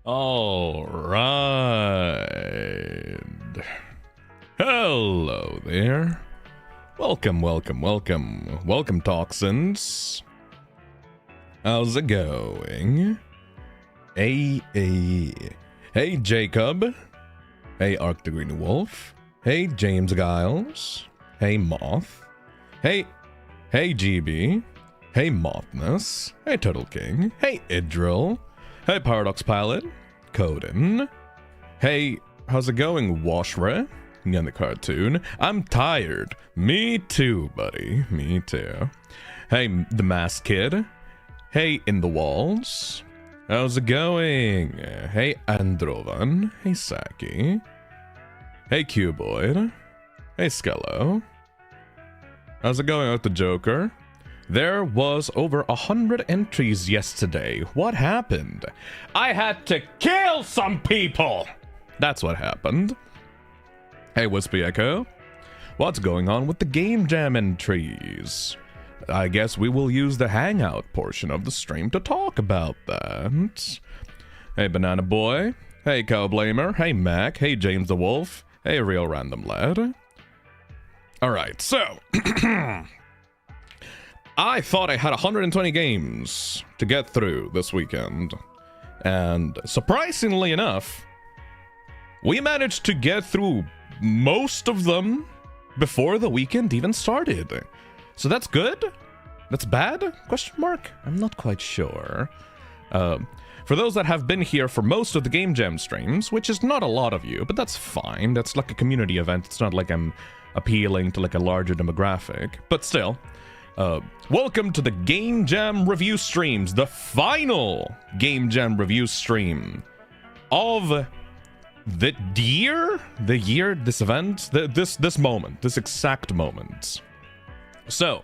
All right. Hello there. Welcome, Toxins. How's it going? Hey, Jacob. Hey, Arctic Green Wolf. Hey, James Giles. Hey, Moth. Hey, GB. Hey, Mothness. Hey, Turtle King. Hey, Idril. Hey, Paradox Pilot. Coden. Hey, how's it going, Washre? In the cartoon. I'm tired. Me too, buddy. Me too. Hey, the Mask Kid. Hey, In the Walls. How's it going? Hey, Androvan. Hey, Saki. Hey, Cuboid. Hey, Skello. How's it going with the Joker? There was over 100 entries yesterday. What happened? I had to kill some people! That's what happened. Hey, Wispy Echo. What's going on with the Game Jam entries? I guess we will use the Hangout portion of the stream to talk about that. Hey, Banana Boy. Hey, Cow Blamer. Hey, Mac. Hey, James the Wolf. Hey, Real Random Lad. Alright, so... I thought I had 120 games to get through this weekend. And surprisingly enough, we managed to get through most of them before the weekend even started. So that's good? That's bad? Question mark? I'm not quite sure. For those that have been here for most of the Game Jam streams, which is not a lot of you, but that's fine. That's like a community event. It's not like I'm appealing to like a larger demographic. But still, welcome to the Game Jam review streams, the final Game Jam review stream of the year, this event, this moment, this exact moment. So,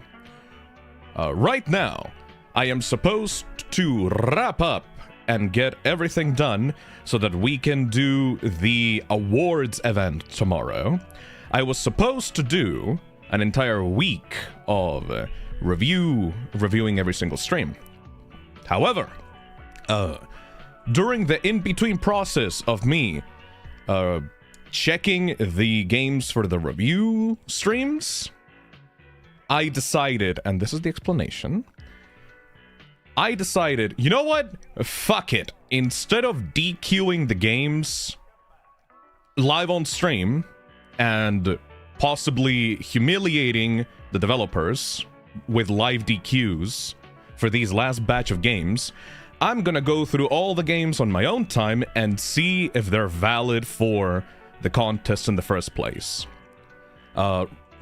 right now, I am supposed to wrap up and get everything done so that we can do the awards event tomorrow. I was supposed to do an entire week of reviewing every single stream. However, during the in-between process of me checking the games for the review streams, I decided, and this is the explanation, I decided, you know what? Fuck it. Instead of DQing the games live on stream and possibly humiliating the developers with live DQs for these last batch of games, I'm gonna go through all the games on my own time and see if they're valid for the contest in the first place.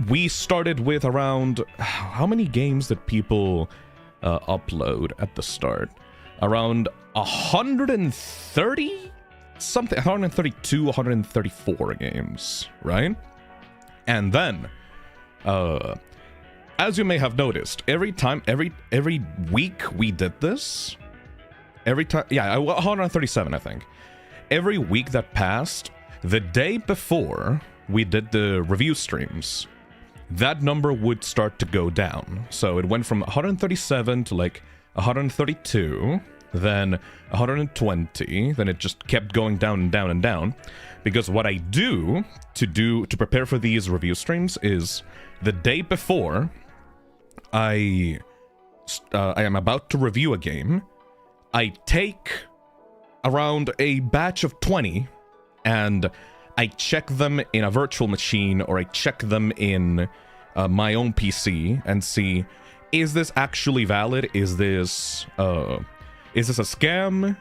We started with around... How many games did people upload at the start? Around 130? Something, 132, 134 games, right? And then, as you may have noticed, every week we did this, yeah, 137, I think. Every week that passed, the day before we did the review streams, that number would start to go down. So it went from 137 to like 132, then 120, then it just kept going down and down and down. Because what I do to prepare for these review streams is the day before I am about to review a game, I take around a batch of 20 and I check them in a virtual machine, or I check them in my own PC and see, is this actually valid? Is this a scam?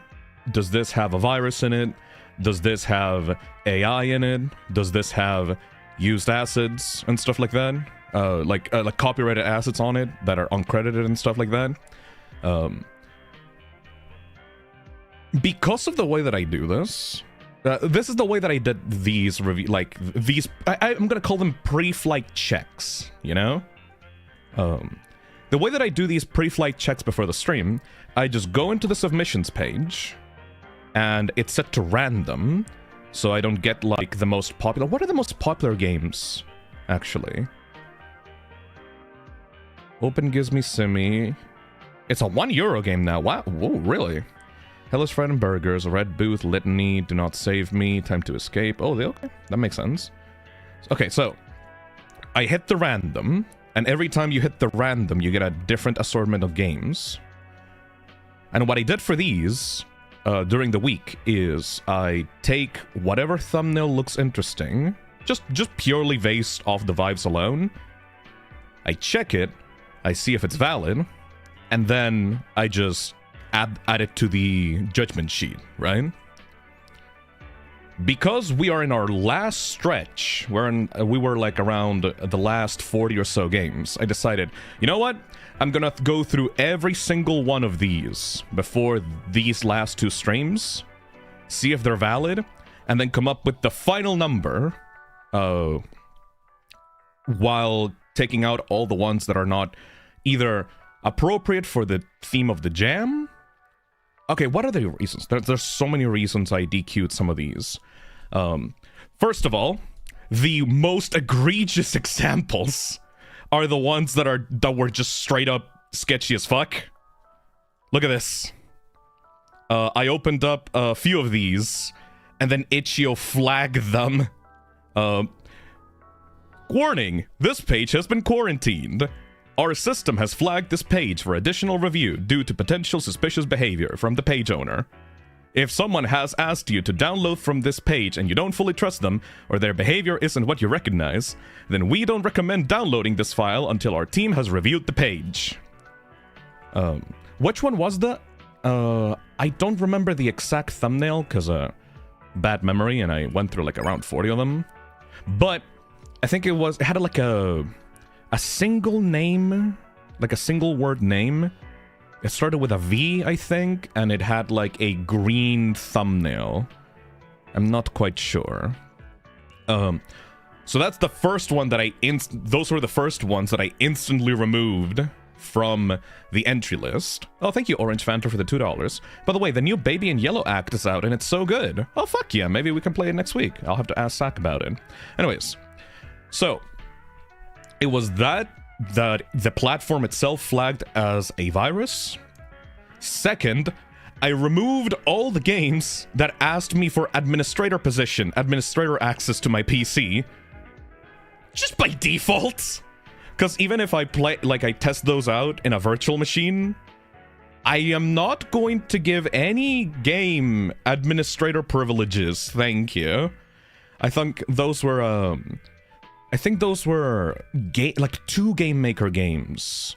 Does this have a virus in it? Does this have AI in it? Does this have used assets and stuff like that? Like copyrighted assets on it that are uncredited and stuff like that. Because of the way that I do this, this is the way that I did these review, like these. I'm gonna call them pre-flight checks. You know, the way that I do these pre-flight checks before the stream, I just go into the submissions page, and it's set to random, so I don't get like the most popular. What are the most popular games, actually? Open gives me Simi. It's a €1 game now. Wow, whoa, really? Hellish Fried and Burgers, a red booth, litany, do not save me, time to escape. Oh, okay, that makes sense. Okay, so I hit the random, and every time you hit the random, you get a different assortment of games. And what I did for these during the week is I take whatever thumbnail looks interesting, just purely based off the vibes alone. I check it, I see if it's valid, and then I just add it to the judgment sheet, right? Because we are in our last stretch, we were like around the last 40 or so games, I decided, you know what? I'm gonna go through every single one of these before these last 2 streams, see if they're valid, and then come up with the final number, while taking out all the ones that are not either appropriate for the theme of the jam. Okay, what are the reasons? There's so many reasons I DQ'd some of these. First of all, the most egregious examples are the ones that were just straight up sketchy as fuck. Look at this. I opened up a few of these, and then Itch.io flagged them. Warning, this page has been quarantined. Our system has flagged this page for additional review due to potential suspicious behavior from the page owner. If someone has asked you to download from this page and you don't fully trust them, or their behavior isn't what you recognize, then we don't recommend downloading this file until our team has reviewed the page. Which one was that? I don't remember the exact thumbnail, because bad memory, and I went through like around 40 of them. But I think it had like a single name, like a single word name. It started with a V, I think, and it had like a green thumbnail. I'm not quite sure. So that's the first one that those were the first ones that I instantly removed from the entry list. Oh, thank you, Orange Fanta, for the $2. By the way, the new Baby in Yellow act is out, and it's so good. Oh, fuck yeah, maybe we can play it next week. I'll have to ask Zach about it. Anyways, so it was that the platform itself flagged as a virus. Second, I removed all the games that asked me for administrator position, administrator access to my PC, just by default. Because even if I I test those out in a virtual machine, I am not going to give any game administrator privileges, thank you. I think those were, like 2 Game Maker games.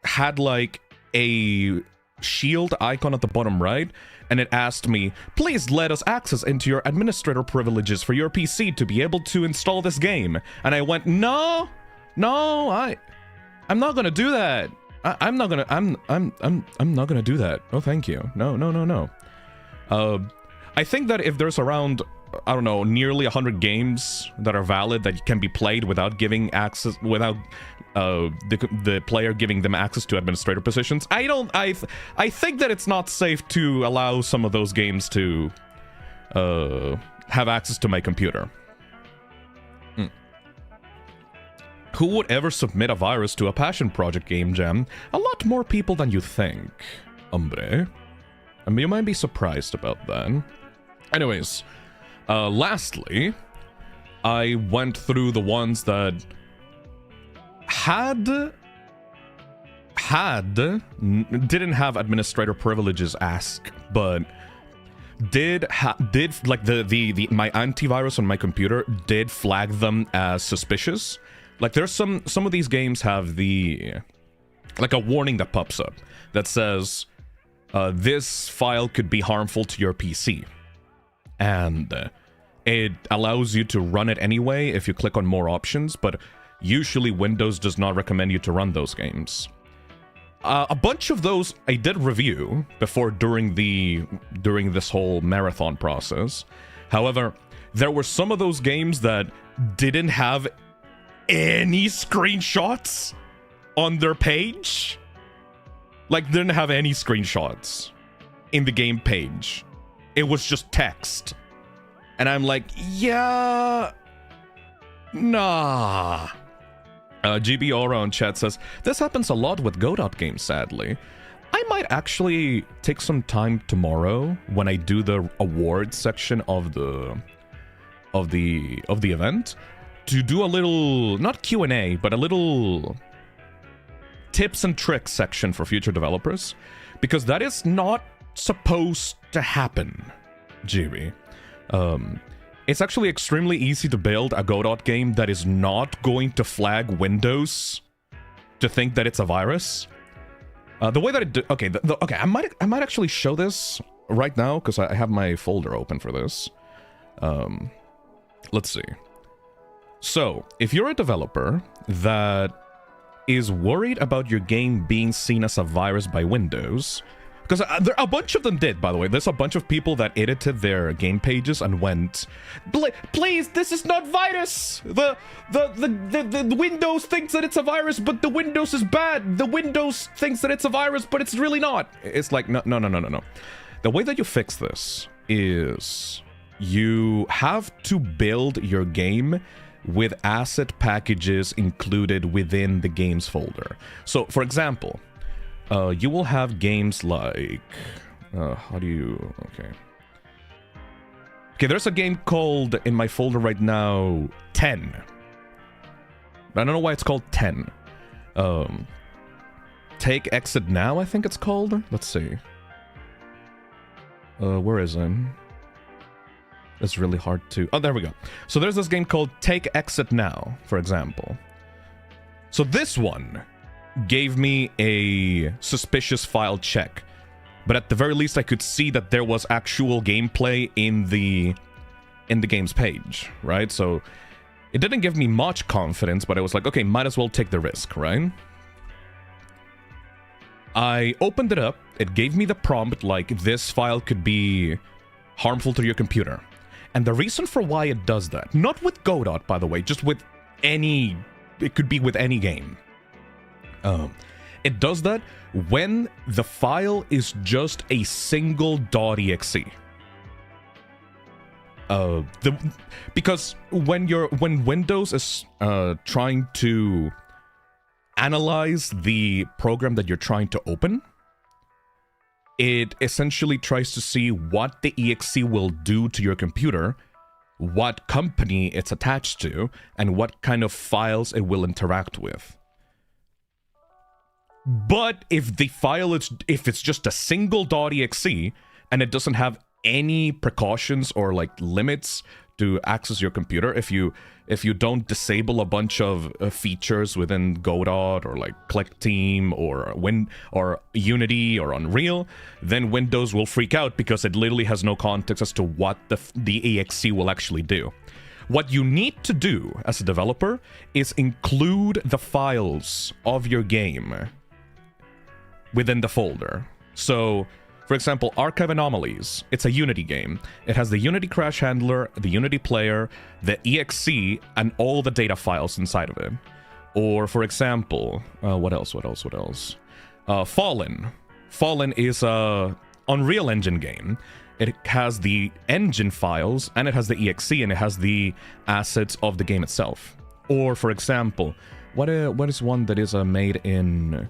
Had like a shield icon at the bottom right, and it asked me, please let us access into your administrator privileges for your PC to be able to install this game. And I went, no, I'm not gonna do that. I'm not gonna do that. Oh, thank you. No. I think that if there's around, I don't know, nearly 100 games that are valid that can be played without giving access, without the player giving them access to administrator positions, I think that it's not safe to allow some of those games to have access to my computer. Who would ever submit a virus to a passion project game jam? A lot more people than you think, hombre. I mean, you might be surprised about that. Anyways, lastly, I went through the ones that didn't have administrator privileges ask, but did like my antivirus on my computer did flag them as suspicious. Like there's some of these games have like a warning that pops up that says this file could be harmful to your PC, and it allows you to run it anyway if you click on more options, but usually Windows does not recommend you to run those games. A bunch of those I did review during this whole marathon process. However, there were some of those games that didn't have any screenshots on their page. Like, didn't have any screenshots in the game page. It was just text. And I'm like, yeah, nah. GB Aura on chat says, this happens a lot with Godot games, sadly. I might actually take some time tomorrow when I do the awards section of the event to do a little, not Q&A, but a little tips and tricks section for future developers, because that is not supposed to happen, GB. It's actually extremely easy to build a Godot game that is not going to flag Windows to think that it's a virus. The way that it okay, okay, I might actually show this right now because I have my folder open for this. Let's see. So, if you're a developer that is worried about your game being seen as a virus by Windows, because a bunch of them did, by the way. There's a bunch of people that edited their game pages and went, please, this is not virus. The Windows thinks that it's a virus, but the Windows is bad. The Windows thinks that it's a virus, but it's really not. It's like, no. The way that you fix this is you have to build your game with asset packages included within the games folder. So, for example, you will have games like, how do you, okay, there's a game called, in my folder right now, 10. I don't know why it's called 10. Take Exit Now, I think it's called. Let's see. Where is it? It's really hard to, oh, there we go. So there's this game called Take Exit Now, for example. So this one gave me a suspicious file check, but at the very least I could see that there was actual gameplay in the game's page, right? So it didn't give me much confidence, but I was like, okay, might as well take the risk, right? I opened it up, it gave me the prompt like, this file could be harmful to your computer. And the reason for why it does that, not with Godot, by the way, just with any, it could be with any game. It does that when the file is just a single .exe. Because when Windows is trying to analyze the program that you're trying to open, it essentially tries to see what the exe will do to your computer, what company it's attached to, and what kind of files it will interact with. But if the file is, if it's just a single .exe and it doesn't have any precautions or like limits to access your computer, if you don't disable a bunch of features within Godot or like Click Team or Unity or Unreal, then Windows will freak out because it literally has no context as to what the exe will actually do. What you need to do as a developer is include the files of your game within the folder. So, for example, Archive Anomalies, it's a Unity game. It has the Unity Crash Handler, the Unity Player, the exe, and all the data files inside of it. Or, for example, what else? Fallen. Fallen is a Unreal Engine game. It has the engine files, and it has the exe, and it has the assets of the game itself. Or, for example, what is one that is made in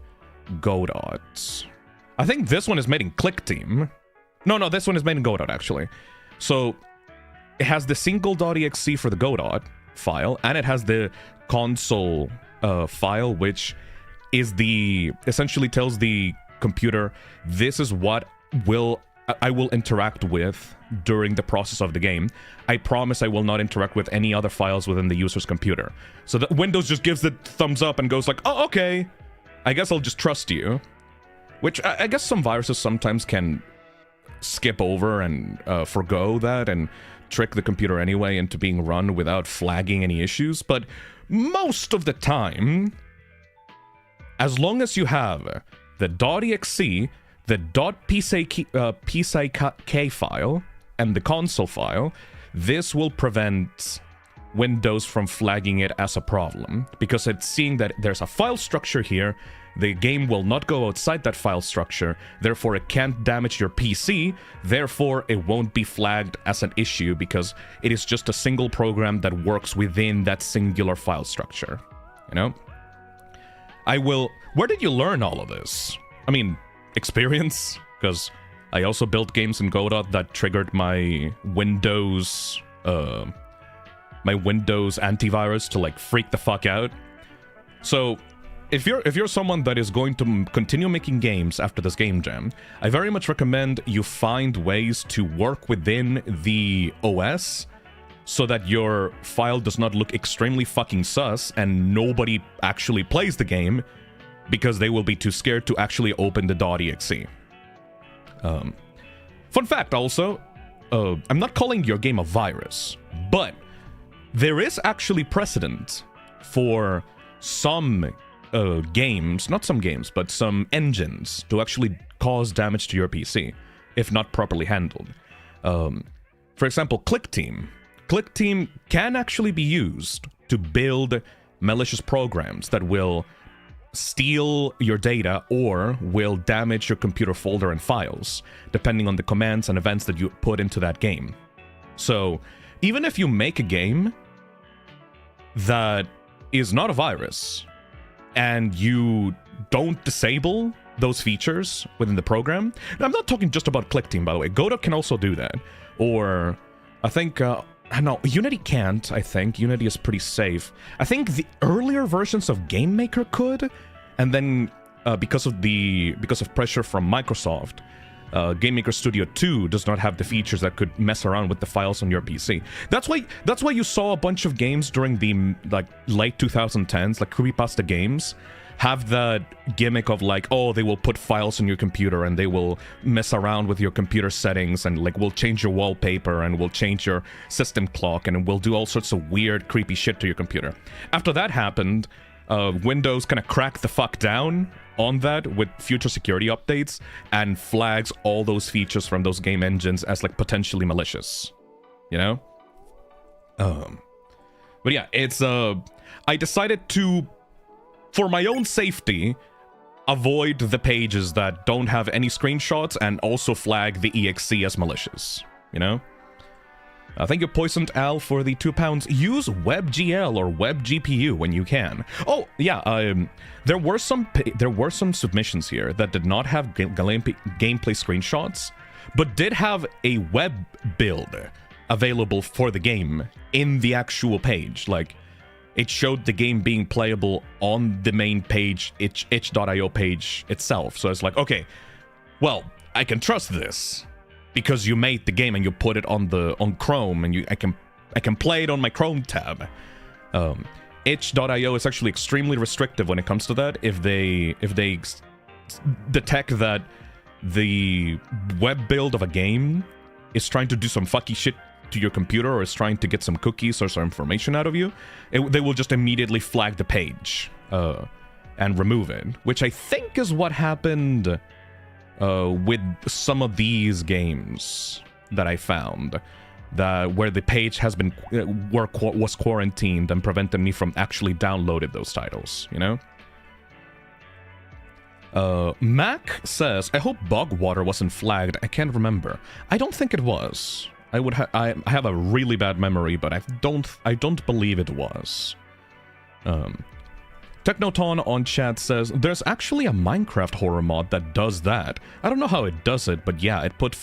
Godot? I think this one is made in Click Team. No, this one is made in Godot, actually. So, it has the single.exe for the Godot file, and it has the console file, which is essentially tells the computer, this is what I will interact with during the process of the game. I promise I will not interact with any other files within the user's computer. So that Windows just gives the thumbs up and goes like, oh, okay, I guess I'll just trust you. Which I guess some viruses sometimes can skip over and forgo that and trick the computer anyway into being run without flagging any issues. But most of the time, as long as you have the .exe, the .psik file, and the console file, this will prevent Windows from flagging it as a problem, because it's seeing that there's a file structure here. The game will not go outside that file structure, therefore it can't damage your PC, therefore it won't be flagged as an issue because it is just a single program that works within that singular file structure, you know? Where did you learn all of this? I mean, experience, because I also built games in Godot that triggered my Windows antivirus to like freak the fuck out. So if you're someone that is going to continue making games after this game jam, I very much recommend you find ways to work within the OS so that your file does not look extremely fucking sus and nobody actually plays the game because they will be too scared to actually open the .exe. Fun fact also, I'm not calling your game a virus, but there is actually precedent for some games, not some games, but some engines to actually cause damage to your PC if not properly handled. For example, ClickTeam. ClickTeam can actually be used to build malicious programs that will steal your data or will damage your computer folder and files, depending on the commands and events that you put into that game. So, even if you make a game that is not a virus, and you don't disable those features within the program. Now, I'm not talking just about ClickTeam, by the way. Godot can also do that. Or, I think, no, Unity can't, I think. Unity is pretty safe. I think the earlier versions of GameMaker could, and then, because of pressure from Microsoft, GameMaker Studio 2 does not have the features that could mess around with the files on your PC. That's why you saw a bunch of games during the late 2010s, like creepypasta games, have that gimmick of like, oh, they will put files on your computer and they will mess around with your computer settings and like will change your wallpaper and will change your system clock and will do all sorts of weird, creepy shit to your computer. After that happened, Windows kind of cracked the fuck down on that with future security updates and flags all those features from those game engines as like potentially malicious, you know? But yeah, it's I decided to, for my own safety, avoid the pages that don't have any screenshots and also flag the exe as malicious, you know? Thank you, Poisoned Al, for the £2. Use WebGL or WebGPU when you can. Oh, yeah, there were some submissions here that did not have gameplay screenshots, but did have a web build available for the game in the actual page. Like, it showed the game being playable on the main page, itch.io page itself. So it's like, okay, well, I can trust this, because you made the game and you put it on Chrome and I can play it on my Chrome tab. Itch.io is actually extremely restrictive when it comes to that. If they detect that the web build of a game is trying to do some fucky shit to your computer or is trying to get some cookies or some information out of you, they will just immediately flag the page and remove it, which I think is what happened with some of these games that I found, where the page has been was quarantined and prevented me from actually downloading those titles, you know? Mac says, I hope Bogwater wasn't flagged. I can't remember. I don't think it was. I have a really bad memory, but I don't believe it was. Technoton on chat says, there's actually a Minecraft horror mod that does that. I don't know how it does it, but yeah, it puts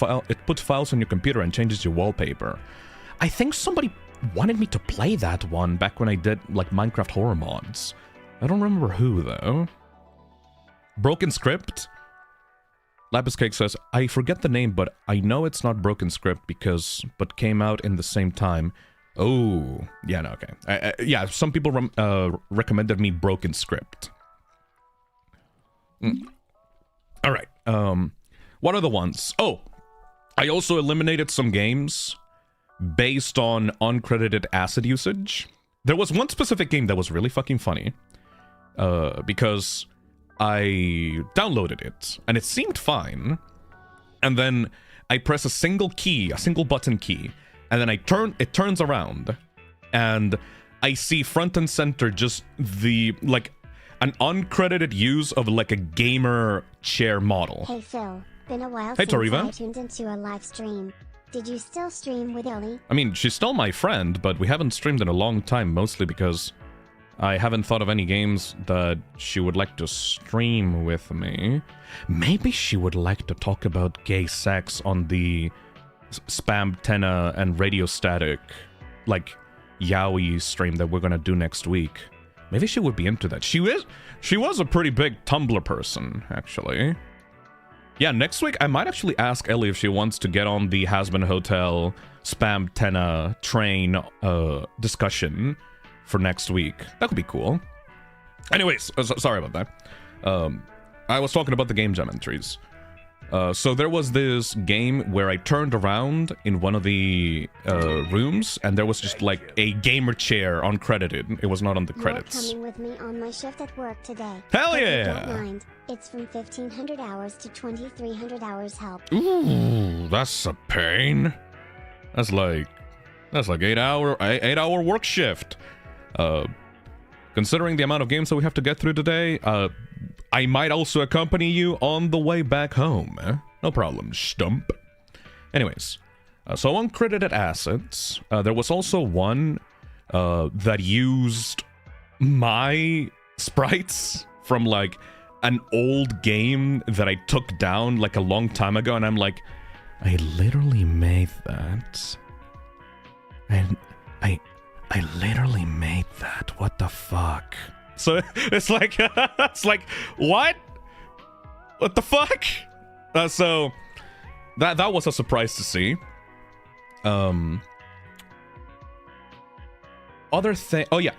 files on your computer and changes your wallpaper. I think somebody wanted me to play that one back when I did, like, Minecraft horror mods. I don't remember who, though. Broken Script? Lapis Cake says, I forget the name, but I know it's not Broken Script but came out in the same time. Oh, yeah, no, okay. Yeah, some people recommended me Broken Script. All right. What are the ones? Oh, I also eliminated some games based on uncredited asset usage. There was one specific game that was really fucking funny because I downloaded it and it seemed fine. And then I press a single button key, and then it turns around, and I see front and center just an uncredited use of like a gamer chair model. Hey Phil, been a while hey, since Toriva. I tuned into a live stream. Did you still stream with Ellie? I mean, she's still my friend, but we haven't streamed in a long time, mostly because I haven't thought of any games that she would like to stream with me. Maybe she would like to talk about gay sex on the Spam Tenna and Radio Static, like, yaoi stream that we're gonna do next week. Maybe she would be into that. She was a pretty big Tumblr person, actually. Yeah, next week I might actually ask Ellie if she wants to get on the Hasbin Hotel Spam Tenna train discussion for next week. That could be cool. Anyways, sorry about that. I was talking about the Gamejam entries. So there was this game where I turned around in one of the rooms, and there was just like a gamer chair uncredited. It was not on the credits. You're coming with me on my shift at work today. Hell But yeah! Don't mind. It's from 1,500 hours to 2,300 hours help. Ooh, that's a pain. That's like 8-hour work shift. Considering the amount of games that we have to get through today, I might also accompany you on the way back home. No problem, stump. Anyways, so uncredited assets. There was also one that used my sprites from like an old game that I took down like a long time ago, and I'm like, I literally made that. And I literally made that. What the fuck? So it's like, what? What the fuck? So that was a surprise to see. Other thing, oh yeah,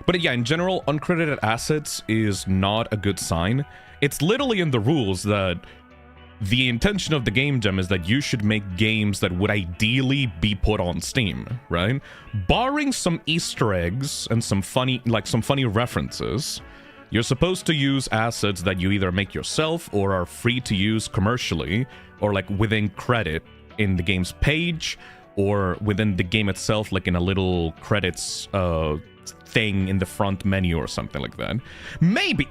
but yeah, in general, uncredited assets is not a good sign. It's literally in the rules that the intention of the Gamejam is that you should make games that would ideally be put on Steam, right? Barring some Easter eggs and some funny references, you're supposed to use assets that you either make yourself or are free to use commercially, or like within credit in the game's page, or within the game itself, like in a little credits thing in the front menu or something like that. Maybe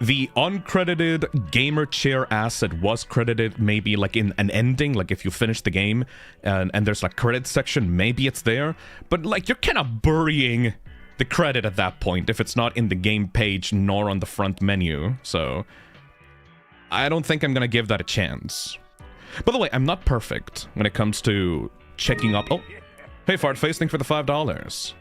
the uncredited gamer chair asset was credited maybe like in an ending, like if you finish the game and there's like credit section, maybe it's there, but like you're kind of burying the credit at that point if it's not in the game page nor on the front menu. So I don't think I'm gonna give that a chance. By the way, I'm not perfect when it comes to checking up. Oh, hey Fartface, thanks for the $5.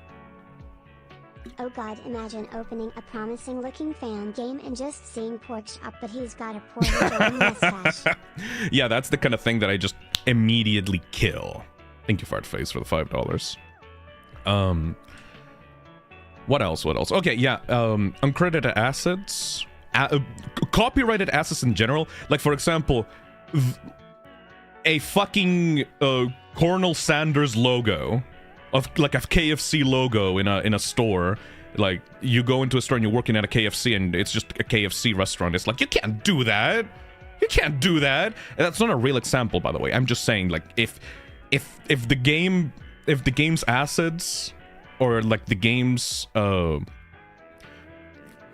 Oh god, imagine opening a promising looking fan game and just seeing Porch up, but he's got a poorly drawn mustache. Yeah, that's the kind of thing that I just immediately kill. Thank you, Fartface, for the $5. What else? Okay, yeah, uncredited assets. Copyrighted assets in general. Like, for example, a fucking Colonel Sanders logo. Of like a KFC logo in a store. Like you go into a store and you're working at a KFC and it's just a KFC restaurant. It's like, you can't do that. You can't do that. And that's not a real example, by the way. I'm just saying, like, if the game's assets or like the game's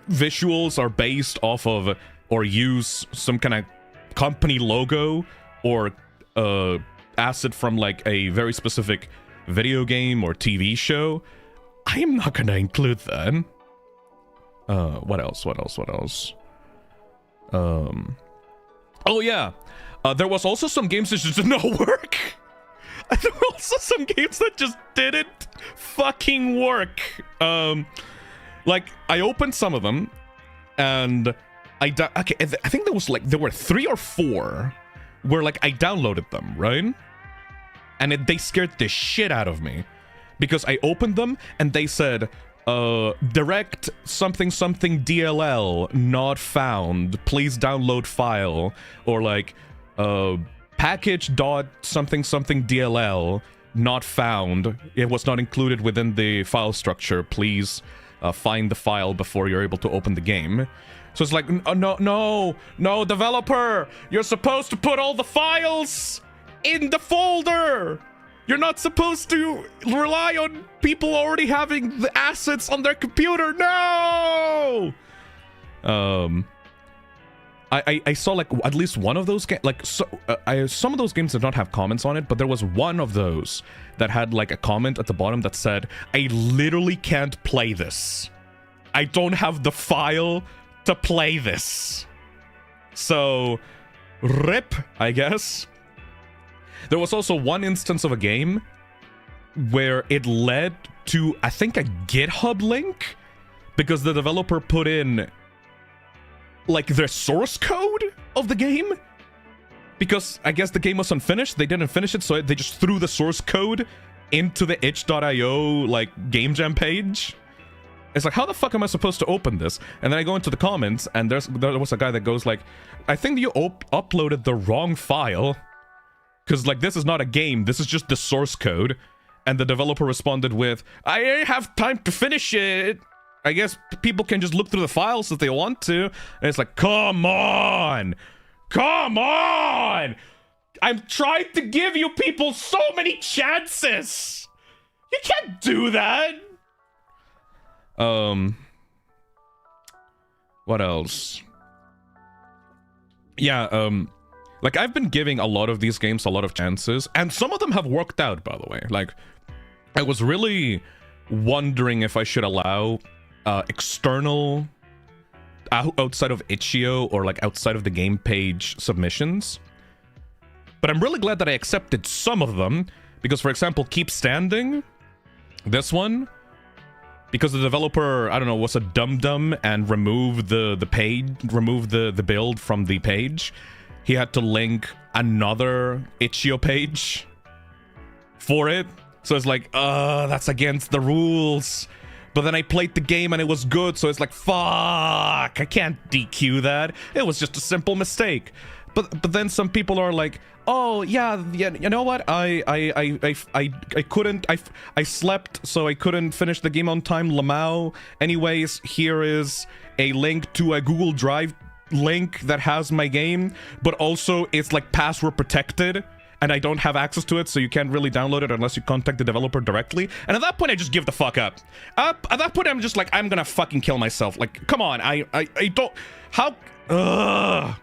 visuals are based off of or use some kind of company logo or asset from like a very specific video game or TV show, I am not gonna include that. What else? Oh yeah, there was also some games that just did not work. There were also some games that just didn't fucking work. Like I opened some of them, and I think there were 3 or 4 where like I downloaded them, right? And they scared the shit out of me. Because I opened them, and they said, direct something DLL not found. Please download file. Or like, package dot something DLL not found. It was not included within the file structure. Please find the file before you're able to open the game. So it's like, no, developer! You're supposed to put all the files in the folder! You're not supposed to rely on people already having the assets on their computer. No! I saw like at least one of those games, like some of those games did not have comments on it, but there was one of those that had like a comment at the bottom that said, I literally can't play this. I don't have the file to play this. So, rip, I guess. There was also one instance of a game where it led to, I think, a GitHub link because the developer put in like their source code of the game, because I guess the game was unfinished. They didn't finish it, so they just threw the source code into the itch.io like Gamejam page. It's like, how the fuck am I supposed to open this? And then I go into the comments, and there was a guy that goes like, I think you uploaded the wrong file, because like this is not a game, this is just the source code. And the developer responded with, I ain't have time to finish it. I guess people can just look through the files if they want to. And it's like, come on! Come on! I'm trying to give you people so many chances! You can't do that! What else? Yeah, like, I've been giving a lot of these games a lot of chances, and some of them have worked out, by the way. Like, I was really wondering if I should allow external, outside of itch.io or like outside of the game page submissions. But I'm really glad that I accepted some of them, because for example, Keep Standing, this one, because the developer, I don't know, was a dum-dum and removed the build from the page, he had to link another itch.io page for it. So it's like, that's against the rules. But then I played the game and it was good, so it's like, fuck, I can't DQ that. It was just a simple mistake. But then some people are like, oh yeah, you know what? I couldn't. I slept, so I couldn't finish the game on time. Lamau. Anyways, here is a link to a Google Drive link that has my game, but also it's like password protected, and I don't have access to it, so you can't really download it unless you contact the developer directly. And at that point, I just give the fuck up. At that point, I'm just like, I'm gonna fucking kill myself. Like, come on, I don't... How... Ugh.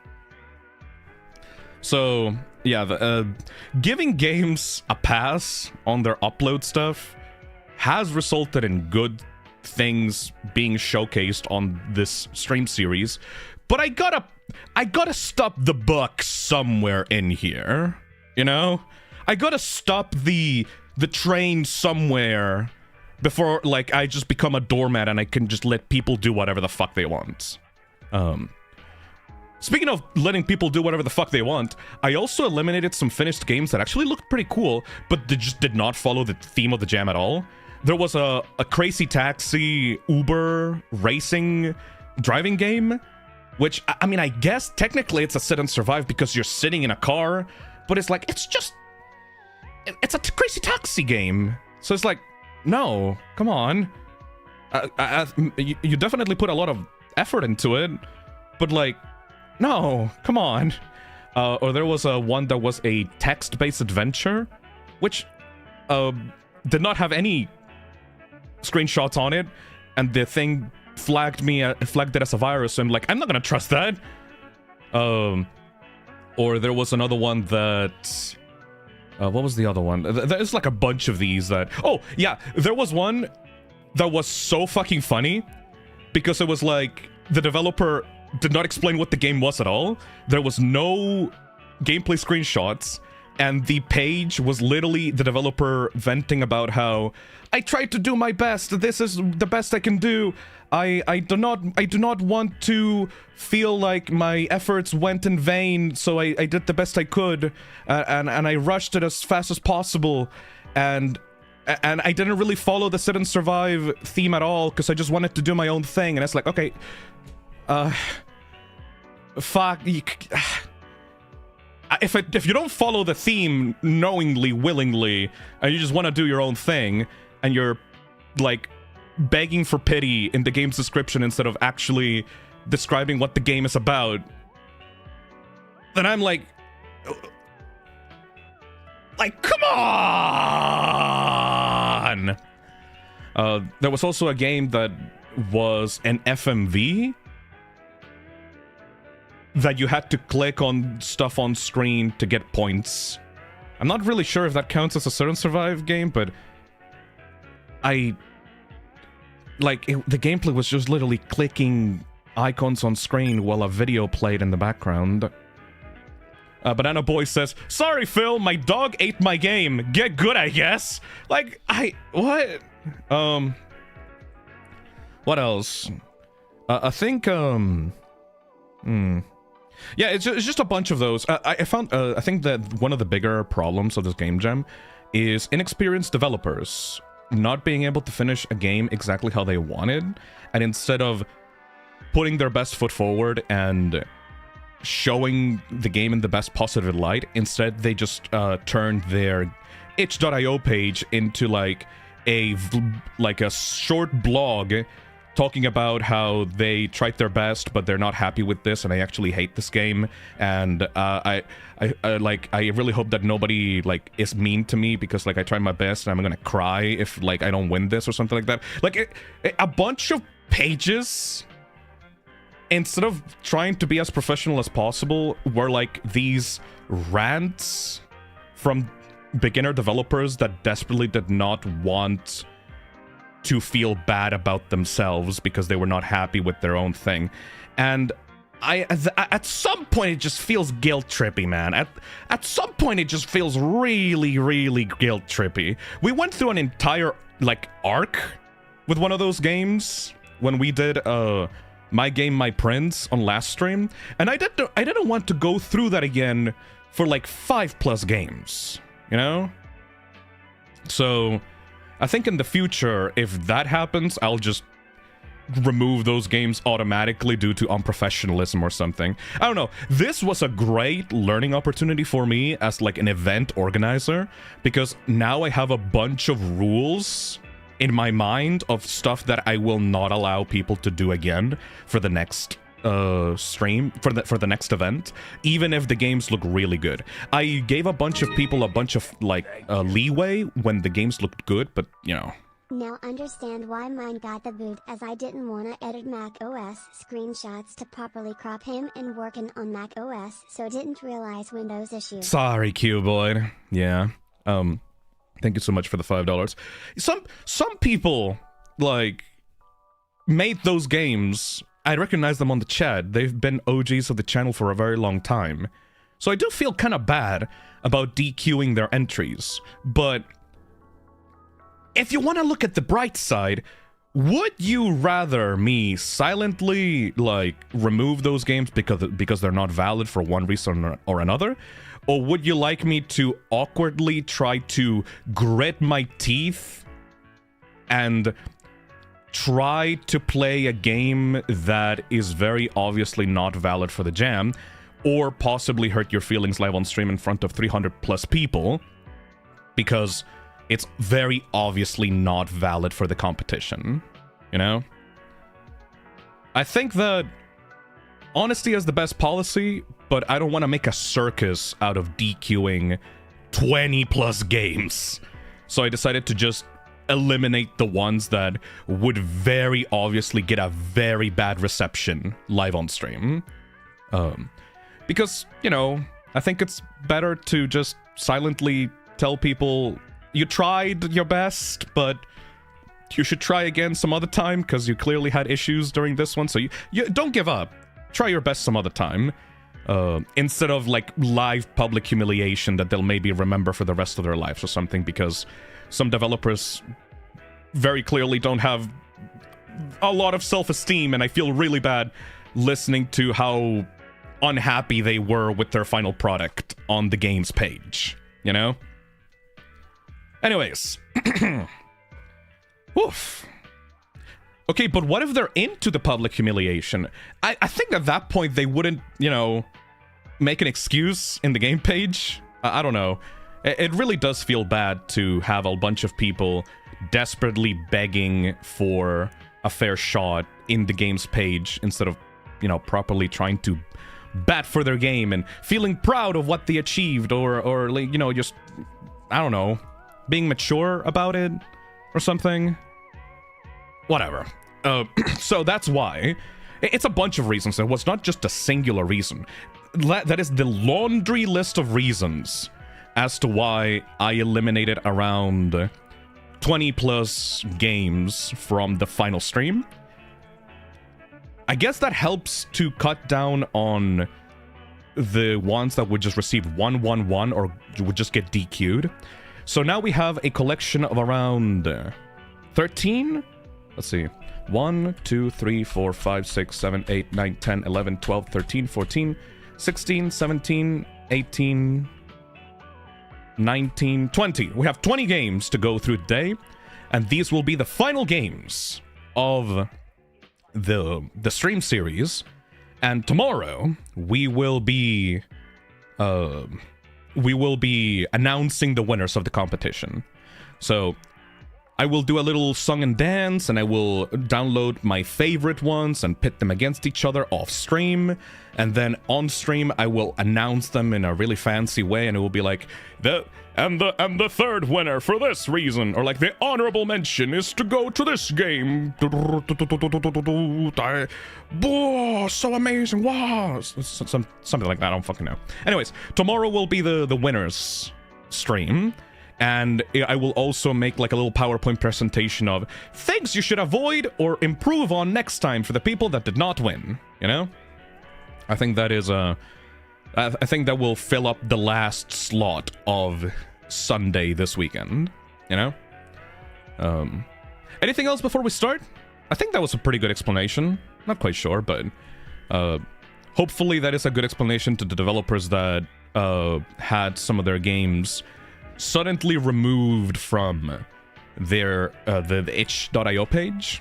So, yeah, giving games a pass on their upload stuff has resulted in good things being showcased on this stream series. But I gotta stop the buck somewhere in here. You know? I gotta stop the train somewhere before, like, I just become a doormat and I can just let people do whatever the fuck they want. Speaking of letting people do whatever the fuck they want, I also eliminated some finished games that actually looked pretty cool, but they just did not follow the theme of the jam at all. There was a Crazy Taxi Uber racing driving game, which, I mean, I guess technically it's a sit and survive because you're sitting in a car, but it's like, it's a Crazy Taxi game. So it's like, no, come on. You definitely put a lot of effort into it, but like, no, come on. Or there was one that was a text-based adventure, which did not have any screenshots on it, and the thing flagged it as a virus, so I'm like, I'm not gonna trust that. Or there was another one that... what was the other one? There's like a bunch of these that... Oh, yeah, there was one that was so fucking funny, because it was like, the developer did not explain what the game was at all. There was no gameplay screenshots, and the page was literally the developer venting about how, I tried to do my best, this is the best I can do. I do not want to feel like my efforts went in vain, so I did the best I could, and I rushed it as fast as possible, and I didn't really follow the sit and survive theme at all, because I just wanted to do my own thing. And it's like, okay, fuck, if you don't follow the theme knowingly, willingly, and you just want to do your own thing, and you're like begging for pity in the game's description instead of actually describing what the game is about, then I'm like, come on! There was also a game that was an FMV, that you had to click on stuff on screen to get points. I'm not really sure if that counts as a certain survive game, but the gameplay was just literally clicking icons on screen while a video played in the background. Banana Boy says, "Sorry, Phil, my dog ate my game. Get good, I guess." Like, what? What else? I think, yeah, it's just a bunch of those. I found, I think that one of the bigger problems of this game jam is inexperienced developers not being able to finish a game exactly how they wanted, and instead of putting their best foot forward and showing the game in the best positive light, instead they just turned their itch.io page into like a short blog talking about how they tried their best, but they're not happy with this, and I actually hate this game, and I really hope that nobody like is mean to me because like I tried my best and I'm gonna cry if like I don't win this or something like that. Like a bunch of pages, instead of trying to be as professional as possible, were like these rants from beginner developers that desperately did not want to feel bad about themselves because they were not happy with their own thing. And at some point it just feels guilt trippy, man. At some point it just feels really, really guilt trippy. We went through an entire like arc with one of those games when we did My Game, My Prince on last stream, and I didn't want to go through that again for like 5+ games, you know? So I think in the future, if that happens, I'll just remove those games automatically due to unprofessionalism or something. I don't know. This was a great learning opportunity for me as like an event organizer, because now I have a bunch of rules in my mind of stuff that I will not allow people to do again for the next stream, for the next event, even if the games look really good. I gave a bunch of people a bunch of like leeway when the games looked good, but you know. Now understand why mine got the boot, as I didn't wanna edit Mac OS screenshots to properly crop him and working on Mac OS, so didn't realize Windows issues. Sorry, Cuboid. Yeah. Thank you so much for the $5. Some people like made those games. I recognize them on the chat. They've been OGs of the channel for a very long time. So I do feel kind of bad about DQing their entries. But if you want to look at the bright side, would you rather me silently, like, remove those games because they're not valid for one reason or another? Or would you like me to awkwardly try to grit my teeth and try to play a game that is very obviously not valid for the jam, or possibly hurt your feelings live on stream in front of 300+ people because it's very obviously not valid for the competition, you know? I think that honesty is the best policy, but I don't want to make a circus out of DQing 20+ games. So I decided to just eliminate the ones that would very obviously get a very bad reception live on stream. Because, you know, I think it's better to just silently tell people you tried your best, but you should try again some other time because you clearly had issues during this one. So you don't give up. Try your best some other time. Instead of like live public humiliation that they'll maybe remember for the rest of their lives or something, because some developers very clearly don't have a lot of self-esteem, and I feel really bad listening to how unhappy they were with their final product on the game's page, you know? Anyways. Oof. Okay, but what if they're into the public humiliation? I think at that point they wouldn't, you know, make an excuse in the game page. I don't know. It really does feel bad to have a bunch of people desperately begging for a fair shot in the game's page instead of, you know, properly trying to bat for their game and feeling proud of what they achieved, or like, you know, just, I don't know, being mature about it or something. Whatever. So that's why It's a bunch of reasons. It was not just a singular reason. That is the laundry list of reasons as to why I eliminated around 20 plus games from the final stream. I guess that helps to cut down on the ones that would just receive 111 or would just get DQ'd. So now we have a collection of around 13? Let's see. 1, 2, 3, 4, 5, 6, 7, 8, 9, 10, 11, 12, 13, 14, 16, 17, 18, 19, 20. We have 20 games to go through today, and these will be the final games of the stream series. And tomorrow we will be announcing the winners of the competition. So I will do a little song and dance, and I will download my favorite ones and pit them against each other off stream, and then on stream I will announce them in a really fancy way, and it will be like the third winner for this reason, or like the honorable mention is to go to this game. Whoa, so amazing! Wow, something like that. I don't fucking know. Anyways, tomorrow will be the winners stream. And I will also make like a little PowerPoint presentation of things you should avoid or improve on next time for the people that did not win, you know? I think that is I think that will fill up the last slot of Sunday this weekend, you know? Anything else before we start? I think that was a pretty good explanation. Not quite sure, but hopefully that is a good explanation to the developers that had some of their games suddenly removed from their the itch.io page.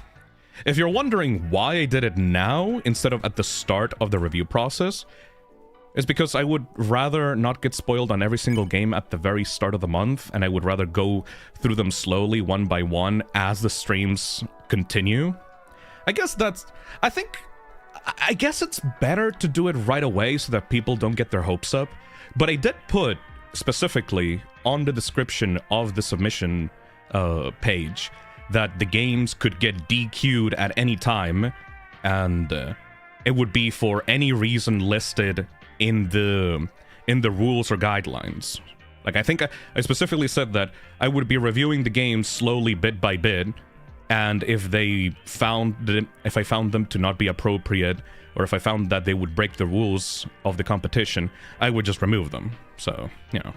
If you're wondering why I did it now instead of at the start of the review process, it's because I would rather not get spoiled on every single game at the very start of the month, and I would rather go through them slowly one by one as the streams continue. I guess it's better to do it right away so that people don't get their hopes up, but I did put specifically on the description of the submission page that the games could get DQ'd at any time, and it would be for any reason listed in the rules or guidelines. Like, I think I specifically said that I would be reviewing the games slowly bit by bit, and if I found them to not be appropriate, or if I found that they would break the rules of the competition, I would just remove them. So, you know,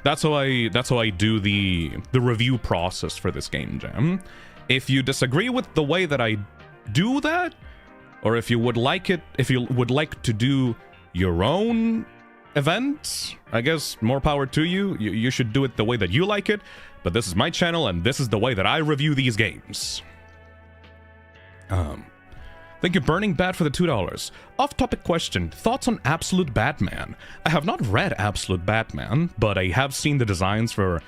that's how I do the review process for this game jam. If you disagree with the way that I do that, or if you would like to do your own event, I guess more power to you. You should do it the way that you like it, but this is my channel and this is the way that I review these games. Thank you, Burning Bad, for the $2. Off-topic question. Thoughts on Absolute Batman? I have not read Absolute Batman, but I have seen the designs for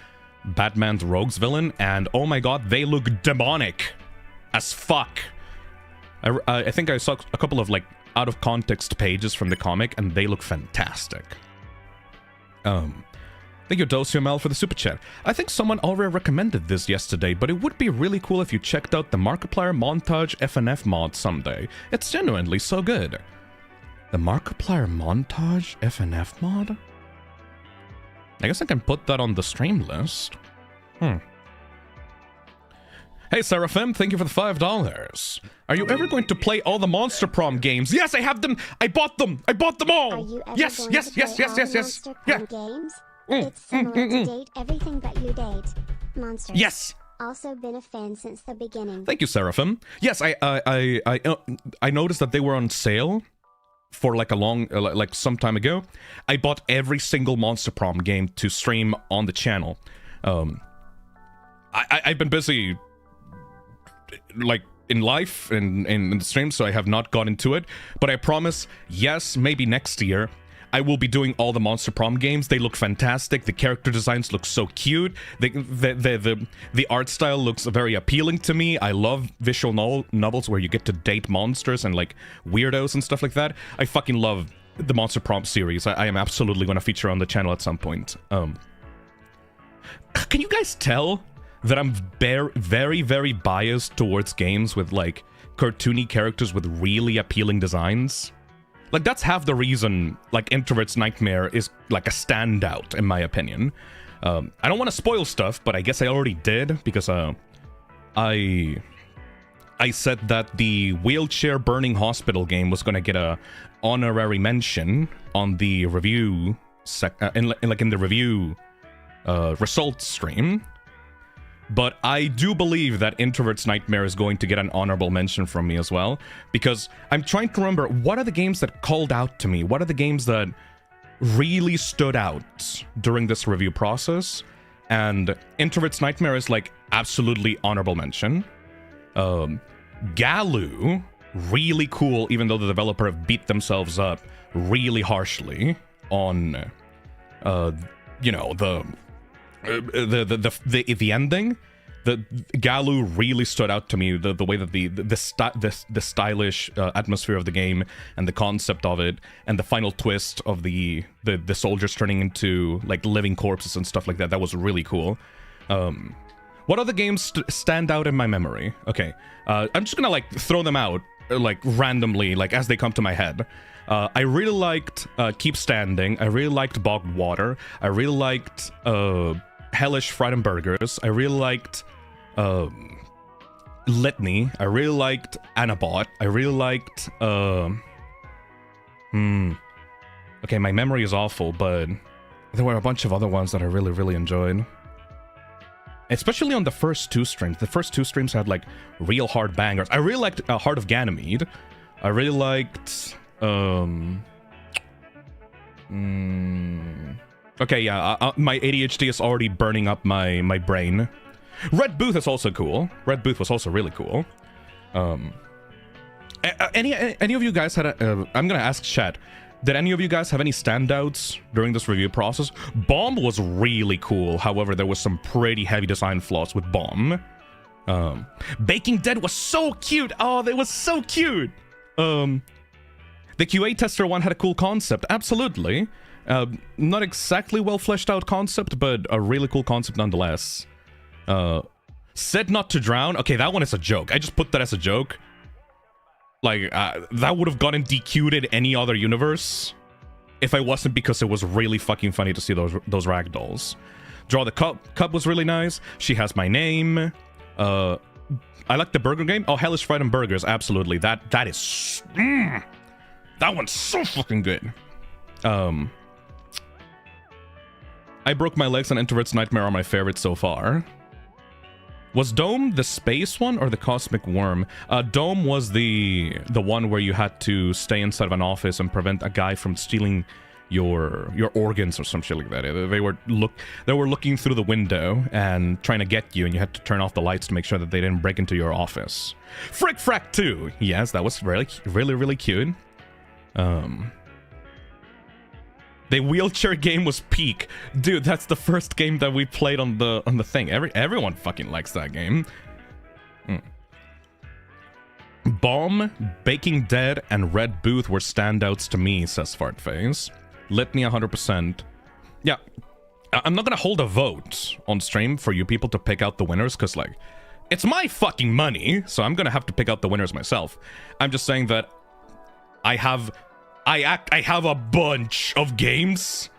Batman's Rogues villain, and oh my god, they look demonic as fuck. I think I saw a couple of, like, out-of-context pages from the comic, and they look fantastic. Thank you, DosioML, for the super chat. I think someone already recommended this yesterday, but it would be really cool if you checked out the Markiplier Montage FNF mod someday. It's genuinely so good. The Markiplier Montage FNF mod? I guess I can put that on the stream list. Hey, Seraphim, thank you for the $5. Are you ever going to play all the Monster Prom games? Yes, I have them! I bought them! I bought them all! Are you ever yes, going yes, to yes, play yes, all yes, yes, Monster yeah. Prom games? It's similar to Date Everything But You Date. Monsters. Yes! Also been a fan since the beginning. Thank you, Seraphim. Yes, I noticed that they were on sale for like a long, like some time ago. I bought every single Monster Prom game to stream on the channel. I've been busy, like, in life and in the stream, so I have not got into it. But I promise, yes, maybe next year, I will be doing all the Monster Prom games. They look fantastic. The character designs look so cute. The art style looks very appealing to me. I love visual novels where you get to date monsters and, like, weirdos and stuff like that. I fucking love the Monster Prom series. I am absolutely going to feature on the channel at some point. Can you guys tell that I'm very, very biased towards games with, like, cartoony characters with really appealing designs. Like, that's half the reason, like, Introvert's Nightmare is, like, a standout, in my opinion. I don't want to spoil stuff, but I guess I already did, because, I said that the wheelchair burning hospital game was gonna get a honorary mention on the review in the review results stream. But I do believe that Introvert's Nightmare is going to get an honorable mention from me as well, because I'm trying to remember, what are the games that called out to me? What are the games that really stood out during this review process? And Introvert's Nightmare is, like, absolutely honorable mention. Galu, really cool, even though the developer have beat themselves up really harshly on, you know, the ending. The Galu really stood out to me. The way that the stylish atmosphere of the game and the concept of it, and the final twist of the soldiers turning into, like, living corpses and stuff like that. That was really cool. What other games stand out in my memory? Okay, I'm just gonna, like, throw them out, like, randomly, like, as they come to my head. I really liked Keep Standing. I really liked Bogged Water. I really liked Hellish Fried Burgers. I really liked Litany. I really liked Anabot. I really liked okay, my memory is awful, but there were a bunch of other ones that I really, really enjoyed. Especially on the first two streams. The first two streams had, like, real hard bangers. I really liked Heart of Ganymede. I really liked... Okay, yeah, my ADHD is already burning up my brain. Red Booth is also cool. Red Booth was also really cool. Any of you guys had a... I'm gonna ask chat. Did any of you guys have any standouts during this review process? Bomb was really cool. However, there was some pretty heavy design flaws with Bomb. Baking Dead was so cute. Oh, they was so cute. The QA tester one had a cool concept. Absolutely. Not exactly well fleshed out concept, but a really cool concept nonetheless. Said Not to Drown. Okay, that one is a joke. I just put that as a joke. Like, that would have gotten DQ'd in any other universe if I wasn't, because it was really fucking funny to see those ragdolls. Draw the Cup was really nice. She Has My Name. I like the burger game. Oh, Hellish Fried Burgers. Absolutely. That is... that one's so fucking good. I Broke My Legs and Introvert's Nightmare are my favorites so far. Was Dome the space one or the Cosmic Worm? Dome was the one where you had to stay inside of an office and prevent a guy from stealing your organs or some shit like that. They were looking through the window and trying to get you, and you had to turn off the lights to make sure that they didn't break into your office. Frick Frack 2! Yes, that was really, really, really cute. The wheelchair game was peak. Dude, that's the first game that we played on the thing. Everyone fucking likes that game. Bomb, Baking Dead, and Red Booth were standouts to me, says Fartface. Litany 100%. Yeah, I'm not gonna hold a vote on stream for you people to pick out the winners, because, like, it's my fucking money, so I'm gonna have to pick out the winners myself. I'm just saying that I have a bunch of games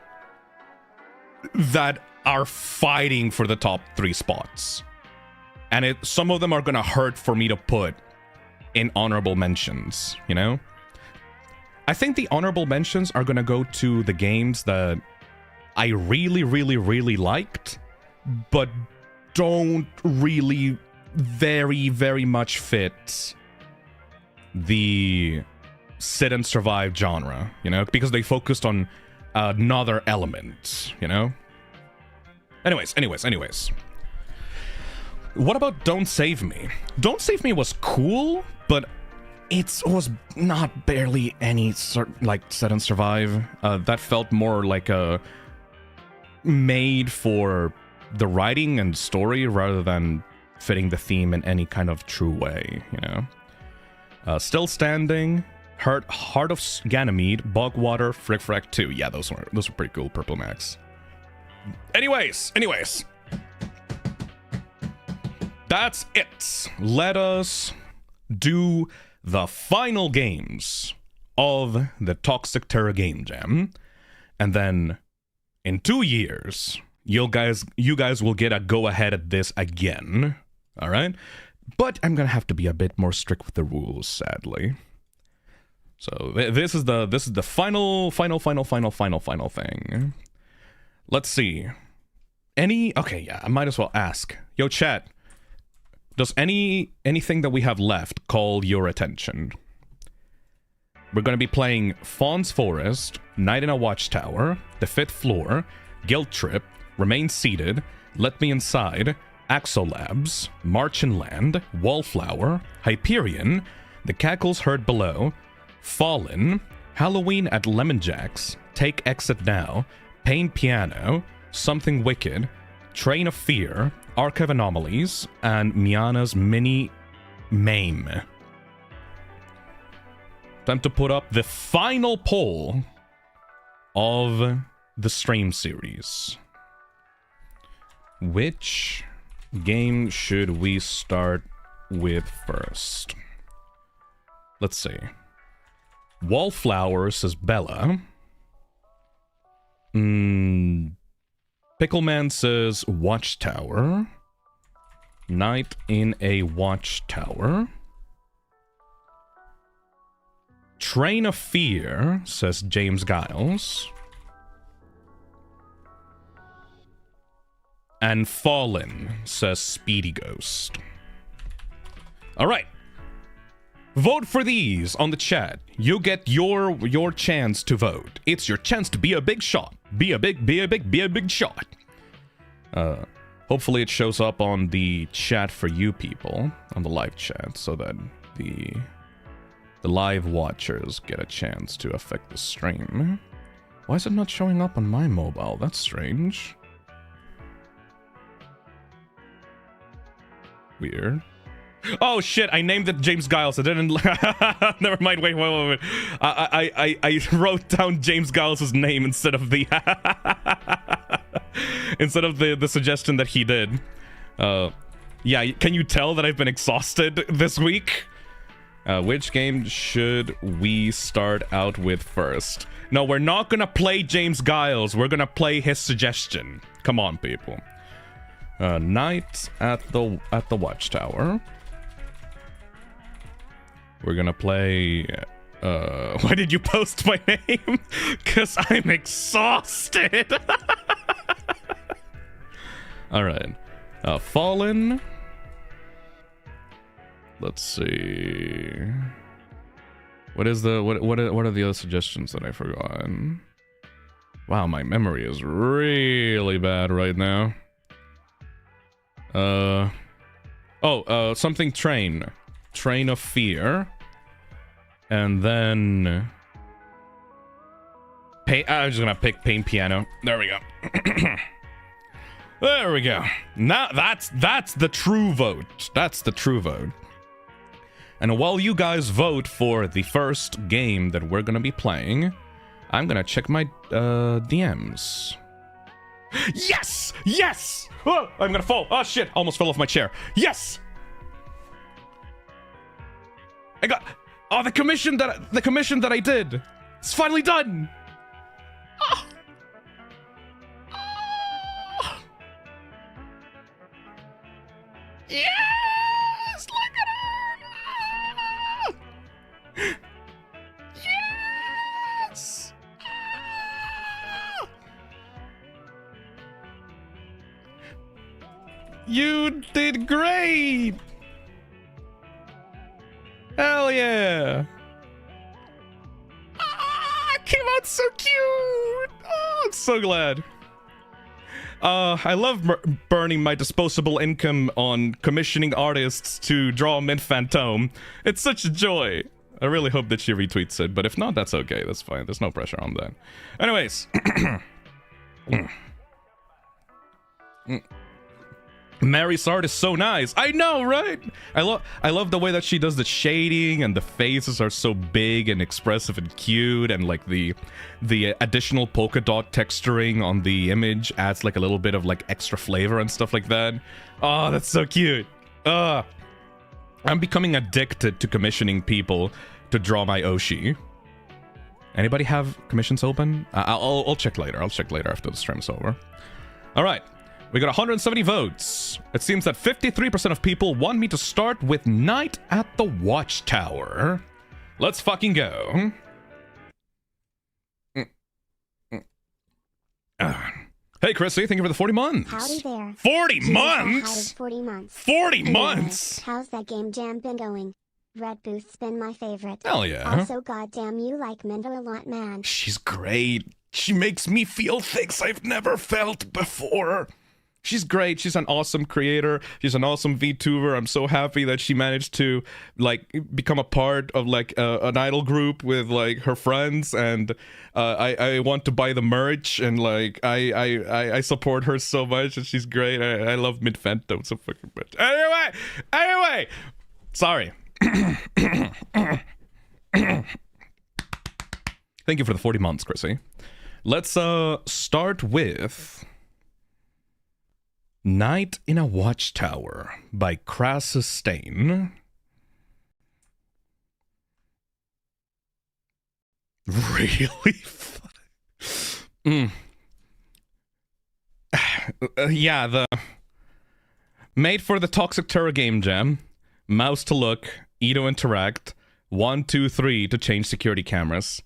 that are fighting for the top 3 spots. And some of them are gonna hurt for me to put in honorable mentions, you know? I think the honorable mentions are gonna go to the games that I really, really, really liked, but don't really very, very much fit the sit and survive genre, you know, because they focused on another element, you know. Anyways, what about Don't Save Me? Don't Save Me was cool, but it was not barely any like sit and survive. That felt more like a made for the writing and story rather than fitting the theme in any kind of true way, you know. Still Standing, Heart of Ganymede, Bogwater, Frick Frack 2. Yeah, those were pretty cool, Purple Max. Anyways. That's it. Let us do the final games of the Toxic Terror Game Jam, and then in 2 years, you guys will get a go-ahead at this again, all right? But I'm gonna have to be a bit more strict with the rules, sadly. So this is the final thing. Let's see. Okay, yeah, I might as well ask. Yo, chat. Does anything that we have left call your attention? We're gonna be playing Fawn's Forest, Night in a Watchtower, The Fifth Floor, Guilt Trip, Remain Seated, Let Me Inside, Axolabs, MarchenLand, WALLFLOWER, Hyperion, The Cackles Heard Below, Fallen, Halloween at Lemon Jack's, Take Exit Now, Pain Piano, Something Wicked, Train of Fear, Archive Anomalies, and Miana's Mini Mame. Time to put up the final poll of the stream series. Which game should we start with first? Let's see. WALLFLOWER says Bella. Pickleman says Watchtower. Night in a Watchtower. Train of Fear says James Giles. And Fallen says Speedy Ghost. Alright. Vote for these on the chat. You get your chance to vote. It's your chance to be a big shot. Be a big shot. Hopefully it shows up on the chat for you people, on the live chat, so that the live watchers get a chance to affect the stream. Why is it not showing up on my mobile? That's strange. Weird. Oh shit, I named it James Giles. I didn't... Never mind, wait. I wrote down James Giles' name instead of the... instead of the suggestion that he did. Yeah, can you tell that I've been exhausted this week? Which game should we start out with first? No, we're not gonna play James Giles. We're gonna play his suggestion. Come on, people. Night at the Watchtower. We're gonna play... why did you post my name? Because I'm exhausted. Alright. Fallen. Let's see. What are the other suggestions that I've forgotten? Wow, my memory is really bad right now. Something Train. Train of Fear. And then... I'm just gonna pick Pain Piano. There we go. There we go. Now, that's the true vote. That's the true vote. And while you guys vote for the first game that we're gonna be playing, I'm gonna check my DMs. Yes! Yes! Oh, I'm gonna fall. Oh shit! Almost fell off my chair. Yes! I got... Oh, the commission that I did! It's finally done! Oh. Oh. Yes! Look at her! Yes! You did great! Hell yeah! Came out so cute! Oh, I'm so glad. I love burning my disposable income on commissioning artists to draw Mint Phantom. It's such a joy. I really hope that she retweets it, but if not, that's okay. That's fine. There's no pressure on that. Anyways. Mary's art is so nice. I know, right? I love the way that she does the shading, and the faces are so big and expressive and cute, and like the additional polka dot texturing on the image adds like a little bit of like extra flavor and stuff like that. Oh, that's so cute. I'm becoming addicted to commissioning people to draw my Oshi. Anybody have commissions open? I'll check later. I'll check later after the stream's over. All right. We got 170 votes. It seems that 53% of people want me to start with Night at the Watchtower. Let's fucking go. Hey, Chrissy, thank you for the 40 months. Howdy there. 40 months? 40 months. 40 months? How's that game jam been going? Red Booth's been my favorite. Hell yeah. Also, goddamn, you like Minda a lot, man. She's great. She makes me feel things I've never felt before. She's great. She's an awesome creator. She's an awesome VTuber. I'm so happy that she managed to like become a part of like an idol group with like her friends, and I want to buy the merch, and like I support her so much, and she's great. I love Midfento so fucking much. Anyway, sorry. Thank you for the 40 months, Chrissy. Let's start with Night in a Watchtower by Crassus Stain. Really? Yeah, the made for the Toxic Terror Game Jam. Mouse to look, E to interact, 1, 2, 3 to change security cameras.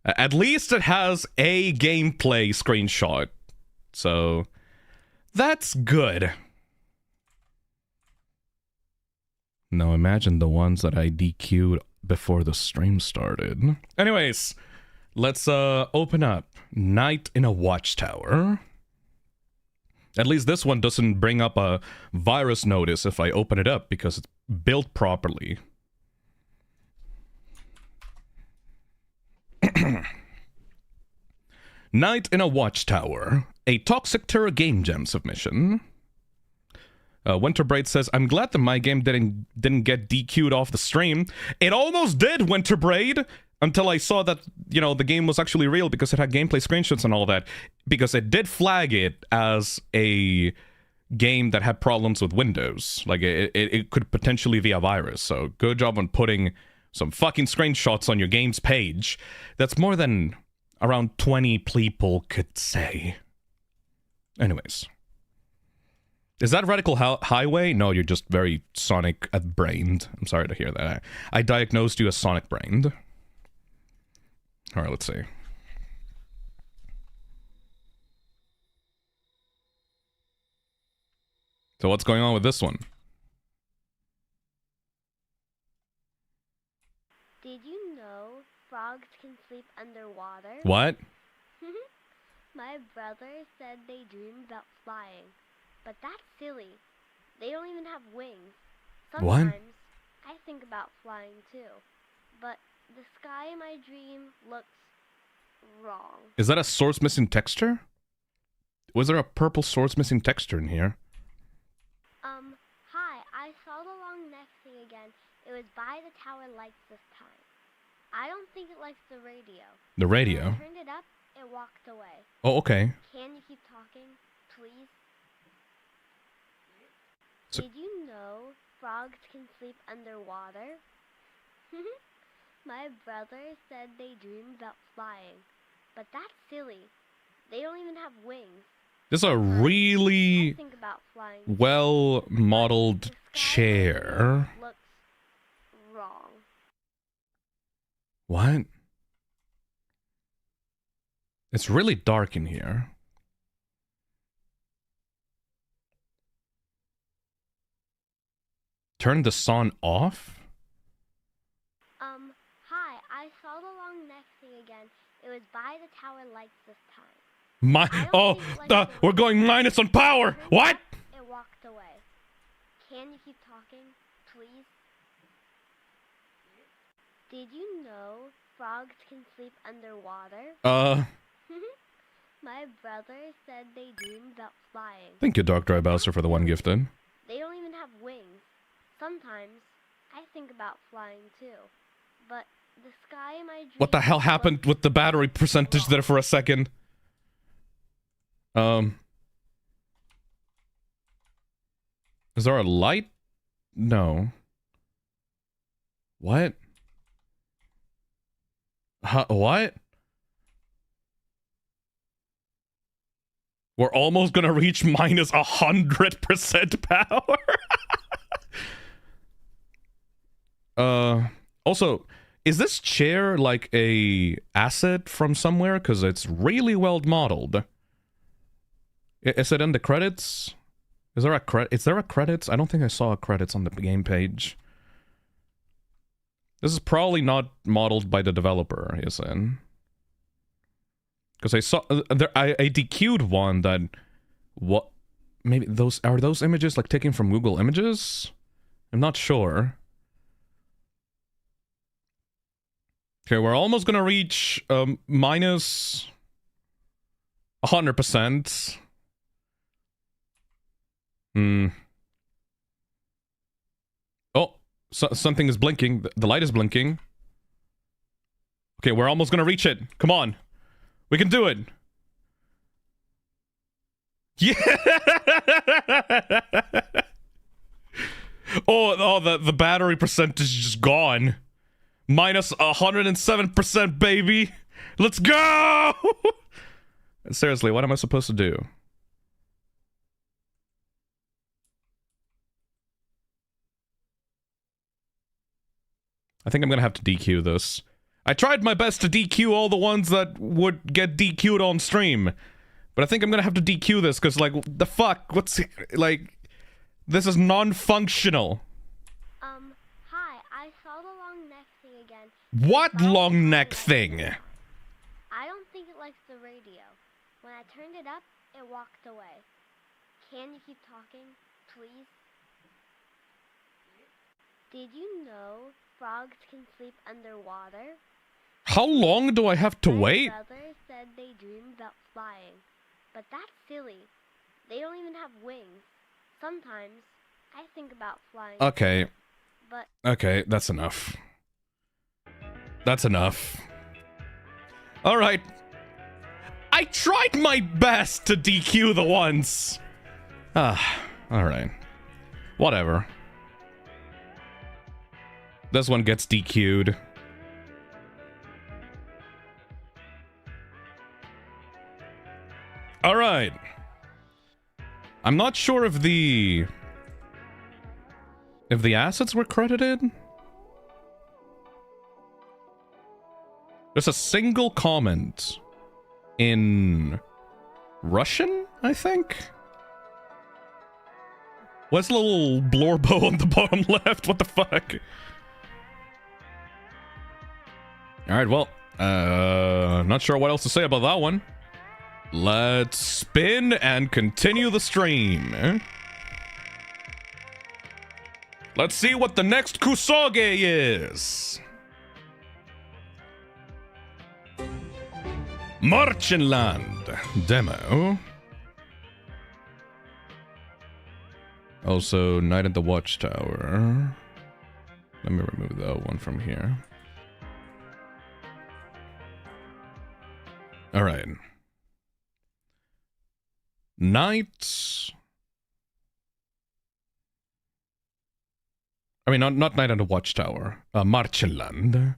At least it has a gameplay screenshot, so that's good. Now imagine the ones that I DQ'd before the stream started. Anyways, let's open up Night in a Watchtower. At least this one doesn't bring up a virus notice if I open it up because it's built properly. Night in a Watchtower, a Toxic Terror Game Jam submission. Winterbraid says, I'm glad that my game didn't get DQ'd off the stream. It almost did, Winterbraid, until I saw that, you know, the game was actually real because it had gameplay screenshots and all that. Because it did flag it as a game that had problems with Windows. Like, it could potentially be a virus. So, good job on putting some fucking screenshots on your game's page. That's more than around 20 people could say. Anyways. Is that Radical Highway? No, you're just very Sonic-brained. I'm sorry to hear that. I diagnosed you as Sonic-brained. Alright, let's see. So what's going on with this one? Did you know frogs can sleep underwater? What? My brother said they dream about flying, but that's silly. They don't even have wings. Sometimes I think about flying too, but the sky in my dream looks wrong. Is that a source missing texture? Was there a purple source missing texture in here? Hi, I saw the long neck thing again. It was by the tower lights this time. I don't think it likes the radio. The radio? When I turned it up, it walked away. Oh, okay. Can you keep talking, please? So did you know frogs can sleep underwater? My brother said they dream about flying, but that's silly. They don't even have wings. this is a really I think about flying. well-modeled chair. Looks wrong. What? It's really dark in here. Turn the sun off? Hi, I saw the long neck thing again. It was by the tower lights this time. We're going minus on power. What? It walked away. Can you keep talking, please? Did you know frogs can sleep underwater? My brother said they dream about flying. Thank you, Dark Dry Bowser, for the one gifted. They don't even have wings. Sometimes I think about flying too, but the sky in my dream. What the hell happened with the battery percentage there for a second? Is there a light? No. What? What? We're almost gonna reach minus 100% power. Also, is this chair like a asset from somewhere? Because it's really well modeled. Is it in the credits? Is there a credits? I don't think I saw a credits on the game page. This is probably not modeled by the developer, is it? Because I saw I DQ'd one that what maybe those are those images like taken from Google Images? I'm not sure. Okay, we're almost gonna reach minus 100%. Oh, something is blinking. The light is blinking. Okay, we're almost gonna reach it. Come on. We can do it. Yeah. Oh, the battery percentage is just gone. Minus 107%, baby. Let's go. Seriously, what am I supposed to do? I think I'm gonna have to DQ this. I tried my best to DQ all the ones that would get DQ'd on stream. But I think I'm gonna have to DQ this, because, like, the fuck? What's... Like, this is non-functional. Hi, I saw the long neck thing again. What long neck thing? I don't think it likes the radio. When I turned it up, it walked away. Can you keep talking, please? Did you know frogs can sleep underwater? How long do I have to wait? My brother said they dream about flying, but that's silly. They don't even have wings. Sometimes I think about flying. Okay. But okay, that's enough. That's enough. All right. I tried my best to DQ the ones. Ah, all right. Whatever. This one gets DQ'd. All right. I'm not sure if the assets were credited. There's a single comment in Russian, I think. What's the little blorbo on the bottom left? What the fuck? Alright, well, not sure what else to say about that one. Let's spin and continue the stream. Let's see what the next Kusage is. MarchenLand demo. Also, Night at the Watchtower. Let me remove that one from here. All right. Night. I mean, not Night at the Watchtower. MarchenLand.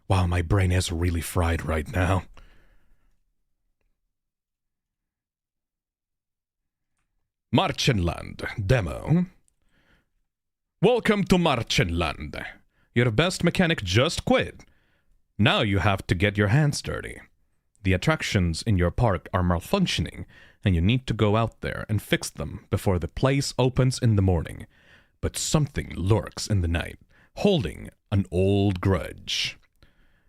Wow, my brain is really fried right now. MarchenLand demo. Welcome to MarchenLand. Your best mechanic just quit. Now you have to get your hands dirty. The attractions in your park are malfunctioning, and you need to go out there and fix them before the place opens in the morning. But something lurks in the night, holding an old grudge.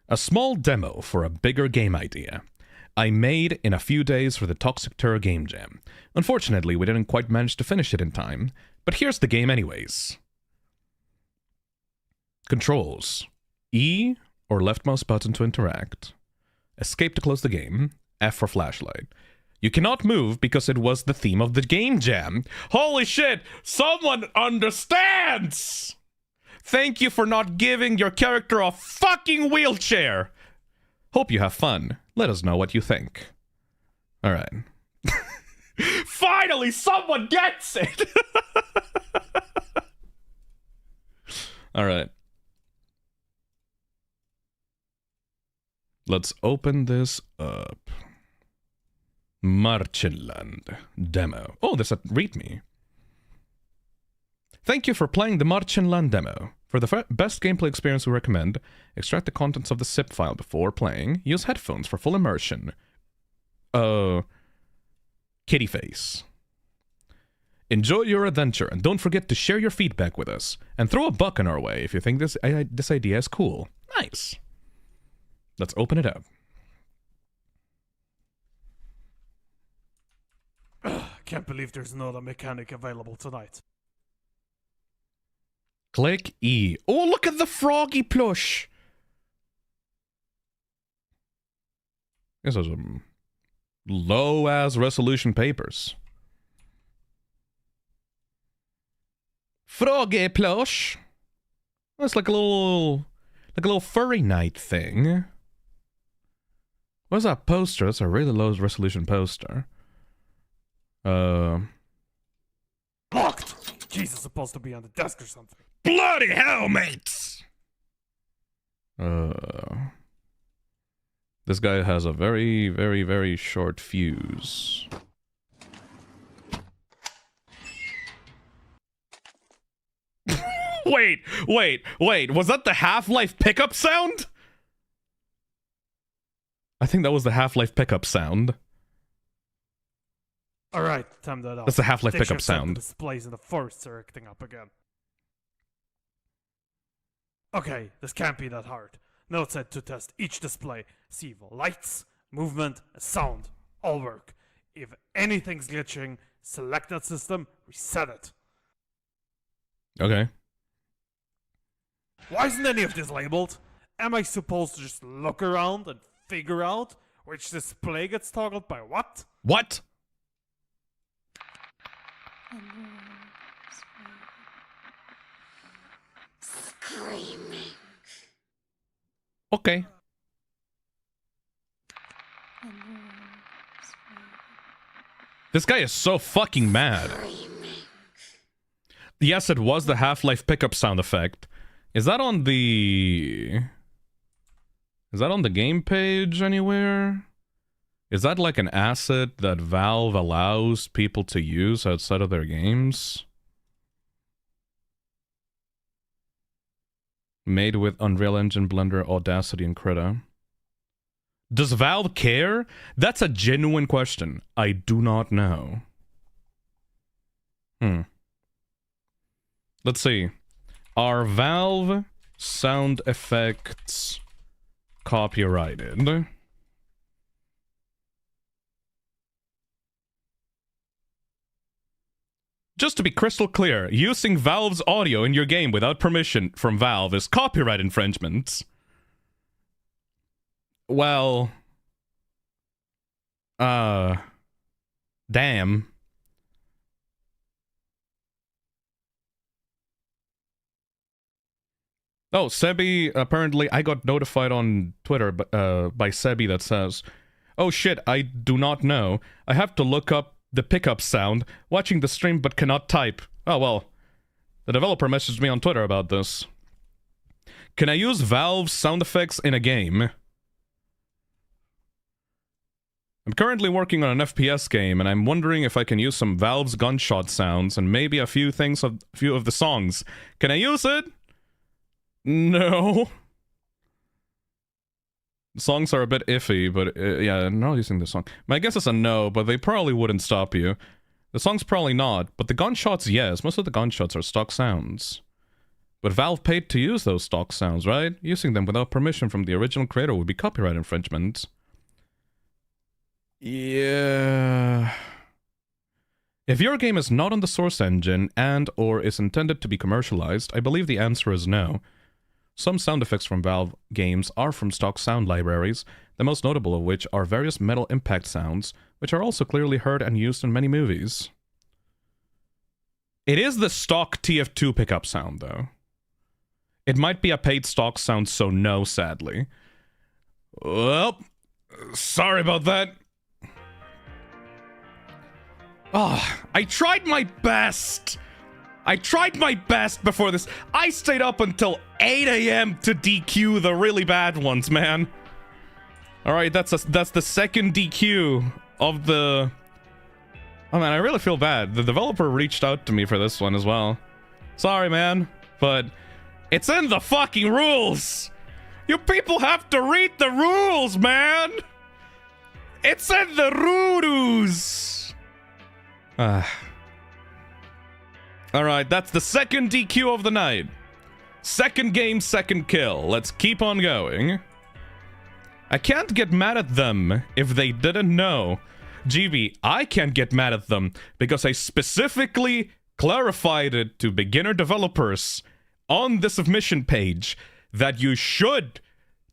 A small demo for a bigger game idea. I made in a few days for the Toxic Tour Gamejam. Unfortunately, we didn't quite manage to finish it in time, but here's the game anyways. Controls. E or left mouse button to interact. Escape to close the game. F for flashlight. You cannot move because it was the theme of the Gamejam. Holy shit! Someone understands! Thank you for not giving your character a fucking wheelchair! Hope you have fun. Let us know what you think. Alright. Finally, someone gets it! Alright. Let's open this up. MarchenLand demo. Oh, there's a readme. Thank you for playing the MarchenLand demo. For the best gameplay experience we recommend, extract the contents of the zip file before playing. Use headphones for full immersion. Kitty face. Enjoy your adventure, and don't forget to share your feedback with us. And throw a buck in our way if you think this idea is cool. Nice. Let's open it up. Can't believe there's not a mechanic available tonight. Click E. Oh, look at the froggy plush! This is some low-ass resolution papers. Froggy plush! That's like a little furry night thing. What's that poster? That's a really low resolution poster. Locked! Jesus, supposed to be on the desk or something. Bloody hell, mates! This guy has a very, very, very short fuse. Wait! Was that the Half-Life pickup sound? I think that was the Half-Life pickup sound. Alright, time that out. That's the Half-Life pickup sound. The displays in the forests are acting up again. Okay, this can't be that hard. Note said to test each display. See if lights, movement, and sound all work. If anything's glitching, select that system, reset it. Okay. Why isn't any of this labeled? Am I supposed to just look around and figure out which display gets toggled by what? What? Screaming. Okay. This guy is so fucking mad. Yes, it was the Half-Life pickup sound effect. Is that on the game page anywhere? Is that like an asset that Valve allows people to use outside of their games? Made with Unreal Engine, Blender, Audacity, and Krita. Does Valve care? That's a genuine question. I do not know. Let's see. Are Valve sound effects copyrighted? Just to be crystal clear, using Valve's audio in your game without permission from Valve is copyright infringement. Well... damn. Oh, Sebi, apparently I got notified on Twitter by Sebi that says, "Oh shit, I do not know. I have to look up the pickup sound, watching the stream but cannot type." Oh well, the developer messaged me on Twitter about this. Can I use Valve's sound effects in a game? I'm currently working on an FPS game, and I'm wondering if I can use some Valve's gunshot sounds and maybe a few of the songs. Can I use it? No. The songs are a bit iffy, but yeah, I'm not using the song. My guess is a no, but they probably wouldn't stop you. The song's probably not, but the gunshots, yes. Most of the gunshots are stock sounds. But Valve paid to use those stock sounds, right? Using them without permission from the original creator would be copyright infringement. Yeah... If your game is not on the source engine and/or is intended to be commercialized, I believe the answer is no. Some sound effects from Valve games are from stock sound libraries, the most notable of which are various metal impact sounds, which are also clearly heard and used in many movies. It is the stock TF2 pickup sound, though. It might be a paid stock sound, so no, sadly. Well, sorry about that. Oh, I tried my best! I tried my best before this. I stayed up until 8 a.m. to DQ the really bad ones, man. Alright, that's the second DQ of the... Oh man, I really feel bad. The developer reached out to me for this one as well. Sorry, man, but it's in the fucking rules. You people have to read the rules, man. It's in the rules. Alright, that's the second DQ of the night. Second game, second kill. Let's keep on going. I can't get mad at them if they didn't know. GB, I can't get mad at them because I specifically clarified it to beginner developers on the submission page that you should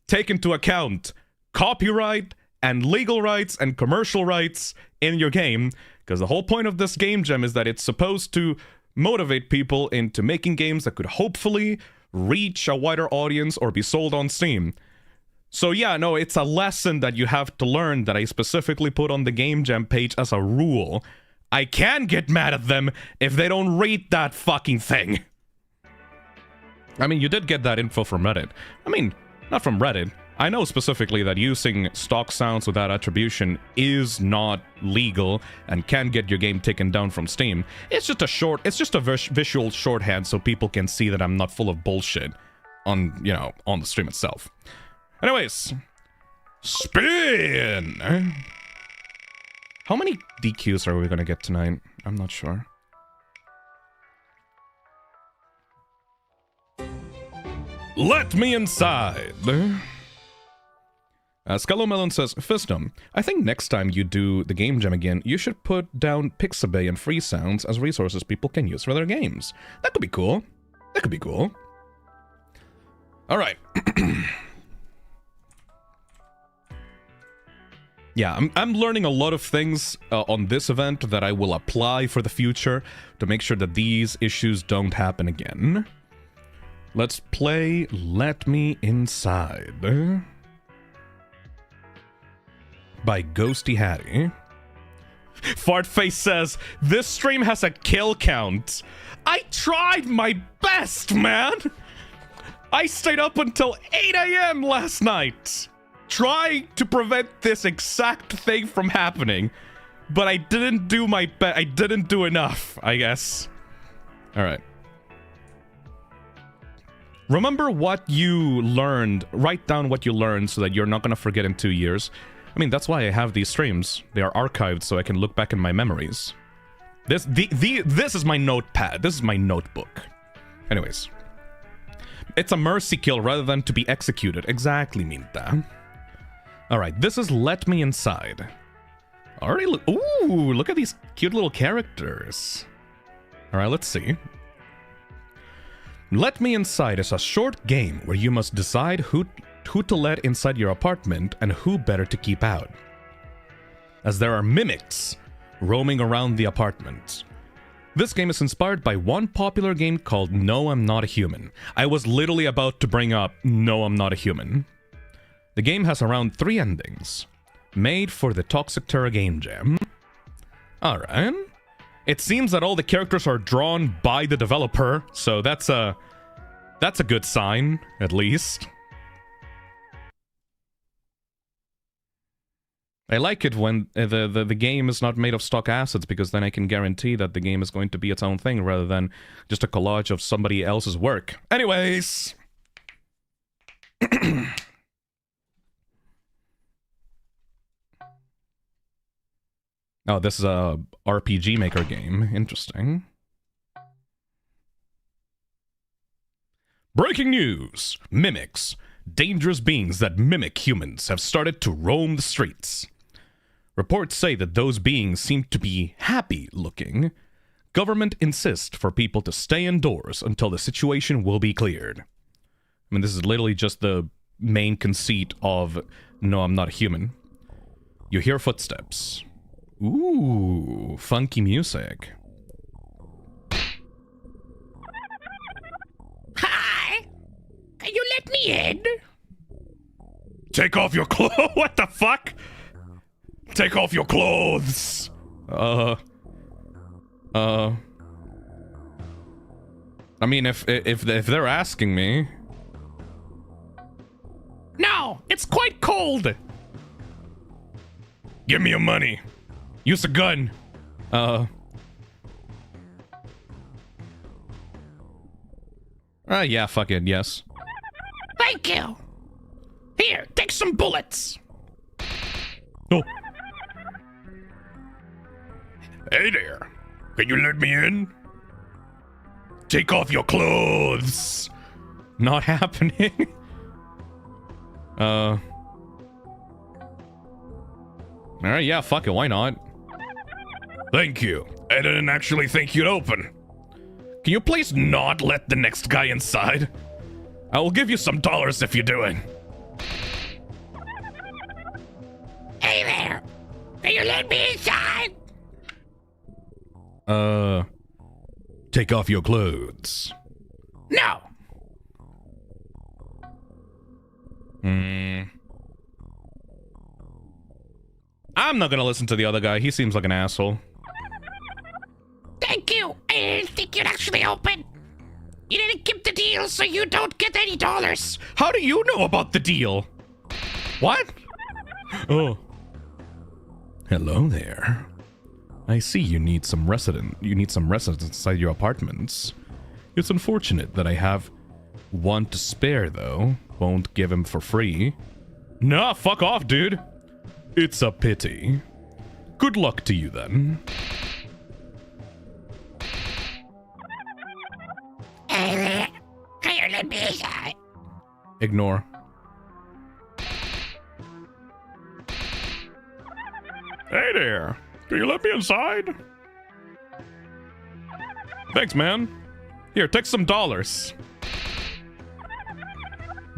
take into account copyright and legal rights and commercial rights in your game, because the whole point of this game jam is that it's supposed to motivate people into making games that could hopefully reach a wider audience or be sold on Steam. So yeah, no, it's a lesson that you have to learn that I specifically put on the Game Jam page as a rule. I can get mad at them if they don't read that fucking thing. I mean, you did get that info from Reddit. I mean, not from Reddit. I know specifically that using stock sounds without attribution is not legal and can get your game taken down from Steam. It's just a visual shorthand so people can see that I'm not full of bullshit on, you know, on the stream itself. Anyways, spin! How many DQs are we gonna get tonight? I'm not sure. Let me inside! Scallomelon says, Phisnom, I think next time you do the Game Jam again, you should put down Pixabay and free sounds as resources people can use for their games. That could be cool. That could be cool. Alright. Yeah, I'm learning a lot of things on this event that I will apply for the future to make sure that these issues don't happen again. Let's play Let Me Inside by Ghosty Hattie. Fartface says, this stream has a kill count. I tried my best, man! I stayed up until 8 a.m. last night, trying to prevent this exact thing from happening. But I didn't do my best. I didn't do enough, I guess. Alright. Remember what you learned. Write down what you learned so that you're not gonna forget in 2 years. I mean, that's why I have these streams. They are archived so I can look back in my memories. This is my notepad. This is my notebook. Anyways. It's a mercy kill rather than to be executed. Exactly, Minta. Alright, this is Let Me Inside. Already look. Ooh, look at these cute little characters. Alright, let's see. Let Me Inside is a short game where you must decide who to let inside your apartment and who better to keep out, as there are mimics roaming around the apartment. This game is inspired by one popular game called No, I'm Not a Human. I was literally about to bring up No, I'm Not a Human. The game has around 3 endings, made for the Toxic Terra Game Jam. Alright. It seems that all the characters are drawn by the developer, so that's a good sign, at least. I like it when the game is not made of stock assets, because then I can guarantee that the game is going to be its own thing rather than just a collage of somebody else's work. Anyways! Oh, this is a RPG Maker game. Interesting. Breaking news! Mimics. Dangerous beings that mimic humans have started to roam the streets. Reports say that those beings seem to be happy-looking. Government insists for people to stay indoors until the situation will be cleared. I mean, this is literally just the main conceit of No, I'm Not a Human. You hear footsteps. Ooh, funky music. Hi! Can you let me in? Take off your clothes! What the fuck? Take off your clothes! I mean, if they're asking me. No, it's quite cold. Give me your money. Use a gun. Yeah, fuck it, yes. Thank you. Here, take some bullets. Oh. Hey there. Can you let me in? Take off your clothes. Not happening. Alright, yeah, fuck it, why not? Thank you. I didn't actually think you'd open. Can you please not let the next guy inside? I will give you some dollars if you do it. Hey there! Can you let me inside? Take off your clothes. No! I'm not gonna listen to the other guy. He seems like an asshole. Thank you. I didn't think you'd actually open. You didn't keep the deal, so you don't get any dollars. How do you know about the deal? What? Oh. Hello there. I see you need some residents inside your apartments. It's unfortunate that I have one to spare, though. Won't give him for free. Nah, fuck off, dude. It's a pity. Good luck to you, then. Ignore. Hey there. Can you let me inside? Thanks, man. Here, take some dollars.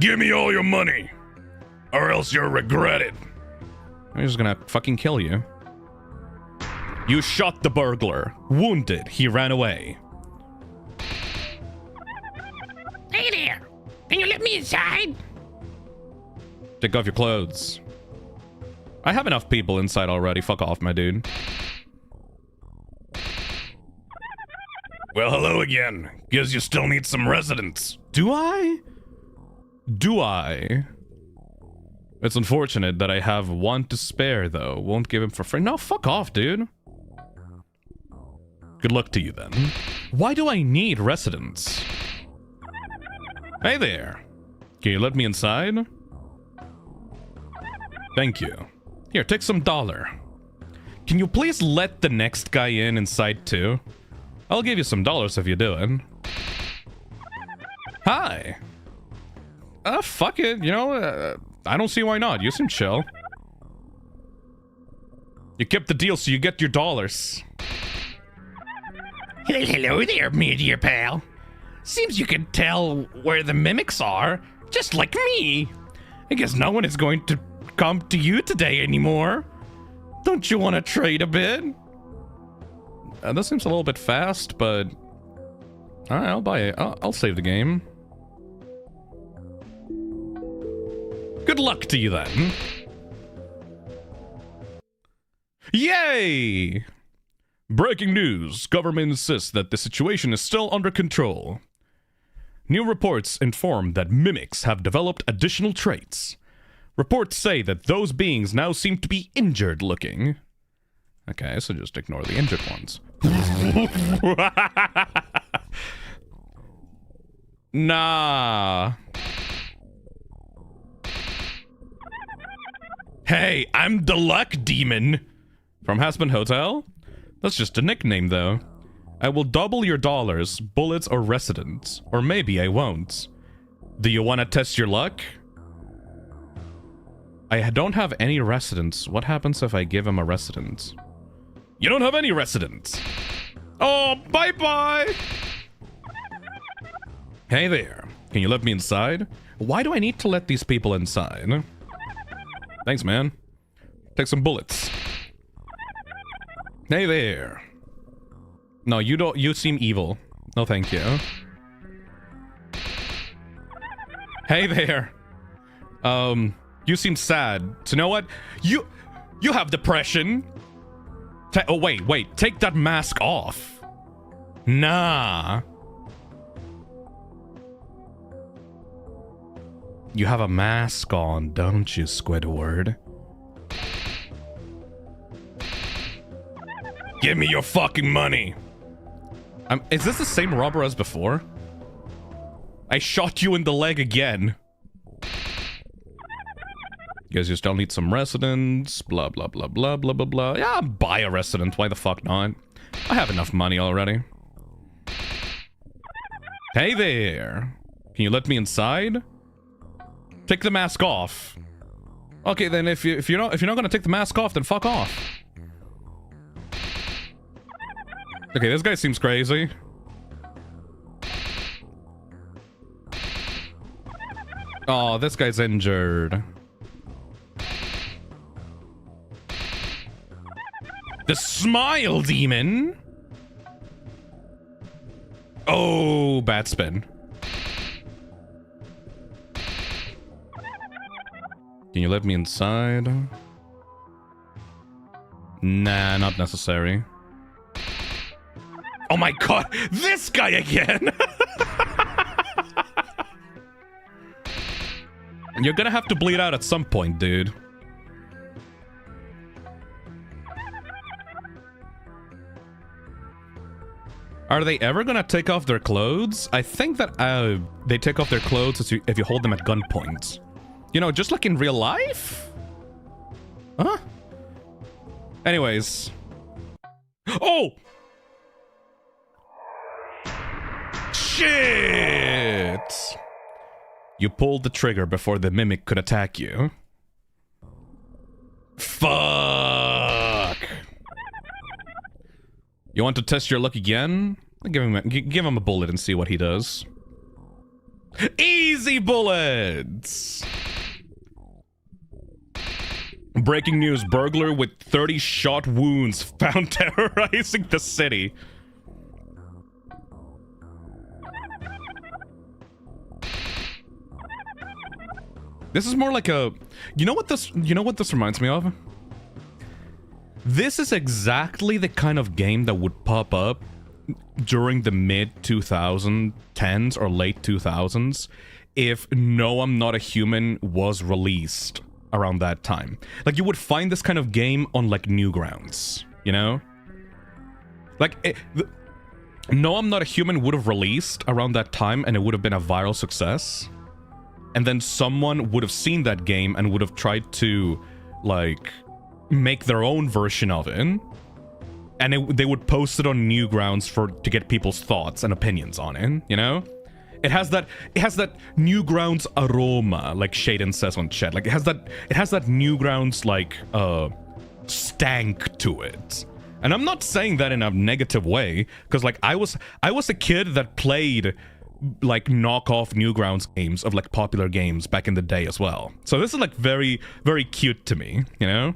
Give me all your money, or else you'll regret it. I'm just gonna fucking kill you. You shot the burglar. Wounded, he ran away. Hey there! Can you let me inside? Take off your clothes. I have enough people inside already. Fuck off, my dude. Well, hello again. Guess you still need some residents. Do I? Do I? It's unfortunate that I have one to spare, though. Won't give him for free. No, fuck off, dude. Good luck to you, then. Why do I need residents? Hey there. Can you let me inside? Thank you. Here, take some dollar. Can you please let the next guy inside, too? I'll give you some dollars if you do it. Hi. Fuck it. You know, I don't see why not. You seem chill. You kept the deal, so you get your dollars. Hello there, me dear pal. Seems you can tell where the mimics are, just like me. I guess no one is going to come to you today anymore. Don't you want to trade a bit? This seems a little bit fast, but... Alright, I'll buy it. I'll save the game. Good luck to you, then. Yay! Breaking news. Government insists that the situation is still under control. New reports inform that mimics have developed additional traits. Reports say that those beings now seem to be injured looking. Okay, so just ignore the injured ones. Nah. Hey, I'm the Luck Demon from Hasbin Hotel. That's just a nickname, though. I will double your dollars, bullets, or residents. Or maybe I won't. Do you want to test your luck? I don't have any residents. What happens if I give him a resident? You don't have any residents. Oh, bye-bye. Hey there. Can you let me inside? Why do I need to let these people inside? Thanks, man. Take some bullets. Hey there. No, you don't. You seem evil. No, thank you. Hey there. You seem sad. So you know what? You have depression. Oh, wait. Take that mask off. Nah. You have a mask on, don't you, Squidward? Give me your fucking money! Is this the same robber as before? I shot you in the leg again. You guys just don't need some residents, blah blah blah blah blah blah blah. Yeah, buy a resident, why the fuck not? I have enough money already. Hey there! Can you let me inside? Take the mask off. Okay, then if you're not gonna take the mask off, then fuck off. Okay, this guy seems crazy. Oh, this guy's injured. The smile demon. Oh, bad spin. Can you let me inside? Nah, not necessary. Oh my god, this guy again! You're gonna have to bleed out at some point, dude. Are they ever gonna take off their clothes? I think that they take off their clothes if you hold them at gunpoint. You know, just like in real life? Huh? Anyways. Oh! Shit! You pulled the trigger before the mimic could attack you. Fuck! You want to test your luck again? Give him a bullet and see what he does. Easy bullets! Breaking news, burglar with 30 shot wounds found terrorizing the city. This is more like a... You know what this reminds me of? This is exactly the kind of game that would pop up during the mid-2010s or late 2000s if No, I'm Not a Human was released around that time. Like, you would find this kind of game on, like, Newgrounds, you know? Like, No, I'm Not a Human would have released around that time and it would have been a viral success. And then someone would have seen that game and would have tried to, like, make their own version of it. And they would post it on Newgrounds to get people's thoughts and opinions on it, you know? It has that Newgrounds aroma, like Shaden says on chat. Like, it has that Newgrounds, like, stank to it. And I'm not saying that in a negative way, because, like, I was a kid that played, like, knockoff Newgrounds games of, like, popular games back in the day as well. So this is, like, very, very cute to me, you know?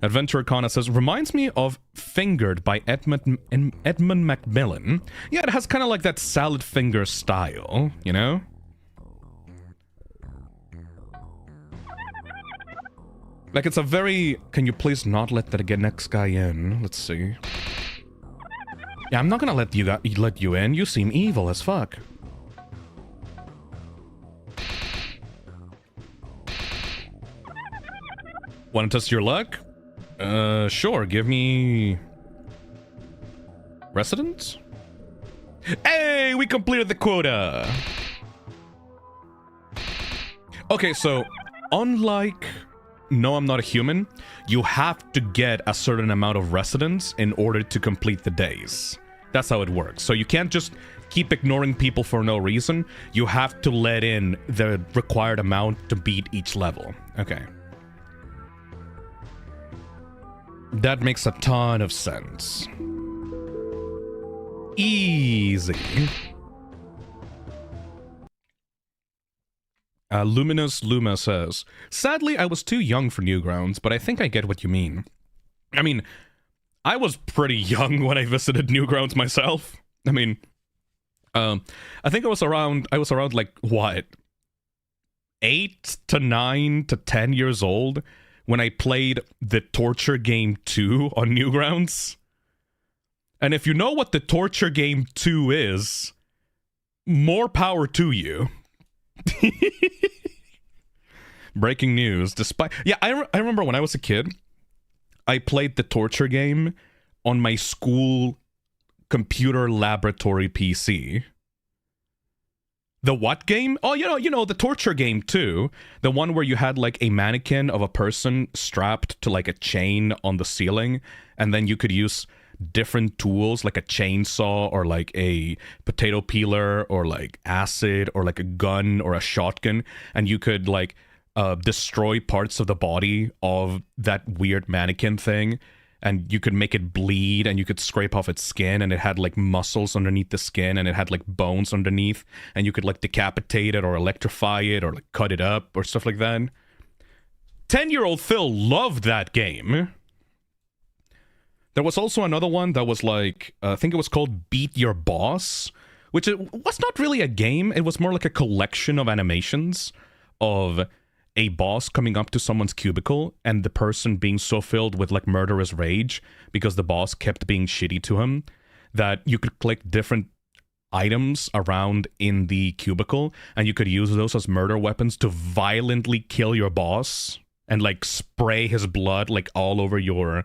Adventurer Kana says, reminds me of Fingered by Edmund Macmillan. Yeah, it has kind of like that salad finger style, you know? Like, it's a very... Can you please not let that next guy in? Let's see. Yeah, I'm not gonna let you in. You seem evil as fuck. Want to test your luck? Sure, give me... Residents? Hey, we completed the quota! Okay, so, unlike No, I'm Not a Human, you have to get a certain amount of residents in order to complete the days. That's how it works. So you can't just keep ignoring people for no reason. You have to let in the required amount to beat each level. Okay. That makes a ton of sense. Easy. Luminous Luma says, sadly, I was too young for Newgrounds, but I think I get what you mean. I mean, I was pretty young when I visited Newgrounds myself. I mean, I think I was around like, what? 8 to 9 to 10 years old when I played the Torture Game 2 on Newgrounds. And if you know what the Torture Game 2 is, more power to you. Breaking news. Despite... Yeah, I remember when I was a kid, I played the torture game on my school computer laboratory PC. The what game? Oh, you know, the torture game too. The one where you had like a mannequin of a person strapped to like a chain on the ceiling, and then you could use different tools like a chainsaw or like a potato peeler or like acid or like a gun or a shotgun, and you could like destroy parts of the body of that weird mannequin thing, and you could make it bleed, and you could scrape off its skin, and it had like muscles underneath the skin, and it had like bones underneath, and you could like decapitate it or electrify it or like cut it up or stuff like that. 10-year-old Phil loved that game. There was also another one that was like, I think it was called Beat Your Boss, which was not really a game. It was more like a collection of animations of a boss coming up to someone's cubicle and the person being so filled with like murderous rage because the boss kept being shitty to him that you could click different items around in the cubicle and you could use those as murder weapons to violently kill your boss and like spray his blood like all over your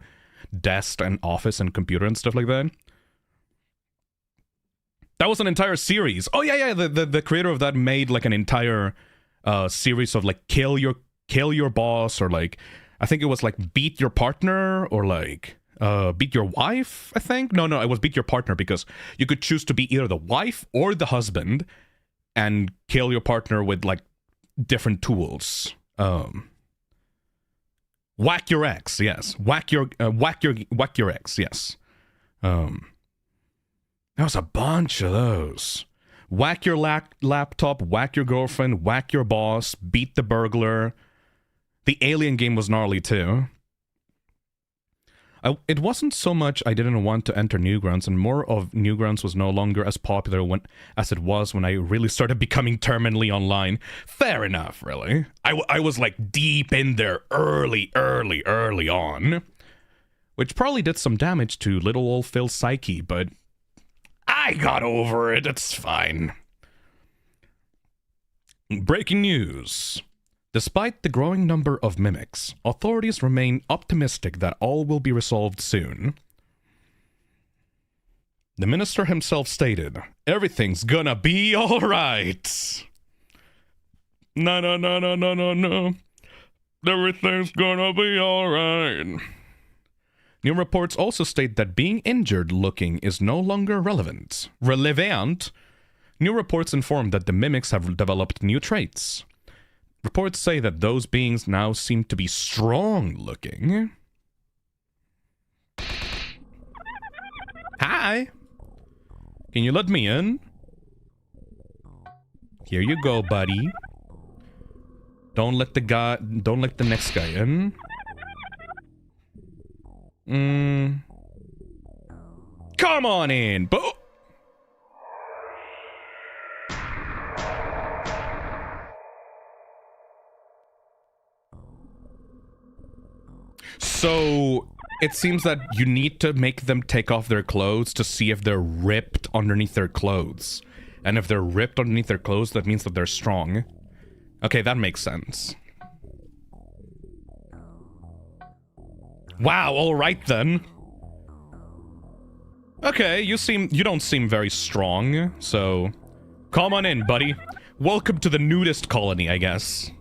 desk and office and computer and stuff like that. That was an entire series. Oh yeah, the creator of that made like an entire series of like kill your boss, or like I think it was like beat your partner, or like beat your wife, I think. No, it was beat your partner, because you could choose to be either the wife or the husband and kill your partner with like different tools. Whack your ex, yes. Whack your ex, yes. There was a bunch of those. Whack your laptop, whack your girlfriend, whack your boss, beat the burglar. The alien game was gnarly too. It wasn't so much I didn't want to enter Newgrounds, and more of Newgrounds was no longer as popular as it was when I really started becoming terminally online. Fair enough, really. I was like deep in there early on. Which probably did some damage to little old Phil's psyche, but I got over it, it's fine. Breaking news. Despite the growing number of mimics, authorities remain optimistic that all will be resolved soon. The minister himself stated, "Everything's gonna be alright." No. Everything's gonna be alright. New reports also state that being injured looking is no longer relevant. New reports inform that the mimics have developed new traits. Reports say that those beings now seem to be strong looking. Hi! Can you let me in? Here you go, buddy. Don't let the next guy in. Come on in, So, it seems that you need to make them take off their clothes to see if they're ripped underneath their clothes. And if they're ripped underneath their clothes, that means that they're strong. Okay, that makes sense. Wow, alright then. Okay, you don't seem very strong, so... Come on in, buddy. Welcome to the nudist colony, I guess.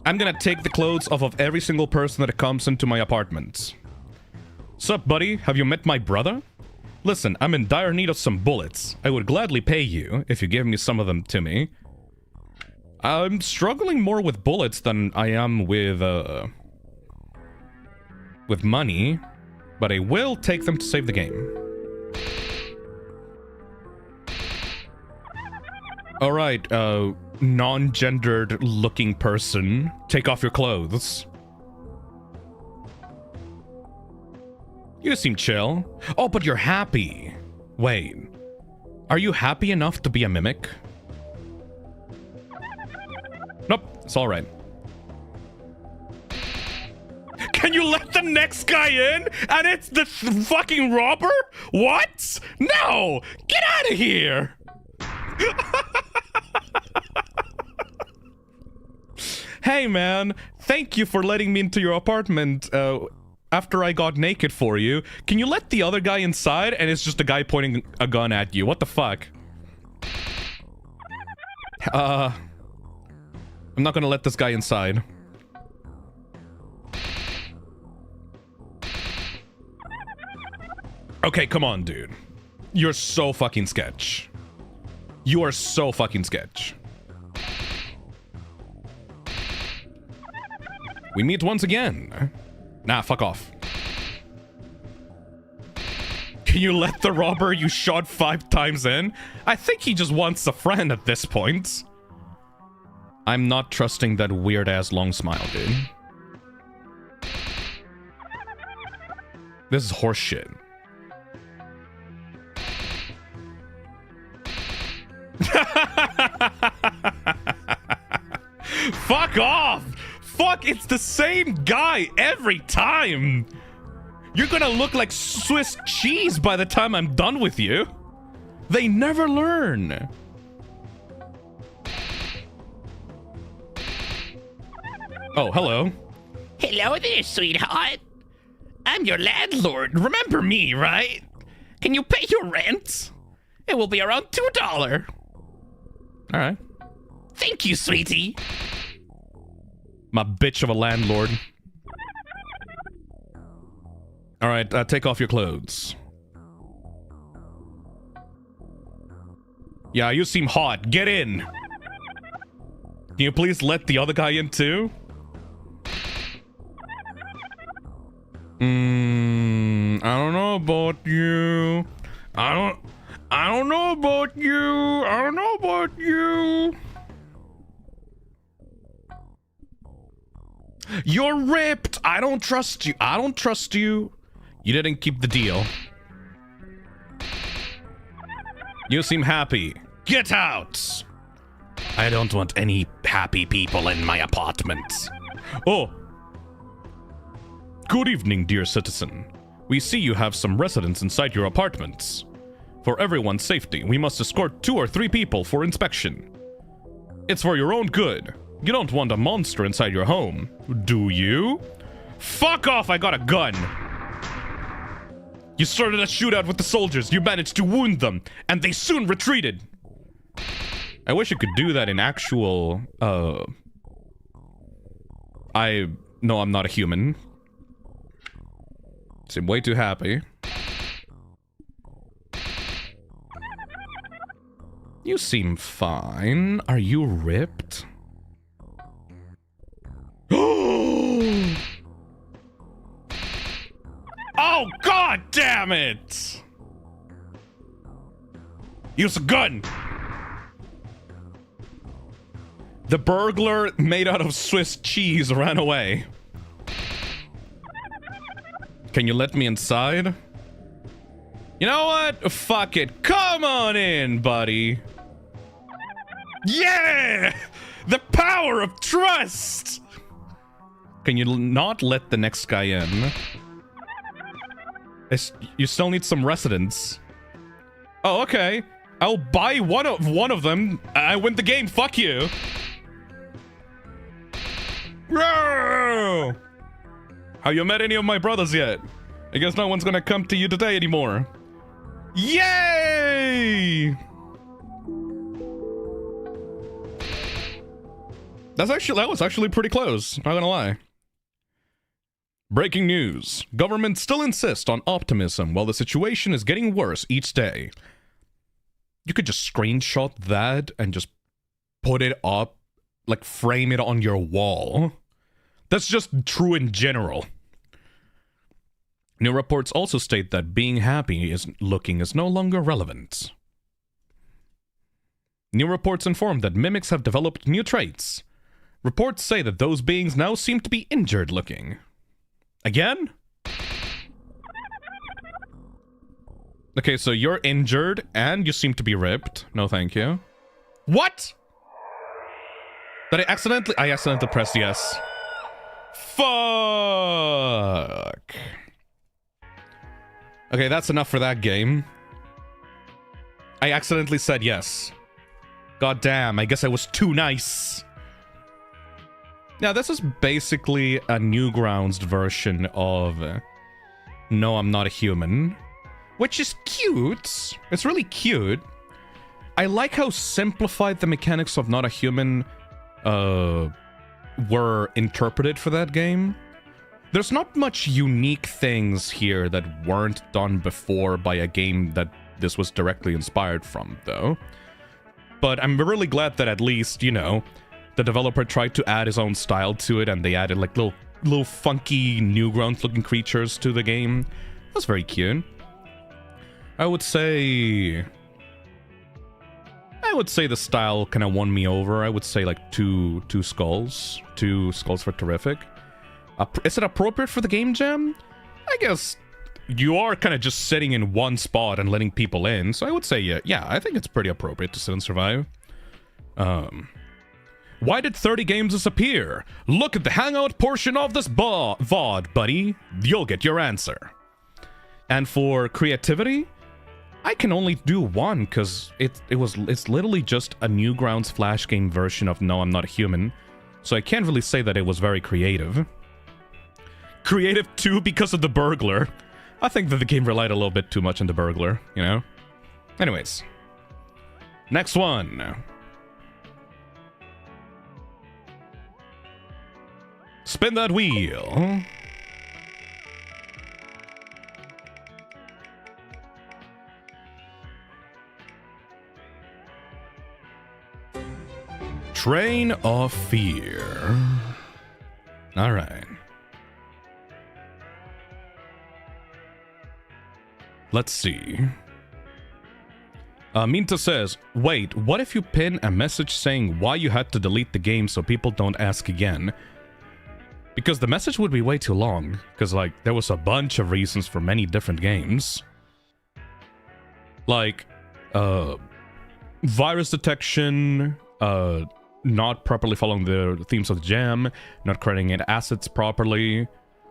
I'm gonna take the clothes off of every single person that comes into my apartment. Sup, buddy? Have you met my brother? Listen, I'm in dire need of some bullets. I would gladly pay you if you give me some of them to me. I'm struggling more with bullets than I am with money, but I will take them to save the game. Alright, non-gendered looking person, take off your clothes. You seem chill. Oh, but you're happy. Wait, are you happy enough to be a mimic? Nope, it's alright. Can you let the next guy in? And it's the fucking robber? What? No! Get out of here! Hey man, thank you for letting me into your apartment after I got naked for you. Can you let the other guy inside? And it's just a guy pointing a gun at you. What the fuck? I'm not gonna let this guy inside. Okay, come on, dude. You're so fucking sketch. You are so fucking sketch. We meet once again. Nah, fuck off. Can you let the robber you shot 5 times in? I think he just wants a friend at this point. I'm not trusting that weird-ass long smile, dude. This is horseshit. Fuck off! Fuck, it's the same guy every time! You're gonna look like Swiss cheese by the time I'm done with you. They never learn. Oh, hello. Hello there, sweetheart. I'm your landlord. Remember me, right? Can you pay your rent? It will be around $2. Alright. Thank you, sweetie. My bitch of a landlord. Alright, take off your clothes. Yeah, you seem hot. Get in. Can you please let the other guy in too? I don't know about you. I don't know about you. I don't know about you. You're ripped. I don't trust you. I don't trust you. You didn't keep the deal. You seem happy. Get out. I don't want any happy people in my apartment. Oh. Good evening, dear citizen. We see you have some residents inside your apartments. For everyone's safety, we must escort 2 or 3 people for inspection. It's for your own good. You don't want a monster inside your home, do you? Fuck off, I got a gun! You started a shootout with the soldiers, you managed to wound them, and they soon retreated. I wish I could do that in actual, No, I'm not a human. Seem way too happy. You seem fine. Are you ripped? Oh, god damn it! Use a gun! The burglar made out of Swiss cheese ran away. Can you let me inside? You know what? Fuck it. Come on in, buddy. Yeah! The power of trust! Can you not let the next guy in? You still need some residents. Oh, okay. I'll buy one of them. I win the game. Fuck you. Whoa! Have you met any of my brothers yet? I guess no one's gonna come to you today anymore. Yay! That was actually pretty close, not gonna lie. Breaking news. Government still insists on optimism while the situation is getting worse each day. You could just screenshot that and just put it up, like frame it on your wall. That's just true in general. New reports also state that being happy is no longer relevant. New reports inform that mimics have developed new traits. Reports say that those beings now seem to be injured looking. Again? Okay, so you're injured and you seem to be ripped. No, thank you. What? Did I accidentally pressed yes. Fuck. Okay, that's enough for that game. I accidentally said yes. God damn, I guess I was too nice. Yeah, this is basically a Newgrounds version of No, I'm Not a Human, which is cute. It's really cute. I like how simplified the mechanics of Not a Human were interpreted for that game. There's not much unique things here that weren't done before by a game that this was directly inspired from, though. But I'm really glad that at least, you know, the developer tried to add his own style to it, and they added like little funky Newgrounds-looking creatures to the game. That's very cute. I would say the style kind of won me over. I would say like two skulls. Two skulls for terrific. Is it appropriate for the game jam? I guess you are kind of just sitting in one spot and letting people in, so I would say yeah, I think it's pretty appropriate to sit and survive. Why did 30 games disappear? Look at the hangout portion of this VOD, buddy. You'll get your answer. And for creativity, I can only do one, because it's literally just a Newgrounds Flash game version of No, I'm Not a Human, so I can't really say that it was very creative. Creative too because of the burglar. I think that the game relied a little bit too much on the burglar, you know? Anyways. Next one. Spin that wheel. Train of Fear. Alright. Let's see. Minta says, wait, what if you pin a message saying why you had to delete the game so people don't ask again? Because the message would be way too long. Because, like, there was a bunch of reasons for many different games. Like, virus detection, not properly following the themes of the jam, not crediting in assets properly,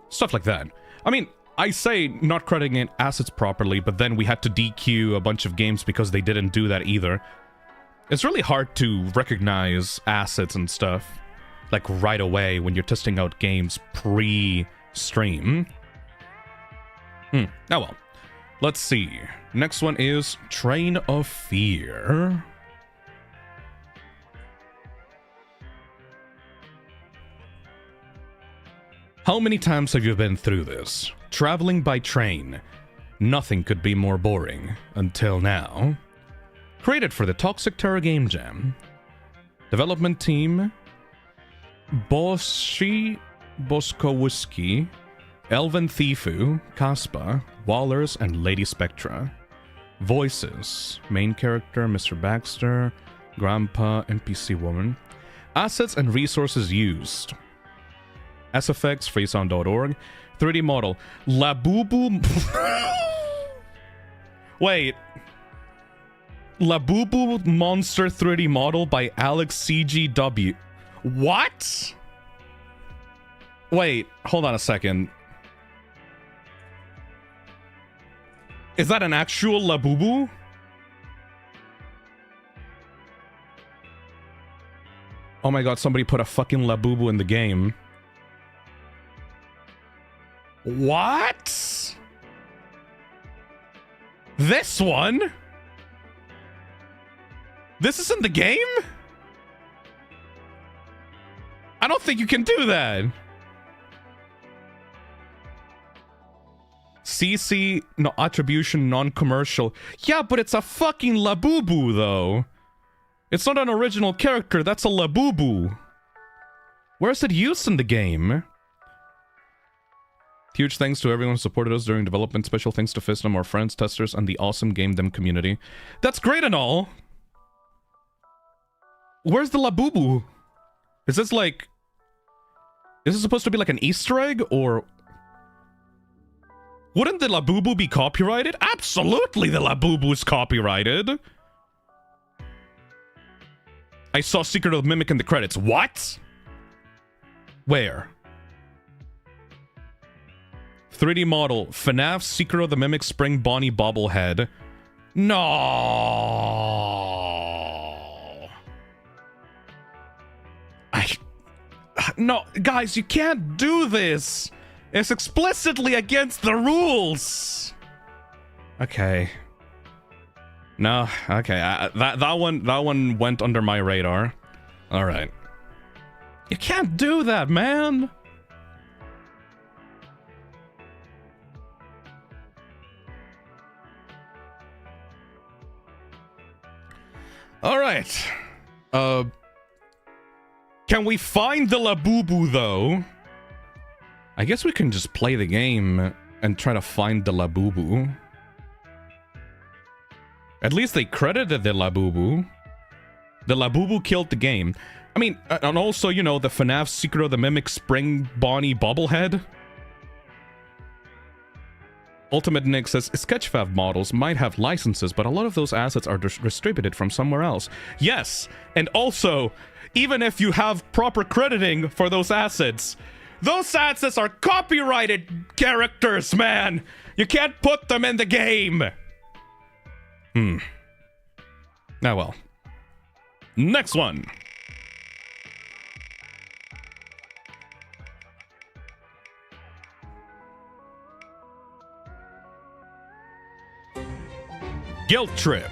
stuff like that. I mean, I say not crediting in assets properly, but then we had to DQ a bunch of games because they didn't do that either. It's really hard to recognize assets and stuff, like, right away when you're testing out games pre-stream. Oh well. Let's see. Next one is Train of Fear. How many times have you been through this? Traveling by train. Nothing could be more boring. Until now. Created for the Toxic Terror Game Jam. Development team. Boshi Boskowski, Elven Thifu, Kaspa, Wallers, and Lady Spectra. Voices. Main character, Mr. Baxter, Grandpa, NPC woman. Assets and resources used. SFX, freesound.org. 3D model. Labubu... Wait. Labubu Monster 3D model by Alex CGW. What? Wait, hold on a second. Is that an actual Labubu? Oh my god, somebody put a fucking Labubu in the game. What? This one? This is in the game? I don't think you can do that. CC, no, attribution, non-commercial. Yeah, but it's a fucking Labubu, though. It's not an original character, that's a Labubu. Where's it used in the game? Huge thanks to everyone who supported us during development. Special thanks to Phisnom, our friends, testers, and the awesome Gamejam community. That's great and all. Where's the Labubu? Is this like... Is this supposed to be like an Easter egg, or... Wouldn't the Labubu be copyrighted? Absolutely the Labubu is copyrighted! I saw Secret of the Mimic in the credits. What? Where? 3D model. FNAF Secret of the Mimic Spring Bonnie bobblehead. No. No, guys, you can't do this. It's explicitly against the rules. Okay. No, okay. That one went under my radar. All right. You can't do that, man. All right. Can we find the Labubu, though? I guess we can just play the game and try to find the Labubu. At least they credited the Labubu. The Labubu killed the game. I mean, and also, you know, the FNAF Secret of the Mimic Spring Bonnie bobblehead. Ultimate Nick says, Sketchfab models might have licenses, but a lot of those assets are distributed from somewhere else. Yes, and also, even if you have proper crediting for those assets are copyrighted characters, man! You can't put them in the game! Oh well. Next one! Guilt Trip.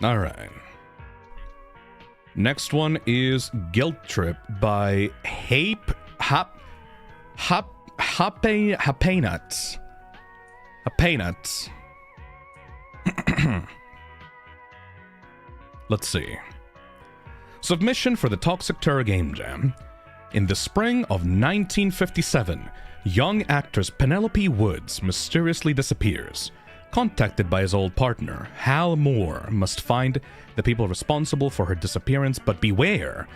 Alright. Next one is Guilt Trip by Hapenuts. Let's see. Submission for the Toxic Terror Game Jam. In the spring of 1957, young actress Penelope Woods mysteriously disappears. Contacted by his old partner, Hal Moore must find the people responsible for her disappearance, but beware!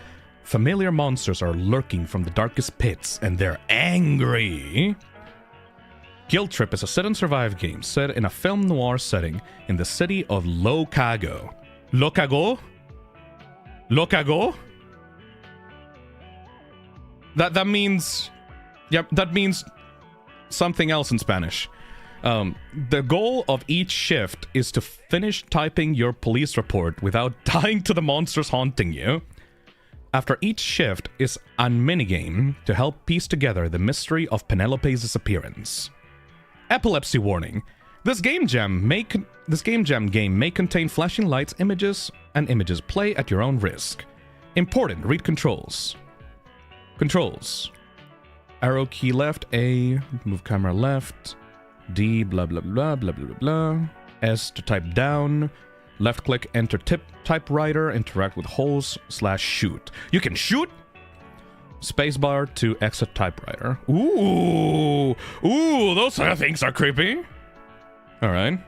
Familiar monsters are lurking from the darkest pits, and they're angry! Guilt Trip is a sit-and-survive game set in a film noir setting in the city of Locago. Locago? Locago? That means... Yep, that means something else in Spanish. The goal of each shift is to finish typing your police report without dying to the monsters haunting you. After each shift is a minigame to help piece together the mystery of Penelope's disappearance. Epilepsy warning. This game jam game may contain flashing lights, images, and images. Play at your own risk. Important, read controls. Controls. Arrow key left, A, move camera left, D, blah blah blah blah blah blah, S to type down, left click, enter typewriter, interact with holes, / shoot. You can shoot? Spacebar to exit typewriter. Ooh, those things are creepy. Alright.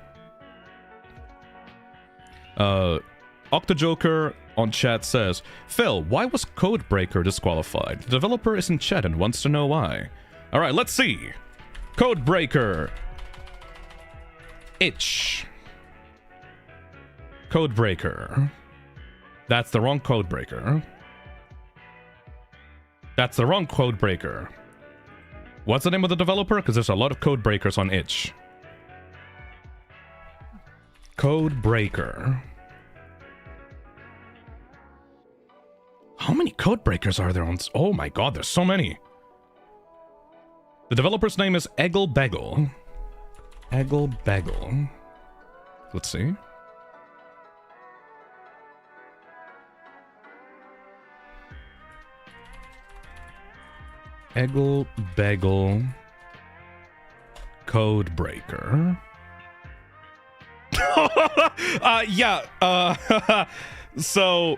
Octojoker on chat says, Phil, why was Codebreaker disqualified? The developer is in chat and wants to know why. Alright, let's see. Codebreaker. Itch. Codebreaker. That's the wrong Codebreaker. That's the wrong Codebreaker. What's the name of the developer? Because there's a lot of Codebreakers on Itch. Codebreaker. How many Codebreakers are there on... Oh my god, there's so many. The developer's name is Eggle Beggle. Eggle Beggle. Let's see. Eggle Beggle Codebreaker. So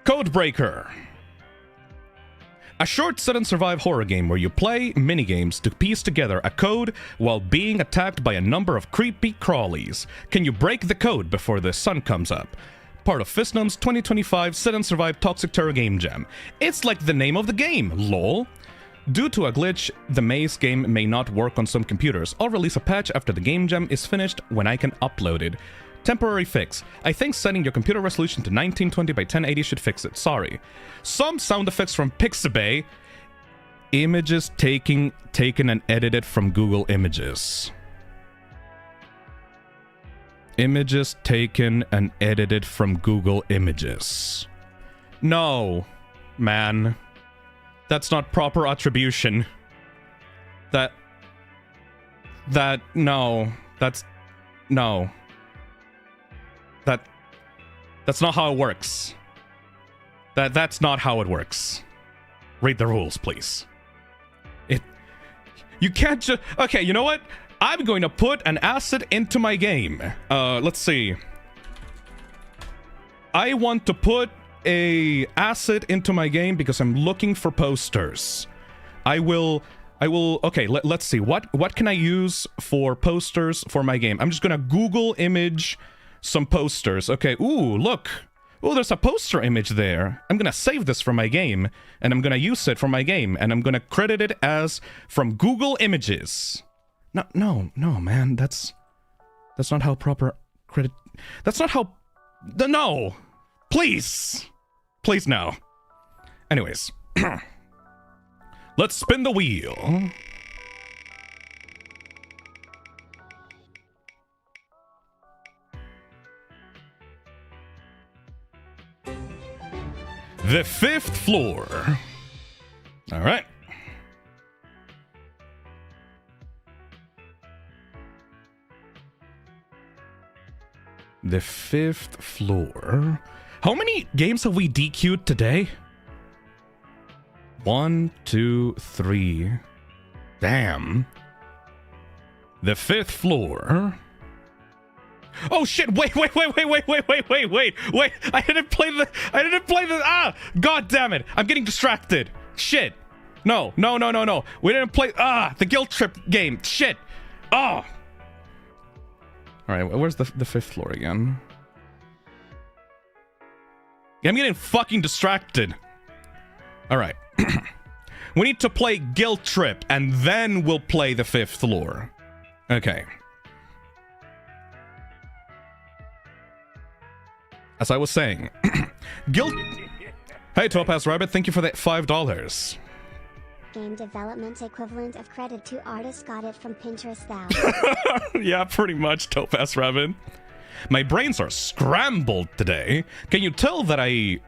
Codebreaker. A short sit-and-survive horror game where you play minigames to piece together a code while being attacked by a number of creepy crawlies. Can you break the code before the sun comes up? Part of Phisnom's 2025 sit-and-survive Toxic Terror Game Jam. It's like the name of the game, lol. Due to a glitch, the maze game may not work on some computers. I'll release a patch after the game jam is finished when I can upload it. Temporary fix. I think setting your computer resolution to 1920 by 1080 should fix it. Sorry. Some sound effects from Pixabay. Images taken and edited from Google Images. Images taken and edited from Google Images. No, man. That's not proper attribution. No. That's not how it works. That's not how it works. Read the rules, please. You can't just... Okay, you know what? I'm going to put an asset into my game. Let's see. I want to put a asset into my game because I'm looking for posters. I will... Okay, let's see. What can I use for posters for my game? I'm just gonna Google image some posters. Okay, ooh, look. Oh, there's a poster image there. I'm gonna save this for my game, and I'm gonna use it for my game, and I'm gonna credit it as from Google Images. No, man, that's not how proper credit... That's not how... No! Please! Please, no. Anyways. Let's spin the wheel. The 5th floor. All right. The 5th floor. How many games have we DQ'd today? 1, 2, 3. Damn. The 5th floor. Oh shit, wait. I didn't play the God damn it. I'm getting distracted. Shit. No. We didn't play the guilt trip game. Shit. Oh. Alright, where's the 5th floor again? I'm getting fucking distracted. Alright. We need to play Guilt Trip, and then we'll play the 5th floor. Okay. As I was saying, Guilt... Hey, Topaz Rabbit, thank you for that $5. Game development equivalent of credit to artist got it from Pinterest thou. Yeah, pretty much, Topaz Rabbit. My brains are scrambled today. Can you tell that I,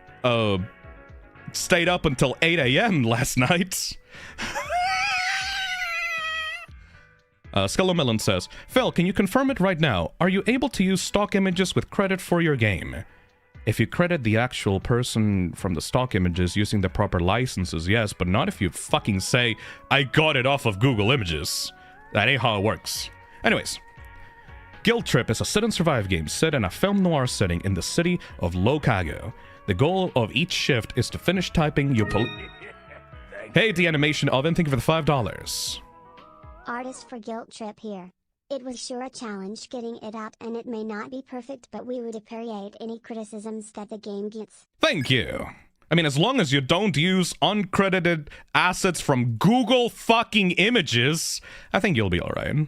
stayed up until 8 a.m. last night? Skullamelon says, Phil, can you confirm it right now? Are you able to use stock images with credit for your game? If you credit the actual person from the stock images using the proper licenses, yes, but not if you fucking say, I got it off of Google Images. That ain't how it works. Anyways, Guilt Trip is a sit-and-survive game set in a film noir setting in the city of Locago. The goal of each shift is to finish typing your Hey, the animation oven, thank you for the $5. Artist for Guilt Trip here. It was sure a challenge getting it out, and it may not be perfect, but we would appreciate any criticisms that the game gets. Thank you. I mean, as long as you don't use uncredited assets from Google fucking Images, I think you'll be alright.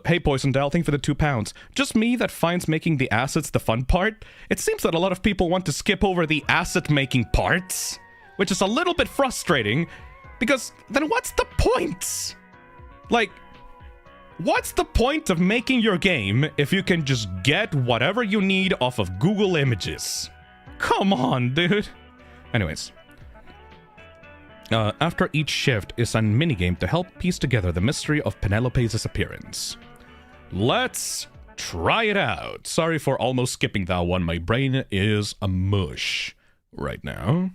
Hey Poison Dal, thank you for the £2. Just me that finds making the assets the fun part? It seems that a lot of people want to skip over the asset making parts, which is a little bit frustrating, because then what's the point? Like, what's the point of making your game if you can just get whatever you need off of Google Images? Come on, dude. Anyways. After each shift is a minigame to help piece together the mystery of Penelope's disappearance. Let's try it out. Sorry for almost skipping that one. My brain is a mush right now.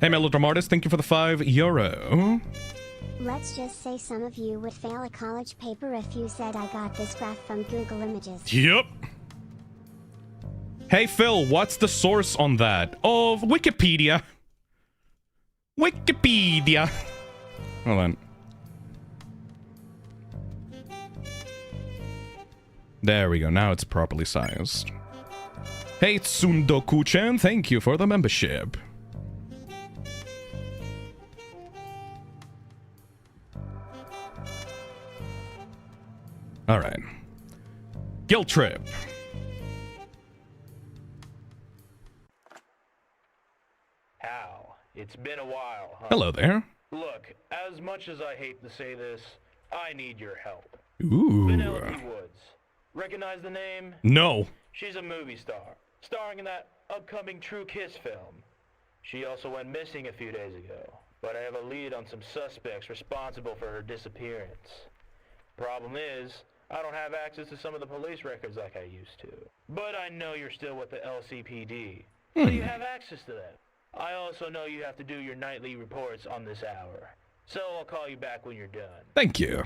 Hey, Melodramartist, thank you for the €5. Let's just say some of you would fail a college paper if you said I got this graph from Google Images. Yep. Hey, Phil, what's the source on that? Of Wikipedia. Wikipedia. Hold on. There we go. Now it's properly sized. Hey, Tsundoku-chan, thank you for the membership. Alright. Guilt Trip. How? It's been a while, huh? Hello there. Look, as much as I hate to say this, I need your help. Ooh. Penelope Woods. Recognize the name? No. She's a movie star, starring in that upcoming True Kiss film. She also went missing a few days ago, but I have a lead on some suspects responsible for her disappearance. Problem is, I don't have access to some of the police records like I used to. But I know you're still with the LCPD, so you have access to them. I also know you have to do your nightly reports on this hour, so I'll call you back when you're done. Thank you.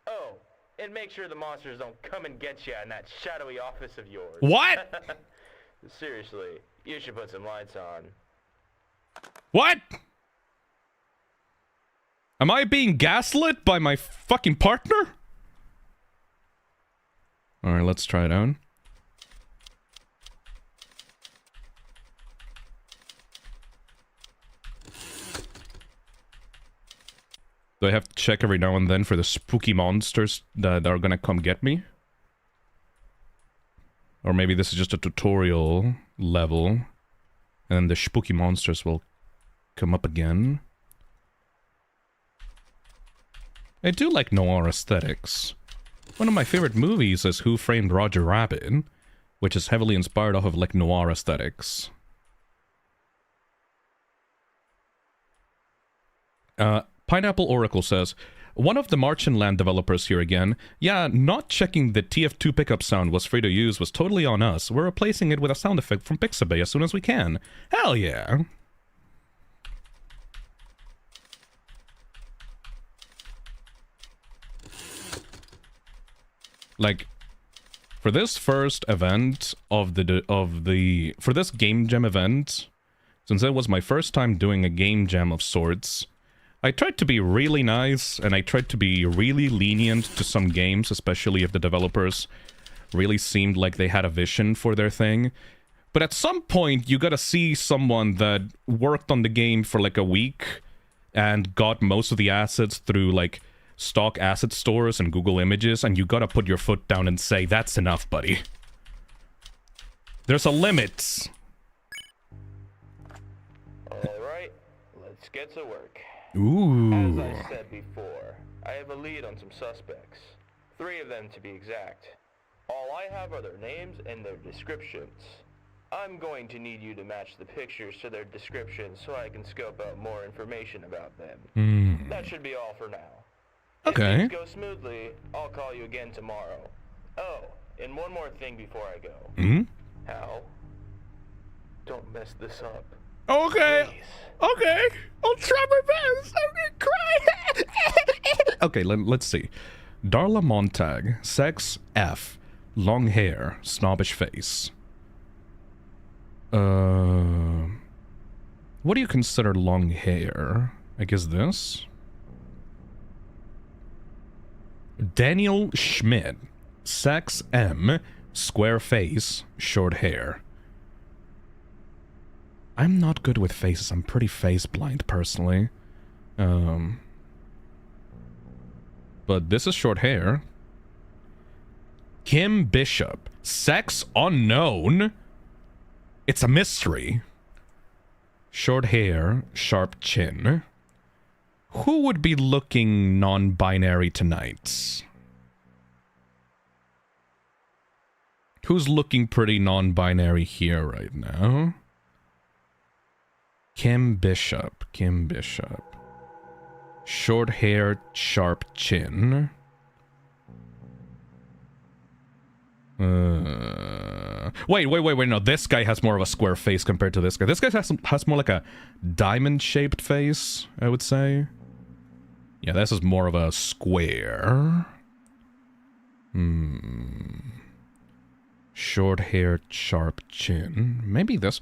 Oh, and make sure the monsters don't come and get you in that shadowy office of yours. What? Seriously, you should put some lights on. What? Am I being gaslit by my fucking partner? Alright, let's try it out. Do I have to check every now and then for the spooky monsters that are gonna come get me? Or maybe this is just a tutorial level, and then the spooky monsters will come up again. I do like noir aesthetics. One of my favorite movies is Who Framed Roger Rabbit, which is heavily inspired off of like noir aesthetics. Pineapple Oracle says, one of the MarchenLand developers here again. Yeah, not checking the TF2 pickup sound was free to use was totally on us. We're replacing it with a sound effect from Pixabay as soon as we can. Hell yeah. Like, for this first event for this Game Jam event, since it was my first time doing a Game Jam of sorts, I tried to be really nice, and I tried to be really lenient to some games, especially if the developers really seemed like they had a vision for their thing. But at some point, you gotta see someone that worked on the game for like a week and got most of the assets through like stock asset stores and Google Images, and you gotta put your foot down and say, that's enough, buddy. There's a limit. Alright, let's get to work. Ooh. As I said before, I have a lead on some suspects. 3 of them to be exact. All I have are their names and their descriptions. I'm going to need you to match the pictures to their descriptions so I can scope out more information about them. That should be all for now. Okay. If things go smoothly, I'll call you again tomorrow. Oh, and one more thing before I go. Hal, don't mess this up. Okay. Please. Okay. I'll try my best. I'm gonna cry. Okay, let's see. Darla Montag. Sex F. Long hair. Snobbish face. What do you consider long hair? I guess this? Daniel Schmidt. Sex M. Square face. Short hair. I'm not good with faces. I'm pretty face blind, personally. But this is short hair. Kim Bishop. Sex unknown. It's a mystery. Short hair, sharp chin. Who would be looking non-binary tonight? Who's looking pretty non-binary here right now? Kim Bishop. Kim Bishop. Short hair, sharp chin. Wait, no, this guy has more of a square face compared to this guy. This guy has more like a diamond-shaped face, I would say. Yeah, this is more of a square. Short hair, sharp chin. Maybe this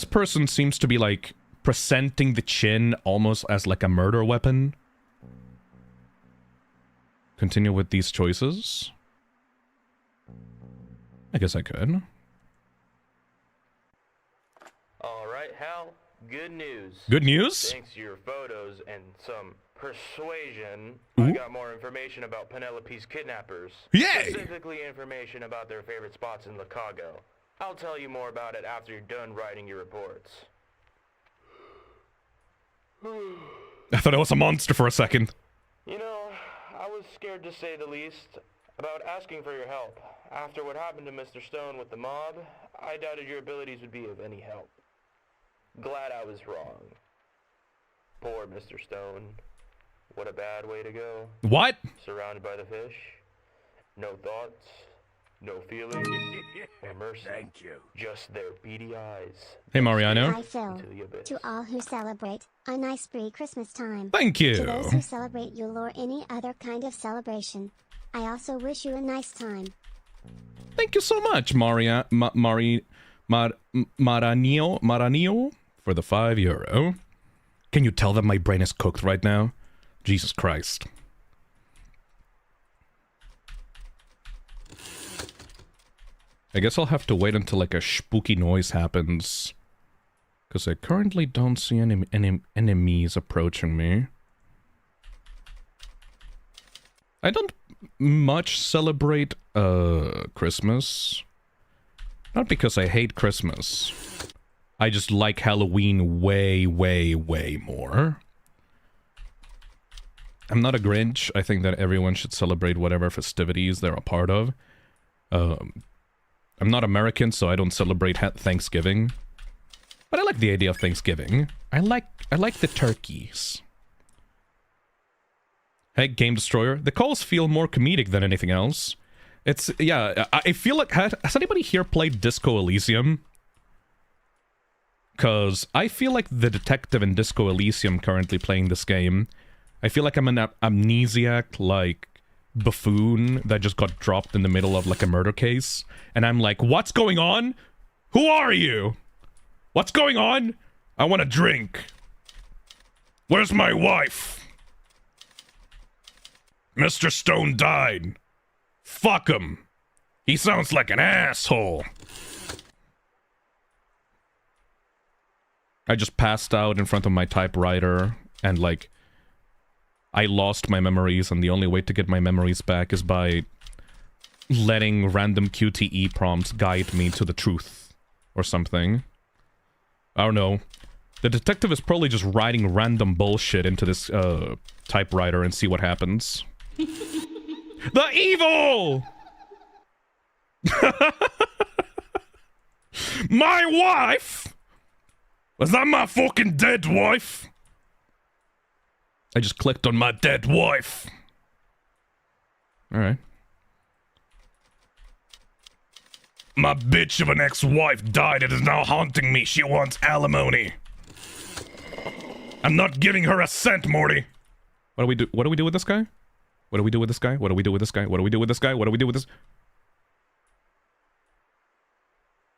person seems to be like presenting the chin almost as like a murder weapon. Continue with these choices. I guess I could. Alright, Hal. Good news. Good news? Thanks to your photos and some persuasion, I got more information about Penelope's kidnappers. Yay! Specifically information about their favorite spots in Chicago. I'll tell you more about it after you're done writing your reports. I thought I was a monster for a second. You know, I was scared to say the least about asking for your help. After what happened to Mr. Stone with the mob, I doubted your abilities would be of any help. Glad I was wrong. Poor Mr. Stone. What a bad way to go. What? Surrounded by the fish. No thoughts. No feelings. Or mercy. Thank you. Just their beady eyes. Hey, Mariano. Hi, Phil. To all who celebrate a nice pre-Christmas time. Thank you. To those who celebrate Yule or any other kind of celebration, I also wish you a nice time. Thank you so much, Maranio, for the €5. Can you tell that my brain is cooked right now? Jesus Christ. I guess I'll have to wait until like a spooky noise happens. Because I currently don't see any enemies approaching me. I don't much celebrate Christmas. Not because I hate Christmas. I just like Halloween way, way, way more. I'm not a Grinch. I think that everyone should celebrate whatever festivities they're a part of. I'm not American, so I don't celebrate Thanksgiving. But I like the idea of Thanksgiving. I like the turkeys. Hey, Game Destroyer. The calls feel more comedic than anything else. It's, yeah, I feel like... Has anybody here played Disco Elysium? Because I feel like the detective in Disco Elysium currently playing this game. I feel like I'm an amnesiac, like, buffoon that just got dropped in the middle of, like, a murder case. And I'm like, what's going on? Who are you? What's going on? I want a drink. Where's my wife? Mr. Stone died. Fuck him. He sounds like an asshole. I just passed out in front of my typewriter and, like, I lost my memories, and the only way to get my memories back is by letting random QTE prompts guide me to the truth or something. I don't know. The detective is probably just writing random bullshit into this typewriter and see what happens. The evil! My wife! Was that my fucking dead wife? I just clicked on my dead wife. Alright. My bitch of an ex-wife died and is now haunting me. She wants alimony. I'm not giving her a cent, Morty. What do we do? What do we do with this guy? What do we do with this guy? What do we do with this guy? What do we do with this guy? What do we do with this?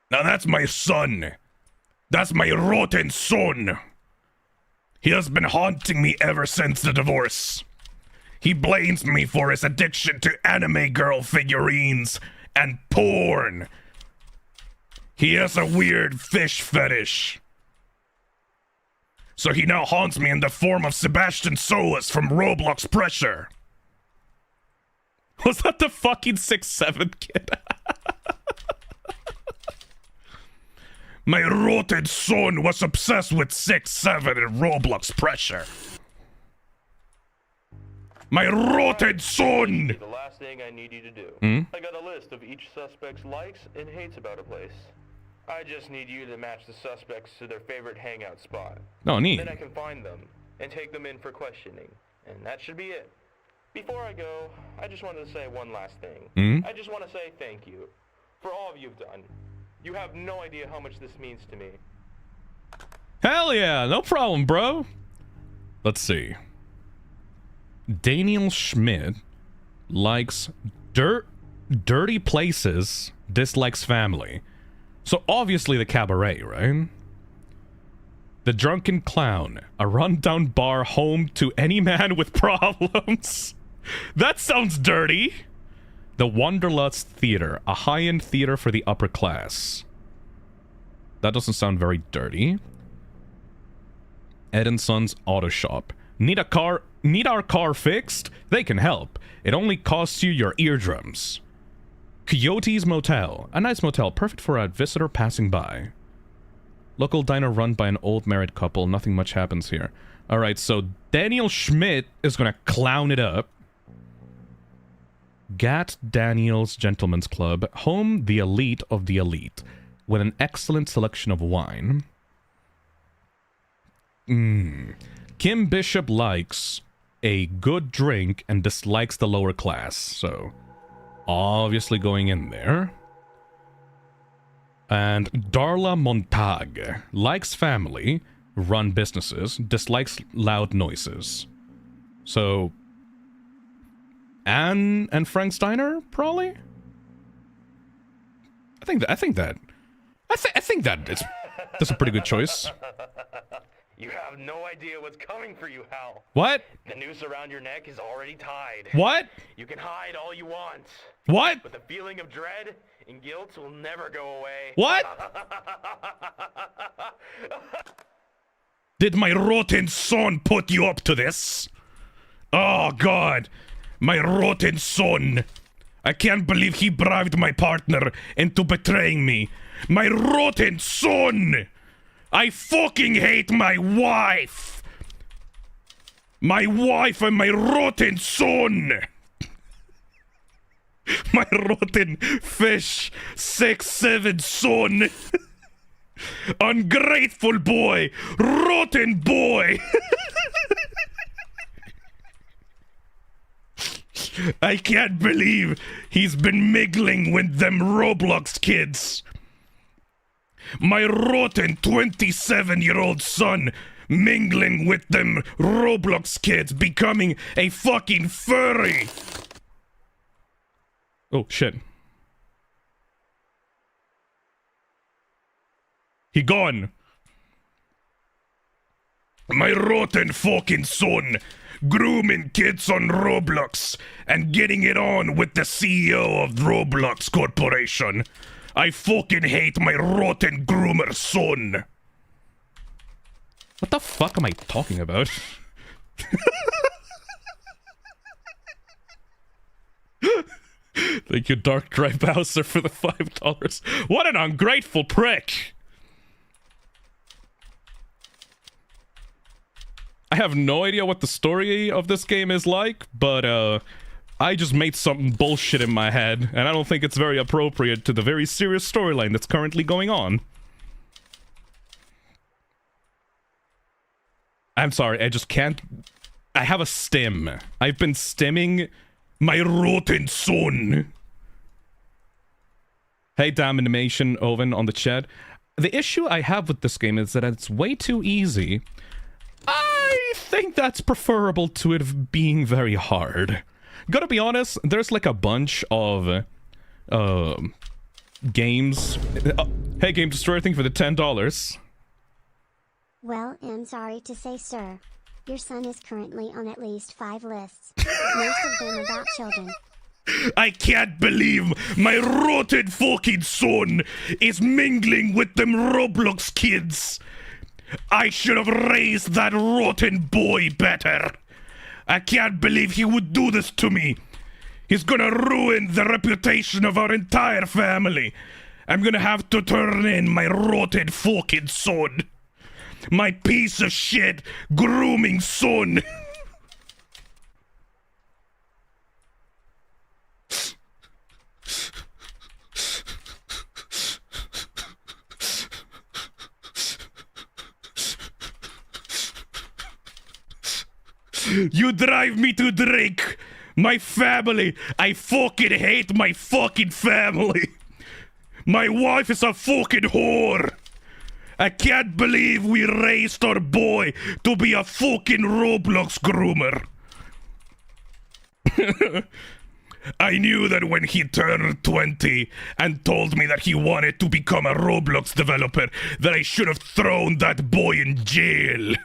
Now that's my son. That's my rotten son. He has been haunting me ever since the divorce. He blames me for his addiction to anime girl figurines and porn. He has a weird fish fetish. So he now haunts me in the form of Sebastian Solis from Roblox Pressure. Was that the fucking 6'7" kid? My rotted son was obsessed with 6'7" and Roblox Pressure. My rotted son! The last thing I need you to do. I got a list of each suspect's likes and hates about a place. I just need you to match the suspects to their favorite hangout spot. Oh, neat. Then I can find them and take them in for questioning. And that should be it. Before I go, I just wanted to say one last thing. I just want to say thank you for all you've done. You have no idea how much this means to me. Hell yeah, no problem, bro. Let's see. Daniel Schmidt likes dirty places, dislikes family. So obviously the cabaret, right? The Drunken Clown, a rundown bar home to any man with problems. That sounds dirty. The Wanderlust Theater, a high-end theater for the upper class. That doesn't sound very dirty. Ed & Son's Auto Shop. Need our car fixed? They can help. It only costs you your eardrums. Coyote's Motel, a nice motel, perfect for a visitor passing by. Local diner run by an old married couple, nothing much happens here. Alright, so Daniel Schmidt is gonna clown it up. Gat Daniels Gentlemen's Club, home the elite of the elite, with an excellent selection of wine. Kim Bishop likes a good drink and dislikes the lower class, so obviously going in there. And Darla Montag likes family, run businesses, dislikes loud noises. So Anne and Frank Steiner, probably. I think that's a pretty good choice. You have no idea what's coming for you, Hal. What? The noose around your neck is already tied. What? You can hide all you want. What? But the feeling of dread and guilt will never go away. What? Did my rotten son put you up to this? Oh, God. My rotten son. I can't believe he bribed my partner into betraying me. My rotten son! I fucking hate my wife! My wife and my rotten son! My rotten fish 6'7" son! Ungrateful boy! Rotten boy! I can't believe he's been mingling with them Roblox kids. My rotten 27-year-old son mingling with them Roblox kids, becoming a fucking furry. Oh, shit. He gone. My rotten fucking son grooming kids on Roblox and getting it on with the CEO of Roblox Corporation. I fucking hate my rotten groomer son. What the fuck am I talking about? Thank you, Dark Dry Bowser, for the $5. What an ungrateful prick! I have no idea what the story of this game is like, but I just made some bullshit in my head, and I don't think it's very appropriate to the very serious storyline that's currently going on. I'm sorry, I just can't... I have a stim. I've been stimming my rotten son. Hey, damn animation, Owen, on the chat. The issue I have with this game is that it's way too easy. I think that's preferable to it being very hard. Gotta be honest, there's like a bunch of games. Hey, Game Destroyer, thank you for the $10. Well, I'm sorry to say, sir. Your son is currently on at least 5 lists, most of them about children. I can't believe my rotten fucking son is mingling with them Roblox kids. I should have raised that rotten boy better. I can't believe he would do this to me. He's gonna ruin the reputation of our entire family. I'm gonna have to turn in my rotten fucking son. My piece of shit grooming son. You drive me to drink my family. I fucking hate my fucking family. My wife is a fucking whore. I can't believe we raised our boy to be a fucking Roblox groomer. I knew that when he turned 20 and told me that he wanted to become a Roblox developer, that I should have thrown that boy in jail.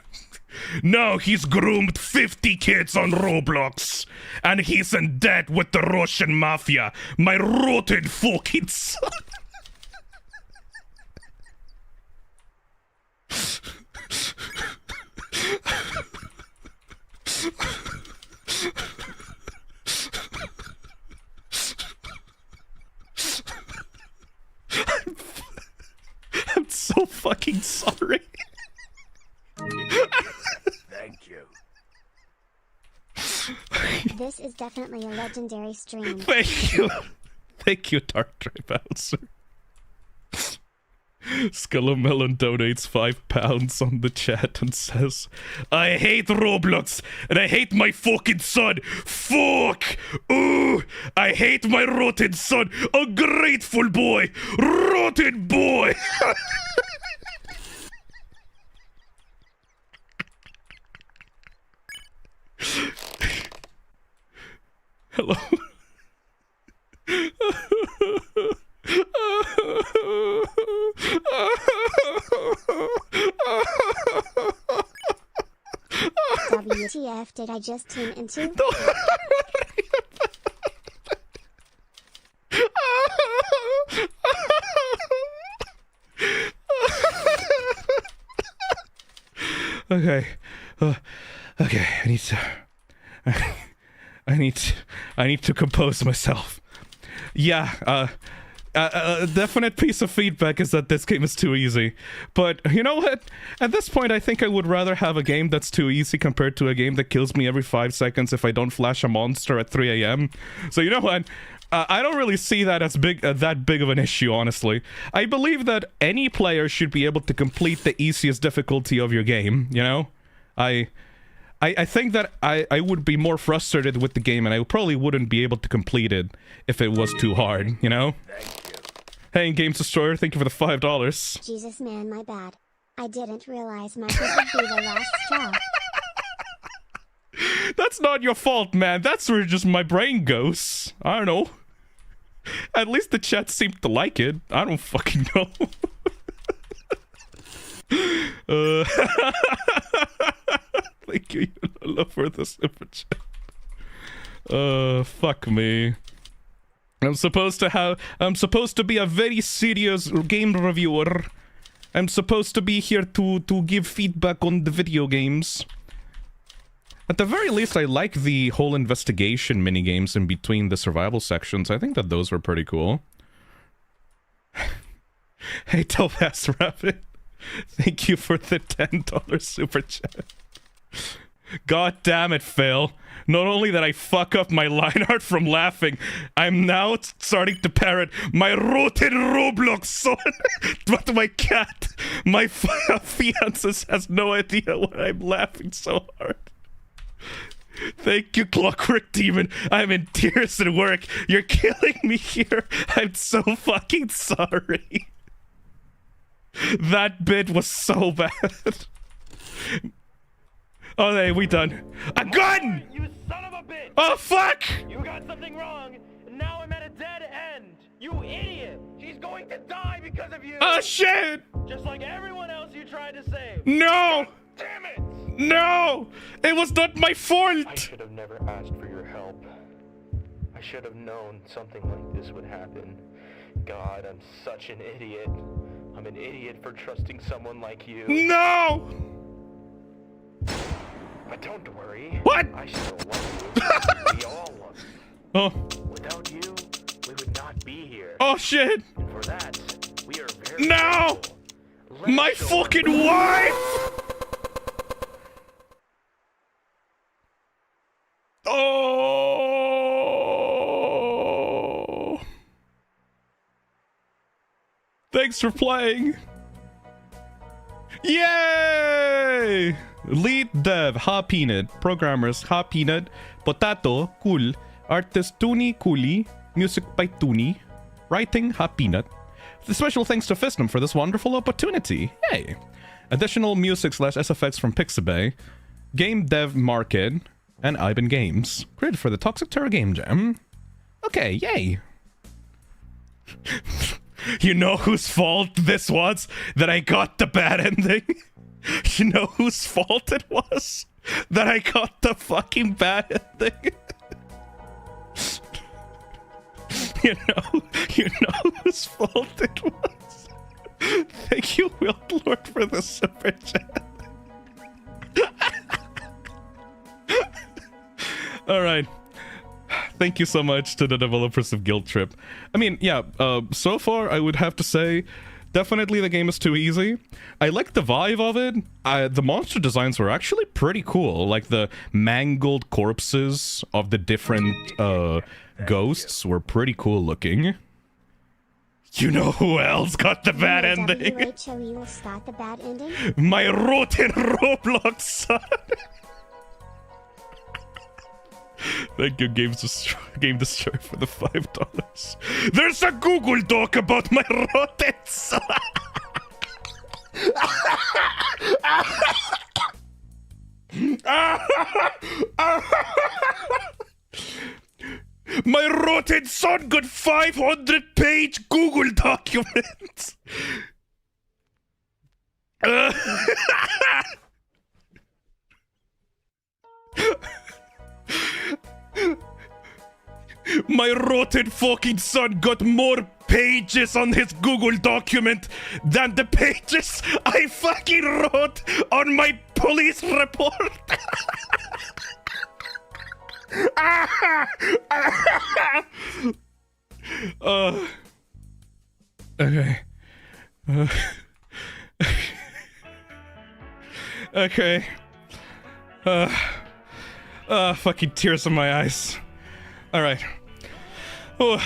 Now he's groomed 50 kids on Roblox, and he's in debt with the Russian mafia. My rotten fucking son. I'm so fucking sorry. Thank This is definitely a legendary stream. Thank you. Thank you, Dark Dry Bowser. Skullamelon donates £5 on the chat and says, I hate Roblox and I hate my fucking son. Fuck! Ooh! I hate my rotten son. Ungrateful boy! Rotten boy! Hello. WTF did I just tune into? Okay. Okay, I need to compose myself. Yeah, a definite piece of feedback is that this game is too easy. But you know what? At this point, I think I would rather have a game that's too easy compared to a game that kills me every 5 seconds if I don't flash a monster at 3 a.m. So you know what? I don't really see that as that big of an issue, honestly. I believe that any player should be able to complete the easiest difficulty of your game, you know? I think that I would be more frustrated with the game and I probably wouldn't be able to complete it if it was too hard, you know? Hey, Games Destroyer, thank you for the $5. Jesus man, my bad. I didn't realize my would be the last straw. That's not your fault, man. That's where just my brain goes. I don't know. At least the chat seemed to like it. I don't fucking know. Thank you, love for the super chat. Fuck me. I'm supposed to be a very serious game reviewer. I'm supposed to be here to give feedback on the video games. At the very least, I like the whole investigation minigames in between the survival sections. I think that those were pretty cool. Hey, Topaz Rabbit. Thank you for the $10 super chat. God damn it, Phil. Not only that I fuck up my line art from laughing, I'm now starting to parrot my rotten Roblox son. But my cat, my fiance has no idea why I'm laughing so hard. Thank you, Clockwork Demon. I'm in tears at work. You're killing me here. I'm so fucking sorry. That bit was so bad. Oh, hey, we done. A gun! You son of a bitch! Oh, fuck! You got something wrong, and now I'm at a dead end. You idiot! She's going to die because of you! Oh, shit! Just like everyone else you tried to save. No! God damn it! No! It was not my I fault! should have never asked for your help. I should have known something like this would happen. God, I'm such an idiot. I'm an idiot for trusting someone like you. No! But don't worry. What? I still love you. We all love you. Oh. Without you, we would not be here. Oh, shit! And for that, we are very No! grateful. Let's My show fucking wife! Oh! Thanks for playing. Yay! Lead dev, Ha Peanut. Programmers, Ha Peanut. Potato, Cool. Artist, Tuni Cooley. Music by Tuni. Writing, Ha Peanut. Special thanks to Phisnom for this wonderful opportunity. Yay! Additional music / SFX from Pixabay. Game dev market. And Iban Games. Created for the Toxic Terror Gamejam. Okay, yay! You know whose fault this was? That I got the bad ending? You know whose fault it was? That I got the fucking bad ending? You know whose fault it was? Thank you, Wild Lord, for the super chat. Alright. Thank you so much to the developers of Guilt Trip. I mean, yeah, so far I would have to say Definitely the game is too easy. I like the vibe of it. The monster designs were actually pretty cool. Like the mangled corpses of the different ghosts were pretty cool looking. You know who else got the bad ending? N.O.W. got the bad ending? My rotten Roblox son! Thank you, Game Destroyer, for the $5. There's a Google Doc about my rotten son! My rotten son got 500-page Google document! My rotten fucking son got more pages on his Google document than the pages I fucking wrote on my police report. Okay. Okay. Fucking tears in my eyes. Alright. Oh.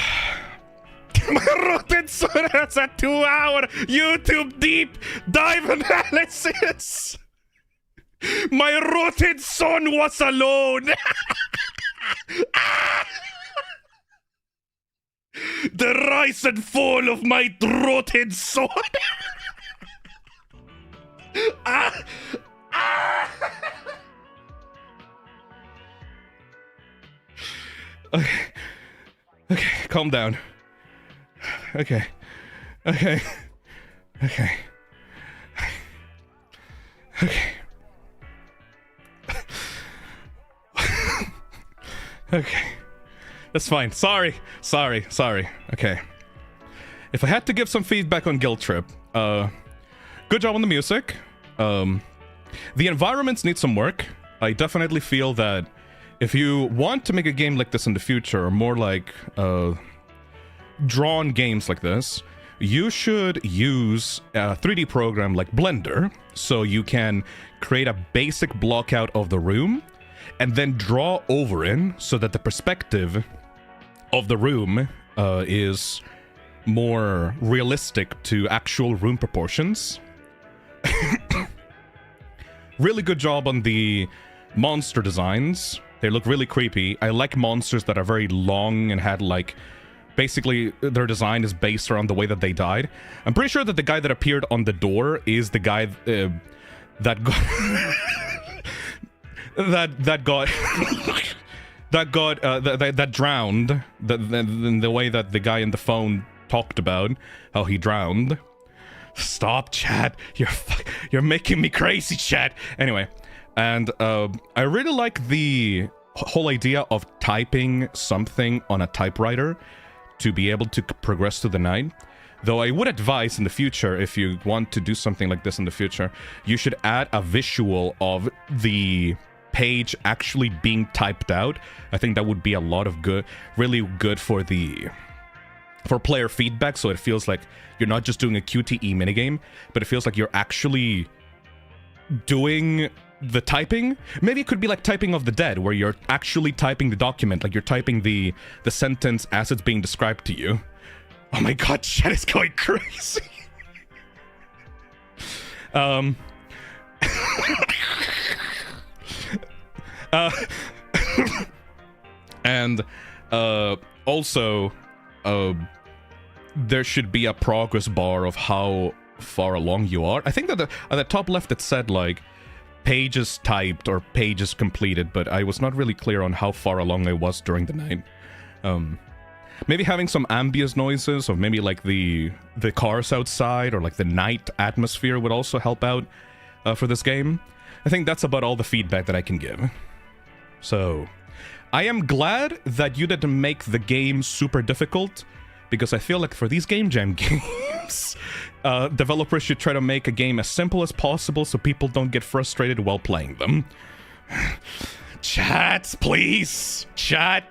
My rotten son has a 2-hour YouTube deep dive analysis. My rotten son was alone. The rise and fall of my rotten son. Okay, calm down. Okay. Okay. Okay. Okay. That's fine. Sorry. Okay. If I had to give some feedback on Guilt Trip, good job on the music. The environments need some work. I definitely feel that if you want to make a game like this in the future, or more like drawn games like this, you should use a 3D program like Blender, so you can create a basic block out of the room, and then draw over in, so that the perspective of the room is more realistic to actual room proportions. Really good job on the monster designs. They look really creepy. I like monsters that are very long and had, like, basically their design is based around the way that they died. I'm pretty sure that the guy that appeared on the door is the guy that got that drowned. The way that the guy in the phone talked about how he drowned. Stop, chat. You're making me crazy, chat. Anyway. And I really like the whole idea of typing something on a typewriter to be able to progress through the night. Though I would advise in the future, if you want to do something like this in the future, you should add a visual of the page actually being typed out. I think that would be a lot of good, really good for player feedback, so it feels like you're not just doing a QTE minigame, but it feels like you're actually doing the typing. Maybe it could be like typing of the dead, where you're actually typing the document, like you're typing the sentence as it's being described to you. Oh my god, chat is going crazy. And also there should be a progress bar of how far along you are. I think that at the top left it said like pages typed or pages completed, but I was not really clear on how far along I was during the night. Maybe having some ambient noises, or maybe like the cars outside, or like the night atmosphere would also help out for this game. I think that's about all the feedback that I can give. So, I am glad that you didn't make the game super difficult, because I feel like for these Gamejam games, developers should try to make a game as simple as possible so people don't get frustrated while playing them. Chat, please! Chat!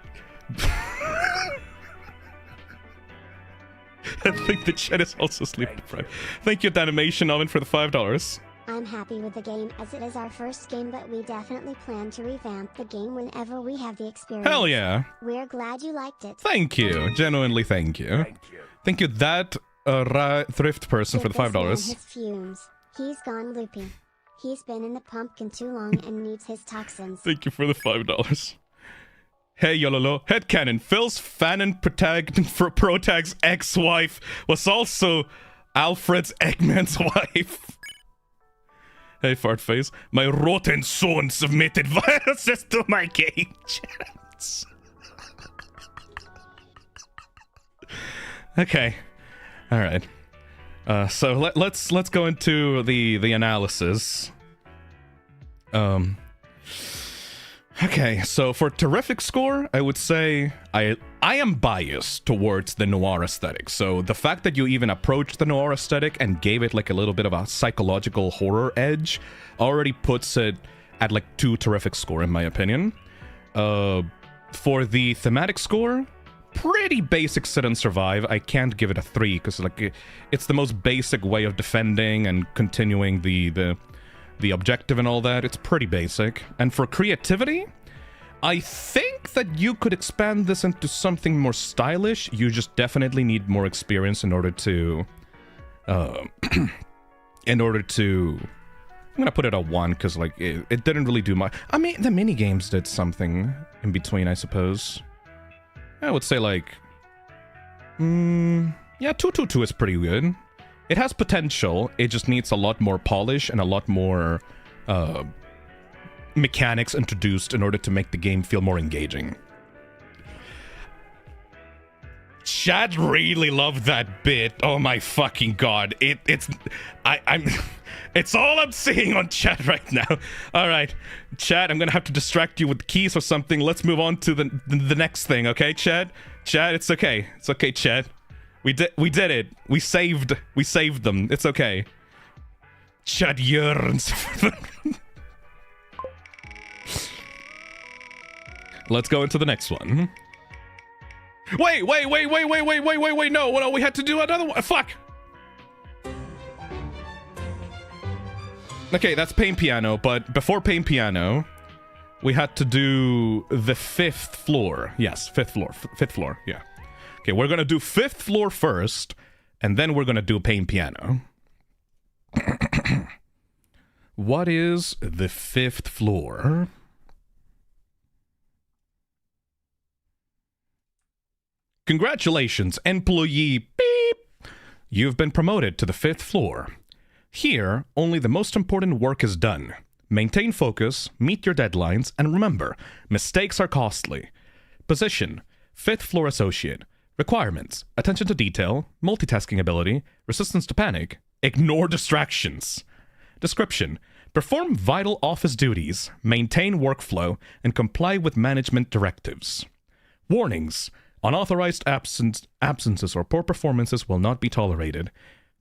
I think the chat is also sleep deprived. Thank you, Animation Oven, for the $5. I'm happy with the game as it is our first game, but we definitely plan to revamp the game whenever we have the experience. Hell yeah. We're glad you liked it. Thank you. Genuinely thank you. Thank you, that thrift person, for the $5. His fumes. He's gone loopy. He's been in the pumpkin too long and needs his toxins. Thank you for the $5. Hey, Yololo. Headcanon. Phil's Fanon Protag's ex-wife was also Alfred's Eggman's wife. Hey, Fartface. My rotten son submitted viruses to my game chats. Okay. All right. So let's go into the analysis. Okay, so for terrific score, I would say I am biased towards the noir aesthetic. So the fact that you even approached the noir aesthetic and gave it like a little bit of a psychological horror edge already puts it at like 2 terrific score in my opinion. For the thematic score, pretty basic sit and survive. I can't give it a 3 because like it's the most basic way of defending and continuing the objective and all that. It's pretty basic. And for creativity, I think that you could expand this into something more stylish. You just definitely need more experience in order to I'm gonna put it at 1 because like it didn't really do much. I mean, the mini games did something in between, I suppose. I would say like yeah, 222 is pretty good. It has potential, it just needs a lot more polish and a lot more mechanics introduced in order to make the game feel more engaging. Chat really loved that bit. Oh my fucking god. I'm it's all I'm seeing on chat right now. Alright, chat, I'm gonna have to distract you with keys or something. Let's move on to the next thing, okay, chat? Chat, it's okay. It's okay, chat. We did it. We saved them. It's okay. Chad yearns for them. Let's go into the next one. Wait, no, we had to do another one. Fuck. Okay, that's Pain Piano, but before Pain Piano, we had to do the 5th floor. Yes, 5th floor, yeah. Okay, we're gonna do 5th floor first, and then we're gonna do Pain Piano. What is the 5th floor? Congratulations, employee beep! You've been promoted to the 5th floor. Here, only the most important work is done. Maintain focus, meet your deadlines, and remember, mistakes are costly. Position, 5th floor associate. Requirements: attention to detail, multitasking ability, resistance to panic, ignore distractions. Description: perform vital office duties, maintain workflow, and comply with management directives. Warnings: unauthorized absences or poor performances will not be tolerated.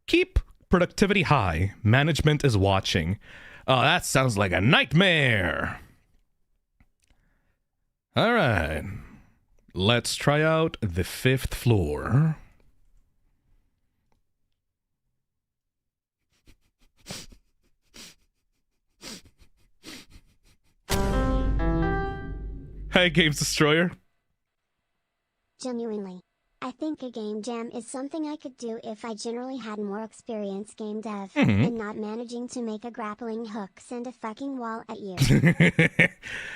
Keep productivity high, management is watching. Oh, that sounds like a nightmare! Alright. Let's try out the 5th floor. Hey, Games Destroyer. Genuinely. I think a game jam is something I could do if I generally had more experience game dev, and not managing to make a grappling hook send a fucking wall at you.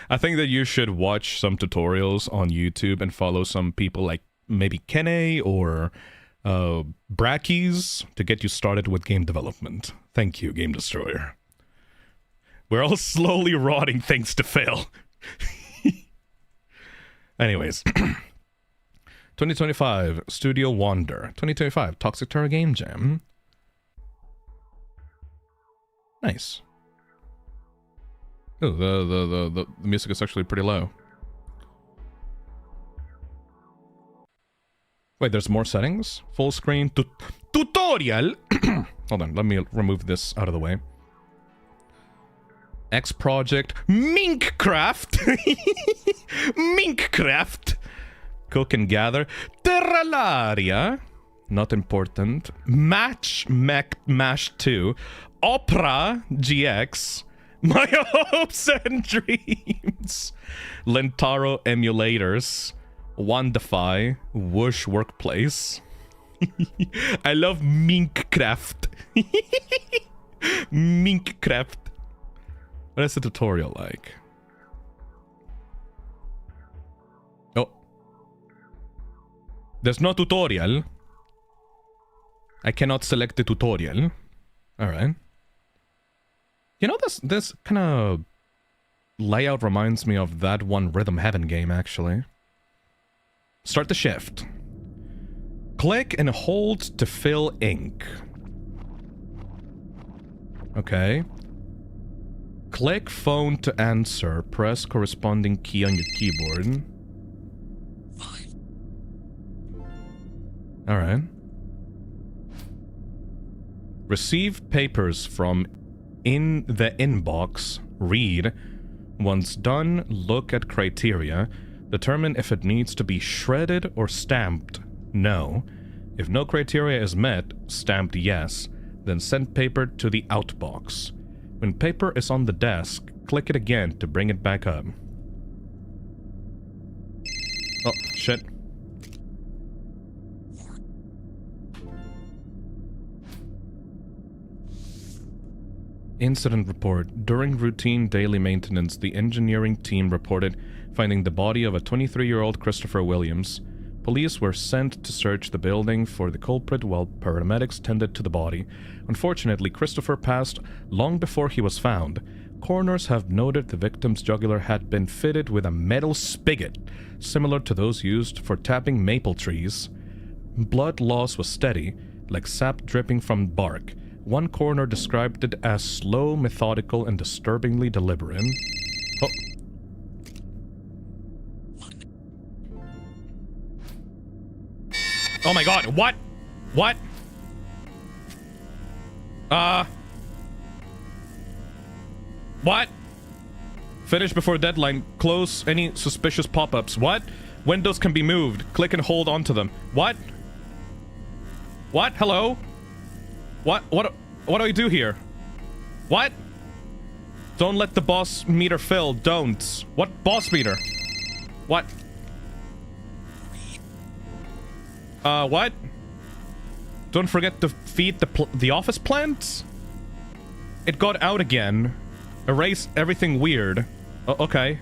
I think that you should watch some tutorials on YouTube and follow some people like maybe Kene or Brackies to get you started with game development. Thank you, Game Destroyer. We're all slowly rotting thanks to Phil. Anyways. 2025 Studio Wander. 2025 Toxic Terror Game Jam. Nice. Oh, the music is actually pretty low. Wait, there's more settings? Full screen tutorial. Hold on, let me remove this out of the way. X Project Minkcraft. Minkcraft. Cook and gather. Terralaria. Not important. Mash 2. Opera GX. My hopes and dreams. Lentaro emulators. Wandify. Whoosh workplace. I love Minkcraft. Minkcraft. What is the tutorial like? Oh. There's no tutorial. I cannot select the tutorial. Alright. You know, this kind of layout reminds me of that one Rhythm Heaven game, actually. Start the shift. Click and hold to fill ink. Okay. Click phone to answer. Press corresponding key on your keyboard. Alright. Receive papers from in the inbox. Read. Once done, look at criteria. Determine if it needs to be shredded or stamped. No. If no criteria is met, stamped yes. Then send paper to the outbox. When paper is on the desk, click it again to bring it back up. Oh, shit. Incident report. During routine daily maintenance, the engineering team reported finding the body of a 23-year-old Christopher Williams. Police were sent to search the building for the culprit while paramedics tended to the body. Unfortunately, Christopher passed long before he was found. Coroners have noted the victim's jugular had been fitted with a metal spigot, similar to those used for tapping maple trees. Blood loss was steady, like sap dripping from bark. One coroner described it as slow, methodical, and disturbingly deliberate. Oh. Oh my god, what? What? What? Finish before deadline. Close any suspicious pop-ups. What? Windows can be moved. Click and hold onto them. What? What? Hello? What do I do here? What? Don't let the boss meter fill. Don't. What boss meter? What? What? Don't forget to feed the office plant? It got out again. Erase everything weird. Okay.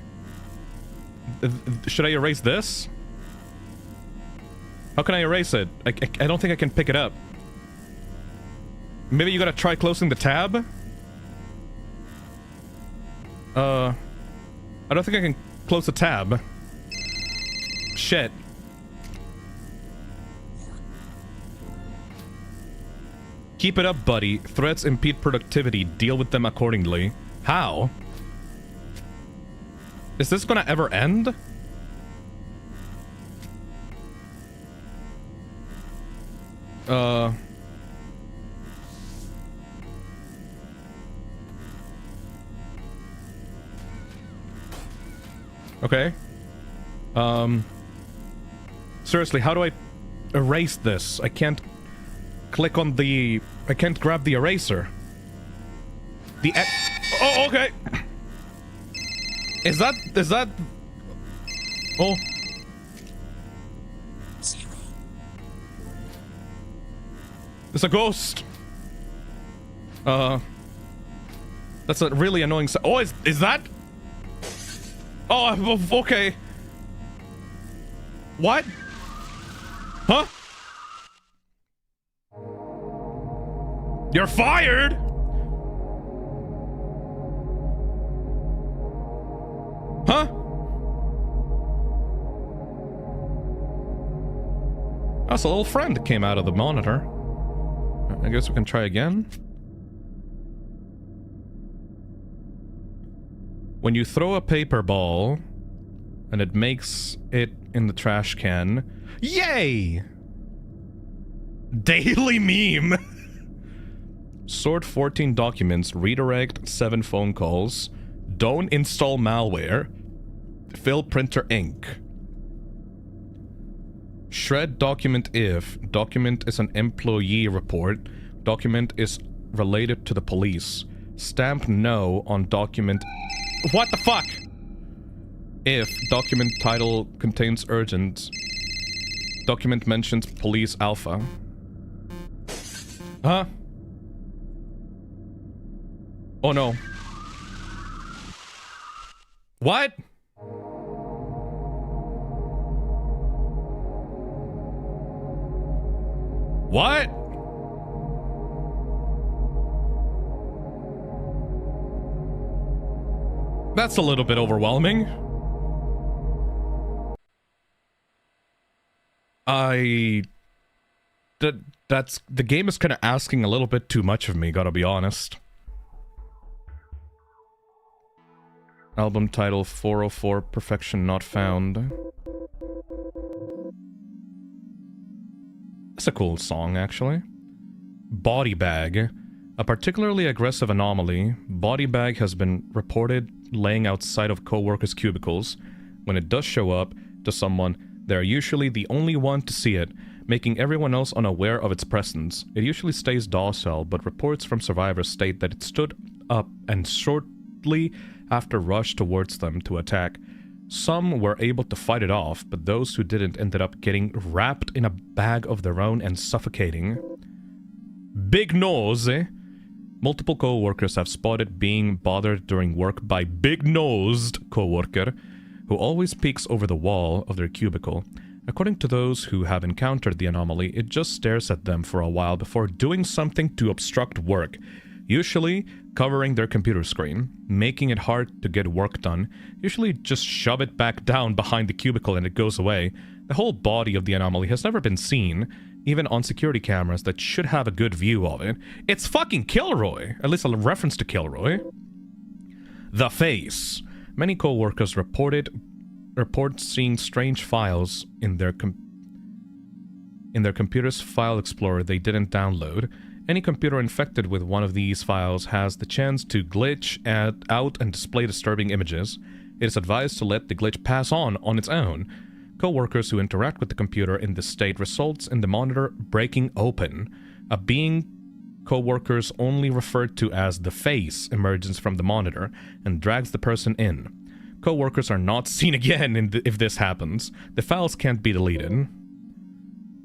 Should I erase this? How can I erase it? I don't think I can pick it up. Maybe you gotta try closing the tab? I don't think I can close the tab. Shit. Keep it up, buddy. Threats impede productivity. Deal with them accordingly. How? Is this gonna ever end? Okay. Seriously, how do I erase this? I can't click on the... I can't grab the eraser. Oh, okay. Is that... Oh. It's a ghost. That's a really annoying sound. Oh, is that... Oh, okay. What? Huh? You're fired? Huh? That's a little friend that came out of the monitor. I guess we can try again. When you throw a paper ball and it makes it in the trash can. Yay! Daily meme. Sort 14 documents, redirect 7 phone calls, don't install malware, fill printer ink. Shred document if. Document is an employee report. Document is related to the police. Stamp no on document. What the fuck? If document title contains urgent. Document mentions police alpha. Huh? Oh no. What? What? That's a little bit overwhelming. That's the game is kind of asking a little bit too much of me, gotta be honest. Album title 404 Perfection Not Found. That's a cool song, actually. Body Bag. A particularly aggressive anomaly. Body Bag has been reported laying outside of co-workers' cubicles. When it does show up to someone, they're usually the only one to see it, making everyone else unaware of its presence. It usually stays docile, but reports from survivors state that it stood up and shortly after rushed towards them to attack. Some were able to fight it off, but those who didn't ended up getting wrapped in a bag of their own and suffocating. Big nose, eh? Multiple co-workers have spotted being bothered during work by big-nosed co-worker, who always peeks over the wall of their cubicle. According to those who have encountered the anomaly, it just stares at them for a while before doing something to obstruct work, usually covering their computer screen, making it hard to get work done. Usually just shove it back down behind the cubicle and it goes away. The whole body of the anomaly has never been seen, even on security cameras that should have a good view of it. It's fucking Kilroy! At least a reference to Kilroy. The Face. Many co-workers report seeing strange files in their computer's file explorer they didn't download. Any computer infected with one of these files has the chance to glitch out and display disturbing images. It is advised to let the glitch pass on its own. Co-workers who interact with the computer in this state results in the monitor breaking open. A being co-workers only referred to as the Face emerges from the monitor and drags the person in. Co-workers are not seen again if this happens. The files can't be deleted.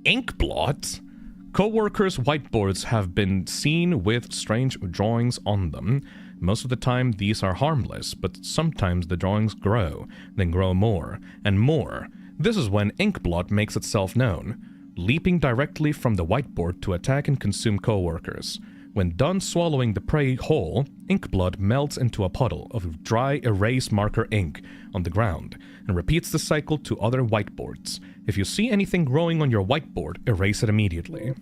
Ink blots? Co-workers' whiteboards have been seen with strange drawings on them. Most of the time these are harmless, but sometimes the drawings grow, then grow more and more. This is when Inkblot makes itself known, leaping directly from the whiteboard to attack and consume co-workers. When done swallowing the prey whole, Inkblot melts into a puddle of dry erase marker ink on the ground and repeats the cycle to other whiteboards. If you see anything growing on your whiteboard, erase it immediately.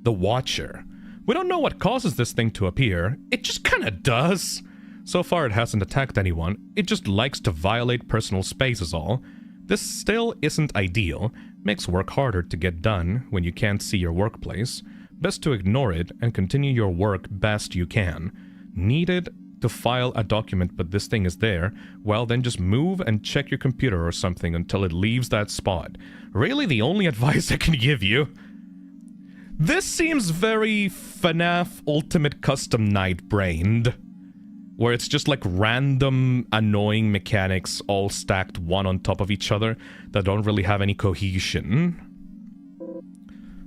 The Watcher. We don't know what causes this thing to appear. It just kinda does. So far it hasn't attacked anyone. It just likes to violate personal space is all. This still isn't ideal. Makes work harder to get done when you can't see your workplace. Best to ignore it and continue your work best you can. Needed to file a document but this thing is there, well then just move and check your computer or something until it leaves that spot. Really the only advice I can give you. This seems very FNAF Ultimate Custom Night-brained, where it's just like random annoying mechanics all stacked one on top of each other that don't really have any cohesion.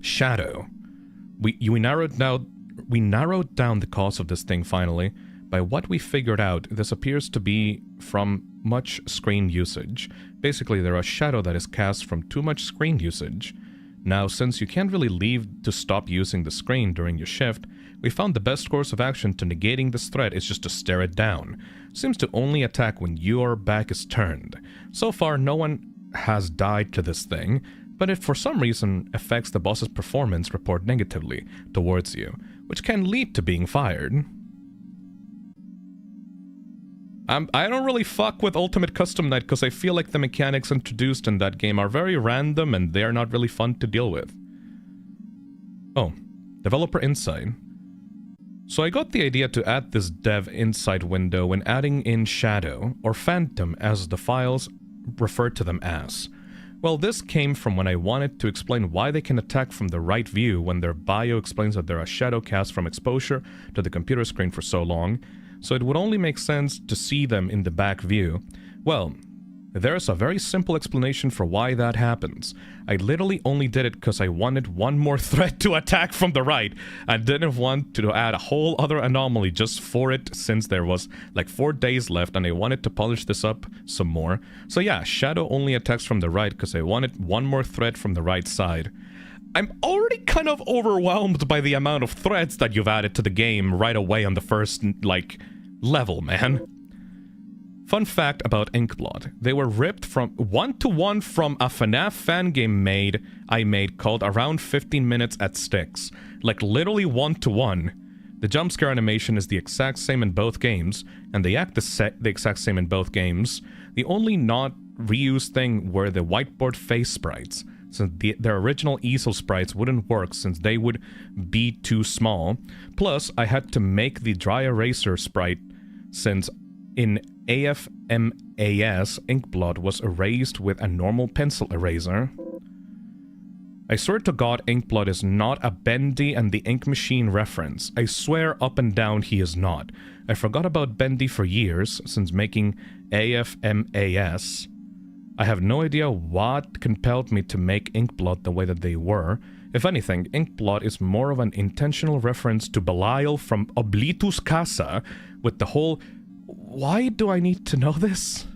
Shadow. We narrowed down the cause of this thing finally. By what we figured out, this appears to be from much screen usage. Basically, there is a shadow that is cast from too much screen usage. Now, since you can't really leave to stop using the screen during your shift, we found the best course of action to negating this threat is just to stare it down. Seems to only attack when your back is turned. So far, no one has died to this thing, but it for some reason affects the boss's performance report negatively towards you, which can lead to being fired. I don't really fuck with Ultimate Custom Night because I feel like the mechanics introduced in that game are very random and they're not really fun to deal with. Oh, Developer Insight. So I got the idea to add this Dev Insight window when adding in Shadow, or Phantom as the files refer to them as. Well, this came from when I wanted to explain why they can attack from the right view when their bio explains that they're a shadow cast from exposure to the computer screen for so long, so it would only make sense to see them in the back view. Well, there's a very simple explanation for why that happens. I literally only did it because I wanted one more threat to attack from the right. I didn't want to add a whole other anomaly just for it, since there was like 4 days left and I wanted to polish this up some more. So yeah, Shadow only attacks from the right because I wanted one more threat from the right side. I'm already kind of overwhelmed by the amount of threats that you've added to the game right away on the first, like, level, man. Fun fact about Inkblot. They were ripped from one-to-one from a FNAF fan game I made called Around 15 Minutes at Sticks. Like, literally one-to-one. The jump scare animation is the exact same in both games, and they act the exact same in both games. The only not reused thing were the whiteboard face sprites, since their original easel sprites wouldn't work since they would be too small. Plus, I had to make the dry eraser sprite since in AFMAS, Inkblot was erased with a normal pencil eraser. I swear to God, Inkblot is not a Bendy and the Ink Machine reference. I swear up and down he is not. I forgot about Bendy for years, since making AFMAS. I have no idea what compelled me to make Inkblot the way that they were. If anything, Inkblot is more of an intentional reference to Belial from Oblitus Casa, with the whole... Why do I need to know this?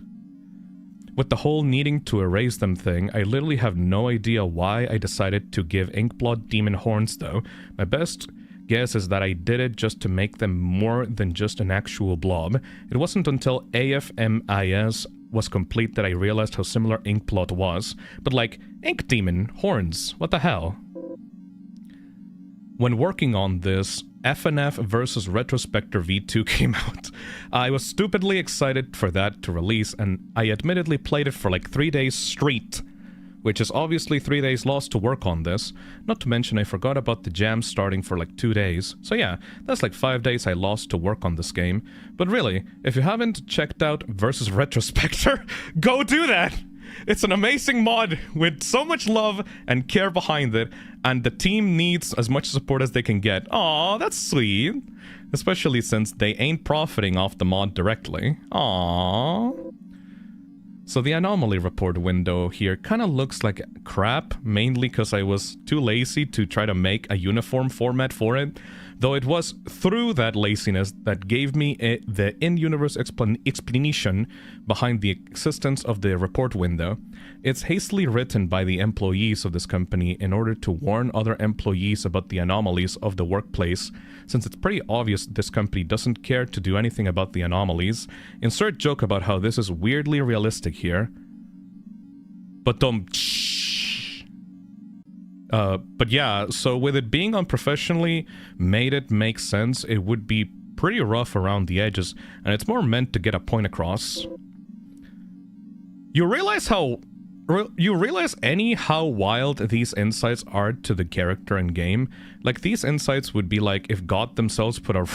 With the whole needing to erase them thing, I literally have no idea why I decided to give Inkblot demon horns though. My best guess is that I did it just to make them more than just an actual blob. It wasn't until AFMIS was complete that I realized how similar Inkblot was. But like, Ink Demon, horns, what the hell? When working on this, FNF vs. Retrospector V2 came out. I was stupidly excited for that to release, and I admittedly played it for like 3 days straight, which is obviously 3 days lost to work on this. Not to mention I forgot about the jam starting for like 2 days. So yeah, that's like 5 days I lost to work on this game. But really, if you haven't checked out vs. Retrospector, go do that! It's an amazing mod with so much love and care behind it, and the team needs as much support as they can get. Aw, that's sweet. Especially since they ain't profiting off the mod directly. Aww. So the anomaly report window here kind of looks like crap, mainly because I was too lazy to try to make a uniform format for it. Though it was through that laziness that gave me the in-universe explanation behind the existence of the report window. It's hastily written by the employees of this company in order to warn other employees about the anomalies of the workplace, since it's pretty obvious this company doesn't care to do anything about the anomalies. Insert joke about how this is weirdly realistic here. But but yeah, so with it being unprofessionally made it make sense, it would be pretty rough around the edges, and it's more meant to get a point across. You realize how wild these insights are to the character in game? Like, these insights would be like if God themselves put a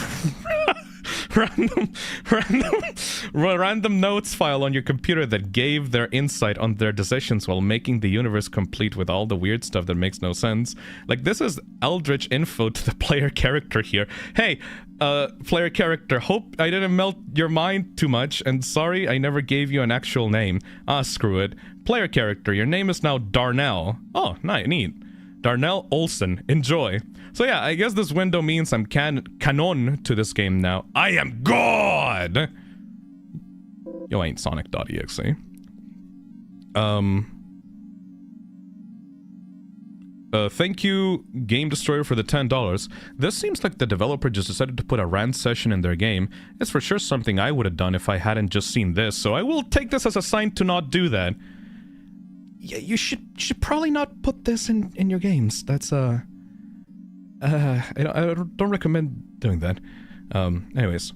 random notes file on your computer that gave their insight on their decisions while making the universe complete with all the weird stuff that makes no sense. Like, this is eldritch info to the player character here. Hey, player character, hope I didn't melt your mind too much, and sorry I never gave you an actual name. Ah, screw it. Player character, your name is now Darnell. Oh, neat. Darnell Olsen, enjoy. So yeah, I guess this window means I'm canon to this game now. I am God! Yo ain't Sonic.exe. Thank you, Game Destroyer, for the $10. This seems like the developer just decided to put a rant session in their game. It's for sure something I would have done if I hadn't just seen this, so I will take this as a sign to not do that. Yeah, you should probably not put this in your games. That's, I don't recommend doing that. Anyways.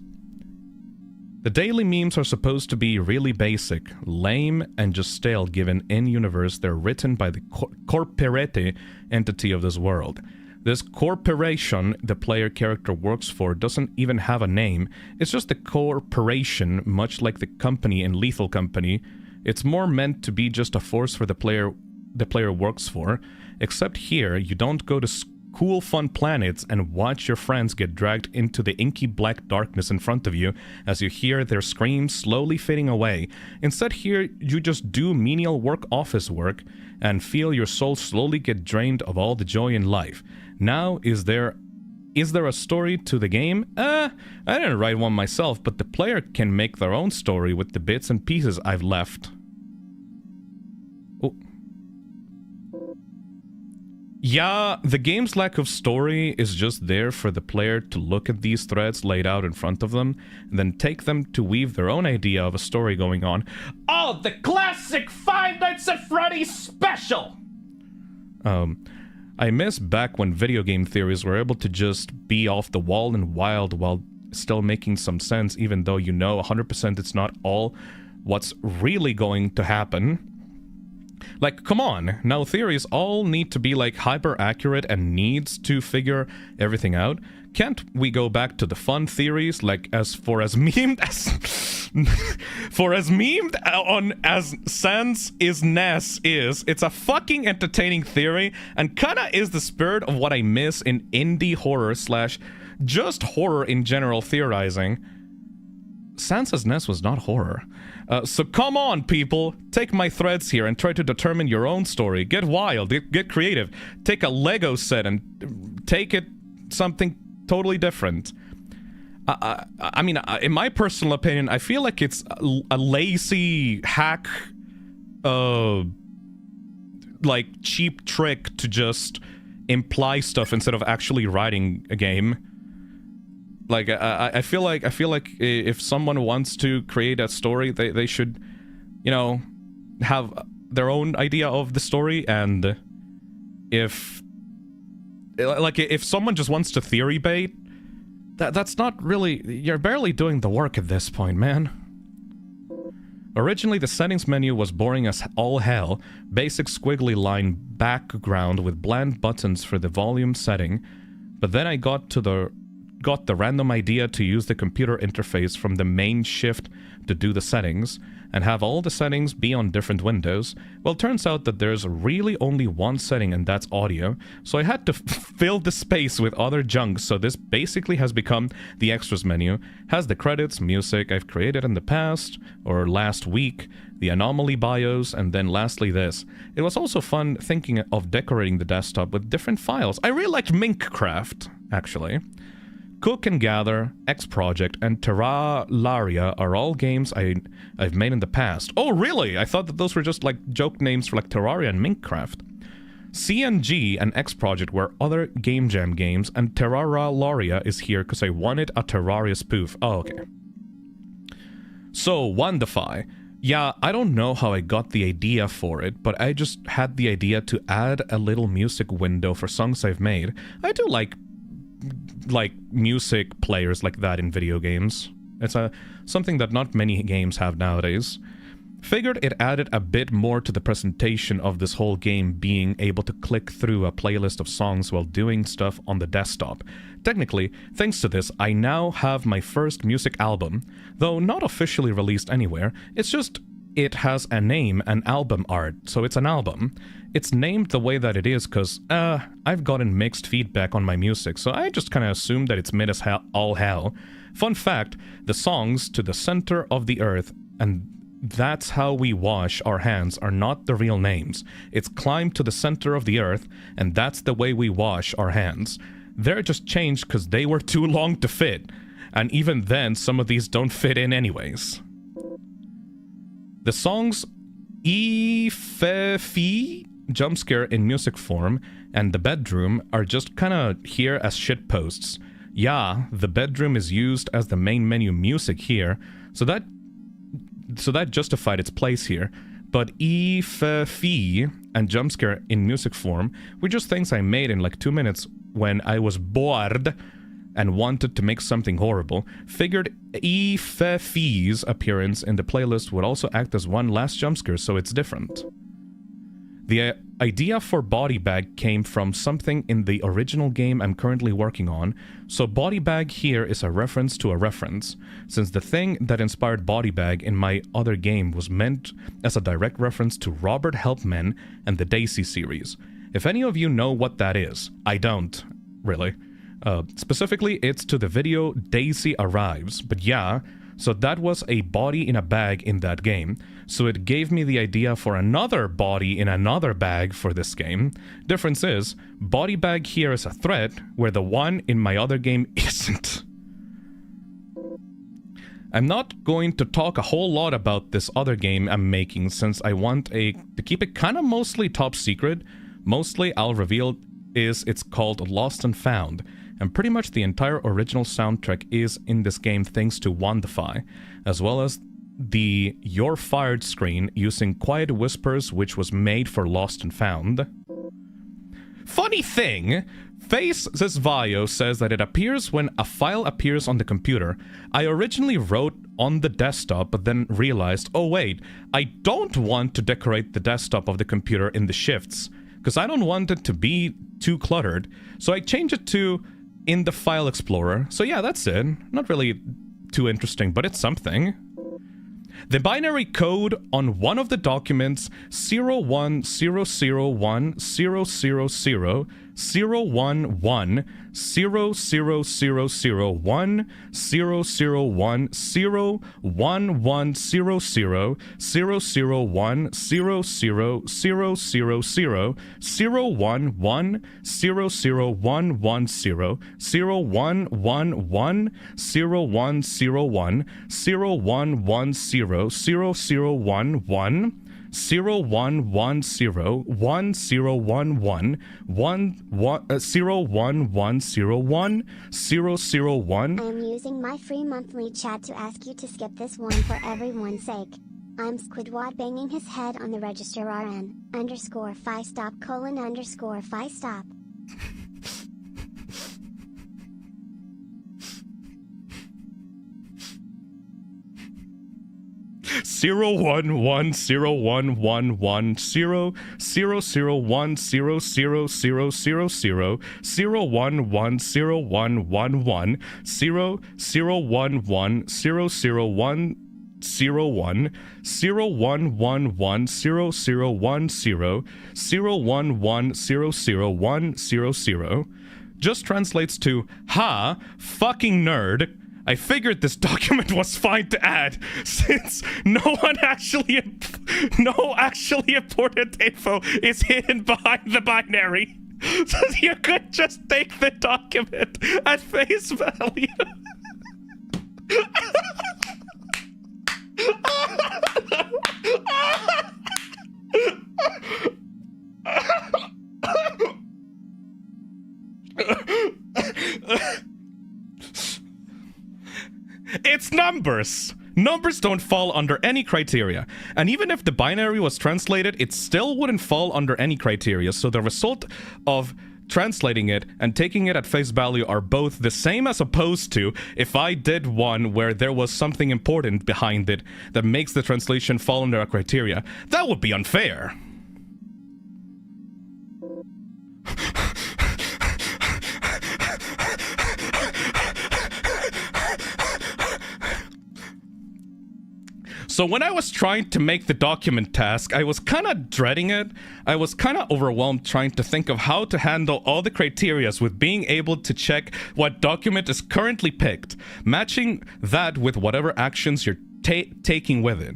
The daily memes are supposed to be really basic, lame, and just stale given in-universe they're written by the corporate entity of this world. This corporation the player character works for doesn't even have a name. It's just a corporation, much like the company in Lethal Company. It's more meant to be just a force for the player the player works for, except here you don't go to cool fun planets and watch your friends get dragged into the inky black darkness in front of you as you hear their screams slowly fading away. Instead here you just do menial office work and feel your soul slowly get drained of all the joy in life. Now, is there a story to the game? I didn't write one myself, but the player can make their own story with the bits and pieces I've left. Oh. Yeah, the game's lack of story is just there for the player to look at these threads laid out in front of them, and then take them to weave their own idea of a story going on. Oh, the classic Five Nights at Freddy's special! I miss back when video game theories were able to just be off the wall and wild while still making some sense, even though you know 100% it's not all what's really going to happen. Like, come on, now theories all need to be like hyper accurate and needs to figure everything out. Can't we go back to the fun theories, like as memed on as Sans is Ness is? It's a fucking entertaining theory and kinda is the spirit of what I miss in indie horror / just horror in general theorizing. Sansa's Nest was not horror. So come on, people. Take my threads here and try to determine your own story. Get wild. Get creative. Take a Lego set and take it something totally different. I mean, in my personal opinion, I feel like it's a lazy hack, like cheap trick to just imply stuff instead of actually writing a game. Like, I feel like if someone wants to create a story, they should, you know, have their own idea of the story, and if someone just wants to theory bait, that's not really, you're barely doing the work at this point, man. Originally, the settings menu was boring as all hell, basic squiggly line background with bland buttons for the volume setting, but then I got the random idea to use the computer interface from the main shift to do the settings, and have all the settings be on different windows. Well, it turns out that there's really only one setting, and that's audio, so I had to fill the space with other junk, so this basically has become the extras menu. Has the credits, music I've created in the past, or last week, the anomaly bios, and then lastly this. It was also fun thinking of decorating the desktop with different files. I really liked Minecraft, actually. Cook and Gather, X Project, and Terraria are all games I've made in the past. Oh, really? I thought that those were just like joke names for like Terraria and Minecraft. CNG and X Project were other Gamejam games, and Terraria is here because I wanted a Terraria spoof. Oh, okay. So, Wandify. Yeah, I don't know how I got the idea for it, but I just had the idea to add a little music window for songs I've made. I do like music players like that in video games. It's something that not many games have nowadays. Figured it added a bit more to the presentation of this whole game, being able to click through a playlist of songs while doing stuff on the desktop. Technically, thanks to this, I now have my first music album, though not officially released anywhere. It's just, it has a name and album art, so it's an album. It's named the way that it is because, I've gotten mixed feedback on my music, so I just kinda assumed that it's mid as all hell. Fun fact, the songs To the Center of the Earth and That's How We Wash Our Hands are not the real names. It's Climb to the Center of the Earth and That's the Way We Wash Our Hands. They're just changed because they were too long to fit, and even then some of these don't fit in anyways. The songs Fi Jumpscare in music form and The Bedroom are just kinda here as shitposts. Yeah, The Bedroom is used as the main menu music here, so that justified its place here. But Fi and Jumpscare in music form were just things I made in like 2 minutes when I was bored and wanted to make something horrible. Figured Fi's appearance in the playlist would also act as one last jumpscare, so it's different. The idea for body bag came from something in the original game I'm currently working on, so body bag here is a reference to a reference, since the thing that inspired body bag in my other game was meant as a direct reference to Robert Helpman and the Daisy series. If any of you know what that is, I don't, really. Specifically, it's to the video Daisy Arrives, but yeah, so that was a body in a bag in that game. So it gave me the idea for another body in another bag for this game. Difference is, body bag here is a threat, where the one in my other game isn't. I'm not going to talk a whole lot about this other game I'm making since I want to keep it kind of mostly top secret. Mostly I'll reveal it's called Lost and Found. And pretty much the entire original soundtrack is in this game thanks to Wandify, as well as the You're Fired screen using Quiet Whispers, which was made for Lost and Found. Funny thing, Face Zesvayo says that it appears when a file appears on the computer. I originally wrote on the desktop, but then realized, oh wait, I don't want to decorate the desktop of the computer in the shifts, because I don't want it to be too cluttered. So I changed it to in the file explorer. So yeah, that's it. Not really too interesting, but it's something. The binary code on one of the documents 010010000 011 00001 001 01100 001 000 000 011 00110 0111 0101 0110 0011 0110 1011 01101 001. I am using my free monthly chat to ask you to skip this one for everyone's sake. I'm Squidward banging his head on the register RN_phi stop : _phi stop. 0110111 001 00000 0110111 0011001 001 01 0111 0011001 000 just translates to, ha, fucking nerd. I figured this document was fine to add, since no actually important info is hidden behind the binary. So you could just take the document at face value. It's numbers! Numbers don't fall under any criteria. And even if the binary was translated, it still wouldn't fall under any criteria. So the result of translating it and taking it at face value are both the same, as opposed to if I did one where there was something important behind it that makes the translation fall under a criteria. That would be unfair. So when I was trying to make the document task, I was kind of dreading it. I was kind of overwhelmed trying to think of how to handle all the criterias with being able to check what document is currently picked, matching that with whatever actions you're taking with it,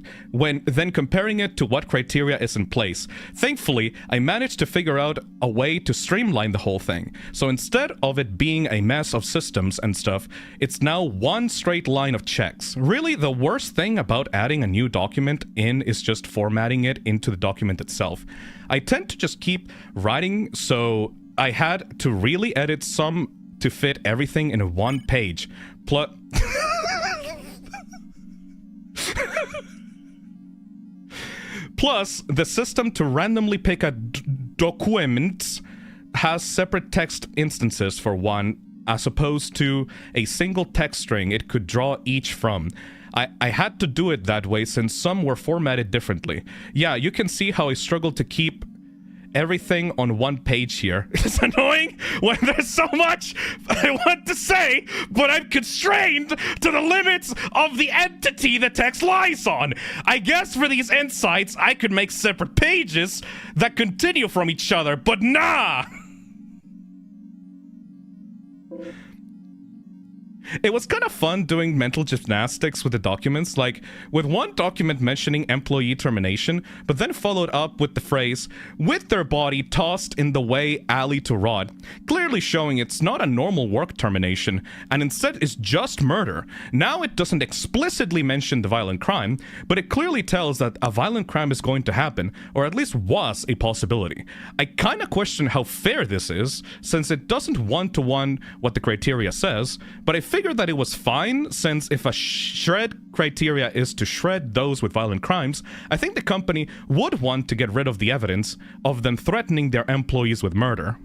then comparing it to what criteria is in place. Thankfully, I managed to figure out a way to streamline the whole thing. So instead of it being a mess of systems and stuff, it's now one straight line of checks. Really, the worst thing about adding a new document in is just formatting it into the document itself. I tend to just keep writing, so I had to really edit some to fit everything in one page. Plus, the system to randomly pick a document has separate text instances for one, as opposed to a single text string it could draw each from. I had to do it that way since some were formatted differently. Yeah, you can see how I struggled to keep everything on one page here. It's annoying when there's so much I want to say, but I'm constrained to the limits of the entity the text lies on. I guess for these insights, I could make separate pages that continue from each other, but nah! It was kind of fun doing mental gymnastics with the documents, like with one document mentioning employee termination, but then followed up with the phrase, with their body tossed in the way alley to rot, clearly showing it's not a normal work termination, and instead is just murder. Now it doesn't explicitly mention the violent crime, but it clearly tells that a violent crime is going to happen, or at least was a possibility. I kind of question how fair this is, since it doesn't one-to-one what the criteria says, but I figured that it was fine, since if a shred criteria is to shred those with violent crimes, I think the company would want to get rid of the evidence of them threatening their employees with murder.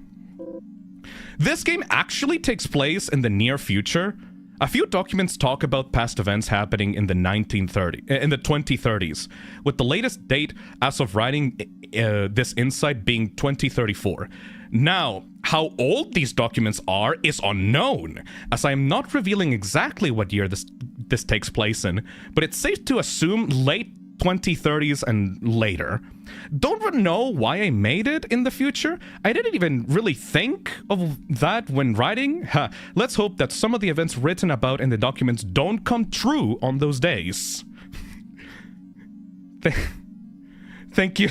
This game actually takes place in the near future. A few documents talk about past events happening in the 2030s, with the latest date as of writing this insight being 2034. Now, how old these documents are is unknown, as I am not revealing exactly what year this takes place in, but it's safe to assume late 2030s and later. Don't know why I made it in the future. I didn't even really think of that when writing. Let's hope that some of the events written about in the documents don't come true on those days. Thank you.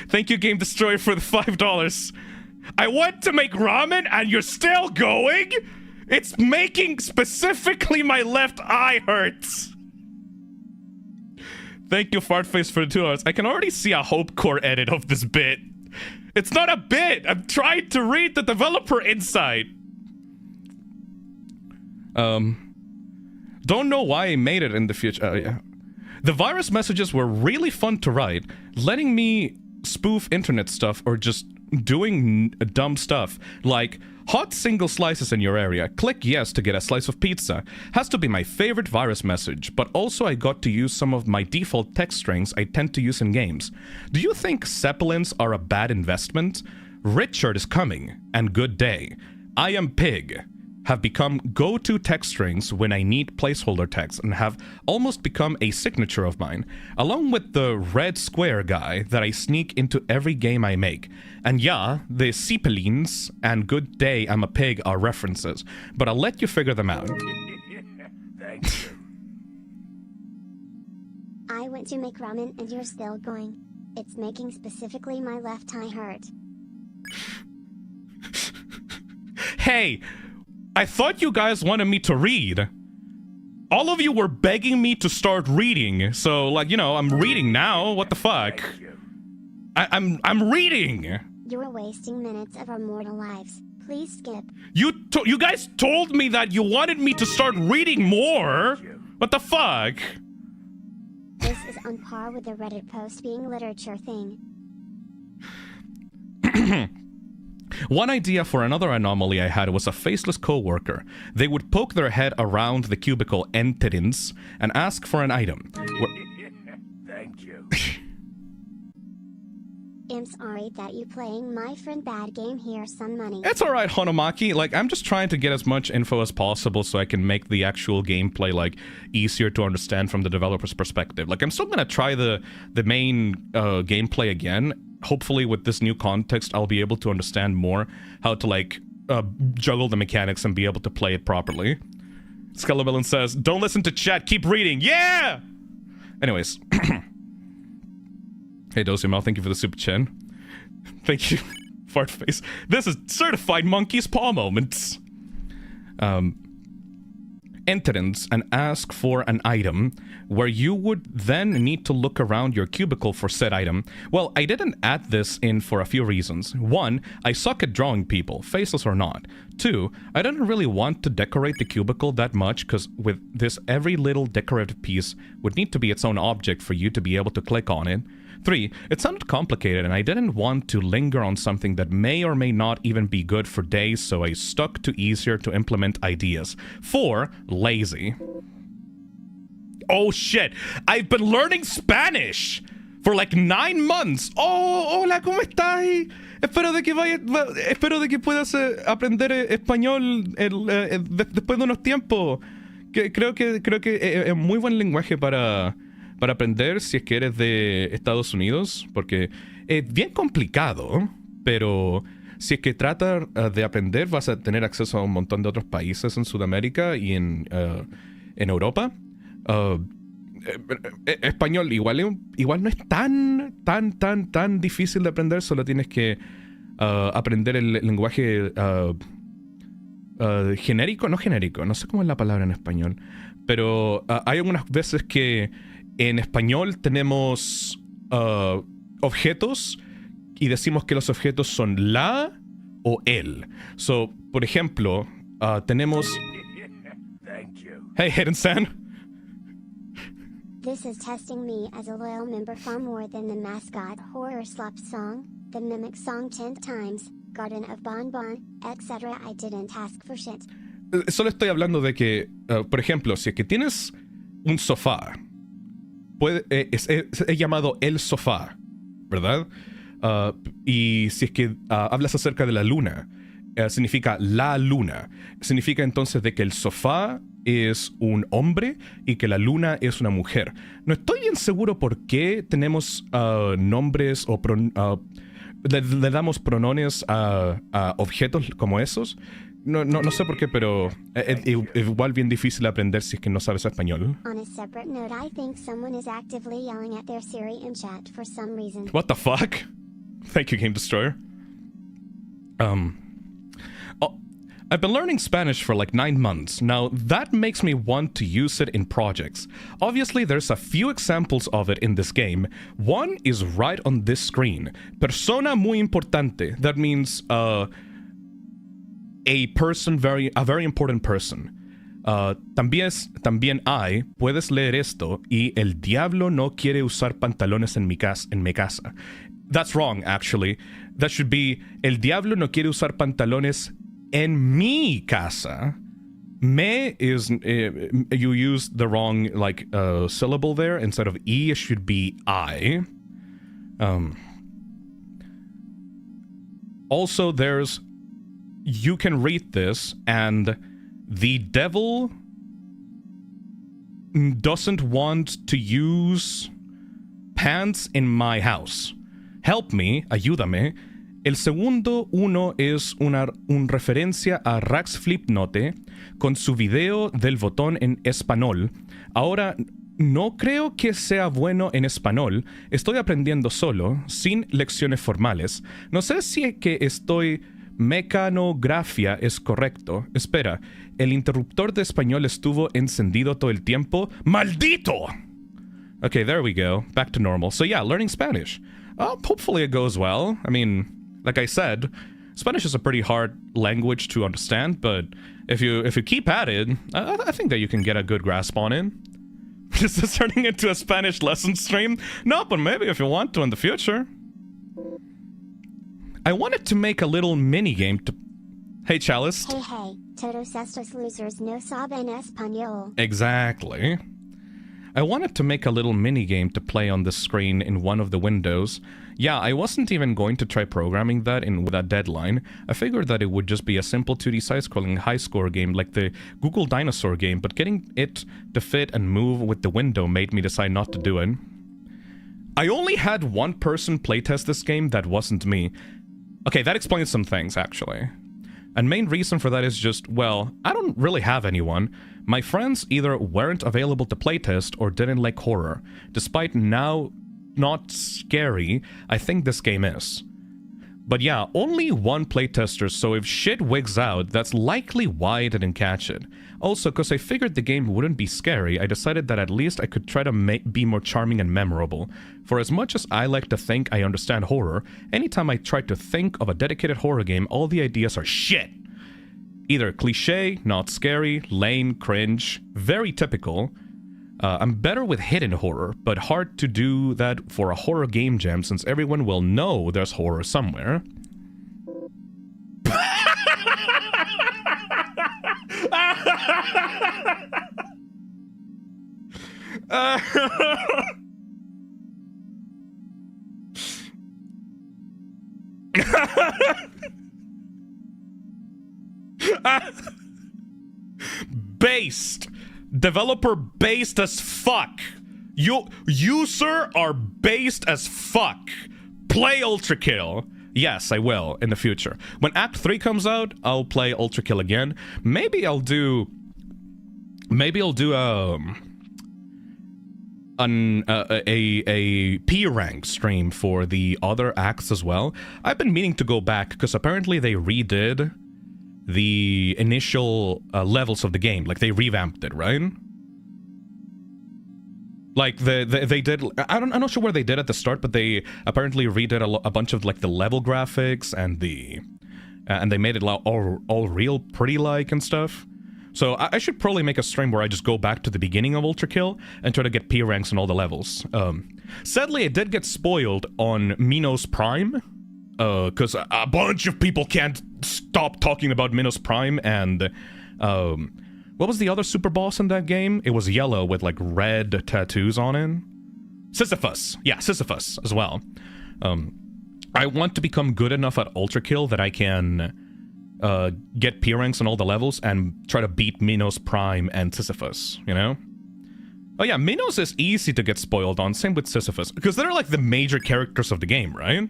Thank you, Game Destroyer, for the $5. I went to make ramen and you're still going? It's making specifically my left eye hurts. Thank you, Fartface, for the $2. I can already see a Hope Core edit of this bit. It's not a bit. I'm trying to read the developer insight. Don't know why I made it in the future. Yeah. The virus messages were really fun to write, letting me spoof internet stuff or just doing dumb stuff like hot single slices in your area, click yes to get a slice of pizza, has to be my favorite virus message, but also I got to use some of my default text strings I tend to use in games. Do you think Zeppelins are a bad investment? Richard is coming, and good day. I am Pig. Have become go-to text strings when I need placeholder text and have almost become a signature of mine, along with the red square guy that I sneak into every game I make. And yeah, the Zeppelins and good day I'm a pig are references, but I'll let you figure them out. Thank you. I went to make ramen and you're still going. It's making specifically my left eye hurt. Hey! I thought you guys wanted me to read. All of you were begging me to start reading, so like, you know, I'm reading now. What the fuck? I'm reading. You're wasting minutes of our mortal lives. Please skip. You guys told me that you wanted me to start reading more. What the fuck? This is on par with the Reddit post being literature thing. One idea for another anomaly I had was a faceless coworker. They would poke their head around the cubicle entities and ask for an item. Thank you. I'm sorry that you playing my friend bad game here, son money. It's alright, Honomaki. Like, I'm just trying to get as much info as possible so I can make the actual gameplay, like, easier to understand from the developer's perspective. Like, I'm still gonna try the main gameplay again. Hopefully with this new context, I'll be able to understand more how to, like, juggle the mechanics and be able to play it properly. Skellavillain says, don't listen to chat, keep reading. Yeah! Anyways. Hey, Dosimo, thank you for the super chin. Thank you, Fartface. This is certified monkey's paw moments. Entrance and ask for an item where you would then need to look around your cubicle for said item. Well, I didn't add this in for a few reasons. One, I suck at drawing people, faceless or not. Two, I didn't really want to decorate the cubicle that much because with this, every little decorative piece would need to be its own object for you to be able to click on it. 3, it sounded complicated and I didn't want to linger on something that may or may not even be good for days, so I stuck to easier to implement ideas. 4, lazy. Oh shit, I've been learning Spanish! For like 9 months. Oh, hola, ¿cómo estás? Espero de que puedas aprender español después de unos tiempos. Creo que es muy buen lenguaje para aprender si es que eres de Estados Unidos, porque es bien complicado, pero si es que tratas de aprender vas a tener acceso a un montón de otros países en Sudamérica y en Europa. Español igual no es tan difícil de aprender, solo tienes que aprender el lenguaje genérico, no sé cómo es la palabra en español, pero hay algunas veces que en español tenemos objetos y decimos que los objetos son la o el. So, por ejemplo, tenemos... Hey, Hidden-san. This is testing me as a loyal member far more than the mascot horror slop song, the mimic song 10 times, Garden of Bonbon, etc. I didn't ask for shit. Solo estoy hablando de que, por ejemplo, si es que tienes un sofá, es llamado el sofá, ¿verdad? Y si es que hablas acerca de la luna, significa la luna. Significa entonces de que el sofá es un hombre y que la luna es una mujer. No estoy bien seguro por qué tenemos nombres o le damos pronombres a objetos como esos. No sé por qué, pero es igual bien difícil aprender si es que no sabes español. On a separate note, I think someone is actively yelling at their Siri in chat for some reason. What the fuck? Thank you, Game Destroyer. I've been learning Spanish for like 9 months. Now, that makes me want to use it in projects. Obviously, there's a few examples of it in this game. One is right on this screen. Persona muy importante. That means, a very important person. También hay, puedes leer esto, y el diablo no quiere usar pantalones en mi casa. That's wrong, actually. That should be, el diablo no quiere usar pantalones en mi casa. Me is, you used the wrong, like, syllable there. Instead of E, it should be I. Also, you can read this, and the devil doesn't want to use pants in my house. Help me, ayúdame. El segundo uno es una referencia a Rax Flipnote con su video del botón en español. Ahora, no creo que sea bueno en español. Estoy aprendiendo solo, sin lecciones formales. No sé si es que mecanografía es correcto. Espera, ¿el interruptor de español estuvo encendido todo el tiempo? ¡Maldito! Okay, there we go. Back to normal. So yeah, learning Spanish. Hopefully it goes well. I mean, like I said, Spanish is a pretty hard language to understand, but if you keep at it, I think that you can get a good grasp on it. Is this turning into a Spanish lesson stream? No, but maybe if you want to in the future. I wanted to make a little mini-game to... Hey, Chalice. Hey, todos estos losers no saben español. Exactly. I wanted to make a little mini-game to play on the screen in one of the windows. Yeah, I wasn't even going to try programming that with a deadline. I figured that it would just be a simple 2D side-scrolling high-score game like the Google Dinosaur game, but getting it to fit and move with the window made me decide not to do it. I only had one person playtest this game that wasn't me. Okay, that explains some things, actually. And main reason for that is just, well, I don't really have anyone. My friends either weren't available to playtest or didn't like horror. Despite now not scary, I think this game is. But yeah, only one playtester, so if shit wigs out, that's likely why I didn't catch it. Also, because I figured the game wouldn't be scary, I decided that at least I could try to be more charming and memorable. For as much as I like to think I understand horror, anytime I try to think of a dedicated horror game, all the ideas are shit. Either cliché, not scary, lame, cringe, very typical. I'm better with hidden horror, but hard to do that for a horror game jam since everyone will know there's horror somewhere. Based. Developer based as fuck. You, sir, are based as fuck. Play Ultra Kill. Yes, I will in the future. When Act 3 comes out, I'll play Ultra Kill again. Maybe I'll do a P rank stream for the other acts as well. I've been meaning to go back because apparently they redid the initial levels of the game. Like, they revamped it, right? Like, they did... I'm not sure where they did at the start, but they apparently redid a bunch of, like, the level graphics and the... and they made it all real pretty-like and stuff. So I should probably make a stream where I just go back to the beginning of Ultra Kill and try to get P ranks on all the levels. Sadly, it did get spoiled on Minos Prime, because a bunch of people can't stop talking about Minos Prime, and what was the other super boss in that game? It was yellow with like red tattoos on it. Sisyphus. Yeah, Sisyphus as well. I want to become good enough at Ultra Kill that I can get P ranks on all the levels and try to beat Minos Prime and Sisyphus, you know? Oh yeah, Minos is easy to get spoiled on, same with Sisyphus, because they're like the major characters of the game, right?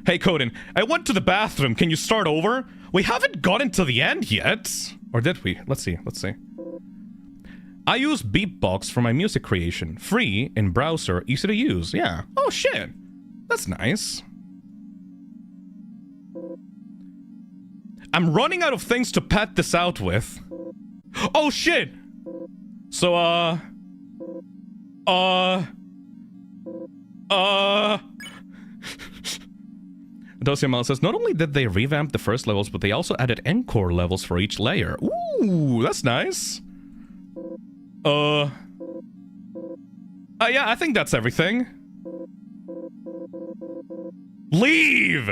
Hey Coden, I went to the bathroom, can you start over? We haven't gotten to the end yet. Or did we? Let's see. I use Beatbox for my music creation. Free, in browser, easy to use. Yeah. Oh shit. That's nice. I'm running out of things to pad this out with. Oh shit! So, Dosiamal says, not only did they revamp the first levels, but they also added encore levels for each layer. Ooh, that's nice. Yeah, I think that's everything. Leave!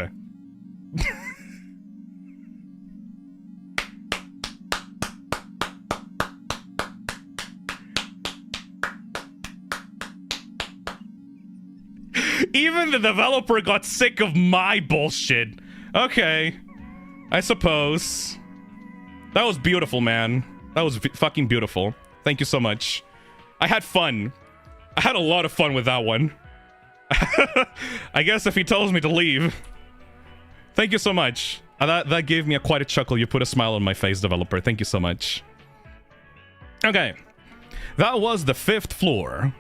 Even the developer got sick of my bullshit. Okay. I suppose. That was beautiful, man. That was fucking beautiful. Thank you so much. I had fun. I had a lot of fun with that one. I guess if he tells me to leave. Thank you so much. That gave me quite a chuckle. You put a smile on my face, developer. Thank you so much. Okay. That was the 5th floor.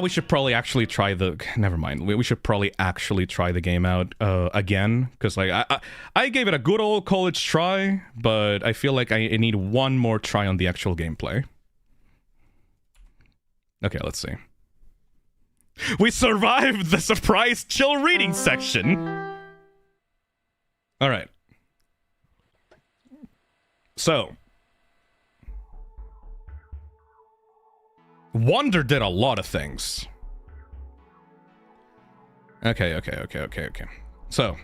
We should probably actually try the... Never mind. We should probably actually try the game out again. Because, like, I gave it a good old college try, but I feel like I need one more try on the actual gameplay. Okay, let's see. We survived the surprise chill reading section! Alright. So... Wonder did a lot of things. Okay. So,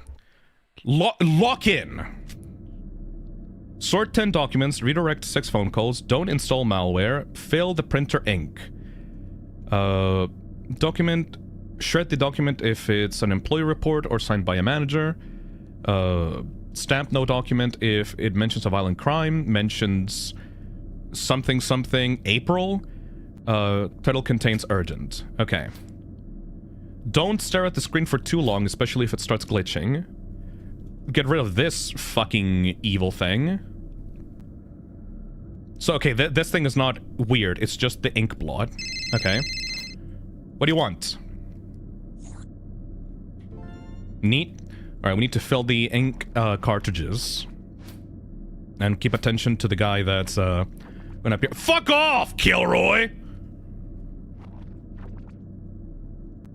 lock in. Sort 10 documents, redirect 6 phone calls, don't install malware, fill the printer ink. Document, shred the document if it's an employee report or signed by a manager. Stamp no document if it mentions a violent crime, mentions something, April. Title contains urgent. Okay. Don't stare at the screen for too long, especially if it starts glitching. Get rid of this fucking evil thing. So, okay, this thing is not weird. It's just the ink blot. Okay. What do you want? Neat. Alright, we need to fill the ink cartridges. And keep attention to the guy that's gonna appear. Fuck off, Kilroy!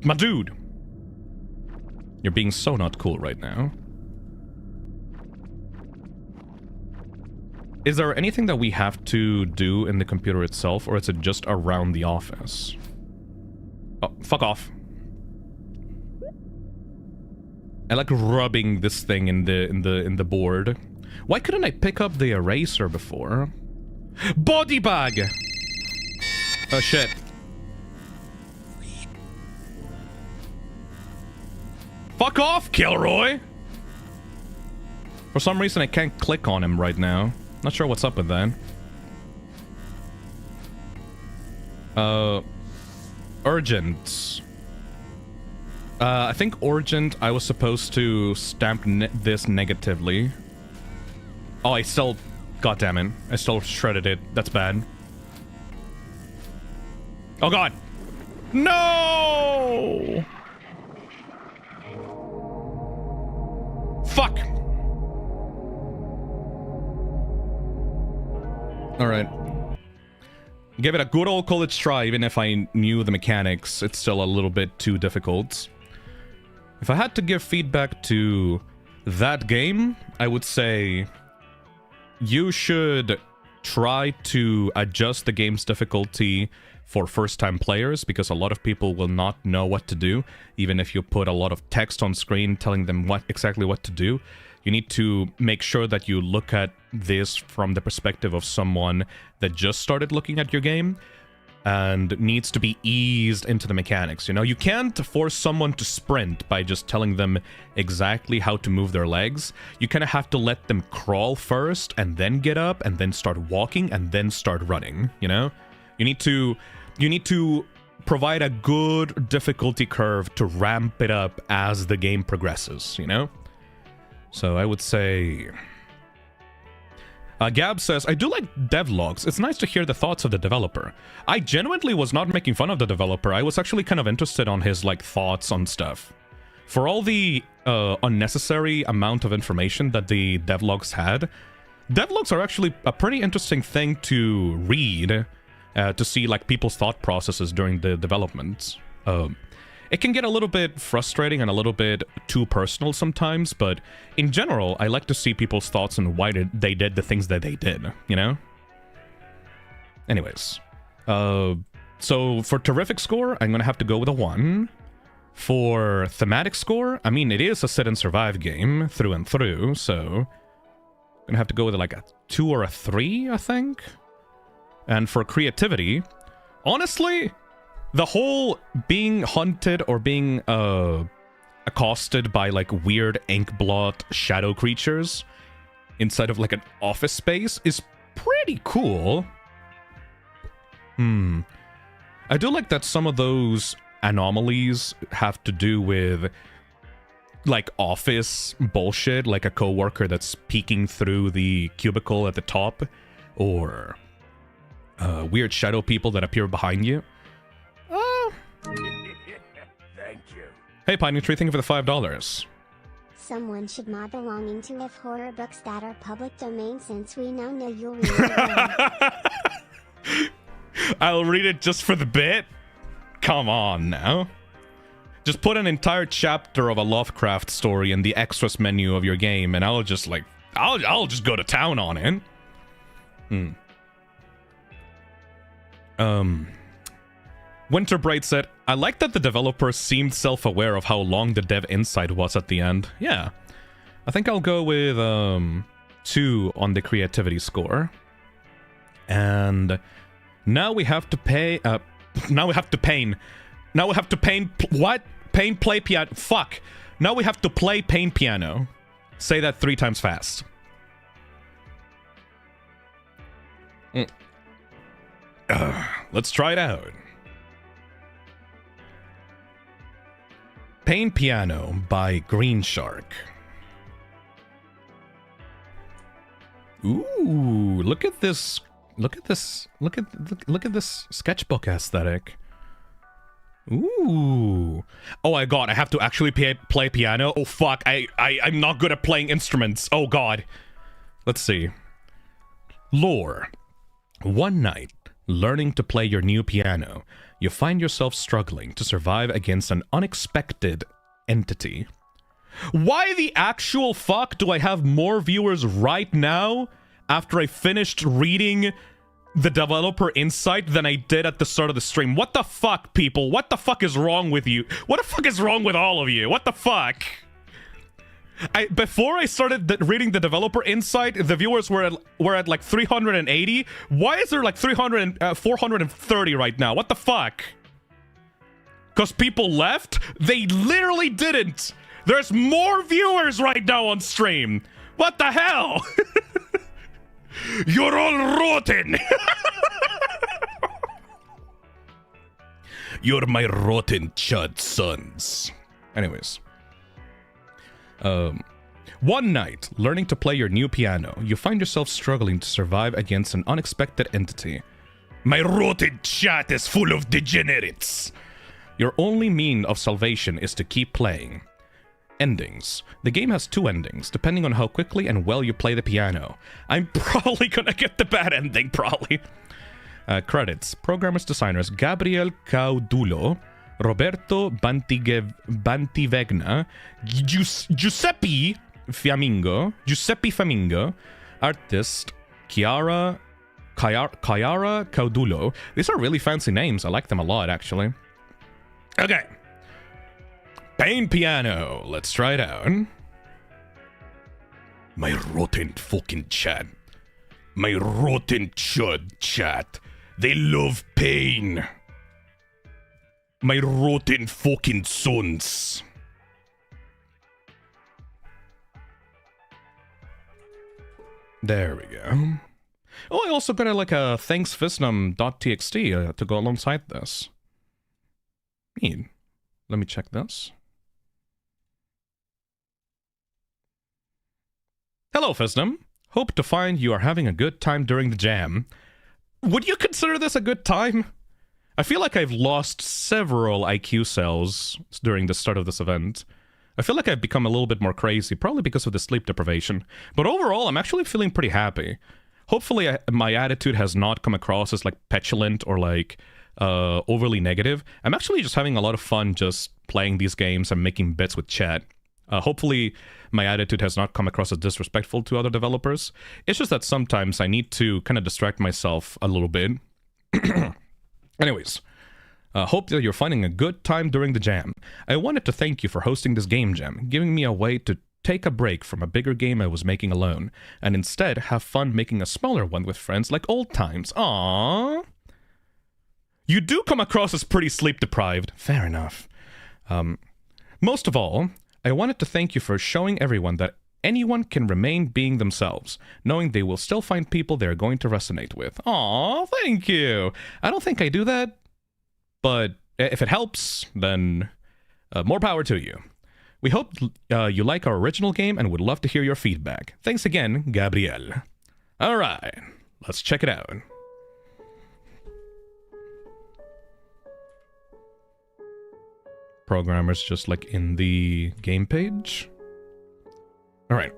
My dude. You're being so not cool right now. Is there anything that we have to do in the computer itself, or is it just around the office? Oh, fuck off. I like rubbing this thing in the board. Why couldn't I pick up the eraser before? Body bag! Oh shit. Fuck off, Kilroy! For some reason, I can't click on him right now. Not sure what's up with that. Urgent. I think urgent, I was supposed to stamp this negatively. Oh, I still... Goddammit. I still shredded it. That's bad. Oh god! No! Fuck! Alright. Give it a good old college try, even if I knew the mechanics. It's still a little bit too difficult. If I had to give feedback to that game, I would say you should try to adjust the game's difficulty for first-time players, because a lot of people will not know what to do, even if you put a lot of text on screen telling them exactly what to do. You need to make sure that you look at this from the perspective of someone that just started looking at your game and needs to be eased into the mechanics. You know, you can't force someone to sprint by just telling them exactly how to move their legs. You kind of have to let them crawl first and then get up and then start walking and then start running, you know? You need to provide a good difficulty curve to ramp it up as the game progresses, you know? So I would say... Gab says, I do like devlogs. It's nice to hear the thoughts of the developer. I genuinely was not making fun of the developer. I was actually kind of interested on his, like, thoughts on stuff. For all the unnecessary amount of information that the devlogs had, devlogs are actually a pretty interesting thing to read, to see, like, people's thought processes during the development. It can get a little bit frustrating and a little bit too personal sometimes, but in general, I like to see people's thoughts on why they did the things that they did, you know? Anyways. So for terrific score, I'm gonna have to go with a 1. For thematic score, I mean, it is a sit-and-survive game through and through, so... I'm gonna have to go with like a 2 or a 3, I think? And for creativity, honestly... The whole being hunted or being accosted by like weird ink blot shadow creatures inside of like an office space is pretty cool. I do like that some of those anomalies have to do with like office bullshit, like a coworker that's peeking through the cubicle at the top, or weird shadow people that appear behind you. Thank you. Hey, Piney Tree, thank you for the $5. Someone should mod belonging to if horror books that are public domain, since we now know you'll read it. I'll read it just for the bit? Come on now. Just put an entire chapter of a Lovecraft story in the extras menu of your game, and I'll just like... I'll just go to town on it. Winterbright said, I like that the developer seemed self-aware of how long the dev insight was at the end. Yeah. I think I'll go with 2 on the creativity score. And now we have to pay... now we have to pain. Now we have to pain... What? Pain play piano... Fuck. Now we have to play pain piano. Say that 3 times fast. Let's try it out. Pain Piano by Green Shark. Ooh, look at this. Look at this. Look at this sketchbook aesthetic. Ooh. Oh my god, I have to actually play piano? Oh fuck, I'm not good at playing instruments. Oh god. Let's see. Lore. One night, learning to play your new piano, you find yourself struggling to survive against an unexpected entity. Why the actual fuck do I have more viewers right now after I finished reading the developer insight than I did at the start of the stream? What the fuck, people? What the fuck is wrong with you? What the fuck is wrong with all of you? What the fuck? Before I started reading the developer insight, the viewers were at like 380. Why is there like 430 right now? What the fuck? Because people left? They literally didn't. There's more viewers right now on stream. What the hell? You're all rotten. You're my rotten chud sons. Anyways. One night, learning to play your new piano, you find yourself struggling to survive against an unexpected entity. My rotten chat is full of degenerates. Your only mean of salvation is to keep playing. Endings. The game has 2 endings, depending on how quickly and well you play the piano. I'm probably gonna get the bad ending, probably. Credits. Programmers, designers, Gabriel Caudulo, Roberto Bantivegna, Giuseppe Famingo, artist, Chiara Caudulo. These are really fancy names. I like them a lot, actually. Okay. Pain piano. Let's try it out. My rotten fucking chat. My rotten chud chat. They love pain. My rotten fucking sons. There we go. Oh, I also got a thanks Phisnom.txt to go alongside this. Neat. Let me check this. Hello, Phisnom. Hope to find you are having a good time during the jam. Would you consider this a good time? I feel like I've lost several IQ cells during the start of this event. I feel like I've become a little bit more crazy, probably because of the sleep deprivation. But overall, I'm actually feeling pretty happy. Hopefully, my attitude has not come across as, petulant or, overly negative. I'm actually just having a lot of fun just playing these games and making bits with chat. Hopefully, my attitude has not come across as disrespectful to other developers. It's just that sometimes I need to kind of distract myself a little bit. Anyways, hope that you're finding a good time during the jam. I wanted to thank you for hosting this game jam, giving me a way to take a break from a bigger game I was making alone, and instead have fun making a smaller one with friends like old times. Aww. You do come across as pretty sleep deprived. Fair enough. Most of all, I wanted to thank you for showing everyone that anyone can remain being themselves, knowing they will still find people they're going to resonate with. Aw, thank you. I don't think I do that, but if it helps, then more power to you. We hope you like our original game and would love to hear your feedback. Thanks again, Gabriel. Alright, let's check it out. Programmers just in the game page. Alright.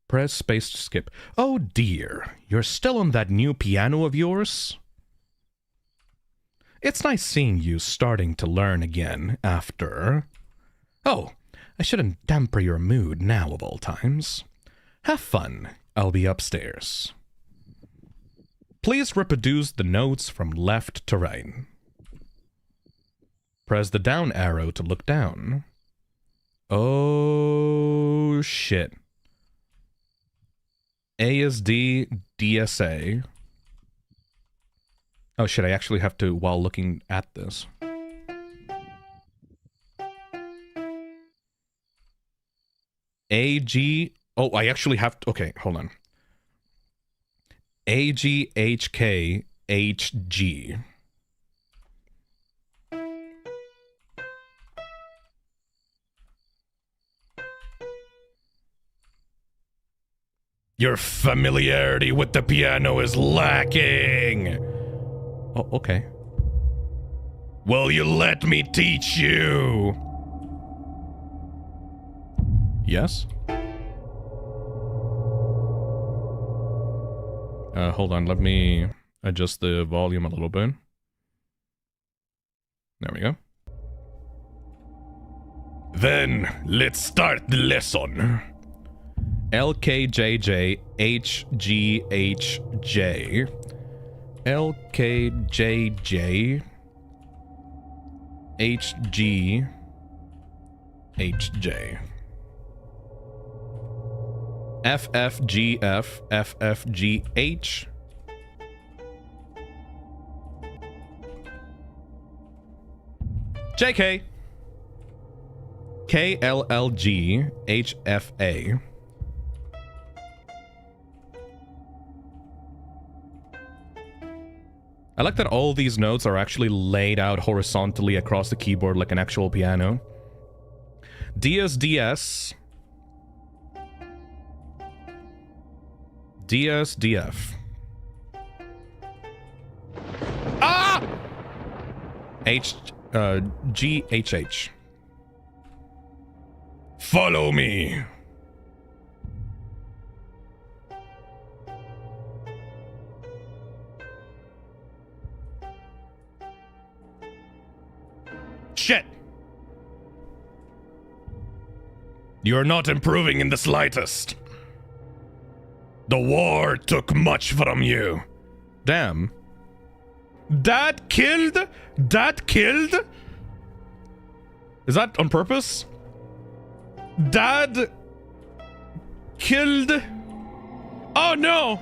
Press space to skip. Oh dear, you're still on that new piano of yours? It's nice seeing you starting to learn again after... Oh, I shouldn't damper your mood now of all times. Have fun. I'll be upstairs. Please reproduce the notes from left to right. Press the down arrow to look down. Oh, shit. A is D, D is A. Oh shit, I actually have to while looking at this. A, G... Oh, I actually have to... Okay, hold on. A, G, H, K, H, G. Your familiarity with the piano is lacking. Oh, okay. Will you let me teach you? Yes? Hold on, let me adjust the volume a little bit. There we go. Then, let's start the lesson. LKJJ HGHJ LKJJ HGHJ FFGF FFGH JK. KLLGHFA. I like that all these notes are actually laid out horizontally across the keyboard like an actual piano. DSDS. DSDF. Ah! GHH. Follow me. Shit. You're not improving in the slightest. The war took much from you. Damn. Dad killed? Dad killed? Is that on purpose? Dad killed? Oh no!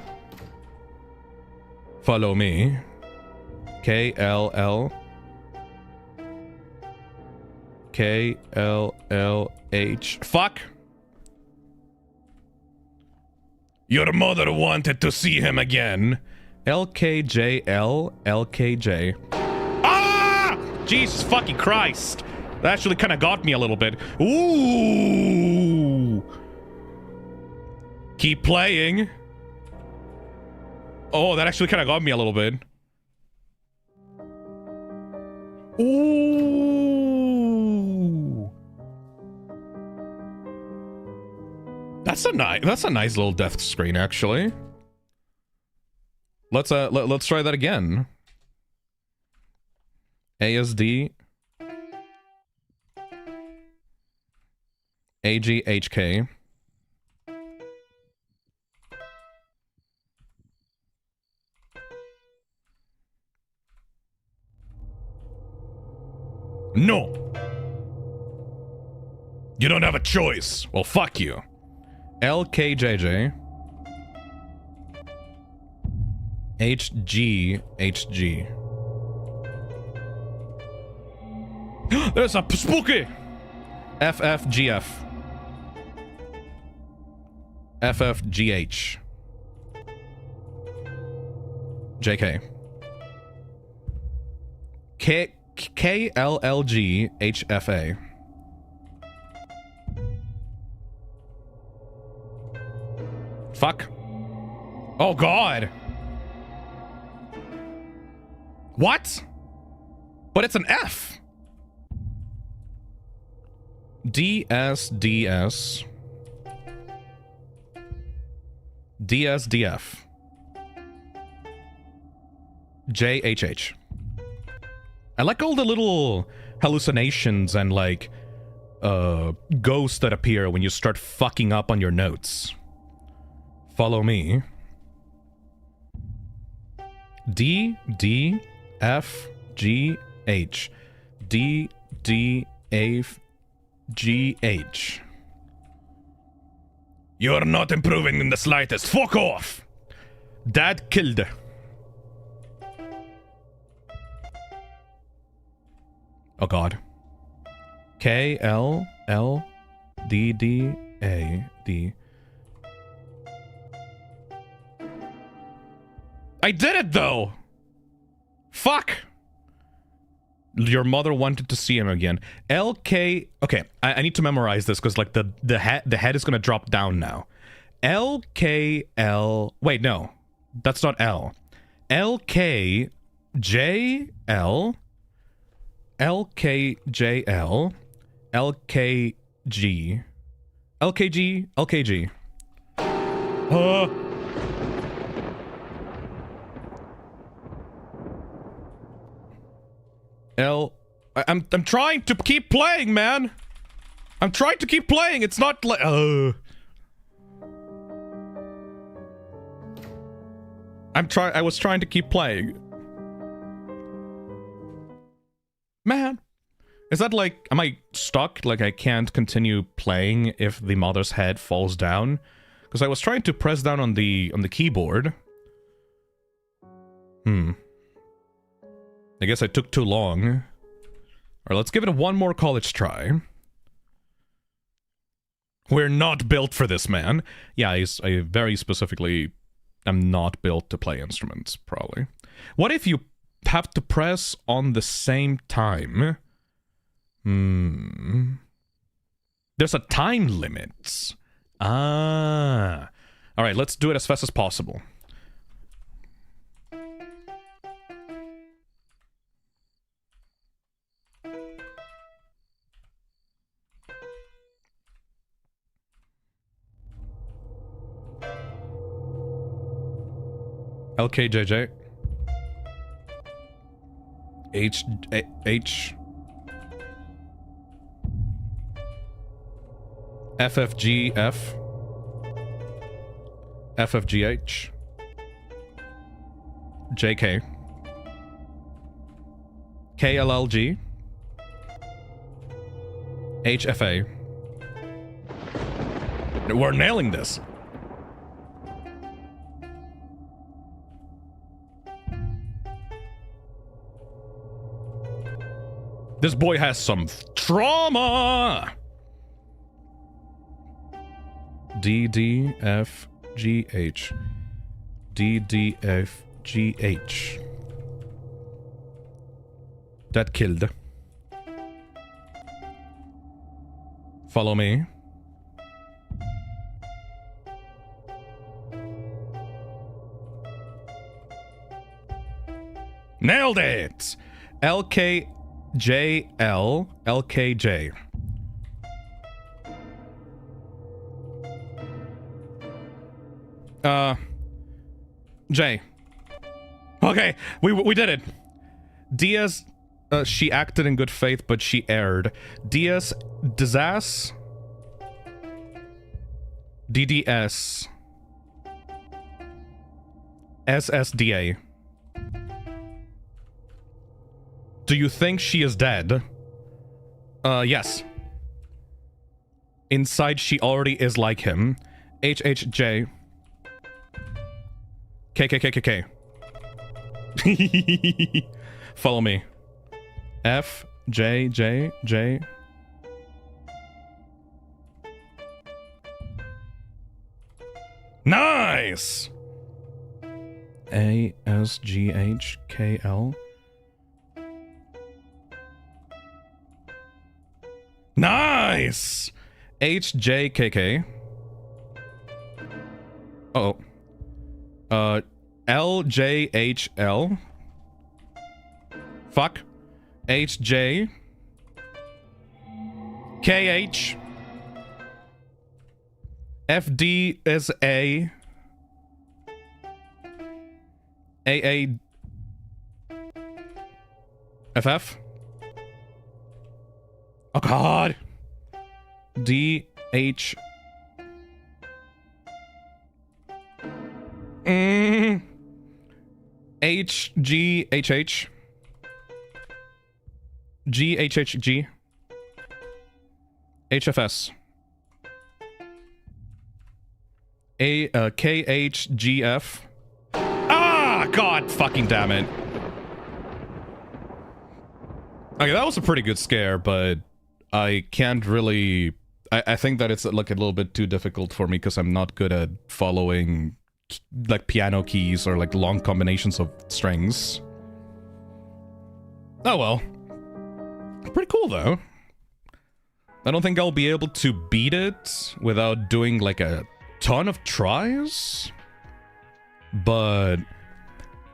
Follow me. KLL. KLLH. Fuck! Your mother wanted to see him again. LKJL, LKJ. Ah! Jesus fucking Christ. That actually kind of got me a little bit. Ooh! Keep playing. Oh, that actually kind of got me a little bit. Ooh! That's a nice little death screen, actually. Let's try that again. ASD AGHK. No. You don't have a choice. Well, fuck you. LKJJ. HG. There's a spooky. FFGF. FFGH. JK. KLLGHFA. Fuck. Oh god. What? But it's an F. DSDS. DSDF. JHH. I like all the little hallucinations and like ghosts that appear when you start fucking up on your notes. Follow me. D D F G H D D A G H. You're not improving in the slightest. Fuck off. Dad killed. Oh god. K L L D D A D. I did it though! Fuck! Your mother wanted to see him again. LK... Okay, I need to memorize this because like the head is gonna drop down now. LKL... Wait, no. That's not L. LKJL... LKJL... LKG... LKG... LKG... I'm trying to keep playing, man. I'm trying to keep playing. It's not like I was trying to keep playing. Man, is that like, am I stuck? Like I can't continue playing if the mother's head falls down? Because I was trying to press down on the keyboard. I guess I took too long. Alright, let's give it one more college try. We're not built for this, man. Yeah, I very specifically am not built to play instruments, probably. What if you have to press on the same time? There's a time limit. Ah. Alright, let's do it as fast as possible. LKJJ. H. FFGF. FFGH. JK. KLLG. HFA. We're nailing this. This boy has some trauma! DDFGH. DDFGH. That killed. Follow me. Nailed it! LKJL, LKJ. J. Okay, we did it. Diaz, she acted in good faith, but she erred. Diaz, Dizas, DDS, SSDA. Do you think she is dead? Yes. Inside, she already is like him. HHJ. KKKKK. Follow me. F, J, J, J. Nice! A, S, G, H, K, L. Nice! H, J, K, K. Uh-oh. L, J, H, L. Fuck. H, J. K, H. F, D is A. A, F, F. Oh, God. D, H. H, G, H, H. G, H, H, G. HFS. A, K, H, G, F. Ah, God fucking damn it. Okay, that was a pretty good scare, but I can't really... I think that it's like a little bit too difficult for me because I'm not good at following like piano keys or like long combinations of strings. Oh well. Pretty cool though. I don't think I'll be able to beat it without doing like a ton of tries. But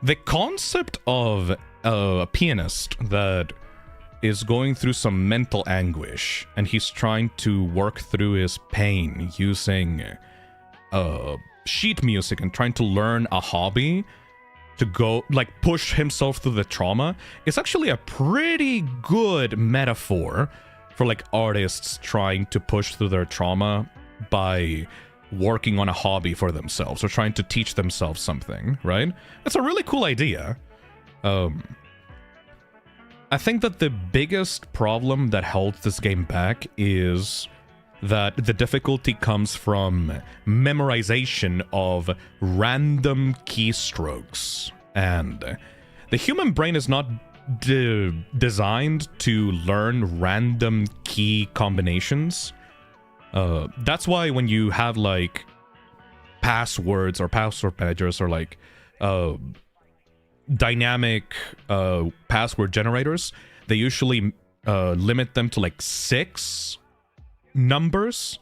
the concept of a pianist that is going through some mental anguish and he's trying to work through his pain using sheet music and trying to learn a hobby to go like push himself through the trauma is actually a pretty good metaphor for like artists trying to push through their trauma by working on a hobby for themselves or trying to teach themselves something, right? That's a really cool idea. I think that the biggest problem that holds this game back is that the difficulty comes from memorization of random keystrokes. And the human brain is not designed to learn random key combinations. That's why when you have like passwords or password managers or like dynamic password generators, they usually limit them to like 6 numbers,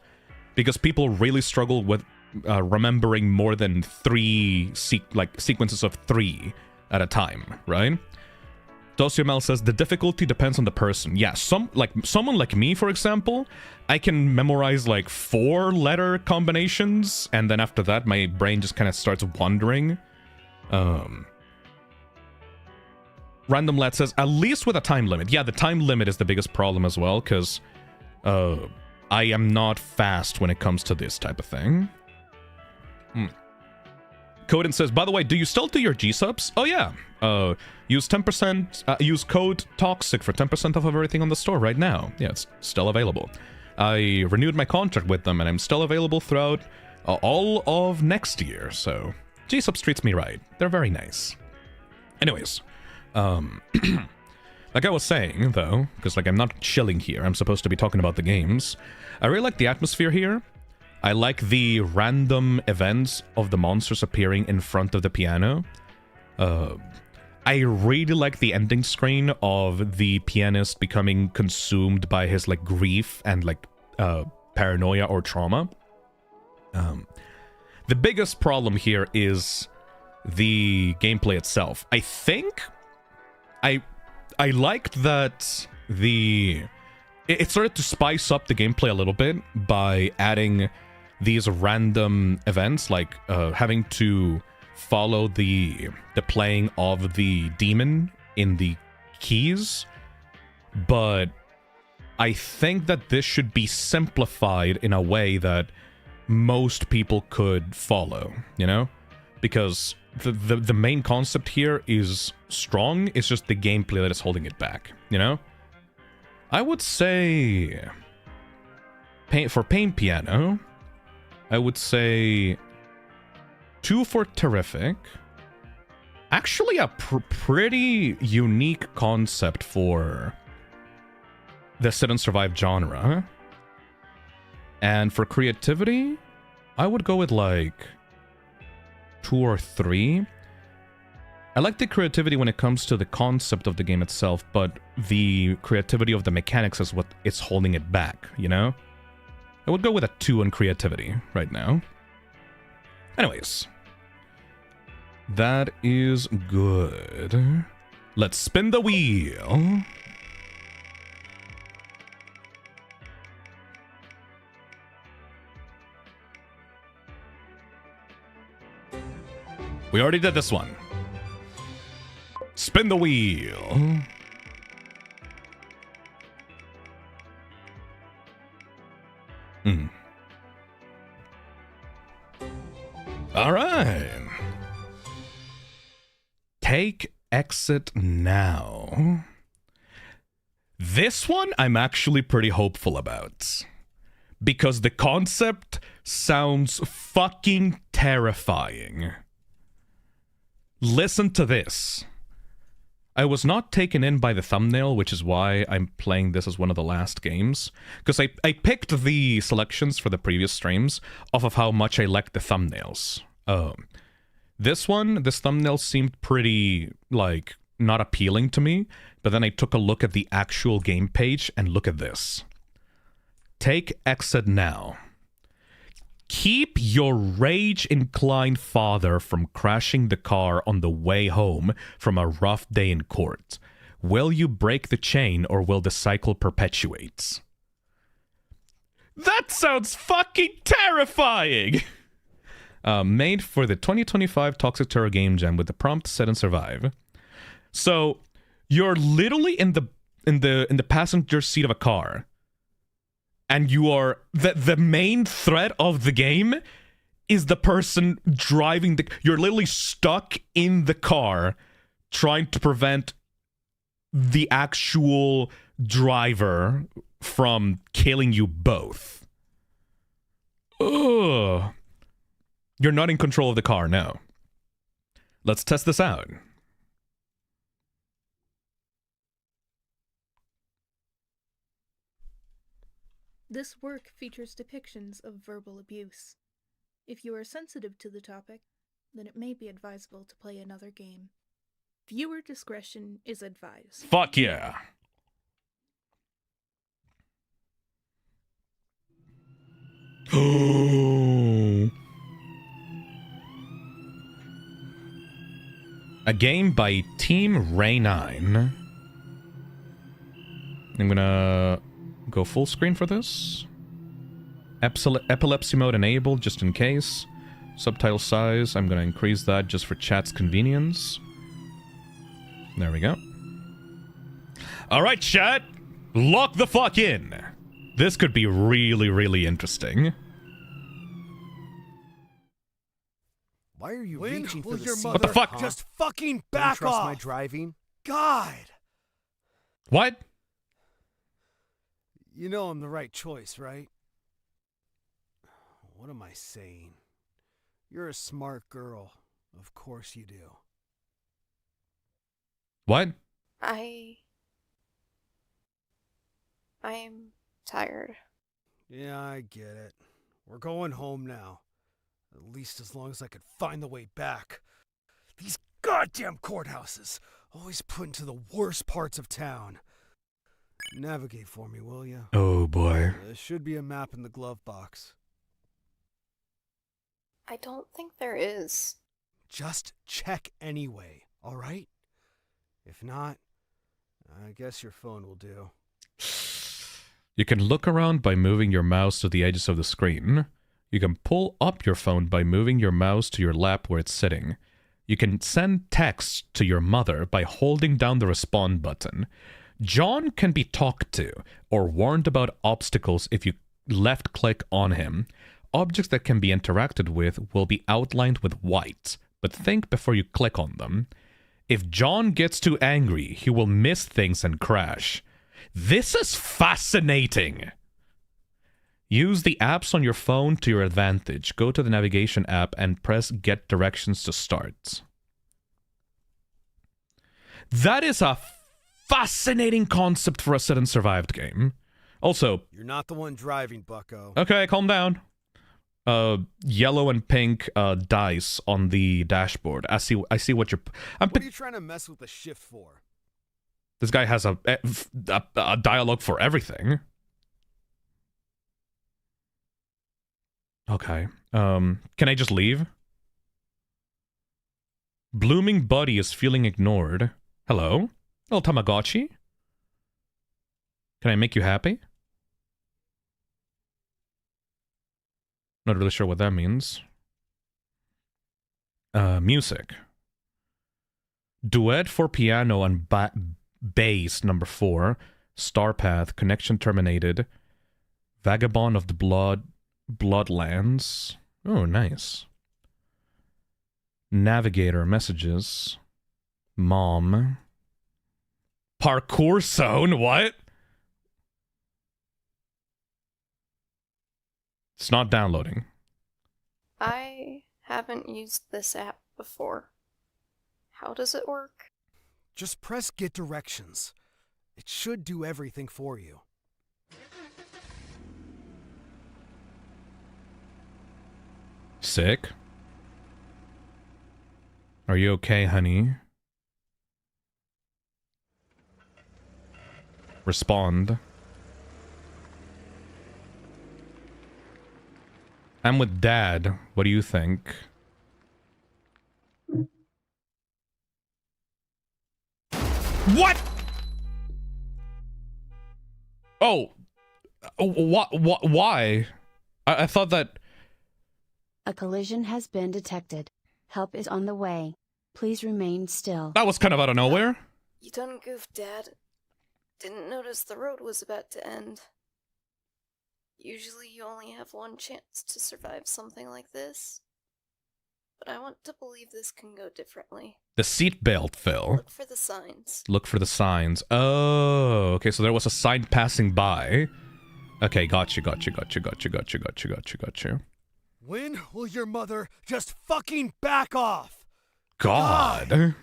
because people really struggle with remembering more than 3 sequences of 3 at a time, right? Dosiomel says the difficulty depends on the person. Yeah, someone like me, for example, I can memorize like 4-letter combinations, and then after that, my brain just kind of starts wandering. Random Lad says, at least with a time limit. Yeah, the time limit is the biggest problem as well, because I am not fast when it comes to this type of thing. Coden says, by the way, do you still do your G-subs? Oh yeah. Use 10%, use code TOXIC for 10% off of everything on the store right now. Yeah, it's still available. I renewed my contract with them, and I'm still available throughout all of next year, so G-subs treats me right. They're very nice. Anyways, like I was saying, though, because like I'm not chilling here, I'm supposed to be talking about the games, I really like the atmosphere here. I like the random events of the monsters appearing in front of the piano. I really like the ending screen of the pianist becoming consumed by his like grief and like paranoia or trauma. The biggest problem here is the gameplay itself. I think I liked that it started to spice up the gameplay a little bit by adding these random events, like having to follow the playing of the demon in the keys. But I think that this should be simplified in a way that most people could follow, you know? Because the main concept here is strong, it's just the gameplay that is holding it back, you know? I would say for Pain Piano, I would say 2 for Terrific. Actually a pretty unique concept for the Sit and Survive genre. And for Creativity, I would go with like 2 or 3. I like the creativity when it comes to the concept of the game itself, but the creativity of the mechanics is what is holding it back, you know? I would go with a 2 on creativity right now. Anyways. That is good. Let's spin the wheel. We already did this one. Spin the wheel. All right. Take exit now. This one I'm actually pretty hopeful about, because the concept sounds fucking terrifying. Listen to this. I was not taken in by the thumbnail, which is why I'm playing this as one of the last games. Because I picked the selections for the previous streams off of how much I liked the thumbnails. This thumbnail seemed pretty, like, not appealing to me. But then I took a look at the actual game page, and look at this. Take exit now. Keep your rage-inclined father from crashing the car on the way home from a rough day in court. Will you break the chain, or will the cycle perpetuate? That sounds fucking terrifying! Made for the 2025 Toxic Terror Game Jam with the prompt Sit and Survive. So, you're literally in the passenger seat of a car. And you are... The main threat of the game is the person driving the... You're literally stuck in the car trying to prevent the actual driver from killing you both. Ugh. You're not in control of the car, no. Let's test this out. This work features depictions of verbal abuse. If you are sensitive to the topic, then it may be advisable to play another game. Viewer discretion is advised. Fuck yeah. A game by Team Ray 9. I'm gonna go full screen for this. Epilepsy mode enabled just in case. Subtitle size, I'm gonna increase that just for chat's convenience. There we go. Alright, chat! Lock the fuck in! This could be really, really interesting. Why are you When reaching for will the your seat? mother What the fuck? just fucking Don't back trust off? my driving? God! What? You know I'm the right choice, right? What am I saying? You're a smart girl. Of course you do. What? I'm tired. Yeah, I get it. We're going home now. At least as long as I could find the way back. These goddamn courthouses always put into the worst parts of town. Navigate for me, will you? Oh boy. There should be a map in the glove box. I don't think there is. Just check anyway, alright? If not, I guess your phone will do. You can look around by moving your mouse to the edges of the screen. You can pull up your phone by moving your mouse to your lap where it's sitting. You can send text to your mother by holding down the respond button. John can be talked to or warned about obstacles if you left-click on him. Objects that can be interacted with will be outlined with white, but think before you click on them. If John gets too angry, he will miss things and crash. This is fascinating! Use the apps on your phone to your advantage. Go to the navigation app and press Get Directions to start. That is a fascinating concept for a Sit and Survived game. Also... You're not the one driving, bucko. Okay, calm down. Yellow and pink dice on the dashboard. I see what you're... What are you trying to mess with the shift for? This guy has a dialogue for everything. Okay. Can I just leave? Blooming Buddy is feeling ignored. Hello? Little Tamagotchi? Can I make you happy? Not really sure what that means. Music. Duet for piano and bass, number 4. Starpath, connection terminated. Vagabond of the Bloodlands. Oh, nice. Navigator, messages. Mom. Parkour zone, what? It's not downloading. I haven't used this app before. How does it work? Just press Get Directions. It should do everything for you. Sick. Are you okay, honey? Respond. I'm with Dad. What do you think? What? Oh. Why? I thought that... A collision has been detected. Help is on the way. Please remain still. That was kind of out of nowhere. You done goofed, Dad. Didn't notice the road was about to end. Usually you only have one chance to survive something like this. But I want to believe this can go differently. The seatbelt fell. Look for the signs. Look for the signs. Oh, okay, so there was a sign passing by. Okay, gotcha. When will your mother just fucking back off? God.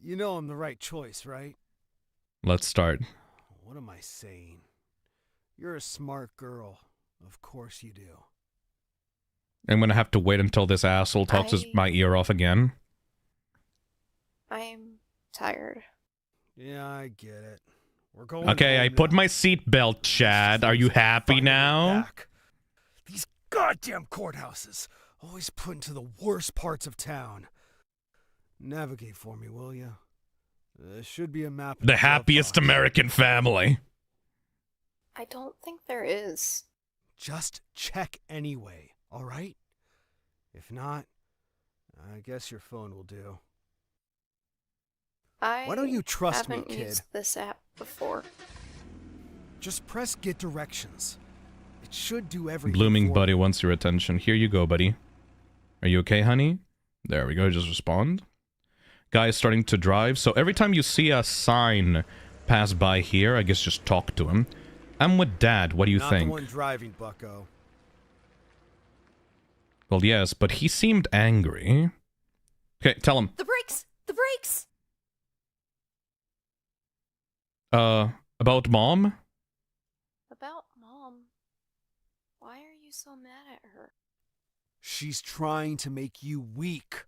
You know I'm the right choice, right? Let's start. what am I saying? You're a smart girl. Of course you do. I'm gonna have to wait until this asshole talks my ear off again. I'm tired. Yeah, I get it. We're going Okay, I put my seatbelt, Chad. Are you happy now? These goddamn courthouses, always put into the worst parts of town. Navigate for me, will you? There should be a map. The happiest American family. I don't think there is. Just check anyway, alright? If not, I guess your phone will do. Why don't you trust me, haven't kid? used this app before. Just press get directions. It should do everything. Blooming buddy wants your attention. Here you go, buddy. Are you okay, honey? There we go, just respond. Guy is starting to drive, so every time you see a sign pass by here, I guess just talk to him. I'm with Dad, what do you think? Not the one driving, bucko. Well, yes, but he seemed angry. Okay, tell him. The brakes! The brakes! About Mom? About Mom? Why are you so mad at her? She's trying to make you weak.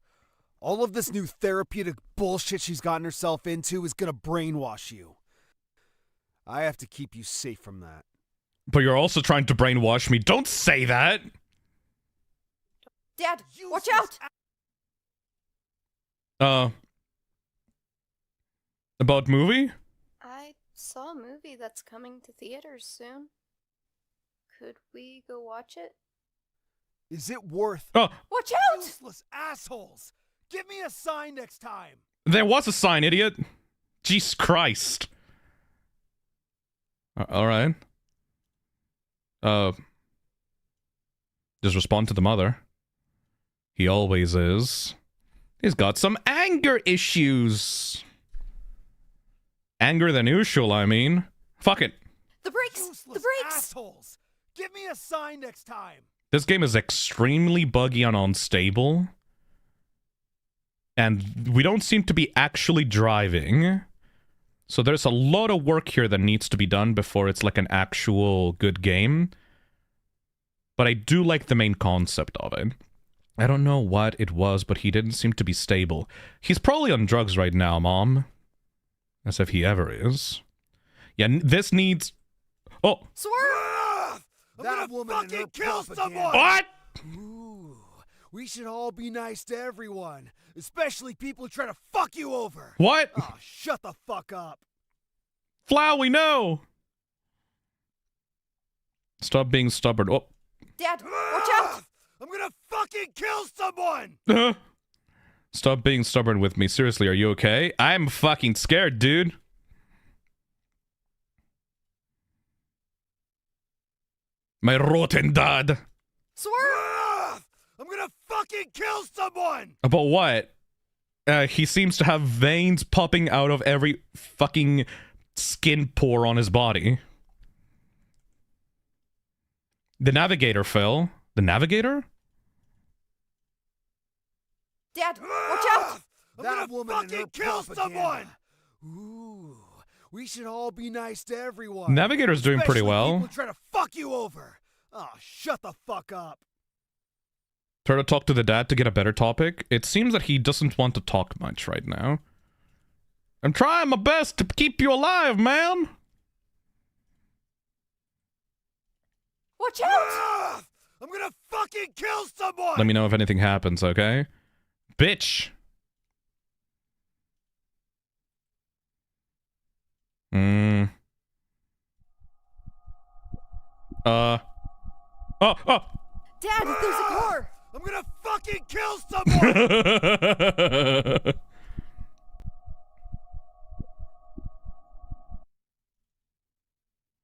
All of this new therapeutic bullshit she's gotten herself into is gonna brainwash you. I have to keep you safe from that. But you're also trying to brainwash me. Don't say that! Dad, watch out! About movie? I saw a movie that's coming to theaters soon. Could we go watch it? Is it worth... Oh! Watch out! Useless assholes! Give me a sign next time! There was a sign, idiot! Jesus Christ. Alright. Just respond to the mother. He always is. He's got some anger issues. Anger than usual, I mean. Fuck it. The brakes! Useless The brakes! assholes! Give me a sign next time! This game is extremely buggy and unstable. And we don't seem to be actually driving. So there's a lot of work here that needs to be done before it's like an actual good game. But I do like the main concept of it. I don't know what it was, but he didn't seem to be stable. He's probably on drugs right now, Mom. As if he ever is. Yeah, this needs... Oh! Swerve! That woman fucking kill someone! What? Ooh, we should all be nice to everyone. Especially people who try to fuck you over. What? Oh, shut the fuck up. Flowey, no! Stop being stubborn. Oh. Dad, watch out! I'm gonna fucking kill someone! Stop being stubborn with me. Seriously, are you okay? I'm fucking scared, dude. My rotten dad. Swerve! I'm gonna fucking kill someone! About what? He seems to have veins popping out of every fucking skin pore on his body. The navigator fell. The navigator? Dad, watch out! I'm gonna fucking kill someone! Ooh, we should all be nice to everyone. Navigator's doing pretty well. People try to fuck you over. Oh, shut the fuck up. Try to talk to the dad to get a better topic. It seems that he doesn't want to talk much right now. I'm trying my best to keep you alive, man. Watch out! I'm gonna fucking kill someone! Let me know if anything happens, okay? Bitch! Oh! Dad, there's a car! I'm gonna fucking kill someone!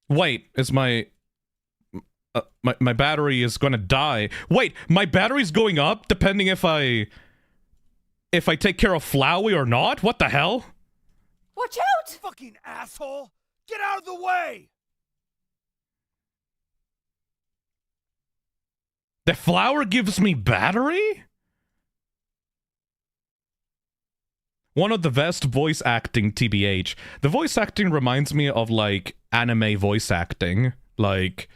Wait, is my battery is gonna die. Wait, my battery's going up depending if I take care of Flowey or not? What the hell? Watch out! Fucking asshole! Get out of the way! The flower gives me battery? One of the best voice acting, TBH. The voice acting reminds me of, like, anime voice acting. Like...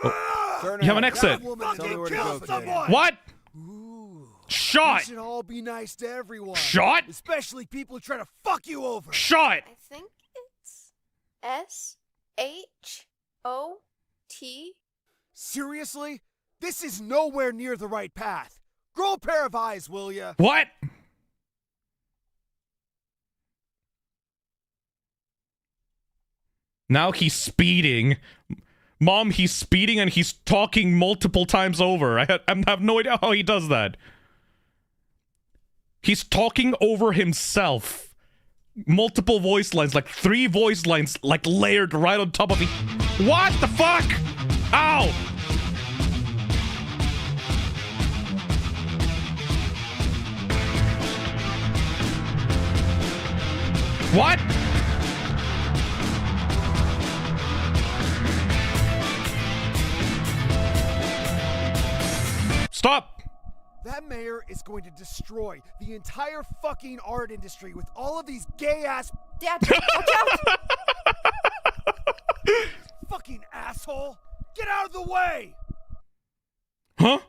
Oh, you have an exit! What? Shot! You should all be nice to everyone. Shot? Especially people who try to fuck you over. Shot! I think it's S-H-O-T. Seriously? This is nowhere near the right path. Grow a pair of eyes, will ya? What? Now he's speeding. Mom, he's speeding and he's talking multiple times over. I have no idea how he does that. He's talking over himself. Multiple voice lines, like 3 voice lines, like layered right on top of each. What the fuck? Ow! What? Stop! That mayor is going to destroy the entire fucking art industry with all of these gay-ass... Dad, watch out! Fucking asshole! Get out of the way! Huh?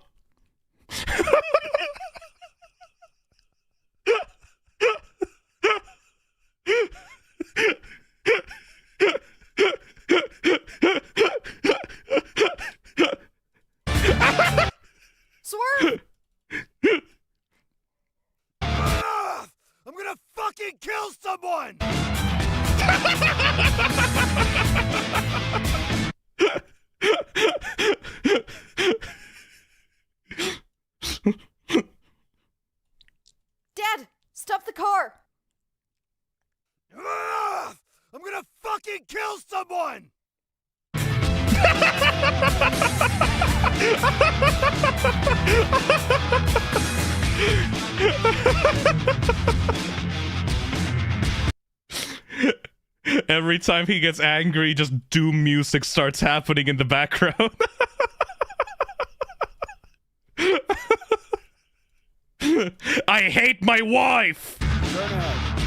Swerve! I'm gonna fucking kill someone! Dad, stop the car! I'm gonna fucking kill someone! Every time he gets angry, just doom music starts happening in the background. I hate my wife! Turn ahead.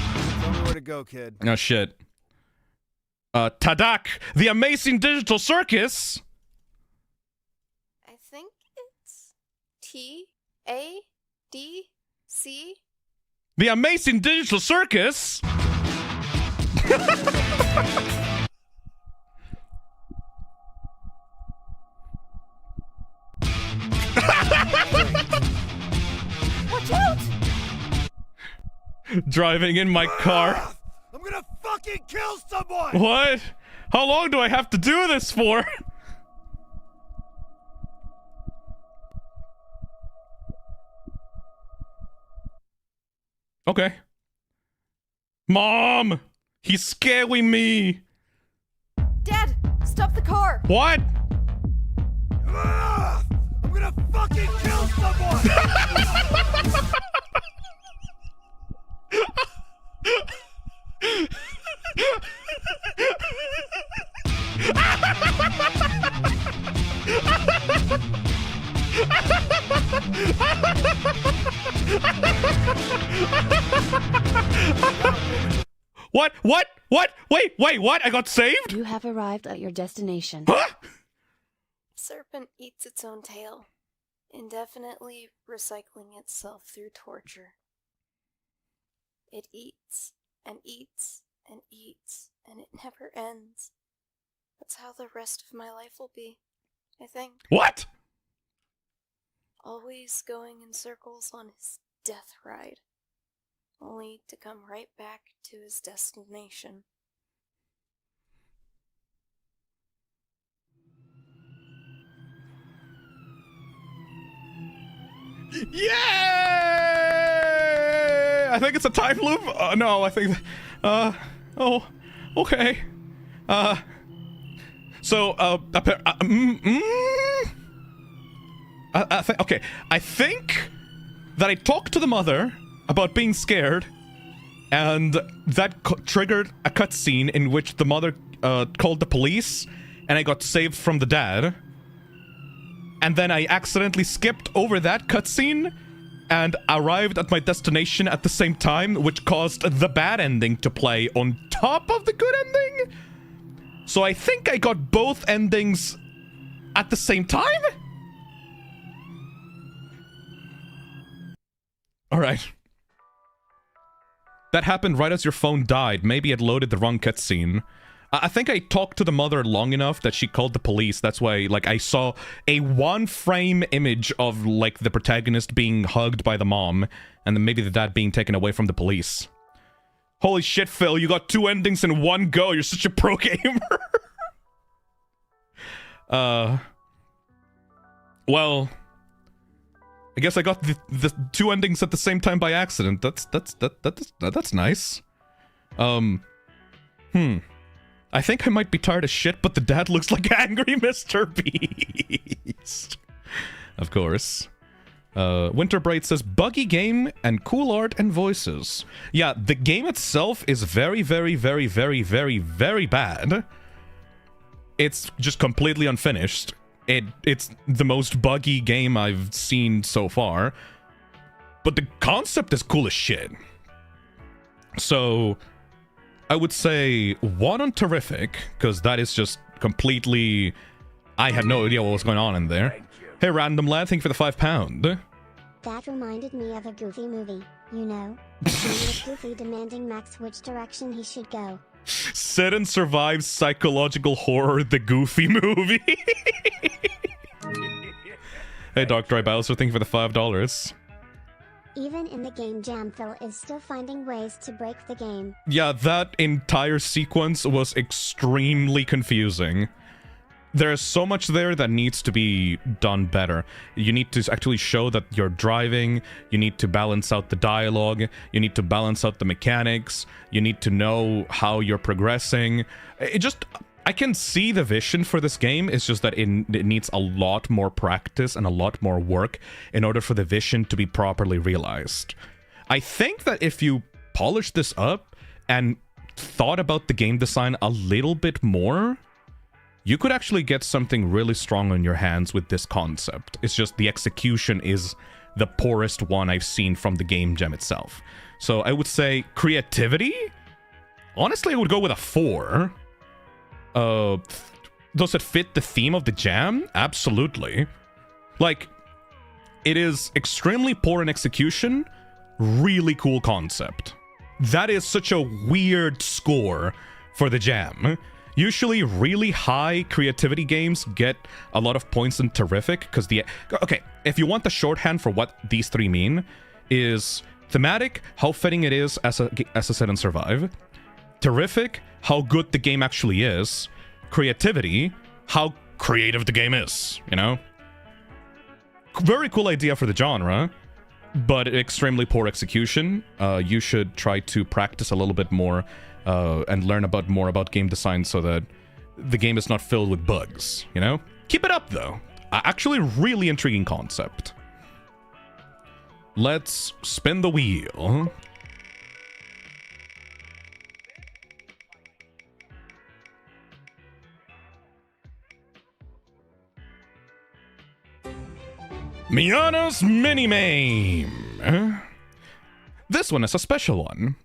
Tell me where to go, kid. Oh, shit. Tadak, the amazing digital circus! I think it's T-A-D-C. The amazing digital circus! Watch out! Driving in my car. I'm gonna fucking kill someone! What? How long do I have to do this for? Okay. Mom! He's scaring me! Dad, stop the car! What? I'm gonna fucking kill someone! What? What? What? Wait, what? I got saved? You have arrived at your destination. Huh? Serpent eats its own tail, indefinitely recycling itself through torture. It eats, and eats, and eats, and it never ends. That's how the rest of my life will be, I think. What? Always going in circles on his death ride, only to come right back to his destination. Yay! I think it's a time loop. No, I think. Oh, okay. Okay. I think that I talked to the mother about being scared, and that triggered a cutscene in which the mother called the police, and I got saved from the dad. And then I accidentally skipped over that cutscene and arrived at my destination at the same time, which caused the bad ending to play on top of the good ending. So I think I got both endings at the same time? Alright. That happened right as your phone died. Maybe it loaded the wrong cutscene. I think I talked to the mother long enough that she called the police. That's why, like, I saw a one-frame image of, like, the protagonist being hugged by the mom, and then maybe the dad being taken away from the police. Holy shit, Phil, you got 2 endings in one go. You're such a pro gamer. Well, I guess I got the 2 endings at the same time by accident. That's nice. I think I might be tired of shit, but the dad looks like angry Mr. Beast. Of course. Winterbright says, buggy game and cool art and voices. Yeah, the game itself is very, very, very, very, very, very bad. It's just completely unfinished. It's the most buggy game I've seen so far. But the concept is cool as shit. So, I would say 1 on terrific, because that is just completely... I had no idea what was going on in there. Hey, Random Lad, thank you for the £5. That reminded me of a Goofy movie, you know? With Goofy demanding Max which direction he should go. Sit and survive psychological horror, the Goofy movie. Hey, Dr. Bowser, thank you for the $5. Even in the game jam, Phil is still finding ways to break the game. Yeah, that entire sequence was extremely confusing. There's so much there that needs to be done better. You need to actually show that you're driving, you need to balance out the dialogue, you need to balance out the mechanics, you need to know how you're progressing. I can see the vision for this game, it's just that it needs a lot more practice and a lot more work in order for the vision to be properly realized. I think that if you polish this up and thought about the game design a little bit more, you could actually get something really strong on your hands with this concept. It's just the execution is the poorest one I've seen from the game jam itself. So I would say creativity? Honestly, I would go with a 4. Does it fit the theme of the jam? Absolutely. Like, it is extremely poor in execution, really cool concept. That is such a weird score for the jam. Usually really high creativity games get a lot of points in terrific, because okay, if you want the shorthand for what these 3 mean, is thematic, how fitting it is as a sit and survive. Terrific, how good the game actually is. Creativity, how creative the game is, you know? Very cool idea for the genre, but extremely poor execution. You should try to practice a little bit more and learn more about game design so that the game is not filled with bugs, you know? Keep it up, though. Actually, really intriguing concept. Let's spin the wheel. Miana's Mini Mame. This one is a special one.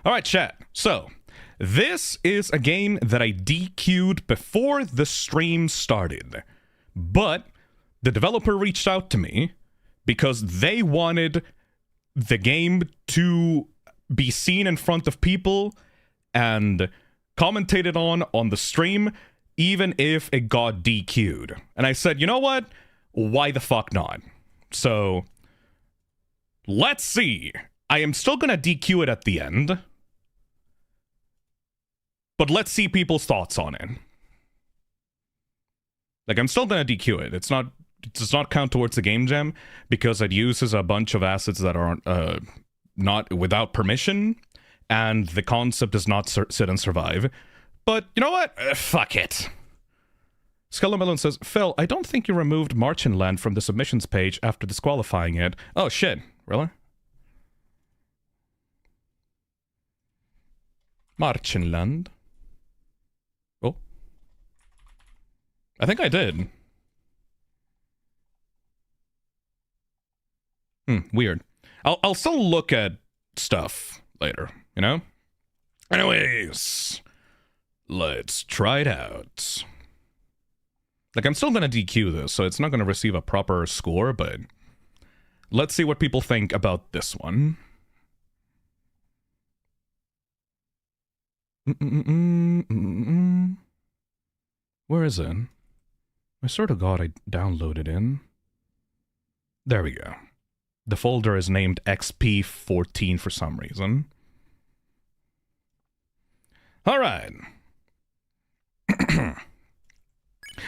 Alright, chat. So, this is a game that I DQ'd before the stream started. But the developer reached out to me because they wanted the game to be seen in front of people and commentated on the stream, even if it got DQ'd. And I said, you know what? Why the fuck not? So, let's see. I am still gonna DQ it at the end. But let's see people's thoughts on it. Like, I'm still gonna DQ it. It does not count towards the game jam because it uses a bunch of assets that are not without permission, and the concept does not sit and survive. But you know what? Fuck it. Skelemelon says, Phil, I don't think you removed MarchenLand from the submissions page after disqualifying it. Oh shit, really? MarchenLand. Oh. I think I did. Weird. I'll still look at stuff later, you know? Anyways, let's try it out. Like, I'm still gonna DQ this, so it's not gonna receive a proper score, but let's see what people think about this one. Where is it? I swear to God I downloaded in. There we go. The folder is named XP14 for some reason. Alright.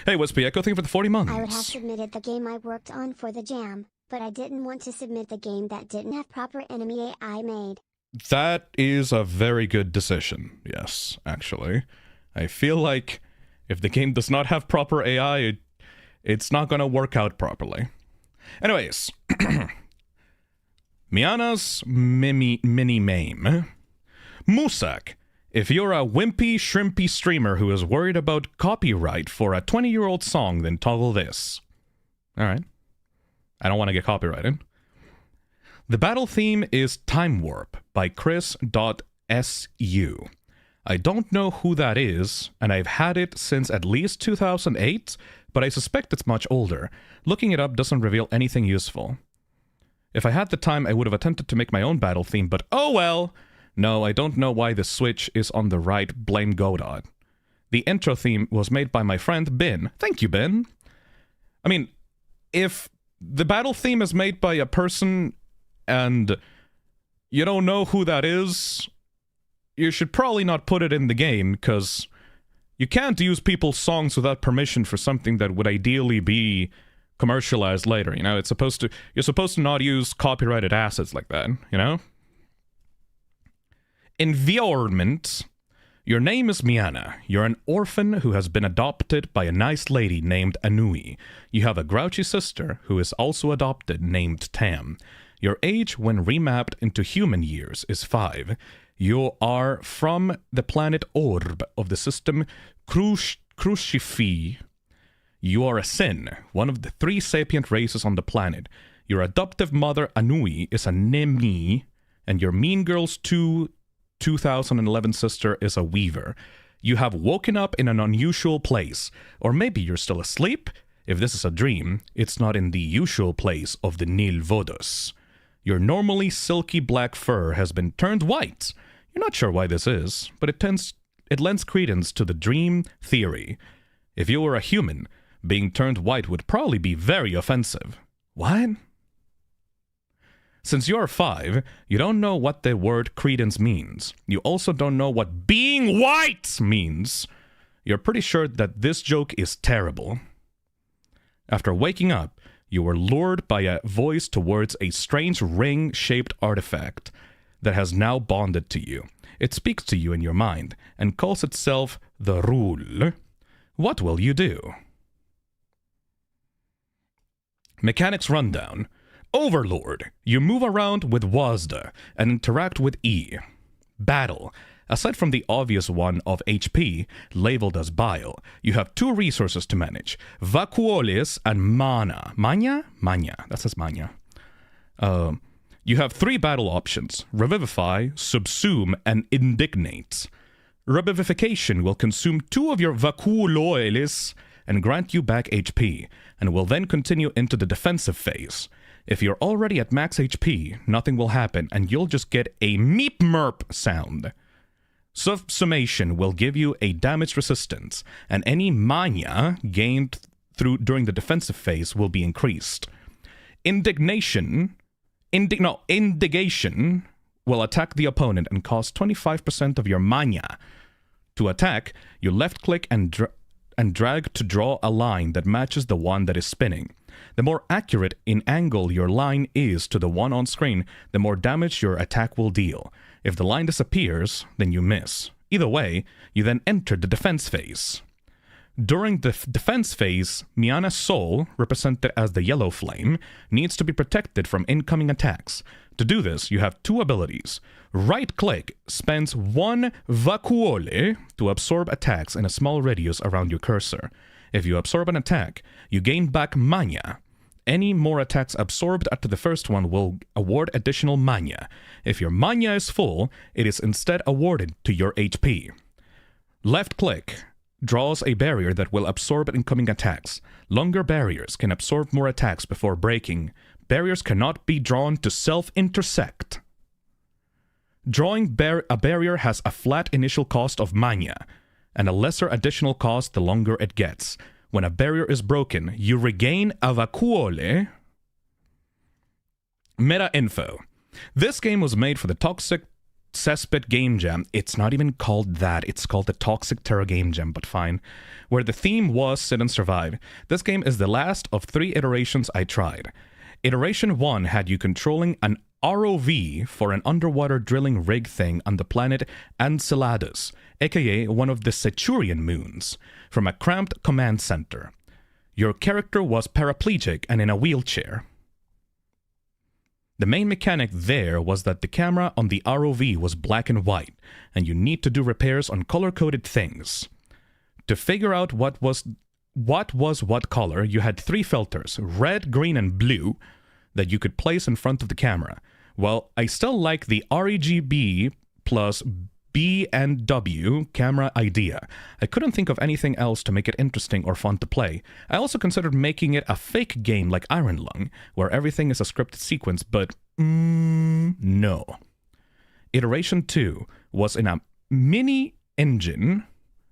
Hey, Wispy Echo, thank you for the 40 months. I would have submitted the game I worked on for the jam, but I didn't want to submit the game that didn't have proper enemy AI made. That is a very good decision, yes, actually. I feel like if the game does not have proper AI, it's not gonna work out properly. Anyways, Miana's mini Mame. Musak, if you're a wimpy, shrimpy streamer who is worried about copyright for a 20-year-old song, then toggle this. Alright. I don't want to get copyrighted. The battle theme is Time Warp by Chris.su. I don't know who that is, and I've had it since at least 2008, but I suspect it's much older. Looking it up doesn't reveal anything useful. If I had the time, I would have attempted to make my own battle theme, but oh well! No, I don't know why the switch is on the right, blame Godot. The intro theme was made by my friend Ben. Thank you, Ben. I mean, if the battle theme is made by a person and you don't know who that is, you should probably not put it in the game, because you can't use people's songs without permission for something that would ideally be commercialized later, you know? It's supposed to, you're supposed to not use copyrighted assets like that, you know? Environment. Your name is Miana. You're an orphan who has been adopted by a nice lady named Anui. You have a grouchy sister who is also adopted named Tam. Your age when remapped into human years is 5. You are from the planet Orb of the system Crucifi. You are a Sin, one of the 3 sapient races on the planet. Your adoptive mother Anui is a Nemi, and your Mean Girls 2011 sister is a Weaver. You have woken up in an unusual place, or maybe you're still asleep. If this is a dream, it's not in the usual place of the Nilvodos. Your normally silky black fur has been turned white. You're not sure why this is, but it lends credence to the dream theory. If you were a human, being turned white would probably be very offensive. What? Since you're 5, you don't know what the word credence means. You also don't know what being white means. You're pretty sure that this joke is terrible. After waking up, you were lured by a voice towards a strange ring-shaped artifact that has now bonded to you. It speaks to you in your mind and calls itself the Rule. What will you do? Mechanics rundown. Overlord. You move around with WASD and interact with E. Battle. Aside from the obvious one of HP, labeled as Bile, you have 2 resources to manage. Vacuoles and Mana. Mania? Mania. That says Mania. You have 3 battle options. Revivify, Subsume, and Indignate. Revivification will consume 2 of your Vacuoles and grant you back HP, and will then continue into the defensive phase. If you're already at max HP, nothing will happen, and you'll just get a meep merp sound. Summation will give you a damage resistance, and any mania gained during the defensive phase will be increased. Indignation will attack the opponent and cost 25% of your mania. To attack, you left-click and drag to draw a line that matches the one that is spinning. The more accurate in angle your line is to the one on screen, the more damage your attack will deal. If the line disappears, then you miss. Either way, you then enter the defense phase. During the defense phase, Miana's soul, represented as the yellow flame, needs to be protected from incoming attacks. To do this, you have 2 abilities. Right-click spends 1 vacuole to absorb attacks in a small radius around your cursor. If you absorb an attack, you gain back mania. any more attacks absorbed after the first one will award additional mana. If your mana is full, it is instead awarded to your HP. Left click draws a barrier that will absorb incoming attacks. Longer barriers can absorb more attacks before breaking. Barriers cannot be drawn to self-intersect. Drawing a barrier has a flat initial cost of mana, and a lesser additional cost the longer it gets. When a barrier is broken, you regain a vacuole. Meta info. This game was made for the Toxic Cesspit Gamejam. It's not even called that. It's called the Toxic Terra Gamejam, but fine. Where the theme was Sit and Survive. This game is the last of 3 iterations I tried. Iteration 1 had you controlling an ROV for an underwater drilling rig thing on the planet Enceladus, aka one of the Centurion moons, from a cramped command center. Your character was paraplegic and in a wheelchair. The main mechanic there was that the camera on the ROV was black and white, and you need to do repairs on color-coded things. To figure out what was what color, you had 3 filters, red, green, and blue, that you could place in front of the camera. Well, I still like the RGB plus B and W camera idea. I couldn't think of anything else to make it interesting or fun to play. I also considered making it a fake game like Iron Lung, where everything is a scripted sequence, but no. Iteration 2 was in a mini engine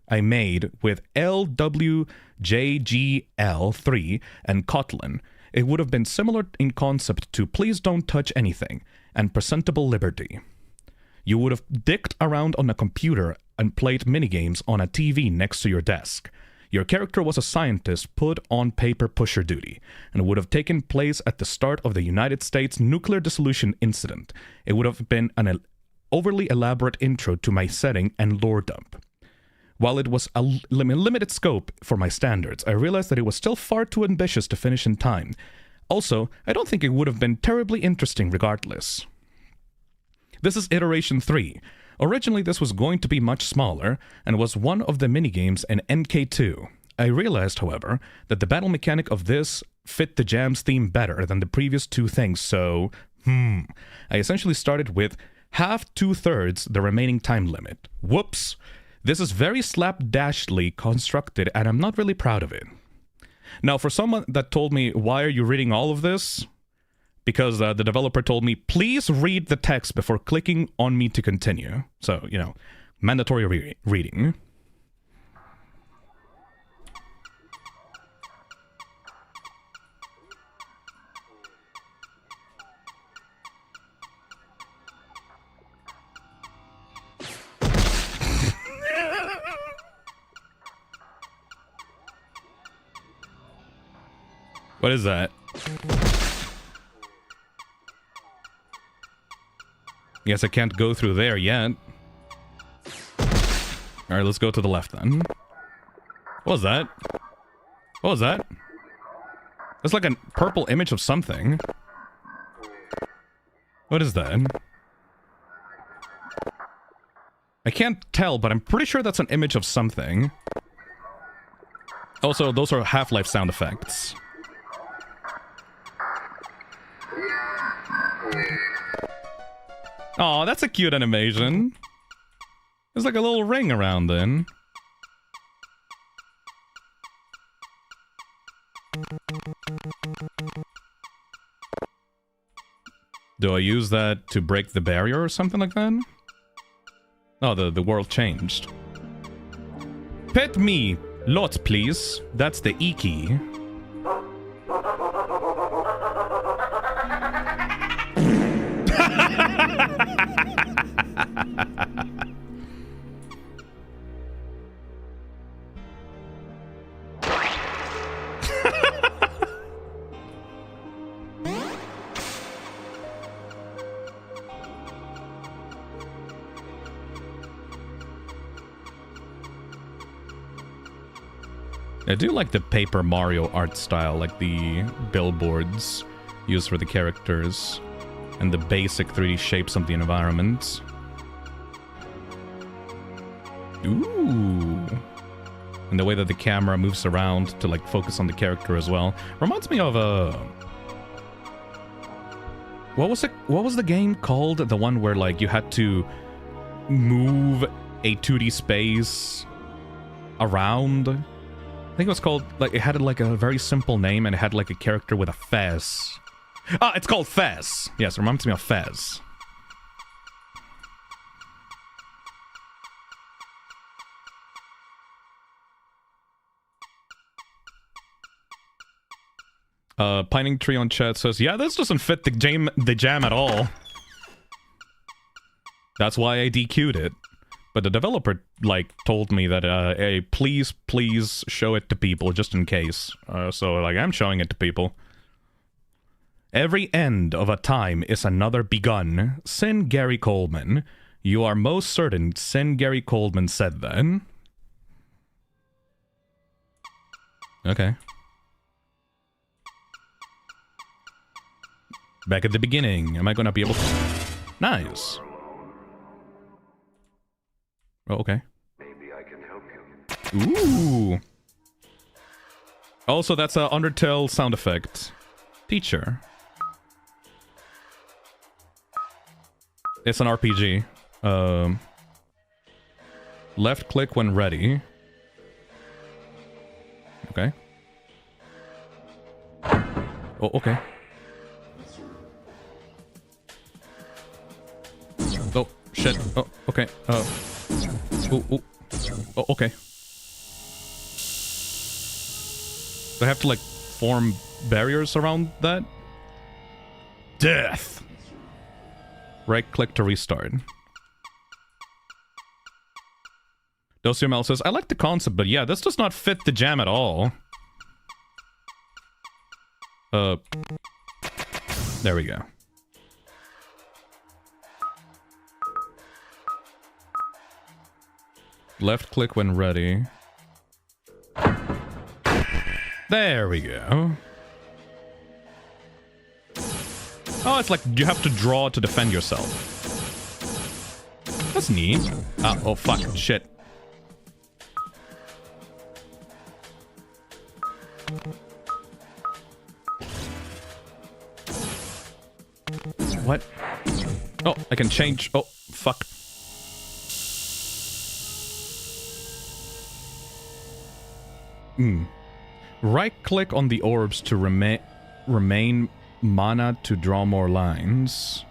I made with LWJGL3 and Kotlin. It would have been similar in concept to Please Don't Touch Anything and Presentable Liberty. You would have dicked around on a computer and played minigames on a TV next to your desk. Your character was a scientist put on paper pusher duty, and would have taken place at the start of the United States nuclear dissolution incident. It would have been an overly elaborate intro to my setting and lore dump. While it was a limited scope for my standards, I realized that it was still far too ambitious to finish in time. Also, I don't think it would have been terribly interesting regardless. This is Iteration 3. Originally, this was going to be much smaller, and was one of the minigames in NK2. I realized, however, that the battle mechanic of this fit the jam's theme better than the previous 2 things, so, I essentially started with half 2/3 the remaining time limit. Whoops! This is very slapdashly constructed, and I'm not really proud of it. Now, for someone that told me, why are you reading all of this? Because the developer told me, please read the text before clicking on me to continue. So, you know, mandatory reading. What is that? Guess I can't go through there yet. Alright, let's go to the left then. What was that? What was that? It's like a purple image of something. What is that? I can't tell, but I'm pretty sure that's an image of something. Also, those are Half-Life sound effects. Aw, that's a cute animation. There's like a little ring around then. Do I use that to break the barrier or something like that? Oh, the world changed. Pet me, lots please. That's the E key. I do like the Paper Mario art style, like the billboards used for the characters and the basic 3D shapes of the environment. Ooh. And the way that the camera moves around to like focus on the character as well. Reminds me of what was the game called? The one where like you had to move a 2D space around. I think it was called, like, it had like a very simple name and it had like a character with a fez. Ah, it's called Fez. Yes, it reminds me of Fez. Pining Tree on chat says, yeah, this doesn't fit the jam at all. That's why I DQ'd it. But the developer, like, told me that, hey, please show it to people, just in case. So, like, I'm showing it to people. Every end of a time is another begun. Sin Gary Coleman. You are most certain Sin Gary Coleman said that. Okay. Back at the beginning. Am I gonna be able to... Nice. Oh, okay. Maybe I can help you. Ooh. Also, that's a Undertale sound effect. Teacher. It's an RPG. Left click when ready. Okay. Oh, okay. Oh, shit. Oh, okay. Ooh, ooh. Oh, okay. Do I have to, like, form barriers around that? Death! Right-click to restart. Dosiomel says, I like the concept, but yeah, this does not fit the jam at all. There we go. Left-click when ready. There we go. Oh, it's like you have to draw to defend yourself. That's neat. Ah, oh fuck, shit. What? Oh, I can change. Oh, fuck. Right-click on the orbs to remain mana to draw more lines.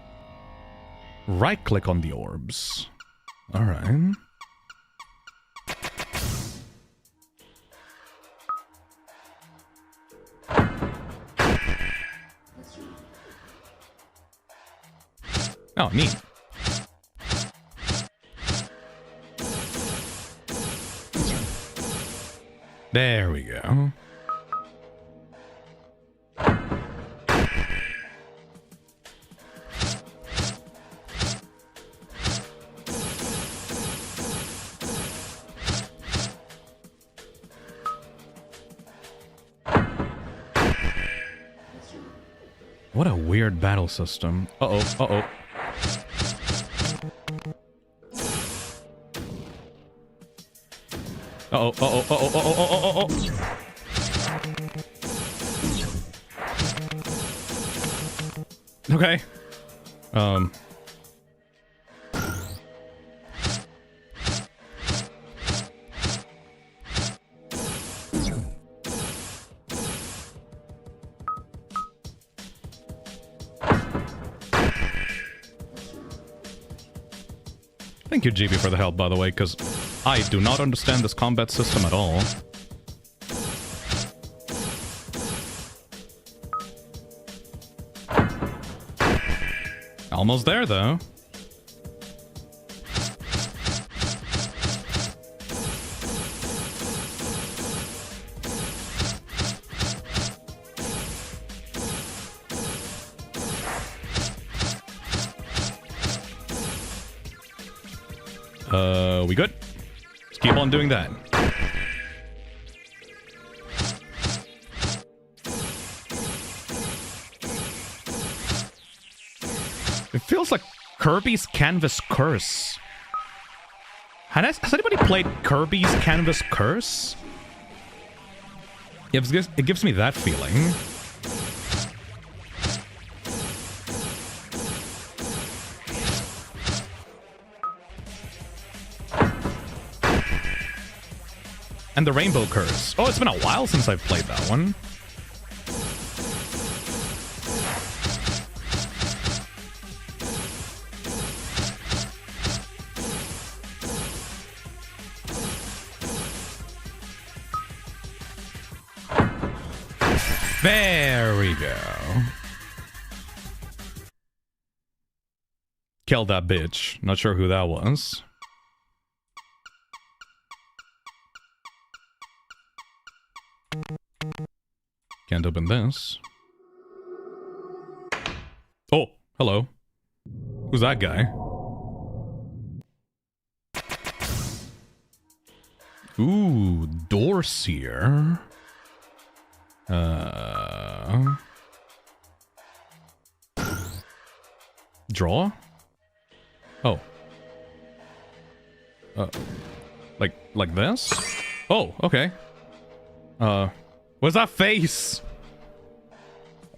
Right-click on the orbs. Alright. Oh, neat. There we go. What a weird battle system. Uh-oh, uh-oh. Uh-oh, uh-oh, uh-oh, uh-oh, uh-oh, uh-oh. Okay. Thank you, GB, for the help, by the way, because I do not understand this combat system at all. Almost there, though. We good? Let's keep on doing that. It feels like Kirby's Canvas Curse. Has anybody played Kirby's Canvas Curse? It gives me that feeling. And the Rainbow Curse. Oh, it's been a while since I've played that one. There we go. Killed that bitch. Not sure who that was. Can't open this. Oh, hello. Who's that guy? Ooh, Doorseer. Draw? Oh. Like this? Oh, okay. What's that face?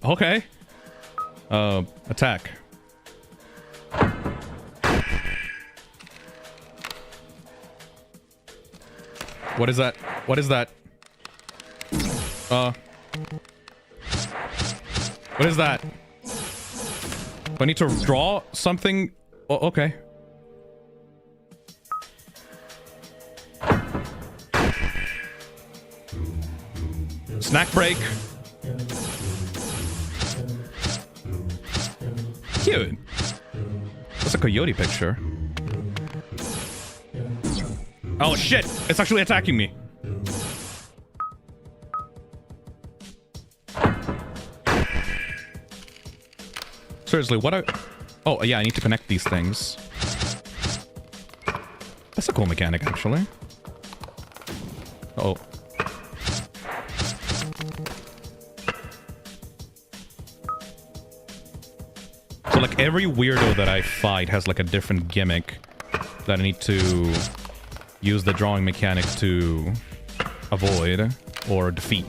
Okay. Attack. What is that? What is that? What is that? Do I need to draw something? Oh, okay. Snack break. Cute. That's a coyote picture. Oh shit! It's actually attacking me. Seriously, what oh, yeah, I need to connect these things. That's a cool mechanic, actually. Uh-oh. So, like, every weirdo that I fight has, like, a different gimmick that I need to use the drawing mechanic to avoid or defeat.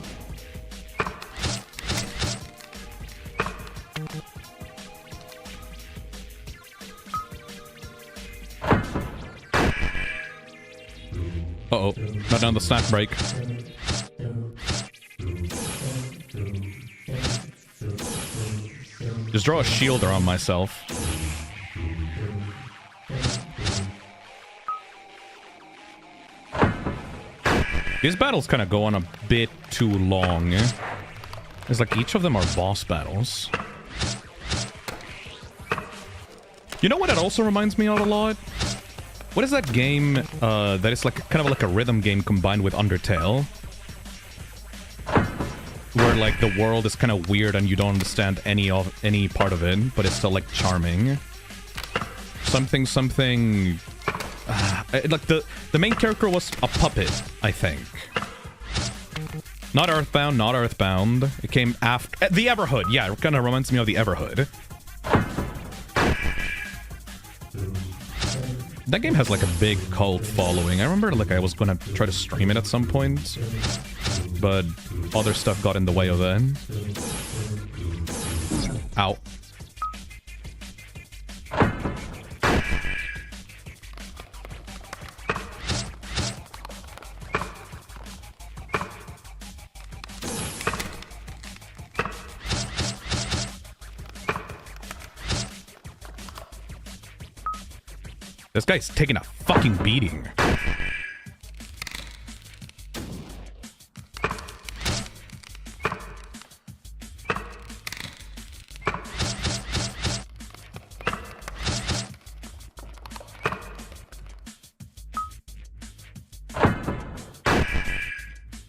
Uh-oh, not down the snack break. Just draw a shield around myself. These battles kind of go on a bit too long. It's like each of them are boss battles. You know what it also reminds me of a lot? What is that game that is like kind of like a rhythm game combined with Undertale? Where like the world is kind of weird and you don't understand any part of it, but it's still like charming. Something. Like the main character was a puppet, I think. Not Earthbound, not Earthbound. It came after the Everhood. Yeah, it kind of reminds me of the Everhood. That game has like a big cult following. I remember like I was gonna try to stream it at some point, but other stuff got in the way of it. Ow. This guy's taking a fucking beating.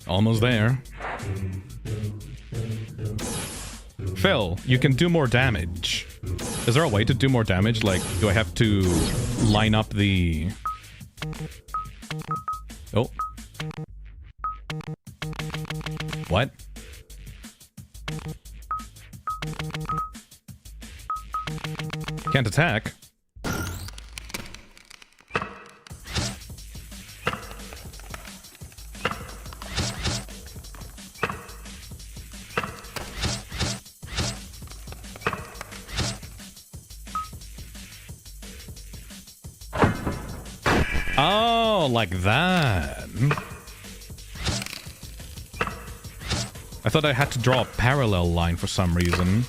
Almost there. Phil, you can do more damage. Is there a way to do more damage? Like, do I have to line up the... Oh. What? Can't attack. Oh, like that. I thought I had to draw a parallel line for some reason.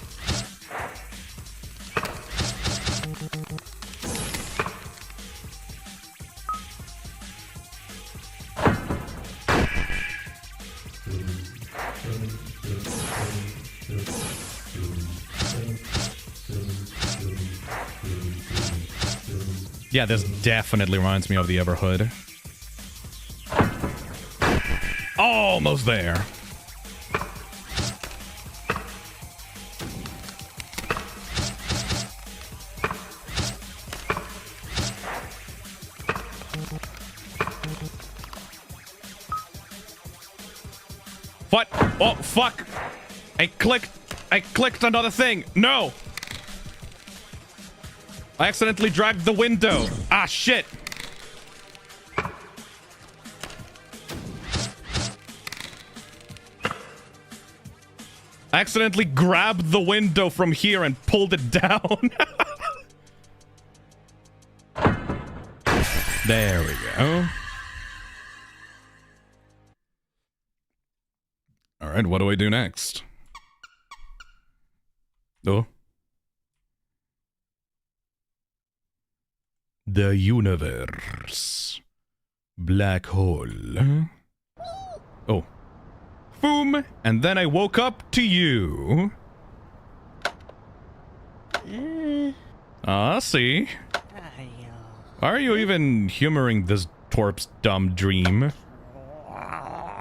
Yeah, this definitely reminds me of the Everhood. Almost there. What? Oh, fuck! I clicked another thing! No! I accidentally dragged the window. Ah, shit. I accidentally grabbed the window from here and pulled it down. There we go. All right, what do I do next? Oh. The universe. Black hole. Oh. Boom! And then I woke up to you. Ah, see. Why are you even humoring this twerp's dumb dream?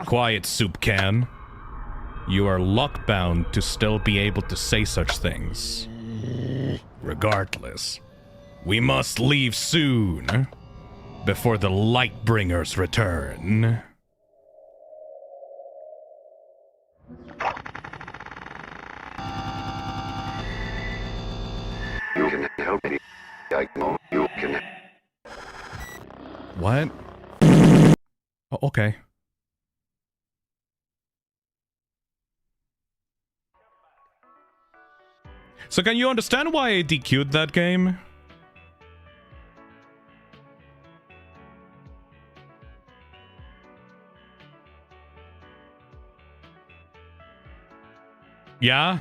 Quiet, soup can. You are lockbound to still be able to say such things. Regardless. We must leave soon, before the Lightbringers return. You can help me. I know you can. What? Oh, okay. So can you understand why I DQ'd that game? Yeah?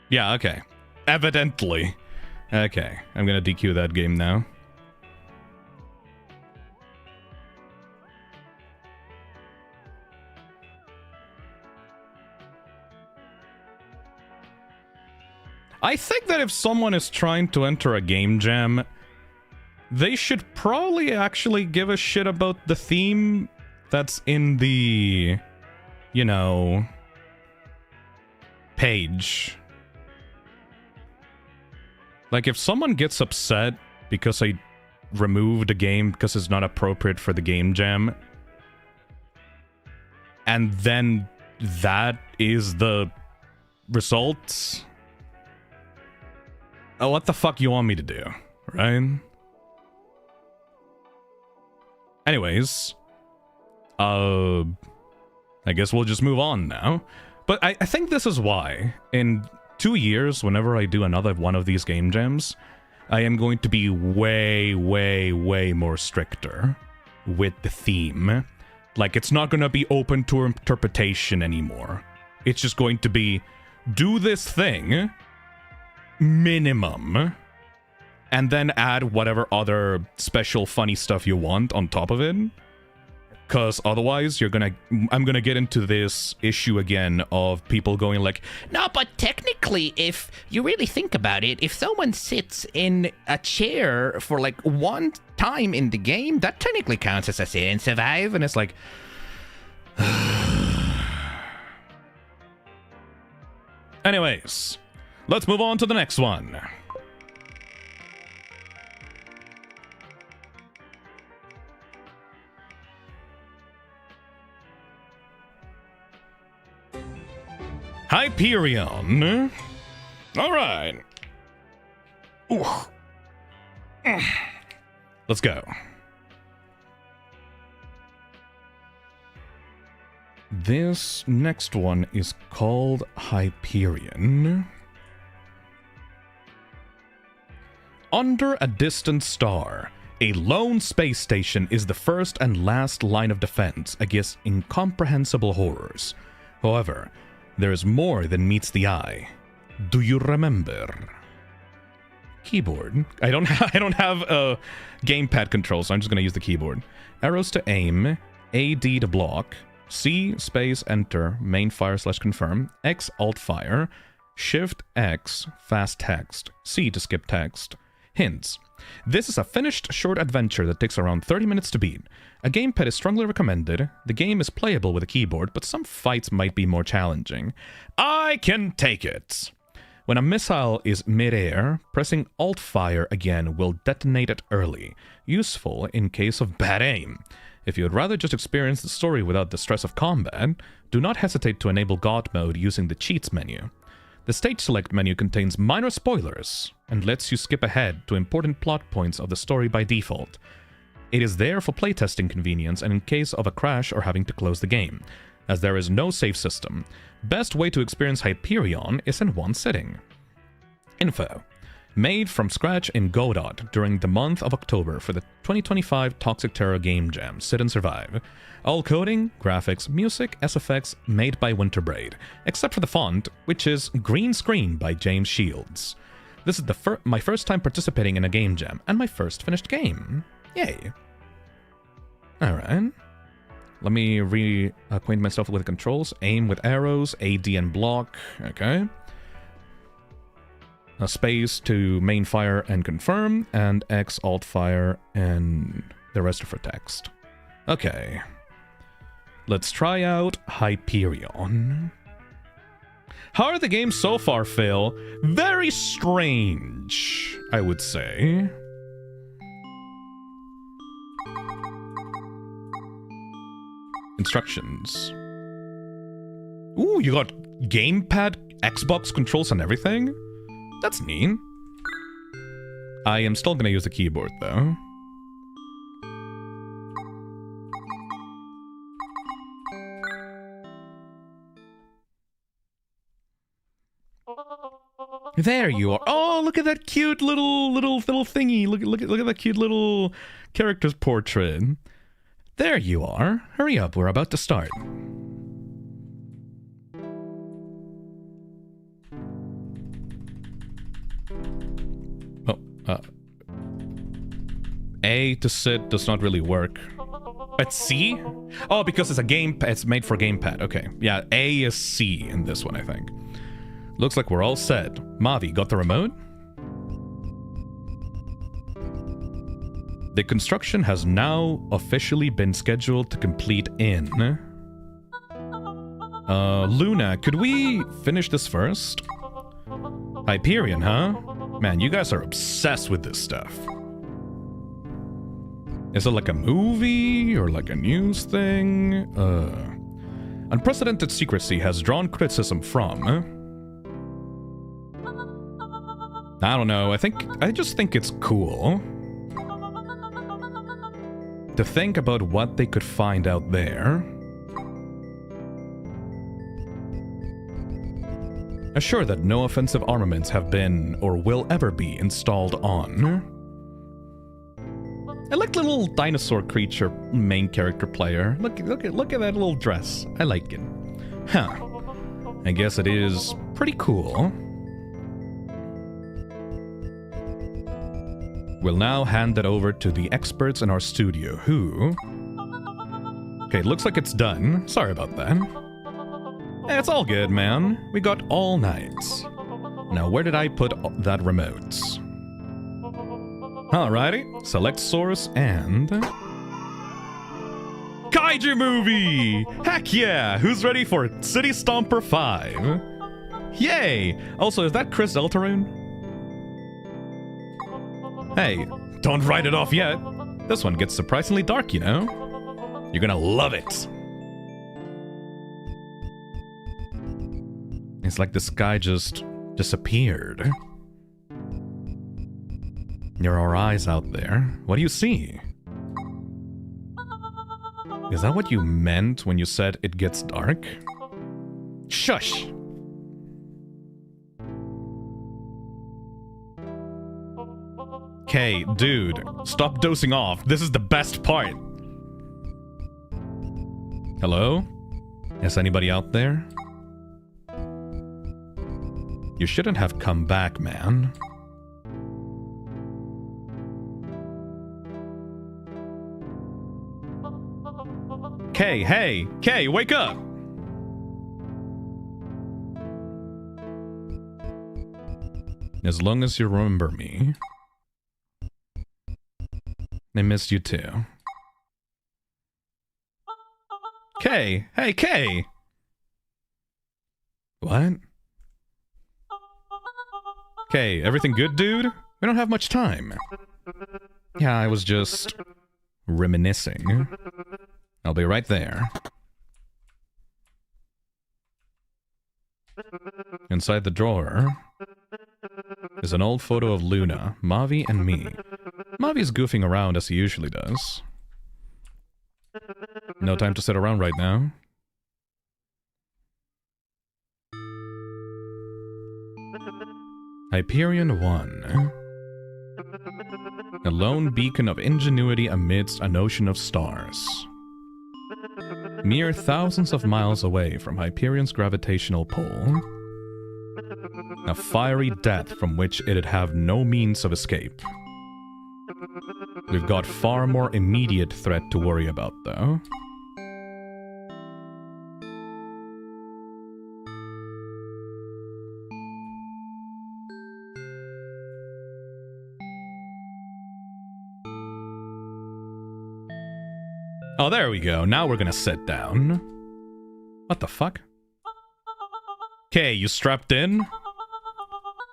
Yeah, okay. Evidently. Okay, I'm gonna DQ that game now. I think that if someone is trying to enter a game jam, they should probably actually give a shit about the theme that's in the, you know, page. Like, if someone gets upset because I removed a game because it's not appropriate for the game jam, and then that is the result, oh, what the fuck you want me to do, right? Anyways, I guess we'll just move on now. But I think this is why, in 2 years, whenever I do another one of these game jams, I am going to be way, way, way more stricter with the theme. Like, it's not going to be open to interpretation anymore. It's just going to be, do this thing, minimum, and then add whatever other special funny stuff you want on top of it. Because otherwise, I'm gonna get into this issue again of people going like, no, but technically, if you really think about it, if someone sits in a chair for like one time in the game, that technically counts as a sit and survive, and it's like... Anyways, let's move on to the next one. Hyperion. All right. Ooh. Let's go. This next one is called Hyperion. Under a distant star, a lone space station is the first and last line of defense against incomprehensible horrors. However, there is more than meets the eye. Do you remember? Keyboard. I don't have a gamepad control, so I'm just gonna use the keyboard. Arrows to aim, AD to block, C space enter, main fire / confirm, X alt fire, Shift X fast text, C to skip text. Hints. This is a finished short adventure that takes around 30 minutes to beat. A gamepad is strongly recommended. The game is playable with a keyboard, but some fights might be more challenging. I can take it! When a missile is mid-air, pressing Alt-Fire again will detonate it early, useful in case of bad aim. If you would rather just experience the story without the stress of combat, do not hesitate to enable God mode using the Cheats menu. The stage select menu contains minor spoilers and lets you skip ahead to important plot points of the story by default. It is there for playtesting convenience and in case of a crash or having to close the game, as there is no save system. Best way to experience Hyperion is in one sitting. Info. Made from scratch in Godot during the month of October for the 2025 Toxic Terror Gamejam Sit and Survive. All coding, graphics, music, SFX made by Winterbraid, except for the font, which is green screen by James Shields. This is my first time participating in a game jam, and my first finished game. Yay. Alright. Let me reacquaint myself with the controls. Aim with arrows, AD and block. Okay. A space to main fire and confirm, and X alt fire, and the rest are for text. Okay. Let's try out Hyperion. How are the games so far, Phil? Very strange, I would say. Instructions. Ooh, you got gamepad, Xbox controls and everything? That's neat. I am still gonna use the keyboard, though. There you are. Oh, look at that cute little thingy. Look at that cute little character's portrait. There you are. Hurry up, we're about to start. Oh, A to sit does not really work. But C? Oh, because it's a gamepad. It's made for gamepad. Okay. Yeah, A is C in this one, I think. Looks like we're all set. Mavi, got the remote? The construction has now officially been scheduled to complete in... Luna, could we finish this first? Hyperion, huh? Man, you guys are obsessed with this stuff. Is it like a movie or like a news thing? Unprecedented secrecy has drawn criticism from... I don't know, I just think it's cool to think about what they could find out there. Assure that no offensive armaments have been or will ever be installed on. I like the little dinosaur creature main character player. Look at that little dress. I like it. Huh. I guess it is pretty cool. We'll now hand it over to the experts in our studio who... Okay, looks like it's done. Sorry about that. It's all good, man. We got all night. Now, where did I put that remote? Alrighty. Select source and... Kaiju movie! Heck yeah! Who's ready for City Stomper 5? Yay! Also, is that Chris Deltarune? Hey, don't write it off yet. This one gets surprisingly dark, you know? You're gonna love it. It's like the sky just disappeared. There are eyes out there. What do you see? Is that what you meant when you said it gets dark? Shush! Kay, dude, stop dozing off. This is the best part. Hello? Is anybody out there? You shouldn't have come back, man. Kay, hey! Kay, wake up! As long as you remember me. I missed you too. Kay! Hey, Kay! What? Kay, everything good, dude? We don't have much time. Yeah, I was just reminiscing. I'll be right there. Inside the drawer is an old photo of Luna, Mavi, and me. Mavi's goofing around as he usually does. No time to sit around right now. Hyperion-I. A lone beacon of ingenuity amidst an ocean of stars. Mere thousands of miles away from Hyperion's gravitational pull. A fiery death from which it'd have no means of escape. We've got far more immediate threat to worry about, though. Oh, there we go. Now we're gonna sit down. What the fuck? Okay, you strapped in?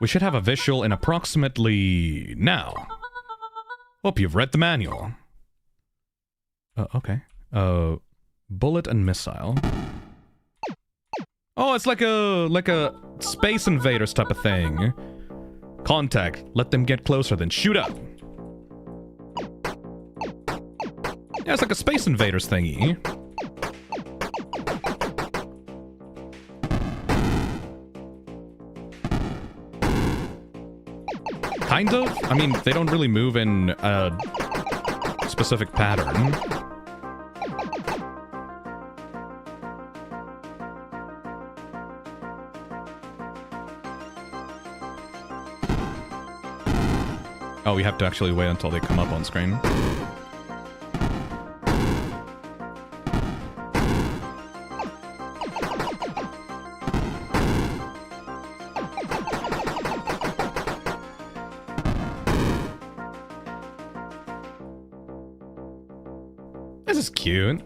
We should have a visual in approximately now. Hope you've read the manual. Okay. Bullet and missile. Oh, it's like a Space Invaders type of thing. Contact. Let them get closer, then shoot up. Yeah, it's like a Space Invaders thingy. Kind of? I mean, they don't really move in a specific pattern. Oh, we have to actually wait until they come up on screen. This is cute.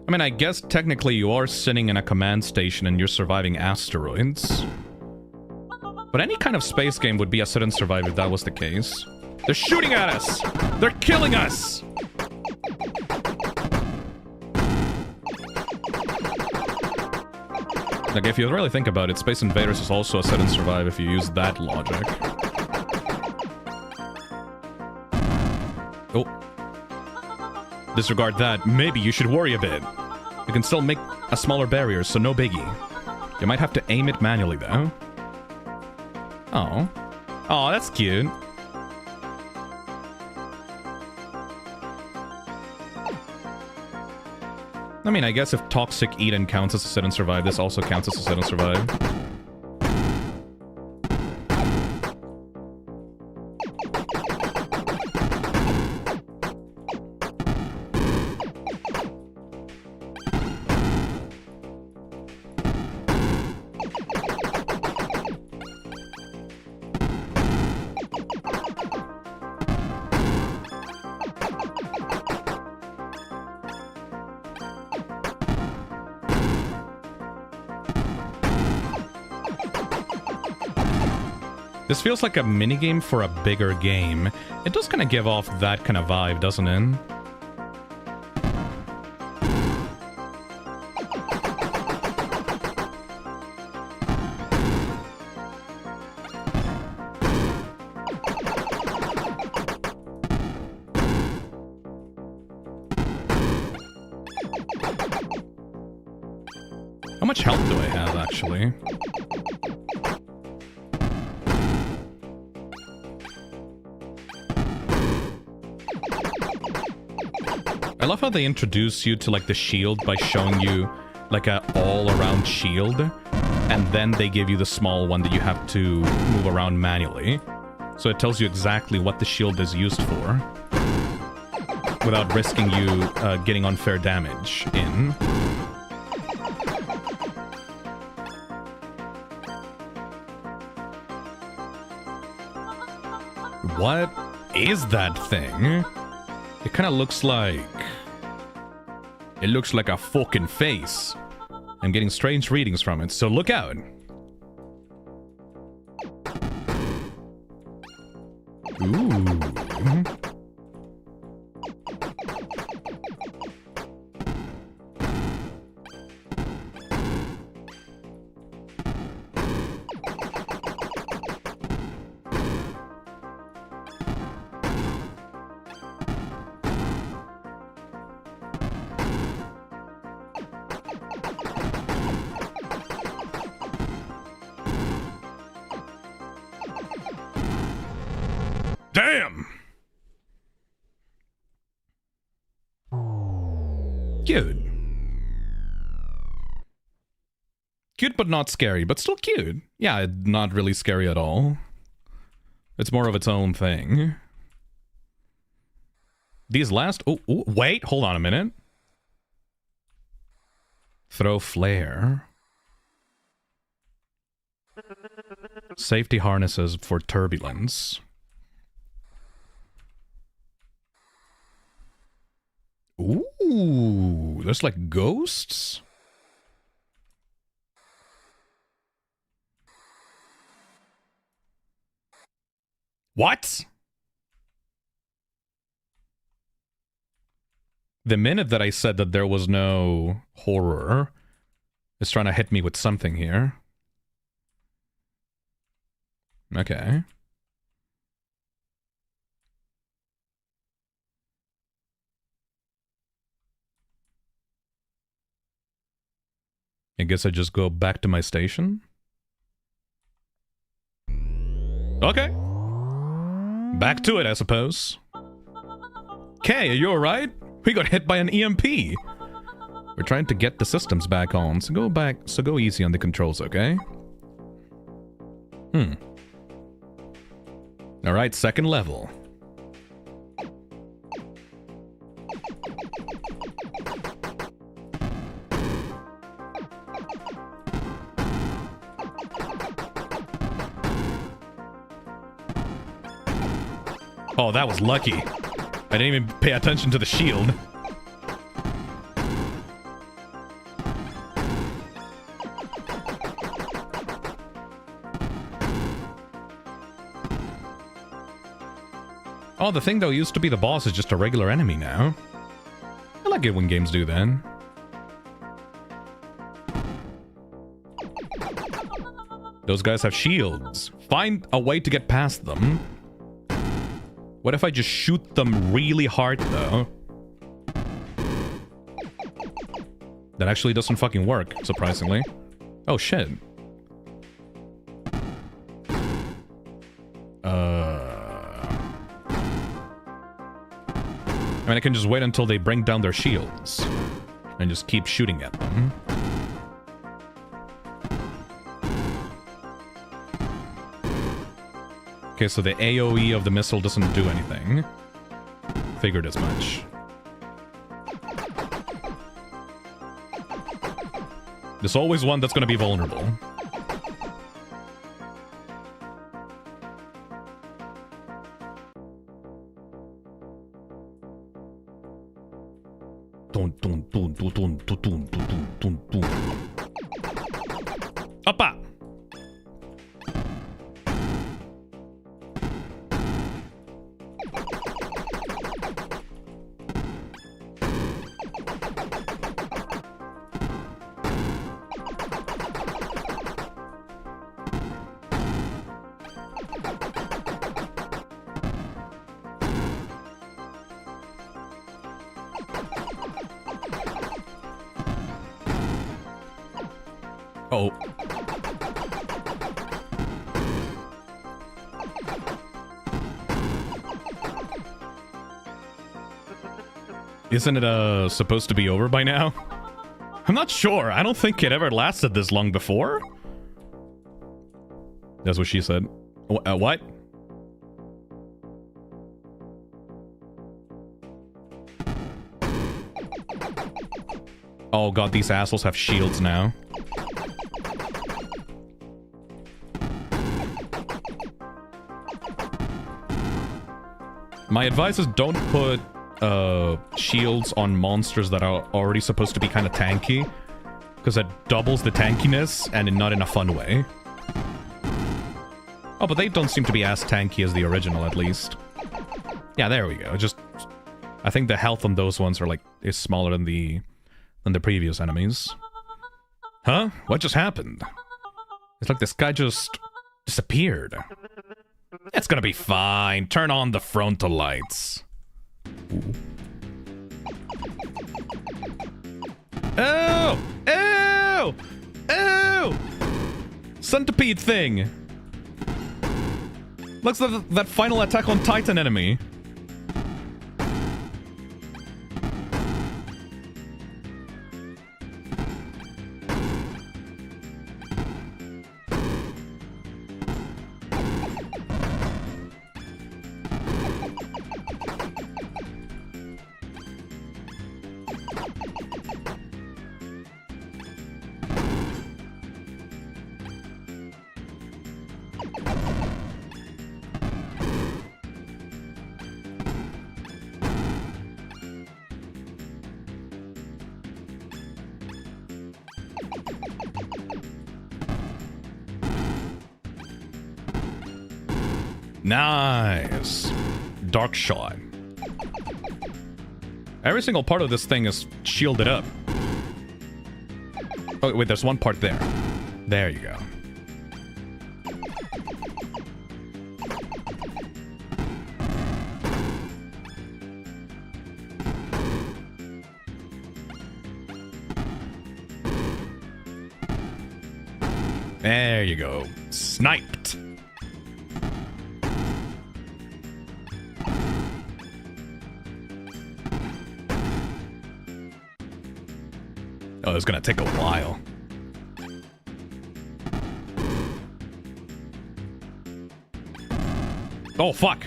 I mean, I guess technically you are sitting in a command station and you're surviving asteroids. But any kind of space game would be a sit and survive if that was the case. They're shooting at us! They're killing us! Like, if you really think about it, Space Invaders is also a sit and survive if you use that logic. Oh. Disregard that. Maybe you should worry a bit. You can still make a smaller barrier, so no biggie. You might have to aim it manually, though. Oh. Oh, that's cute. I mean, I guess if Toxic Eden counts as a sit and survive, this also counts as a sit and survive. This feels like a minigame for a bigger game. It does kind of give off that kind of vibe, doesn't it? How much health do I have, actually? love how they introduce you to, like, the shield by showing you, like, a all-around shield, and then they give you the small one that you have to move around manually. So it tells you exactly what the shield is used for, without risking you getting unfair damage in. What is that thing? It kind of looks like... It looks like a fucking face. I'm getting strange readings from it, so look out. Ooh. Damn! Cute. Cute but not scary, but still cute. Yeah, not really scary at all. It's more of its own thing. These last... Oh, wait, hold on a minute. Throw flare. Safety harnesses for turbulence. Ooh, there's like ghosts? What? The minute that I said that there was no horror, it's trying to hit me with something here. Okay. I guess I just go back to my station? Okay. Back to it, I suppose. Kay, are you alright? We got hit by an EMP. We're trying to get the systems back on, so go easy on the controls, okay? Alright, second level. Oh, that was lucky. I didn't even pay attention to the shield. Oh, the thing that used to be the boss is just a regular enemy now. I like it when games do that. Those guys have shields. Find a way to get past them. What if I just shoot them really hard, though? That actually doesn't fucking work, surprisingly. Oh, shit. I mean, I can just wait until they bring down their shields. And just keep shooting at them. Okay, so the AoE of the missile doesn't do anything. Figured as much. There's always one that's gonna be vulnerable. Oppa! Oh. Isn't it supposed to be over by now? I'm not sure. I don't think it ever lasted this long before. That's what she said. What? Oh god, these assholes have shields now. My advice is don't put shields on monsters that are already supposed to be kind of tanky, because that doubles the tankiness and not in a fun way. Oh, but they don't seem to be as tanky as the original, at least. Yeah, there we go. Just, I think the health on those ones are is smaller than the previous enemies. Huh? What just happened? It's like this guy just disappeared. It's gonna be fine. Turn on the frontal lights. Ooh. Oh! Oh! Oh! Centipede thing! Looks like that final Attack on Titan enemy. Nice. Dark shot. Every single part of this thing is shielded up. Oh, wait, there's one part there. There you go. There you go. Sniped. Oh, it's gonna take a while. Oh, fuck.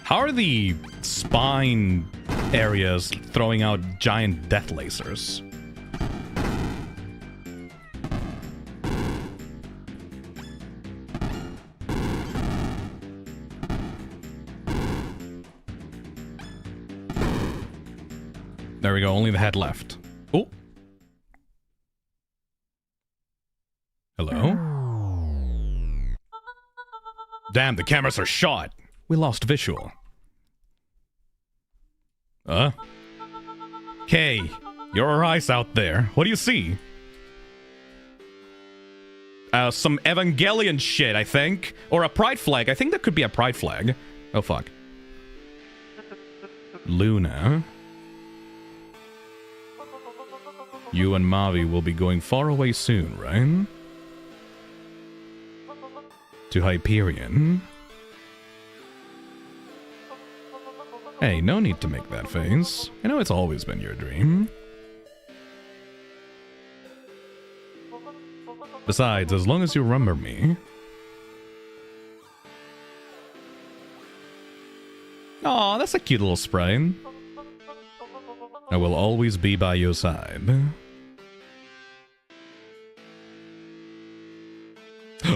How are the spine areas throwing out giant death lasers? There we go, only the head left. Oh. Hello? Damn, the cameras are shot. We lost visual. Okay, you're our eyes out there. What do you see? Some Evangelion shit, I think. Or a pride flag. I think that could be a pride flag. Oh, fuck. Luna. You and Mavi will be going far away soon, right? To Hyperion. Hey, no need to make that face. I know it's always been your dream. Besides, as long as you remember me... Aw, that's a cute little sprite. I will always be by your side.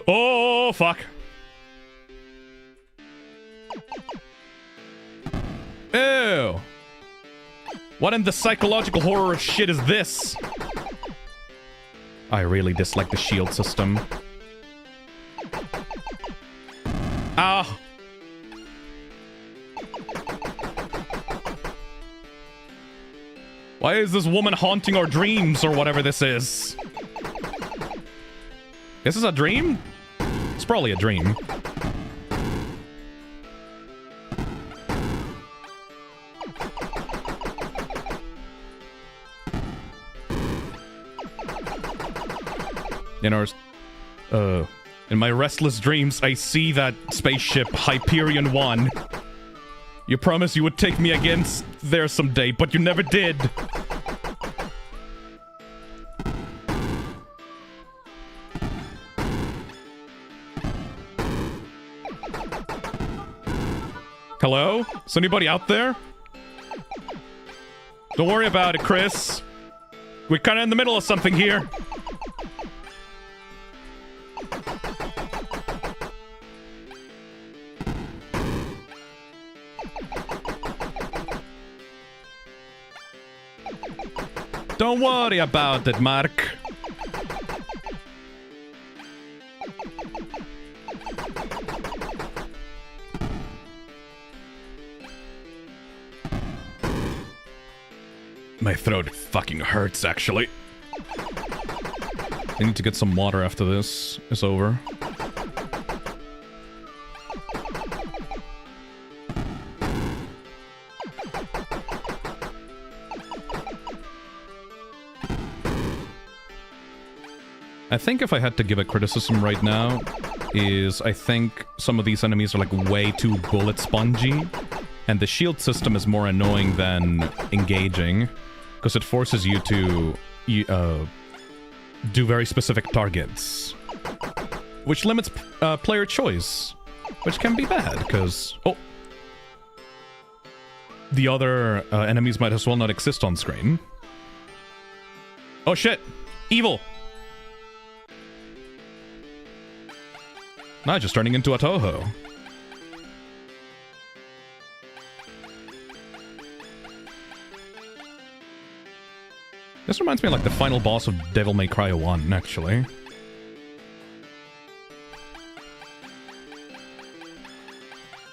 Oh, fuck. Ew! What in the psychological horror shit is this? I really dislike the shield system. Ah! Why is this woman haunting our dreams or whatever this is? This is a dream? It's probably a dream. In my restless dreams, I see that spaceship, Hyperion-I. You promised you would take me against there someday, but you never did. Hello? Is anybody out there? Don't worry about it, Chris. We're kind of in the middle of something here. Don't worry about it, Mark. My throat fucking hurts, actually. I need to get some water after this is over. I think if I had to give a criticism right now, is I think some of these enemies are like way too bullet spongy, and the shield system is more annoying than engaging, because it forces you to do very specific targets, which limits player choice, which can be bad, because... Oh! The other enemies might as well not exist on screen. Oh shit! Evil! Now just turning into a Toho. This reminds me of like the final boss of Devil May Cry 1, actually.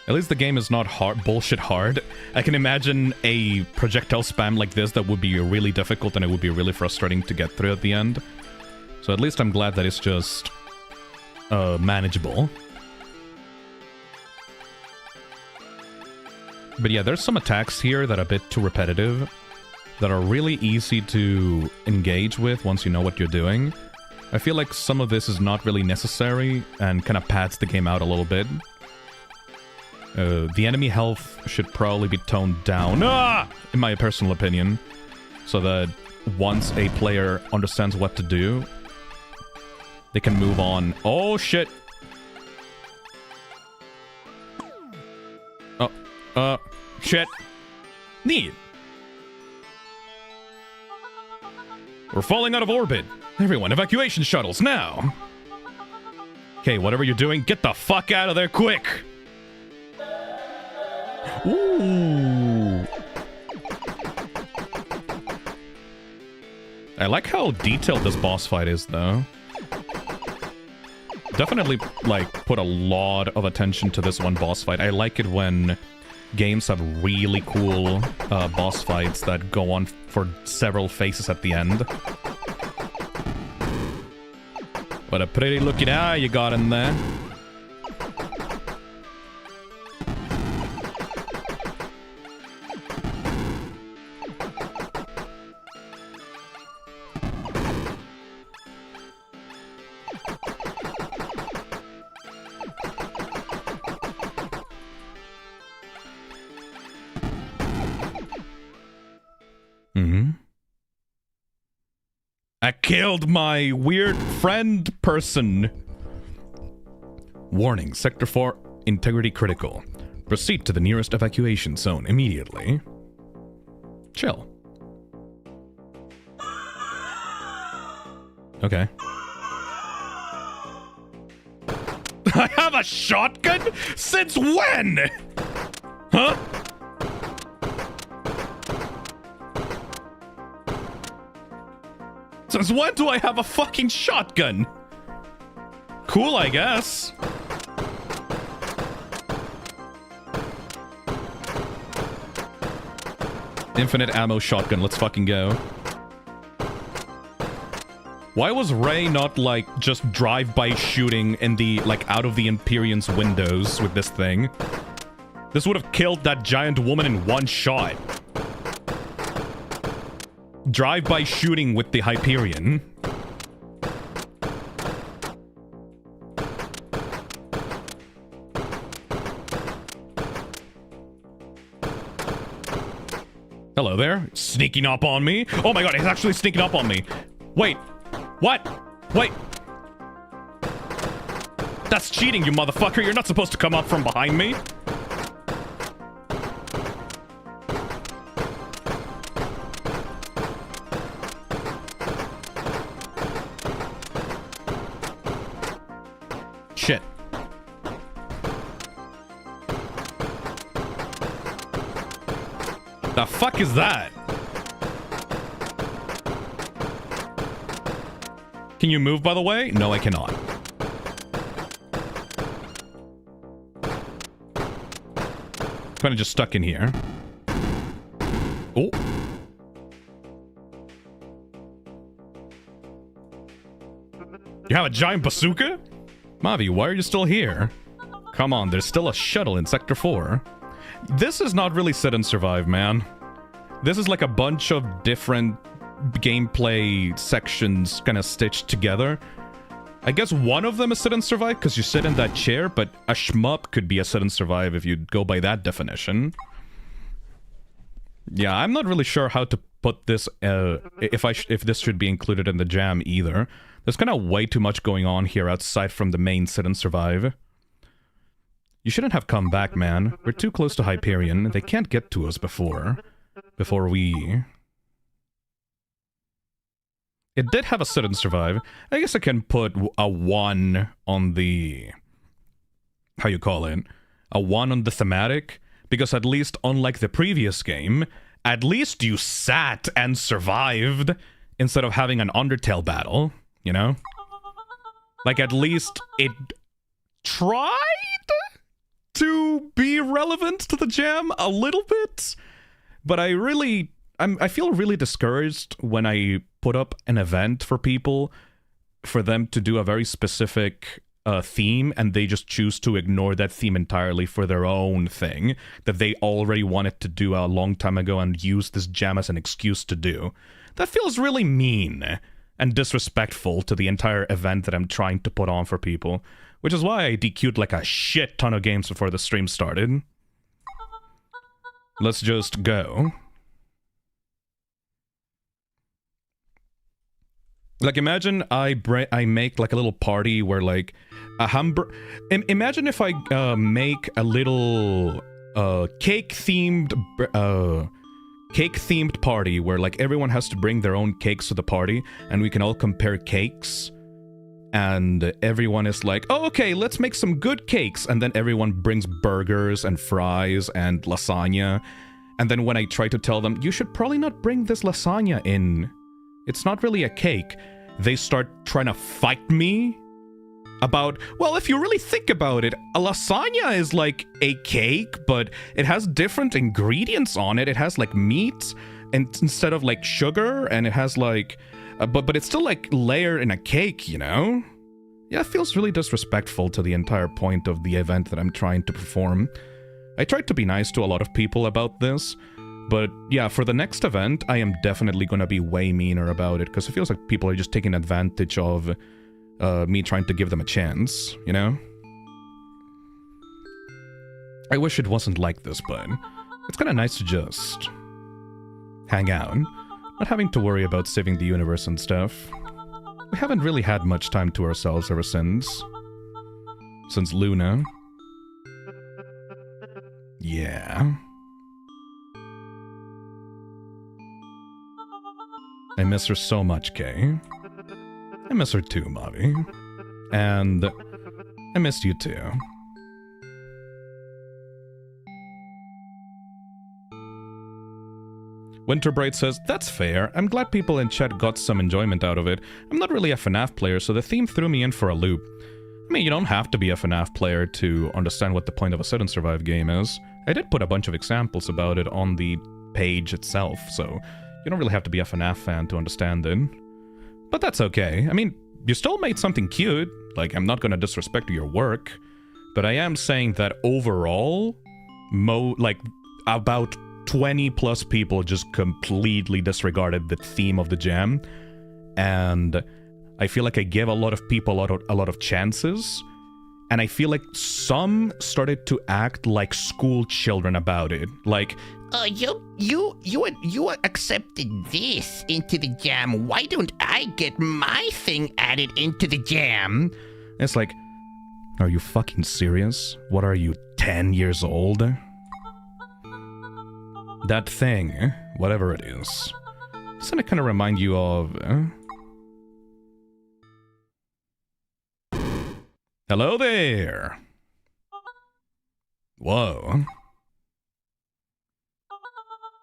At least the game is not hard, bullshit hard. I can imagine a projectile spam like this that would be really difficult and it would be really frustrating to get through at the end. So at least I'm glad that it's just... manageable. But yeah, there's some attacks here that are a bit too repetitive, that are really easy to engage with once you know what you're doing. I feel like some of this is not really necessary and kind of pads the game out a little bit. The enemy health should probably be toned down, in my personal opinion, so that once a player understands what to do, they can move on. Oh, shit. Oh, shit. Neat. We're falling out of orbit. Everyone, evacuation shuttles, now. Okay, whatever you're doing, get the fuck out of there quick. Ooh. I like how detailed this boss fight is, though. Definitely, like, put a lot of attention to this one boss fight. I like it when games have really cool boss fights that go on for several phases at the end. What a pretty looking eye you got in there. I killed my weird friend person. Warning, Sector 4, integrity critical. Proceed to the nearest evacuation zone immediately. Chill. Okay. I have a shotgun? Since when? Huh? Since when do I have a fucking shotgun? Cool, I guess. Infinite ammo shotgun, let's fucking go. Why was Ray not, like, just drive-by shooting in the, like, out of the Hyperion's windows with this thing? This would have killed that giant woman in one shot. Drive-by shooting with the Hyperion. Hello there. Sneaking up on me. Oh my god, he's actually sneaking up on me. Wait. What? Wait. That's cheating, you motherfucker. You're not supposed to come up from behind me. Shit. The fuck is that? Can you move, by the way? No, I cannot. Kind of just stuck in here. Oh. You have a giant bazooka? Mavi, why are you still here? Come on, there's still a shuttle in Sector 4. This is not really sit and survive, man. This is like a bunch of different gameplay sections kind of stitched together. I guess one of them is sit and survive because you sit in that chair, but a shmup could be a sit and survive if you go by that definition. Yeah, I'm not really sure how to put this, if this should be included in the jam either. There's kind of way too much going on here outside from the main sit and survive. You shouldn't have come back, man. We're too close to Hyperion. They can't get to us before we... It did have a sit and survive. I guess I can put a 1 on the... How you call it? A 1 on the thematic. Because at least, unlike the previous game, at least you sat and survived instead of having an Undertale battle, you know? Like, at least it tried to be relevant to the jam a little bit. But I feel really discouraged when I put up an event for people for them to do a very specific theme and they just choose to ignore that theme entirely for their own thing that they already wanted to do a long time ago and use this jam as an excuse to do. That feels really mean and disrespectful to the entire event that I'm trying to put on for people, which is why I DQ'd like a shit ton of games before the stream started. Let's just go. Like, imagine I make, like, a little party where, like, a imagine if I, make a little, cake-themed party where, like, everyone has to bring their own cakes to the party, and we can all compare cakes, and everyone is like, oh, okay, let's make some good cakes, and then everyone brings burgers and fries and lasagna, and then when I try to tell them, you should probably not bring this lasagna in, it's not really a cake, they start trying to fight me about, well, if you really think about it, a lasagna is like a cake, but it has different ingredients on it. It has like meat and instead of like sugar, and it has like, but it's still like layered in a cake, you know? Yeah, it feels really disrespectful to the entire point of the event that I'm trying to perform. I tried to be nice to a lot of people about this, but yeah, for the next event, I am definitely going to be way meaner about it, because it feels like people are just taking advantage of me trying to give them a chance, you know? I wish it wasn't like this, but it's kind of nice to just hang out, not having to worry about saving the universe and stuff. We haven't really had much time to ourselves ever since Luna. Yeah. I miss her so much, Kay. I miss her too, Mavi. And I missed you too. Winterbright says, that's fair. I'm glad people in chat got some enjoyment out of it. I'm not really a FNAF player, so the theme threw me in for a loop. I mean, you don't have to be a FNAF player to understand what the point of a sit and survive game is. I did put a bunch of examples about it on the page itself, so you don't really have to be a FNAF fan to understand it. But that's okay. I mean, you still made something cute. Like, I'm not gonna disrespect your work, but I am saying that overall, about 20 plus people just completely disregarded the theme of the jam, and I feel like I gave a lot of people a lot of chances, and I feel like some started to act like school children about it. Like, you accepted this into the jam. Why don't I get my thing added into the jam? It's like, are you fucking serious? What are you, 10 years old? That thing, whatever it is, doesn't it kind of remind you of... Hello there! Whoa.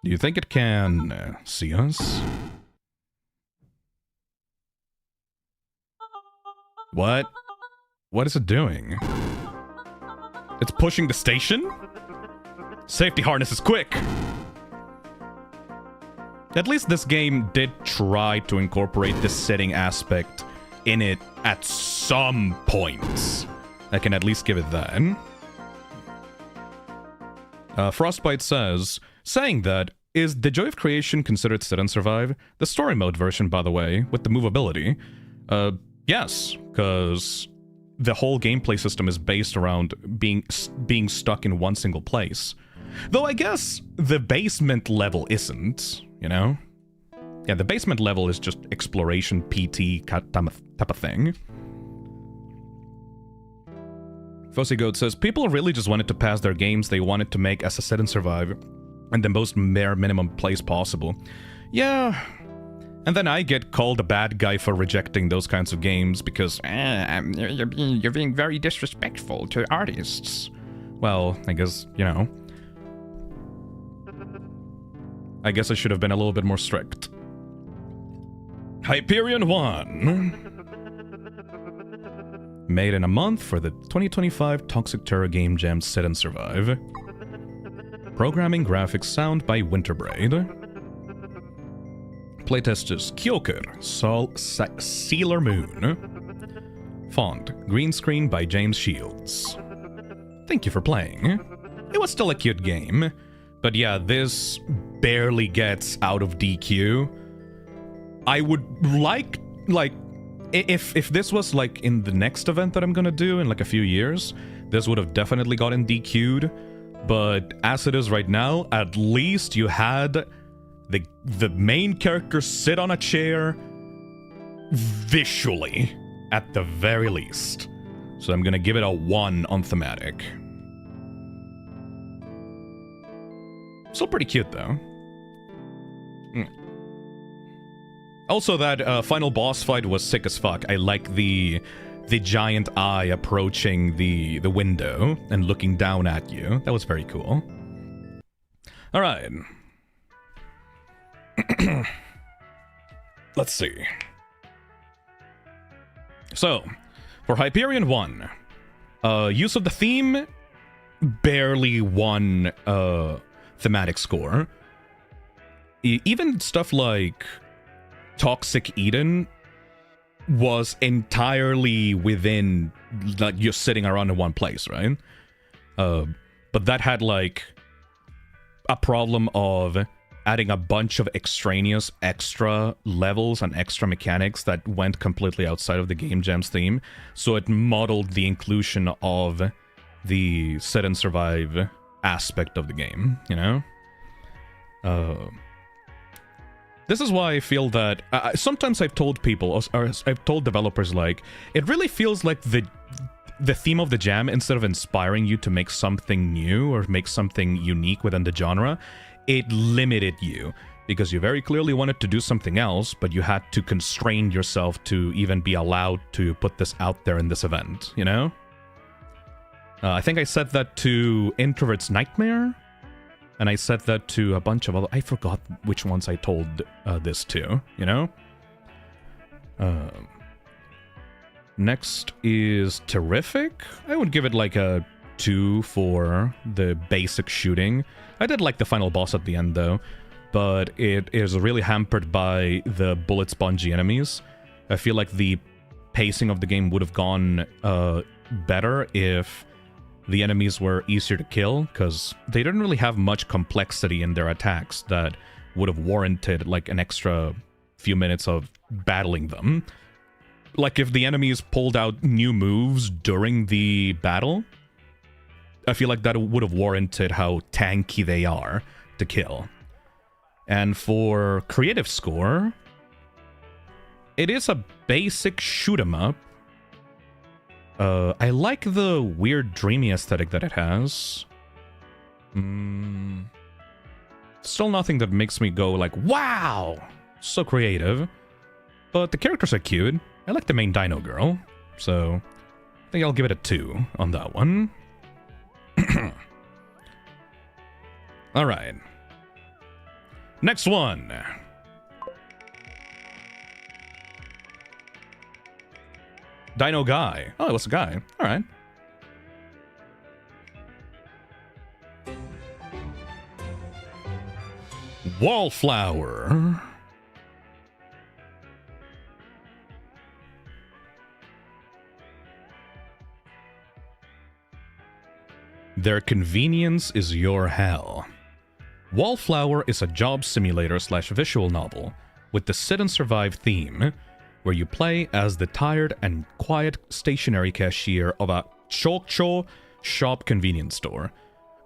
Do you think it can see us? What? What is it doing? It's pushing the station? Safety harnesses, quick! At least this game did try to incorporate this sitting aspect in it at some points. I can at least give it that. Frostbite says, saying that, is The Joy of Creation considered sit and survive? The story mode version, by the way, with the movability. Yes, because the whole gameplay system is based around being stuck in one single place. Though I guess the basement level isn't, you know? Yeah, the basement level is just exploration, PT type of thing. Fussy Goat says, people really just wanted to pass their games they wanted to make as a sit and survive in the most bare minimum place possible. Yeah. And then I get called a bad guy for rejecting those kinds of games because you're being very disrespectful to artists. Well, I guess, you know. I guess I should have been a little bit more strict. Hyperion-I. Made in a month for the 2025 Toxic Terror Game Jam Sit and Survive. Programming, graphics, sound by Winterbraid. Playtesters Kyoker, Sailor Moon. Font, green screen by James Shields. Thank you for playing. It was still a cute game, but yeah, this barely gets out of DQ. I would like, if this was like in the next event that I'm gonna do in like a few years, this would have definitely gotten DQ'd. But as it is right now, at least you had the main character sit on a chair visually, at the very least. So I'm gonna give it a 1 on thematic. Still pretty cute though. Also, that final boss fight was sick as fuck. I like the giant eye approaching the window and looking down at you. That was very cool. All right. Let's see. So, for Hyperion-I, use of the theme barely won thematic score. Even stuff like Toxic Eden was entirely within, like, you're sitting around in one place, right? But that had, like, a problem of adding a bunch of extraneous extra levels and extra mechanics that went completely outside of the Game Jam's theme. So it modeled the inclusion of the sit and survive aspect of the game, you know? This is why I feel that sometimes I've told people, or I've told developers, like, it really feels like the theme of the jam, instead of inspiring you to make something new or make something unique within the genre, it limited you, because you very clearly wanted to do something else, but you had to constrain yourself to even be allowed to put this out there in this event, you know? I think I said that to Introvert's Nightmare, and I said that to a bunch of other... I forgot which ones I told this to, you know? Next is Terrific. I would give it like a 2 for the basic shooting. I did like the final boss at the end, though. but it is really hampered by the bullet spongy enemies. I feel like the pacing of the game would have gone better if the enemies were easier to kill, because they didn't really have much complexity in their attacks that would have warranted like an extra few minutes of battling them. Like if the enemies pulled out new moves during the battle, I feel like that would have warranted how tanky they are to kill. And for creative score, it is a basic shoot 'em up. I like the weird dreamy aesthetic that it has. Still nothing that makes me go like, wow, so creative. But the characters are cute. I like the main dino girl, so I think I'll give it a 2 on that one. Alright. Next one. Dino guy. Oh, it was a guy. Alright. Wallflower. Their convenience is your hell. Wallflower is a job simulator / visual novel with the sit and survive theme, where you play as the tired and quiet stationary cashier of a Chokcho shop convenience store.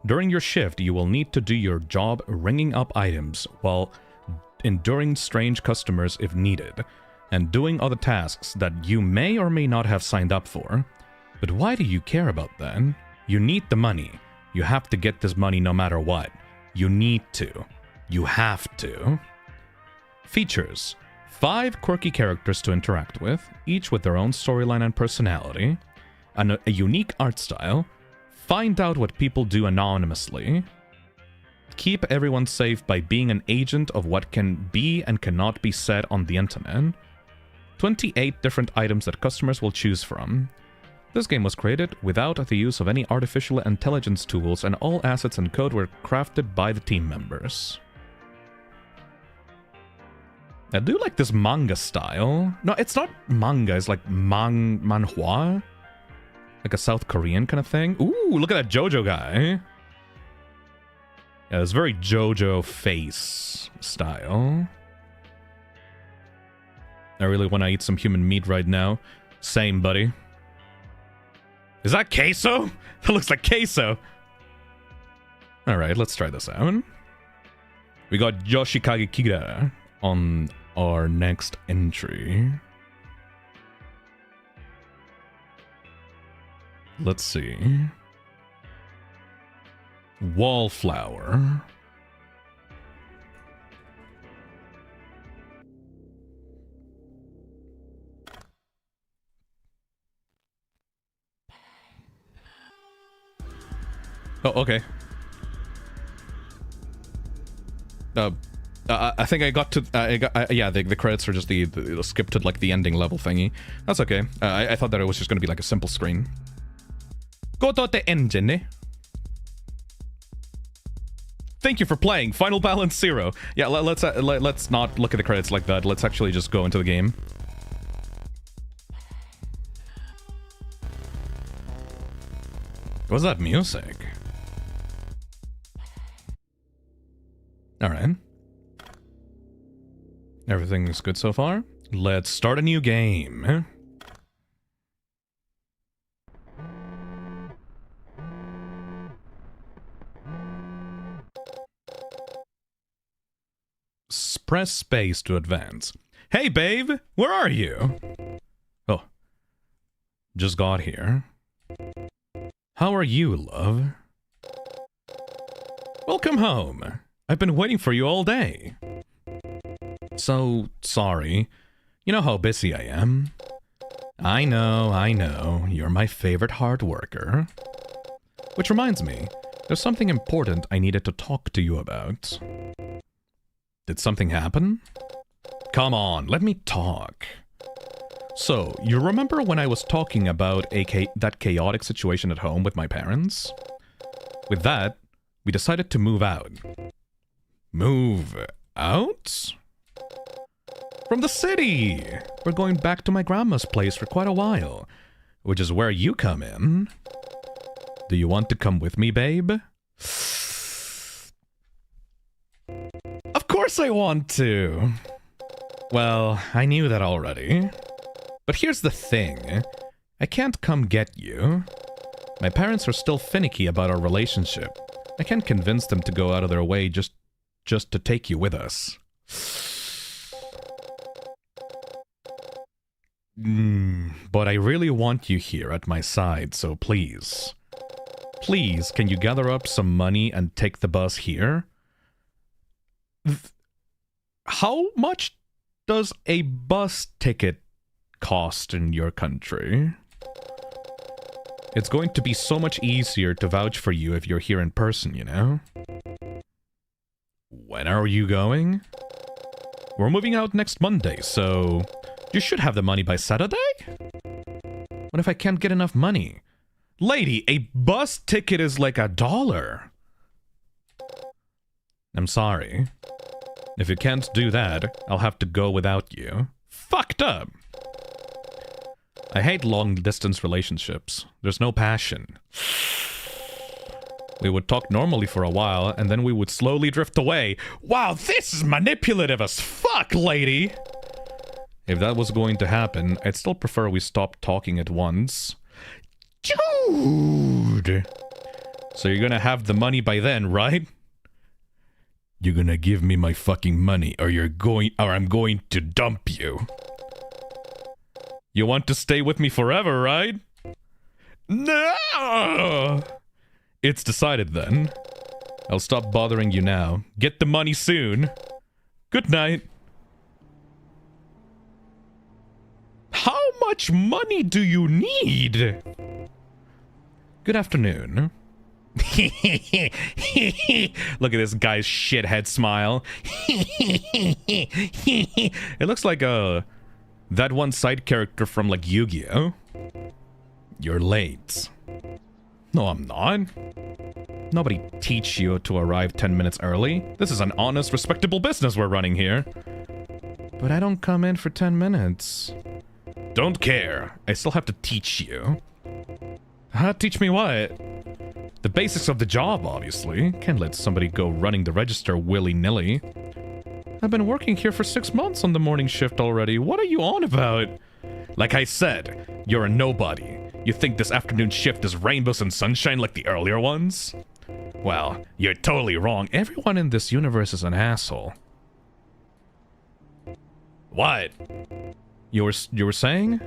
During your shift, you will need to do your job ringing up items while enduring strange customers if needed, and doing other tasks that you may or may not have signed up for. But why do you care about that? You need the money. You have to get this money no matter what. You need to. You have to. Features: 5 quirky characters to interact with, each with their own storyline and personality, and a unique art style. Find out what people do anonymously. Keep everyone safe by being an agent of what can be and cannot be said on the internet. 28 different items that customers will choose from. This game was created without the use of any artificial intelligence tools, and all assets and code were crafted by the team members. I do like this manga style. No, it's not manga, it's like manhwa. Like a South Korean kind of thing. Ooh, look at that JoJo guy. Yeah, it's very JoJo face style. I really want to eat some human meat right now. Same, buddy. Is that queso? That looks like queso. Alright, let's try this out. We got Yoshikage Kira on our next entry. Let's see. Wallflower. Oh, okay. I think I got to. Yeah, the credits are just the skip to like the ending level thingy. That's okay. I thought that it was just going to be like a simple screen. Go to the engine. Thank you for playing. Final balance 0. Yeah, let's not look at the credits like that. Let's actually just go into the game. What's that music? Alright. Everything's good so far. Let's start a new game. Press space to advance. Hey, babe! Where are you? Oh. Just got here. How are you, love? Welcome home. I've been waiting for you all day. So, sorry. You know how busy I am. I know. You're my favorite hard worker. Which reminds me, there's something important I needed to talk to you about. Did something happen? Come on, let me talk. So, you remember when I was talking about that chaotic situation at home with my parents? With that, we decided to move out. Move out? From the city! We're going back to my grandma's place for quite a while, which is where you come in. Do you want to come with me, babe? Of course I want to! Well, I knew that already. But here's the thing. I can't come get you. My parents are still finicky about our relationship. I can't convince them to go out of their way just to take you with us. But I really want you here at my side, so please. Please, can you gather up some money and take the bus here? How much does a bus ticket cost in your country? It's going to be so much easier to vouch for you if you're here in person, you know? When are you going? We're moving out next Monday, so you should have the money by Saturday? What if I can't get enough money? Lady, a bus ticket is like $1. I'm sorry. If you can't do that, I'll have to go without you. Fucked up! I hate long-distance relationships. There's no passion. We would talk normally for a while, and then we would slowly drift away. Wow, this is manipulative as fuck, lady! If that was going to happen, I'd still prefer we stop talking at once. Dude! So you're gonna have the money by then, right? You're gonna give me my fucking money, or I'm going to dump you. You want to stay with me forever, right? No! It's decided then. I'll stop bothering you now. Get the money soon. Good night. How much money do you need? Good afternoon. Look at this guy's shithead smile. It looks like that one side character from like Yu-Gi-Oh! You're late. No, I'm not. Nobody teach you to arrive 10 minutes early. This is an honest, respectable business we're running here. But I don't come in for 10 minutes. Don't care. I still have to teach you. Teach me what? The basics of the job, obviously. Can't let somebody go running the register willy-nilly. I've been working here for 6 months on the morning shift already. What are you on about? Like I said, you're a nobody. You think this afternoon shift is rainbows and sunshine like the earlier ones? Well, you're totally wrong. Everyone in this universe is an asshole. What? You were saying?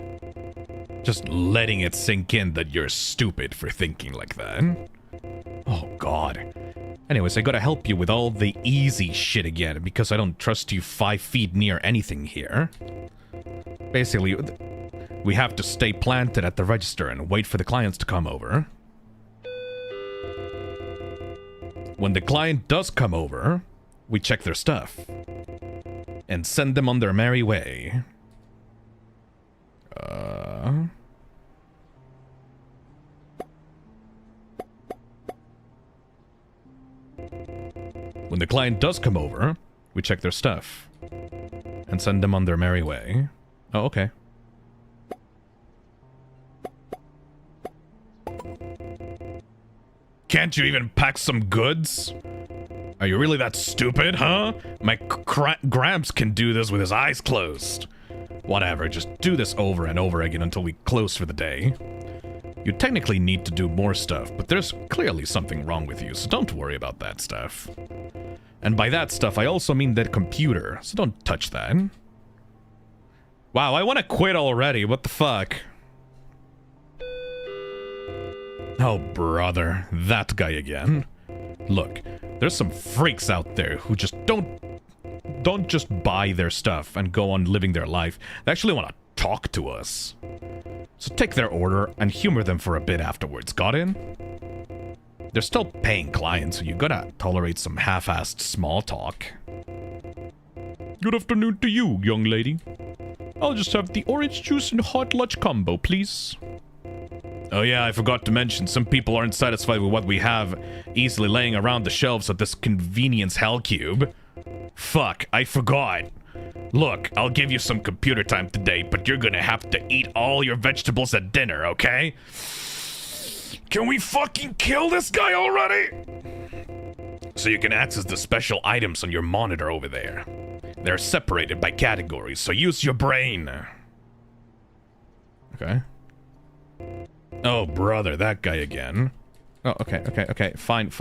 Just letting it sink in that you're stupid for thinking like that. Oh god. Anyways, I gotta help you with all the easy shit again, because I don't trust you 5 feet near anything here. Basically, we have to stay planted at the register and wait for the clients to come over. When the client does come over, we check their stuff. And send them on their merry way. When the client does come over, we check their stuff. And send them on their merry way. Oh, okay. Can't you even pack some goods? Are you really that stupid, huh? My Gramps can do this with his eyes closed. Whatever, just do this over and over again until we close for the day. You technically need to do more stuff, but there's clearly something wrong with you, so don't worry about that stuff. And by that stuff, I also mean that computer, so don't touch that. Wow, I want to quit already, what the fuck? Oh, brother, that guy again. Look, there's some freaks out there who just don't just buy their stuff and go on living their life. They actually want to talk to us. So take their order and humor them for a bit afterwards, got in? They're still paying clients, so you gotta tolerate some half-assed small talk. Good afternoon to you, young lady. I'll just have the orange juice and hot lunch combo, please. Oh yeah, I forgot to mention, some people aren't satisfied with what we have easily laying around the shelves of this convenience hell cube. Fuck, I forgot. Look, I'll give you some computer time today, but you're gonna have to eat all your vegetables at dinner, okay? Can we fucking kill this guy already? So you can access the special items on your monitor over there. They're separated by categories, so use your brain. Okay. Oh, brother, that guy again. Oh, okay. Fine.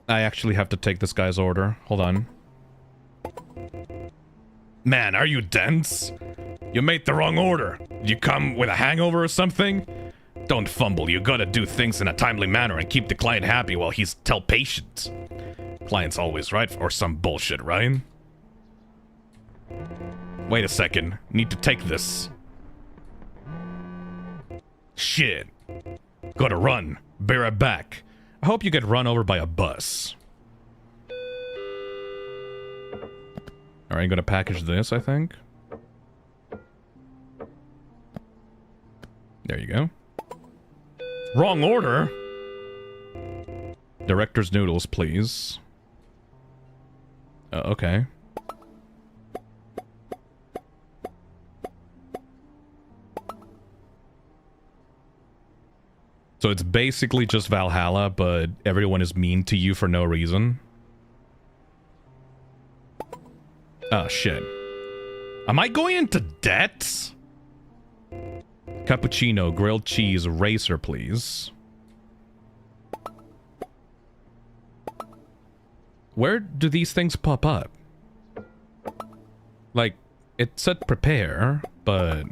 I actually have to take this guy's order. Hold on. Man, are you dense? You made the wrong order. Did you come with a hangover or something? Don't fumble. You gotta do things in a timely manner and keep the client happy while he's tell patience. Client's always right or some bullshit, right? Wait a second. Need to take this. Shit. Gotta run. Be right back. I hope you get run over by a bus. Alright, gonna package this, I think. There you go. Wrong order! Director's noodles, please. Okay. So it's basically just Valhalla, but everyone is mean to you for no reason. Oh, shit. Am I going into debt? Cappuccino, grilled cheese, racer, please. Where do these things pop up? Like, it said prepare, but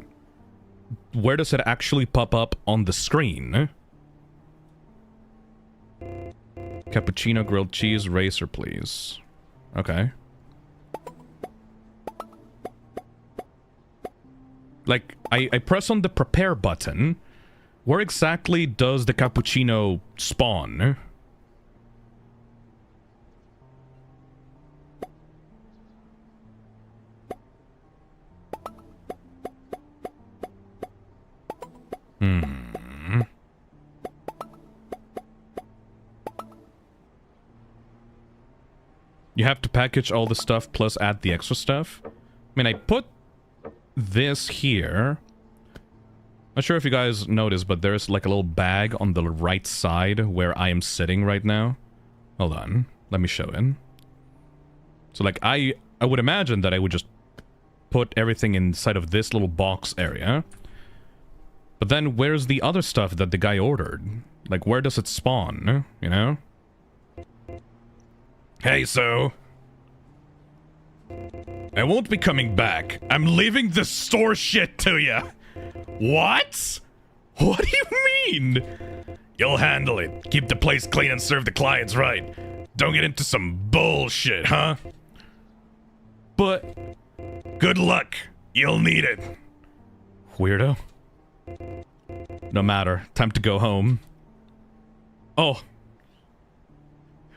where does it actually pop up on the screen? Cappuccino, grilled cheese, racer, please. Okay. Like, I press on the prepare button. Where exactly does the cappuccino spawn? You have to package all the stuff plus add the extra stuff. I mean, I put this here. Not sure if you guys noticed, but there's like a little bag on the right side where I am sitting right now. Hold on. Let me show it. So like I would imagine that I would just put everything inside of this little box area. But then where's the other stuff that the guy ordered? Like where does it spawn, you know? Hey, so I won't be coming back. I'm leaving the store shit to ya. What? What do you mean? You'll handle it. Keep the place clean and serve the clients right. Don't get into some bullshit, huh? But good luck. You'll need it. Weirdo. No matter. Time to go home. Oh.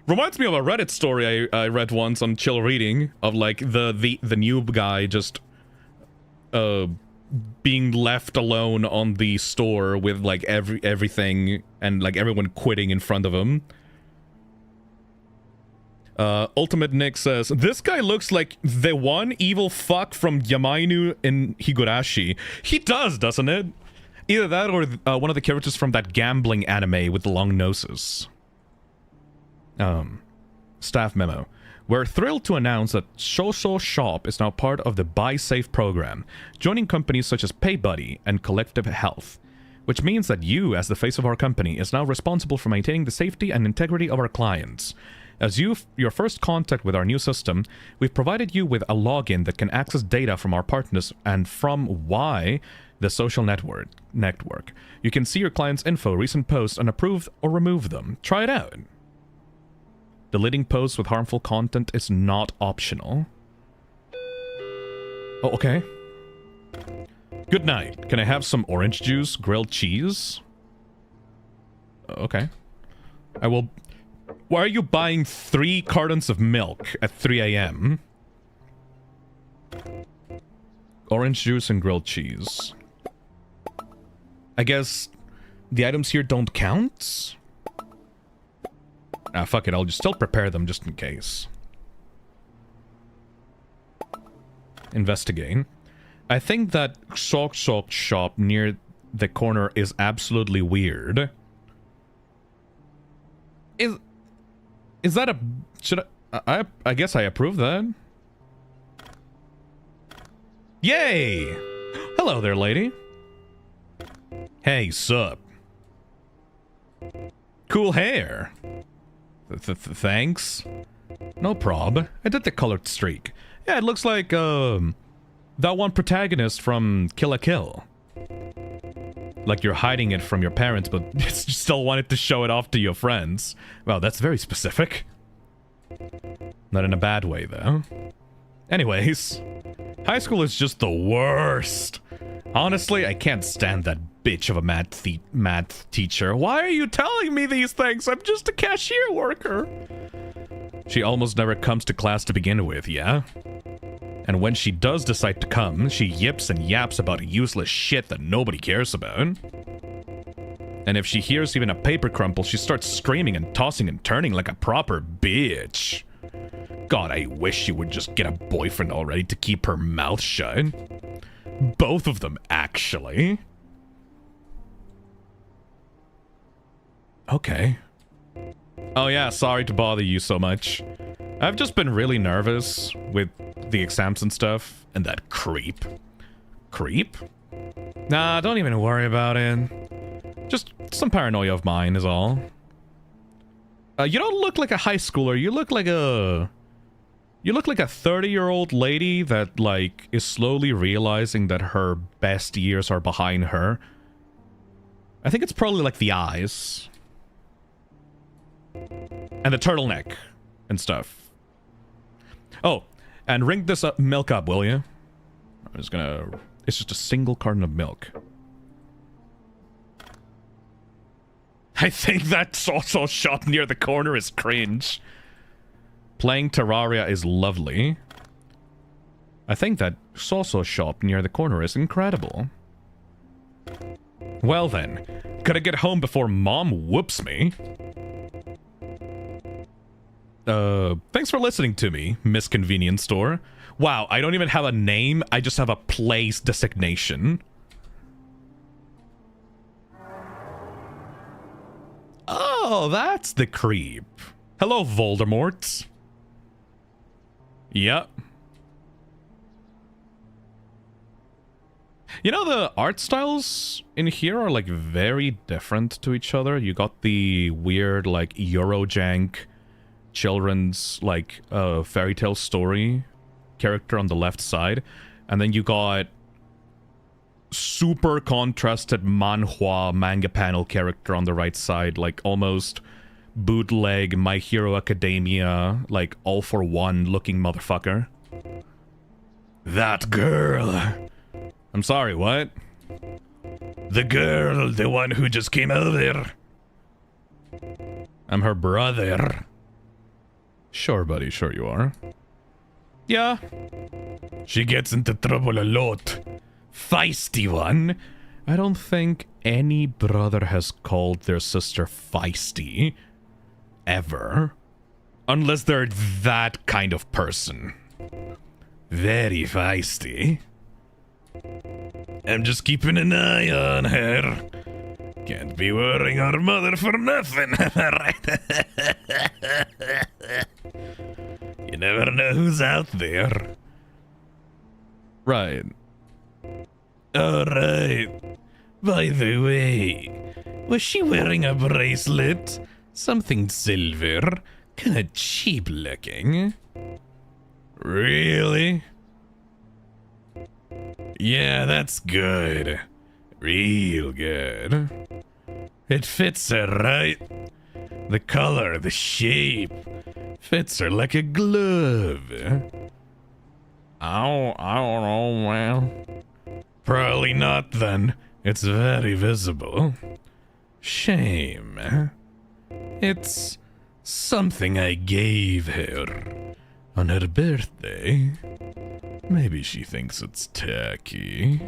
Reminds me of a Reddit story I read once on Chill Reading of like the noob guy just being left alone on the store with like everything and like everyone quitting in front of him. Ultimate Nick says, this guy looks like the one evil fuck from Yamainu in Higurashi. He does, doesn't it? Either that or one of the characters from that gambling anime with the long noses. Staff memo. We're thrilled to announce that Shosho Shop is now part of the Buy Safe program, joining companies such as PayBuddy and Collective Health, which means that you, as the face of our company, is now responsible for maintaining the safety and integrity of our clients. As your first contact with our new system, we've provided you with a login that can access data from our partners and from Y, the social network. You can see your clients' info, recent posts, and approve or remove them. Try it out. Deleting posts with harmful content is not optional. Oh, okay. Good night. Can I have some orange juice, grilled cheese? Okay. I will... Why are you buying 3 cartons of milk at 3 a.m.? Orange juice and grilled cheese. I guess the items here don't count? Ah, fuck it, I'll just still prepare them just in case. Investigate. I think that sock shop near the corner is absolutely weird. Is that a... should I guess I approve that. Yay! Hello there, lady. Hey, sup? Cool hair. Thanks. No prob. I did the colored streak. Yeah, it looks like, that one protagonist from Kill la Kill. Like you're hiding it from your parents, but you still wanted to show it off to your friends. Wow, that's very specific. Not in a bad way, though. Anyways, high school is just the worst. Honestly, I can't stand that bitch of a math teacher. Why are you telling me these things? I'm just a cashier worker. She almost never comes to class to begin with, yeah? And when she does decide to come, she yips and yaps about useless shit that nobody cares about. And if she hears even a paper crumple, she starts screaming and tossing and turning like a proper bitch. God, I wish she would just get a boyfriend already to keep her mouth shut. Both of them, actually. Okay. Oh yeah, sorry to bother you so much. I've just been really nervous with the exams and stuff, and that creep. Creep? Nah, don't even worry about it. Just some paranoia of mine is all. You don't look like a high schooler, you look like a... You look like a 30-year-old lady that, like, is slowly realizing that her best years are behind her. I think it's probably, like, the eyes. And the turtleneck. And stuff. Oh, and ring this milk up, will you? I'm just gonna... It's just a single carton of milk. I think that Soso shop near the corner is cringe. Playing Terraria is lovely. I think that Soso shop near the corner is incredible. Well then, gotta get home before Mom whoops me. Thanks for listening to me, Miss Convenience Store. Wow, I don't even have a name, I just have a place designation. Oh, that's the creep. Hello, Voldemort. Yep. You know, the art styles in here are, like, very different to each other. You got the weird, like, Eurojank children's, like, fairy tale story character on the left side. And then you got super contrasted manhwa manga panel character on the right side, like, almost bootleg My Hero Academia, like, all for one looking motherfucker. That girl. I'm sorry, what? The girl, the one who just came over. I'm her brother. Sure, buddy, sure you are. Yeah. She gets into trouble a lot. Feisty one. I don't think any brother has called their sister feisty. Ever. Unless they're that kind of person. Very feisty. I'm just keeping an eye on her. Can't be worrying our mother for nothing, right? You never know who's out there. Right. Alright. By the way, was she wearing a bracelet? Something silver? Kinda cheap looking. Really? Yeah, that's good. Real good. It fits her, right? The color, the shape. Fits her like a glove. I don't know, man. Probably not, then. It's very visible. Shame. It's something I gave her on her birthday. Maybe she thinks it's tacky.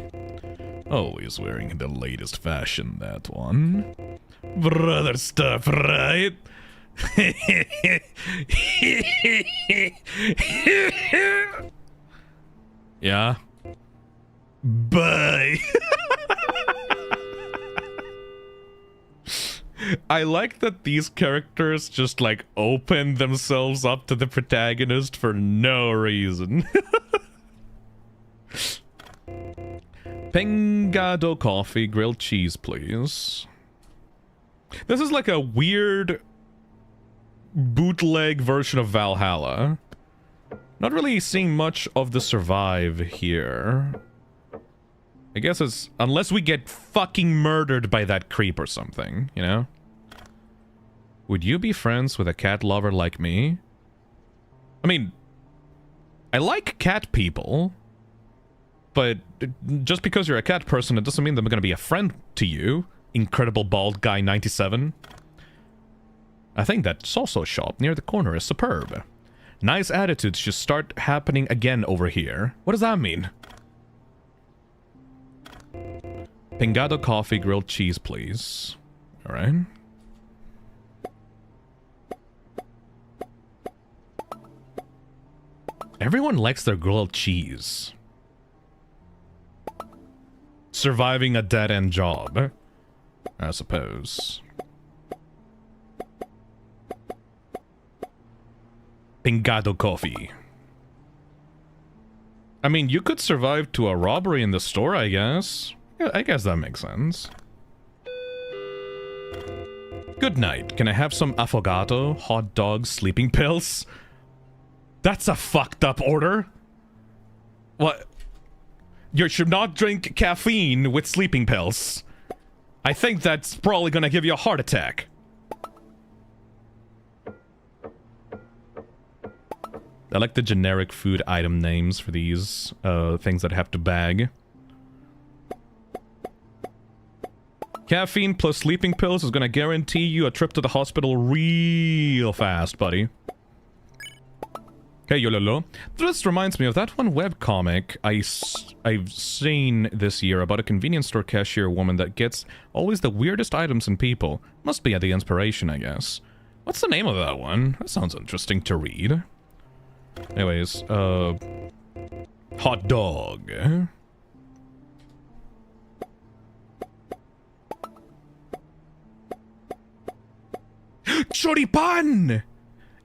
Always wearing the latest fashion, that one. Brother stuff, right? Yeah. Bye. I like that these characters just like open themselves up to the protagonist for no reason. Pengado coffee, grilled cheese, please. This is like a weird bootleg version of Valhalla. Not really seeing much of the survive here. I guess it's... unless we get fucking murdered by that creep or something, you know? Would you be friends with a cat lover like me? I mean... I like cat people. But just because you're a cat person, it doesn't mean that I'm gonna be a friend to you. Incredible bald guy 97. I think that Soso shop near the corner is superb. Nice attitudes should start happening again over here. What does that mean? Pingado coffee, grilled cheese, please. Alright. Everyone likes their grilled cheese. Surviving a dead-end job, I suppose. Pingado coffee. I mean, you could survive to a robbery in the store, I guess. Yeah, I guess that makes sense. Good night. Can I have some affogato, hot dogs, sleeping pills? That's a fucked up order. What? You should not drink caffeine with sleeping pills. I think that's probably gonna give you a heart attack. I like the generic food item names for these things that have to bag. Caffeine plus sleeping pills is gonna guarantee you a trip to the hospital real fast, buddy. Hey, Yololo. This reminds me of that one webcomic I've seen this year about a convenience store cashier woman that gets always the weirdest items and people. Must be at the inspiration, I guess. What's the name of that one? That sounds interesting to read. Anyways, hot dog. Choripan!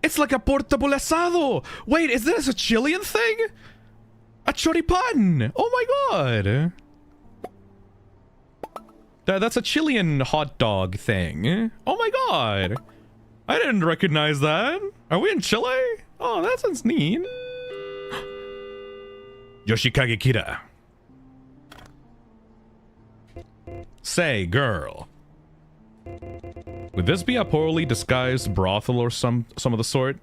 It's like a portable asado! Wait, is this a Chilean thing? A choripan! Oh my god! That's a Chilean hot dog thing. Oh my god! I didn't recognize that. Are we in Chile? Oh, that sounds neat. Yoshikage Kira. Say, girl. Would this be a poorly disguised brothel or some of the sort?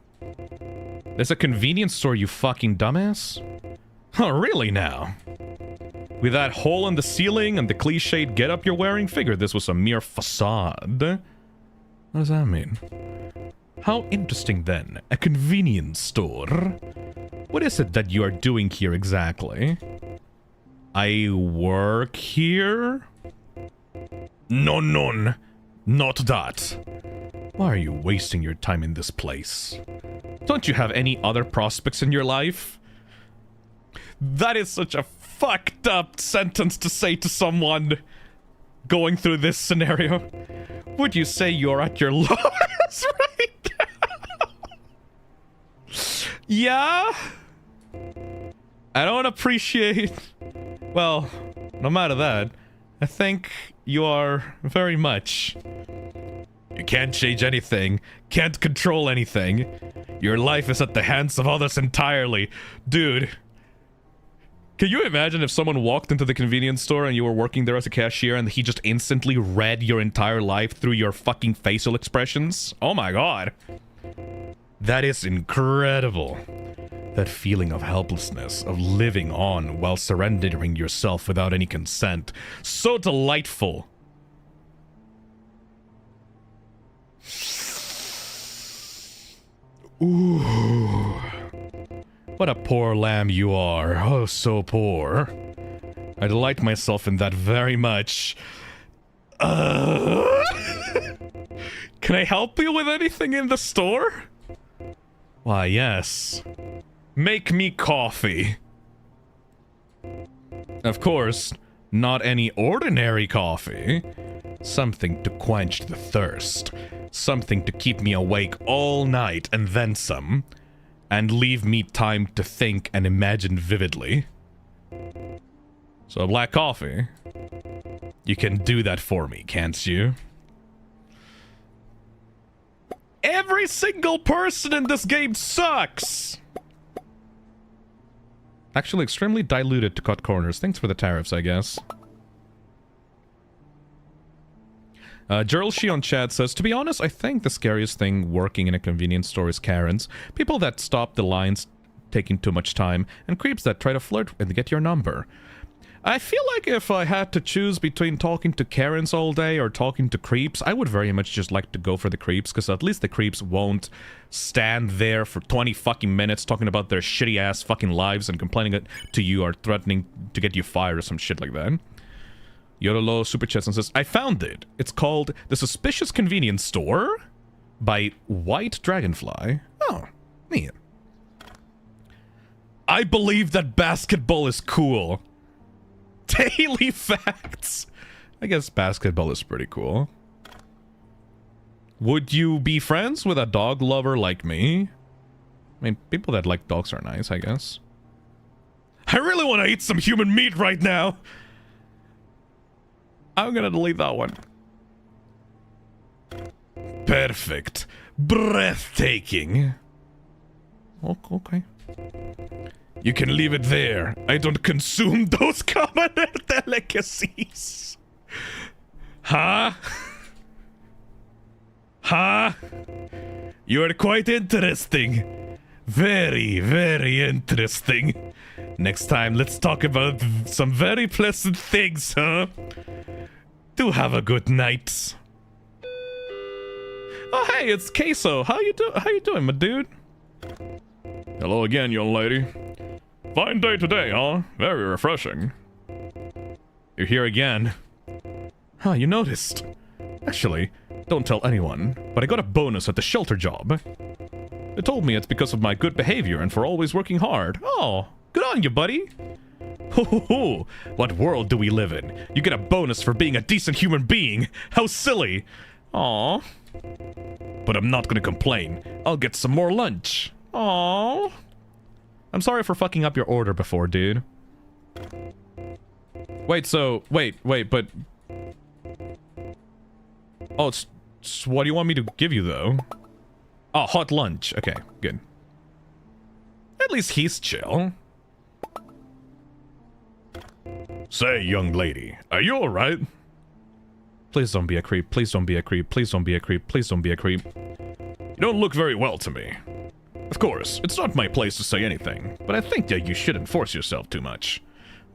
There's a convenience store, you fucking dumbass. Oh, really now? With that hole in the ceiling and the cliched getup you're wearing, figured this was a mere facade. What does that mean? How interesting then. A convenience store. What is it that you are doing here exactly? I work here? No, none. Not that. Why are you wasting your time in this place? Don't you have any other prospects in your life? That is such a fucked up sentence to say to someone going through this scenario. Would you say you're at your lowest right now? Yeah? I don't appreciate... Well, no matter that, I think you are very much. You can't change anything, can't control anything. Your life is at the hands of others entirely. Dude, can you imagine if someone walked into the convenience store and you were working there as a cashier and he just instantly read your entire life through your fucking facial expressions? Oh my god. That is incredible. That feeling of helplessness, of living on while surrendering yourself without any consent. So delightful. Ooh. What a poor lamb you are. Oh, so poor. I delight myself in that very much. Can I help you with anything in the store? Why, yes. Make me coffee. Of course, not any ordinary coffee. Something to quench the thirst. Something to keep me awake all night and then some. And leave me time to think and imagine vividly. So black coffee. You can do that for me, can't you? Every single person in this game sucks! Actually, extremely diluted to cut corners. Thanks for the tariffs, I guess. Gerald Shi on chat says, to be honest, I think the scariest thing working in a convenience store is Karens. People that stop the lines taking too much time, and creeps that try to flirt and get your number. I feel like if I had to choose between talking to Karens all day or talking to creeps, I would very much just like to go for the creeps, because at least the creeps won't stand there for 20 fucking minutes talking about their shitty-ass fucking lives and complaining to you or threatening to get you fired or some shit like that. Yodolo super chats and says, I found it. It's called The Suspicious Convenience Store by White Dragonfly. Oh, neat. I believe that basketball is cool. Daily facts. I guess basketball is pretty cool. Would you be friends with a dog lover like me? I mean, people that like dogs are nice, I guess. I really want to eat some human meat right now. I'm gonna delete that one. Perfect. Breathtaking. Okay. You can leave it there. I don't consume those common delicacies. Huh? Huh? You are quite interesting. Very, very interesting. Next time, let's talk about some very pleasant things, huh? Do have a good night. Oh, hey, it's Queso. How you doing, my dude? Hello again, young lady. Fine day today, huh? Very refreshing. You're here again. Huh, you noticed. Actually, don't tell anyone, but I got a bonus at the shelter job. They told me it's because of my good behavior and for always working hard. Oh, good on you, buddy. Ho ho ho! What world do we live in? You get a bonus for being a decent human being. How silly. Aw. But I'm not gonna complain. I'll get some more lunch. Aww. I'm sorry for fucking up your order before, dude. Wait, but... Oh, it's what do you want me to give you, though? Oh, hot lunch. Okay, good. At least he's chill. Say, young lady, are you alright? Please don't be a creep. Please don't be a creep. Please don't be a creep. Please don't be a creep. You don't look very well to me. Of course, it's not my place to say anything, but I think that you shouldn't force yourself too much.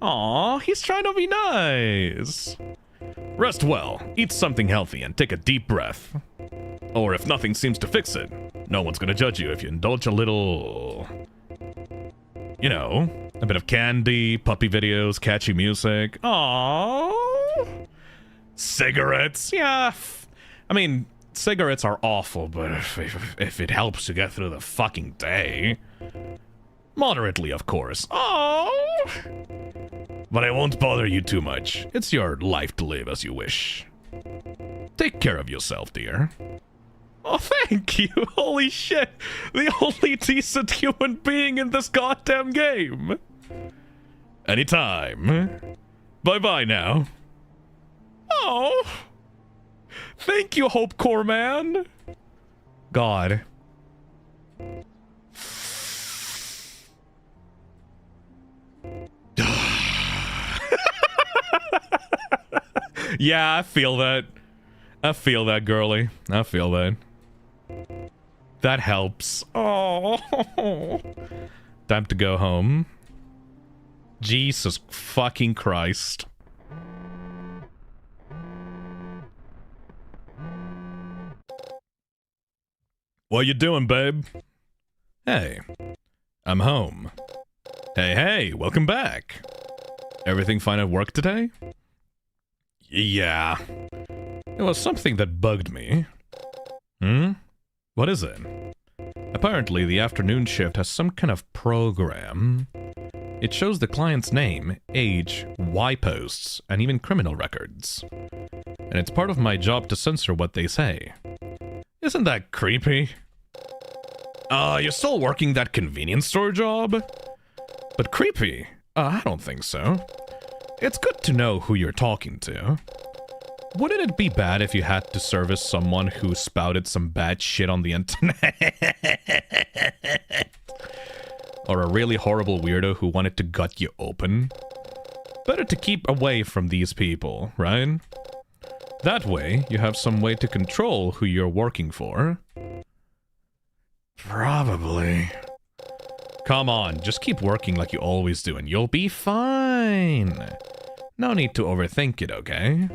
Aw, he's trying to be nice. Rest well, eat something healthy, and take a deep breath. Or if nothing seems to fix it, no one's gonna judge you if you indulge a little... You know, a bit of candy, puppy videos, catchy music. Aww. Cigarettes, yeah. I mean... Cigarettes are awful, but if it helps to get through the fucking day... Moderately, of course. Oh, but I won't bother you too much. It's your life to live as you wish. Take care of yourself, dear. Oh, thank you! Holy shit! The only decent human being in this goddamn game! Anytime. Bye-bye now. Oh! Thank you, Hope Core Man! God. Yeah, I feel that. I feel that, girly. I feel that. That helps. Oh, time to go home. Jesus fucking Christ. What you doing, babe? Hey, I'm home. Hey, welcome back. Everything fine at work today? Yeah. It was something that bugged me. What is it? Apparently, the afternoon shift has some kind of program. It shows the client's name, age, Y posts, and even criminal records. And it's part of my job to censor what they say. Isn't that creepy? You're still working that convenience store job? But creepy? I don't think so. It's good to know who you're talking to. Wouldn't it be bad if you had to service someone who spouted some bad shit on the internet? Or a really horrible weirdo who wanted to gut you open? Better to keep away from these people, right? That way, you have some way to control who you're working for. Probably. Come on, just keep working like you always do and you'll be fine. No need to overthink it, okay?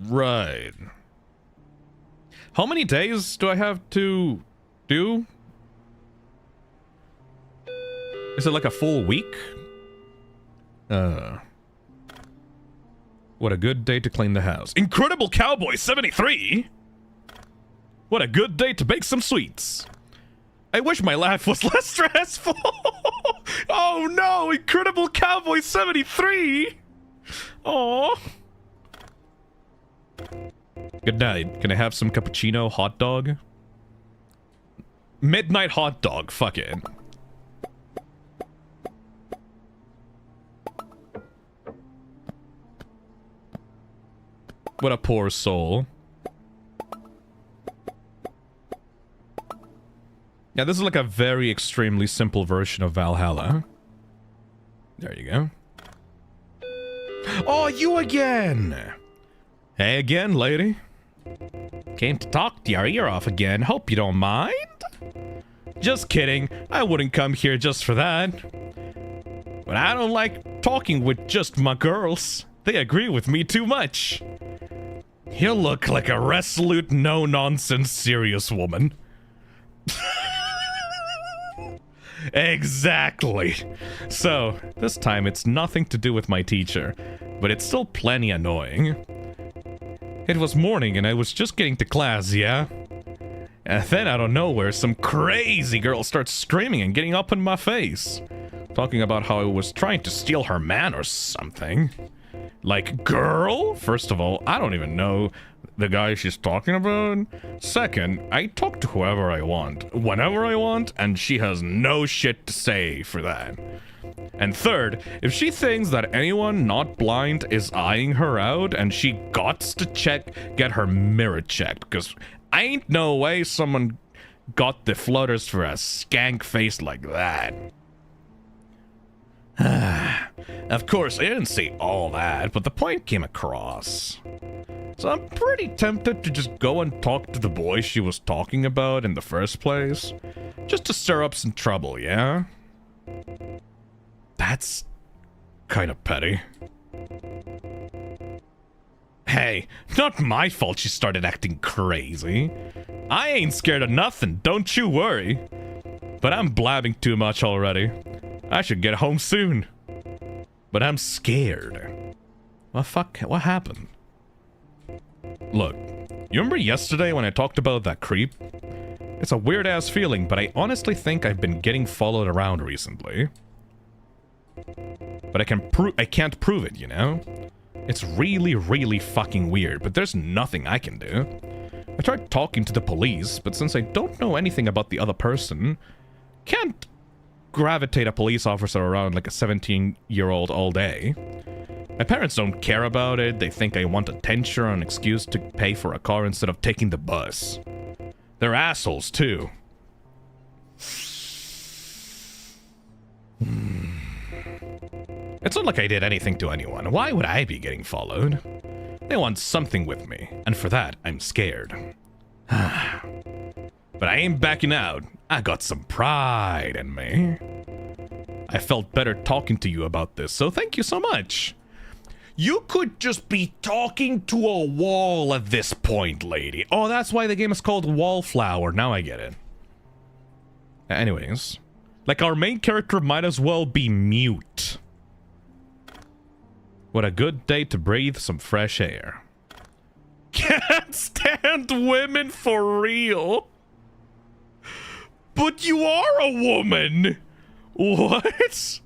Right. How many days do I have to do? Is it like a full week? What a good day to clean the house. Incredible Cowboy 73! What a good day to bake some sweets. I wish my life was less stressful. Oh no, Incredible Cowboy 73! Aww. Good night. Can I have some cappuccino hot dog? Midnight hot dog, fuck it. What a poor soul. Yeah, this is like a very extremely simple version of Valhalla. There you go. Oh, you again! Hey again, lady. Came to talk to your ear off again. Hope you don't mind. Just kidding. I wouldn't come here just for that. But I don't like talking with just my girls. They agree with me too much. You look like a resolute, no-nonsense, serious woman. Exactly. So, this time it's nothing to do with my teacher, but it's still plenty annoying. It was morning and I was just getting to class, yeah? And then out of nowhere, some crazy girl starts screaming and getting up in my face. Talking about how I was trying to steal her man or something. Like, girl? First of all, I don't even know the guy she's talking about. Second, I talk to whoever I want, whenever I want, and she has no shit to say for that. And third, if she thinks that anyone not blind is eyeing her out and she gots to get her mirror checked, because ain't no way someone got the flutters for a skank face like that. Of course, I didn't say all that, but the point came across. So I'm pretty tempted to just go and talk to the boy she was talking about in the first place. Just to stir up some trouble, yeah? That's kind of petty. Hey, not my fault she started acting crazy. I ain't scared of nothing, don't you worry. But I'm blabbing too much already. I should get home soon. But I'm scared. Well, fuck, what happened? Look, you remember yesterday when I talked about that creep? It's a weird-ass feeling, but I honestly think I've been getting followed around recently. But I can't prove it, you know? It's really, really fucking weird, but there's nothing I can do. I tried talking to the police, but since I don't know anything about the other person, can't gravitate a police officer around like a 17-year-old all day. My parents don't care about it. They think I want attention or an excuse to pay for a car instead of taking the bus. They're assholes, too. It's not like I did anything to anyone. Why would I be getting followed? They want something with me, and for that, I'm scared. But I ain't backing out. I got some pride in me. I felt better talking to you about this, so thank you so much. You could just be talking to a wall at this point, lady. Oh, that's why the game is called WALLFLOWER. Now I get it. Anyways, like our main character might as well be mute. What a good day to breathe some fresh air. Can't stand women for real. But you are a woman. What?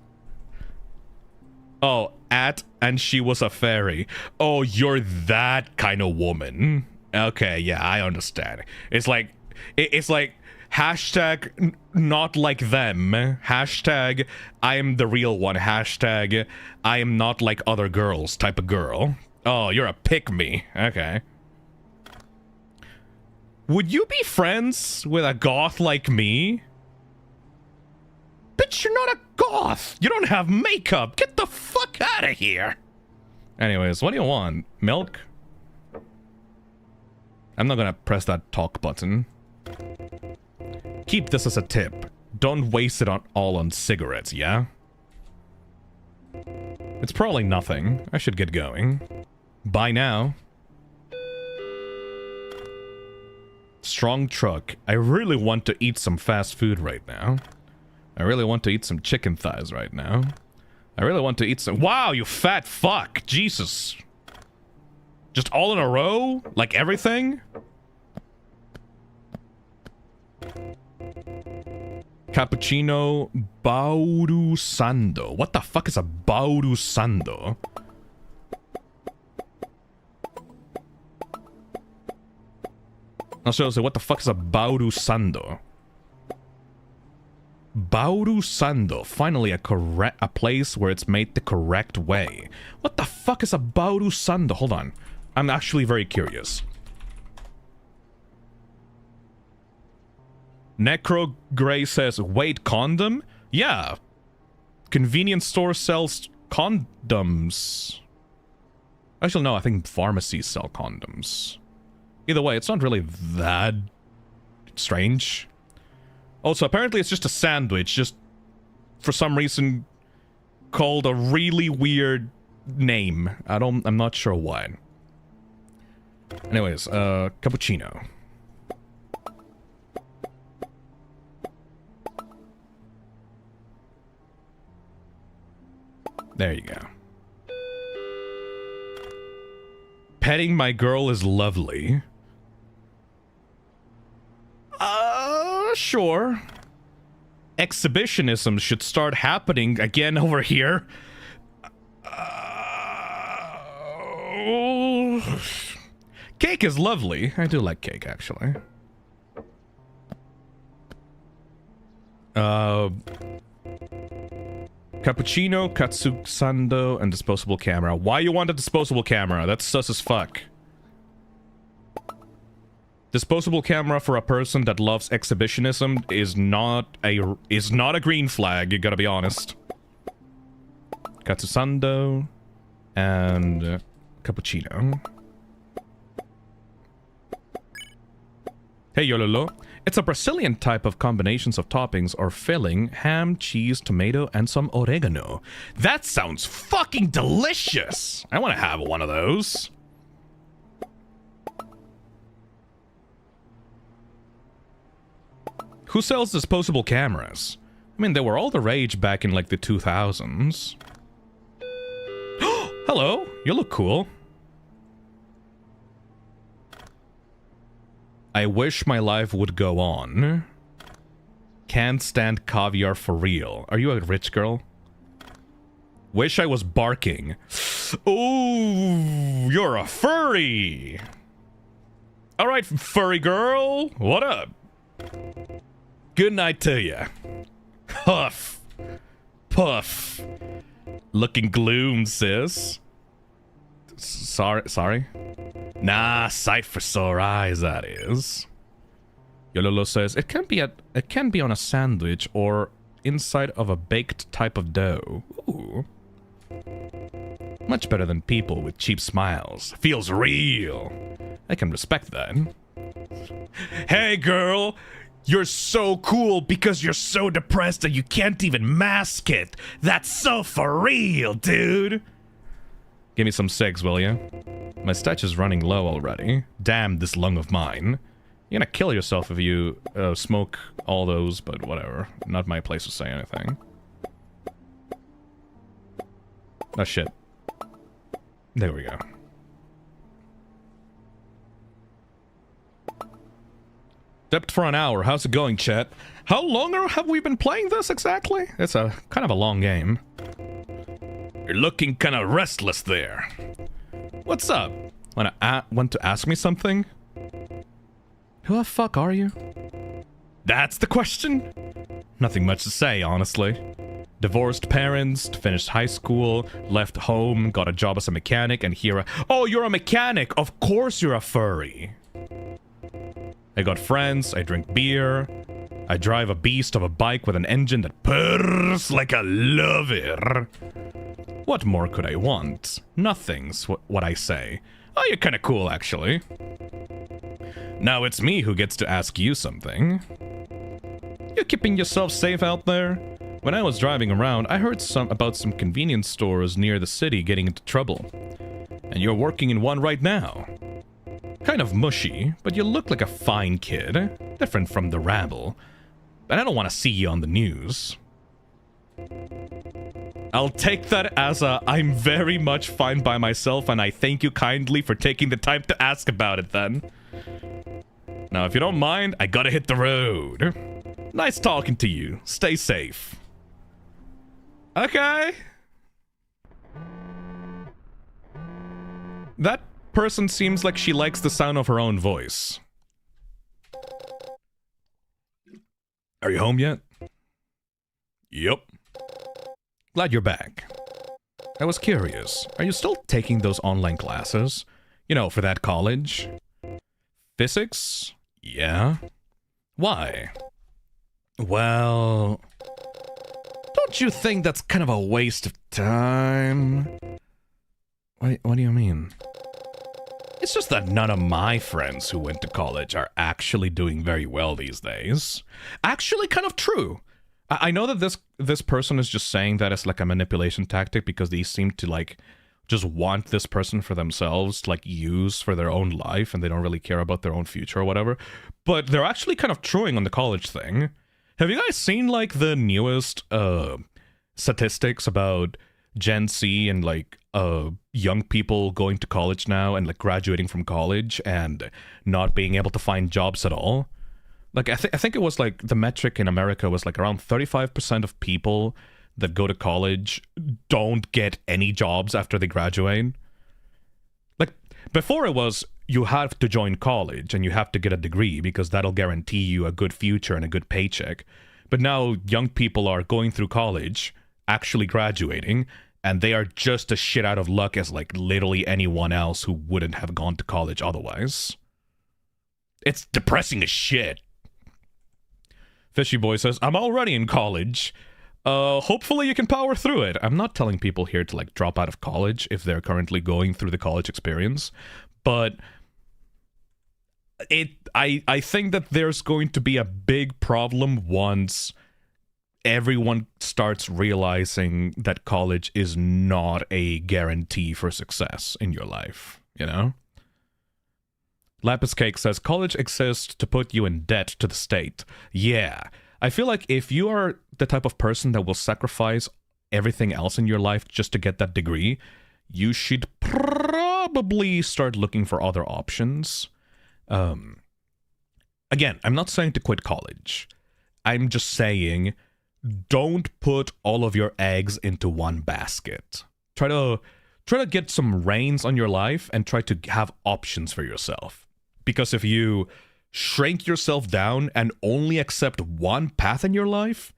Oh, and she was a fairy. Oh, you're that kind of woman. Okay, yeah, I understand. It's like hashtag not like them. Hashtag I am the real one. Hashtag I am not like other girls type of girl. Oh, you're a pick-me. Okay. Would you be friends with a goth like me? Bitch, you're not a goth. You don't have makeup. Get the fuck out of here. Anyways, what do you want? Milk? I'm not gonna press that talk button. Keep this as a tip. Don't waste it all on cigarettes, yeah? It's probably nothing. I should get going. Bye now. Strong truck. I really want to eat some fast food right now. I really want to eat some chicken thighs right now. I really want to eat some... Wow, you fat fuck! Jesus. Just all in a row? Like everything? Cappuccino Bauru Sando. What the fuck is a Bauru Sando? I'll show you what the fuck is a Bauru Sando. Bauru Sando. Finally a place where it's made the correct way. What the fuck is a Bauru Sando? Hold on. I'm actually very curious. Necro Gray says, wait, condom? Yeah. Convenience store sells condoms. Actually, no, I think pharmacies sell condoms. Either way, it's not really that strange. Also, apparently it's just a sandwich, just for some reason called a really weird name. I'm not sure why. Anyways, cappuccino. There you go. Petting my girl is lovely. Sure. Exhibitionism should start happening again over here. Cake is lovely. I do like cake, actually. Cappuccino, Katsu Sando, and disposable camera. Why you want a disposable camera? That's sus as fuck. Disposable camera for a person that loves exhibitionism is not a green flag, you gotta be honest. Katsu Sando and cappuccino. Hey Yololo. It's a Brazilian type of combinations of toppings or filling, ham, cheese, tomato, and some oregano. That sounds fucking delicious! I want to have one of those. Who sells disposable cameras? I mean, they were all the rage back in like the 2000s. Hello, you look cool. I wish my life would go on. Can't stand caviar for real. Are you a rich girl? Wish I was barking. Ooh, you're a furry. All right, furry girl. What up? Good night to ya. Huff. Puff. Looking gloom, sis. Sorry? Nah, sight for sore eyes, that is. Yololo says, it can be on a sandwich or inside of a baked type of dough. Ooh. Much better than people with cheap smiles. Feels real. I can respect that. Hey, girl! You're so cool because you're so depressed that you can't even mask it. That's so for real, dude. Give me some cigs, will you? My stats is running low already. Damn this lung of mine. You're gonna kill yourself if you smoke all those, but whatever. Not my place to say anything. Oh shit. There we go. Dipped for an hour. How's it going, chat? How long have we been playing this exactly? It's a kind of a long game. You're looking kind of restless there. What's up? Want to ask me something? Who the fuck are you? That's the question? Nothing much to say, honestly. Divorced parents, finished high school, left home, got a job as a mechanic, and here oh, you're a mechanic! Of course you're a furry! I got friends, I drink beer, I drive a beast of a bike with an engine that purrs like a lover. What more could I want? Nothing's what I say. Oh, you're kinda cool, actually. Now it's me who gets to ask you something. You keeping yourself safe out there? When I was driving around, I heard about some convenience stores near the city getting into trouble. And you're working in one right now. Kind of mushy, but you look like a fine kid. Different from the rabble. But I don't want to see you on the news. I'll take that as a I'm very much fine by myself, and I thank you kindly for taking the time to ask about it then. Now, if you don't mind, I gotta hit the road. Nice talking to you. Stay safe. Okay. That person seems like she likes the sound of her own voice. Are you home yet? Yep. Glad you're back. I was curious. Are you still taking those online classes? You know, for that college? Physics? Yeah. Why? Well... Don't you think that's kind of a waste of time? What do you mean? It's just that none of my friends who went to college are actually doing very well these days. Actually, kind of true. I know that this person is just saying that as like a manipulation tactic because they seem to like just want this person for themselves to like use for their own life and they don't really care about their own future or whatever. But they're actually kind of truing on the college thing. Have you guys seen like the newest statistics about Gen Z and like young people going to college now and like graduating from college and not being able to find jobs at all? Like I think it was like the metric in America was like around 35% of people that go to college don't get any jobs after they graduate. Like before it was you have to join college and you have to get a degree because that'll guarantee you a good future and a good paycheck. But now young people are going through college, actually graduating, and they are just as shit out of luck as like literally anyone else who wouldn't have gone to college otherwise. It's depressing as shit. Fishy Boy says, I'm already in college. Hopefully you can power through it. I'm not telling people here to like drop out of college if they're currently going through the college experience, but I think that there's going to be a big problem once everyone starts realizing that college is not a guarantee for success in your life, you know? Lapis Cake says, college exists to put you in debt to the state. Yeah. I feel like if you are the type of person that will sacrifice everything else in your life just to get that degree, you should probably start looking for other options. Again, I'm not saying to quit college. I'm just saying don't put all of your eggs into one basket. Try to get some reins on your life and try to have options for yourself. Because if you shrink yourself down and only accept one path in your life,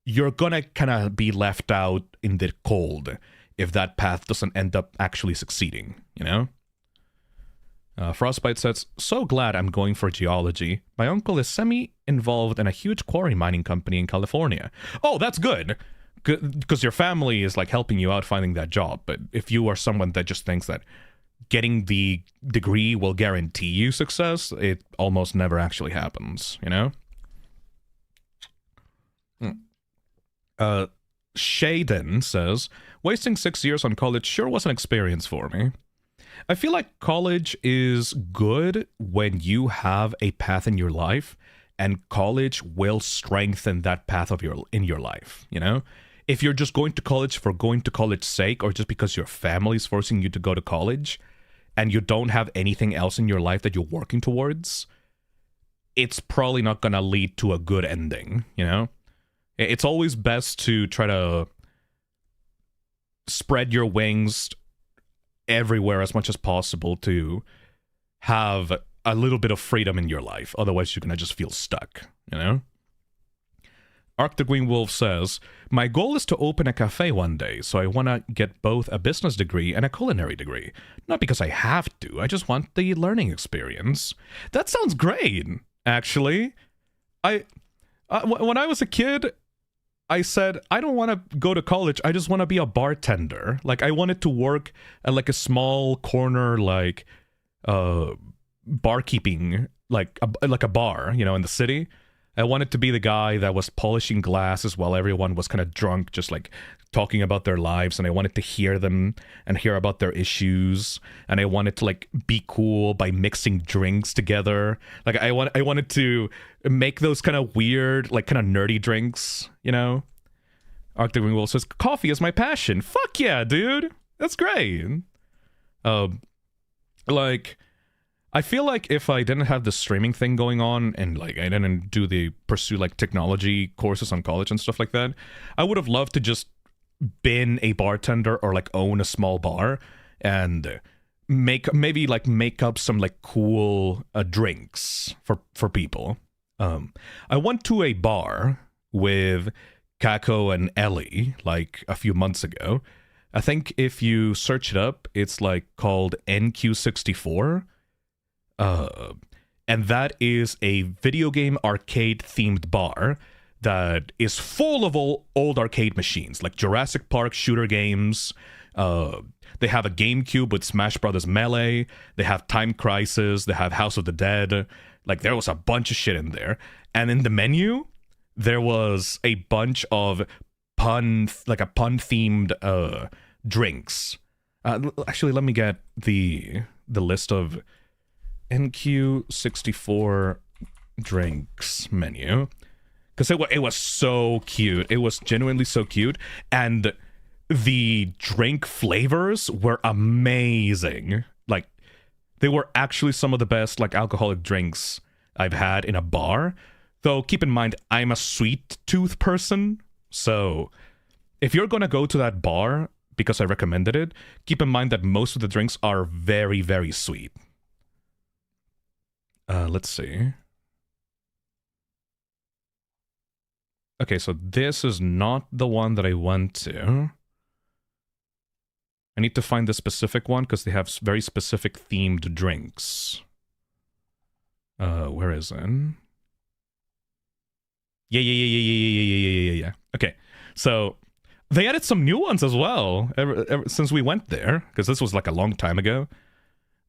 you're gonna kind of be left out in the cold if that path doesn't end up actually succeeding, you know? Frostbite says, so glad I'm going for geology. My uncle is semi-involved in a huge quarry mining company in California. Oh, that's good. Because your family is like helping you out finding that job. But if you are someone that just thinks that getting the degree will guarantee you success, it almost never actually happens, you know? Shaden says, wasting 6 years on college sure was an experience for me. I feel like college is good when you have a path in your life, and college will strengthen that path in your life, you know? if you're just going to college for going to college's sake, or just because your family's forcing you to go to college, and you don't have anything else in your life that you're working towards, it's probably not gonna lead to a good ending, you know? It's always best to try to spread your wings everywhere as much as possible to have a little bit of freedom in your life. Otherwise, you're gonna just feel stuck, you know? Arctic Green Wolf says, my goal is to open a cafe one day, so I want to get both a business degree and a culinary degree. Not because I have to, I just want the learning experience. That sounds great, actually. When I was a kid, I said, I don't want to go to college, I just want to be a bartender. Like, I wanted to work at, like, a small corner, like, barkeeping, like a bar, you know, in the city. I wanted to be the guy that was polishing glasses while everyone was kind of drunk, just like talking about their lives, and I wanted to hear them and hear about their issues, and I wanted to like be cool by mixing drinks together. Like I wanted to make those kind of weird, like kind of nerdy drinks, you know? Arctic Green Wolf says, coffee is my passion. Fuck yeah, dude. That's great. Like, I feel like if I didn't have the streaming thing going on and like I didn't pursue like technology courses on college and stuff like that, I would have loved to just been a bartender or like own a small bar and make up some like cool drinks for people. I went to a bar with Kako and Ellie like a few months ago. I think if you search it up, it's like called NQ64. And that is a video game arcade themed bar that is full of old arcade machines, like Jurassic Park shooter games. They have a GameCube with Smash Brothers Melee. They have Time Crisis. They have House of the Dead. Like, there was a bunch of shit in there. And in the menu, there was a bunch of pun-themed drinks. Actually, let me get the list of NQ64 drinks menu, because it was so cute. It was genuinely so cute, and the drink flavors were amazing. Like, they were actually some of the best like alcoholic drinks I've had in a bar. Though keep in mind, I'm a sweet tooth person, so if you're gonna go to that bar because I recommended it, keep in mind that most of the drinks are very, very sweet. Let's see. Okay, so this is not the one that I went to. I need to find the specific one because they have very specific themed drinks. Where is it? Yeah. Okay, so they added some new ones as well ever since we went there, because this was like a long time ago.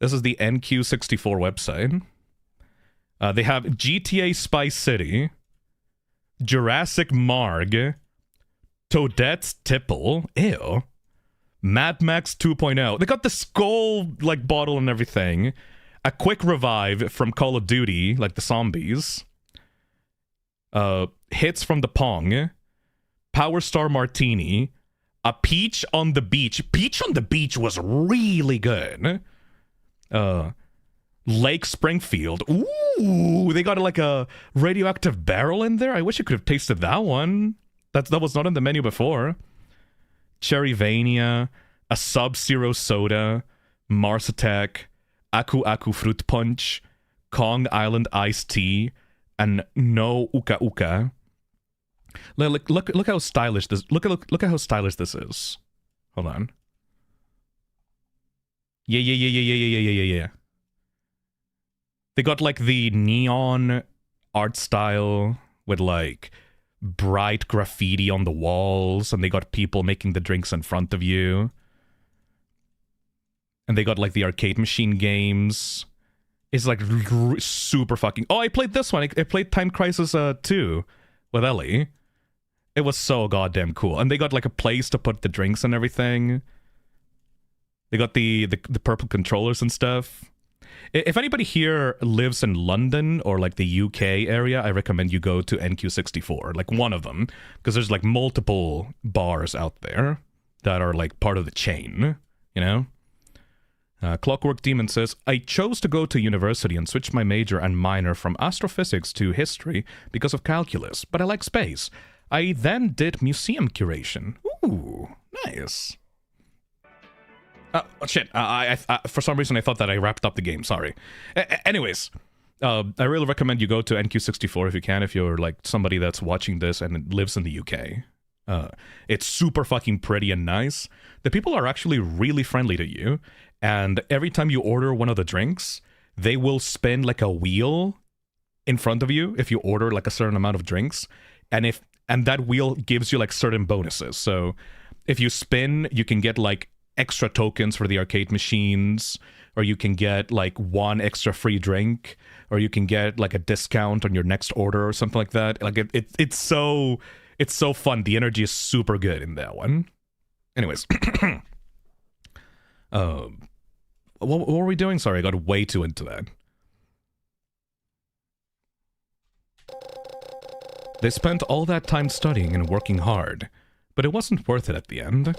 This is the NQ64 website. They have GTA Spice City, Jurassic Marg, Toadette's Tipple, ew, Mad Max 2.0. They got the skull like bottle and everything. A quick revive from Call of Duty, like the zombies. Hits from the Pong, Power Star Martini, a Peach on the Beach. Peach on the Beach was really good. Lake Springfield. Ooh, they got like a radioactive barrel in there. I wish I could have tasted that one. That was not in the menu before. Cherryvania, a Sub-Zero soda, Mars Attack, Aku Aku Fruit Punch, Kong Island Iced Tea, and No Uka Uka. Look how stylish this. Look at how stylish this is. Hold on. Yeah. They got like the neon art style with like bright graffiti on the walls, and they got people making the drinks in front of you. And they got like the arcade machine games. It's like super fucking... Oh, I played this one. I played Time Crisis 2 with Ellie. It was so goddamn cool. And they got like a place to put the drinks and everything. They got the purple controllers and stuff. If anybody here lives in London or like the UK area, I recommend you go to NQ64, like one of them, because there's like multiple bars out there that are like part of the chain, you know? Clockwork Demon says, I chose to go to university and switch my major and minor from astrophysics to history because of calculus, but I like space. I then did museum curation. Ooh, nice. Oh, shit. I for some reason, I thought that I wrapped up the game. Sorry. Anyways, I really recommend you go to NQ64 if you can, if you're like somebody that's watching this and lives in the UK. It's super fucking pretty and nice. The people are actually really friendly to you. And every time you order one of the drinks, they will spin like a wheel in front of you if you order like a certain amount of drinks. And that wheel gives you like certain bonuses. So if you spin, you can get like extra tokens for the arcade machines, or you can get like one extra free drink, or you can get like a discount on your next order or something like that. Like it's so fun. The energy is super good in that one. Anyways, what were we doing? Sorry, I got way too into that. They spent all that time studying and working hard, but it wasn't worth it at the end.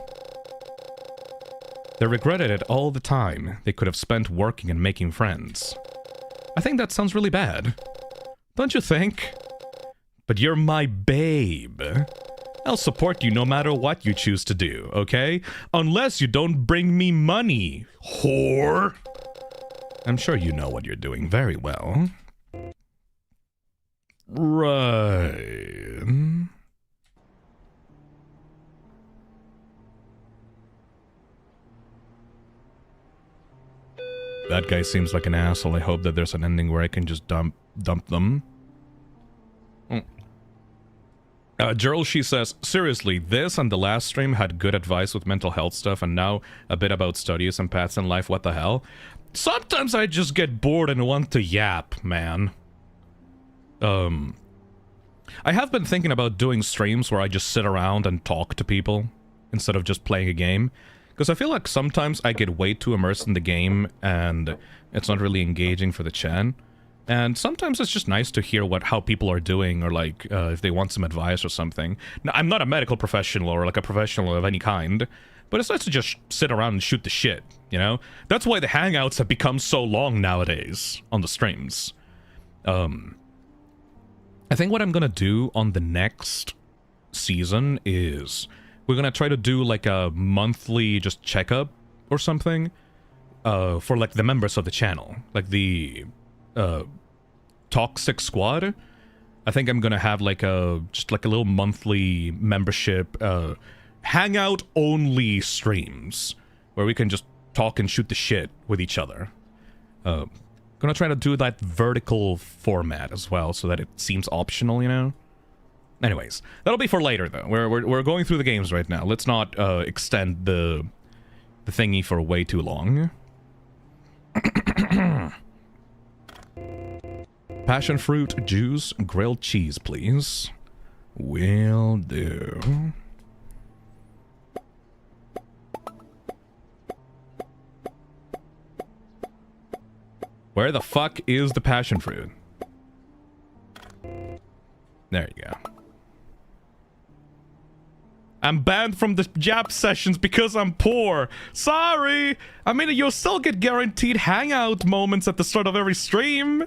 They regretted it all the time they could have spent working and making friends. I think that sounds really bad. Don't you think? But you're my babe. I'll support you no matter what you choose to do, okay? Unless you don't bring me money, whore! I'm sure you know what you're doing very well. Right. That guy seems like an asshole. I hope that there's an ending where I can just dump them. Gerald, she says, seriously, this and the last stream had good advice with mental health stuff, and now a bit about studies and paths in life. What the hell? Sometimes I just get bored and want to yap, man. I have been thinking about doing streams where I just sit around and talk to people instead of just playing a game. Because I feel like sometimes I get way too immersed in the game and it's not really engaging for the chat. And sometimes it's just nice to hear how people are doing, or like if they want some advice or something. Now, I'm not a medical professional or like a professional of any kind, but it's nice to just sit around and shoot the shit, you know? That's why the hangouts have become so long nowadays on the streams. I think what I'm gonna do on the next season is we're gonna try to do like a monthly just checkup or something for like the members of the channel, like the Toxic Squad. I think I'm gonna have like just like a little monthly membership hangout only streams where we can just talk and shoot the shit with each other. Gonna try to do that vertical format as well so that it seems optional, you know? Anyways, that'll be for later though. We're going through the games right now. Let's not extend the thingy for way too long. Passion fruit juice, grilled cheese, please. Will do. Where the fuck is the passion fruit? There you go. I'm banned from the Jap sessions because I'm poor. Sorry! I mean, you'll still get guaranteed hangout moments at the start of every stream.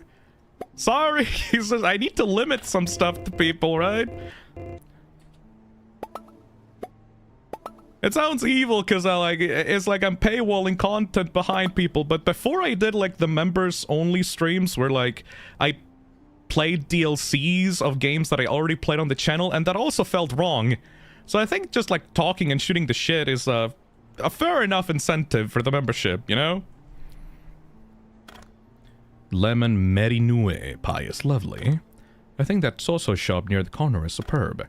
Sorry, he says I need to limit some stuff to people, right? It sounds evil because it's like I'm paywalling content behind people, but before I did like the members only streams where like I played DLCs of games that I already played on the channel, and that also felt wrong. So I think just like talking and shooting the shit is a fair enough incentive for the membership, you know? Lemon Merinue pie is lovely. I think that Soso shop near the corner is superb.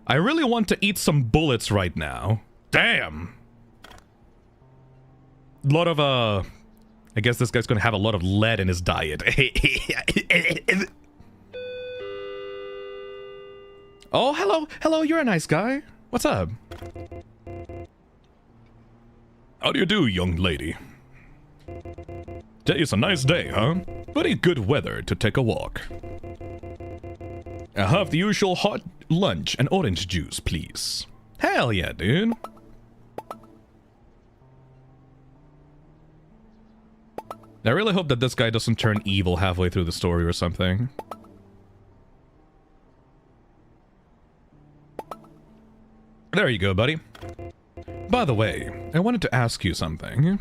I really want to eat some bullets right now. Damn! Lot of, I guess this guy's gonna have a lot of lead in his diet. Oh, hello! Hello, you're a nice guy. What's up? How do you do, young lady? Today's a nice day, huh? Pretty good weather to take a walk. I'll have the usual hot lunch and orange juice, please. Hell yeah, dude. I really hope that this guy doesn't turn evil halfway through the story or something. There you go, buddy. By the way, I wanted to ask you something.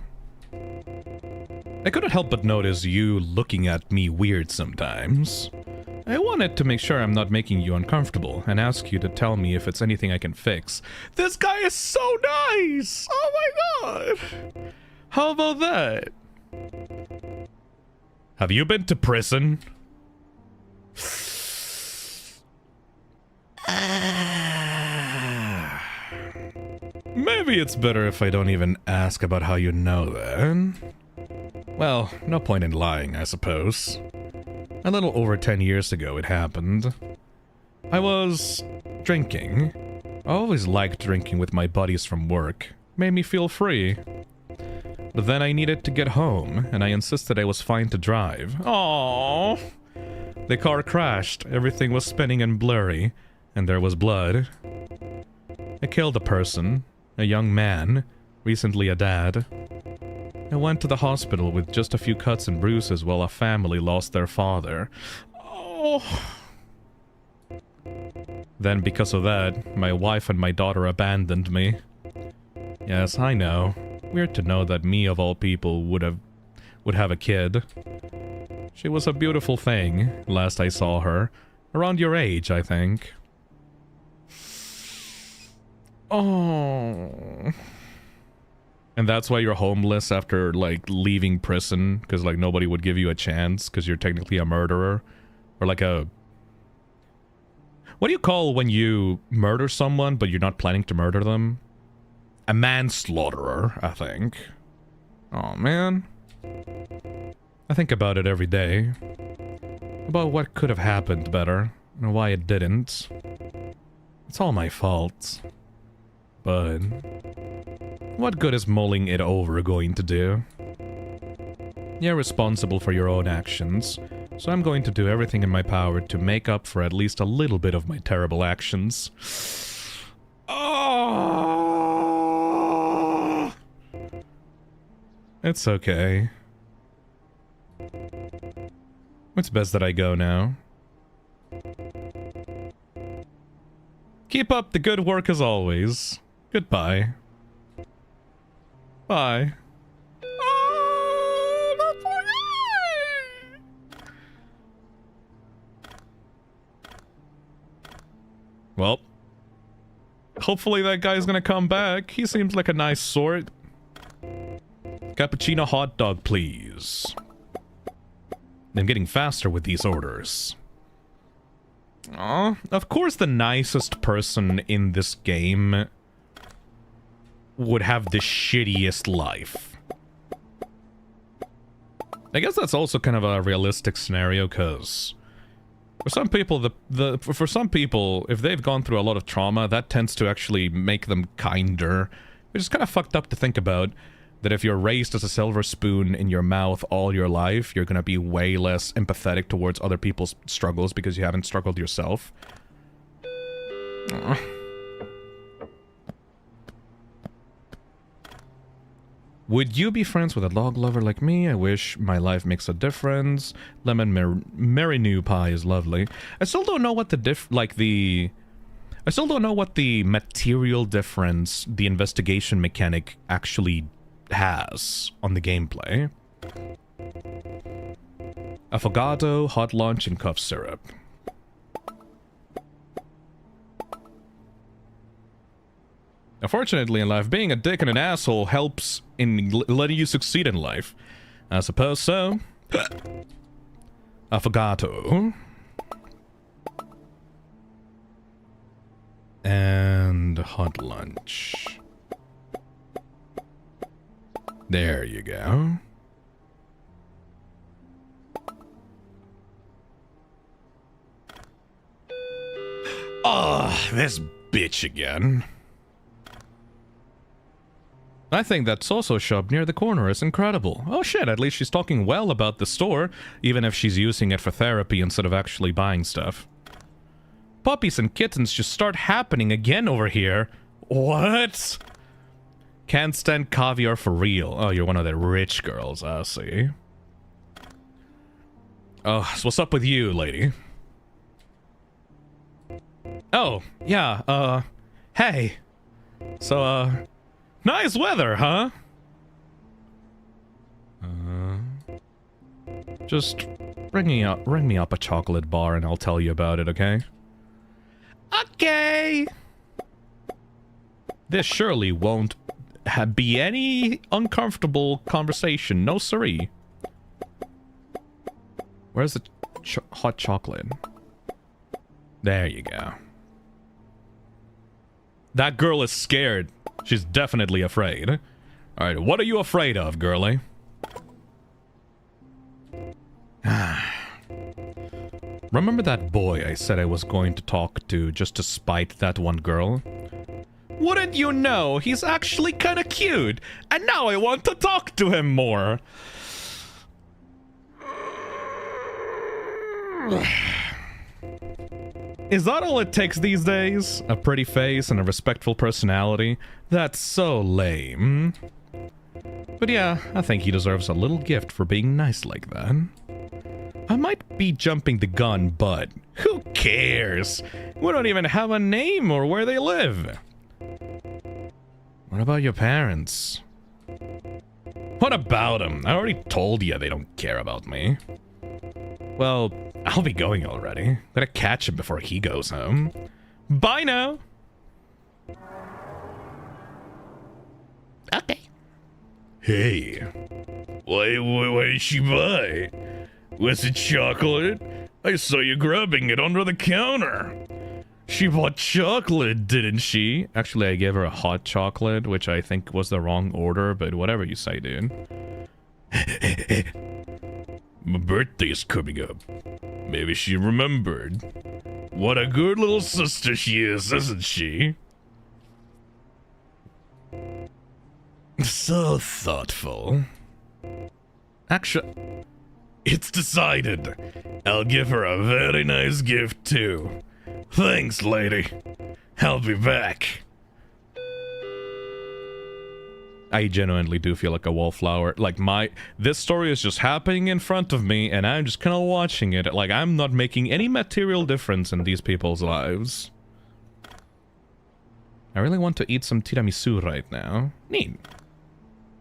I couldn't help but notice you looking at me weird sometimes. I wanted to make sure I'm not making you uncomfortable and ask you to tell me if it's anything I can fix. This guy is so nice! Oh my god! How about that? Have you been to prison? Maybe it's better if I don't even ask about how you know that. Well, no point in lying, I suppose. A little over 10 years ago it happened. I was drinking. I always liked drinking with my buddies from work. Made me feel free. But then I needed to get home, and I insisted I was fine to drive. Aww. The car crashed, everything was spinning and blurry, and there was blood. I killed a person, a young man, recently a dad. I went to the hospital with just a few cuts and bruises while a family lost their father. Oh. Then because of that, my wife and my daughter abandoned me. Yes, I know. Weird to know that me of all people would have a kid. She was a beautiful thing, last I saw her. Around your age, I think. Oh. And that's why you're homeless after, like, leaving prison? Because, like, nobody would give you a chance because you're technically a murderer? Or, like, a... What do you call when you murder someone, but you're not planning to murder them? A manslaughterer, I think. Oh, man. I think about it every day. About what could have happened better, and why it didn't. It's all my fault. But... what good is mulling it over going to do? You're responsible for your own actions, so I'm going to do everything in my power to make up for at least a little bit of my terrible actions. Oh! It's okay. It's best that I go now. Keep up the good work as always. Goodbye. Bye. Oh, that poor guy! Well, hopefully that guy's gonna come back. He seems like a nice sort. Cappuccino hot dog, please. I'm getting faster with these orders. Aw, of course the nicest person in this game would have the shittiest life. I guess that's also kind of a realistic scenario, because for some people, for some people, if they've gone through a lot of trauma, that tends to actually make them kinder. Which is kind of fucked up to think about, that if you're raised as a silver spoon in your mouth all your life, you're gonna be way less empathetic towards other people's struggles because you haven't struggled yourself. Would you be friends with a dog lover like me? I wish my life makes a difference. Lemon Marinu pie is lovely. I still don't know what the I still don't know what the material difference the investigation mechanic actually has on the gameplay. Affogato, hot lunch, and cough syrup. Unfortunately in life, being a dick and an asshole helps in letting you succeed in life. I suppose so. Affogato. And hot lunch. There you go. Oh, this bitch again. I think that Soso shop near the corner is incredible. Oh shit, at least she's talking well about the store, even if she's using it for therapy instead of actually buying stuff. Puppies and kittens just start happening again over here. What? Can't stand caviar for real. Oh, you're one of the rich girls, I see. Oh, so what's up with you, lady? Oh, yeah, hey. So, nice weather, huh? Just ring me up a chocolate bar and I'll tell you about it, okay? Okay! This surely won't be any uncomfortable conversation, no siree. Where's the hot chocolate? There you go. That girl is scared. She's definitely afraid. Alright, what are you afraid of, girlie? Remember that boy I said I was going to talk to just to spite that one girl? Wouldn't you know, he's actually kinda cute, and now I want to talk to him more. Is that all it takes these days? A pretty face and a respectful personality? That's so lame. But yeah, I think he deserves a little gift for being nice like that. I might be jumping the gun, but who cares? We don't even have a name or where they live. What about your parents? What about them? I already told you they don't care about me. Well, I'll be going already. Gotta catch him before he goes home. Bye now! Okay. Hey. What did she buy? Was it chocolate? I saw you grabbing it under the counter. She bought chocolate, didn't she? Actually, I gave her a hot chocolate, which I think was the wrong order, but whatever you say, dude. My birthday's coming up. Maybe she remembered. What a good little sister she is, isn't she? So thoughtful. Actually, it's decided. I'll give her a very nice gift, too. Thanks, lady. I'll be back. I genuinely do feel like a wallflower. Like, this story is just happening in front of me, and I'm just kind of watching it. Like, I'm not making any material difference in these people's lives. I really want to eat some tiramisu right now. Neat.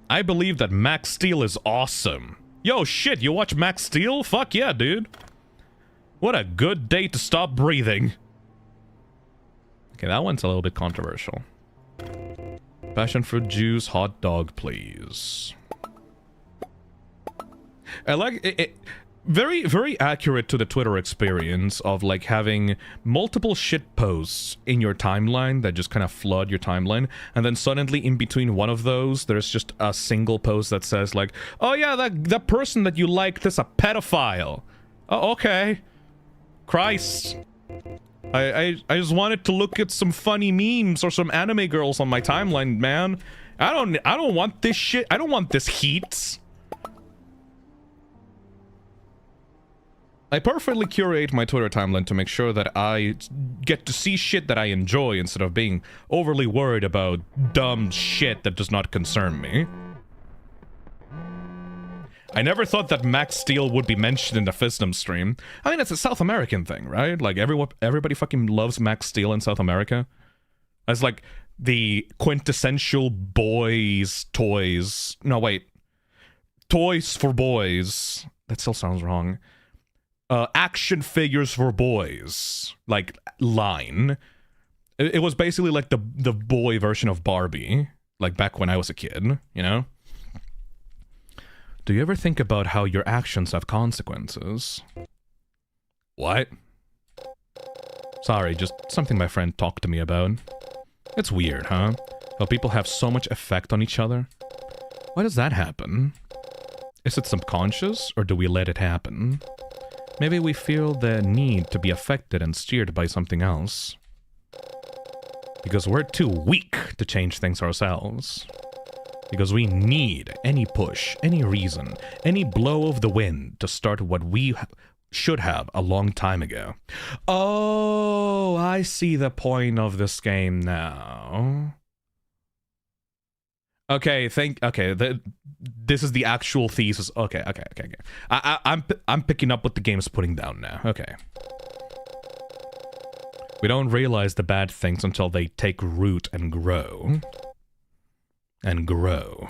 I believe that Max Steel is awesome. Yo, shit, you watch Max Steel? Fuck yeah, dude. What a good day to stop breathing. Okay, that one's a little bit controversial. Passion fruit juice, hot dog, please. I like it. Very, very accurate to the Twitter experience of like having multiple shit posts in your timeline that just kind of flood your timeline, and then suddenly in between one of those, there's just a single post that says like, "Oh yeah, that person that you liked is a pedophile." Oh, okay. Christ. I just wanted to look at some funny memes or some anime girls on my timeline, man. I don't want this shit. I don't want this heat. I perfectly curate my Twitter timeline to make sure that I get to see shit that I enjoy instead of being overly worried about dumb shit that does not concern me. I never thought that Max Steel would be mentioned in the Phisnom stream. I mean, it's a South American thing, right? Like, everybody fucking loves Max Steel in South America. As, like, the quintessential boys' toys. No, wait. Toys for boys. That still sounds wrong. Action figures for boys. Like, line. It was basically like the boy version of Barbie. Like, back when I was a kid, you know? Do you ever think about how your actions have consequences? What? Sorry, just something my friend talked to me about. It's weird, huh? How people have so much effect on each other. Why does that happen? Is it subconscious, or do we let it happen? Maybe we feel the need to be affected and steered by something else. Because we're too weak to change things ourselves. Because we need any push, any reason, any blow of the wind to start what we should have a long time ago. Oh, I see the point of this game now. Okay, this is the actual thesis. Okay. I'm picking up what the game's putting down now. Okay. We don't realize the bad things until they take root and grow. And grow.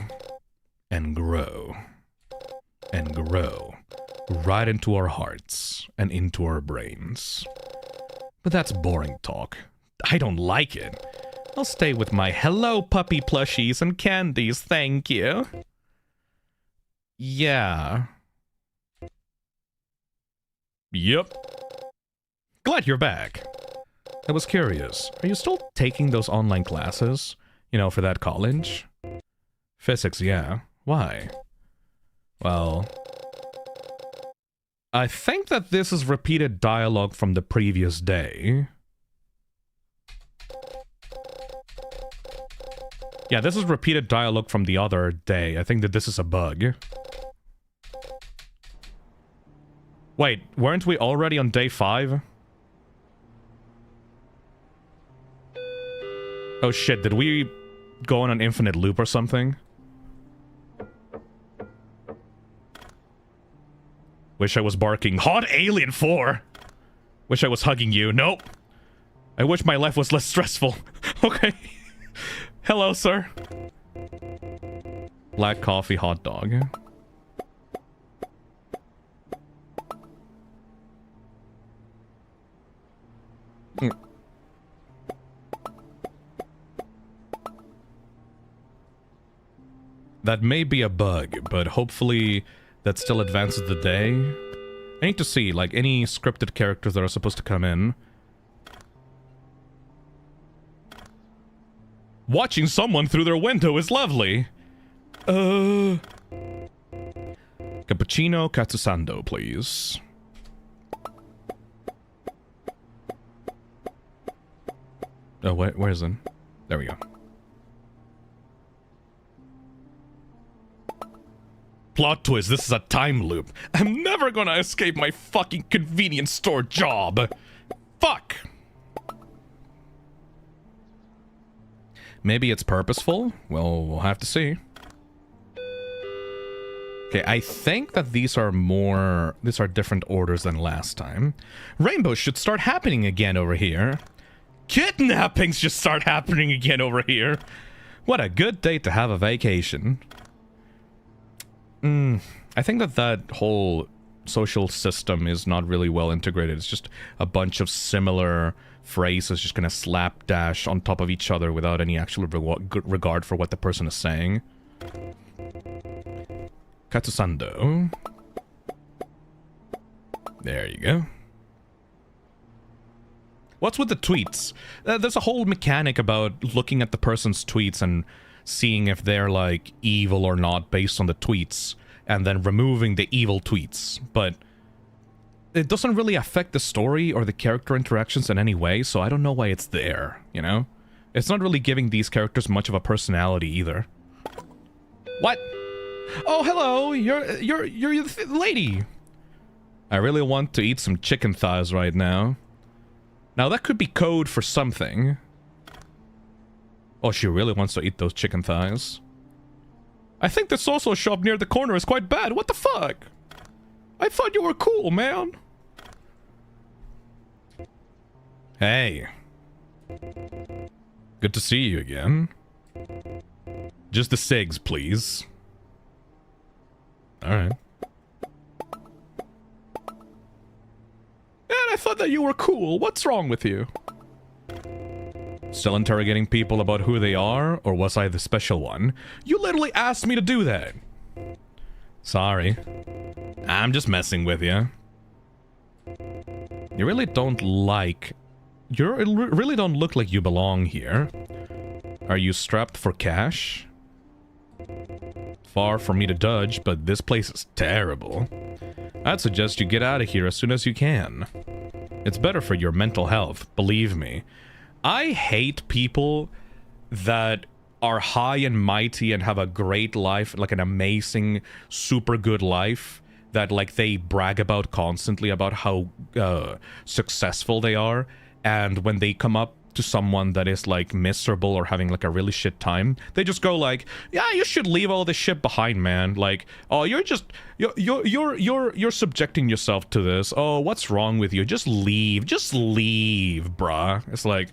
And grow. And grow. Right into our hearts. And into our brains. But that's boring talk. I don't like it. I'll stay with my hello puppy plushies and candies, thank you. Yeah. Yep. Glad you're back. I was curious, are you still taking those online classes? You know, for that college? Physics, yeah. Why? Well, I think that this is repeated dialogue from the previous day. Yeah, this is repeated dialogue from the other day. I think that this is a bug. Wait, weren't we already on day 5? Oh shit, did we go on an infinite loop or something? Wish I was barking. Hot Alien 4! Wish I was hugging you. Nope. I wish my life was less stressful. Okay. Hello, sir. Black coffee hot dog. That may be a bug, but hopefully that still advances the day. I need to see, like, any scripted characters that are supposed to come in. Watching someone through their window is lovely. Cappuccino Katsusando, please. Oh, where is it? There we go. Plot twist, this is a time loop. I'm never gonna escape my fucking convenience store job. Fuck! Maybe it's purposeful? Well, we'll have to see. Okay, I think that these are different orders than last time. Rainbows should start happening again over here. Kidnappings should start happening again over here. What a good day to have a vacation. I think that whole social system is not really well integrated. It's just a bunch of similar phrases just kind of slapdash on top of each other without any actual regard for what the person is saying. Katsusando. There you go. What's with the tweets? There's a whole mechanic about looking at the person's tweets and seeing if they're, like, evil or not based on the tweets, and then removing the evil tweets. But it doesn't really affect the story or the character interactions in any way, so I don't know why it's there, you know? It's not really giving these characters much of a personality either. What? Oh, hello! You're the lady! I really want to eat some chicken thighs right now. Now, that could be code for something. Oh, she really wants to eat those chicken thighs. I think the salsa shop near the corner is quite bad. What the fuck? I thought you were cool, man. Hey. Good to see you again. Just the cigs, please. Alright. Man, I thought that you were cool. What's wrong with you? Still interrogating people about who they are, or was I the special one? You literally asked me to do that. Sorry. I'm just messing with you. You really don't like... You really don't look like you belong here. Are you strapped for cash? Far from me to judge, but this place is terrible. I'd suggest you get out of here as soon as you can. It's better for your mental health, believe me. I hate people that are high and mighty and have a great life, like an amazing, super good life, that like they brag about constantly about how successful they are, and when they come up to someone that is like miserable or having like a really shit time, they just go like, yeah, you should leave all this shit behind, man. Like, oh, you're subjecting yourself to this. Oh, what's wrong with you? Just leave, bruh. It's like,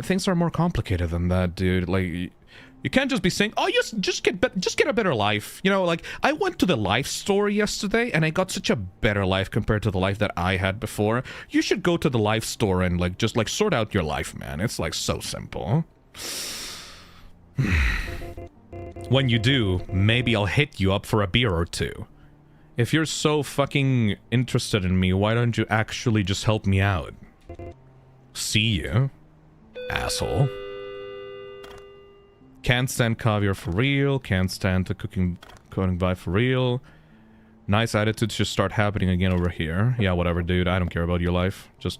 things are more complicated than that, dude. Like, you can't just be saying, oh, just get a better life. You know, like, I went to the life store yesterday and I got such a better life compared to the life that I had before. You should go to the life store and like just like sort out your life, man. It's like so simple. When you do, maybe I'll hit you up for a beer or two. If you're so fucking interested in me, why don't you actually just help me out? See you, asshole. Can't stand caviar for real. Can't stand the cooking by for real. Nice attitudes should start happening again over here. Yeah, whatever, dude. I don't care about your life. Just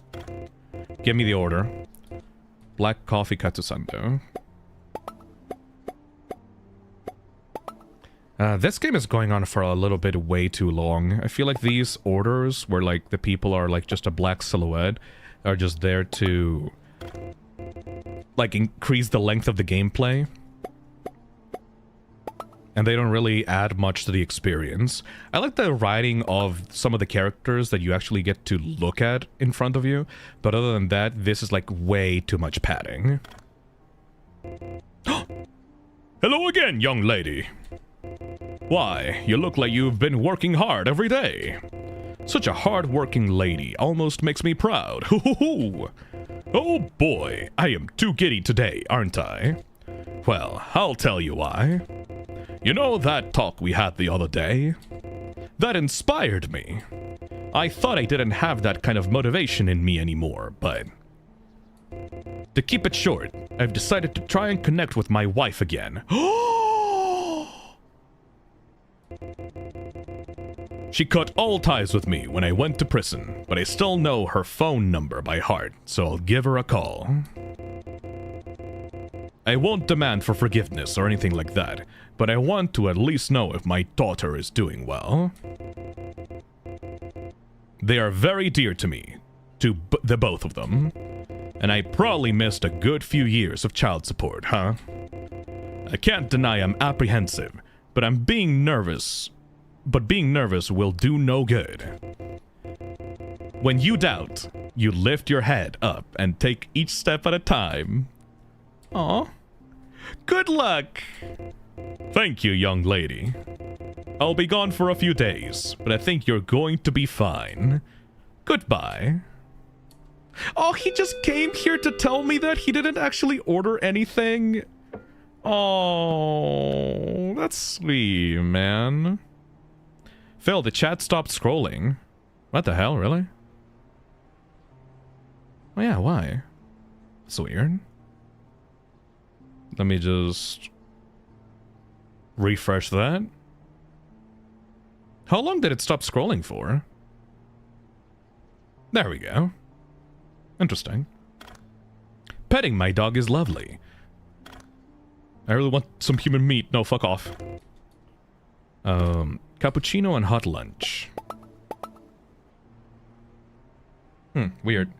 give me the order. Black coffee katsusando. This game is going on for a little bit way too long. I feel like these orders, where like the people are like just a black silhouette, are just there to like increase the length of the gameplay. And they don't really add much to the experience. I like the writing of some of the characters that you actually get to look at in front of you, but other than that, this is like way too much padding. Hello again, young lady. Why, you look like you've been working hard every day. Such a hard-working lady almost makes me proud. Hoo-hoo-hoo! Oh boy, I am too giddy today, aren't I? Well, I'll tell you why. You know that talk we had the other day? That inspired me. I thought I didn't have that kind of motivation in me anymore, but... to keep it short, I've decided to try and connect with my wife again. She cut all ties with me when I went to prison, but I still know her phone number by heart, so I'll give her a call. I won't demand for forgiveness or anything like that, but I want to at least know if my daughter is doing well. They are very dear to me, to the both of them, and I probably missed a good few years of child support, huh? I can't deny I'm apprehensive, but I'm being nervous. But being nervous will do no good. When you doubt, you lift your head up and take each step at a time. Aw. Good luck! Thank you, young lady. I'll be gone for a few days, but I think you're going to be fine. Goodbye. Oh, he just came here to tell me that he didn't actually order anything? Oh, that's sweet, man. Phil, the chat stopped scrolling. What the hell, really? Oh yeah, why? It's weird. Let me just refresh that. How long did it stop scrolling for? There we go. Interesting. Petting my dog is lovely. I really want some human meat. No, fuck off. Cappuccino and hot lunch. Weird.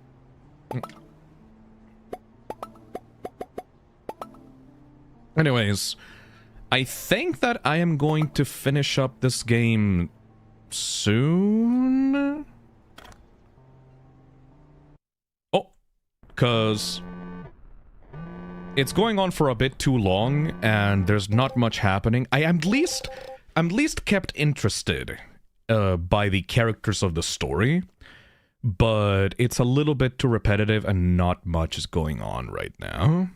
Anyways, I think that I am going to finish up this game soon. Oh, because it's going on for a bit too long and there's not much happening. I'm at least kept interested by the characters of the story, but it's a little bit too repetitive and not much is going on right now.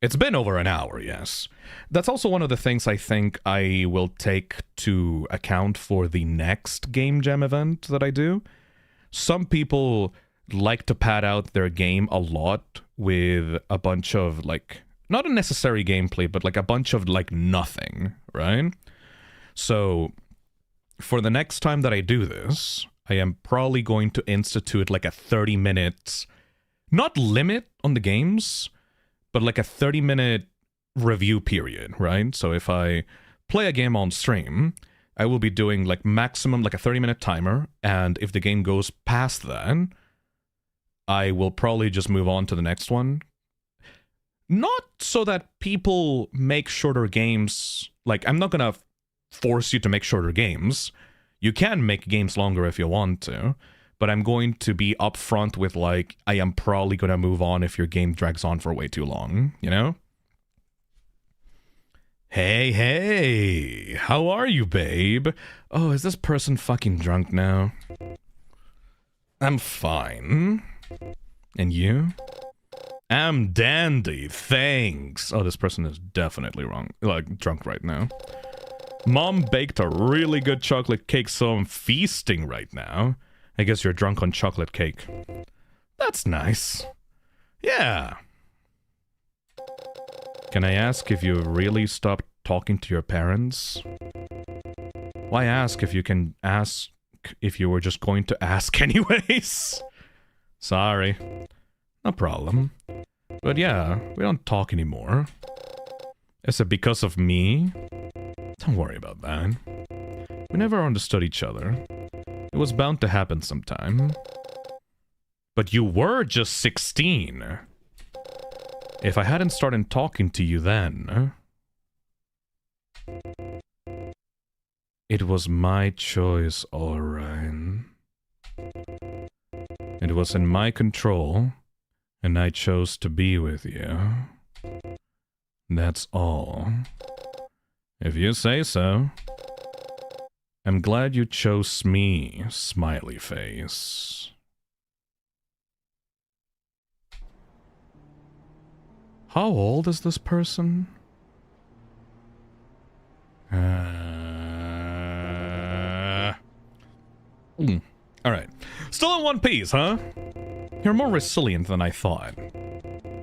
It's been over an hour, yes. That's also one of the things I think I will take to account for the next Gamejam event that I do. Some people like to pad out their game a lot with a bunch of, like, not unnecessary gameplay, but like a bunch of, like, nothing, right? So, for the next time that I do this, I am probably going to institute like a 30-minute, not limit on the games, but like a 30-minute review period, right? So if I play a game on stream, I will be doing like maximum like a 30-minute timer, and if the game goes past that, I will probably just move on to the next one. Not so that people make shorter games, like I'm not gonna force you to make shorter games. You can make games longer if you want to, but I'm going to be upfront with like, I am probably gonna move on if your game drags on for way too long, you know? Hey, hey, how are you, babe? Oh, is this person fucking drunk now? I'm fine. And you? I'm dandy, thanks. Oh, this person is definitely wrong, like drunk right now. Mom baked a really good chocolate cake, so I'm feasting right now. I guess you're drunk on chocolate cake. That's nice. Yeah. Can I ask if you really stopped talking to your parents? Why ask if you can ask if you were just going to ask anyways? Sorry. No problem. But yeah, we don't talk anymore. Is it because of me? Don't worry about that. We never understood each other. It was bound to happen sometime. But you were just 16. If I hadn't started talking to you then... It was my choice, alright. It was in my control, and I chose to be with you. That's all. If you say so. I'm glad you chose me, smiley face. How old is this person? Alright. Still in one piece, huh? You're more resilient than I thought.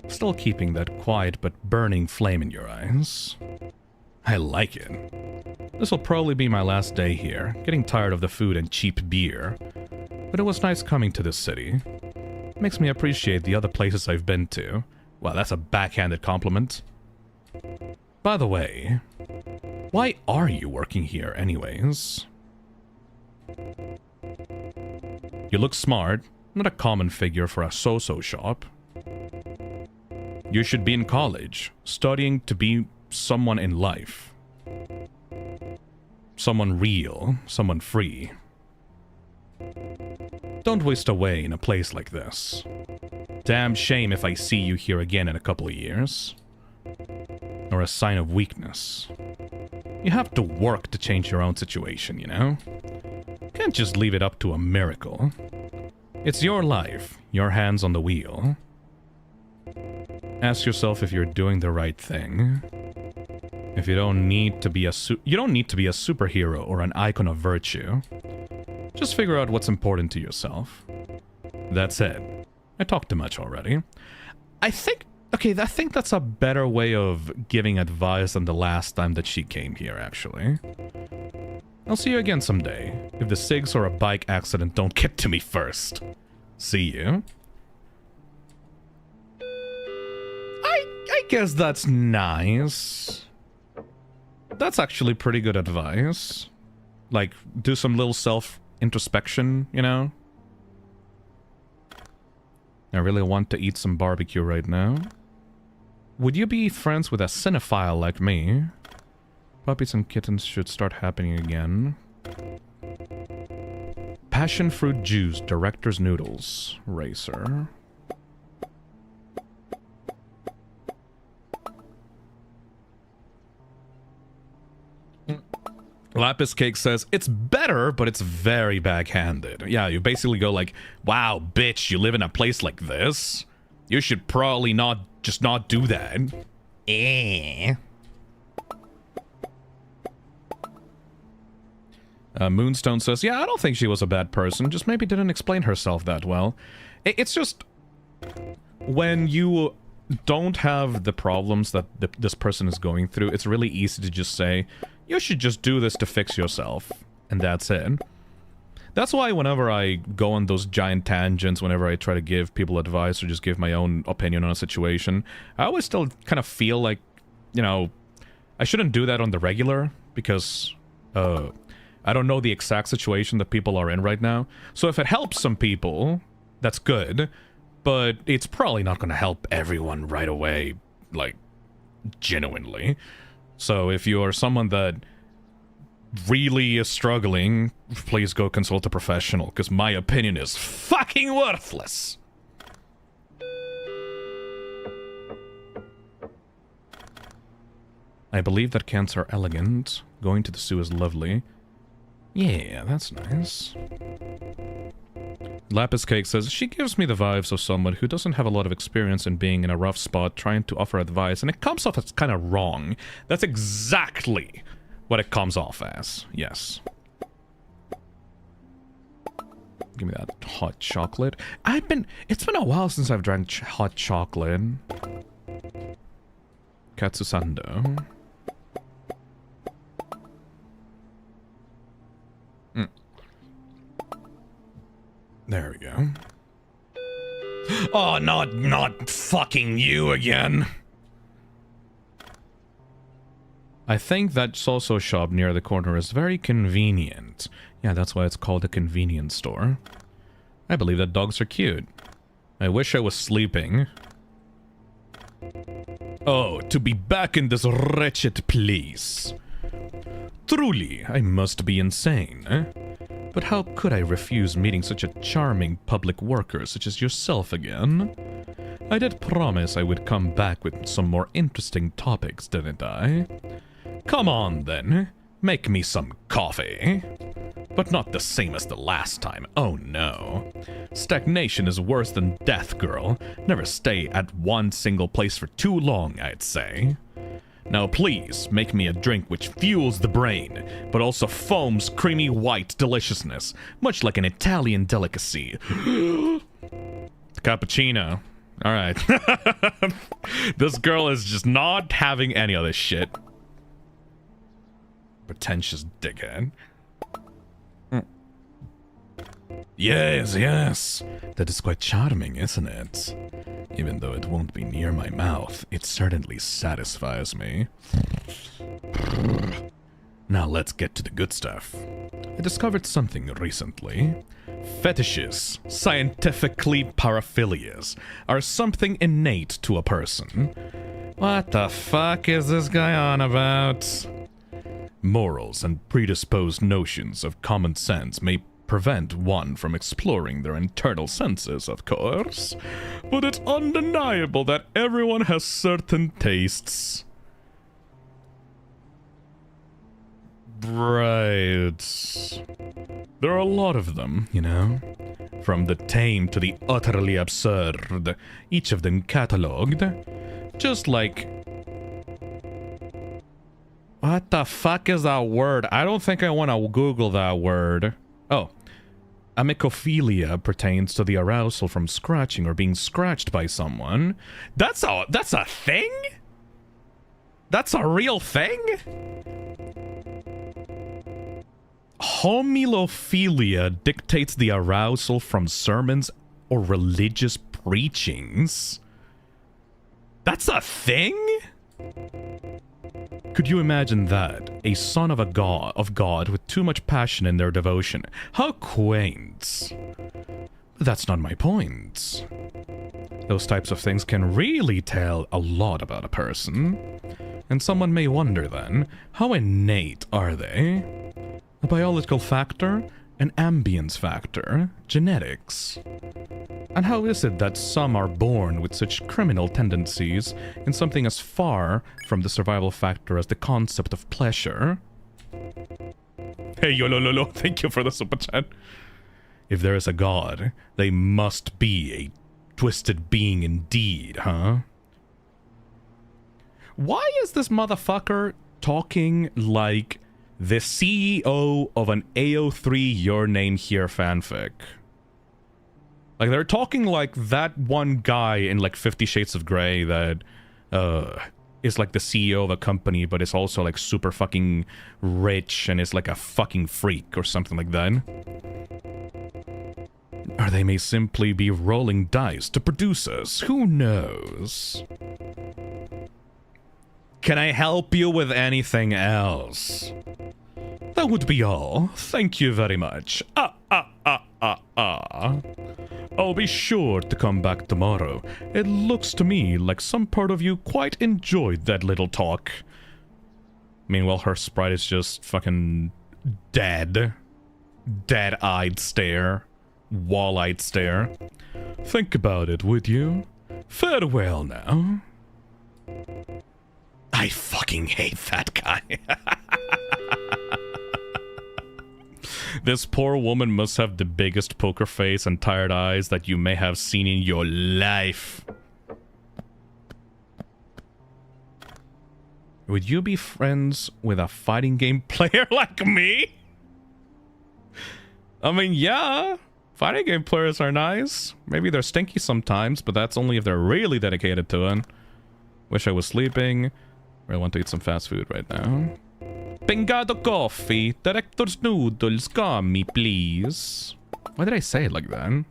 Still keeping that quiet but burning flame in your eyes. I like it. This'll probably be my last day here, getting tired of the food and cheap beer. But it was nice coming to this city. Makes me appreciate the other places I've been to. Well, that's a backhanded compliment. By the way, why are you working here anyways? You look smart, not a common figure for a so-so shop. You should be in college, studying to be someone in life. Someone real, someone free. Don't waste away in a place like this. Damn shame if I see you here again in a couple of years. Or a sign of weakness. You have to work to change your own situation, you know? Can't just leave it up to a miracle. It's your life, your hands on the wheel. Ask yourself if you're doing the right thing. If you don't need to be a superhero or an icon of virtue. Just figure out what's important to yourself. That's it. I talked too much already. I think that's a better way of giving advice than the last time that she came here, actually. I'll see you again someday, if the SIGs or a bike accident don't get to me first. See you. I guess that's nice. That's actually pretty good advice. Like, do some little self-introspection, you know? I really want to eat some barbecue right now. Would you be friends with a cinephile like me? Puppies and kittens should start happening again. Passion fruit juice, director's noodles, racer. Lapis Cake says, it's better, but it's very backhanded. Yeah, you basically go like, wow, bitch, you live in a place like this? You should probably not do that. Eh. Moonstone says, yeah, I don't think she was a bad person, just maybe didn't explain herself that well. It's just, when you don't have the problems that this person is going through, it's really easy to just say, you should just do this to fix yourself, and that's it. That's why whenever I go on those giant tangents, whenever I try to give people advice or just give my own opinion on a situation, I always still kind of feel like you know, I shouldn't do that on the regular, because, I don't know the exact situation that people are in right now. So if it helps some people, that's good, but it's probably not gonna help everyone right away, like, genuinely. So if you are someone that really is struggling, please go consult a professional, because my opinion is fucking worthless. I believe that cans are elegant. Going to the zoo is lovely. Yeah, that's nice. Lapis Cake says, she gives me the vibes of someone who doesn't have a lot of experience in being in a rough spot, trying to offer advice, and it comes off as kind of wrong. That's exactly what it comes off as, yes. Give me that hot chocolate. It's been a while since I've drank hot chocolate. Katsusando. There we go. Oh, not fucking you again. I think that Soso shop near the corner is very convenient. Yeah, that's why it's called a convenience store. I believe that dogs are cute. I wish I was sleeping. Oh, to be back in this wretched place. Truly, I must be insane, eh? But how could I refuse meeting such a charming public worker such as yourself again? I did promise I would come back with some more interesting topics, didn't I? Come on, then. Make me some coffee. But not the same as the last time, oh no. Stagnation is worse than death, girl. Never stay at one single place for too long, I'd say. Now please, make me a drink which fuels the brain, but also foams creamy white deliciousness, much like an Italian delicacy. Cappuccino. Alright. This girl is just not having any of this shit. Pretentious dickhead. Yes, yes. That is quite charming, isn't it? Even though it won't be near my mouth, it certainly satisfies me. Now let's get to the good stuff. I discovered something recently. Fetishes, scientifically paraphilias, are something innate to a person. What the fuck is this guy on about? Morals and predisposed notions of common sense may prevent one from exploring their internal senses, of course. But it's undeniable that everyone has certain tastes. Right. There are a lot of them, you know. From the tame to the utterly absurd, each of them catalogued. Just like... What the fuck is that word? I don't think I want to Google that word. Oh. Amicophilia pertains to the arousal from scratching or being scratched by someone. That's a thing? That's a real thing? Homilophilia dictates the arousal from sermons or religious preachings. That's a thing? Could you imagine that? A son of God with too much passion in their devotion. How quaint. But that's not my point. Those types of things can really tell a lot about a person. And someone may wonder then, how innate are they? A biological factor? An ambience factor? Genetics? And how is it that some are born with such criminal tendencies in something as far from the survival factor as the concept of pleasure? Hey, Yolololo, thank you for the super chat. If there is a god, they must be a twisted being indeed, huh? Why is this motherfucker talking like the CEO of an AO3 Your Name Here fanfic? Like, they're talking like that one guy in, like, 50 Shades of Grey that, is, like, the CEO of a company, but is also, like, super fucking rich and is, like, a fucking freak or something like that. Or they may simply be rolling dice to produce us. Who knows? Can I help you with anything else? That would be all. Thank you very much. I'll be sure to come back tomorrow. It looks to me like some part of you quite enjoyed that little talk. Meanwhile, her sprite is just fucking dead. Dead-eyed stare. Wall-eyed stare. Think about it, would you? Farewell now. I fucking hate that guy. This poor woman must have the biggest poker face and tired eyes that you may have seen in your life. Would you be friends with a fighting game player like me? I mean, yeah. Fighting game players are nice. Maybe they're stinky sometimes, but that's only if they're really dedicated to it. Wish I was sleeping. I want to eat some fast food right now. Pingado coffee, director's noodles, gummy, please. Why did I say it like that?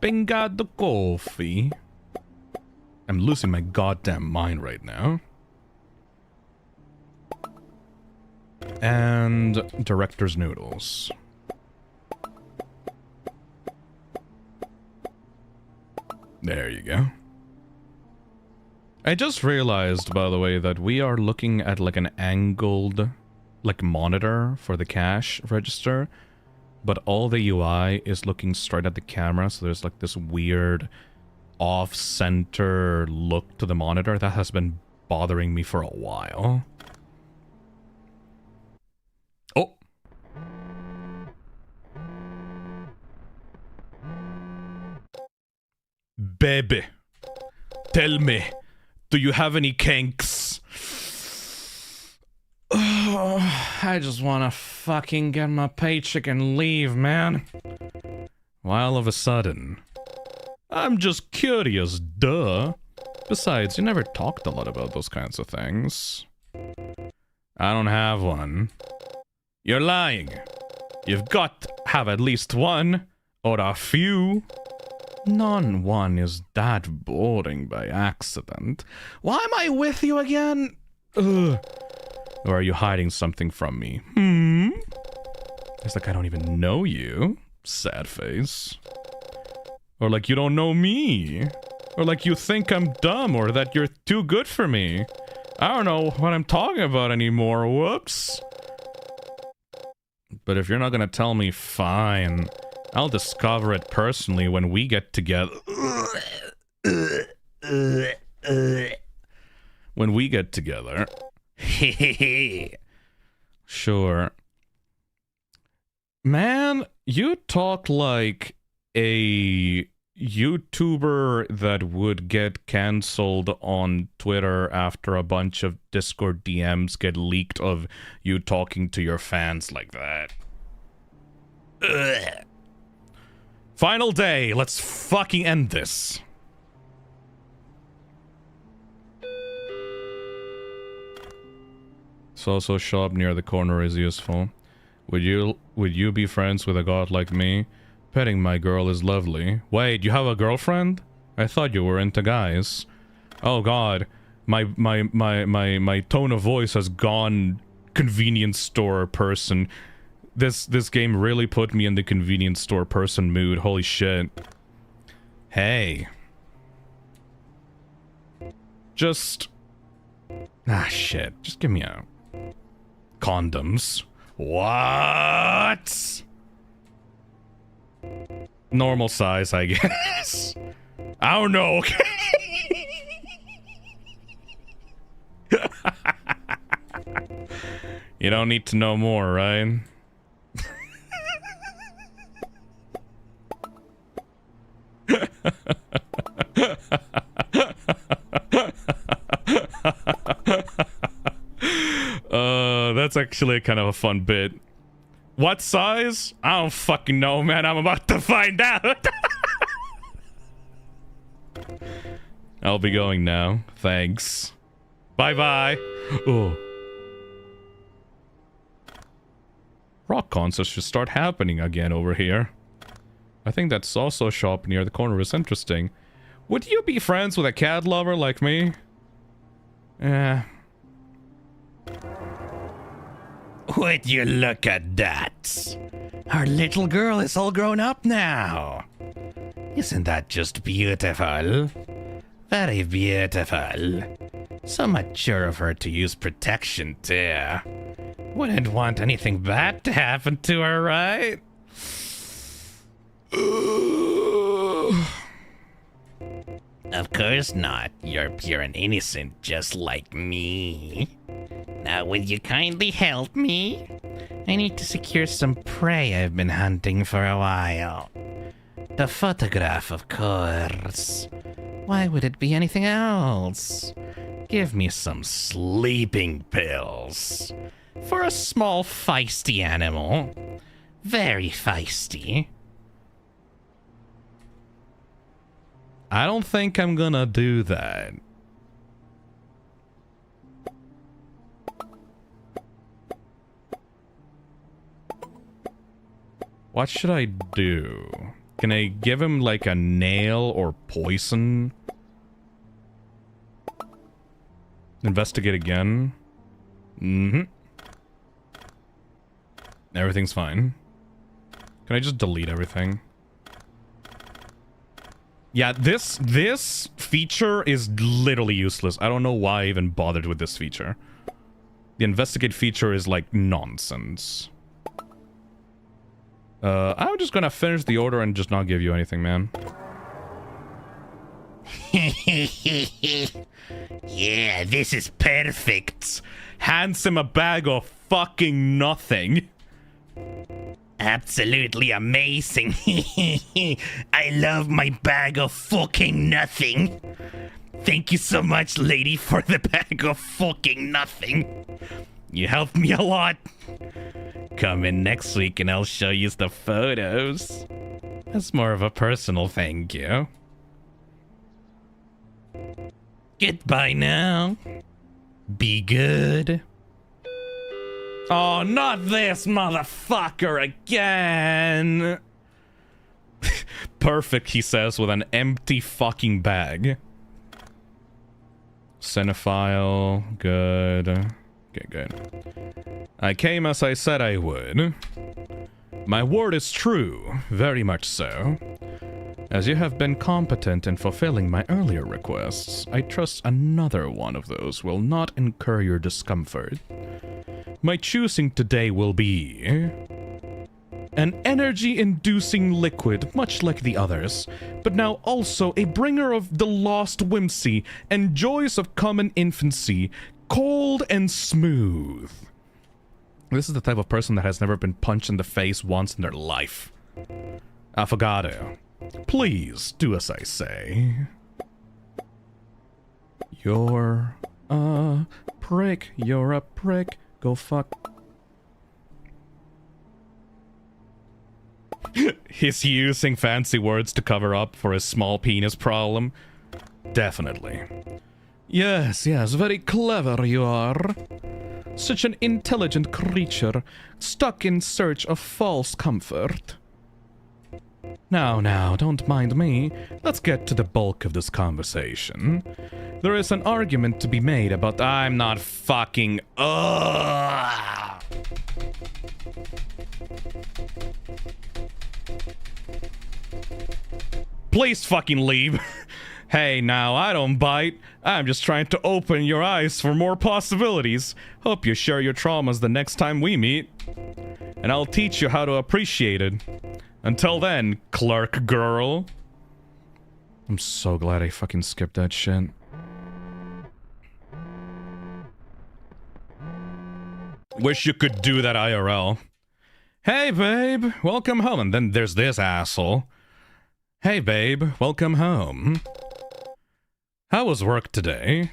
Pingado coffee. I'm losing my goddamn mind right now. And director's noodles. There you go. I just realized, by the way, that we are looking at like an angled like monitor for the cash register, but all the UI is looking straight at the camera, so there's like this weird off-center look to the monitor that has been bothering me for a while. Oh. Baby, tell me, do you have any kinks? Oh, I just wanna fucking get my paycheck and leave, man. Why all of a sudden? I'm just curious, duh. Besides, you never talked a lot about those kinds of things. I don't have one. You're lying. You've got to have at least one, or a few. None one is that boring by accident. Why am I with you again? Ugh. Or are you hiding something from me? It's like I don't even know you. Sad face. Or like you don't know me. Or like you think I'm dumb or that you're too good for me. I don't know what I'm talking about anymore. Whoops. But if you're not gonna tell me, fine. I'll discover it personally when we get together. When we get together. Sure. Man, you talk like a YouTuber that would get cancelled on Twitter after a bunch of Discord DMs get leaked of you talking to your fans like that. Ugh. Final day, let's fucking end this. So shop near the corner is useful. Would you be friends with a god like me? Petting my girl is lovely. Wait, you have a girlfriend? I thought you were into guys. Oh god. My tone of voice has gone convenience store person. This game really put me in the convenience store person mood. Holy shit. Hey. Just... Ah, shit. Just give me a... Condoms. What? Normal size, I guess. I don't know, okay? You don't need to know more, right? That's actually kind of a fun bit. What size? I don't fucking know, man. I'm about to find out. I'll be going now. Thanks. Bye-bye. Oh. Rock concerts should start happening again over here. I think that also shop near the corner is interesting. Would you be friends with a cat lover like me? Yeah. Would you look at that? Our little girl is all grown up now. Isn't that just beautiful? Very beautiful. So mature of her to use protection too. Wouldn't want anything bad to happen to her, right? Of course not. You're pure and innocent, just like me. Now, would you kindly help me? I need to secure some prey I've been hunting for a while. The photograph, of course. Why would it be anything else? Give me some sleeping pills. For a small feisty animal. Very feisty. I don't think I'm gonna do that. What should I do? Can I give him like a nail or poison? Investigate again. Mm-hmm. Everything's fine. Can I just delete everything? Yeah, this feature is literally useless. I don't know why I even bothered with this feature. The investigate feature is like nonsense. I'm just gonna finish the order and just not give you anything, man. Yeah, this is perfect. Hands him a bag of fucking nothing. Absolutely amazing. I love my bag of fucking nothing. Thank you so much, lady, for the bag of fucking nothing. You helped me a lot. Come in next week and I'll show you the photos. That's more of a personal thank you. Goodbye now. Be good. Oh, not this motherfucker again. Perfect, he says, with an empty fucking bag. Cinephile, good. Okay, good. I came as I said I would. My word is true, very much so. As you have been competent in fulfilling my earlier requests, I trust another one of those will not incur your discomfort. My choosing today will be an energy-inducing liquid, much like the others, but now also a bringer of the lost whimsy and joys of common infancy, cold and smooth. This is the type of person that has never been punched in the face once in their life. Affogato, please do as I say. You're a prick, you're a prick. Go fuck. Is he using fancy words to cover up for his small penis problem? Definitely. Yes, yes, very clever you are. Such an intelligent creature, stuck in search of false comfort. Now, don't mind me. Let's get to the bulk of this conversation. There is an argument to be made about I'm not fucking... Please fucking leave. Hey, now, I don't bite. I'm just trying to open your eyes for more possibilities. Hope you share your traumas the next time we meet. And I'll teach you how to appreciate it. Until then, clerk girl. I'm so glad I fucking skipped that shit. Wish you could do that IRL. Hey, babe, welcome home. And then there's this asshole. Hey, babe, welcome home. How was work today?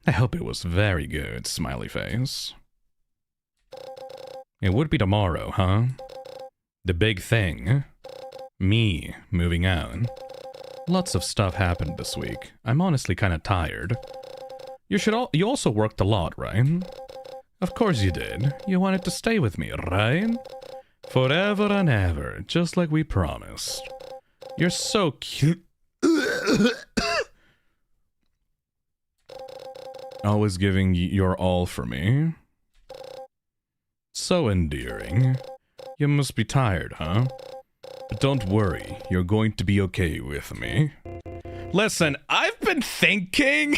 I hope it was very good, smiley face. It would be tomorrow, huh? The big thing. Me moving out. Lots of stuff happened this week. I'm honestly kind of tired. You also worked a lot, right? Of course you did. You wanted to stay with me, right? Forever and ever, just like we promised. You're so cute. Always giving your all for me. So endearing. You must be tired, huh? But don't worry, you're going to be okay with me. Listen, I've been thinking,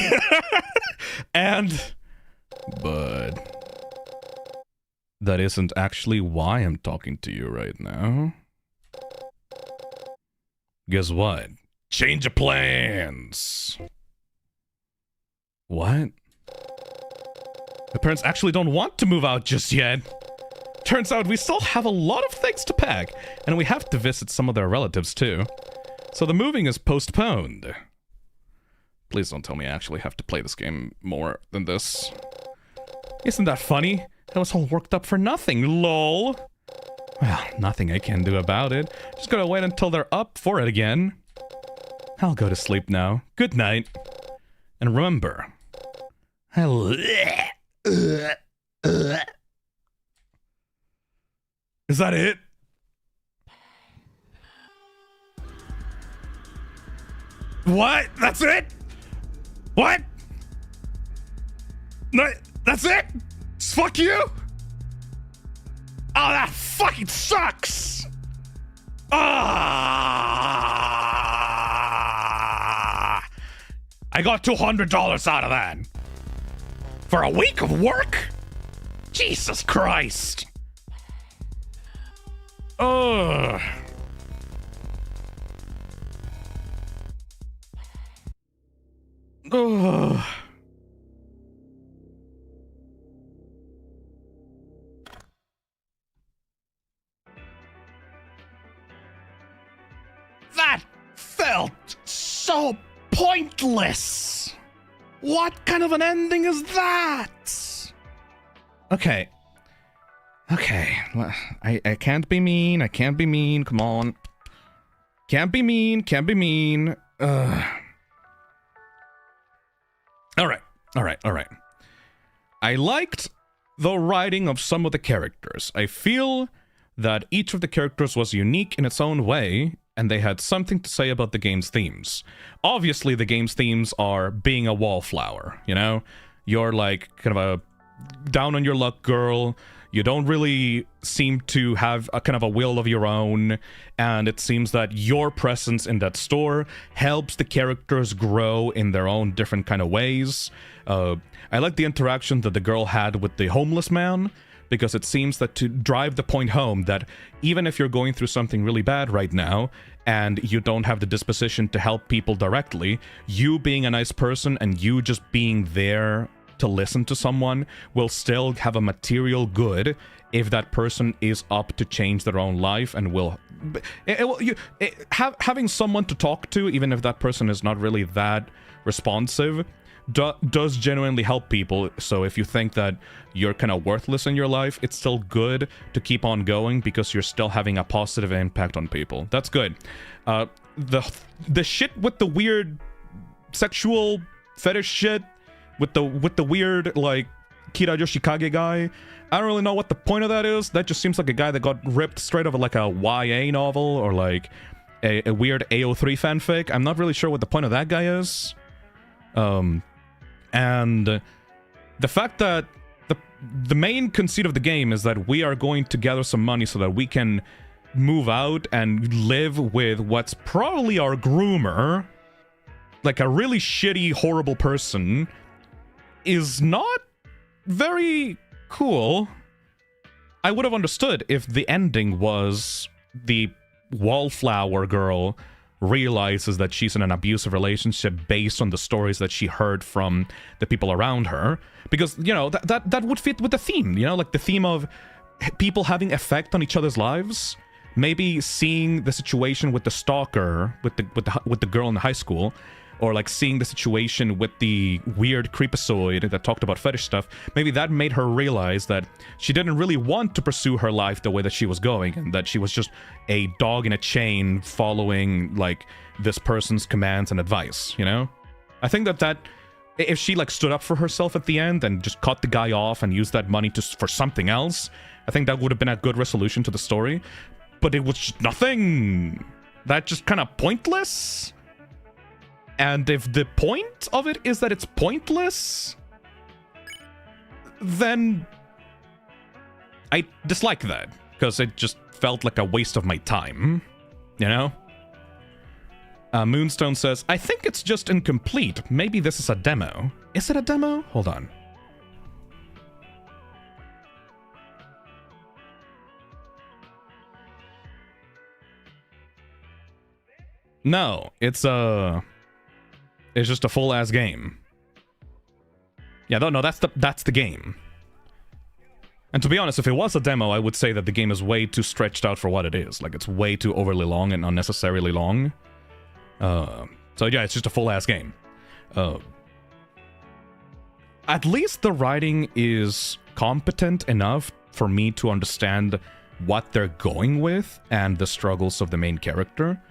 but that isn't actually why I'm talking to you right now. Guess what? Change of plans! What? The parents actually don't want to move out just yet. Turns out we still have a lot of things to pack, and we have to visit some of their relatives too. So the moving is postponed. Please don't tell me I actually have to play this game more than this. Isn't that funny? I was all worked up for nothing, lol. Well, nothing I can do about it. Just gotta wait until they're up for it again. I'll go to sleep now. Good night. And remember... Is that it? What? That's it? What? No, that's it? Fuck you? Oh, that fucking sucks! Ah! I got $200 out of that. For a week of work? Jesus Christ. Ugh. Ugh. That felt so pointless. What kind of an ending is that? Okay. Okay. I can't be mean. I can't be mean. Come on. Can't be mean. Can't be mean. Alright. I liked the writing of some of the characters. I feel that each of the characters was unique in its own way, and they had something to say about the game's themes. Obviously, the game's themes are being a wallflower, you know? You're like kind of a down-on-your-luck girl. You don't really seem to have a kind of a will of your own, and it seems that your presence in that store helps the characters grow in their own different kind of ways. I like the interaction that the girl had with the homeless man, because it seems that to drive the point home that even if you're going through something really bad right now, and you don't have the disposition to help people directly, you being a nice person and you just being there to listen to someone will still have a material good if that person is up to change their own life and will... having someone to talk to, even if that person is not really that responsive, does genuinely help people. So if you think that you're kind of worthless in your life, it's still good to keep on going because you're still having a positive impact on people. That's good. The shit with the weird sexual fetish shit, with the weird, like, Kira Yoshikage guy, I don't really know what the point of that is. That just seems like a guy that got ripped straight out of like a YA novel or like a weird AO3 fanfic. I'm not really sure what the point of that guy is. And the fact that the main conceit of the game is that we are going to gather some money so that we can move out and live with what's probably our groomer, like a really shitty, horrible person, is not very cool. I would have understood if the ending was the wallflower girl realizes that she's in an abusive relationship based on the stories that she heard from the people around her, because, you know, that would fit with the theme, you know, like the theme of people having effect on each other's lives. Maybe seeing the situation with the stalker, with the girl in high school, or like seeing the situation with the weird creepazoid that talked about fetish stuff, maybe that made her realize that she didn't really want to pursue her life the way that she was going, and that she was just a dog in a chain following, like, this person's commands and advice, you know? I think that if she, like, stood up for herself at the end and just cut the guy off and used that money for something else, I think that would have been a good resolution to the story. But it was just nothing. That just kind of pointless. And if the point of it is that it's pointless, then I dislike that. Because it just felt like a waste of my time. You know? Moonstone says, I think it's just incomplete. Maybe this is a demo. Is it a demo? Hold on. No, it's just a full-ass game. Yeah, no, that's the game. And to be honest, if it was a demo, I would say that the game is way too stretched out for what it is. Like, it's way too overly long and unnecessarily long. So yeah, it's just a full-ass game. At least the writing is competent enough for me to understand what they're going with and the struggles of the main character.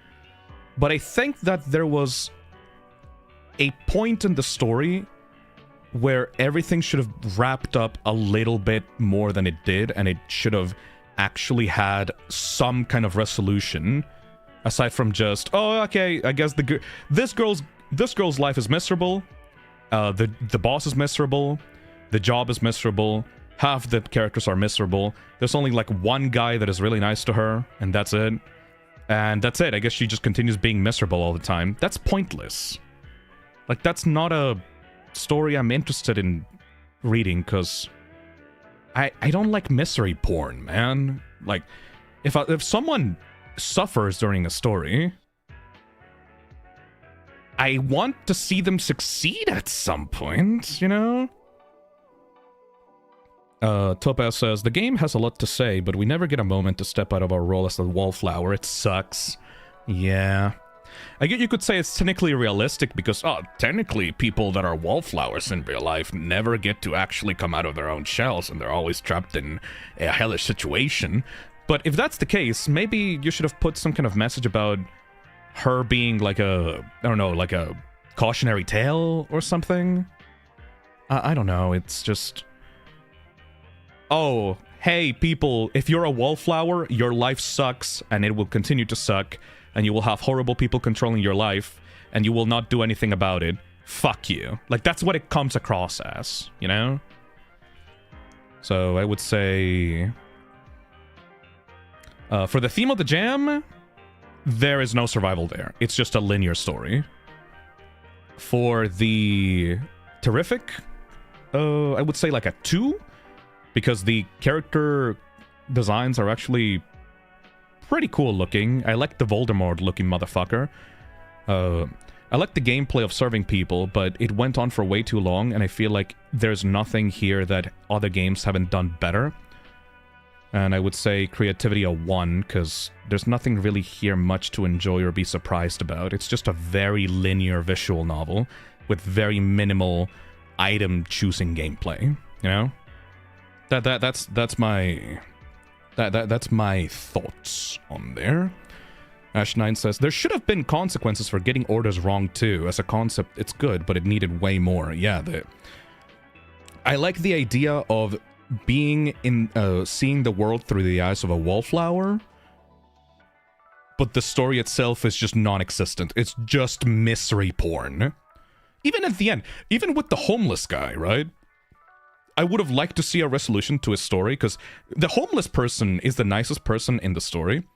But I think that there was a point in the story where everything should have wrapped up a little bit more than it did, and it should have actually had some kind of resolution, aside from just, oh, okay, I guess this girl's life is miserable, the boss is miserable, the job is miserable, half the characters are miserable, there's only like one guy that is really nice to her, and that's it. And that's it. I guess she just continues being miserable all the time. That's pointless. Like, that's not a story I'm interested in reading, because I don't like misery porn, man. Like, if someone suffers during a story, I want to see them succeed at some point, you know? Topaz says, the game has a lot to say, but we never get a moment to step out of our role as the wallflower. It sucks. Yeah. I guess you could say it's technically realistic because, technically people that are wallflowers in real life never get to actually come out of their own shells and they're always trapped in a hellish situation. But if that's the case, maybe you should have put some kind of message about her being like a, I don't know, like a cautionary tale or something. I don't know, it's just... Oh, hey, people, if you're a wallflower, your life sucks, and it will continue to suck, and you will have horrible people controlling your life, and you will not do anything about it. Fuck you. Like, that's what it comes across as, you know? So, I would say... for the theme of the jam, there is no survival there. It's just a linear story. For the terrific, I would say like a 2, because the character designs are actually pretty cool looking. I like the Voldemort looking motherfucker. I like the gameplay of serving people, but it went on for way too long, and I feel like there's nothing here that other games haven't done better. And I would say creativity a 1, because there's nothing really here much to enjoy or be surprised about. It's just a very linear visual novel with very minimal item-choosing gameplay, you know? That's my thoughts on there. Ash9 says, there should have been consequences for getting orders wrong too. As a concept, it's good, but it needed way more. Yeah, I like the idea of being in, seeing the world through the eyes of a wallflower, but the story itself is just non-existent. It's just misery porn. Even at the end, even with the homeless guy, right? I would have liked to see a resolution to his story, because the homeless person is the nicest person in the story,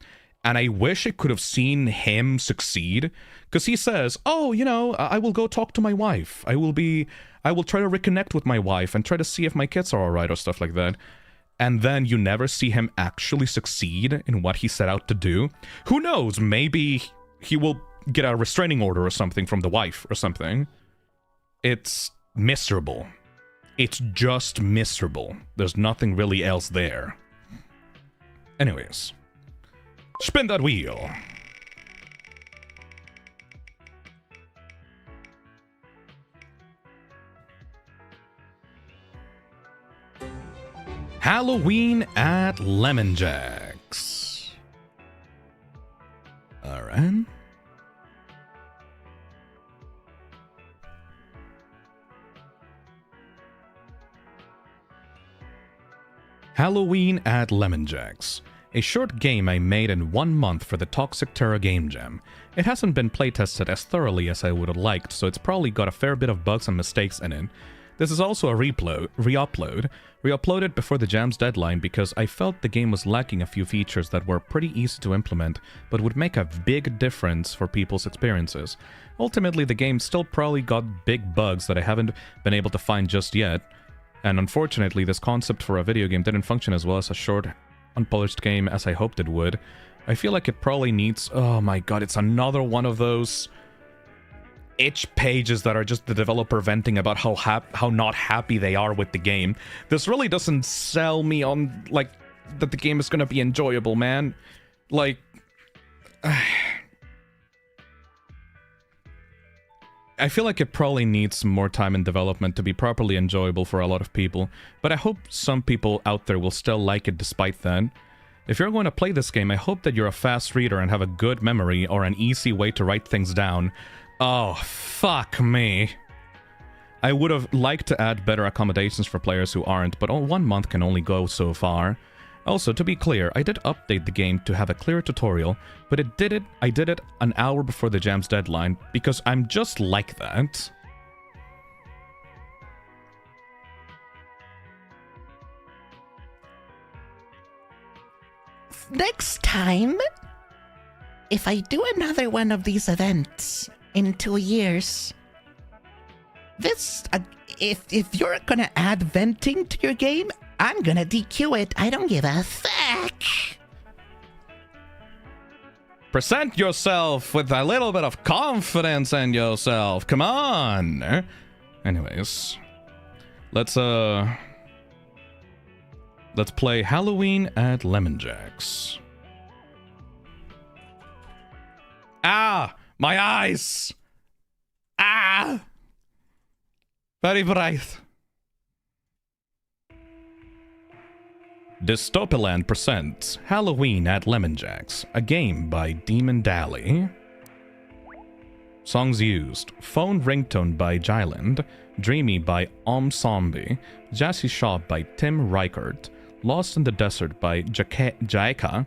and I wish I could have seen him succeed, because he says, oh, you know, I will go talk to my wife. I will try to reconnect with my wife and try to see if my kids are alright or stuff like that. And then you never see him actually succeed in what he set out to do. Who knows, maybe he will get a restraining order or something from the wife or something. It's miserable. It's just miserable. There's nothing really else there. Anyways. Spin that wheel. Halloween at Lemon Jack's. Alright. Halloween at Lemon Jacks. A short game I made in 1 month for the Toxic Terror Gamejam. It hasn't been playtested as thoroughly as I would have liked, so it's probably got a fair bit of bugs and mistakes in it. This is also a re-upload. Re-uploaded before the jam's deadline because I felt the game was lacking a few features that were pretty easy to implement, but would make a big difference for people's experiences. Ultimately, the game still probably got big bugs that I haven't been able to find just yet, and unfortunately this concept for a video game didn't function as well as a short, unpolished game as I hoped it would. I feel like it probably needs... Oh my god, it's another one of those itch pages that are just the developer venting about how not happy they are with the game. This really doesn't sell me on, like, that the game is gonna be enjoyable, man. Like... I feel like it probably needs some more time in development to be properly enjoyable for a lot of people, but I hope some people out there will still like it despite that. If you're going to play this game, I hope that you're a fast reader and have a good memory or an easy way to write things down. Oh, fuck me. I would have liked to add better accommodations for players who aren't, but 1 month can only go so far. Also, to be clear, I did update the game to have a clear tutorial, but I did it an hour before the jam's deadline, because I'm just like that. Next time, if I do another one of these events in 2 years, if you're gonna add venting to your game, I'm gonna DQ it. I don't give a fuck. Present yourself with a little bit of confidence in yourself. Come on. Anyways, let's play Halloween at Lemon Jacks. Ah, my eyes. Ah, very bright. Dystopiland presents Halloween at Lemon Jacks, a game by Demon Dally. Songs used: Phone Ringtone by Jyland, Dreamy by Zombie, Jazzy Shop by Tim Reichert, Lost in the Desert by Jaeka,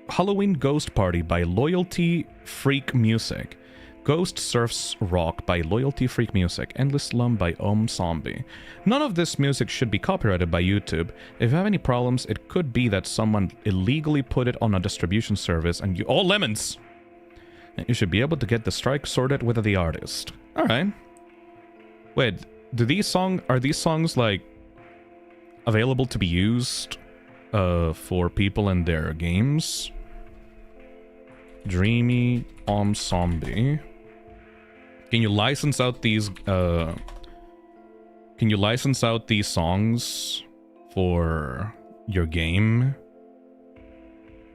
Halloween Ghost Party by Loyalty Freak Music, Ghost Surfs Rock by Loyalty Freak Music, Endless Slum by Zombie. None of this music should be copyrighted by YouTube. If you have any problems, it could be that someone illegally put it on a distribution service and you— all lemons! And you should be able to get the strike sorted with the artist. Alright. Wait, are these songs, like, available to be used for people in their games? Dreamy Zombie. Can you license out these songs for your game?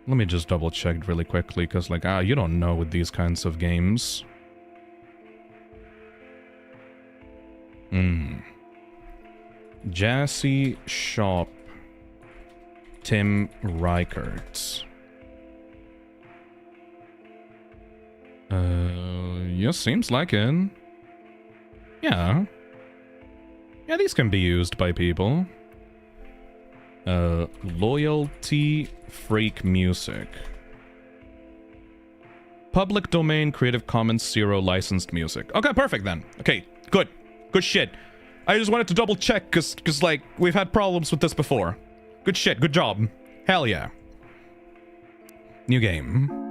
Let me just double check really quickly, because, like, you don't know with these kinds of games. Jazzy Shop, Tim Reichert. Yeah, seems like it. Yeah. Yeah, these can be used by people. Loyalty Freak Music. Public domain, Creative Commons 0 licensed music. Okay, perfect then. Okay, good. Good shit. I just wanted to double check, cause like, we've had problems with this before. Good shit, good job. Hell yeah. New game.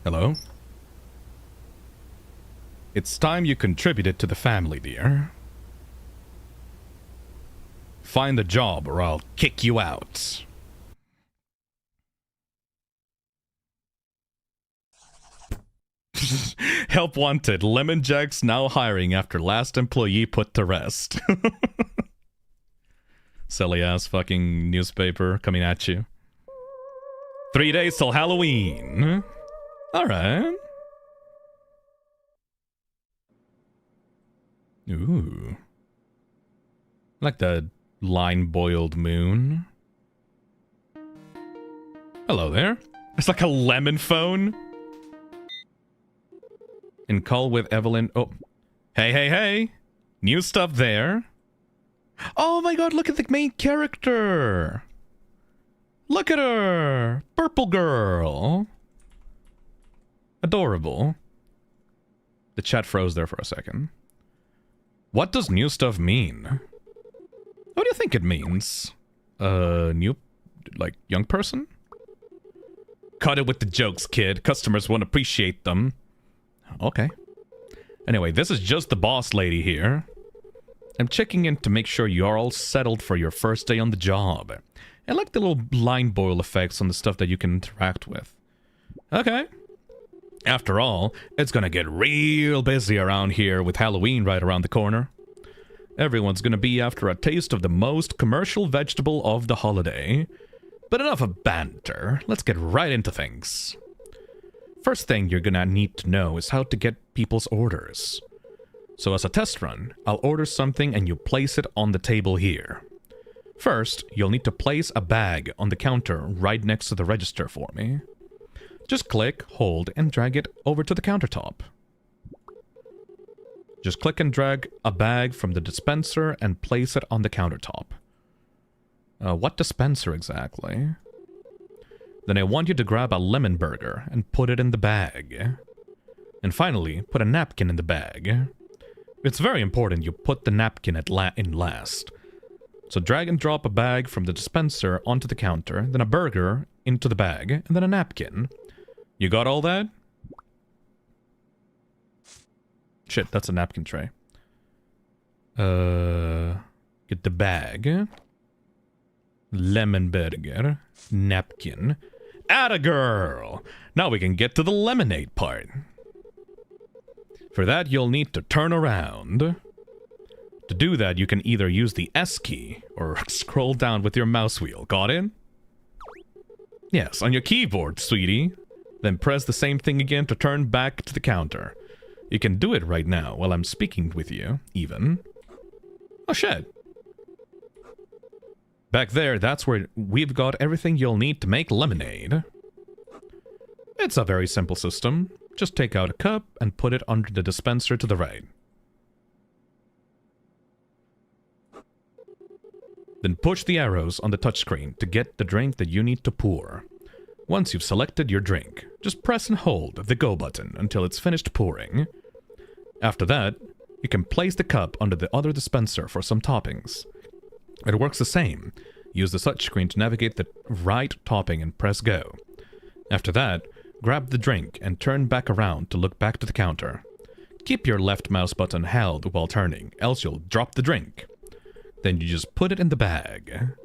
Hello? It's time you contributed to the family, dear. Find a job or I'll kick you out. Help wanted. Lemon Jacks now hiring after last employee put to rest. Silly ass fucking newspaper coming at you. 3 days till Halloween. Alright. Ooh. Like the line-boiled moon. Hello there. It's like a lemon phone. In call with Evelyn. Oh. Hey, hey, hey. New stuff there. Oh my god, look at the main character. Look at her. Purple girl. Adorable. The chat froze there for a second. What does new stuff mean? What do you think it means? New, like, young person? Cut it with the jokes, kid. Customers won't appreciate them. Okay. Anyway, this is just the boss lady here. I'm checking in to make sure you are all settled for your first day on the job. I like the little line boil effects on the stuff that you can interact with. Okay. After all, it's gonna get real busy around here with Halloween right around the corner. Everyone's gonna be after a taste of the most commercial vegetable of the holiday. But enough of banter. Let's get right into things. First thing you're gonna need to know is how to get people's orders. So as a test run, I'll order something and you place it on the table here. First, you'll need to place a bag on the counter right next to the register for me. Just click, hold, and drag it over to the countertop. Just click and drag a bag from the dispenser and place it on the countertop. What dispenser exactly? Then I want you to grab a lemon burger and put it in the bag. And finally, put a napkin in the bag. It's very important you put the napkin in last. So drag and drop a bag from the dispenser onto the counter, then a burger into the bag, and then a napkin. You got all that? Shit, that's a napkin tray. Get the bag. Lemon burger. Napkin. Atta girl! Now we can get to the lemonade part. For that, you'll need to turn around. To do that, you can either use the S key or scroll down with your mouse wheel. Got it? Yes, on your keyboard, sweetie. Then press the same thing again to turn back to the counter. You can do it right now while I'm speaking with you, even. Oh shit. Back there, that's where we've got everything you'll need to make lemonade. It's a very simple system. Just take out a cup and put it under the dispenser to the right. Then push the arrows on the touchscreen to get the drink that you need to pour. Once you've selected your drink, just press and hold the go button until it's finished pouring. After that, you can place the cup under the other dispenser for some toppings. It works the same. Use the touchscreen to navigate the right topping and press go. After that, grab the drink and turn back around to look back to the counter. Keep your left mouse button held while turning, else you'll drop the drink. Then you just put it in the bag.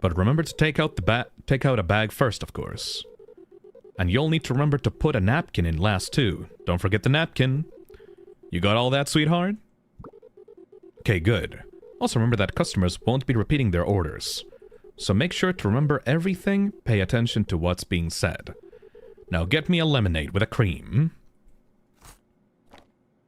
But remember to take out a bag first, of course. And you'll need to remember to put a napkin in last too. Don't forget the napkin. You got all that, sweetheart? Okay, good. Also remember that customers won't be repeating their orders. So make sure to remember everything, pay attention to what's being said. Now get me a lemonade with a cream.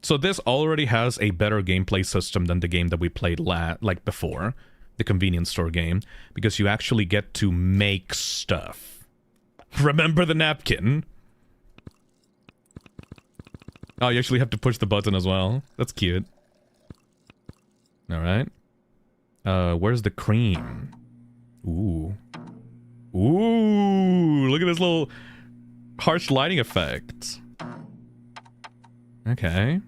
So this already has a better gameplay system than the game that we played like before. The convenience store game, because you actually get to make stuff. Remember the napkin? Oh, you actually have to push the button as well. That's cute. Alright. Where's the cream? Ooh. Ooh, look at this little harsh lighting effect. Okay.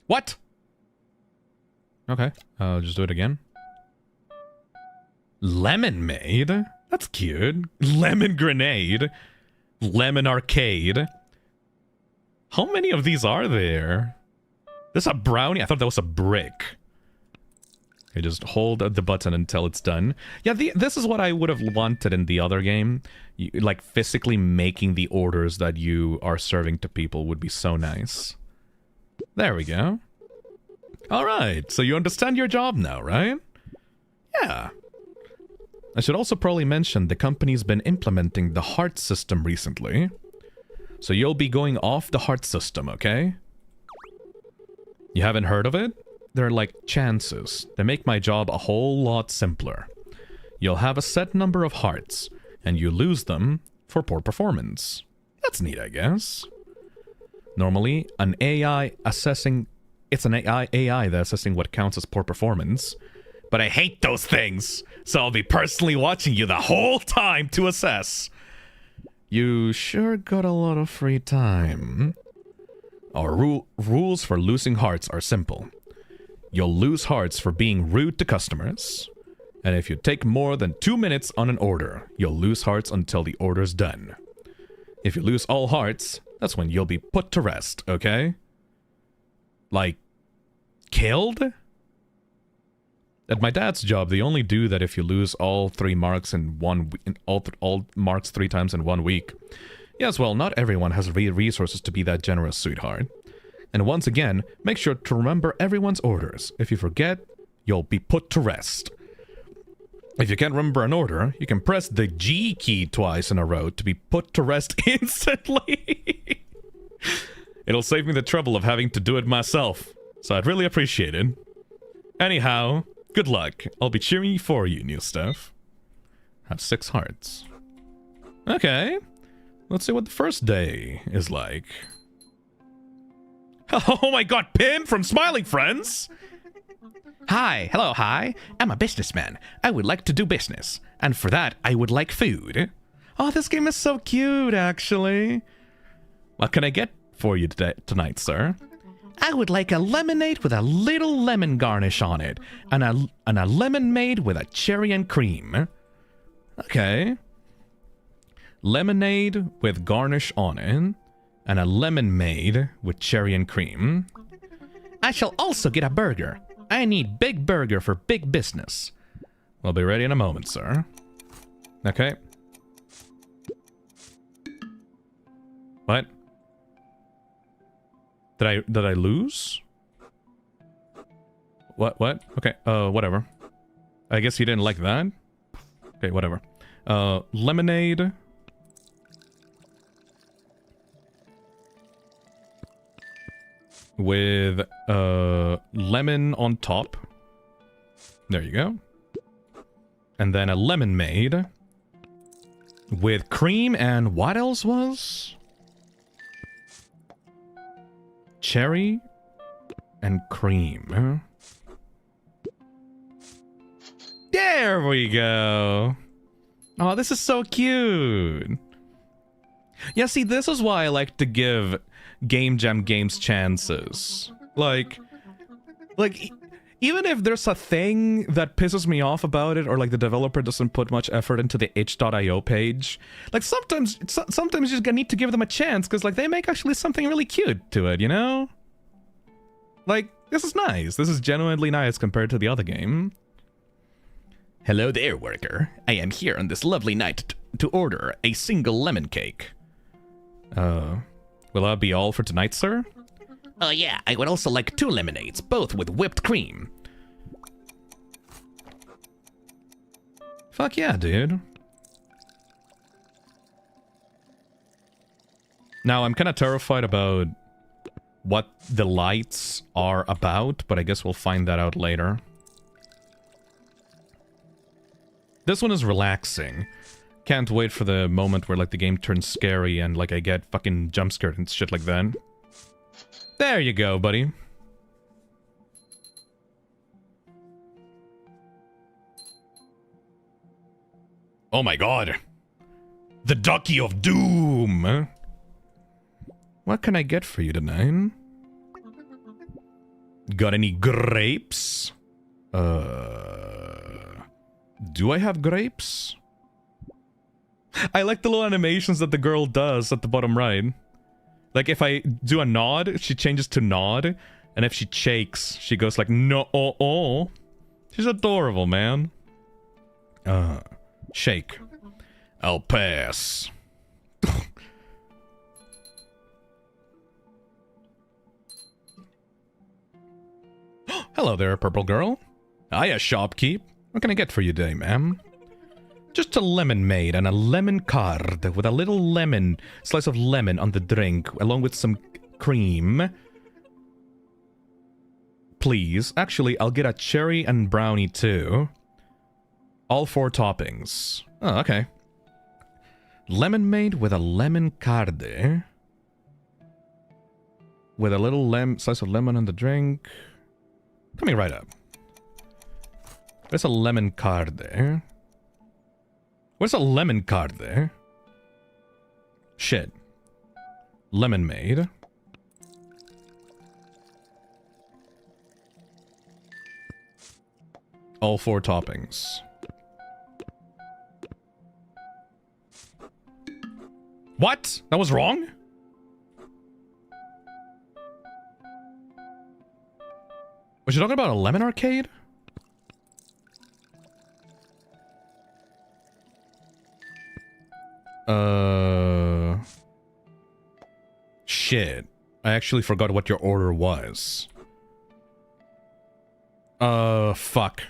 What? Okay, I'll just do it again. Lemon Maid? That's cute. Lemon Grenade. Lemon Arcade. How many of these are there? This a brownie? I thought that was a brick. Okay, just hold the button until it's done. Yeah, this is what I would have wanted in the other game. Like, physically making the orders that you are serving to people would be so nice. There we go. Alright, so you understand your job now, right? Yeah. I should also probably mention the company's been implementing the heart system recently. So you'll be going off the heart system, okay? You haven't heard of it? They're like chances. They make my job a whole lot simpler. You'll have a set number of hearts, and you lose them for poor performance. That's neat, I guess. Normally, an AI assessing... It's an AI that's assessing what counts as poor performance. But I hate those things, so I'll be personally watching you the whole time to assess. You sure got a lot of free time. Our rules for losing hearts are simple. You'll lose hearts for being rude to customers. And if you take more than 2 minutes on an order, you'll lose hearts until the order's done. If you lose all hearts, that's when you'll be put to rest, okay? Like, killed? At my dad's job, they only do that if you lose all 3 marks in all marks 3 times in 1 week. Yes, well, not everyone has resources to be that generous, sweetheart. And once again, make sure to remember everyone's orders. If you forget, you'll be put to rest. If you can't remember an order, you can press the G key twice in a row to be put to rest instantly. It'll save me the trouble of having to do it myself, so I'd really appreciate it. Anyhow, good luck. I'll be cheering for you, new stuff. Have 6 hearts. Okay. Let's see what the first day is like. Oh my god, Pim from Smiling Friends! Hi, hello, hi. I'm a businessman. I would like to do business. And for that, I would like food. Oh, this game is so cute, actually. What can I get for you tonight, sir? I would like a lemonade with a little lemon garnish on it. And a lemonade with a cherry and cream. Okay. Lemonade with garnish on it. And a lemonade with cherry and cream. I shall also get a burger. I need big burger for big business. I'll be ready in a moment, sir. Okay. What? Did I lose? What? Okay, whatever. I guess you didn't like that? Okay, whatever. Lemonade. With, lemon on top. There you go. And then a lemonade. With cream and what else was? Cherry and cream. There we go. Oh, this is so cute. Yeah, see, this is why I like to give Gamejam games chances. Like, even if there's a thing that pisses me off about it, or like the developer doesn't put much effort into the itch.io page, like sometimes you just need to give them a chance, because like they make actually something really cute to it, you know? Like, this is nice. This is genuinely nice compared to the other game. Hello there, worker. I am here on this lovely night to order a single lemon cake. Will that be all for tonight, sir? Oh yeah, I would also like 2 lemonades, both with whipped cream. Fuck yeah, dude. Now, I'm kind of terrified about what the lights are about, but I guess we'll find that out later. This one is relaxing. Can't wait for the moment where, like, the game turns scary and, like, I get fucking jump scared and shit like that. There you go, buddy. Oh my god. The Ducky of Doom! What can I get for you tonight? Got any grapes? Do I have grapes? I like the little animations that the girl does at the bottom right. Like, if I do a nod, she changes to nod. And if she shakes, she goes like, no, oh. She's adorable, man. Shake. I'll pass. Hello there, purple girl. Hiya, shopkeep. What can I get for you today, ma'am? Just a lemonade and a lemon card with a little lemon, slice of lemon on the drink, along with some cream. Please. Actually, I'll get a cherry and brownie too. All 4 toppings. Oh, okay. Lemonade with a lemon card. with a little slice of lemon in the drink. Coming right up. There's a lemon card there. Where's a lemon card there? Shit. Lemonade. All 4 toppings. What? That was wrong? Was you talking about a lemon arcade? Shit. I actually forgot what your order was. Fuck.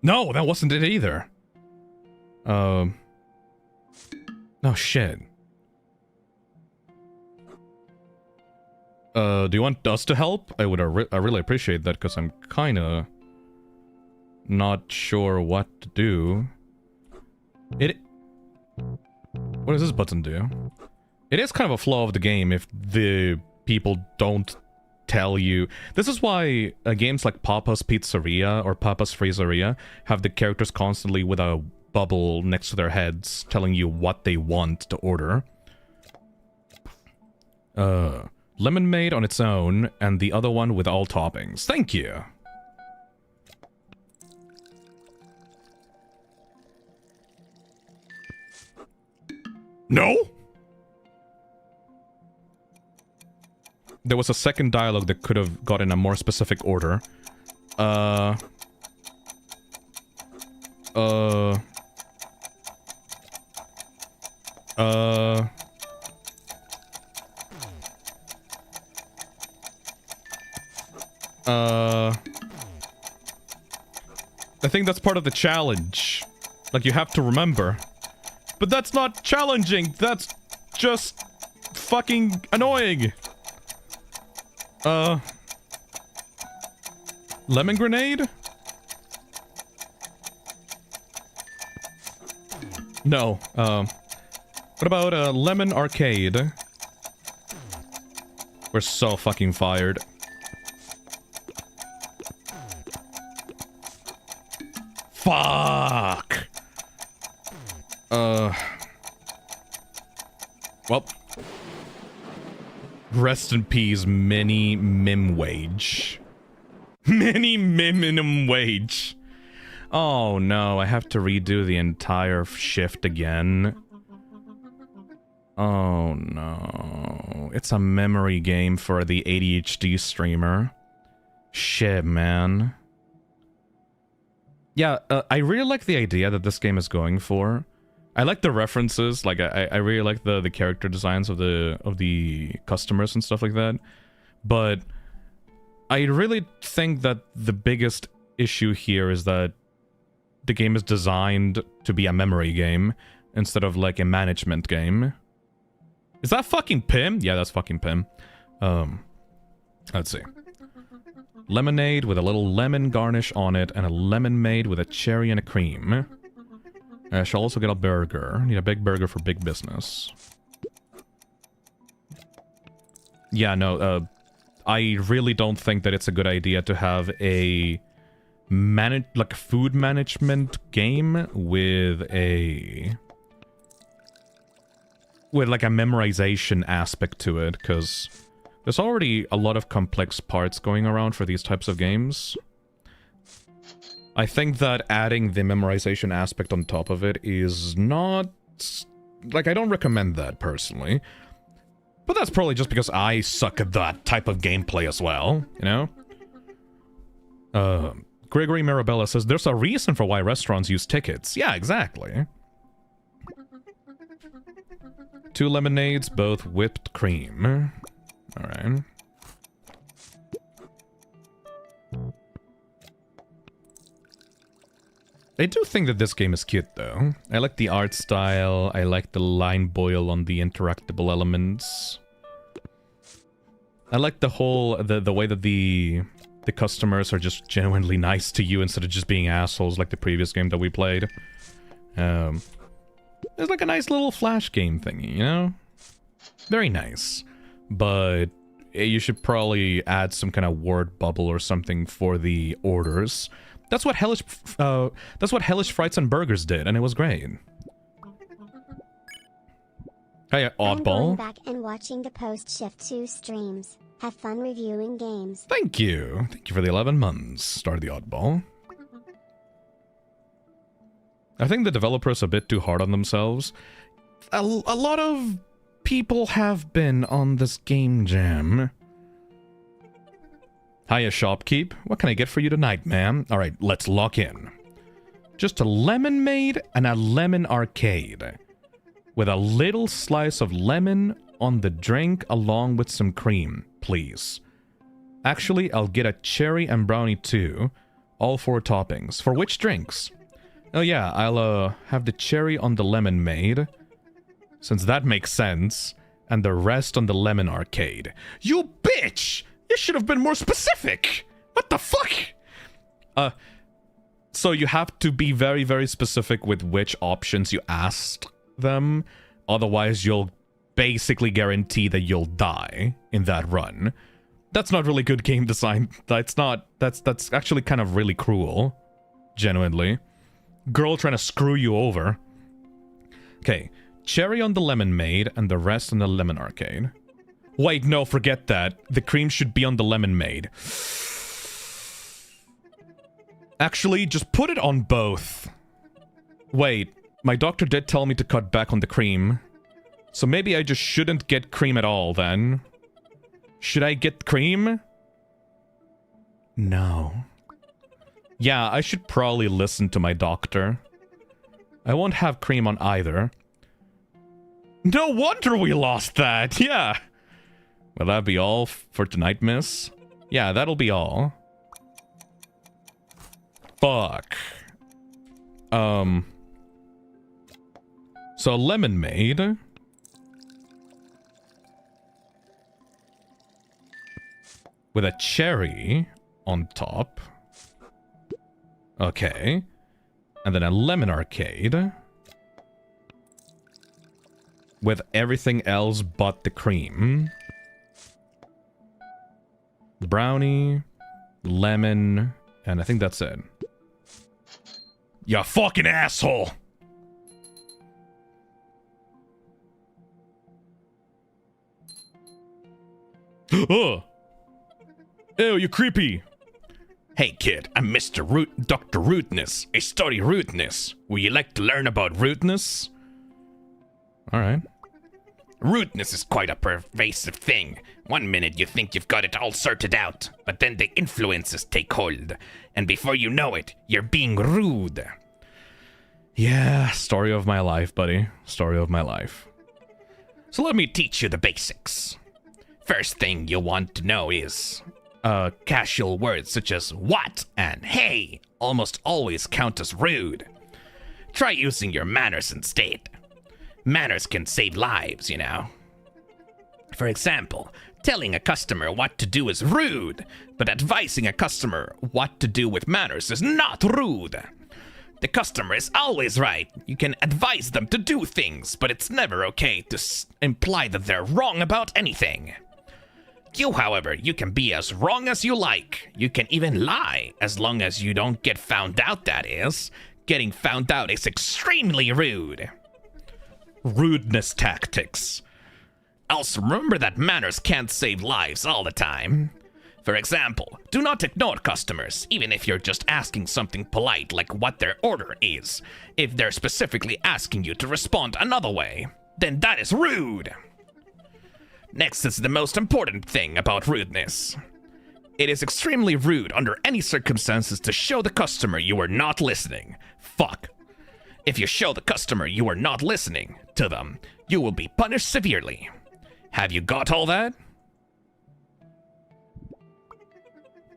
No, that wasn't it either. No shit. Do you want us to help? I would I really appreciate that because I'm kinda not sure what to do. What does this button do? It is kind of a flaw of the game if the people don't tell you. This is why games like Papa's Pizzeria or Papa's Freezeria have the characters constantly with a bubble next to their heads telling you what they want to order. Lemonade on its own, and the other one with all toppings. Thank you! No? There was a second dialogue that could have gotten a more specific order. I think that's part of the challenge. Like, you have to remember. But that's not challenging, that's just fucking annoying. Lemon grenade? No, what about a lemon arcade? We're so fucking fired. Fuck! Well. Rest in peace, mini mim wage. Mini minimum wage. Oh no, I have to redo the entire shift again. Oh no. It's a memory game for the ADHD streamer. Shit, man. Yeah, I really like the idea that this game is going for. I like the references, like I really like the character designs of the customers and stuff like that. But I really think that the biggest issue here is that the game is designed to be a memory game instead of like a management game. Is that fucking Pim? Yeah, that's fucking Pim. Let's see. Lemonade with a little lemon garnish on it, and a lemonade with a cherry and a cream. I shall also get a burger. Need a big burger for big business. Yeah, no, I really don't think that it's a good idea to have a food management game with like a memorization aspect to it, because there's already a lot of complex parts going around for these types of games. I think that adding the memorization aspect on top of it is not... Like, I don't recommend that, personally. But that's probably just because I suck at that type of gameplay as well, you know? Gregory Marabella says, there's a reason for why restaurants use tickets. Yeah, exactly. 2 lemonades, both whipped cream. Alright. I do think that this game is cute, though. I like the art style, I like the line boil on the interactable elements. I like the whole, the way that the customers are just genuinely nice to you instead of just being assholes like the previous game that we played. It's like a nice little flash game thingy, you know? Very nice. But you should probably add some kind of word bubble or something for the orders. That's what Hellish Frights and Burgers did, and it was great. Hey, I'm going Oddball. back and watching the post-shift 2 streams. Have fun reviewing games. Thank you. Thank you for the 11 months. Started the Oddball. I think the developer's a bit too hard on themselves. A lot of people have been on this Gamejam. Hiya, shopkeep. What can I get for you tonight, ma'am? Alright, let's lock in. Just a lemonade and a lemon arcade. With a little slice of lemon on the drink along with some cream, please. Actually, I'll get a cherry and brownie too. All 4 toppings. For which drinks? Oh yeah, I'll have the cherry on the lemonade, since that makes sense, and the rest on the lemon arcade. You bitch! You should have been more specific! What the fuck? So you have to be very, very specific with which options you asked them, otherwise you'll basically guarantee that you'll die in that run. That's not really good game design. That's actually kind of really cruel. Genuinely. Girl trying to screw you over. Okay, cherry on the lemonade and the rest on the lemon arcade. Wait, no, forget that. The cream should be on the lemonade. Actually, just put it on both. Wait, my doctor did tell me to cut back on the cream. So maybe I just shouldn't get cream at all, then. Should I get cream? No. Yeah, I should probably listen to my doctor. I won't have cream on either. No wonder we lost that, yeah! Will that be all for tonight, miss? Yeah, that'll be all. Fuck. So lemonade. With a cherry on top. Okay. And then a lemon arcade. With everything else but the cream. Brownie. Lemon. And I think that's it. You fucking asshole! Ugh! Ew, you creepy! Hey kid, I'm Dr. Rudeness. I study rudeness. Would you like to learn about rudeness? Alright. Rudeness is quite a pervasive thing. One minute you think you've got it all sorted out, but then the influences take hold, and before you know it, you're being rude. Yeah, story of my life, buddy. Story of my life. So let me teach you the basics. First thing you'll want to know is, casual words such as what and hey almost always count as rude. Try using your manners instead. Manners can save lives, you know. For example, telling a customer what to do is rude, but advising a customer what to do with manners is not rude. The customer is always right. You can advise them to do things, but it's never okay to imply that they're wrong about anything. You, however, you can be as wrong as you like. You can even lie, as long as you don't get found out, that is. Getting found out is extremely rude. Rudeness tactics. Also, remember that manners can't save lives all the time. For example, do not ignore customers, even if you're just asking something polite like what their order is. If they're specifically asking you to respond another way, then that is rude. Next is the most important thing about rudeness. It is extremely rude under any circumstances to show the customer you are not listening. Fuck. If you show the customer you are not listening to them, you will be punished severely. Have you got all that?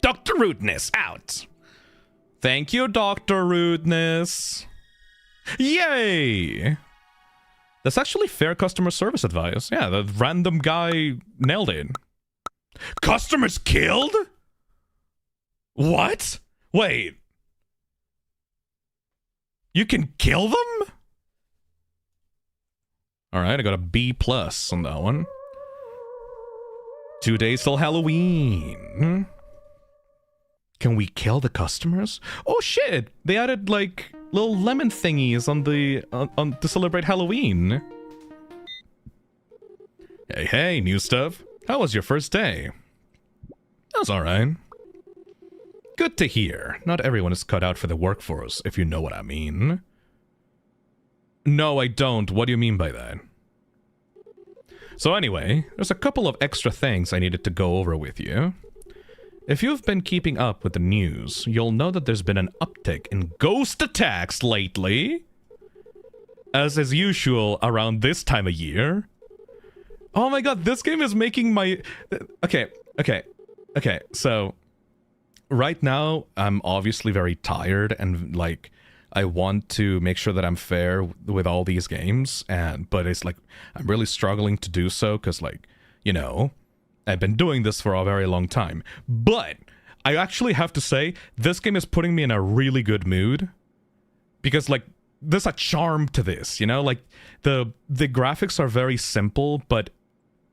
Dr. Rudeness out. Thank you, Dr. Rudeness. Yay! That's actually fair customer service advice. Yeah, the random guy nailed it. Customers killed? What? Wait. You can kill them? Alright, I got a B+ on that one. 2 days till Halloween. Can we kill the customers? Oh shit! They added like little lemon thingies on the to celebrate Halloween. Hey, new stuff. How was your first day? That was alright. Good to hear. Not everyone is cut out for the workforce, if you know what I mean. No, I don't. What do you mean by that? So anyway, there's a couple of extra things I needed to go over with you. If you've been keeping up with the news, you'll know that there's been an uptick in ghost attacks lately. As is usual around this time of year. Oh my god, this game is making my... Okay, so... Right now, I'm obviously very tired and, like, I want to make sure that I'm fair with all these games, but it's like, I'm really struggling to do so, because, like, you know, I've been doing this for a very long time. But, I actually have to say, this game is putting me in a really good mood, because, like, there's a charm to this, you know? Like, the graphics are very simple, but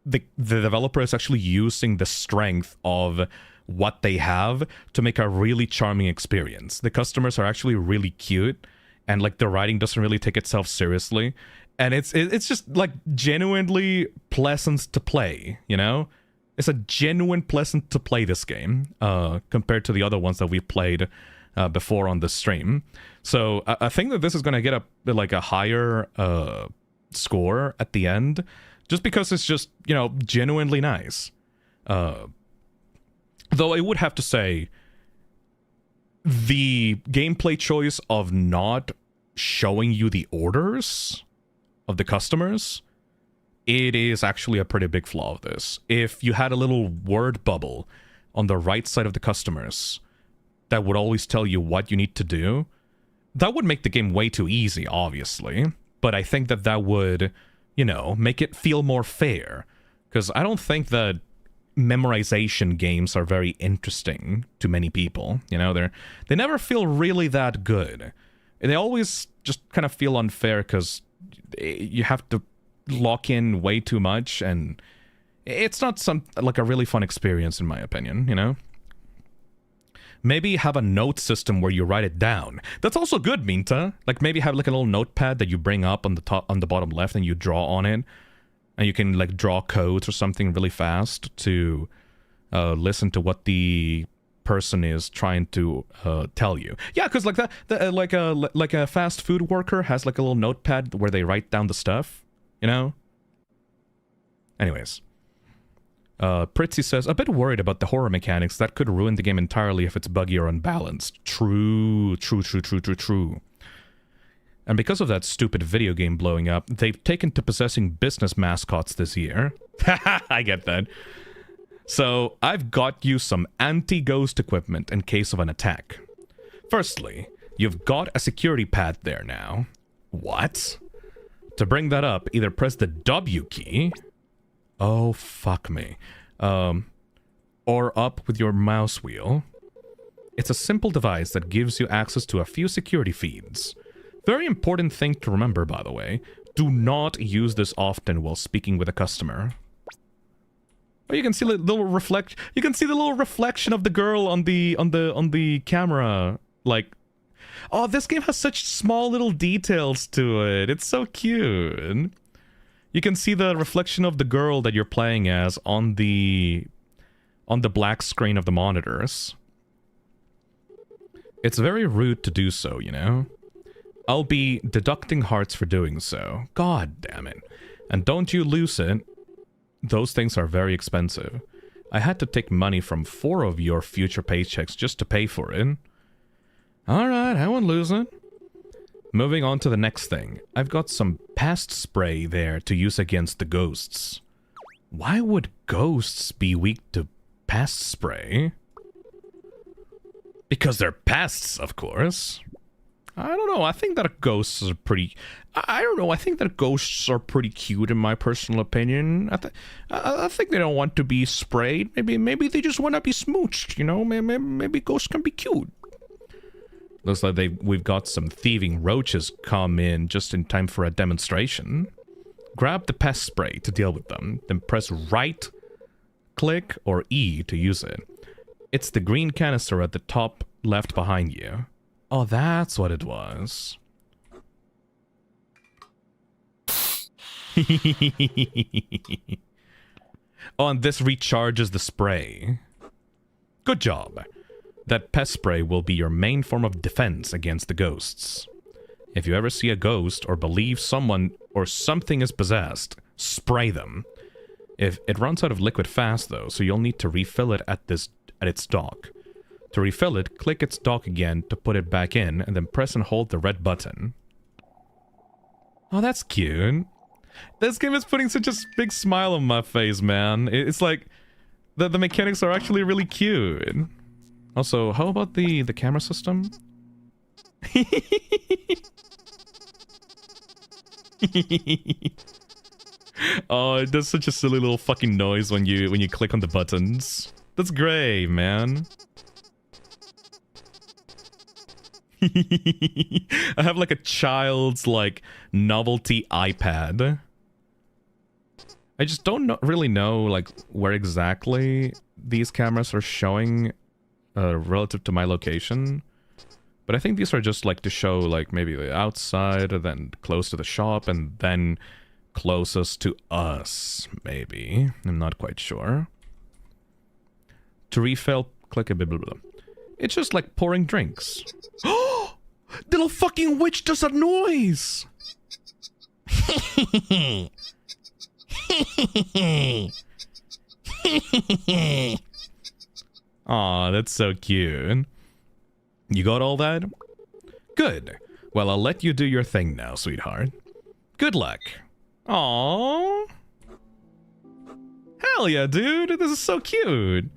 the developer is actually using the strength of what they have to make a really charming experience. The customers are actually really cute, and like the writing doesn't really take itself seriously, and it's just like genuinely pleasant to play, you know? It's a genuine pleasant to play this game compared to the other ones that we've played before on the stream. So I think that this is gonna get a higher score at the end, just because it's just, you know, genuinely nice. Though I would have to say, the gameplay choice of not showing you the orders of the customers, it is actually a pretty big flaw of this. If you had a little word bubble on the right side of the customers that would always tell you what you need to do, that would make the game way too easy, obviously. But I think that that would, you know, make it feel more fair. Because I don't think that memorization games are very interesting to many people. You know, they never feel really that good. They always just kind of feel unfair because you have to lock in way too much, and it's not like a really fun experience in my opinion, you know? Maybe have a note system where you write it down. That's also good, Minta. Like maybe have like a little notepad that you bring up on the bottom left and you draw on it. And you can, like, draw codes or something really fast to listen to what the person is trying to tell you. Yeah, because like that, like a fast food worker has, like, a little notepad where they write down the stuff, you know? Anyways. Pritzy says, a bit worried about the horror mechanics. That could ruin the game entirely if it's buggy or unbalanced. True. And because of that stupid video game blowing up, they've taken to possessing business mascots this year. I get that. So, I've got you some anti-ghost equipment in case of an attack. Firstly, you've got a security pad there now. What? To bring that up, either press the W key... Oh, fuck me. Or up with your mouse wheel. It's a simple device that gives you access to a few security feeds. Very important thing to remember, by the way. Do not use this often while speaking with a customer. Oh, you can see the little You can see the little reflection of the girl on the camera. Like, oh, this game has such small little details to it. It's so cute. You can see the reflection of the girl that you're playing as on the black screen of the monitors. It's very rude to do so, you know? I'll be deducting hearts for doing so. God damn it. And don't you lose it. Those things are very expensive. I had to take money from 4 of your future paychecks just to pay for it. Alright, I won't lose it. Moving on to the next thing. I've got some pest spray there to use against the ghosts. Why would ghosts be weak to pest spray? Because they're pests, of course. I don't know, I think that ghosts are pretty... I don't know, I think that ghosts are pretty cute in my personal opinion. I think they don't want to be sprayed. Maybe they just want to be smooched, you know? Maybe ghosts can be cute. Looks like we've got some thieving roaches come in just in time for a demonstration. grab the pest spray to deal with them, then press right click or E to use it. It's the green canister at the top left behind you. Oh, that's what it was. Oh, and this recharges the spray. Good job. That pest spray will be your main form of defense against the ghosts. If you ever see a ghost or believe someone or something is possessed, spray them. If it runs out of liquid fast though, so you'll need to refill it at its dock. To refill it, click its dock again to put it back in, and then press and hold the red button. Oh, that's cute. This game is putting such a big smile on my face, man. It's like the mechanics are actually really cute. Also, how about the camera system? Oh, it does such a silly little fucking noise when you click on the buttons. That's great, man. I have like a child's like novelty iPad. I just don't really know like where exactly these cameras are showing relative to my location. But I think these are just like to show like maybe the outside and then close to the shop and then closest to us, maybe. I'm not quite sure. To refill, click a blah, blah, blah. It's just like pouring drinks. Oh! The little fucking witch does a noise! Aw, that's so cute. You got all that? Good. Well, I'll let you do your thing now, sweetheart. Good luck. Aww. Hell yeah, dude. This is so cute.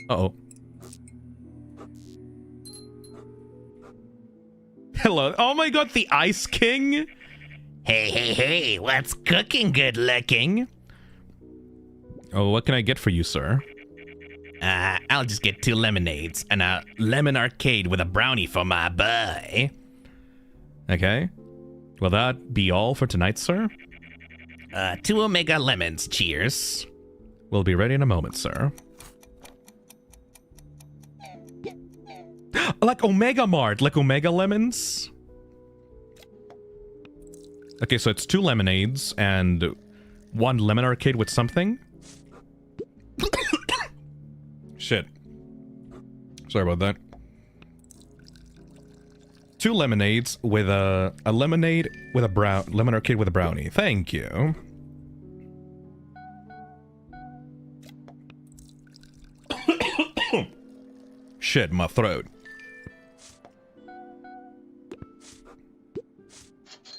Uh-oh. Hello. Oh my god, the Ice King? Hey, what's cooking, good looking? Oh, what can I get for you, sir? I'll just get 2 lemonades and a lemon arcade with a brownie for my boy. Okay. Will that be all for tonight, sir? 2 Omega lemons, cheers. We'll be ready in a moment, sir. Like Omega Mart, like Omega lemons? Okay, so it's 2 lemonades and 1 lemon arcade with something? Shit. Sorry about that. 2 lemonades with a lemonade with a lemon arcade with a brownie. Thank you. Shit, my throat.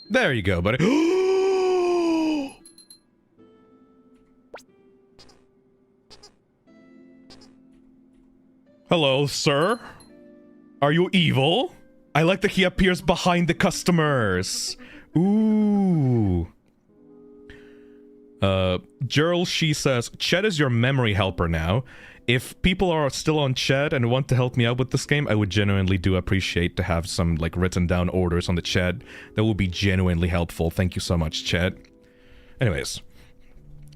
There you go, buddy. Hello, sir. Are you evil? I like that he appears behind the customers. Ooh. Gerald, she says, Chet is your memory helper now. If people are still on chat and want to help me out with this game, I would genuinely do appreciate to have some, like, written down orders on the chat. That would be genuinely helpful. Thank you so much, chat. Anyways.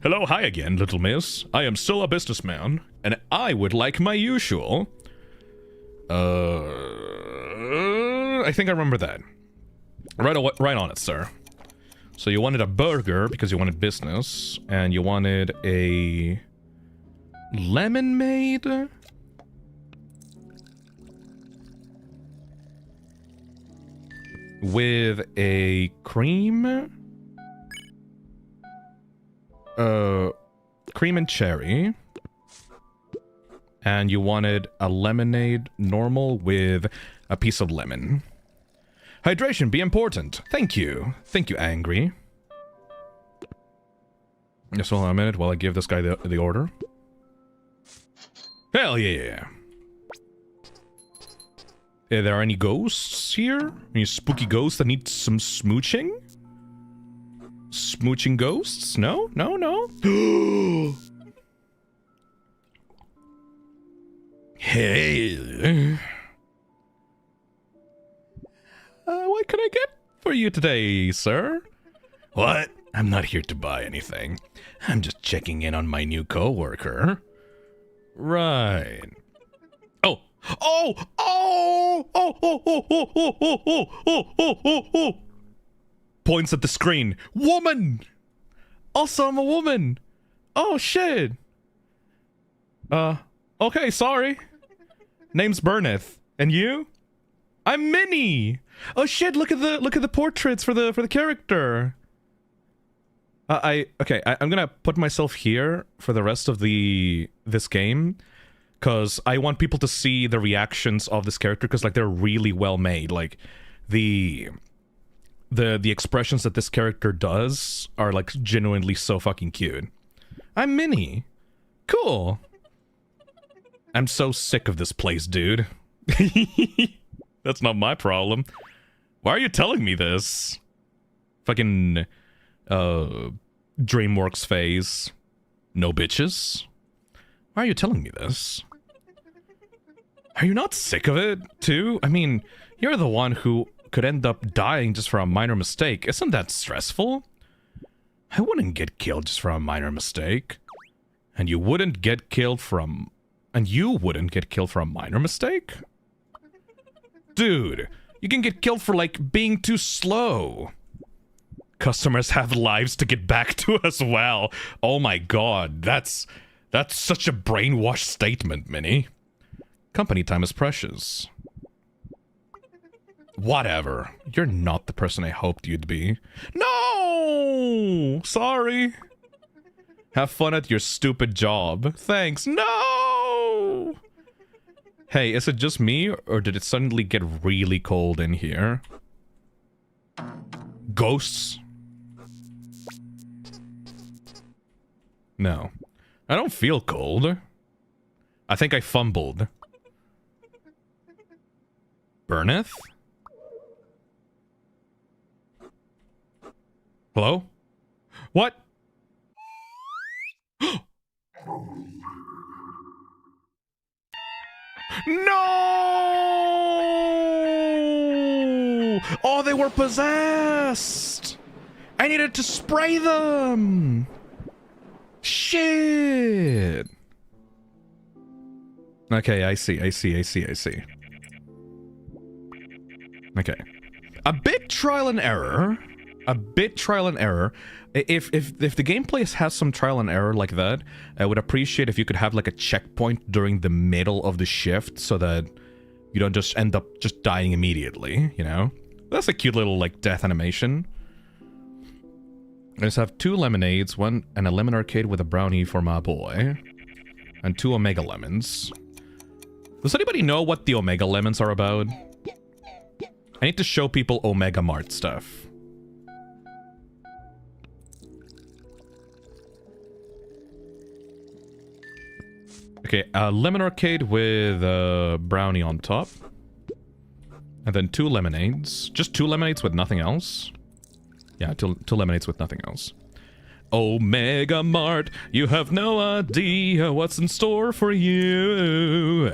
Hello, hi again, little miss. I am still a businessman, and I would like my usual. I think I remember that. Right on it, sir. So you wanted a burger because you wanted business, and you wanted a lemonade? With a cream? Cream and cherry. And you wanted a lemonade normal with a piece of lemon. Hydration be important. Thank you. Thank you, Angry. Just hold on a minute while I give this guy the order. Hell yeah. Are there any ghosts here? Any spooky ghosts that need some smooching? Smooching ghosts? No? No, no? Hey. What can I get for you today, sir? What? I'm not here to buy anything. I'm just checking in on my new coworker. Right. Oh. Oh! Oh! Oh! Oh! Oh! Oh! Oh! Oh! Oh! Oh! Oh! Oh! Oh! Points at the screen. Woman! Also, I'm a woman. Oh, shit. Okay, sorry. Name's Burneth. And you? I'm Minnie. Oh shit, look at the portraits for the character. I'm gonna put myself here for the rest of this game, cause I want people to see the reactions of this character, cause like they're really well made. Like the expressions that this character does are like genuinely so fucking cute. I'm Minnie. Cool. I'm so sick of this place, dude. That's not my problem. Why are you telling me this? Fucking, DreamWorks phase. No bitches? Why are you telling me this? Are you not sick of it, too? I mean, you're the one who could end up dying just for a minor mistake. Isn't that stressful? I wouldn't get killed just for a minor mistake. And you wouldn't get killed from... And you wouldn't get killed for a minor mistake? Dude, you can get killed for, like, being too slow. Customers have lives to get back to as well. Oh my god, that's such a brainwashed statement, Minnie. Company time is precious. Whatever. You're not the person I hoped you'd be. No! Sorry. Have fun at your stupid job. Thanks. No! Hey, is it just me, or did it suddenly get really cold in here? Ghosts? No. I don't feel cold. I think I fumbled. Burneth? Hello? What? No! Oh, they were possessed! I needed to spray them! Shit! Okay, I see. Okay. A bit trial and error. If the gameplay has some trial and error like that, I would appreciate if you could have like a checkpoint during the middle of the shift so that you don't just end up just dying immediately, you know? That's a cute little like death animation. I just have 2 lemonades, and a lemon arcade with a brownie for my boy. And 2 Omega Lemons. Does anybody know what the Omega Lemons are about? I need to show people Omega Mart stuff. Okay, a lemon arcade with a brownie on top. And then 2 lemonades. Just 2 lemonades with nothing else. Yeah, two lemonades with nothing else. Omega Mart, you have no idea what's in store for you.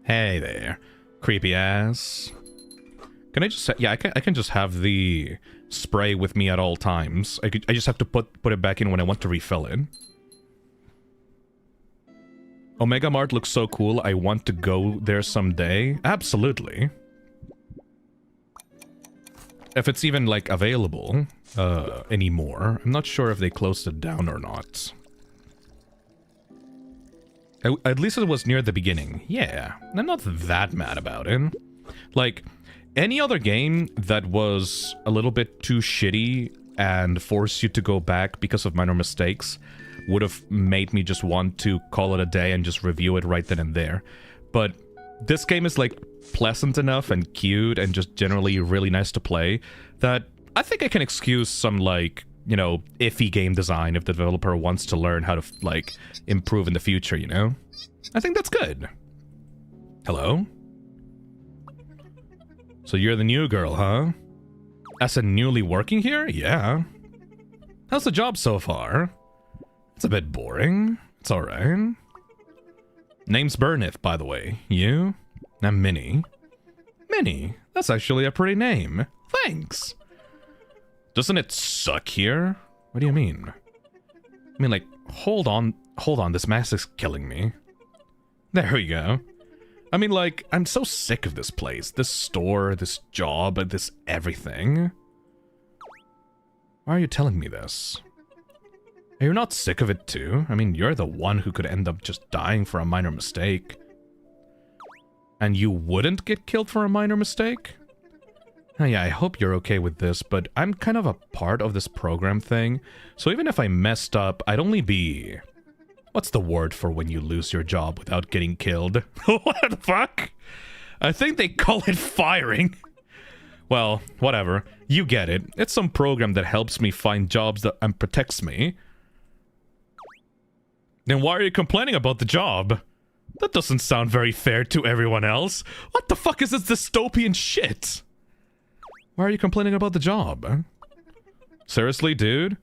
Hey there, creepy ass. Can I just say, yeah, I can just have the spray with me at all times. I just have to put it back in when I want to refill it. Omega Mart looks so cool, I want to go there someday. Absolutely. If it's even, like, available anymore. I'm not sure if they closed it down or not. At least it was near the beginning. Yeah, I'm not that mad about it. Like, any other game that was a little bit too shitty and forced you to go back because of minor mistakes would have made me just want to call it a day and just review it right then and there. But this game is, like, pleasant enough and cute and just generally really nice to play that I think I can excuse some, like, you know, iffy game design if the developer wants to learn how to, like, improve in the future, you know? I think that's good. Hello? So you're the new girl, huh? As a newly working here? Yeah. How's the job so far? It's a bit boring. It's alright. Name's Burneth, by the way. You? I'm Minnie. Kenny. That's actually a pretty name. Thanks. Doesn't it suck here? What do you mean? I mean, like, hold on, this mask is killing me. There we go. I mean, like, I'm so sick of this place, this store, this job, this everything. Why are you telling me this? Are you not sick of it too? I mean, you're the one who could end up just dying for a minor mistake. And you wouldn't get killed for a minor mistake? Oh yeah, I hope you're okay with this, but I'm kind of a part of this program thing, so even if I messed up, I'd only be... What's the word for when you lose your job without getting killed? What the fuck? I think they call it firing. Well, whatever. You get it. It's some program that helps me find jobs and protects me. Then why are you complaining about the job? That doesn't sound very fair to everyone else. What the fuck is this dystopian shit? Why are you complaining about the job? Seriously, dude?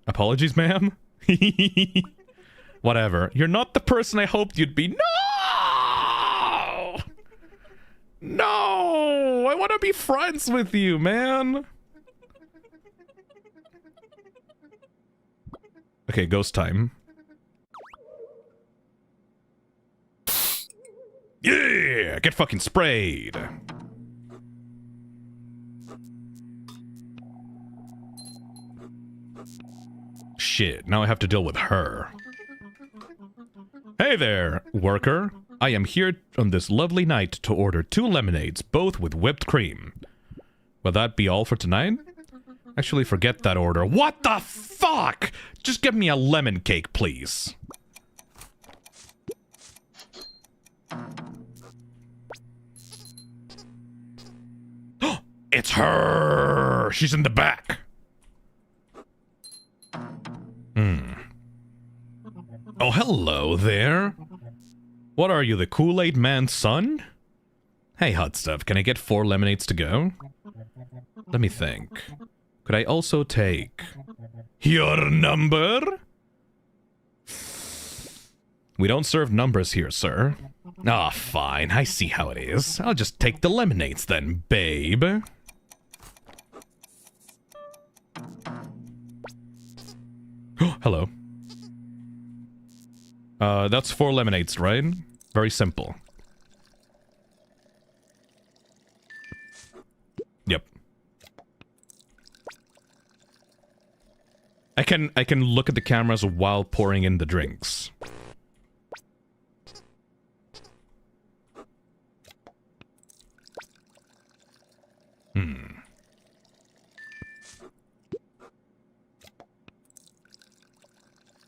Apologies, ma'am? Whatever. You're not the person I hoped you'd be. No! No! I want to be friends with you, man! Okay, ghost time. Yeah! Get fucking sprayed! Shit, now I have to deal with her. Hey there, worker. I am here on this lovely night to order 2 lemonades, both with whipped cream. Will that be all for tonight? Actually, forget that order. What the fuck? Just give me a lemon cake, please. It's her! She's in the back. Oh, hello there. What are you, the Kool-Aid Man's son? Hey, hot stuff, can I get 4 lemonades to go? Let me think. Could I also take... your number? We don't serve numbers here, sir. Ah, fine, I see how it is. I'll just take the lemonades then, babe. Hello. That's 4 lemonades, right? Very simple. Yep. I can look at the cameras while pouring in the drinks.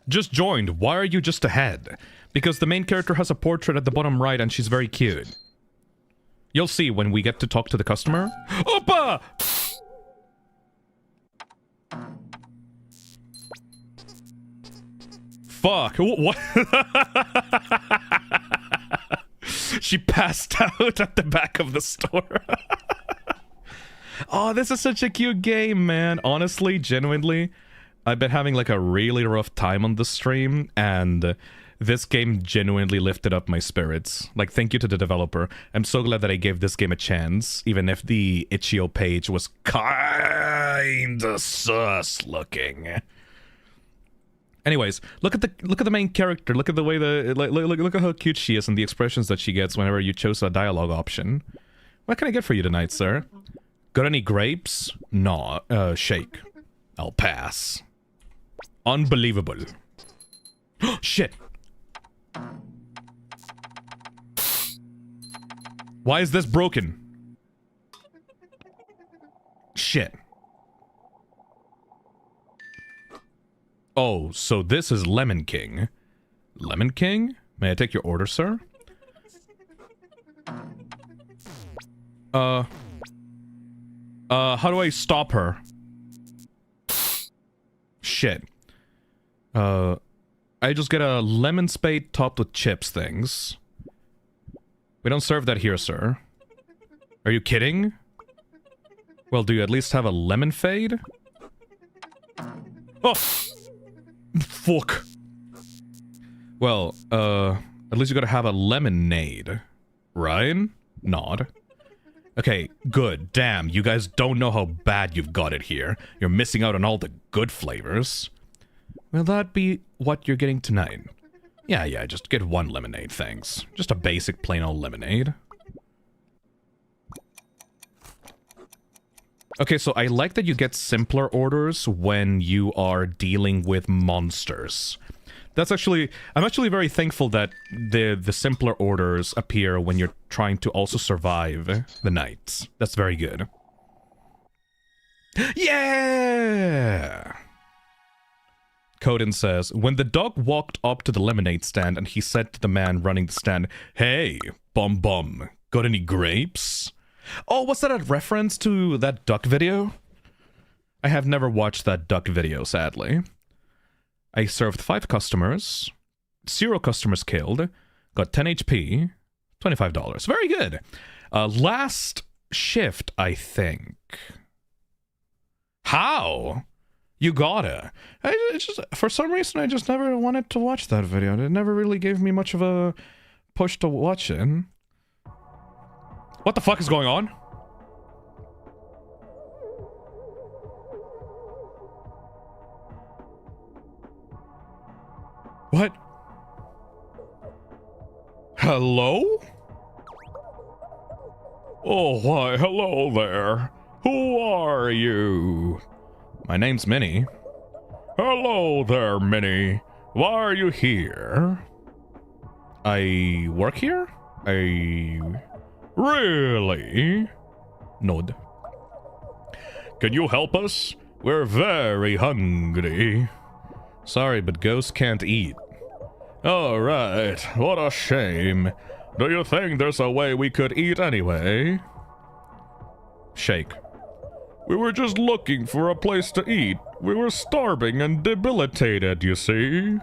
Just joined. Why are you just ahead? Because the main character has a portrait at the bottom right and she's very cute. You'll see when we get to talk to the customer. Oppa! Fuck. What? She passed out at the back of the store. Oh, this is such a cute game, man. Honestly, genuinely. I've been having like a really rough time on the stream, and this game genuinely lifted up my spirits. Like, thank you to the developer. I'm so glad that I gave this game a chance, even if the itch.io page was kinda sus looking. Anyways, look at the main character. Look at the way look at how cute she is and the expressions that she gets whenever you chose a dialogue option. What can I get for you tonight, sir? Got any grapes? No, shake. I'll pass. Unbelievable. Shit. Why is this broken? Shit. Oh, so this is Lemon King. Lemon King? May I take your order, sir? How do I stop her? Shit. I just get a lemon spade topped with chips things. We don't serve that here, sir. Are you kidding? Well, do you at least have a lemon fade? Oh! Fuck. Well, at least you gotta have a lemonade. Right? Nod. Okay, good. Damn, you guys don't know how bad you've got it here. You're missing out on all the good flavors. Will that be what you're getting tonight? Yeah, just get one lemonade, thanks. Just a basic plain old lemonade. Okay, so I like that you get simpler orders when you are dealing with monsters. That's actually... I'm actually very thankful that the simpler orders appear when you're trying to also survive the nights. That's very good. Yeah! Coden says, when the dog walked up to the lemonade stand and he said to the man running the stand, "Hey, bum, got any grapes?" Oh, was that a reference to that duck video? I have never watched that duck video, sadly. I served 5 customers, 0 customers killed, got 10 HP, $25. Very good. Last shift, I think. How? You gotta. For some reason, I just never wanted to watch that video. It never really gave me much of a push to watch it. What the fuck is going on? What? Hello? Oh, why, hello there. Who are you? My name's Minnie. Hello there, Minnie. Why are you here? I work here? Really? Nod. Can you help us? We're very hungry. Sorry, but ghosts can't eat. Alright, what a shame. Do you think there's a way we could eat anyway? Shake. We were just looking for a place to eat. We were starving and debilitated, you see.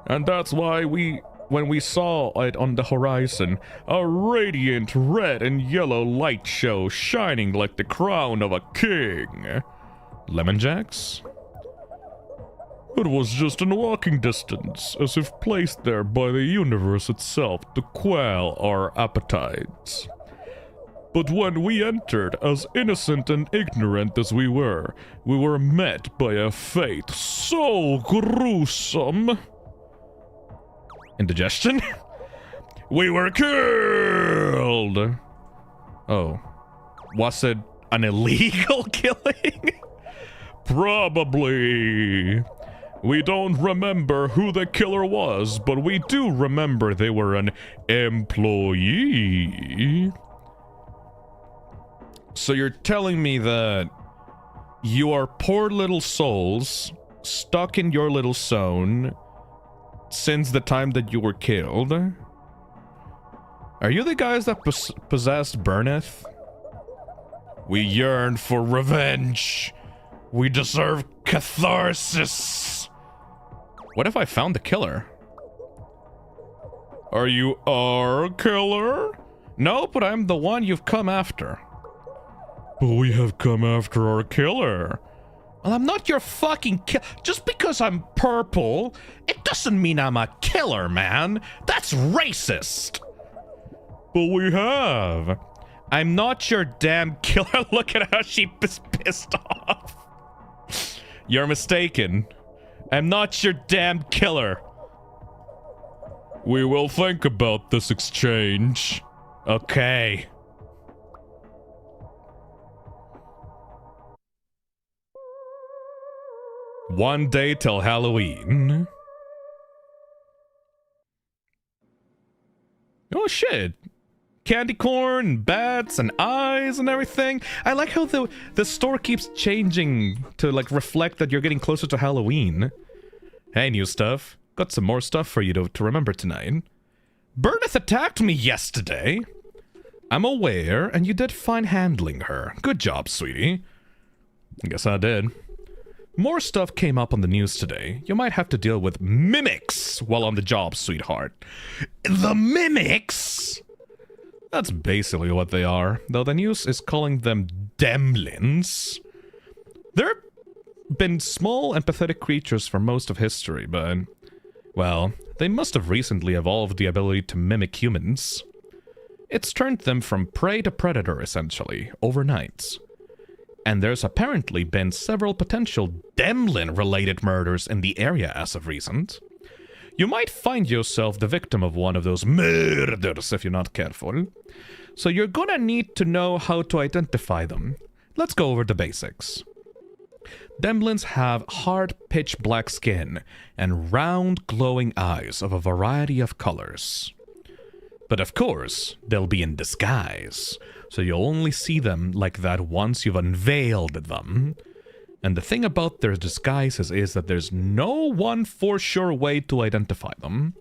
And that's why when we saw it on the horizon, a radiant red and yellow light show shining like the crown of a king. Lemon Jacks? It was just in walking distance, as if placed there by the universe itself to quell our appetites. But when we entered, as innocent and ignorant as we were met by a fate so gruesome. Indigestion? We were killed! Oh. Was it an illegal killing? Probably. We don't remember who the killer was, but we do remember they were an employee. So you're telling me that you are poor little souls stuck in your little zone since the time that you were killed? Are you the guys that possessed Burneth? We yearn for revenge. We deserve catharsis. What if I found the killer? Are you our killer? No, but I'm the one you've come after. But we have come after our killer. Well, I'm not your fucking killer. Just because I'm purple, it doesn't mean I'm a killer, man. That's racist. But we have. I'm not your damn killer. Look at how she is pissed off. You're mistaken. I'm not your damn killer. We will think about this exchange. Okay. One day till Halloween. Oh shit. Candy corn, bats, and eyes and everything. I like how the store keeps changing to like reflect that you're getting closer to Halloween. Hey, new stuff. Got some more stuff for you to remember tonight. Burneth attacked me yesterday. I'm aware, and you did fine handling her. Good job, sweetie. I guess I did. More stuff came up on the news today. You might have to deal with mimics while on the job, sweetheart. The mimics? That's basically what they are, though the news is calling them demlins. They've been small and pathetic creatures for most of history, but, well, they must have recently evolved the ability to mimic humans. It's turned them from prey to predator, essentially, overnight. And there's apparently been several potential Demlin-related murders in the area as of recent. You might find yourself the victim of one of those murders if you're not careful. So you're gonna need to know how to identify them. Let's go over the basics. Demlins have hard pitch black skin and round glowing eyes of a variety of colors. But of course, they'll be in disguise, so you'll only see them like that once you've unveiled them. And the thing about their disguises is that there's no one for sure way to identify them.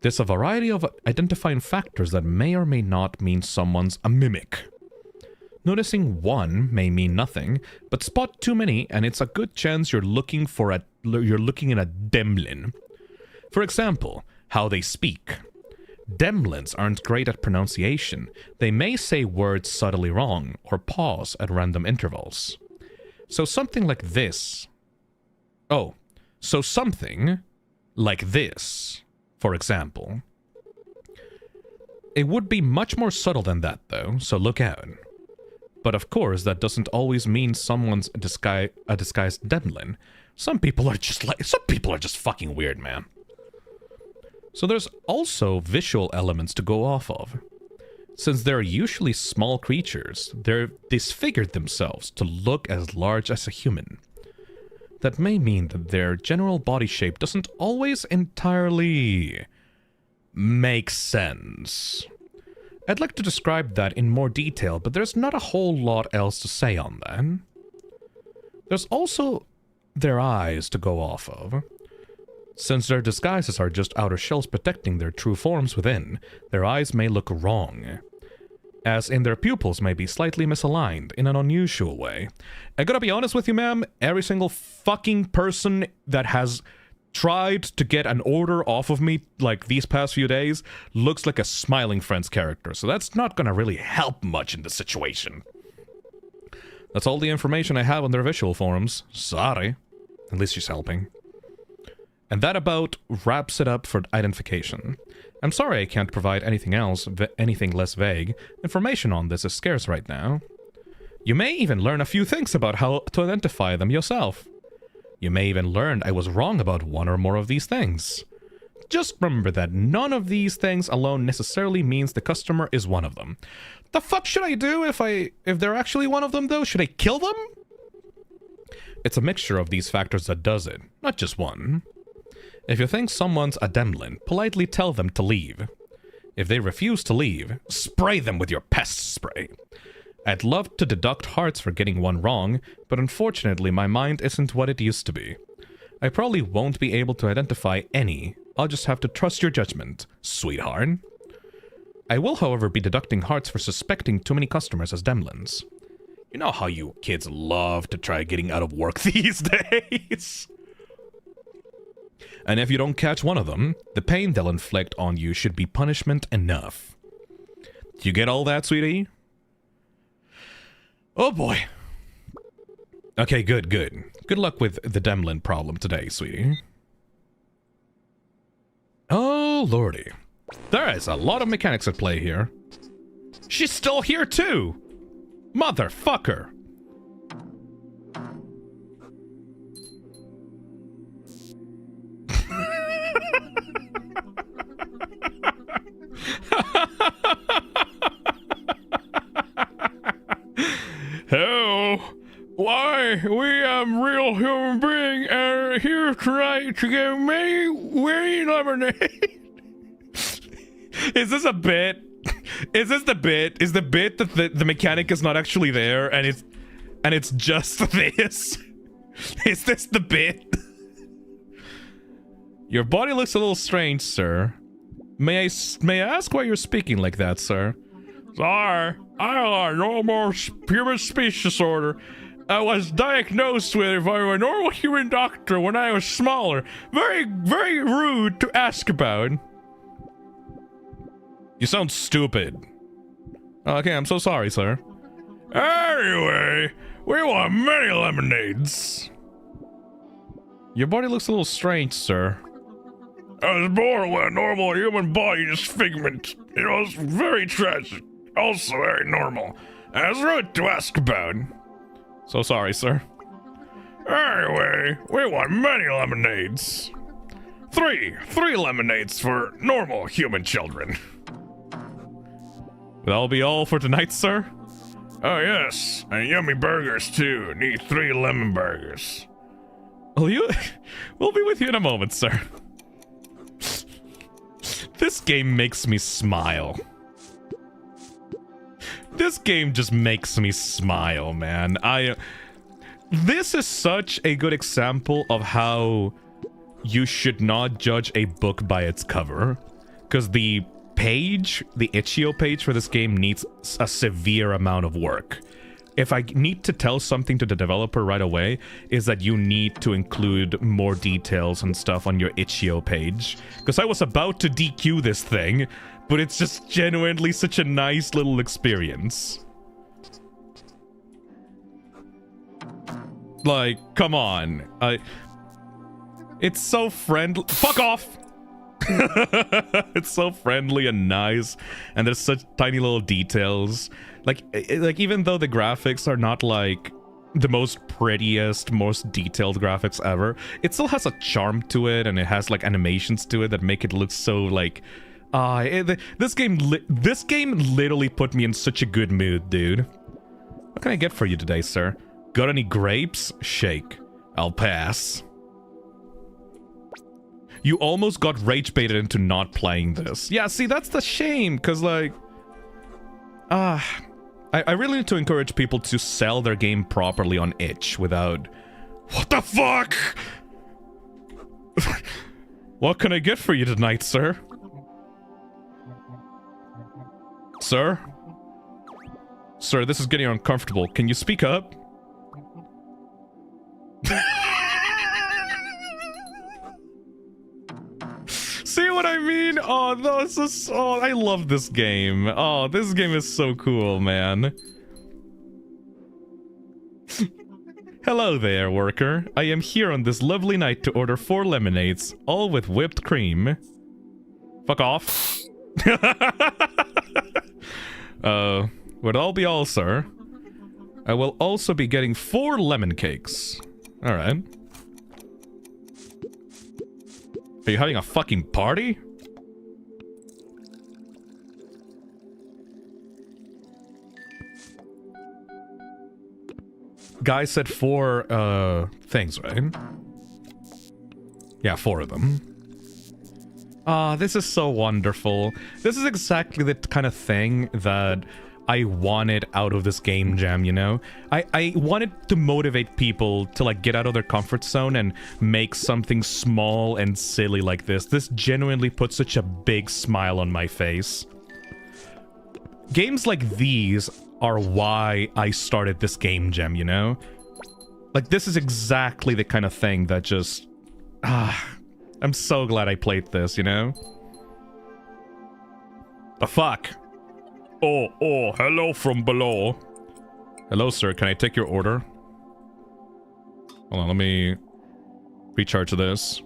There's a variety of identifying factors that may or may not mean someone's a mimic. Noticing one may mean nothing, but spot too many and it's a good chance you're looking at a Demlin. For example, how they speak. Demlins aren't great at pronunciation. They may say words subtly wrong or pause at random intervals. So something like this. So something like this, for example. It would be much more subtle than that though, so look out. But of course, that doesn't always mean someone's a disguised Demlin. Some people are just fucking weird, man. So there's also visual elements to go off of. Since they're usually small creatures, they're disfigured themselves to look as large as a human. That may mean that their general body shape doesn't always entirely make sense. I'd like to describe that in more detail, but there's not a whole lot else to say on that. There's also their eyes to go off of. Since their disguises are just outer shells protecting their true forms within, their eyes may look wrong. As in their pupils may be slightly misaligned in an unusual way. I gotta be honest with you, ma'am, every single fucking person that has tried to get an order off of me, like, these past few days, looks like a Smiling Friends character, so that's not gonna really help much in this situation. That's all the information I have on their visual forms. Sorry. At least she's helping. And that about wraps it up for identification. I'm sorry I can't provide anything else, anything less vague. Information on this is scarce right now. You may even learn a few things about how to identify them yourself. You may even learn I was wrong about one or more of these things. Just remember that none of these things alone necessarily means the customer is one of them. The fuck should I do if they're actually one of them though? Should I kill them? It's a mixture of these factors that does it, not just one. If you think someone's a Demlin, politely tell them to leave. If they refuse to leave, spray them with your pest spray. I'd love to deduct hearts for getting one wrong, but unfortunately my mind isn't what it used to be. I probably won't be able to identify any. I'll just have to trust your judgment, sweetheart. I will, however, be deducting hearts for suspecting too many customers as Demlins. You know how you kids love to try getting out of work these days? And if you don't catch one of them, the pain they'll inflict on you should be punishment enough. Do you get all that, sweetie? Oh boy. Okay, good. Good luck with the Demlin problem today, sweetie. Oh, lordy. There is a lot of mechanics at play here. She's still here too! Motherfucker! Hello. Why, we real human being are here tonight to get many lemonade. Is this a bit? Is this the bit? Is the bit that the mechanic is not actually there and it's just this? Is this the bit? Your body looks a little strange, sir. May I ask why you're speaking like that, sir? Sorry, I have normal human speech disorder. I was diagnosed with it by a normal human doctor when I was smaller. Very, very rude to ask about. You sound stupid. Okay, I'm so sorry, sir. Anyway, we want many lemonades. Your body looks a little strange, sir. I was born with a normal human body disfigurement. It was very tragic. Also very normal. I was rude to ask about. So sorry, sir. Anyway, we want many lemonades. Three lemonades for normal human children. That'll be all for tonight, sir? Oh yes, and yummy burgers too. Need 3 lemon burgers. We'll be with you in a moment, sir. This game makes me smile. This game just makes me smile, man. This is such a good example of how you should not judge a book by its cover. Because the itch.io page for this game needs a severe amount of work. If I need to tell something to the developer right away, is that you need to include more details and stuff on your itch.io page. Because I was about to DQ this thing, but it's just genuinely such a nice little experience. Like, come on. It's so friendly. Fuck off! It's so friendly and nice, and there's such tiny little details. Like even though the graphics are not like the most prettiest, most detailed graphics ever, it still has a charm to it, and it has like animations to it that make it look so like this game literally put me in such a good mood, dude. What can I get for you today, sir? Got any grapes? Shake. I'll pass. You almost got rage baited into not playing this. Yeah, see, that's the shame, because, like... I really need to encourage people to sell their game properly on itch without... What the fuck?! What can I get for you tonight, sir? Sir? Sir, this is getting uncomfortable. Can you speak up? See what I mean? Oh, no, it's just... Oh, I love this game. Oh, this game is so cool, man. Hello there, worker. I am here on this lovely night to order 4 lemonades, all with whipped cream. Fuck off. Would all be all, sir. I will also be getting 4 lemon cakes. Alright. Are you having a fucking party? Guy said 4, things, right? Yeah, 4 of them. Ah, this is so wonderful. This is exactly the kind of thing that I wanted out of this game jam, you know? I wanted to motivate people to, like, get out of their comfort zone and make something small and silly like this. This genuinely put such a big smile on my face. Games like these are why I started this game jam, you know? Like, this is exactly the kind of thing that just... I'm so glad I played this, you know? The fuck? Oh, hello from below. Hello, sir. Can I take your order? Hold on, let me recharge this.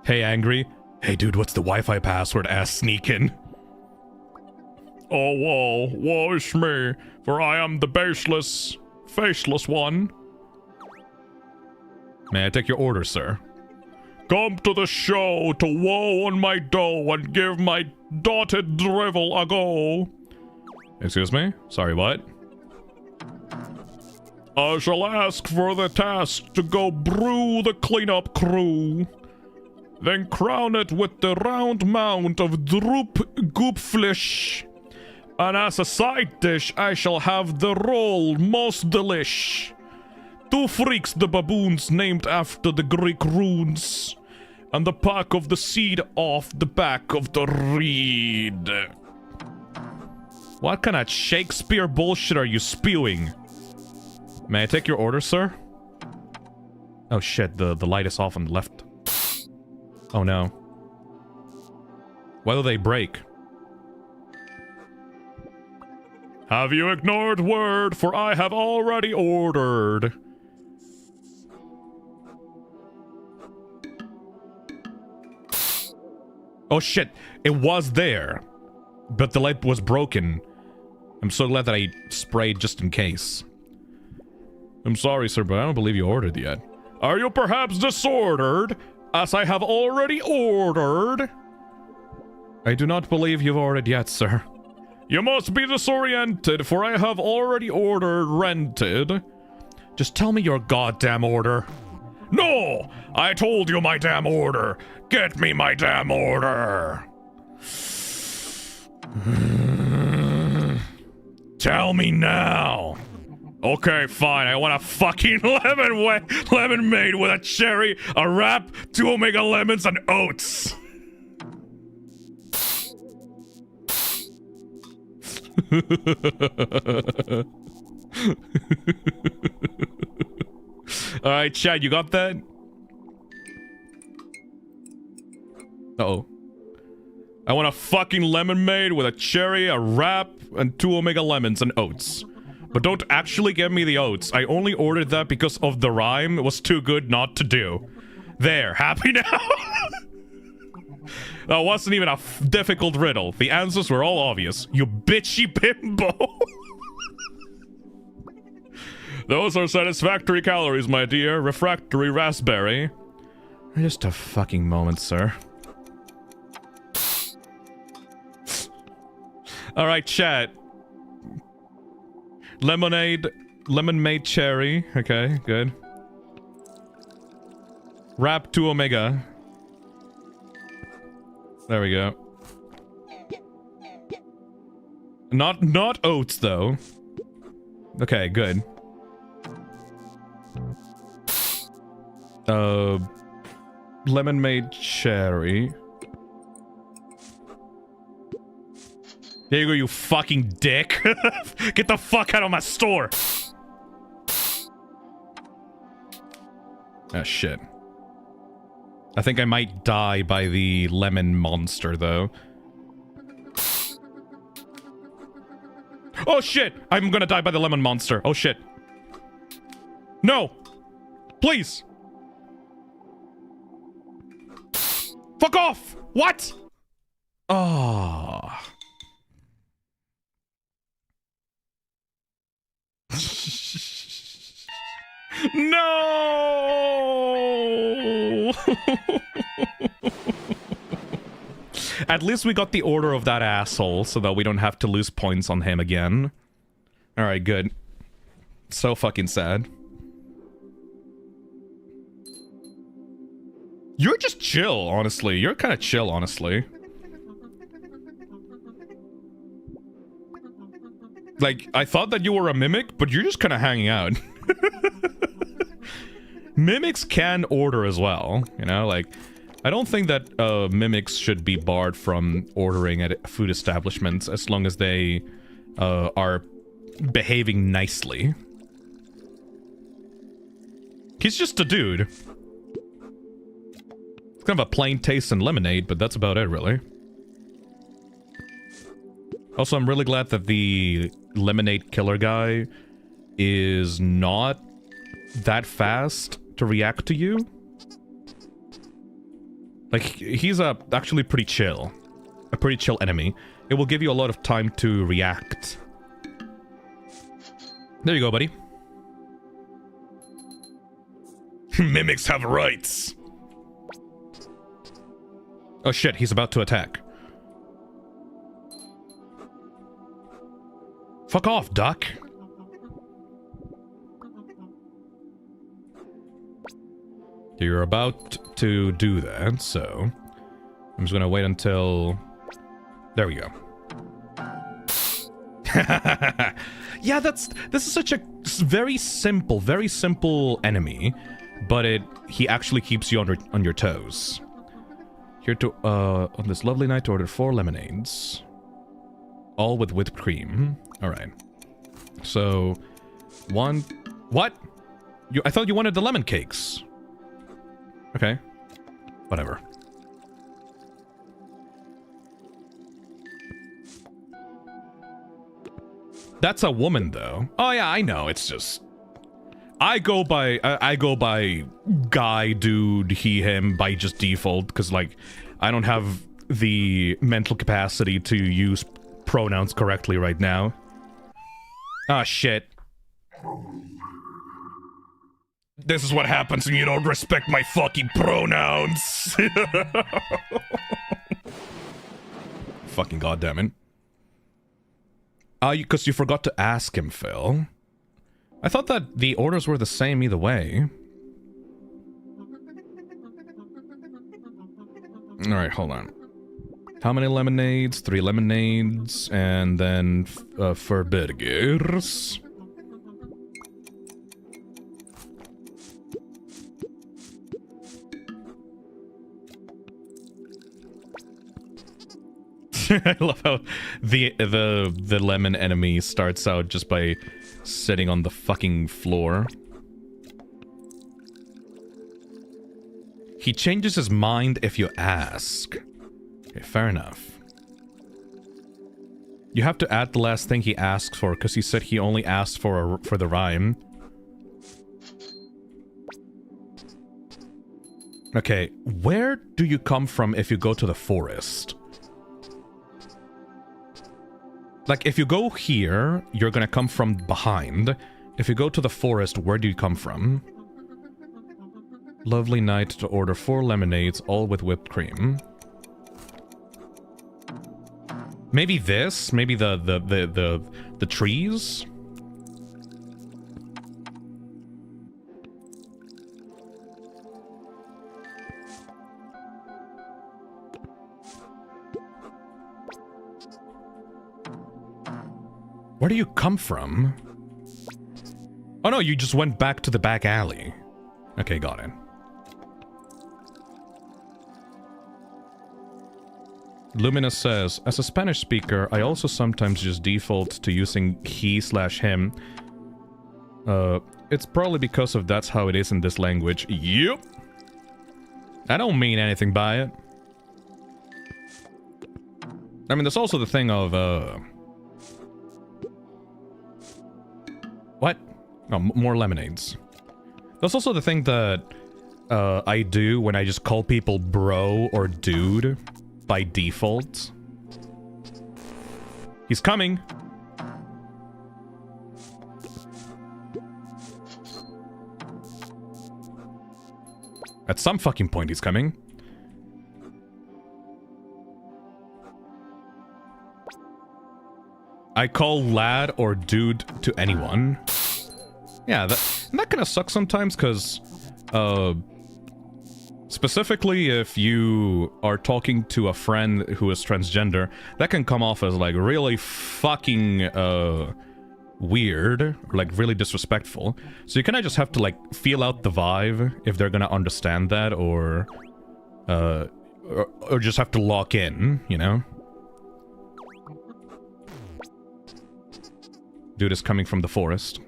Hey, Angry. Hey, dude, what's the Wi-Fi password? Ass sneakin'. Oh, woe is me, for I am the baseless, faceless one. May I take your order, sir? Come to the show to woe on my dough and give my dotted drivel a go. Excuse me? Sorry, what? I shall ask for the task to go brew the cleanup crew. Then crown it with the round mount of droop goop flesh. And as a side dish, I shall have the roll most delish. 2 freaks the baboons named after the Greek runes. And the pack of the seed off the back of the reed. What kind of Shakespeare bullshit are you spewing? May I take your order, sir? Oh shit, the light is off on the left. Oh no. Why do they break? Have you ignored word, for I have already ordered. Oh shit, it was there. But the light was broken. I'm so glad that I sprayed just in case. I'm sorry, sir, but I don't believe you ordered yet. Are you perhaps disordered, as I have already ordered? I do not believe you've ordered yet, sir. You must be disoriented, for I have already ordered rented. Just tell me your goddamn order. No! I told you my damn order! Get me my damn order! Tell me now! Okay, fine, I want a fucking lemonade with a cherry, a wrap, 2 Omega lemons, and oats! Alright, Chad, you got that? Uh-oh. I want a fucking lemonade with a cherry, a wrap, and 2 Omega lemons and oats. But don't actually give me the oats. I only ordered that because of the rhyme. It was too good not to do. There, happy now? That wasn't even a difficult riddle. The answers were all obvious. You bitchy bimbo. Those are satisfactory calories, my dear. Refractory raspberry. Just a fucking moment, sir. Alright, chat. Lemonade. Lemon-made cherry. Okay, good. Wrap 2 Omega. There we go. Not oats, though. Okay, good. Lemon-made cherry. There you go, you fucking dick. Get the fuck out of my store. Ah, shit. I think I might die by the lemon monster, though. Oh, shit! I'm gonna die by the lemon monster. Oh, shit. No! Please! Fuck off! What? Oh. No! At least we got the order of that asshole, so that we don't have to lose points on him again. Alright, good. So fucking sad. You're just chill, honestly. You're kind of chill, honestly. Like, I thought that you were a mimic, but you're just kind of hanging out. Mimics can order as well, you know? Like, I don't think that mimics should be barred from ordering at food establishments as long as they are behaving nicely. He's just a dude. It's kind of a plain taste in lemonade, but that's about it, really. Also, I'm really glad that the lemonade killer guy is not that fast to react to you. Like, he's actually pretty chill. A pretty chill enemy. It will give you a lot of time to react. There you go, buddy. Mimics have rights. Oh shit, he's about to attack. Fuck off, duck. You're about to do that, so I'm just gonna wait until... There we go. Yeah, this is such a very simple enemy, but he actually keeps you on your toes. Here to on this lovely night to order 4 lemonades, all with whipped cream. All right. So, what? I thought you wanted the lemon cakes. Okay. Whatever. That's a woman, though. Oh yeah, I know. It's just I go by guy, dude, he, him by just default, because like I don't have the mental capacity to use pronouns correctly right now. Ah, shit. This is what happens when you don't respect my fucking pronouns. Fucking goddammit. Because you forgot to ask him, Phil. I thought that the orders were the same either way. Alright, hold on. How many lemonades? 3 lemonades, and then for burgers. I love how the lemon enemy starts out just by sitting on the fucking floor. He changes his mind if you ask. Okay, fair enough. You have to add the last thing he asks for, because he said he only asked for the rhyme. Okay, where do you come from if you go to the forest? Like, if you go here, you're gonna come from behind. If you go to the forest, where do you come from? Lovely night to order 4 lemonades, all with whipped cream. Maybe this? Maybe the trees? Where do you come from? Oh no, you just went back to the back alley. Okay, got it. Luminous says, as a Spanish speaker, I also sometimes just default to using he/him. It's probably because of that's how it is in this language. Yep. I don't mean anything by it. I mean, there's also the thing of, what? Oh, more lemonades. That's also the thing that I do when I just call people bro or dude by default. He's coming. At some fucking point he's coming. I call lad or dude to anyone. Yeah, that kind of sucks sometimes, because, specifically if you are talking to a friend who is transgender, that can come off as, like, really fucking, weird, or, like, really disrespectful. So you kind of just have to, like, feel out the vibe if they're gonna understand that, or just have to lock in, you know? Dude is coming from the forest.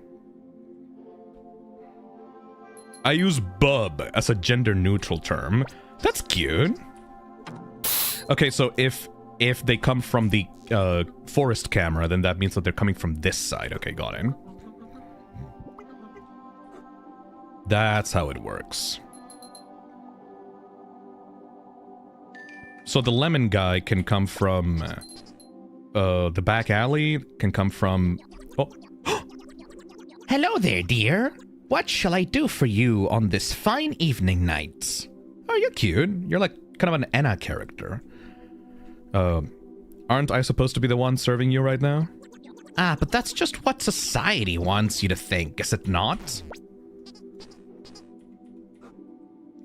I use bub as a gender-neutral term. That's cute. Okay, so if they come from the forest camera, then that means that they're coming from this side. Okay, got it. That's how it works. So the lemon guy can come from the back alley, can come from... Oh. Hello there, dear. What shall I do for you on this fine evening night? Oh, you're cute. You're like kind of an Anna character. Aren't I supposed to be the one serving you right now? Ah, but that's just what society wants you to think, is it not?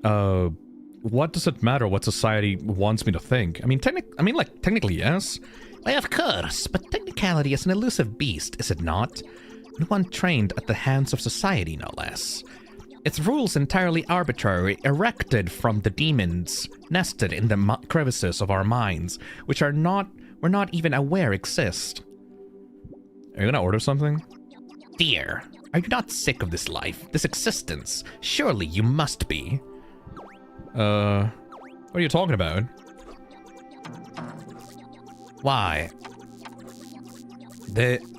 What does it matter what society wants me to think? I mean, technically, yes. Why, of course, but technicality is an elusive beast, is it not? And one trained at the hands of society, no less. Its rules entirely arbitrary, erected from the demons, nested in the crevices of our minds, which we're not even aware exist. Are you gonna order something? Dear, are you not sick of this life, this existence? Surely you must be. What are you talking about? Why?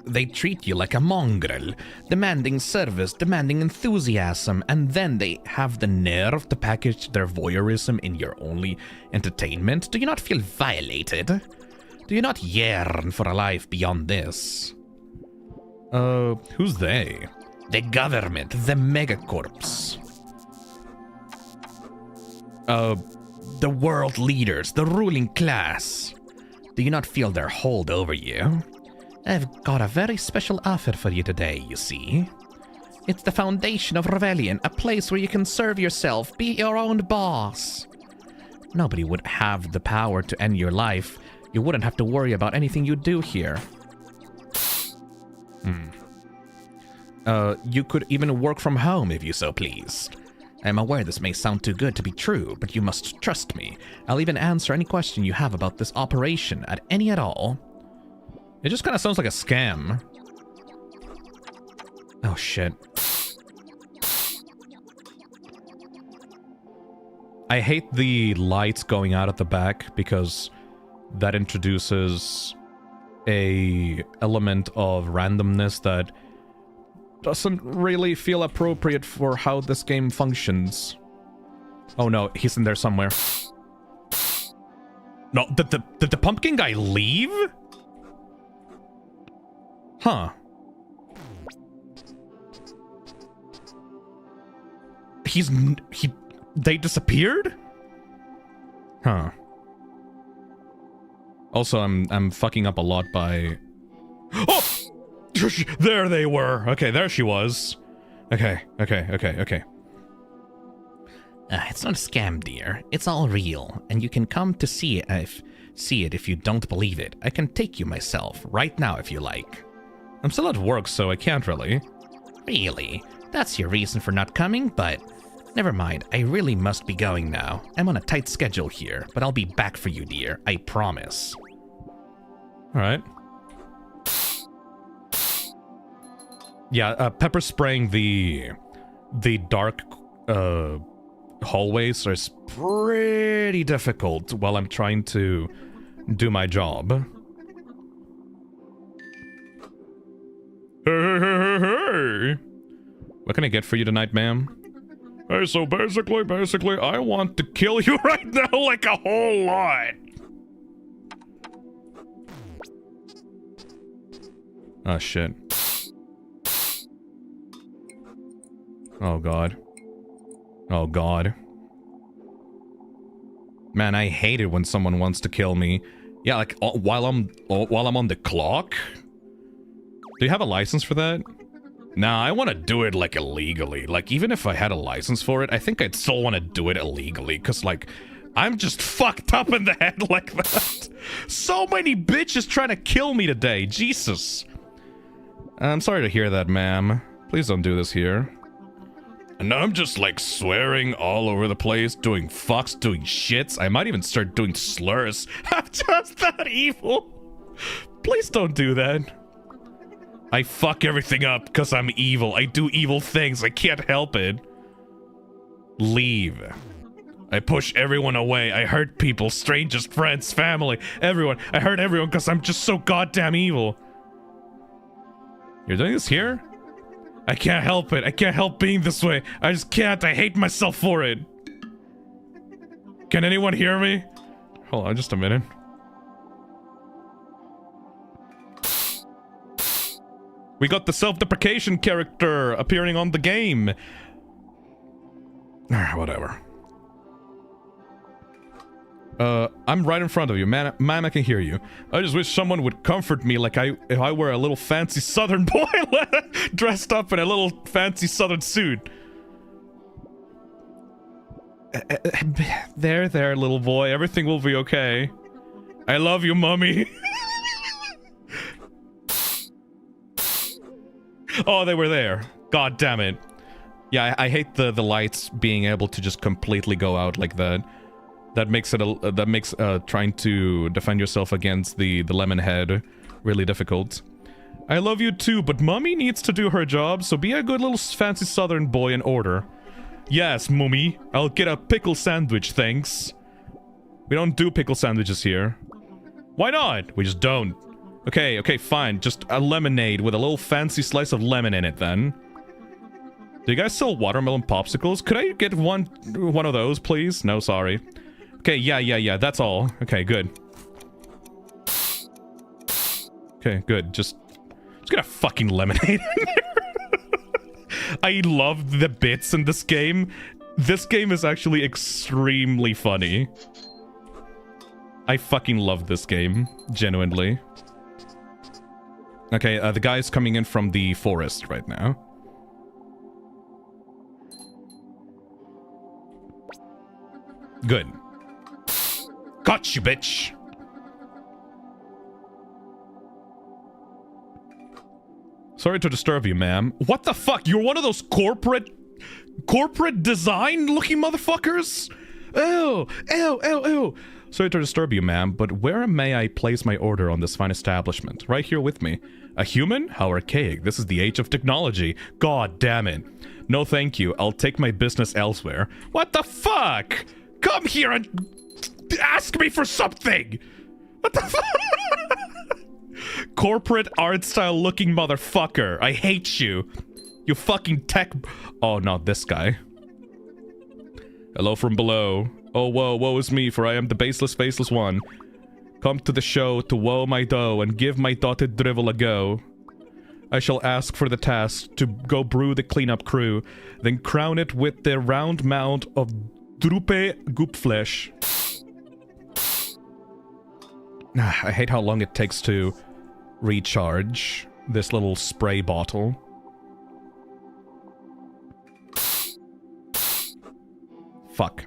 they treat you like a mongrel, demanding service, demanding enthusiasm, and then they have the nerve to package their voyeurism in your only entertainment. Do you not feel violated? Do you not yearn for a life beyond this? Who's they? The government, the megacorps. The world leaders, the ruling class. Do you not feel their hold over you? I've got a very special offer for you today, you see. It's the foundation of Rebellion, a place where you can serve yourself, be your own boss. Nobody would have the power to end your life. You wouldn't have to worry about anything you do here. You could even work from home if you so pleased. I'm aware this may sound too good to be true, but you must trust me. I'll even answer any question you have about this operation, any at all. It just kind of sounds like a scam. Oh shit. I hate the lights going out at the back because that introduces a element of randomness that doesn't really feel appropriate for how this game functions. Oh no, he's in there somewhere. No, did the pumpkin guy leave? Huh. They disappeared? Huh. Also, I'm fucking up a lot by... Oh! There they were. Okay, there she was. Okay. It's not a scam, dear. It's all real, and you can come to see it if you don't believe it. I can take you myself, right now if you like. I'm still at work, so I can't really. Really? That's your reason for not coming, but... Never mind, I really must be going now. I'm on a tight schedule here, but I'll be back for you, dear. I promise. Alright. Yeah, pepper spraying the dark hallways is pretty difficult while I'm trying to do my job. Hey! What can I get for you tonight, ma'am? Hey, so basically, I want to kill you right now, like a whole lot. Oh, shit. Oh, God. Oh, God. Man, I hate it when someone wants to kill me. Yeah, like, while I'm on the clock? Do you have a license for that? Nah, I want to do it, like, illegally. Like, even if I had a license for it, I think I'd still want to do it illegally. Because, like, I'm just fucked up in the head like that. So many bitches trying to kill me today. Jesus. I'm sorry to hear that, ma'am. Please don't do this here. And I'm just, like, swearing all over the place, doing fucks, doing shits. I might even start doing slurs. I'm just that evil. Please don't do that. I fuck everything up because I'm evil. I do evil things. I can't help it. Leave. I push everyone away. I hurt people, strangers, friends, family, everyone. I hurt everyone because I'm just so goddamn evil. You're doing this here? I can't help it. I can't help being this way. I just can't. I hate myself for it. Can anyone hear me? Hold on just a minute. We got the self-deprecation character appearing on the game. Whatever. I'm right in front of you. Mame, I can hear you. I just wish someone would comfort me like if I were a little fancy southern boy dressed up in a little fancy southern suit. There, little boy. Everything will be okay. I love you, mummy. Oh, they were there. God damn it. Yeah, I hate the lights being able to just completely go out like that. That makes trying to defend yourself against the lemon head really difficult. I love you too, but Mummy needs to do her job, so be a good little fancy southern boy and order. Yes, Mummy. I'll get a pickle sandwich, thanks. We don't do pickle sandwiches here. Why not? We just don't. Okay, okay, fine. Just a lemonade with a little fancy slice of lemon in it, then. Do you guys sell watermelon popsicles? Could I get one of those, please? No, sorry. Okay, yeah, that's all. Okay, good. Okay, good. Just get a fucking lemonade in there. I love the bits in this game. This game is actually extremely funny. I fucking love this game. Genuinely. Okay, the guy's coming in from the forest right now. Good. Got you, bitch! Sorry to disturb you, ma'am. What the fuck? You're one of those corporate design looking motherfuckers? Ew. Sorry to disturb you, ma'am, but where may I place my order on this fine establishment? Right here with me. A human? How archaic. This is the age of technology. God damn it. No thank you. I'll take my business elsewhere. What the fuck? Come here and ask me for something! What the fuck? Corporate art style looking motherfucker. I hate you. You fucking tech... Oh, not this guy. Hello from below. Oh, woe is me, for I am the baseless, faceless one. Come to the show to woe my dough and give my dotted drivel a go. I shall ask for the task to go brew the cleanup crew, then crown it with the round mound of Drupe goop flesh. I hate how long it takes to recharge this little spray bottle. Fuck.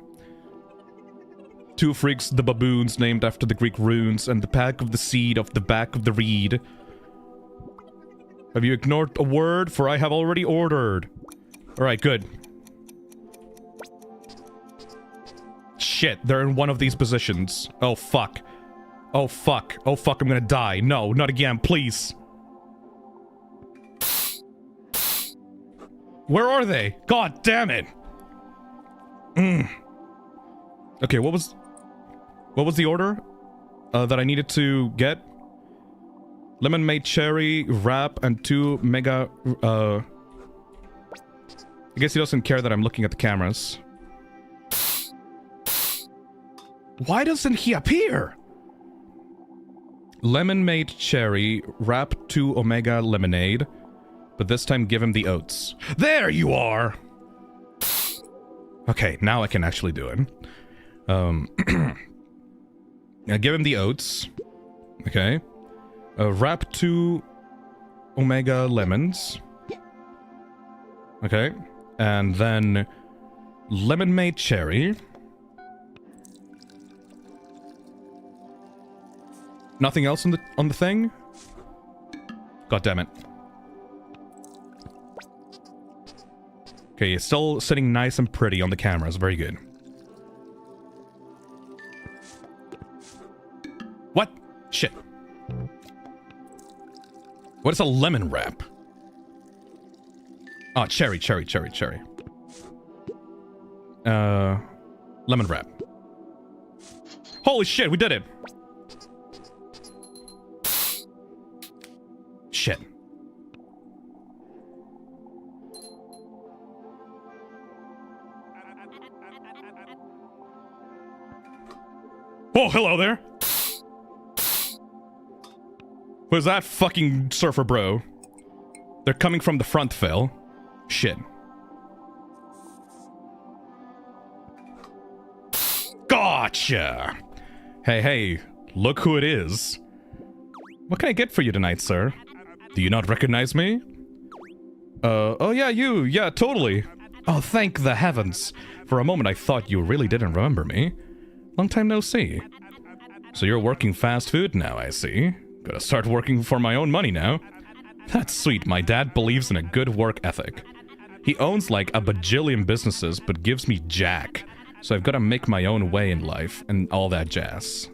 Two freaks the baboons named after the Greek runes, and the pack of the seed of the back of the reed. Have you ignored a word? For I have already ordered. Alright, good. Shit, they're in one of these positions. Oh, fuck. Oh, fuck. Oh, fuck, I'm gonna die. No, not again, please. Where are they? God damn it. Okay, what was the order that I needed to get? Lemon made cherry, wrap, and 2 mega, I guess he doesn't care that I'm looking at the cameras. Why doesn't he appear? Lemon made cherry, wrap 2 omega lemonade, but this time give him the oats. There you are! Okay, now I can actually do it. Now give him the oats. Okay. Wrap 2 omega lemons. Okay. And then lemon made cherry. Nothing else on the thing? God damn it. Okay, it's still sitting nice and pretty on the cameras. Very good. What? Shit. What is a lemon wrap? Oh, cherry. Lemon wrap. Holy shit, we did it! Shit. Oh, hello there! Who's that fucking surfer bro? They're coming from the front, Phil. Shit. Gotcha! Hey, look who it is. What can I get for you tonight, sir? Do you not recognize me? Oh yeah, you. Yeah, totally. Oh, thank the heavens. For a moment I thought you really didn't remember me. Long time no see. So you're working fast food now, I see. Gotta start working for my own money now. That's sweet, my dad believes in a good work ethic. He owns like a bajillion businesses, but gives me jack. So I've gotta make my own way in life, and all that jazz.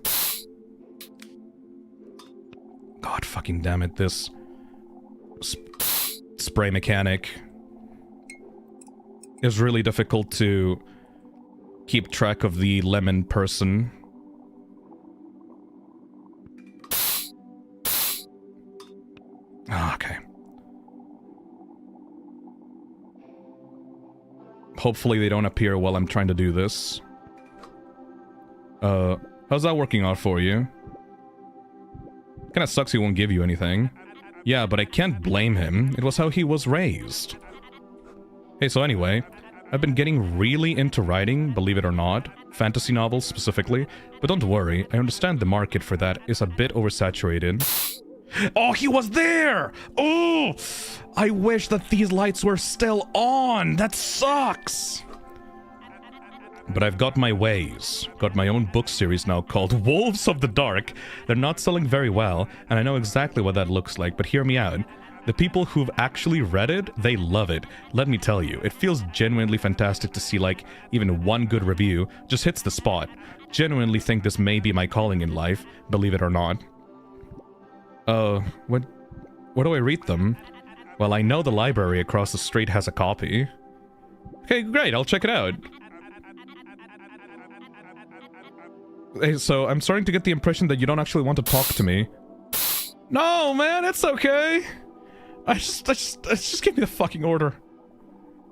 God fucking damn it, this... spray mechanic is really difficult to keep track of the lemon person. Okay. Hopefully they don't appear while I'm trying to do this. How's that working out for you? Kinda sucks he won't give you anything. Yeah, but I can't blame him. It was how he was raised. Hey, so anyway, I've been getting really into writing, believe it or not. Fantasy novels specifically. But don't worry, I understand the market for that is a bit oversaturated. Oh, he was there! Oh! I wish that these lights were still on! That sucks! But I've got my ways. Got my own book series now called Wolves of the Dark. They're not selling very well, and I know exactly what that looks like, but hear me out. The people who've actually read it, they love it. Let me tell you, it feels genuinely fantastic to see, like, even one good review just hits the spot. Genuinely think this may be my calling in life, believe it or not. Where do I read them? Well, I know the library across the street has a copy. Okay, great, I'll check it out. Hey, so I'm starting to get the impression that you don't actually want to talk to me. No, man, it's okay. Just give me the fucking order.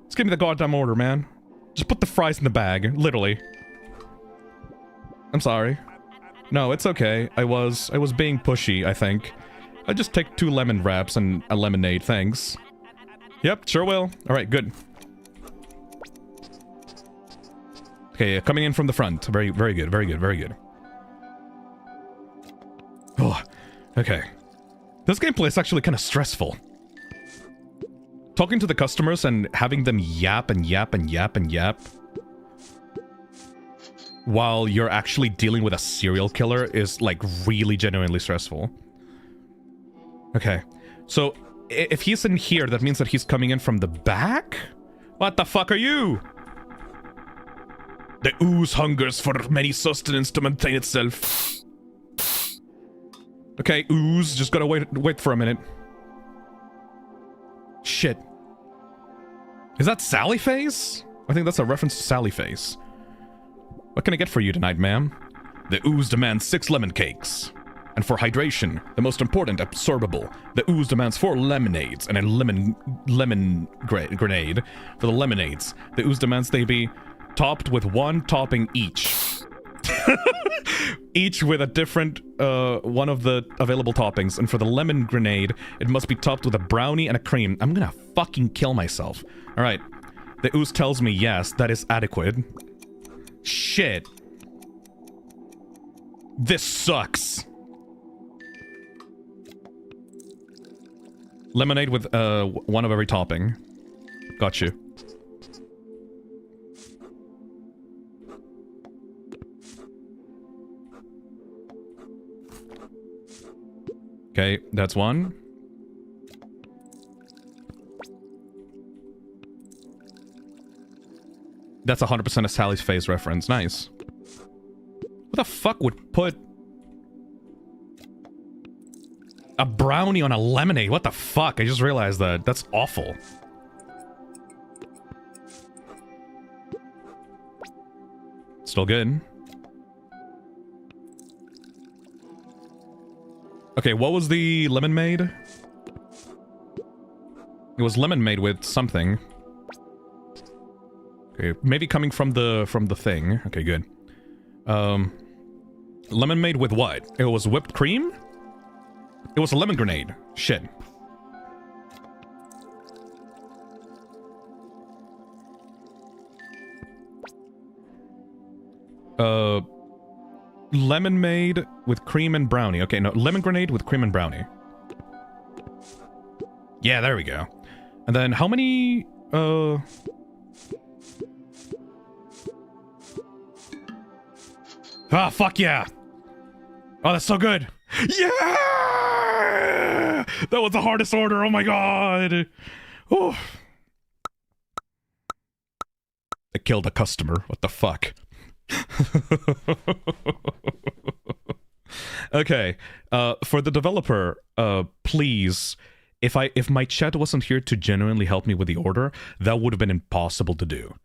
Just give me the goddamn order, man. Just put the fries in the bag, literally. I'm sorry. No, it's okay. I was being pushy, I think. I'll just take 2 lemon wraps and a lemonade, thanks. Yep, sure will. Alright, good. Okay, coming in from the front. Very, very good, very good, very good. Oh, okay. This gameplay is actually kind of stressful. Talking to the customers and having them yap and yap and yap and yap while you're actually dealing with a serial killer is, like, really genuinely stressful. Okay, so if he's in here, that means that he's coming in from the back? What the fuck are you? The ooze hungers for many sustenance to maintain itself. Okay, ooze, just gotta wait for a minute. Shit. Is that Sally Face? I think that's a reference to Sally Face. What can I get for you tonight, ma'am? The ooze demands 6 lemon cakes. And for hydration, the most important absorbable, the ooze demands 4 lemonades and a lemon grenade. For the lemonades, the ooze demands they be topped with 1 topping each. Each with a different one of the available toppings. And for the lemon grenade, it must be topped with a brownie and a cream. I'm gonna fucking kill myself. Alright. The ooze tells me yes, that is adequate. Shit. This sucks. Lemonade with 1 of every topping. Got you. Okay, that's 1. That's 100% a Sally's Face reference. Nice. What the fuck would put a brownie on a lemonade? What the fuck? I just realized that. That's awful. Still good. Okay, what was the lemon made? It was lemon made with something. Okay, maybe coming from the thing. Okay, good. Lemon made with what? It was whipped cream? It was a lemon grenade. Shit. Lemon made with cream and brownie. Okay, no, lemon grenade with cream and brownie. Yeah, there we go. And then how many, Ah, fuck yeah! Oh, that's so good! Yeah! That was the hardest order, oh my god! Oh. I killed a customer, what the fuck? Okay, for the developer, please, if my chat wasn't here to genuinely help me with the order, that would have been impossible to do.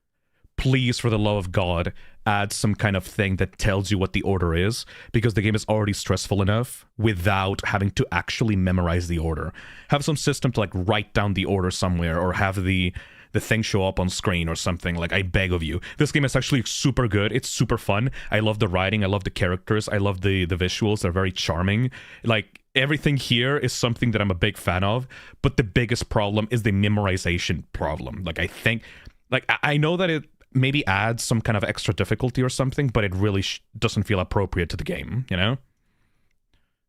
please, for the love of God, add some kind of thing that tells you what the order is, because the game is already stressful enough without having to actually memorize the order. Have some system to like write down the order somewhere, or have the thing show up on screen or something. Like, I beg of you. This game is actually super good. It's super fun. I love the writing. I love the characters. I love the visuals. They're very charming. Like, everything here is something that I'm a big fan of, but the biggest problem is the memorization problem. Like, I think, like, I know that it maybe adds some kind of extra difficulty or something, but it really doesn't feel appropriate to the game, you know?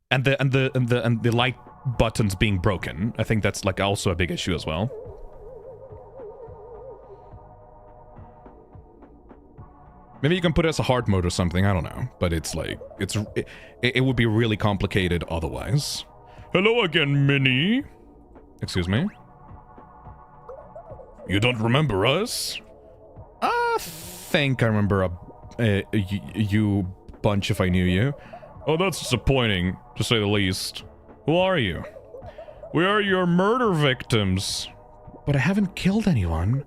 And the light buttons being broken, I think that's like also a big issue as well. Maybe you can put it as a hard mode or something, I don't know. But it's like, it would be really complicated otherwise. Hello again, Minnie. Excuse me? You don't remember us? I think I remember you bunch if I knew you. Oh, that's disappointing, to say the least. Who are you? We are your murder victims. But I haven't killed anyone.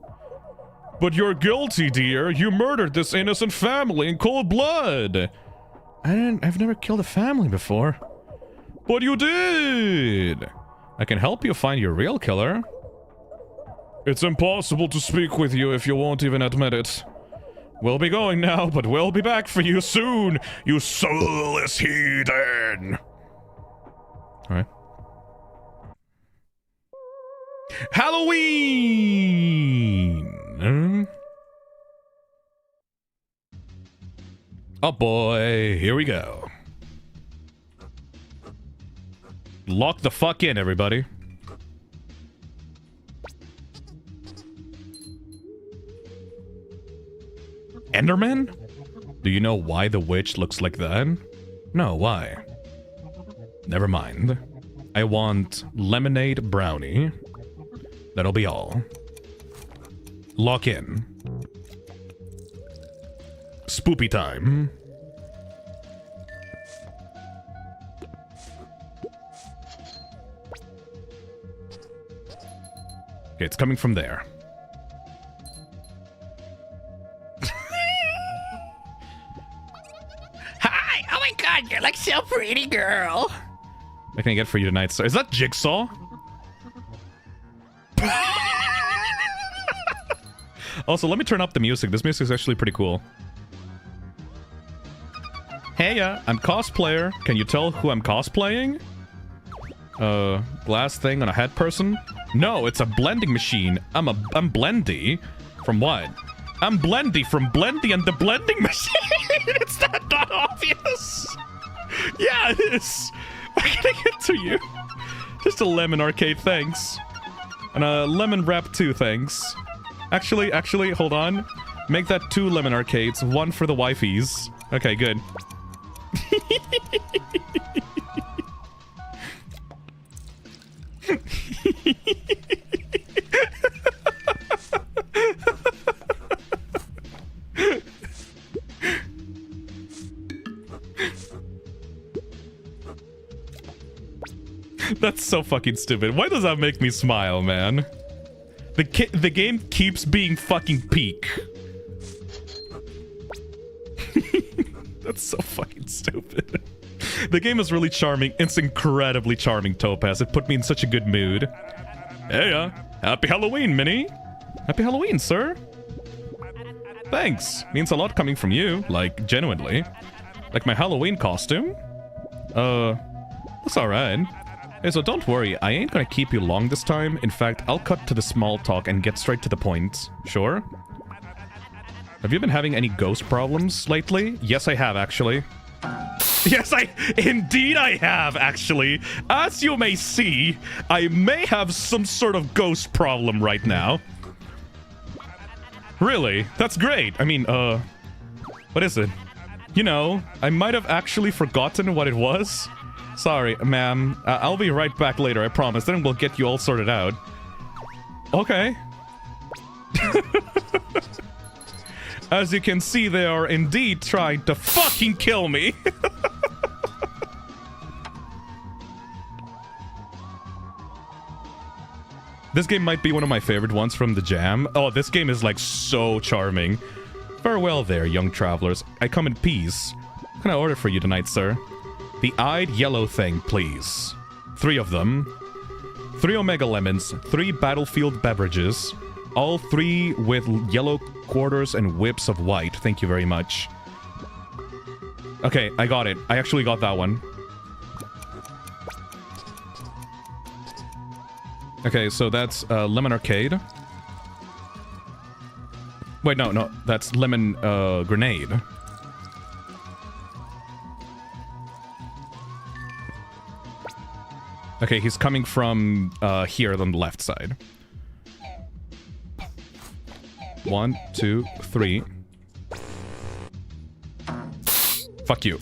But you're guilty, dear. You murdered this innocent family in cold blood. I've never killed a family before. But you did. I can help you find your real killer. It's impossible to speak with you if you won't even admit it. We'll be going now, but we'll be back for you soon, you soulless heathen. Alright. Halloween! Oh boy, here we go. Lock the fuck in, everybody. Enderman? Do you know why the witch looks like that? No, why? Never mind. I want lemonade brownie. That'll be all. Lock in. Spoopy time. Okay, it's coming from there. Hi! Oh my god, you're like so pretty, girl! What can I get for you tonight, sir? Is that Jigsaw? Also, let me turn up the music. This music is actually pretty cool. Hey, I'm cosplayer. Can you tell who I'm cosplaying? Glass thing on a head person? No, it's a blending machine. I'm Blendy. From what? I'm Blendy from Blendy and the Blending Machine. It's not obvious. Yeah, it is. What can I get to you? Just a lemon arcade, thanks. And a lemon wrap too, thanks. Actually, hold on. Make that 2 lemon arcades, 1 for the wifeys. Okay, good. That's so fucking stupid. Why does that make me smile, man? The game keeps being fucking peak. That's so fucking stupid. The game is really charming. It's incredibly charming, Topaz. It put me in such a good mood. Hey, happy Halloween, Minnie. Happy Halloween, sir. Thanks. Means a lot coming from you. Like, genuinely. Like my Halloween costume? That's alright. Hey, so don't worry, I ain't gonna keep you long this time. In fact, I'll cut to the small talk and get straight to the point. Sure? Have you been having any ghost problems lately? Yes, I have, actually. Yes, indeed I have, actually. As you may see, I may have some sort of ghost problem right now. Really? That's great. I mean, what is it? You know, I might have actually forgotten what it was. Sorry, ma'am. I'll be right back later, I promise. Then we'll get you all sorted out. Okay. As you can see, they are indeed trying to fucking kill me. This game might be one of my favorite ones from the jam. Oh, this game is like so charming. Farewell there, young travelers. I come in peace. What can I order for you tonight, sir? The eyed yellow thing, please. 3 of them. 3 Omega Lemons, 3 Battlefield beverages, all 3 with yellow quarters and whips of white. Thank you very much. Okay, I got it. I actually got that one. Okay, so that's Lemon Arcade. Wait, no, that's Lemon Grenade. Okay, he's coming from here on the left side. 1, 2, 3. Fuck you.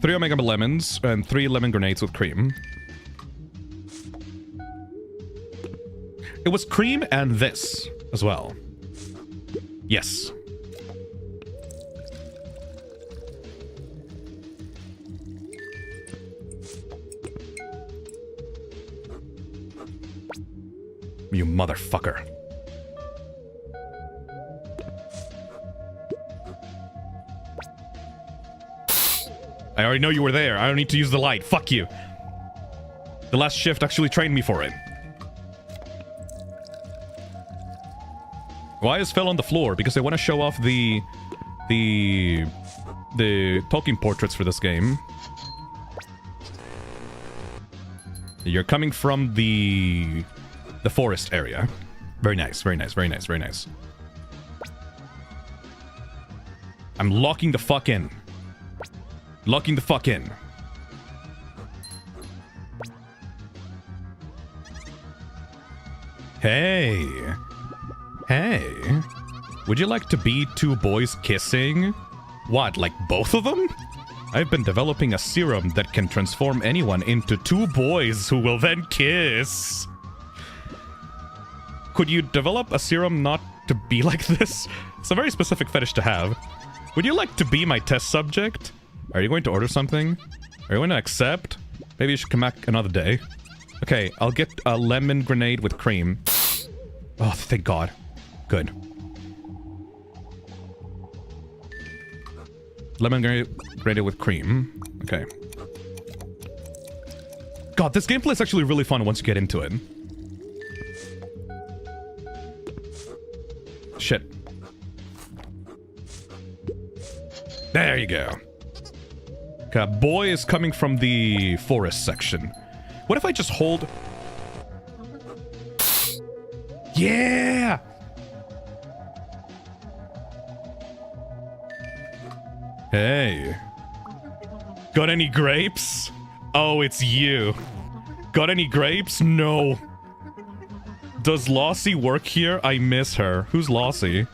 3 Omega Lemons and 3 lemon grenades with cream. It was cream and this as well. Yes. You motherfucker. I already know you were there. I don't need to use the light. Fuck you. The last shift actually trained me for it. Why is fell on the floor? Because I want to show off the Tolkien portraits for this game. You're coming from the forest area. Very nice, very nice, very nice, very nice. I'm locking the fuck in. Locking the fuck in. Hey. Hey. Would you like to be 2 boys kissing? What, like both of them? I've been developing a serum that can transform anyone into 2 boys who will then kiss. Could you develop a serum not to be like this? It's a very specific fetish to have. Would you like to be my test subject? Are you going to order something? Are you going to accept? Maybe you should come back another day. Okay, I'll get a lemon grenade with cream. Oh, thank God. Good. Lemon grenade with cream. Okay. God, this gameplay is actually really fun once you get into it. Shit. There you go. Okay, boy is coming from the forest section. What if I just hold... Yeah! Hey. Got any grapes? Oh, it's you. Got any grapes? No. Does Lossie work here? I miss her. Who's Lossie?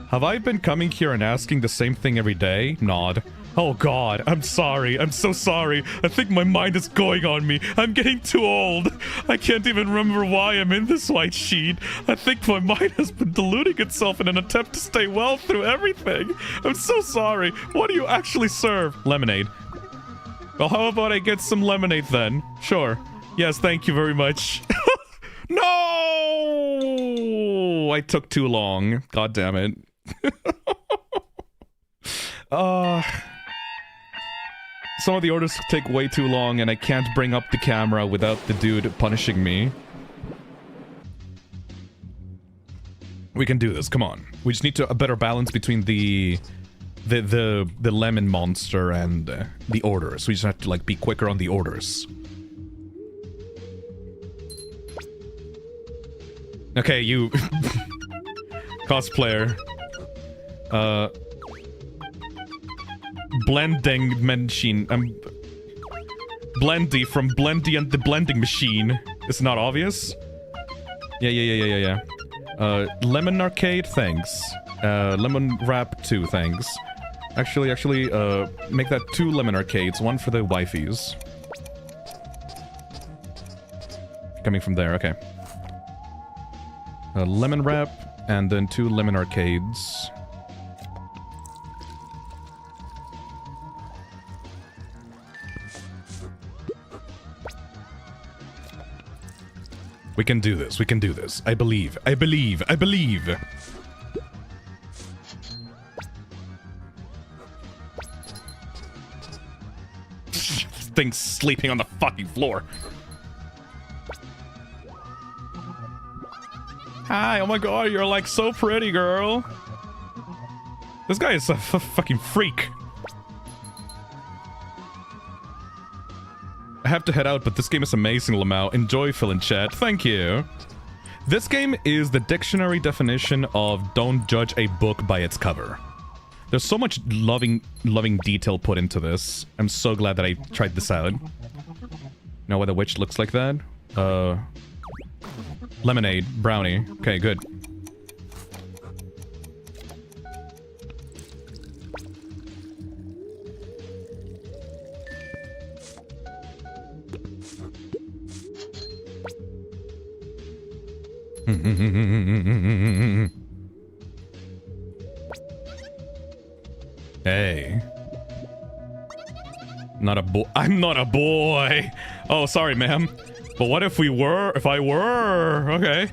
Have I been coming here and asking the same thing every day? Nod. Oh God, I'm sorry. I'm so sorry. I think my mind is going on me. I'm getting too old. I can't even remember why I'm in this white sheet. I think my mind has been deluding itself in an attempt to stay well through everything. I'm so sorry. What do you actually serve? Lemonade. Well, how about I get some lemonade then? Sure. Yes, thank you very much. No! I took too long. God damn it. Some of the orders take way too long and I can't bring up the camera without the dude punishing me. We can do this, come on. We just need a better balance between the lemon monster and the orders. We just have to like be quicker on the orders. Okay, you cosplayer. Blending machine. Blendy from Blendy and the Blending Machine. It's not obvious? Yeah. Lemon Arcade, thanks. Lemon Wrap 2, thanks. Actually, make that 2 Lemon Arcades, 1 for the wifeys. Coming from there, okay. Lemon Wrap, and then 2 Lemon Arcades. We can do this. We can do this. I believe. I believe. I believe. This thing's sleeping on the fucking floor. Hi, oh my god, you're like so pretty, girl. This guy is a fucking freak. I have to head out, but this game is amazing, Lamau. Enjoy, Phil in chat. Thank you. This game is the dictionary definition of don't judge a book by its cover. There's so much loving detail put into this. I'm so glad that I tried this out. Know why the witch looks like that? Lemonade, brownie. Okay, good. Hey. Not a boy. I'm not a boy. Oh, sorry, ma'am. But what if we were? If I were? Okay.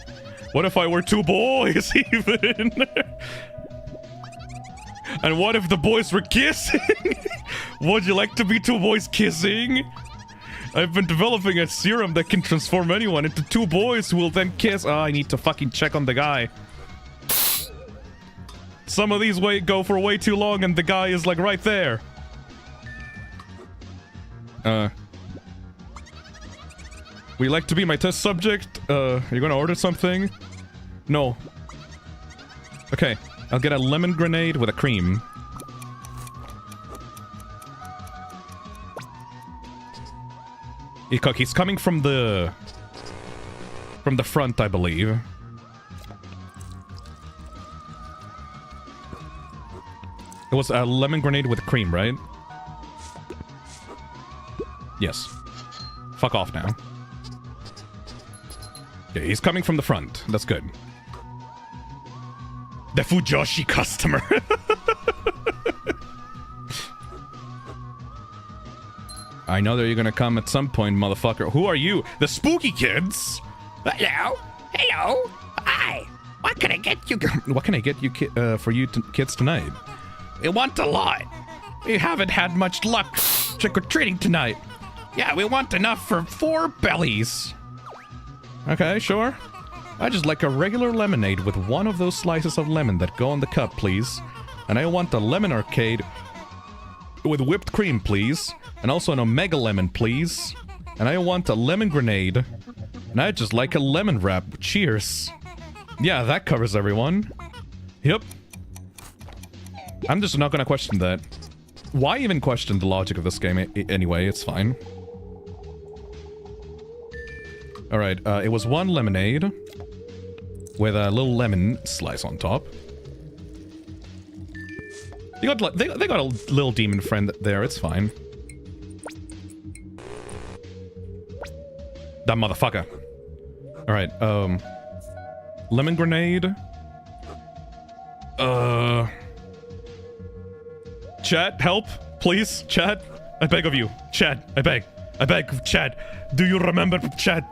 What if I were two boys, even? And what if the boys were kissing? Would you like to be two boys kissing? I've been developing a serum that can transform anyone into two boys who will then kiss. Oh, I need to fucking check on the guy. Some of these go for way too long and the guy is like right there. Would you like to be my test subject? Are you gonna order something? No. Okay, I'll get a lemon grenade with a cream. He's coming from the front, I believe. It was a lemon grenade with cream, right? Yes. Fuck off now. Okay, he's coming from the front. That's good. The Fujoshi customer. I know that you're gonna come at some point, motherfucker. Who are you? The spooky kids? Hello? Hello? Hi. What can I get you? What can I get you for you kids tonight? We want a lot. We haven't had much luck trick-or-treating tonight. Yeah, we want enough for 4 bellies. Okay, sure. I just like a regular lemonade with one of those slices of lemon that go in the cup, please. And I want a lemon arcade with whipped cream, please. And also an omega lemon, please. And I want a lemon grenade. And I just like a lemon wrap. Cheers. Yeah, that covers everyone. Yep. I'm just not gonna question that. Why even question the logic of this game anyway? It's fine. Alright, it was one lemonade with a little lemon slice on top. They got a little demon friend there, it's fine. That motherfucker. Alright, lemon grenade. Chat, help, please, chat. I beg of you. Chat, I beg. I beg, chat. Do you remember, chat?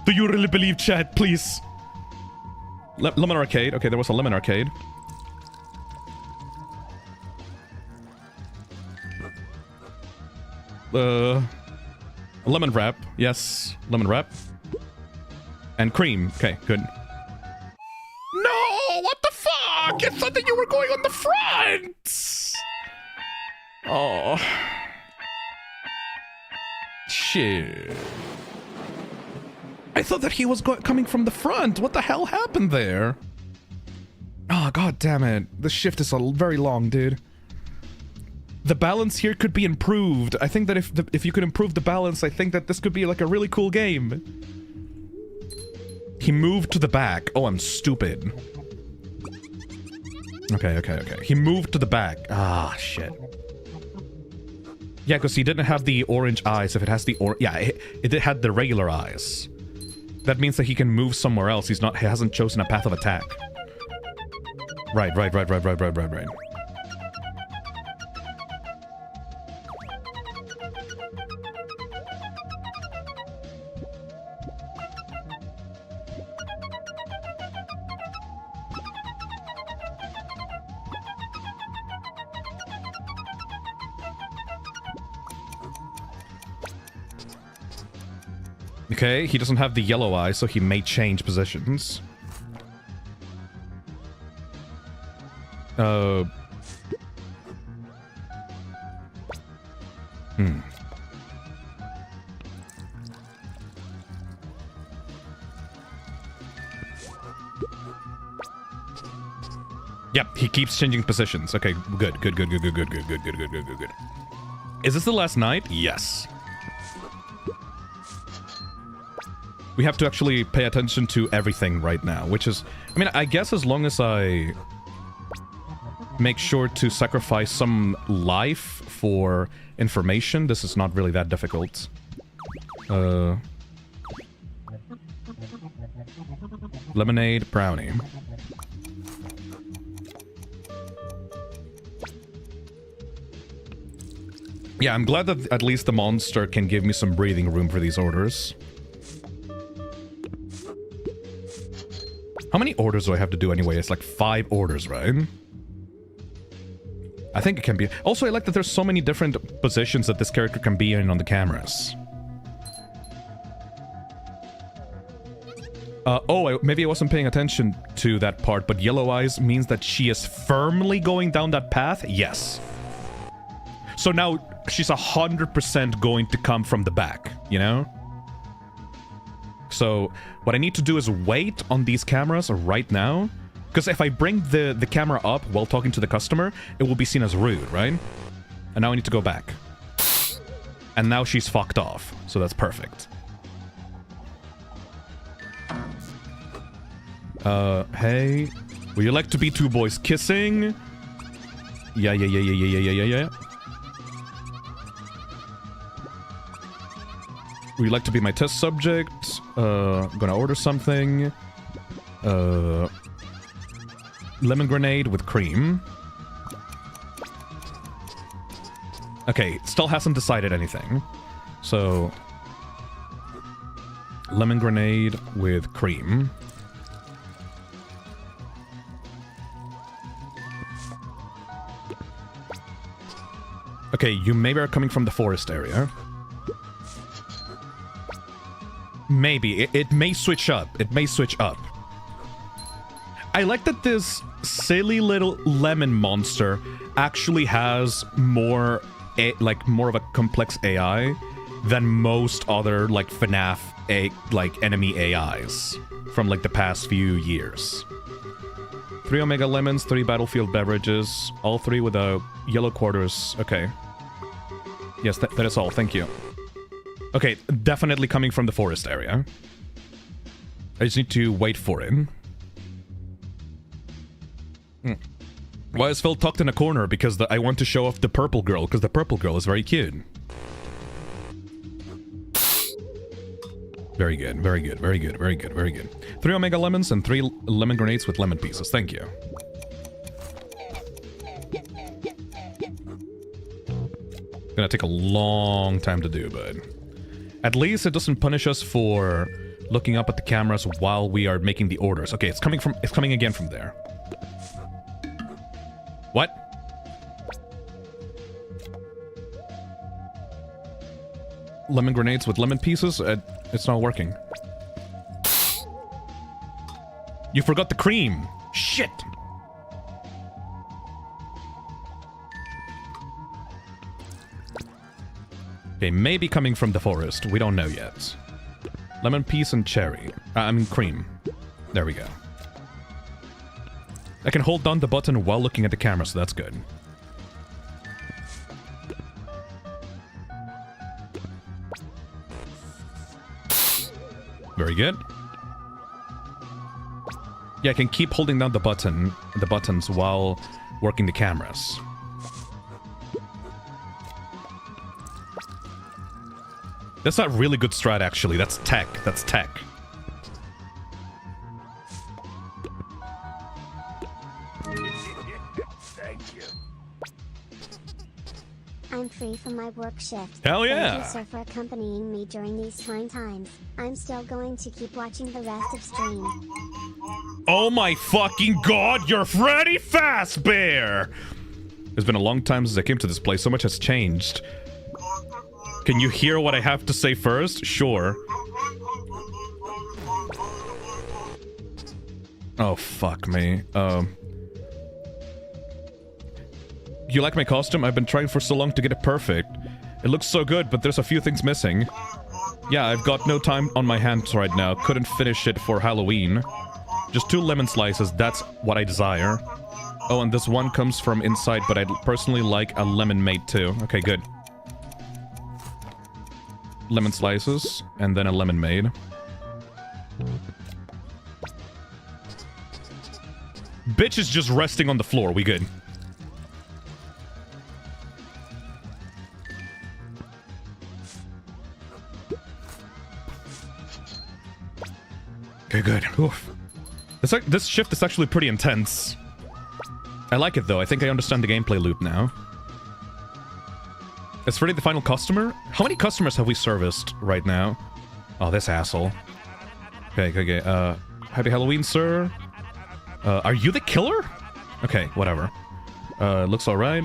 Do you really believe, chat, please? Lemon arcade. Okay, there was a lemon arcade. Lemon wrap. Yes, lemon wrap. And cream. Okay, good. No! What the fuck? I thought that you were going on the front! Oh. Shit. I thought that he was coming from the front. What the hell happened there? Oh, god damn it. The shift is very long, dude. The balance here could be improved. I think that if you could improve the balance, I think that this could be like a really cool game. He moved to the back. Oh, I'm stupid. Okay. He moved to the back. Ah, shit. Yeah, because he didn't have the orange eyes. If it has the it had the regular eyes. That means that he can move somewhere else. He hasn't chosen a path of attack. Right. Okay, he doesn't have the yellow eye, so he may change positions. Yep, he keeps changing positions. Okay, good. Is this the last night? Yes. We have to actually pay attention to everything right now, which is... I mean, I guess as long as I make sure to sacrifice some life for information, this is not really that difficult. Lemonade, brownie. Yeah, I'm glad that at least the monster can give me some breathing room for these orders. How many orders do I have to do anyway? It's like 5 orders, right? I think it can be... Also, I like that there's so many different positions that this character can be in on the cameras. Maybe I wasn't paying attention to that part, but yellow eyes means that she is firmly going down that path? Yes. So now she's 100% going to come from the back, you know? So what I need to do is wait on these cameras right now. Because if I bring the camera up while talking to the customer, it will be seen as rude, right? And now I need to go back. And now she's fucked off. So that's perfect. Hey. Would you like to be 2 boys kissing? Yeah. Would you like to be my test subject? I'm gonna order something. Lemon grenade with cream. Okay, still hasn't decided anything. So... lemon grenade with cream. Okay, you maybe are coming from the forest area. Maybe. It may switch up. It may switch up. I like that this silly little lemon monster actually has more of a complex AI than most other like FNAF enemy AIs from like the past few years. 3 Omega Lemons, 3 Battlefield Beverages, all 3 with yellow quarters. Okay. Yes, that is all. Thank you. Okay, definitely coming from the forest area. I just need to wait for him. Why is Phil tucked in a corner? Because I want to show off the purple girl, because the purple girl is very cute. Very good, very good, very good, very good, very good. 3 Omega Lemons and 3 lemon grenades with lemon pieces. Thank you. Gonna take a long time to do, but... at least it doesn't punish us for looking up at the cameras while we are making the orders. Okay, it's coming again from there. What? Lemon grenades with lemon pieces? It's not working. You forgot the cream! Shit! Okay, maybe coming from the forest. We don't know yet. Lemon piece and cherry. I mean cream. There we go. I can hold down the button while looking at the camera, so that's good. Very good. Yeah, I can keep holding down the buttons while working the cameras. That's not really good strat, actually. That's tech. That's tech. Thank you. I'm free from my work shift. Hell yeah! Thank you, sir, for accompanying me during these trying times. I'm still going to keep watching the rest of stream. Oh my fucking god, you're Freddy Fazbear! It's been a long time since I came to this place. So much has changed. Can you hear what I have to say first? Sure. Oh, fuck me. You like my costume? I've been trying for so long to get it perfect. It looks so good, but there's a few things missing. Yeah, I've got no time on my hands right now. Couldn't finish it for Halloween. Just 2 lemon slices, that's what I desire. Oh, and this one comes from inside, but I'd personally like a lemon made too. Okay, good. Lemon slices, and then a lemon made. Bitch is just resting on the floor, we good. Okay, good. Oof. This shift is actually pretty intense. I like it though, I think I understand the gameplay loop now. Is Freddy the final customer? How many customers have we serviced right now? Oh, this asshole. Okay. Happy Halloween, sir. Are you the killer? Okay, whatever. Looks alright.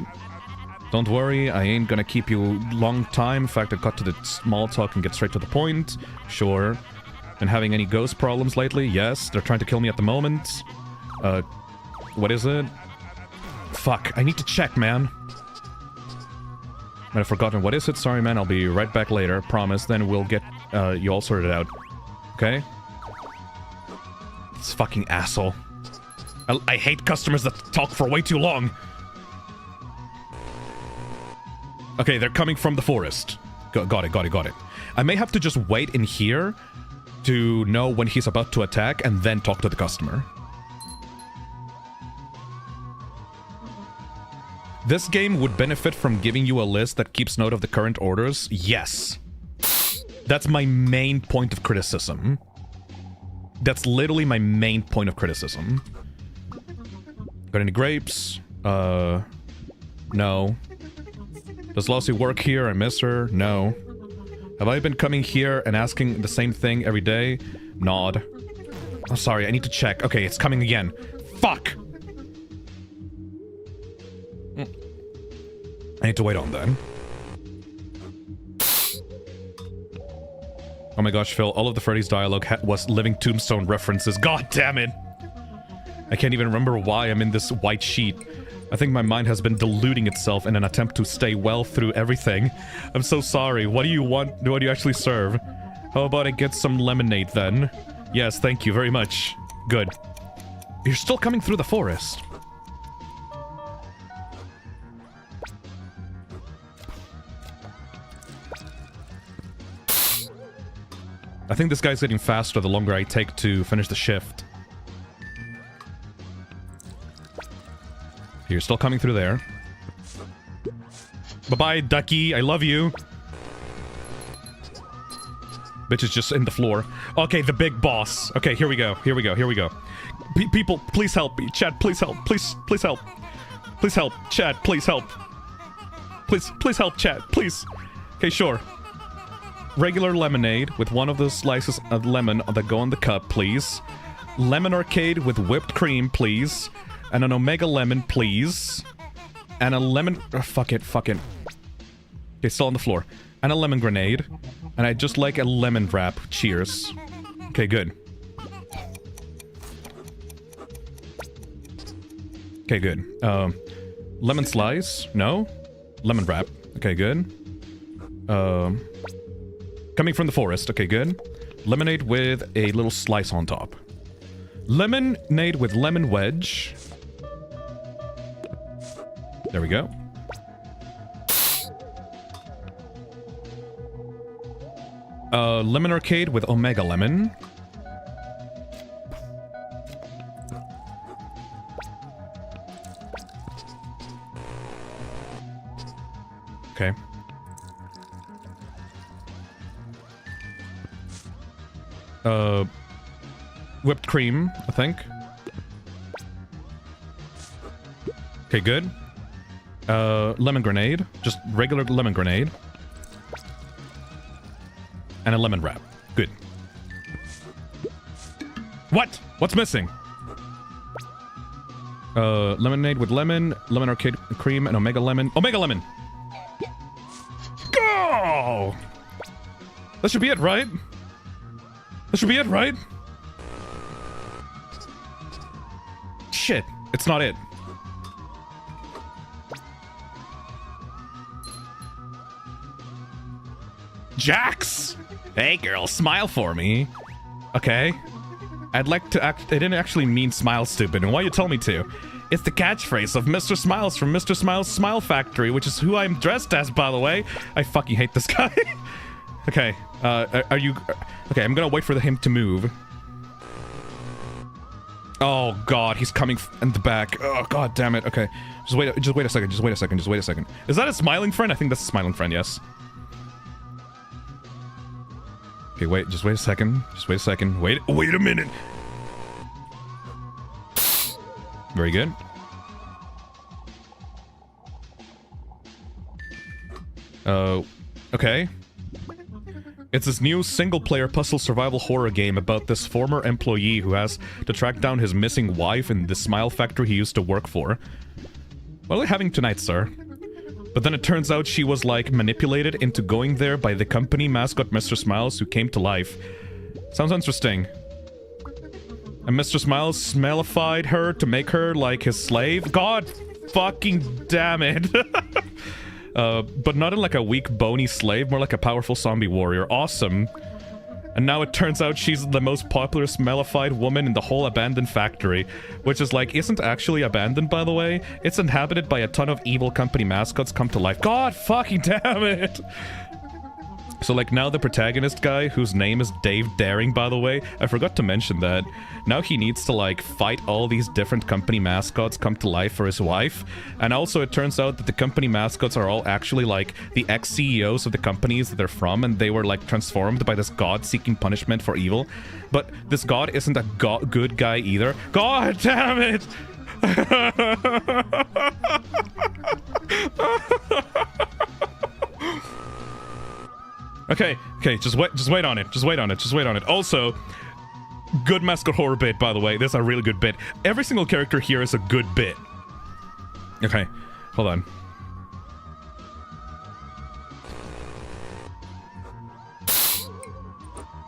Don't worry, I ain't gonna keep you long time. In fact, I cut to the small talk and get straight to the point. Sure. Been having any ghost problems lately? Yes, they're trying to kill me at the moment. What is it? Fuck, I need to check, man. I've forgotten. What is it? Sorry, man, I'll be right back later. Promise, then we'll get you all sorted out. Okay? This fucking asshole. I hate customers that talk for way too long. Okay, they're coming from the forest. Got it. I may have to just wait in here to know when he's about to attack and then talk to the customer. This game would benefit from giving you a list that keeps note of the current orders. Yes. That's my main point of criticism. That's literally my main point of criticism. Got any grapes? No. Does Lossie work here? I miss her. No. Have I been coming here and asking the same thing every day? Nod. I'm sorry, I need to check. Okay, it's coming again. Fuck! I need to wait on that. Oh my gosh, Phil, all of the Freddy's dialogue was Living Tombstone references. God damn it! I can't even remember why I'm in this white sheet. I think my mind has been deluding itself in an attempt to stay well through everything. I'm so sorry. What do you want? What do you actually serve? How about I get some lemonade then? Yes, thank you very much. Good. You're still coming through the forest. I think this guy's getting faster the longer I take to finish the shift. You're still coming through there. Bye-bye, ducky. I love you. Bitch is just in the floor. Okay, the big boss. Okay, here we go. People, please help me. Chat, please help. Please help. Please help. Chat, please help. Please help, chat. Please. Okay, sure. Regular lemonade with one of the slices of lemon that go in the cup, please. Lemon arcade with whipped cream, please. And an Omega Lemon, please. And a lemon... Oh, fuck it. Okay, still on the floor. And a lemon grenade. And I just like a lemon wrap. Cheers. Okay, good. Okay, good. Lemon slice? No? Lemon wrap. Okay, good. Coming from the forest. Okay, good. Lemonade with a little slice on top. Lemonade with lemon wedge. There we go. Lemon arcade with Omega Lemon. Okay. Whipped cream, I think. Okay, good. Lemon grenade. Just regular lemon grenade. And a lemon wrap. Good. What? What's missing? Lemonade with lemon arcade cream, and Omega Lemon. Omega Lemon! Go! That should be it, right? shit. It's not it. Jax! Hey girl, smile for me. Okay. I'd like to act. I didn't actually mean smile, stupid. And why you tell me to? It's the catchphrase of Mr. Smiles from Mr. Smiles' Smile Factory, which is who I'm dressed as, by the way. I fucking hate this guy. Okay. Are you? Okay, I'm gonna wait for him to move. Oh god, he's coming in the back. Oh god damn it. Okay. Just wait a second. Just wait a second. Is that a smiling friend? I think that's a smiling friend, yes. Okay, just wait a second. Wait a minute. Very good. Okay. It's this new single-player puzzle survival horror game about this former employee who has to track down his missing wife in the Smile Factory he used to work for. What are we having tonight, sir? But then it turns out she was, like, manipulated into going there by the company mascot Mr. Smiles, who came to life. Sounds interesting. And Mr. Smiles smelified her to make her, like, his slave? God fucking damn it. But not in, like, a weak, bony slave, more like a powerful zombie warrior. Awesome. And now it turns out she's the most popular smelified woman in the whole abandoned factory. Which is, like, isn't actually abandoned, by the way. It's inhabited by a ton of evil company mascots come to life. God fucking damn it! So, like, now the protagonist guy, whose name is Dave Daring, by the way, I forgot to mention that. Now he needs to, like, fight all these different company mascots come to life for his wife. And also it turns out that the company mascots are all actually, like, the ex-CEOs of the companies that they're from, and they were, like, transformed by this god seeking punishment for evil. But this god isn't a good guy either. God damn it! Okay, just wait on it. Also, good mascot horror bit, by the way. This is a really good bit. Every single character here is a good bit. Okay, hold on.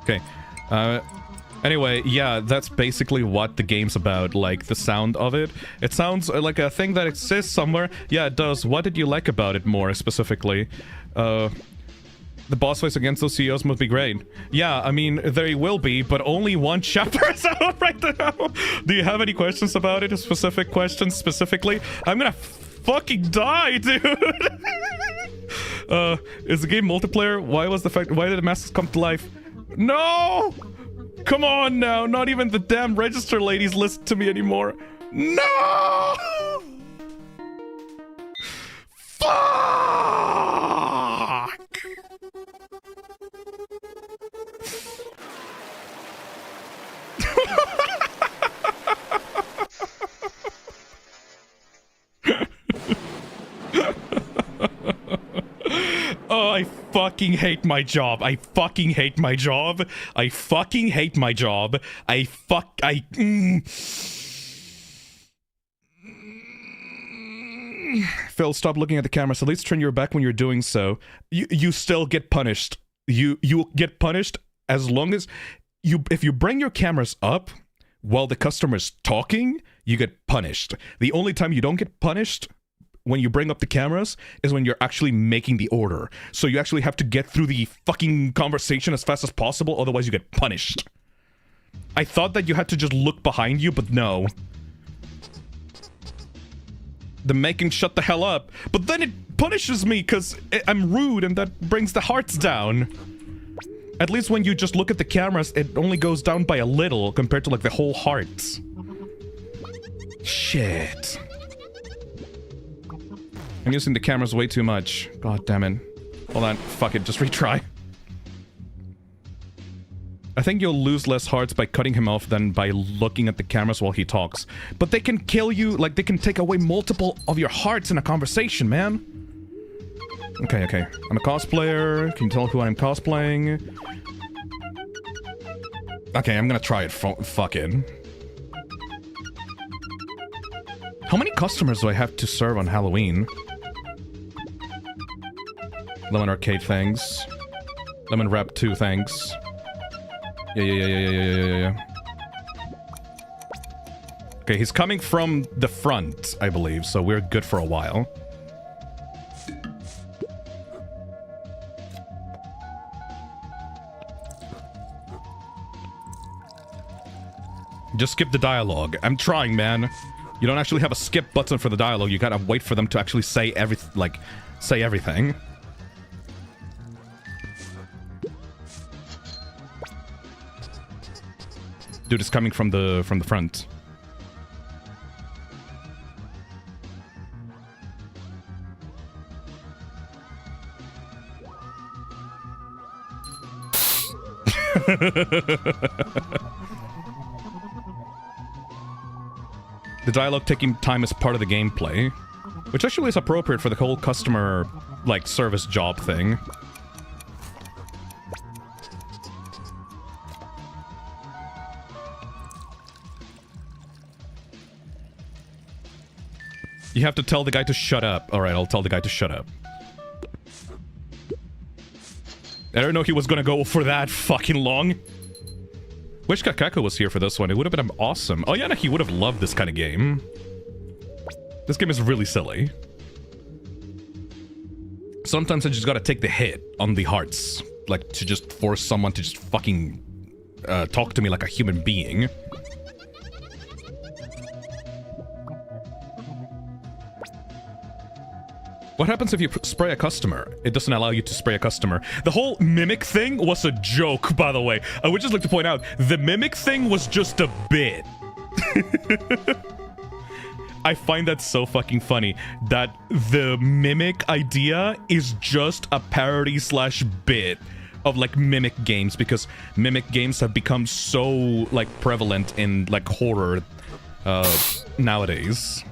Okay, anyway, yeah, that's basically what the game's about, like, the sound of it. It sounds like a thing that exists somewhere. Yeah, it does. What did you like about it more specifically? The boss fights against those CEOs must be great. Yeah, I mean, there will be, but only one chapter is out right now. Do you have any questions about it? Specific questions specifically? I'm gonna fucking die, dude. Is the game multiplayer? Why did the masks come to life? No! Come on now, not even the damn register ladies listen to me anymore. No! Fuck! Oh, I fucking hate my job. I fucking hate my job. Phil, stop looking at the cameras. At least turn your back when you're doing so. You still get punished. You get punished as long as if you bring your cameras up while the customer's talking, you get punished. The only time you don't get punished when you bring up the cameras is when you're actually making the order. So you actually have to get through the fucking conversation as fast as possible, otherwise you get punished. I thought that you had to just look behind you, but no. The making shut the hell up. But then it punishes me because I'm rude and that brings the hearts down. At least when you just look at the cameras, it only goes down by a little compared to like the whole hearts. Shit. I'm using the cameras way too much. God damn it. Hold on. Fuck it. Just retry. I think you'll lose less hearts by cutting him off than by looking at the cameras while he talks. But they can kill you, like they can take away multiple of your hearts in a conversation, man. Okay. I'm a cosplayer. Can you tell who I'm cosplaying? Okay, I'm gonna try it. Fuck it. How many customers do I have to serve on Halloween? Lemon Arcade, thanks. Lemon Rap 2, thanks. Yeah. Okay, he's coming from the front, I believe, so we're good for a while. Just skip the dialogue. I'm trying, man. You don't actually have a skip button for the dialogue. You gotta wait for them to actually say everything. Dude is coming from the front. The dialogue taking time is part of the gameplay, which actually is appropriate for the whole customer, like, service job thing. You have to tell the guy to shut up. Alright, I'll tell the guy to shut up. I don't know he was gonna go for that fucking long. Wish Kakako was here for this one. It would have been awesome. Oh yeah, no, he would have loved this kind of game. This game is really silly. Sometimes I just gotta take the hit on the hearts. Like, to just force someone to just fucking talk to me like a human being. What happens if you spray a customer? It doesn't allow you to spray a customer. The whole mimic thing was a joke, by the way. I would just like to point out, the mimic thing was just a bit. I find that so fucking funny, that the mimic idea is just a parody slash bit of, like, mimic games, because mimic games have become so, like, prevalent in, like, horror nowadays.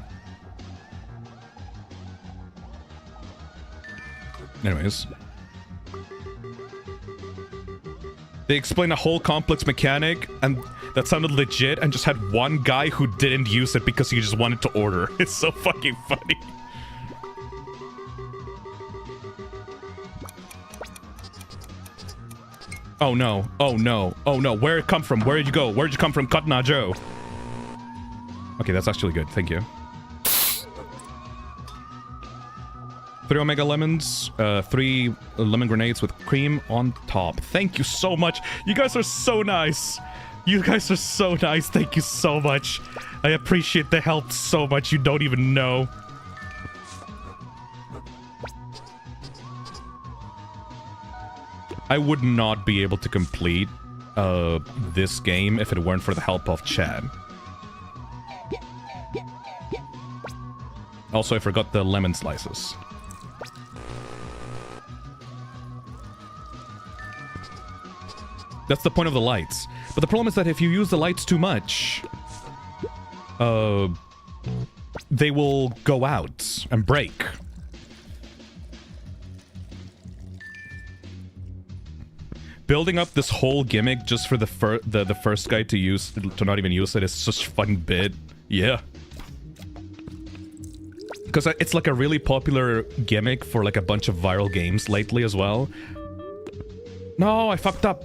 Anyways. They explained a whole complex mechanic and that sounded legit and just had one guy who didn't use it because he just wanted to order. It's so fucking funny. Oh no, oh no, oh no, where'd it come from? Where did you go? Where'd you come from, Cotton Joe? Okay, that's actually good, thank you. 3 Omega Lemons, 3 lemon grenades with cream on top. Thank you so much. You guys are so nice. You guys are so nice. Thank you so much. I appreciate the help so much. You don't even know. I would not be able to complete this game if it weren't for the help of Chad. Also, I forgot the lemon slices. That's the point of the lights. But the problem is that if you use the lights too much, they will go out and break. Building up this whole gimmick just for the first guy to not even use it is such a fucking bit. Yeah. Because it's like a really popular gimmick for like a bunch of viral games lately as well. No, I fucked up.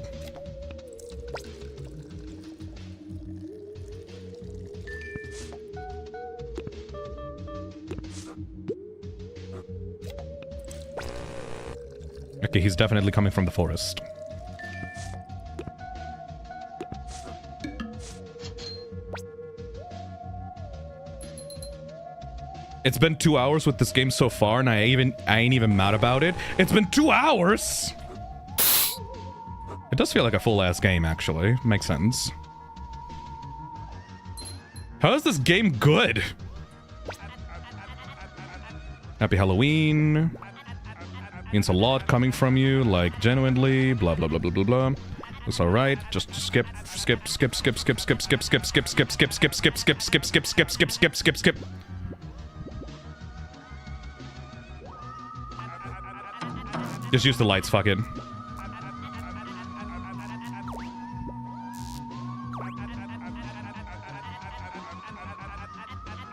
Okay, he's definitely coming from the forest. It's been 2 hours with this game so far, and I ain't even mad about it. It's been 2 hours! It does feel like a full-ass game, actually. Makes sense. How is this game good? Happy Halloween. Means a lot coming from you, like genuinely, blah blah blah blah blah blah. It's alright, just skip. Just use the lights, fuck it.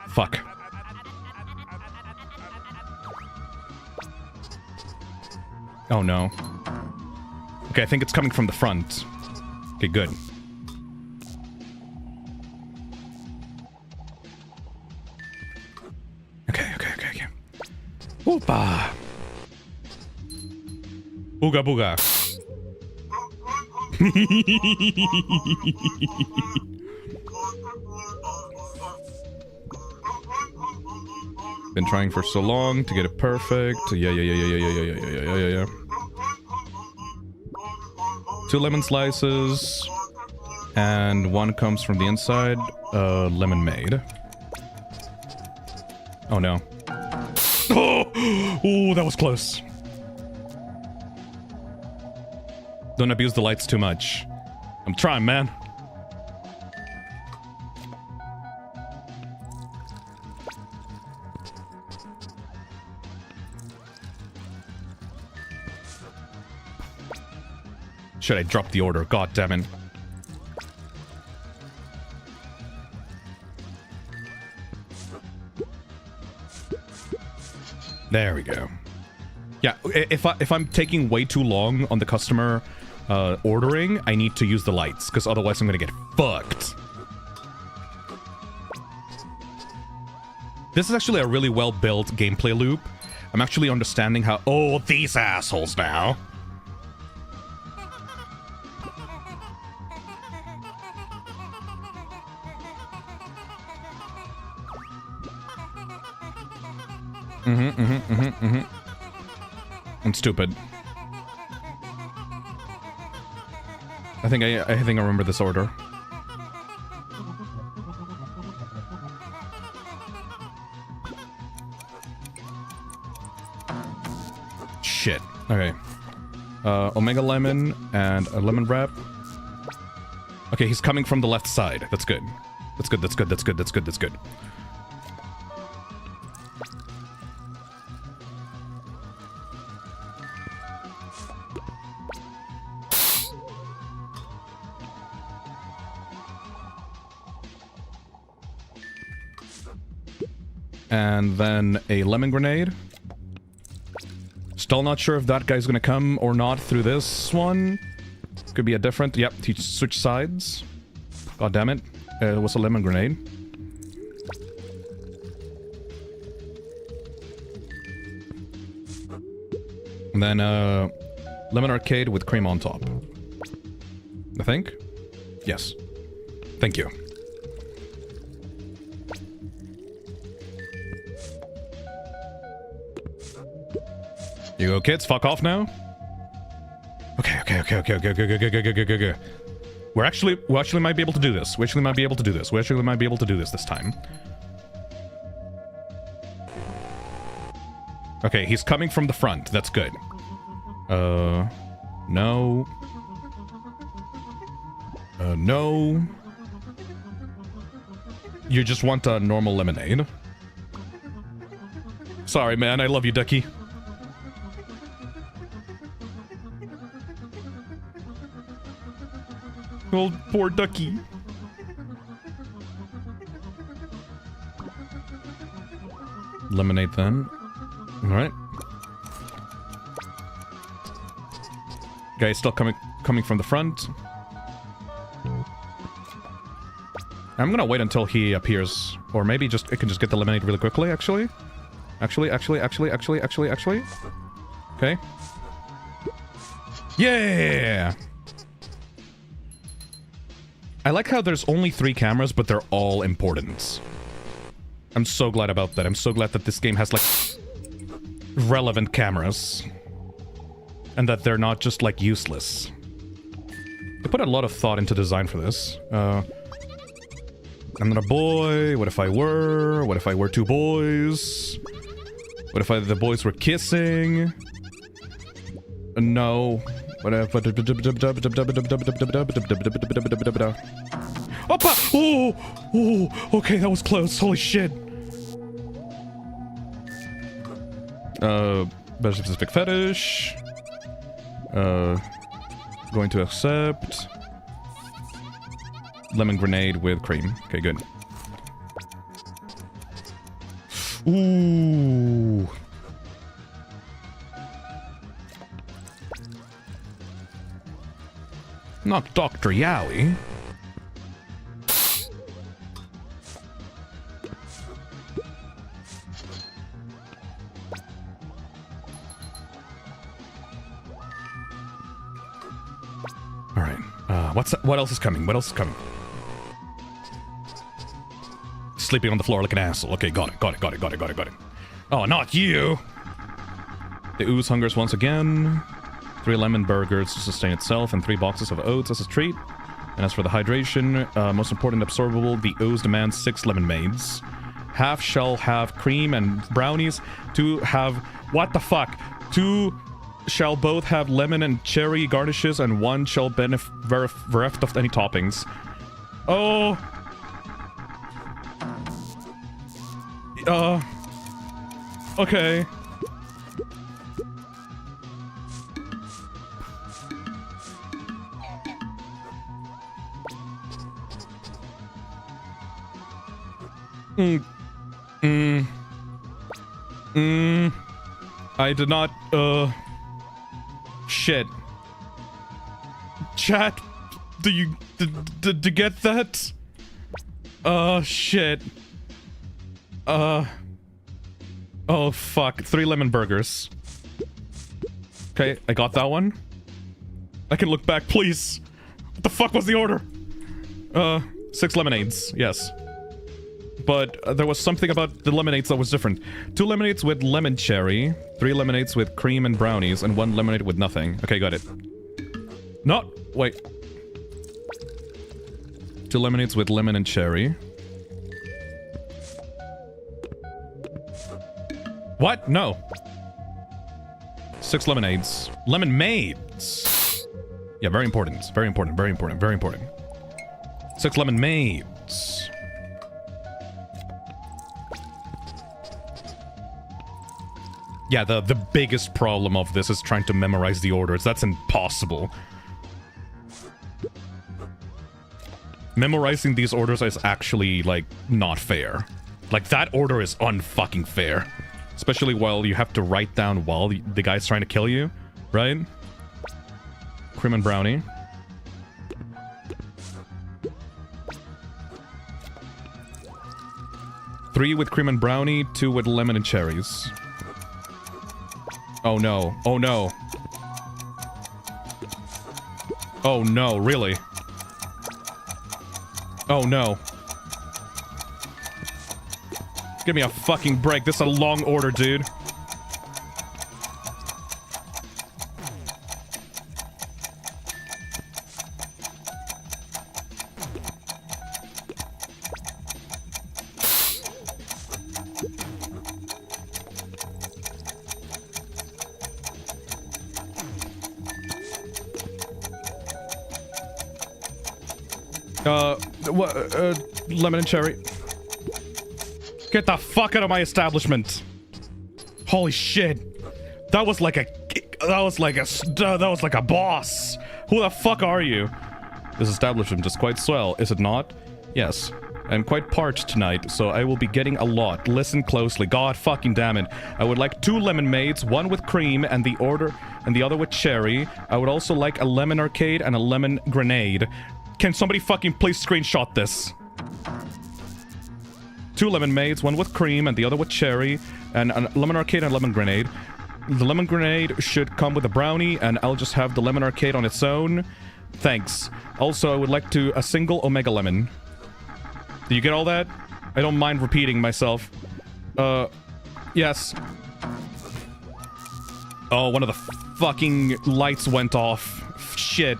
Fuck. Oh no. Okay, I think it's coming from the front. Okay, good. Opa! Booga booga. Been trying for so long to get it perfect. Yeah. 2 lemon slices. And 1 comes from the inside. Lemon made. Oh no. Oh, that was close. Don't abuse the lights too much. I'm trying, man. Should I drop the order? God damn it. There we go. Yeah, if I'm taking way too long on the customer ordering, I need to use the lights, because otherwise I'm gonna get fucked. This is actually a really well-built gameplay loop. I'm actually understanding how... Oh, these assholes now. I'm stupid. I think I remember this order. Shit. Okay. Omega lemon and a lemon wrap. Okay, he's coming from the left side. That's good. That's good. That's good. That's good. That's good. That's good. And then a lemon grenade. Still not sure if that guy's gonna come or not through this one. Could be a different... Yep, he switched sides. God damn it. It was a lemon grenade. And then, lemon arcade with cream on top. I think? Yes. Thank you. You go, kids. Fuck off now. Okay. We actually might be able to do this. We actually might be able to do this. We actually might be able to do this time. Okay, he's coming from the front. That's good. No. No. You just want a normal lemonade. Sorry, man. I love you, Ducky. Oh, poor Ducky. Lemonade then. Alright. Guy's still coming from the front. I'm gonna wait until he appears. Or maybe I can just get the lemonade really quickly, actually. Actually. Okay. Yeah! I like how there's only 3 cameras, but they're all important. I'm so glad about that. I'm so glad that this game has, like, relevant cameras. And that they're not just, like, useless. They put a lot of thought into design for this. I'm not a boy. What if I were? What if I were 2 boys? What if the boys were kissing? No. Opa! Oh! Okay, that was close. Holy shit. Better specific fetish. Going to accept. Lemon grenade with cream. Okay, good. Ooh. Not Dr. Yowie. All right. What else is coming? What else is coming? Sleeping on the floor like an asshole. Okay, got it. Oh, not you! The ooze hungers once again. 3 lemon burgers to sustain itself, and 3 boxes of oats as a treat. And as for the hydration, most important absorbable, the ooze demands 6 lemon maids. Half shall have cream and brownies. 2 have... What the fuck? 2 shall both have lemon and cherry garnishes, and 1 shall bereft of any toppings. Oh... Okay. I did not, shit. Chat, did you get that? Shit. Oh, fuck. 3 lemon burgers. Okay, I got that one. I can look back, please. What the fuck was the order? 6 lemonades, yes. But there was something about the lemonades that was different. 2 lemonades with lemon cherry, 3 lemonades with cream and brownies, and 1 lemonade with nothing. Okay, got it. No, wait. 2 lemonades with lemon and cherry. What? No. 6 lemonades. Lemon maids. Yeah, very important. Very important. Very important. Very important. 6 lemon maids. Yeah, the biggest problem of this is trying to memorize the orders. That's impossible. Memorizing these orders is actually, like, not fair. Like, that order is unfucking fair. Especially while you have to write down while the guy's trying to kill you, right? Cream and brownie. Three with cream and brownie, 2 with lemon and cherries. Oh no. Oh no. Oh no, really? Oh no. Give me a fucking break. This is a long order, dude. Lemon and cherry. Get the fuck out of my establishment. Holy shit. That was like a boss. Who the fuck are you? This establishment is quite swell, is it not? Yes. I'm quite parched tonight, so I will be getting a lot. Listen closely. God fucking damn it. I would like 2 lemon maids, 1 with cream and the other with cherry. I would also like a lemon arcade and a lemon grenade. Can somebody fucking please screenshot this? 2 lemon maids, 1 with cream and the other with cherry, and a lemon arcade and a lemon grenade. The lemon grenade should come with a brownie, and I'll just have the lemon arcade on its own. Thanks. Also, I would like a single omega lemon. Do you get all that? I don't mind repeating myself. Yes. Oh, one of the fucking lights went off. Shit.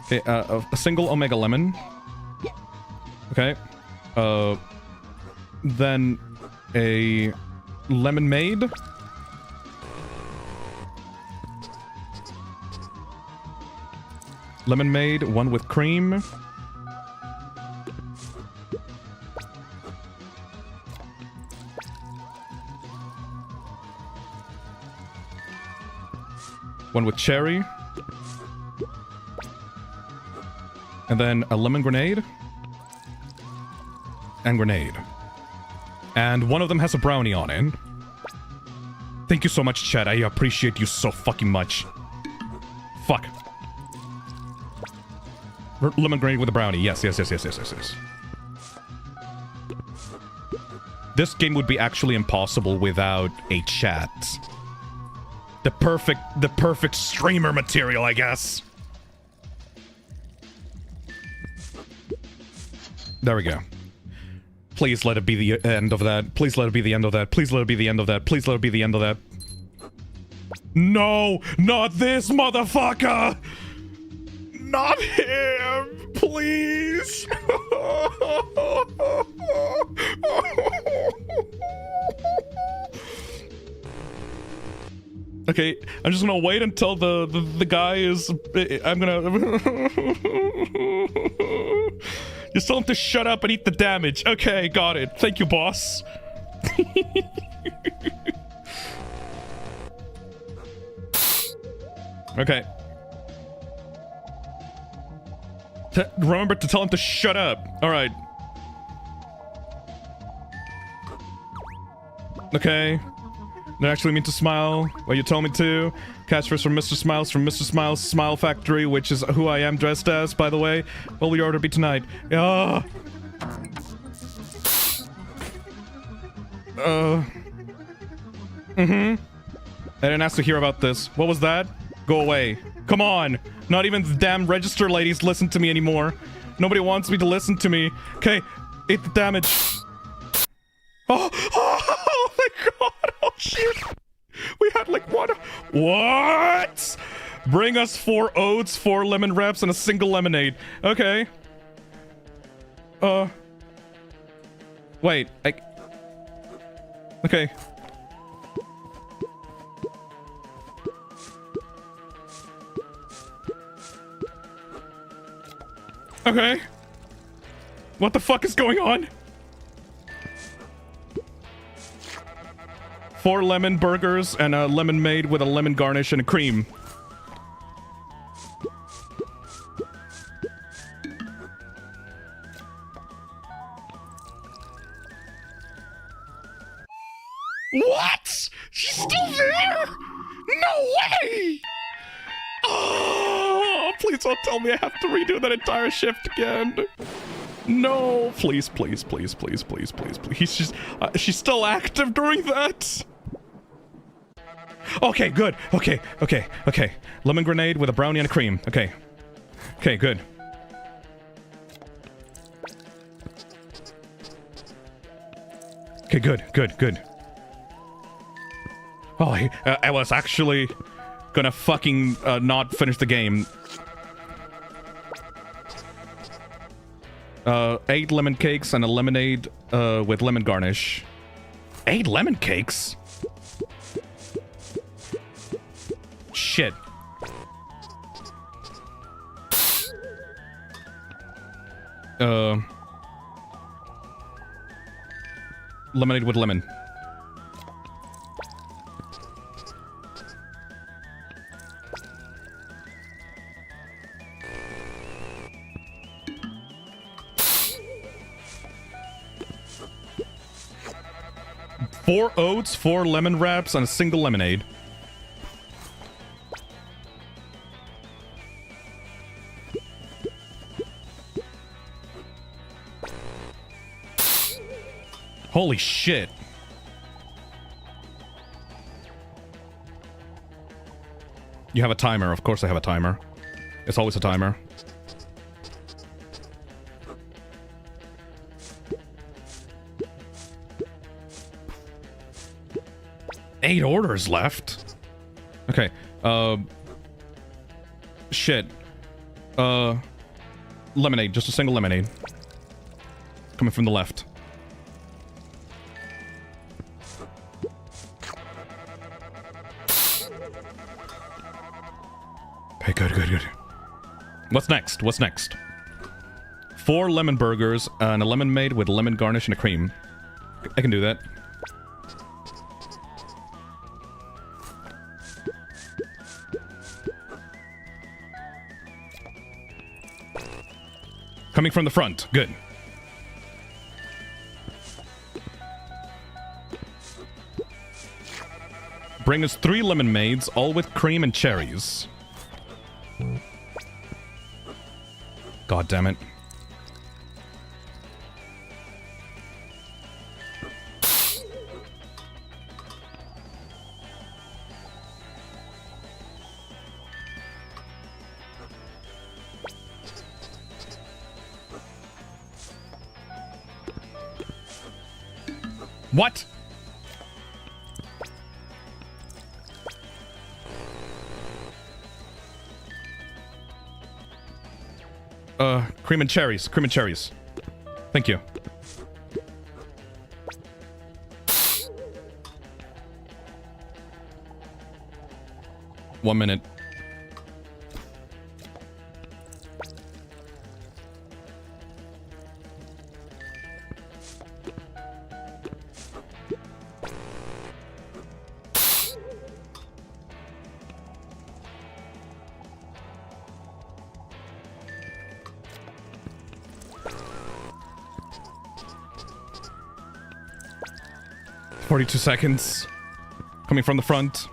Okay, a single omega lemon. Okay. Then a lemon maid. Lemon maid, 1 with cream. One with cherry. And then a lemon grenade. And grenade. And one of them has a brownie on it. Thank you so much, chat. I appreciate you so fucking much. Fuck. Lemon grenade with a brownie. Yes. This game would be actually impossible without a chat. The perfect streamer material, I guess. There we go. Please let it be the end of that. Please let it be the end of that. Please let it be the end of that. Please let it be the end of that. No! Not this motherfucker! Not him! Please! Okay, I'm just gonna wait until the guy is... I'm gonna... Just tell him to shut up and eat the damage. Okay, got it. Thank you, boss. Okay. Remember to tell him to shut up. Alright. Okay. I actually mean to smile. Well, you told me to. Catchphrase from Mr. Smiles Smile Factory, which is who I am dressed as, by the way. What will your order be tonight? I didn't ask to hear about this. What was that? Go away. Come on. Not even the damn register ladies listen to me anymore. Nobody wants me to listen to me. Okay, eat the damage. Oh my god. Oh shit. We had like one. What? Bring us 4 oats, 4 lemon wraps, and a single lemonade. Okay. Wait. Okay. Okay. What the fuck is going on? 4 lemon burgers and a lemon made with a lemon garnish and a cream. What? She's still there? No way! Oh, please don't tell me I have to redo that entire shift again. No, please, please, please, please, please, please, please. She's still active during that. Okay, good. Okay. Lemon grenade with a brownie and a cream. Okay. Okay, good. Okay, good. Oh, I was actually gonna fucking not finish the game. 8 lemon cakes and a lemonade with lemon garnish. 8 lemon cakes? Shit. Lemonade with lemon. Four oats, 4 lemon wraps, and a single lemonade. Holy shit. You have a timer. Of course I have a timer. It's always a timer. Eight orders left. Okay. Shit. Lemonade. Just a single lemonade. Coming from the left. Okay, good. What's next? 4 lemon burgers and a lemon made with lemon garnish and a cream. I can do that. Coming from the front. Good. Bring us 3 lemon maids, all with cream and cherries. God damn it. What? Cream and cherries. Cream and cherries. Thank you. One minute. "42 seconds. Coming from the front.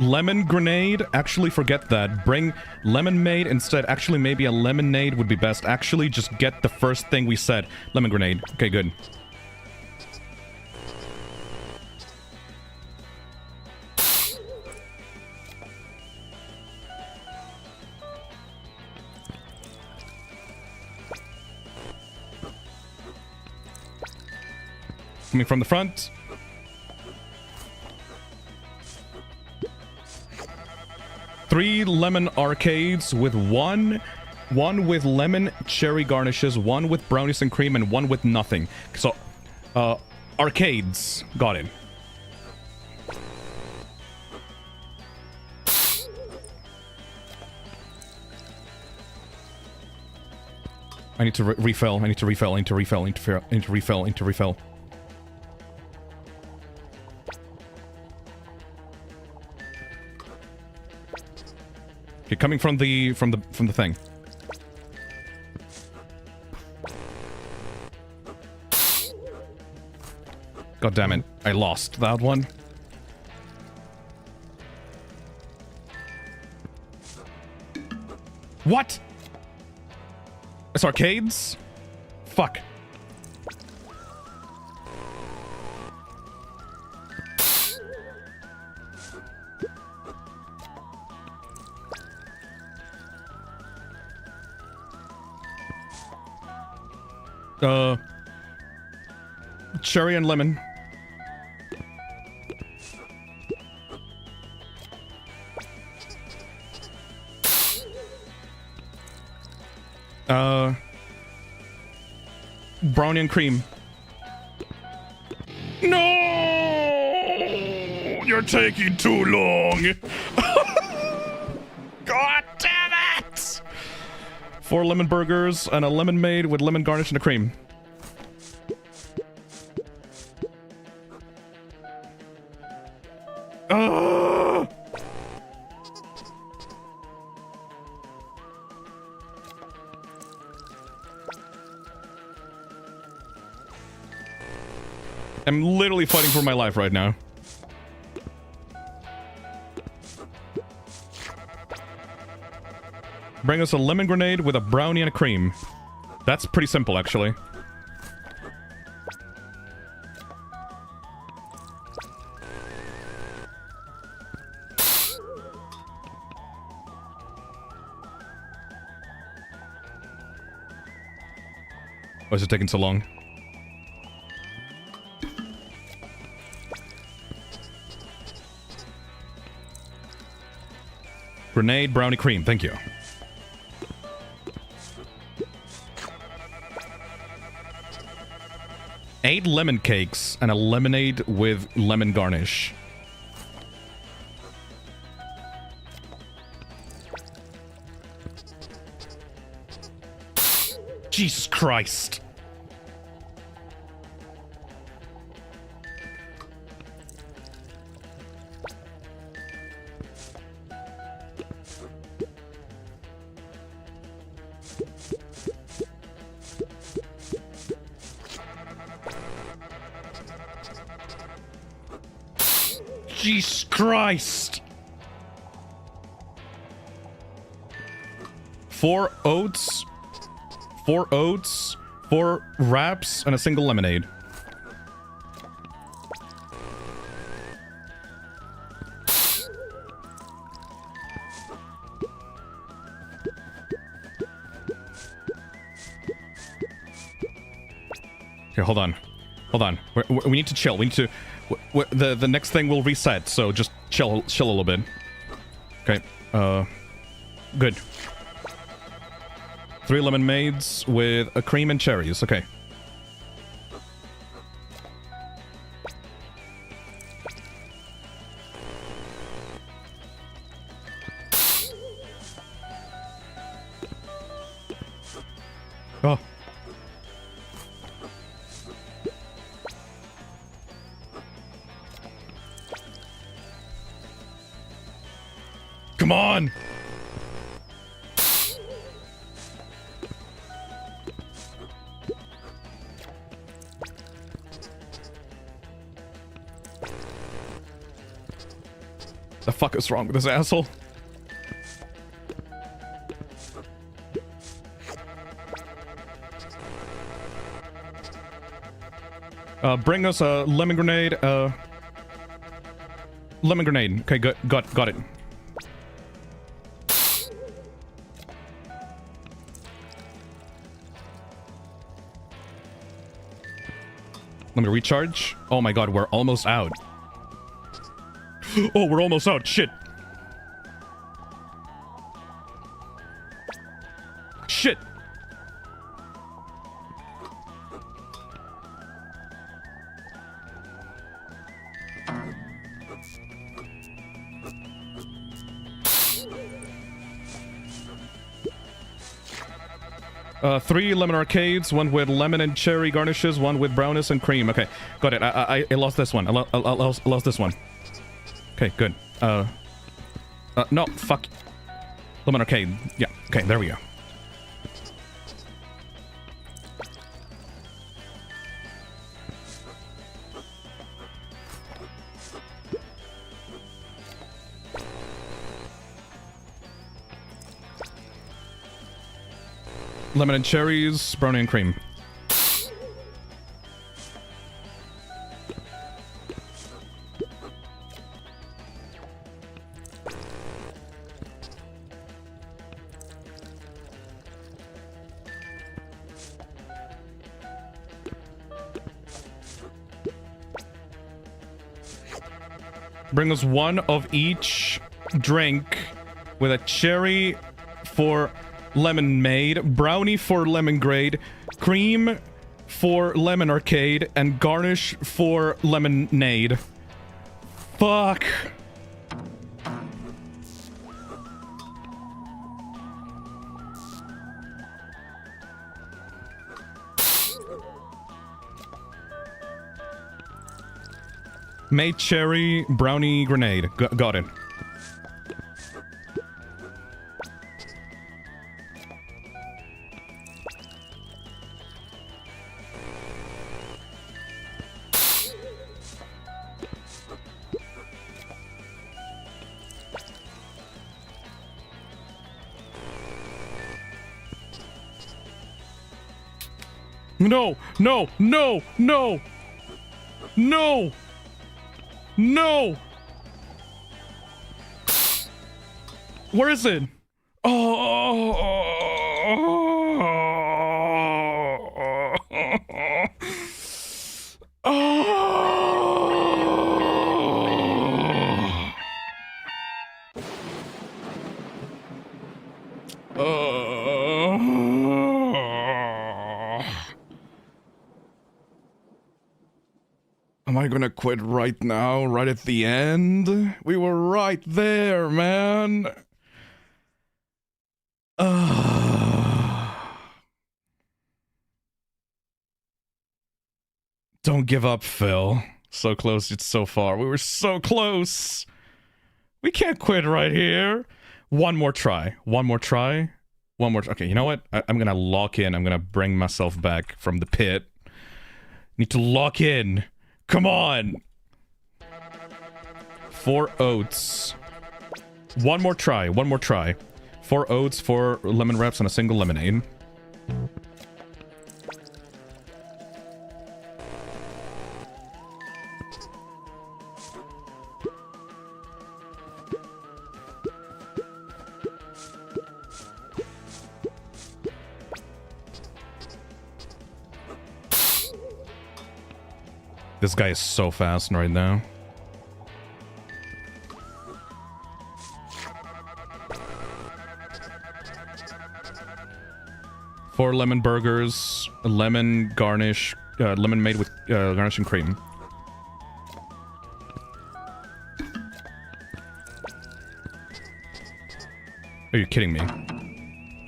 Lemon grenade? Actually, forget that. Bring lemonade instead. Actually, maybe a lemonade would be best. Actually, just get the first thing we said. Lemon grenade. Okay, good. Coming from the front. Three lemon arcades with one with lemon cherry garnishes, one with brownies and cream, and one with nothing. So, arcades. Got it. I need to refill. I need to refill. I need to refill. I need to refill. I need to refill. Okay, coming from the thing. God damn it. I lost that one. What? It's arcades? Fuck. Cherry and lemon. Brownie and cream. No! You're taking too long. God damn it! 4 lemon burgers and a lemonade with lemon garnish and a cream. I'm literally fighting for my life right now. Bring us a lemon grenade with a brownie and a cream. That's pretty simple, actually. Why is it taking so long? Grenade, brownie, cream. Thank you. Eight lemon cakes and a lemonade with lemon garnish. Jesus Christ. Jesus Christ! 4 oats, 4 wraps, and a single lemonade. Here, hold on. Hold on. We need to chill. We need to... The next thing will reset, so just chill a little bit. Okay. Good. 3 lemon maids with a cream and cherries. Okay. Oh. Come on! The fuck is wrong with this asshole? Bring us a lemon grenade, lemon grenade. Okay, good. Got it. Let me recharge. Oh my god, we're almost out. Oh, we're almost out. Shit. Shit. Three lemon arcades, one with lemon and cherry garnishes, one with brownness and cream. Okay, got it. I lost this one. I lost this one. Okay, good. No, fuck. Lemon arcade. Yeah, okay, there we go. Lemon and cherries, brownie and cream. Bring us one of each drink with a cherry for lemon made, brownie for lemon grade, cream for lemon arcade, and garnish for lemonade. Fuck. Made cherry, brownie, grenade. Got it. No, no, no, no, no, no. Where is it? Oh. Am I gonna quit right now, right at the end? We were right there, man. Don't give up, Phil. So close, it's so far. We were so close. We can't quit right here. One more try. One more try. One more. Okay, you know what? I'm gonna lock in. I'm gonna bring myself back from the pit. Need to lock in. Come on! 4 oats. One more try, one more try. 4 oats, 4 lemon wraps, and a single lemonade. This guy is so fast right now. Four lemon burgers, a lemon garnish, lemon made with garnish and cream. Are you kidding me?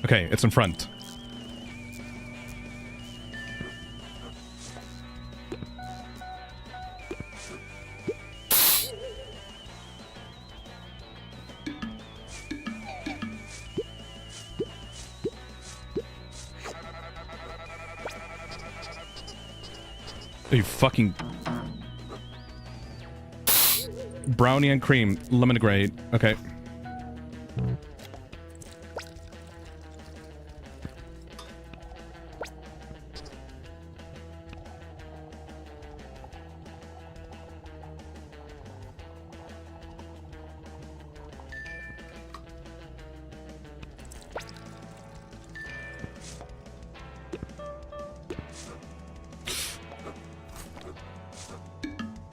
Okay, it's in front. Are you fucking... Brownie and cream, lemon grade. Okay.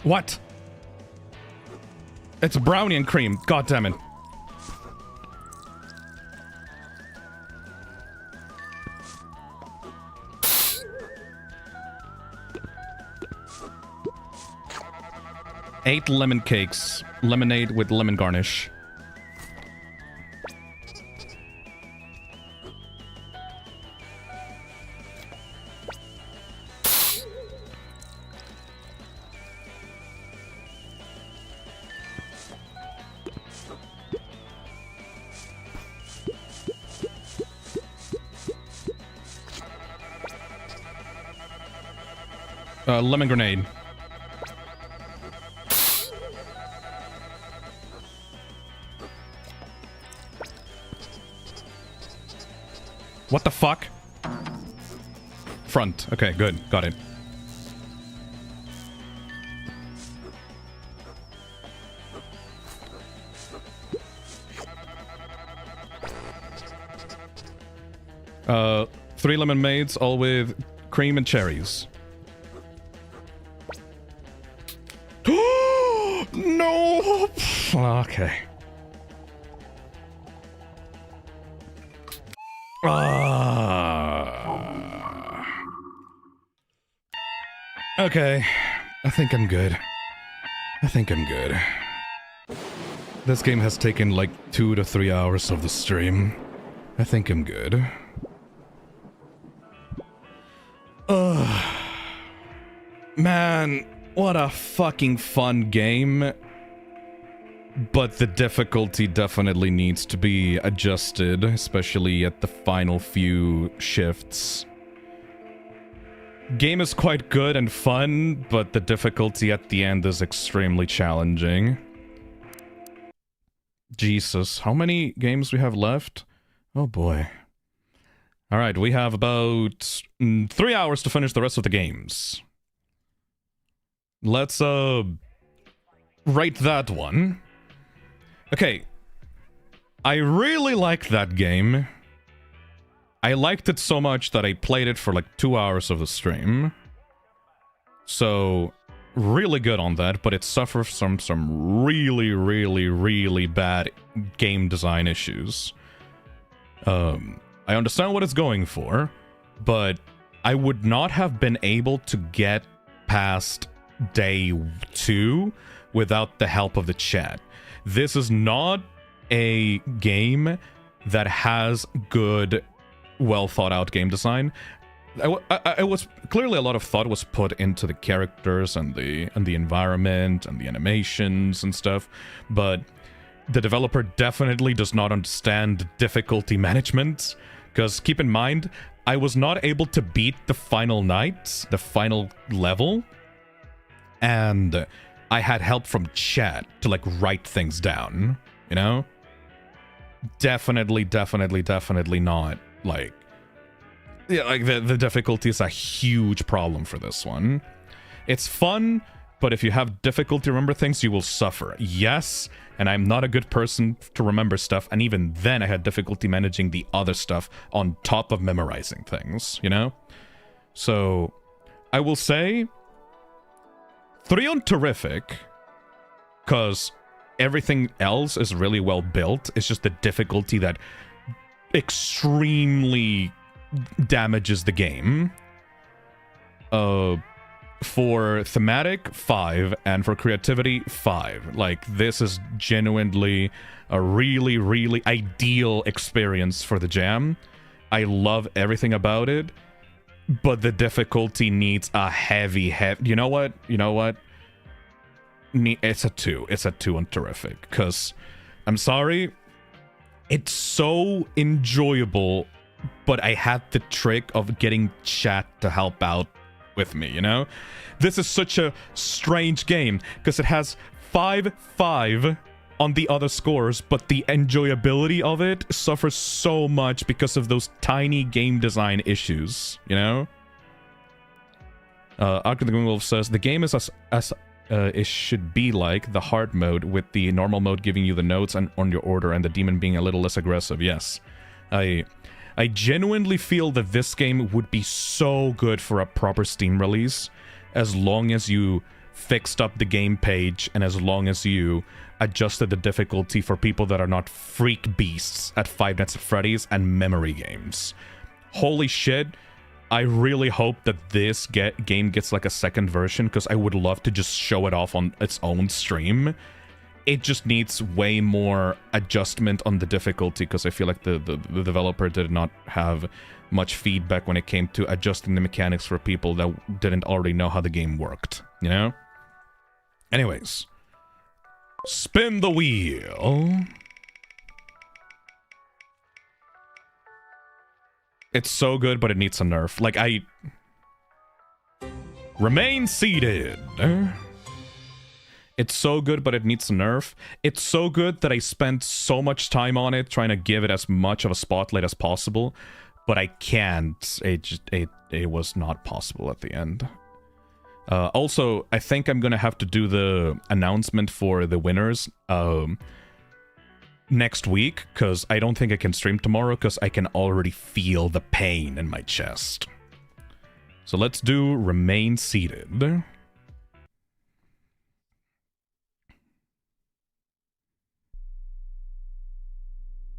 What? It's brownie and cream. God damn it. Eight lemon cakes. Lemonade with lemon garnish. Lemon grenade. What the fuck? Front. Okay, good. Got it. Three lemon maids, all with cream and cherries. No! Okay. Okay. I think I'm good. I think I'm good. This game has taken like 2 to 3 hours of the stream. I think I'm good. Man, what a fucking fun game. But the difficulty definitely needs to be adjusted, especially at the final few shifts. Game is quite good and fun, but the difficulty at the end is extremely challenging. Jesus, how many games we have left? Oh boy. Alright, we have about 3 hours to finish the rest of the games. Let's, rate that one. Okay. I really liked that game. I liked it so much that I played it for like 2 hours of the stream. So, really good on that, but it suffers from some really, really, really bad game design issues. I understand what it's going for, but I would not have been able to get past day 2 without the help of the chat. This is not a game that has good, well thought out game design. I was clearly a lot of thought was put into the characters and the environment and the animations and stuff, but the developer definitely does not understand difficulty management. Because keep in mind, I was not able to beat the final night, the final level, and I had help from chat to like write things down, you know? Definitely not like... Yeah, like the difficulty is a huge problem for this one. It's fun, but if you have difficulty remember things, you will suffer. Yes, and I'm not a good person to remember stuff, and even then I had difficulty managing the other stuff on top of memorizing things, you know? So, I will say 3 on terrific, because everything else is really well built. It's just the difficulty that extremely damages the game. For thematic, 5, and for creativity, 5. Like, this is genuinely a really, really ideal experience for the jam. I love everything about it, but the difficulty needs a heavy... You know what? It's a 2. It's a 2 on terrific, because, I'm sorry, it's so enjoyable, but I had the trick of getting chat to help out with me, you know? This is such a strange game, because it has 5-5 on the other scores, but the enjoyability of it suffers so much because of those tiny game design issues, you know? Arc of the Green Wolf says, the game is as it should be like the hard mode, with the normal mode giving you the notes and on your order, and the demon being a little less aggressive. Yes. I genuinely feel that this game would be so good for a proper Steam release, as long as you fixed up the game page and as long as you adjusted the difficulty for people that are not freak beasts at Five Nights at Freddy's and memory games. Holy shit, I really hope that this game gets like a second version, because I would love to just show it off on its own stream. It just needs way more adjustment on the difficulty, because I feel like the developer did not have much feedback when it came to adjusting the mechanics for people that didn't already know how the game worked, you know? Anyways. Spin the wheel. It's so good, but it needs a nerf. Like, Remain seated. It's so good, but it needs a nerf. It's so good that I spent so much time on it, trying to give it as much of a spotlight as possible, but I can't. It was not possible at the end. Also, I think I'm gonna have to do the announcement for the winners next week, because I don't think I can stream tomorrow, because I can already feel the pain in my chest. So let's do Remain Seated.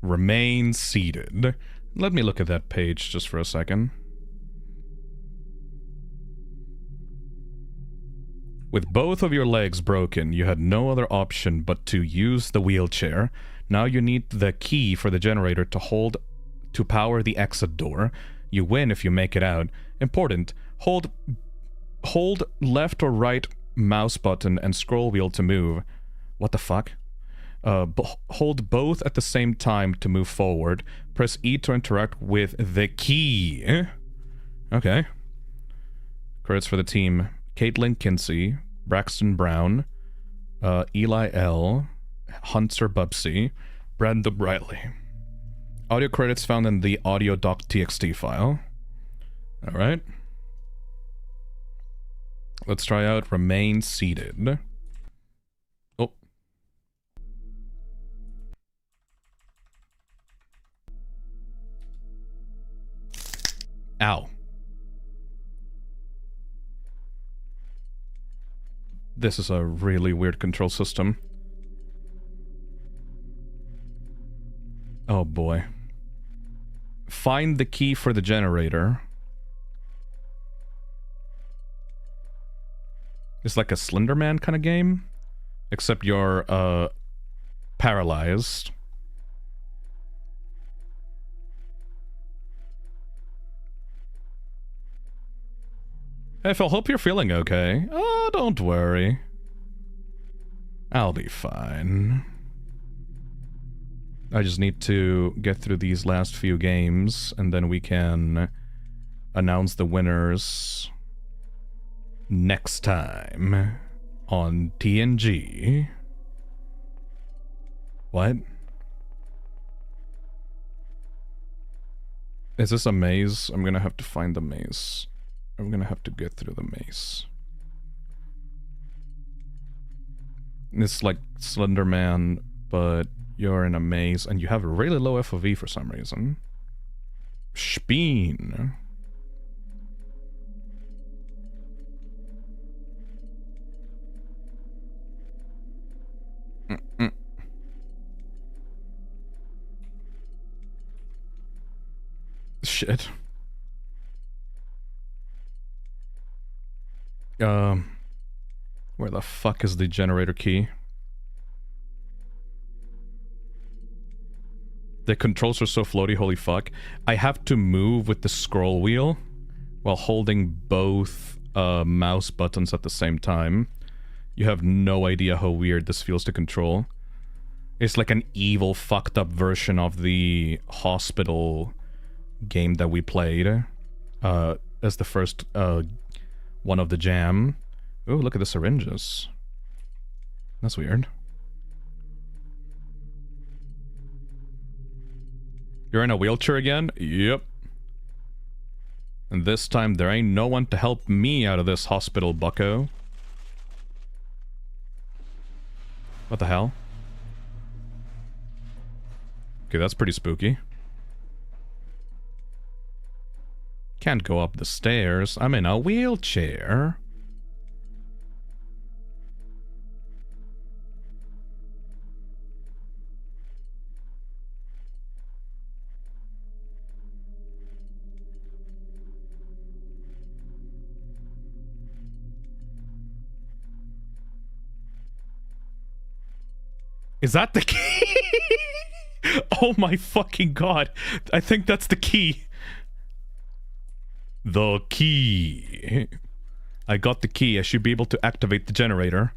Remain seated. Let me look at that page just for a second. With both of your legs broken, you had no other option but to use the wheelchair. Now you need the key for the generator to power the exit door. You win if you make it out. Important. Hold left or right mouse button and scroll wheel to move. What the fuck? Hold both at the same time to move forward. Press E to interact with the key. Okay. Credits for the team: Caitlin Kinsey, Braxton Brown, Eli L., Hunter Bubsy, Brandon Briley. Audio credits found in the audio.txt file. Alright. Let's try out Remain Seated. Oh. Ow. This is a really weird control system. Oh boy. Find the key for the generator. It's like a Slender Man kind of game, except you're paralyzed. Hey Phil, hope you're feeling okay. Oh, don't worry. I'll be fine. I just need to get through these last few games, and then we can announce the winners next time on TNG. What? Is this a maze? I'm gonna have to find the maze. I'm gonna have to get through the maze. It's like Slender Man, but you're in a maze and you have a really low FOV for some reason. Speen. shit. Where the fuck is the generator key? The controls are so floaty, holy fuck. I have to move with the scroll wheel while holding both mouse buttons at the same time. You have no idea how weird this feels to control. It's like an evil, fucked up version of the hospital game that we played as the first one of the jam. Oh, look at the syringes. That's weird. You're in a wheelchair again? Yep. And this time there ain't no one to help me out of this hospital, bucko. What the hell? Okay, that's pretty spooky. Can't go up the stairs. I'm in a wheelchair. Is that the key? Oh my fucking god. I think that's the key. The key. I got the key. I should be able to activate the generator.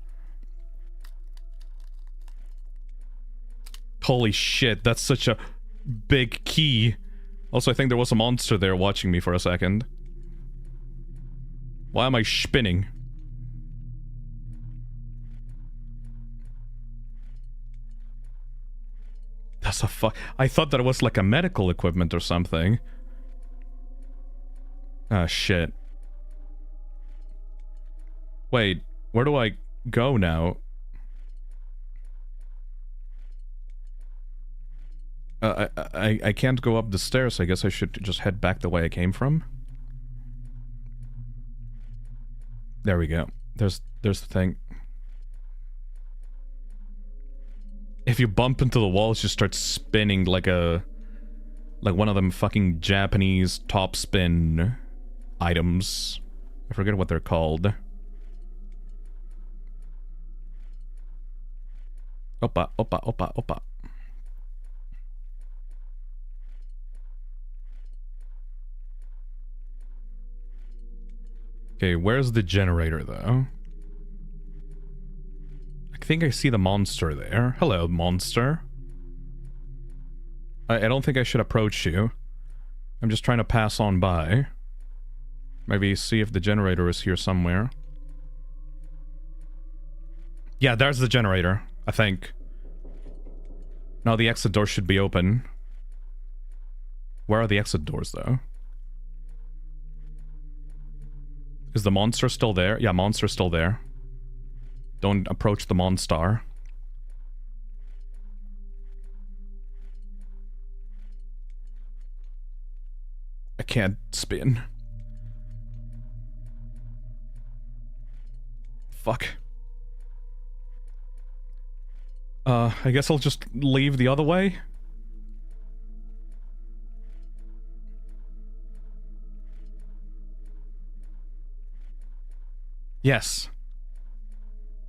Holy shit, that's such a big key. Also, I think there was a monster there watching me for a second. Why am I spinning? That's a fuck. I thought that it was like a medical equipment or something. Ah, shit. Wait, where do I go now? I can't go up the stairs. I guess I should just head back the way I came from. There we go. There's the thing. If you bump into the walls, you start spinning like a... like one of them fucking Japanese top spin items. I forget what they're called. Opa, opa, opa, opa. Okay, where's the generator, though? I think I see the monster there. Hello, monster. I don't think I should approach you. I'm just trying to pass on by. Maybe see if the generator is here somewhere. Yeah, there's the generator, I think. Now the exit door should be open. Where are the exit doors, though? Is the monster still there? Yeah, monster's still there. Don't approach the monster. I can't spin. Fuck. I guess I'll just leave the other way. Yes.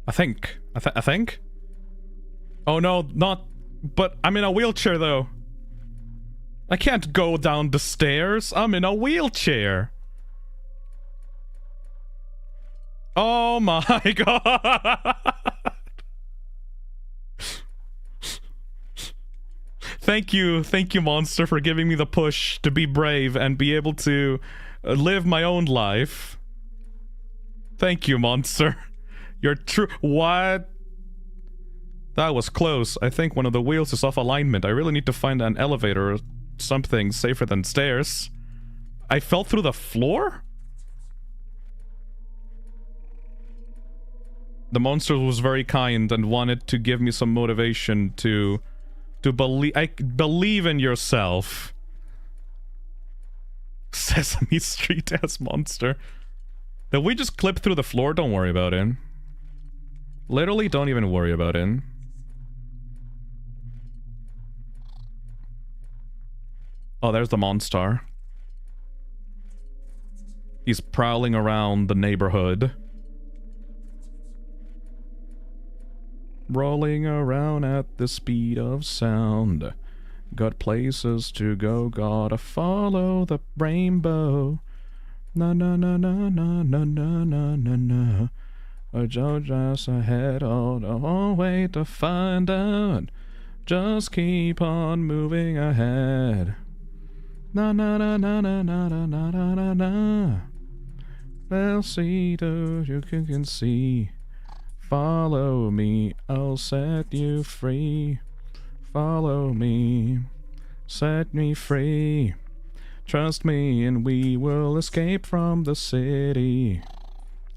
I think. I think? Oh no, not... But I'm in a wheelchair, though. I can't go down the stairs. I'm in a wheelchair. Oh my god. Thank you, monster, for giving me the push to be brave and be able to live my own life. Thank you, monster. You're true. What? That was close. I think one of the wheels is off alignment. I really need to find an elevator or something safer than stairs. I fell through the floor? The monster was very kind and wanted to give me some motivation to believe in yourself. Sesame Street ass monster. Did we just clip through the floor? Don't worry about it. Literally, don't even worry about it. Oh, there's the monster. He's prowling around the neighborhood. Rolling around at the speed of sound. Got places to go, gotta follow the rainbow. Na na na na na na na na na na. Just ahead, oh, the whole way to find out. Just keep on moving ahead. Na na na na na na na na na na na. They'll see, though you can see. Follow me, I'll set you free. Follow me, set me free. Trust me and we will escape from the city.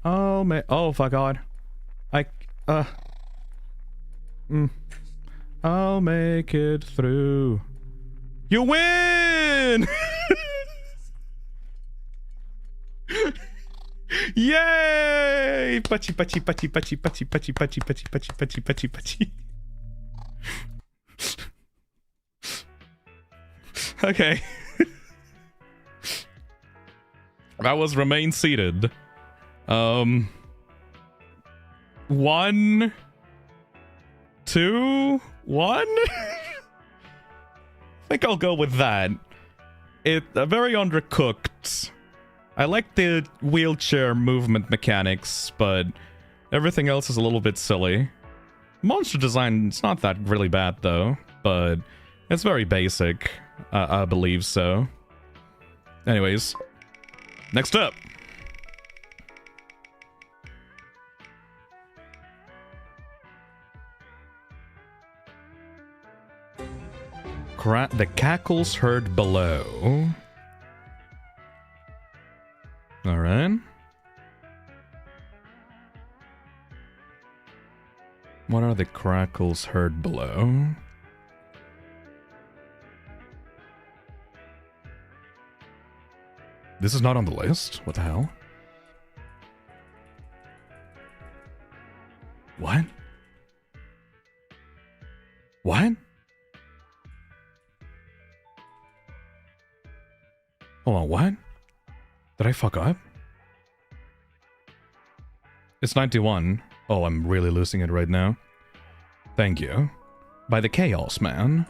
Oh my, oh my god. I'll make it through. You win! Yay! Pachi pachi pachi pachi pachi pachi pachi pachi pachi pachi pachi pachi. Okay. That was remain seated. 1, 2, 1. I think I'll go with that. It's very undercooked. I like the wheelchair movement mechanics, but everything else is a little bit silly. Monster design, it's not that really bad though, but it's very basic. I believe so. Anyways, next up. The Cackles heard below. Alright. What are the crackles heard below? This is not on the list? What the hell? What? What? Hold on, what? Did I fuck up? It's 91. Oh, I'm really losing it right now. Thank you. By the Chaos Man.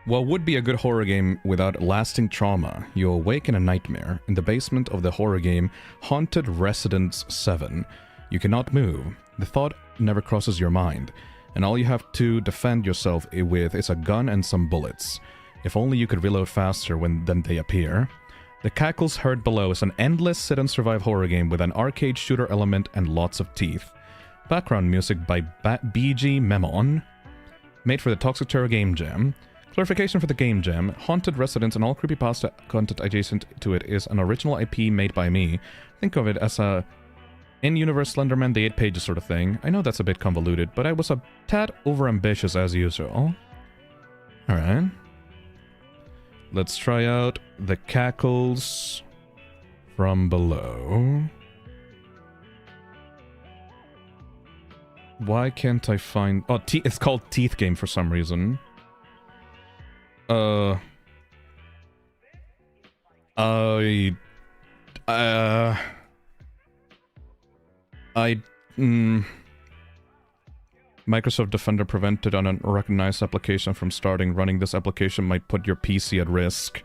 What would be a good horror game without lasting trauma? You awake in a nightmare in the basement of the horror game Haunted Residence 7. You cannot move. The thought never crosses your mind, and all you have to defend yourself with is a gun and some bullets. If only you could reload faster than they appear. The Cackles Heard Below is an endless sit-and-survive horror game with an arcade shooter element and lots of teeth. Background music by BG Memon. Made for the Toxic Terror Gamejam. Clarification for the Gamejam. Haunted Residence and all creepypasta content adjacent to it is an original IP made by me. Think of it as a in-universe Slenderman the 8 pages sort of thing. I know that's a bit convoluted, but I was a tad overambitious as usual. Alright. Let's try out the Cackles from below. Why can't I find... Oh, it's called Teeth Game for some reason. Microsoft Defender prevented an unrecognized application from starting. Running this application might put your PC at risk.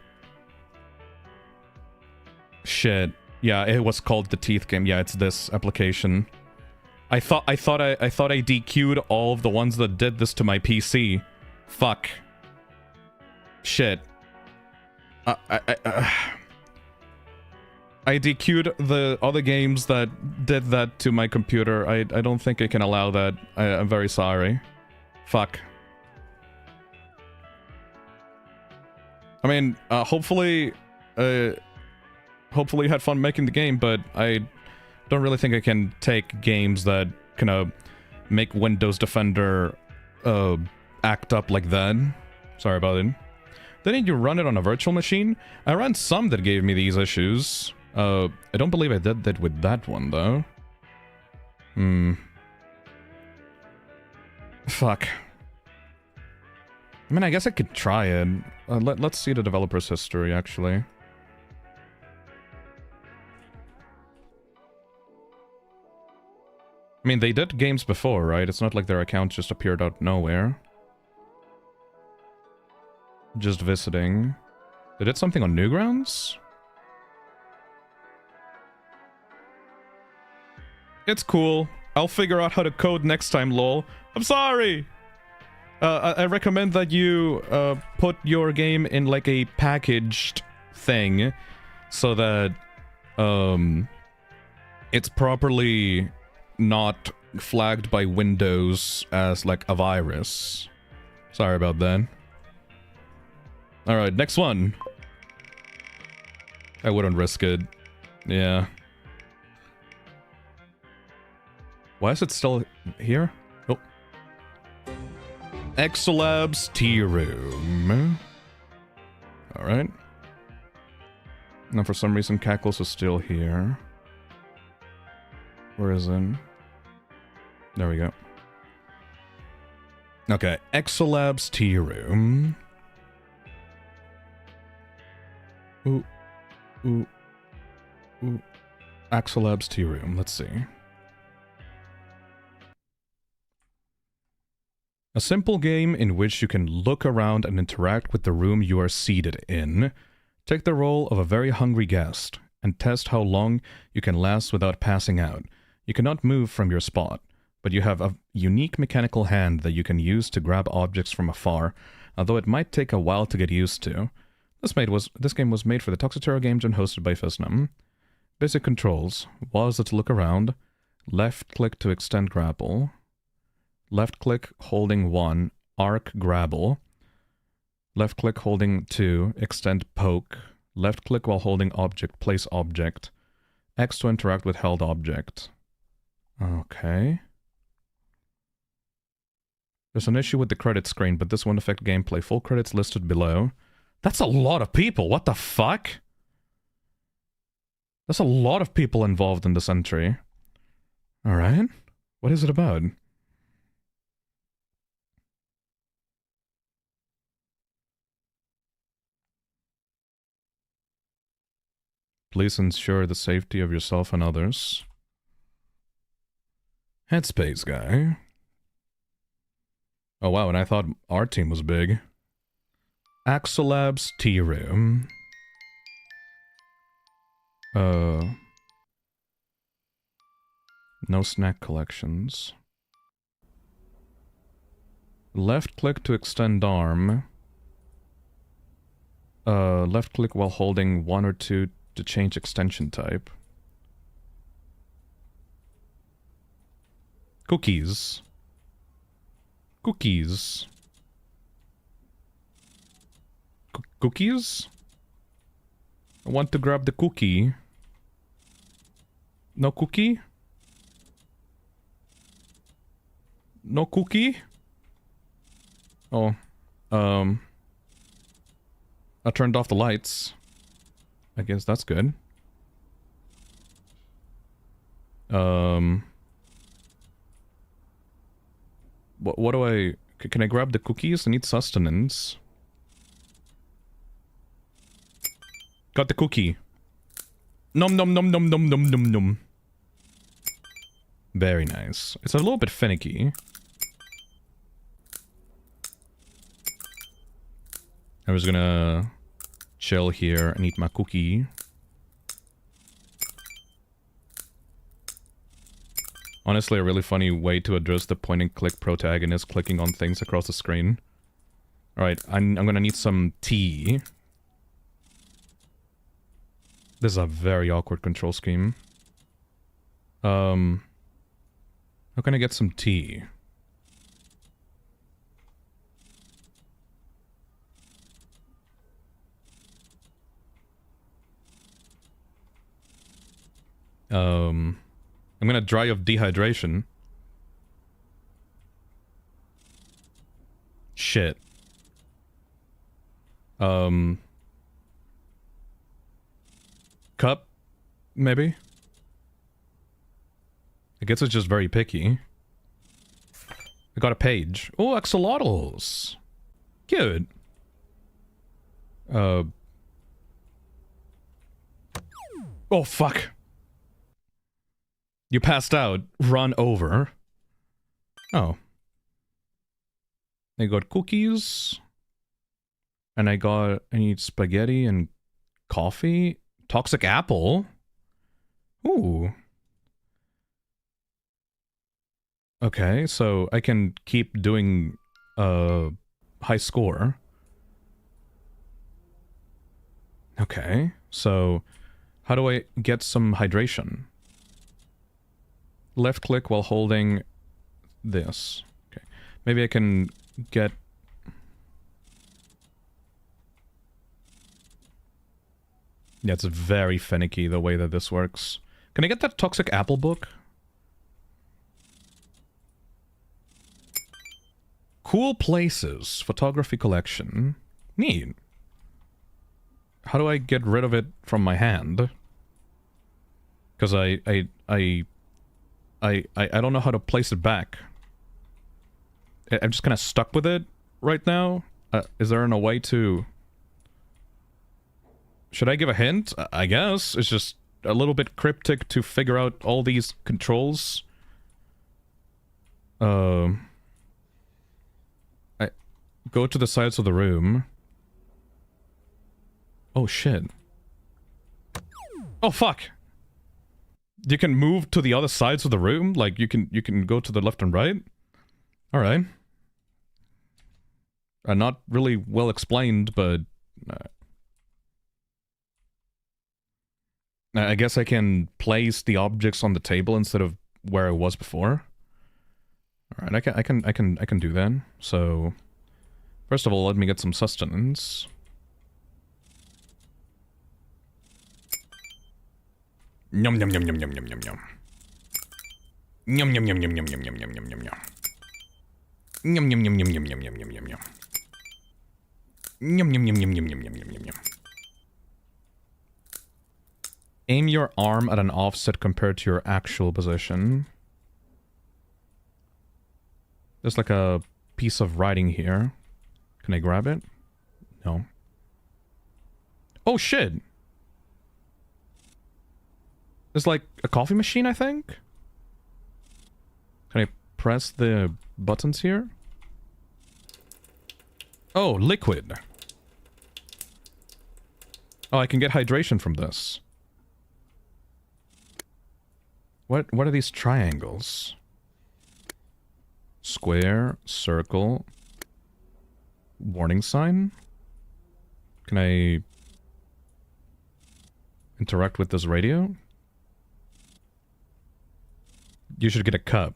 Shit. Yeah, it was called the Teeth Game. Yeah, it's this application. I thought I DQ'd all of the ones that did this to my PC. Fuck. Shit. I DQ'd the other games that did that to my computer. I don't think I can allow that. I'm very sorry. Fuck. I mean, hopefully you had fun making the game, but I don't really think I can take games that kind of make Windows Defender act up like that. Sorry about it. Didn't you run it on a virtual machine? I ran some that gave me these issues. I don't believe I did that with that one, though. Fuck. I mean, I guess I could try it. Let's see the developer's history, actually. I mean, they did games before, right? It's not like their account just appeared out of nowhere. Just visiting. They did something on Newgrounds? It's cool. I'll figure out how to code next time, lol. I'm sorry! I recommend that you put your game in like a packaged thing so that it's properly not flagged by Windows as like a virus. Sorry about that. Alright, next one. I wouldn't risk it. Yeah. Why is it still here? Oh. Axolabs Tea Room. Alright. Now for some reason Cackles is still here. Where is it? There we go. Okay, Axolabs Tea Room. Ooh. Ooh. Ooh. Axolabs Tea Room, let's see. A simple game in which you can look around and interact with the room you are seated in. Take the role of a very hungry guest, and test how long you can last without passing out. You cannot move from your spot, but you have a unique mechanical hand that you can use to grab objects from afar, although it might take a while to get used to. This game was made for the Toxotero Gamejam hosted by Phisnom. Basic controls. Was to look around. Left click to extend grapple. Left click holding 1, arc grapple. Left click holding 2, extend poke. Left click while holding object, place object. X to interact with held object. Okay. There's an issue with the credit screen, but this won't affect gameplay. Full credits listed below. That's a lot of people, what the fuck? There's a lot of people involved in this entry. Alright. What is it about? Please ensure the safety of yourself and others. Headspace guy. Oh wow, and I thought our team was big. Axolabs Tea Room. No snack collections. Left click to extend arm. Left click while holding 1 or 2 to change extension type. Cookies. Cookies. Cookies? I want to grab the cookie. No cookie? No cookie? Oh. I turned off the lights. I guess that's good. What do I... Can I grab the cookies? I need sustenance. Got the cookie. Nom nom nom nom nom nom nom nom. Very nice. It's a little bit finicky. I was gonna chill here and eat my cookie. Honestly, a really funny way to address the point-and-click protagonist clicking on things across the screen. Alright, I'm gonna need some tea. This is a very awkward control scheme. How can I get some tea? I'm gonna dry of dehydration. Shit. Cup? Maybe? I guess it's just very picky. I got a page. Oh, axolotls! Cute! Oh, fuck. You passed out. Run over. Oh. I got cookies. And I need spaghetti and coffee. Toxic apple. Ooh. Okay, so I can keep doing high score. Okay, so how do I get some hydration? Left click while holding this. Okay, maybe I can get... Yeah, it's very finicky the way that this works. Can I get that toxic apple book? Cool places. Photography collection. Neat. How do I get rid of it from my hand? Because I don't know how to place it back. I'm just kind of stuck with it right now. Is there a way to... Should I give a hint? I guess. It's just a little bit cryptic to figure out all these controls. I go to the sides of the room. Oh shit. Oh fuck! You can move to the other sides of the room? Like you can go to the left and right? Alright. Not really well explained, but... I guess I can place the objects on the table instead of where I was before. Alright, I can do that. So, first of all, let me get some sustenance. Yum yum yum yum yum yum yum yum. Yum yum yum yum yum yum yum yum yum yum yum. Yum yum yum yum yum yum yum yum yum yum. Yum yum yum yum yum yum yum yum yum yum. Aim your arm at an offset compared to your actual position. There's like a piece of writing here. Can I grab it? No. Oh shit! There's like a coffee machine, I think? Can I press the buttons here? Oh, liquid. Oh, I can get hydration from this. What are these triangles? Square, circle, warning sign? Can I interact with this radio? You should get a cup.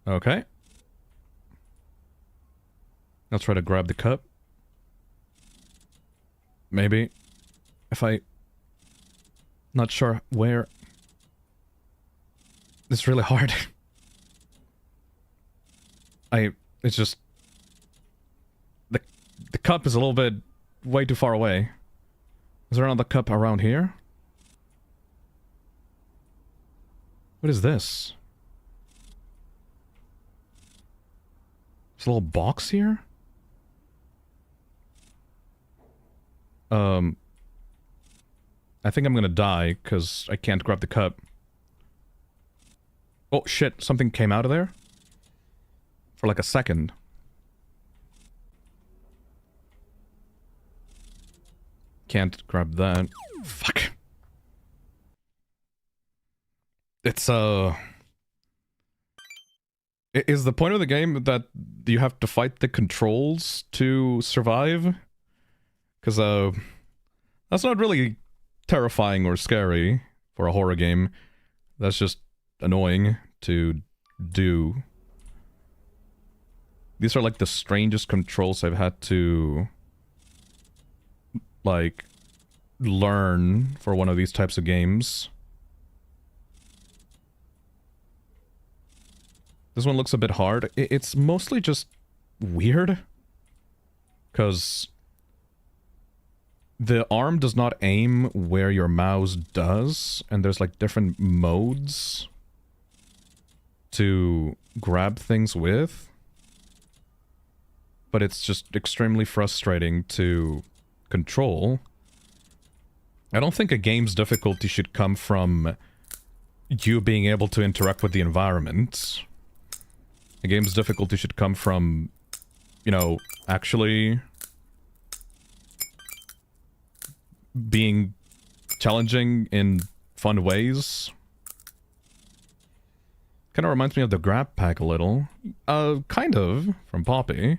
Okay. I'll try to grab the cup. Maybe. If I... Not sure where... It's really hard. It's just... The cup is a little bit way too far away. Is there another cup around here? What is this? There's a little box here? I think I'm gonna die, because I can't grab the cup. Oh shit, something came out of there? For like a second. Can't grab that. Fuck. It's, is the point of the game that you have to fight the controls to survive? Because, that's not really terrifying or scary for a horror game. That's just annoying to do. These are like the strangest controls I've had to, like, learn for one of these types of games. This one looks a bit hard. It's mostly just weird. Because the arm does not aim where your mouse does, and there's like different modes to grab things with. But it's just extremely frustrating to control. I don't think a game's difficulty should come from you being able to interact with the environment. The game's difficulty should come from, you know, actually being challenging in fun ways. Kind of reminds me of the Grab Pack a little. Kind of, from Poppy.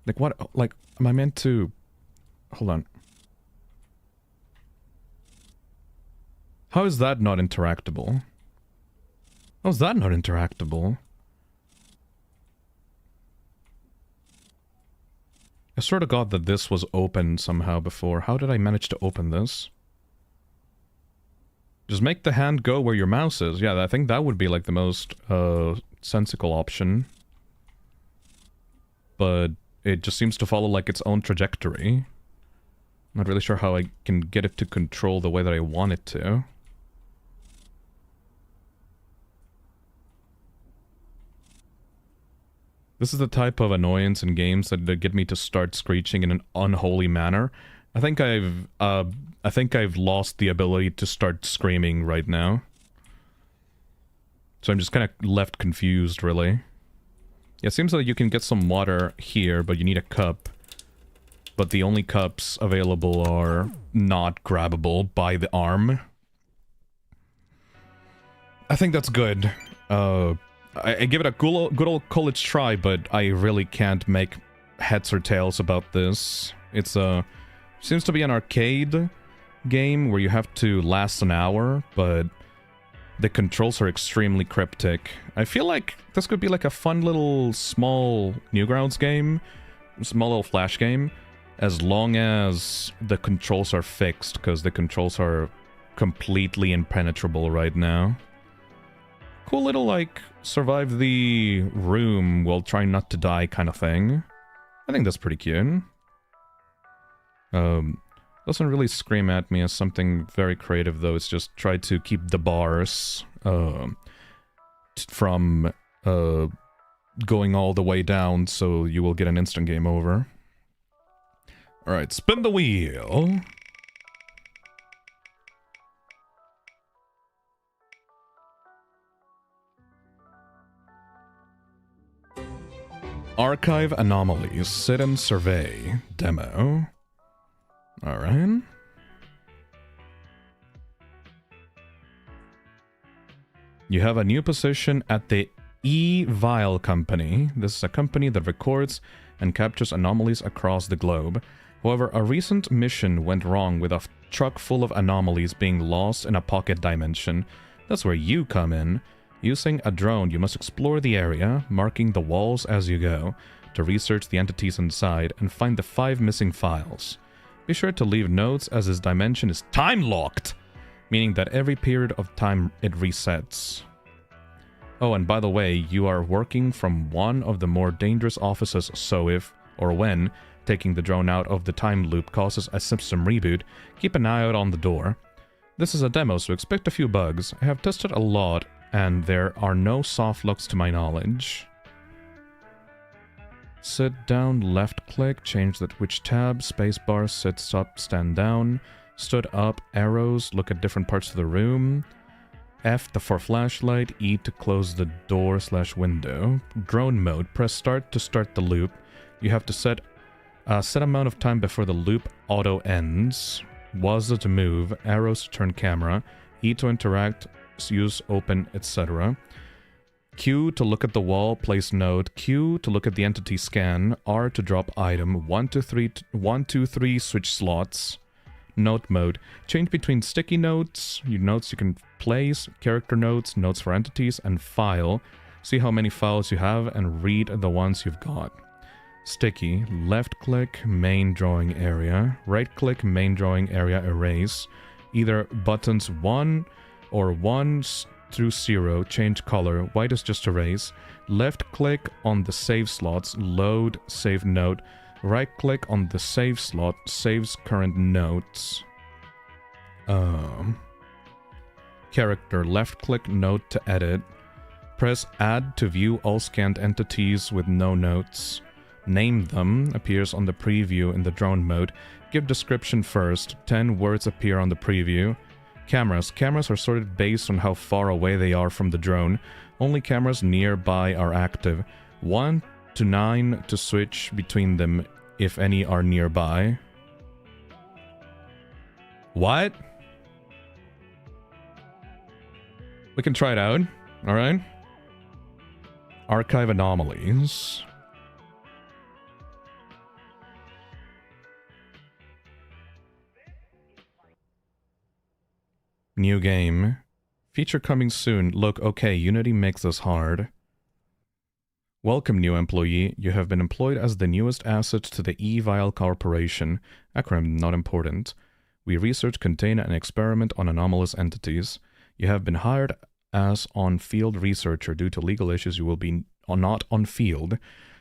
Like, what, like, am I meant to... Hold on. How is that not interactable? How is that not interactable? I swear to God that this was open somehow before. How did I manage to open this? Just make the hand go where your mouse is. Yeah, I think that would be like the most sensical option. But it just seems to follow like its own trajectory. Not really sure how I can get it to control the way that I want it to. This is the type of annoyance in games that get me to start screeching in an unholy manner. I think I've lost the ability to start screaming right now. So I'm just kind of left confused, really. Yeah, it seems like you can get some water here, but you need a cup. But the only cups available are not grabbable by the arm. I think that's good. I give it a good old college try, but I really can't make heads or tails about this. It's seems to be an arcade game where you have to last an hour, but the controls are extremely cryptic. I feel like this could be like a fun little small Newgrounds game, small little Flash game, as long as the controls are fixed, because the controls are completely impenetrable right now. Cool little, like, survive the room while trying not to die kind of thing. I think that's pretty cute. Doesn't really scream at me as something very creative, though. It's just try to keep the bars from going all the way down, so you will get an instant game over. Alright, spin the wheel. Archive Anomalies, Sit and Survey, Demo. Alright. You have a new position at the E-Vial Company. This is a company that records and captures anomalies across the globe. However, a recent mission went wrong with a truck full of anomalies being lost in a pocket dimension. That's where you come in. Using a drone, you must explore the area, marking the walls as you go, to research the entities inside and find the 5 missing files. Be sure to leave notes, as this dimension is time-locked, meaning that every period of time it resets. Oh, and by the way, you are working from one of the more dangerous offices, so if, or when, taking the drone out of the time loop causes a system reboot, keep an eye out on the door. This is a demo, so expect a few bugs. I have tested a lot, and there are no soft locks to my knowledge. Sit down, left click, change that which tab, spacebar, sit up, stand down, stood up, arrows, look at different parts of the room, F for flashlight, E to close the door/window, drone mode, press start to start the loop. You have to set a set amount of time before the loop auto ends, WASD to move, arrows to turn camera, E to interact, use open, etc. Q to look at the wall, place node, Q to look at the entity scan, R to drop item, 1, 2, 3 switch slots. Note mode, change between sticky notes, notes you can place, character notes, notes for entities, and file. See how many files you have and read the ones you've got. Sticky, left click, main drawing area, right click, main drawing area, erase. Either buttons 1 or 1 through 0, change color, white is just erase. Left click on the save slots, load, save note. Right click on the save slot, saves current notes. Character, left click, note to edit. Press add to view all scanned entities with no notes. Name them, appears on the preview in the drone mode. Give description first, 10 words appear on the preview. Cameras. Cameras are sorted based on how far away they are from the drone. Only cameras nearby are active. 1 to 9 to switch between them if any are nearby. What? We can try it out. Alright. Archive anomalies. New game. Feature coming soon. Look, okay, Unity makes this hard. Welcome, new employee. You have been employed as the newest asset to the E-Vile Corporation. Acronym not important. We research, contain, and experiment on anomalous entities. You have been hired as on-field researcher. Due to legal issues, you will be not on-field.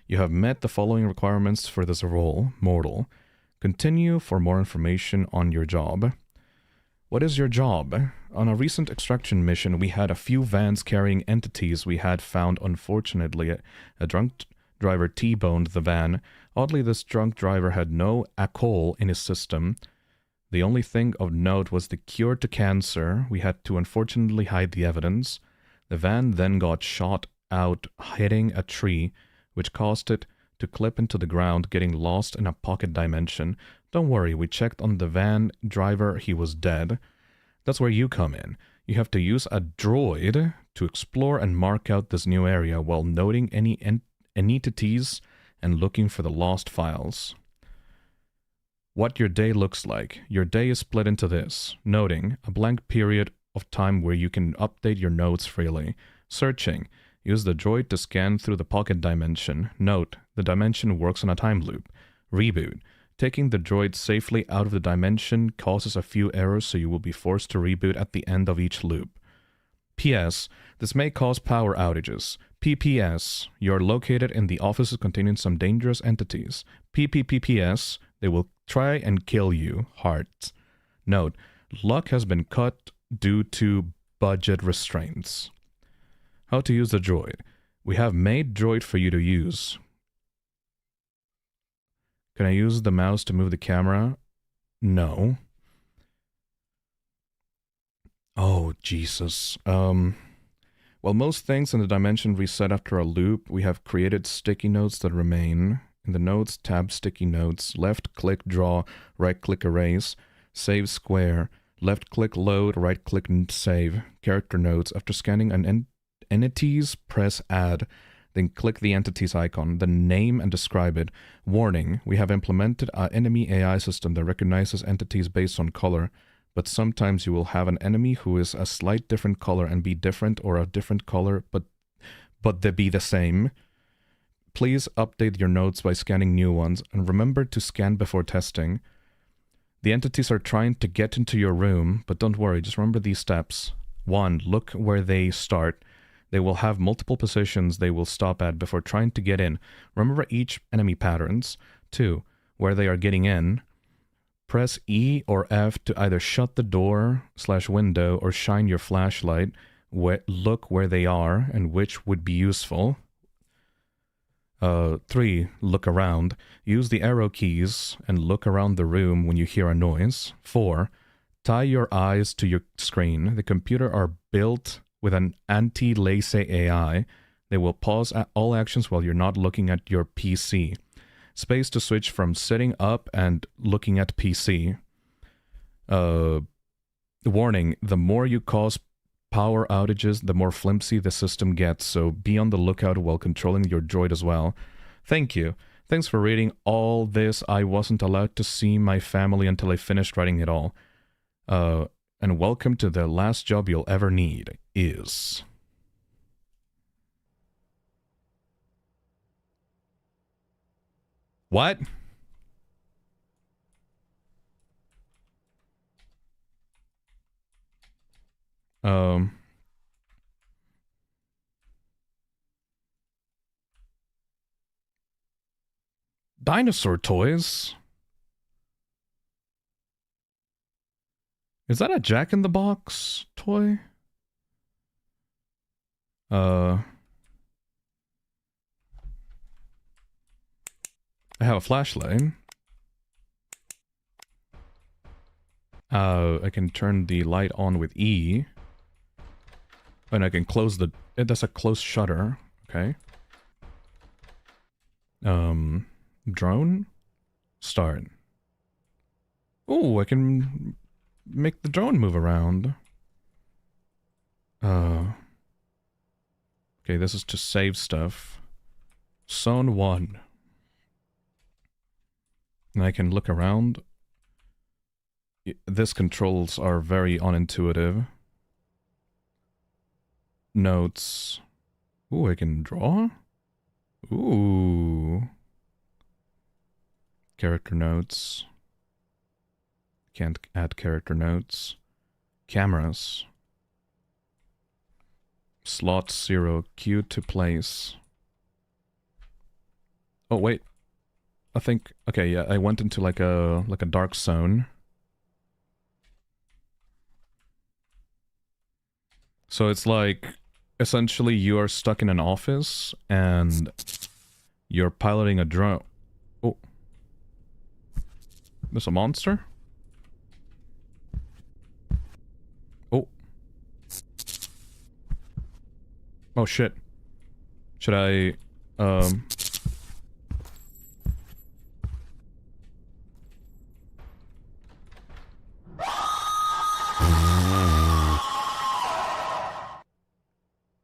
You have met the following requirements for this role. Mortal. Continue for more information on your job. What is your job? On a recent extraction mission, we had a few vans carrying entities we had found. Unfortunately, a drunk driver T-boned the van. Oddly, this drunk driver had no alcohol in his system. The only thing of note was the cure to cancer. We had to unfortunately hide the evidence. The van then got shot out hitting a tree, which caused it to clip into the ground, getting lost in a pocket dimension. Don't worry, we checked on the van driver, he was dead. That's where you come in. You have to use a droid to explore and mark out this new area while noting any entities and looking for the lost files. What your day looks like. Your day is split into this. Noting, a blank period of time where you can update your notes freely. Searching. Use the droid to scan through the pocket dimension. Note, the dimension works on a time loop. Reboot. Taking the droid safely out of the dimension causes a few errors, so you will be forced to reboot at the end of each loop. P.S. This may cause power outages. P.P.S. You are located in the offices containing some dangerous entities. P.P.P.P.S. They will try and kill you. Heart. Note, luck has been cut due to budget restraints. How to use the droid. We have made droid for you to use. Can I use the mouse to move the camera? No. Oh, Jesus. Well, most things in the dimension reset after a loop. We have created sticky notes that remain. In the notes, tab sticky notes. Left-click draw, right-click erase. Save square. Left-click load, right-click save. Character notes. After scanning an entities, press add. Then click the entities icon, then name and describe it. Warning, we have implemented an enemy AI system that recognizes entities based on color, but sometimes you will have an enemy who is a slight different color and be different, or a different color, but they be the same. Please update your notes by scanning new ones, and remember to scan before testing. The entities are trying to get into your room, but don't worry, just remember these steps. 1. Look where they start. They will have multiple positions they will stop at before trying to get in. Remember each enemy patterns. 2. Where they are getting in. Press E or F to either shut the door/window or shine your flashlight. Look where they are and which would be useful. 3. Look around. Use the arrow keys and look around the room when you hear a noise. 4. Tie your eyes to your screen. The computer are built with an anti-lace AI. They will pause all actions while you're not looking at your PC. Space to switch from sitting up and looking at PC. Warning, the more you cause power outages, the more flimsy the system gets, so be on the lookout while controlling your droid as well. Thank you. Thanks for reading all this. I wasn't allowed to see my family until I finished writing it all. And welcome to the last job you'll ever need is... What? Dinosaur toys? Is that a Jack-in-the-Box toy? I have a flashlight. I can turn the light on with E. And I can close the... That's a closed shutter. Okay. Drone? Start. Oh, I can make the drone move around. Okay, this is to save stuff. Zone 1. And I can look around. These controls are very unintuitive. Notes. Ooh, I can draw? Ooh. Character notes. Can't add character notes. Cameras. Slot 0. Q to place. Oh, wait. I think... Okay, yeah, I went into like a dark zone. So it's like... Essentially, you are stuck in an office, and you're piloting a drone. Oh. There's a monster? Oh. Oh, shit. Should I,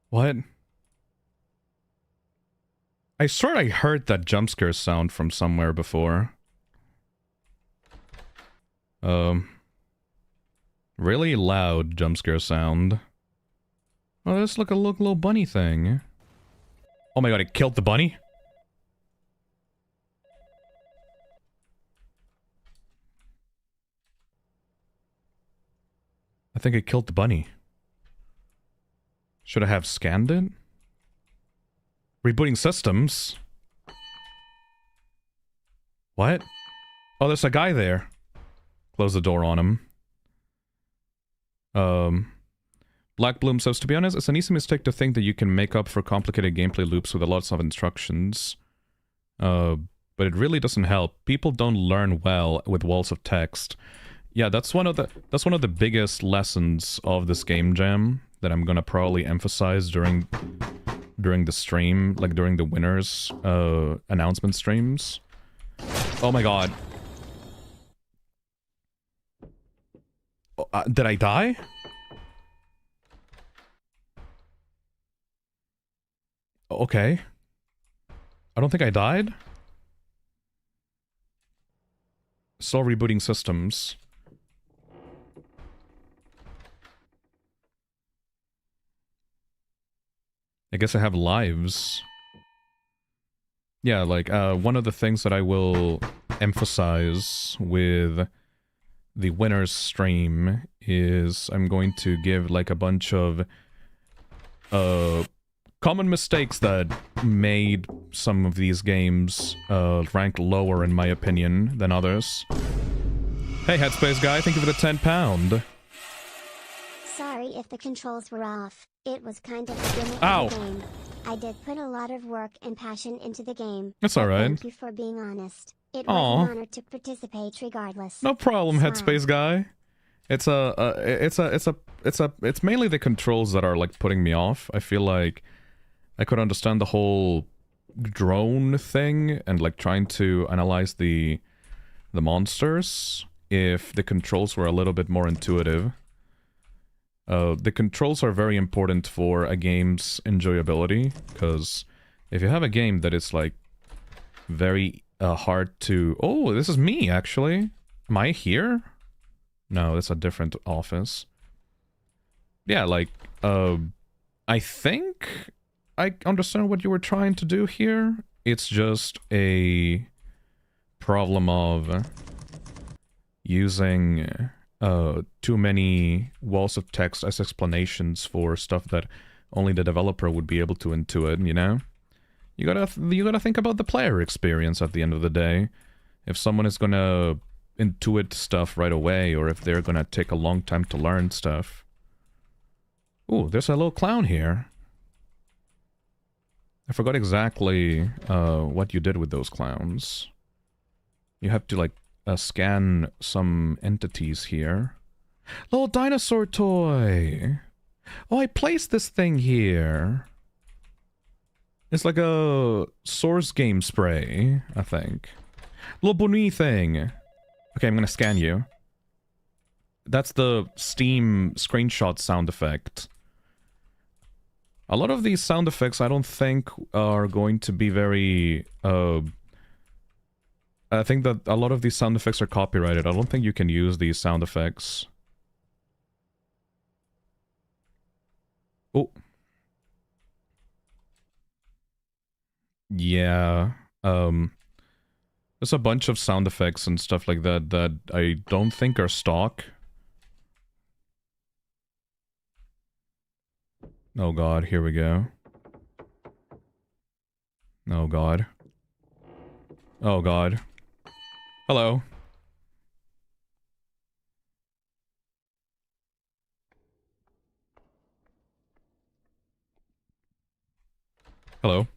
What? I swear I heard that jump scare sound from somewhere before. Really loud jump scare sound. Oh, that's like a little bunny thing. Oh my god, it killed the bunny? I think it killed the bunny. Should I have scanned it? Rebooting systems? What? Oh, there's a guy there. Close the door on him. Black Bloom says, to be honest, it's an easy mistake to think that you can make up for complicated gameplay loops with lots of instructions. But it really doesn't help. People don't learn well with walls of text. Yeah, that's one of the biggest lessons of this game jam that I'm gonna probably emphasize during the stream, like during the winners announcement streams. Oh my god. Did I die? Okay. I don't think I died. Still rebooting systems. I guess I have lives. Yeah, like, one of the things that I will emphasize with the winner's stream is I'm going to give, like, a bunch of, common mistakes that made some of these games, rank lower, in my opinion, than others. Hey, Headspace Guy, thank you for the £10. Sorry if the controls were off. It was kind of the gimmick Ow. of the game. I did put a lot of work and passion into the game. That's alright. Thank you for being honest. It Aw. was an honor to participate regardless. No problem, Smile. Headspace Guy. It's mainly the controls that are, like, putting me off. I feel like I could understand the whole drone thing and, like, trying to analyze the monsters if the controls were a little bit more intuitive. The controls are very important for a game's enjoyability, because if you have a game that is, like, very hard to... Oh, this is me, actually. Am I here? No, that's a different office. Yeah, like, I think I understand what you were trying to do here. It's just a problem of using too many walls of text as explanations for stuff that only the developer would be able to intuit, you know? You gotta think about the player experience at the end of the day. If someone is gonna intuit stuff right away, or if they're gonna take a long time to learn stuff. Ooh, there's a little clown here. I forgot exactly what you did with those clowns. You have to, like, scan some entities here. Little dinosaur toy! Oh, I placed this thing here. It's like a source game spray, I think. Little bunny thing. Okay, I'm gonna scan you. That's the Steam screenshot sound effect. A lot of these sound effects I don't think are going to be very, I think that a lot of these sound effects are copyrighted. I don't think you can use these sound effects. Oh. Yeah, there's a bunch of sound effects and stuff like that that I don't think are stock. Oh god, here we go. Oh god. Oh god. Hello. Hello.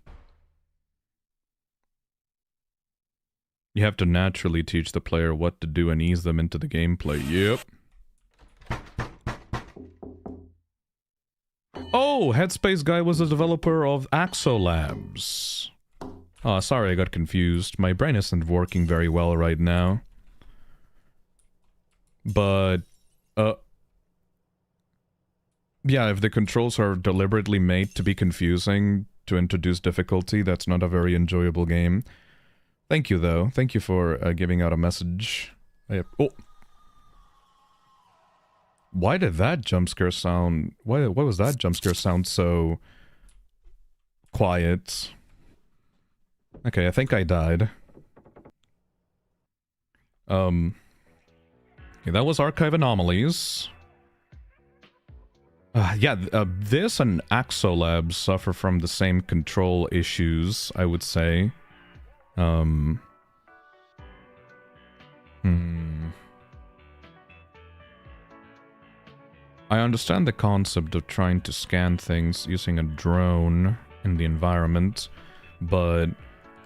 You have to naturally teach the player what to do and ease them into the gameplay. Yep. Oh, Headspace guy was the developer of Axolabs. Oh, sorry, I got confused. My brain isn't working very well right now. But, yeah, if the controls are deliberately made to be confusing, to introduce difficulty, that's not a very enjoyable game. Thank you, though. Thank you for giving out a message. Oh! Why did that jump scare sound... Why was that jump scare sound so... quiet? Okay, I think I died. Okay, that was Archive Anomalies. Yeah, this and Axolabs suffer from the same control issues, I would say. I understand the concept of trying to scan things using a drone in the environment, but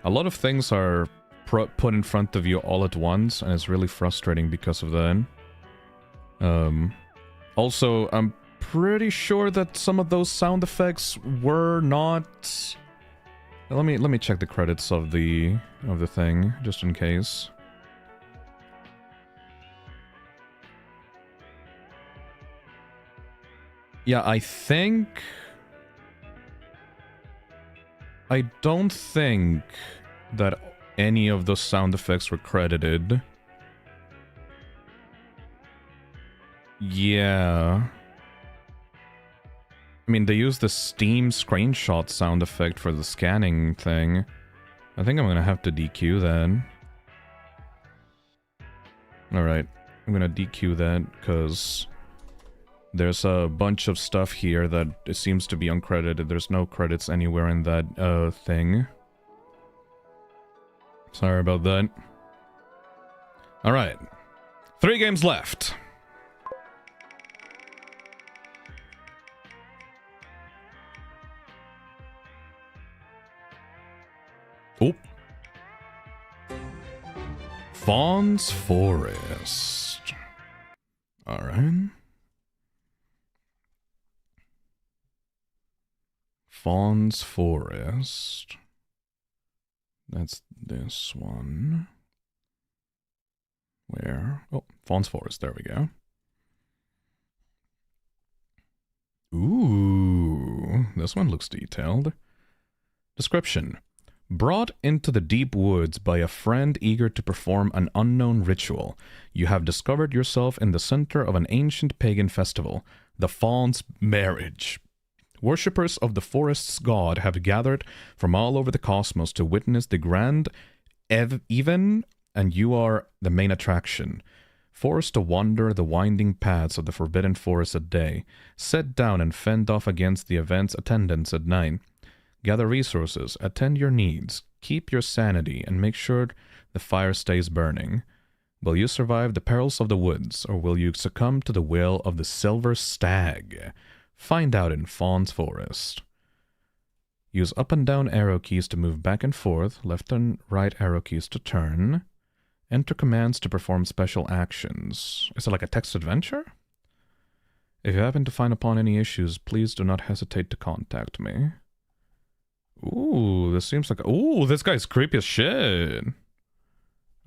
a lot of things are put in front of you all at once, and it's really frustrating because of that. Also, I'm pretty sure that some of those sound effects were not... Let me check the credits of the thing, just in case. Yeah, I don't think that any of those sound effects were credited. Yeah. I mean, they used the Steam screenshot sound effect for the scanning thing. I think I'm gonna have to DQ that. Alright, I'm gonna DQ that, because there's a bunch of stuff here that it seems to be uncredited. There's no credits anywhere in that thing. Sorry about that. Alright. 3 games left. Oh. Fawn's Forest. Alright. Fawn's Forest. That's this one. Where? Oh, Fawn's Forest. There we go. Ooh, this one looks detailed. Description. Brought into the deep woods by a friend eager to perform an unknown ritual, you have discovered yourself in the center of an ancient pagan festival, the Fawn's Marriage. Worshippers of the forest's god have gathered from all over the cosmos to witness the grand event, and you are the main attraction. Forced to wander the winding paths of the forbidden forest at day, sit down and fend off against the event's attendants at night. Gather resources, attend your needs, keep your sanity, and make sure the fire stays burning. Will you survive the perils of the woods, or will you succumb to the will of the Silver Stag? Find out in Fawn's Forest. Use up and down arrow keys to move back and forth, left and right arrow keys to turn, Enter commands to perform special actions. Is it like a text adventure? If you happen to find upon any issues, please do not hesitate to contact me. Ooh, this seems like... Ooh, this guy's creepy as shit.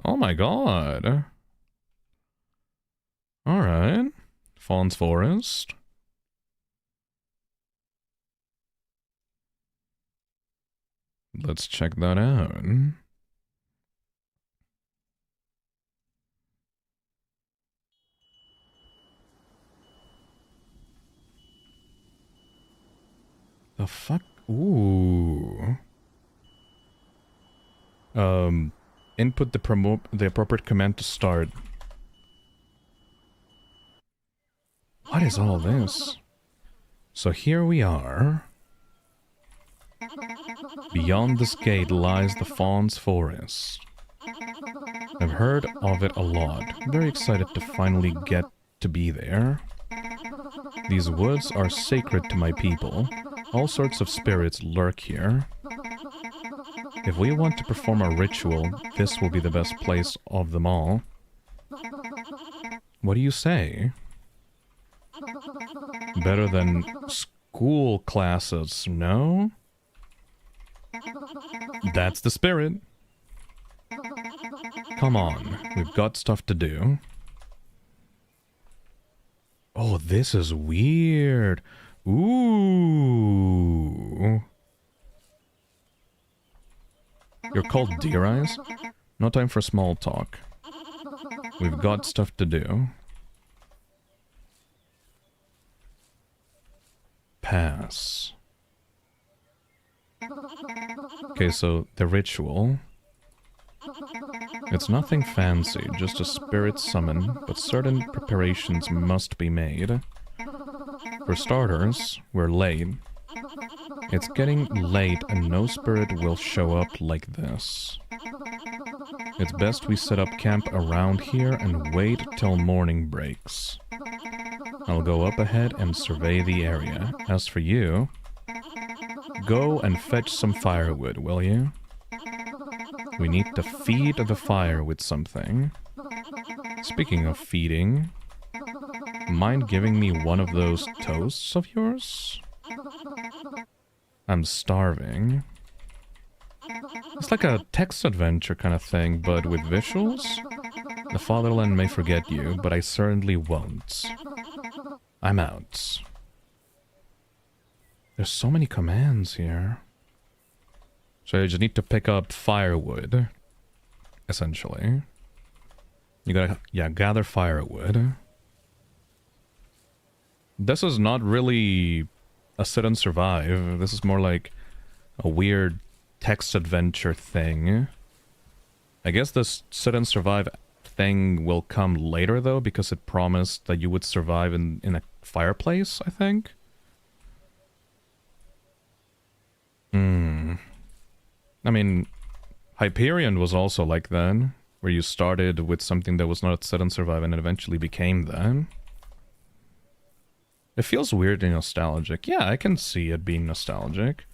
Oh my god. Alright. Fawn's Forest. Let's check that out. The fuck? Ooh. Input the appropriate command to start. What is all this? So here we are. Beyond this gate lies the Fawn's Forest. I've heard of it a lot. I'm very excited to finally get to be there. These woods are sacred to my people. All sorts of spirits lurk here. If we want to perform a ritual, this will be the best place of them all. What do you say? Better than school classes, no? That's the spirit. Come on, we've got stuff to do. Oh, this is weird. Ooh. You're called Deer Eyes? No time for small talk. We've got stuff to do. Pass. Okay, so the ritual. It's nothing fancy, just a spirit summon, but certain preparations must be made. For starters, we're late. It's getting late and no spirit will show up like this. It's best we set up camp around here and wait till morning breaks. I'll go up ahead and survey the area. As for you, go and fetch some firewood, will you? We need to feed the fire with something. Speaking of feeding, mind giving me one of those toasts of yours? I'm starving. It's like a text adventure kind of thing, but with visuals. The fatherland may forget you, but I certainly won't. I'm out. There's so many commands here. So you just need to pick up firewood, essentially. You gotta, yeah, gather firewood. This is not really a sit and survive. This is more like a weird text adventure thing. I guess this sit and survive thing will come later though, because it promised that you would survive in a fireplace, I think. I mean, Hyperion was also like that, where you started with something that was not sit and survive and it eventually became that. It feels weirdly nostalgic. Yeah, I can see it being nostalgic.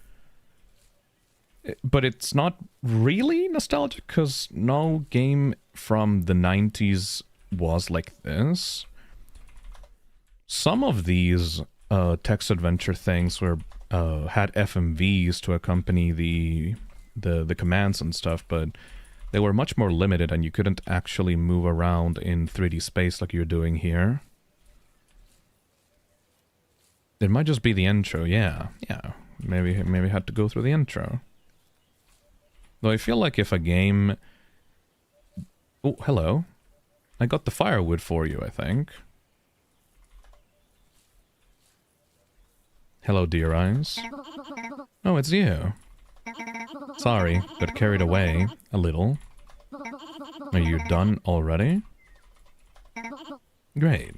But it's not really nostalgic, because no game from the 90s was like this. Some of these text adventure things were had FMVs to accompany the commands and stuff, but they were much more limited and you couldn't actually move around in 3D space like you're doing here. It might just be the intro, yeah. Maybe I had to go through the intro. Though I feel like if a game... Oh, hello. I got the firewood for you, I think. Hello, Deer Eyes. Oh, it's you. Sorry, got carried away a little. Are you done already? Great.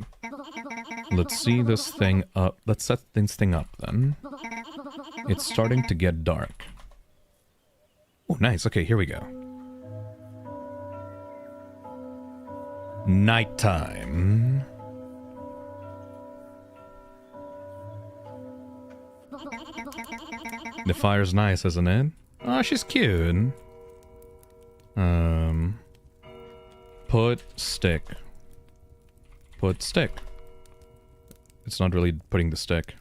Let's see this thing up. Let's set this thing up then. It's starting to get dark. Oh, nice. Okay, here we go. Nighttime. The fire's nice, isn't it? Oh, she's cute. Put stick. Put stick. It's not really putting the stick.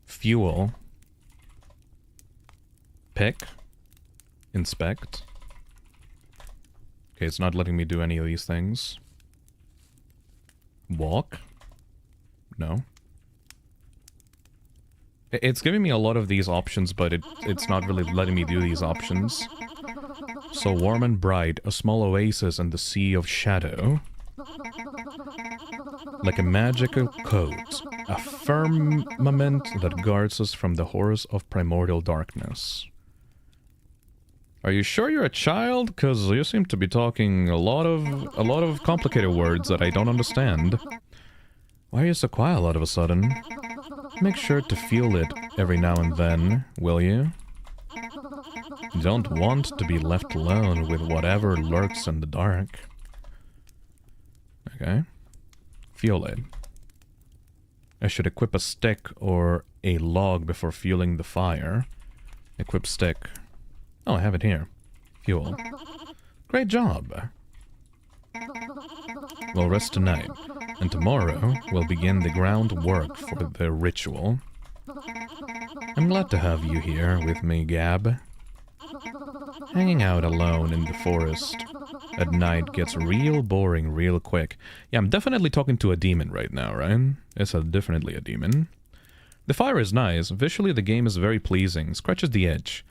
Fuel. Pick. Inspect. Okay, it's not letting me do any of these things. Walk. No. It's giving me a lot of these options, but it's not really letting me do these options. So warm and bright, a small oasis in the sea of shadow. Like a magical coat, a firmament that guards us from the horrors of primordial darkness. Are you sure you're a child? Cause you seem to be talking a lot of complicated words that I don't understand. Why are you so quiet all of a sudden? Make sure to feel it every now and then, will you? You don't want to be left alone with whatever lurks in the dark. Okay. Feel it. I should equip a stick or a log before fueling the fire. Equip stick. Oh, I have it here. Fuel. Great job. We'll rest tonight, and tomorrow we'll begin the groundwork for the ritual. I'm glad to have you here with me, Gab. Hanging out alone in the forest at night gets real boring real quick. Yeah, I'm definitely talking to a demon right now, right? It's definitely a demon. The fire is nice. Visually, the game is very pleasing. Scratches the edge.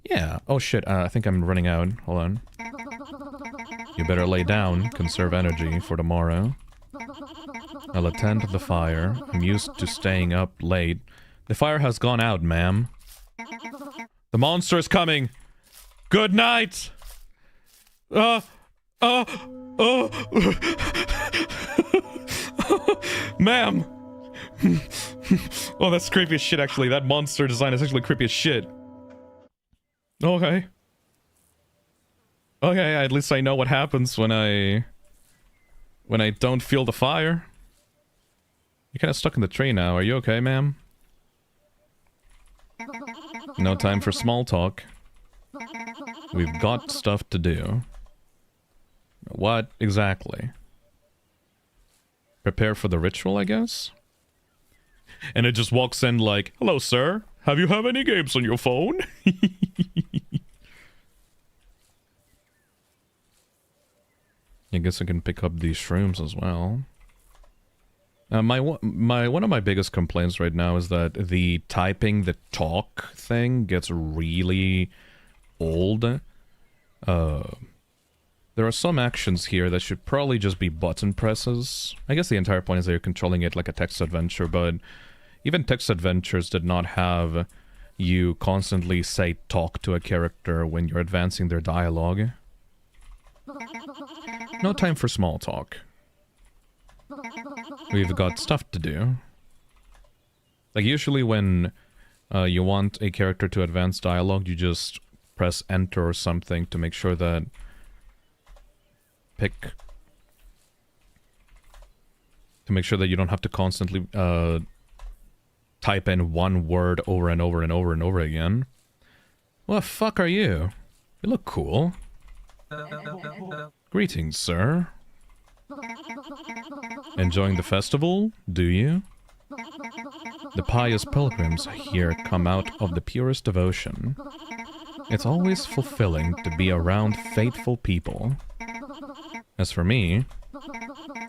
Yeah. Oh shit, I think I'm running out. Hold on. You better lay down. Conserve energy for tomorrow. I'll attend to the fire. I'm used to staying up late. The fire has gone out, ma'am. The monster is coming! Good night! Ma'am! Oh, that's creepy as shit, actually. That monster design is actually creepy as shit. Okay. Okay, at least I know what happens when I don't feel the fire. You're kinda stuck in the tree now. Are you okay, ma'am? No time for small talk. We've got stuff to do. What exactly? Prepare for the ritual, I guess? And it just walks in like, hello, sir. Have you have any games on your phone? I guess I can pick up these shrooms as well. One of my biggest complaints right now is that the typing the talk thing gets really old. There are some actions here that should probably just be button presses. I guess the entire point is that you're controlling it like a text adventure, but even text adventures did not have you constantly say talk to a character when you're advancing their dialogue. No time for small talk. We've got stuff to do. Like, usually when you want a character to advance dialogue, you just press enter or something to make sure that... To make sure that you don't have to constantly type in one word over and over and over and over again. What the fuck are you? You look cool. Greetings, sir. Enjoying the festival, do you? The pious pilgrims here come out of the purest devotion. It's always fulfilling to be around faithful people. As for me,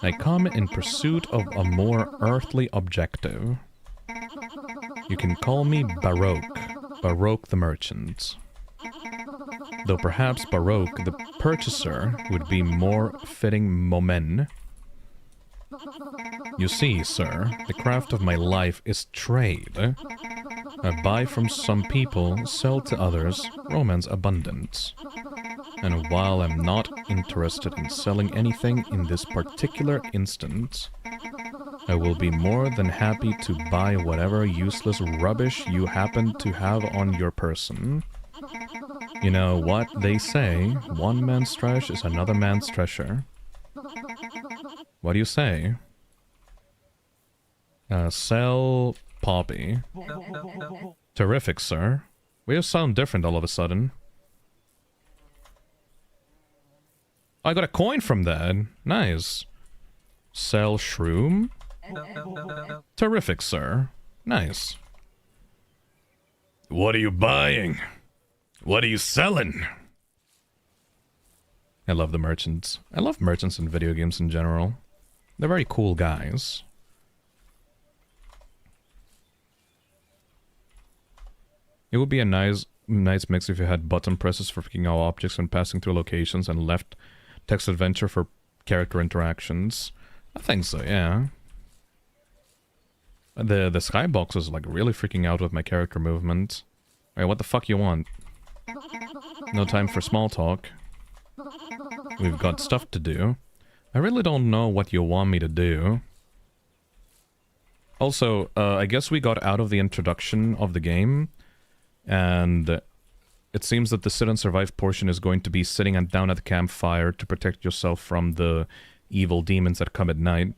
I come in pursuit of a more earthly objective. You can call me Baroque the merchant. Though perhaps Baroque the purchaser would be more fitting Mame. You see, sir, the craft of my life is trade. I buy from some people, sell to others, romance abundant. And while I'm not interested in selling anything in this particular instance, I will be more than happy to buy whatever useless rubbish you happen to have on your person. You know what they say, one man's trash is another man's treasure. What do you say? Sell poppy. Terrific, sir. We sound different all of a sudden. I got a coin from that. Nice. Sell shroom? Terrific, sir. Nice. What are you buying? What are you selling? I love the merchants. I love merchants in video games in general. They're very cool guys. It would be a nice mix if you had button presses for picking out objects when passing through locations and left text adventure for character interactions. I think so, yeah. The skybox is like really freaking out with my character movement. Alright, what the fuck you want? No time for small talk. We've got stuff to do. I really don't know what you want me to do. Also, I guess we got out of the introduction of the game, and it seems that the sit and survive portion is going to be sitting down at the campfire to protect yourself from the evil demons that come at night.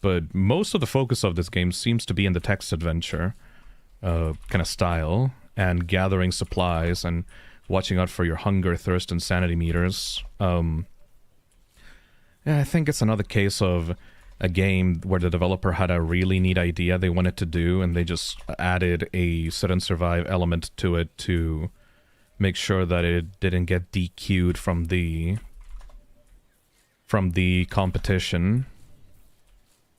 But most of the focus of this game seems to be in the text adventure kind of style, and gathering supplies and watching out for your hunger, thirst, and sanity meters. Yeah, I think it's another case of a game where the developer had a really neat idea they wanted to do, and they just added a sit and survive element to it to make sure that it didn't get DQ'd from the competition.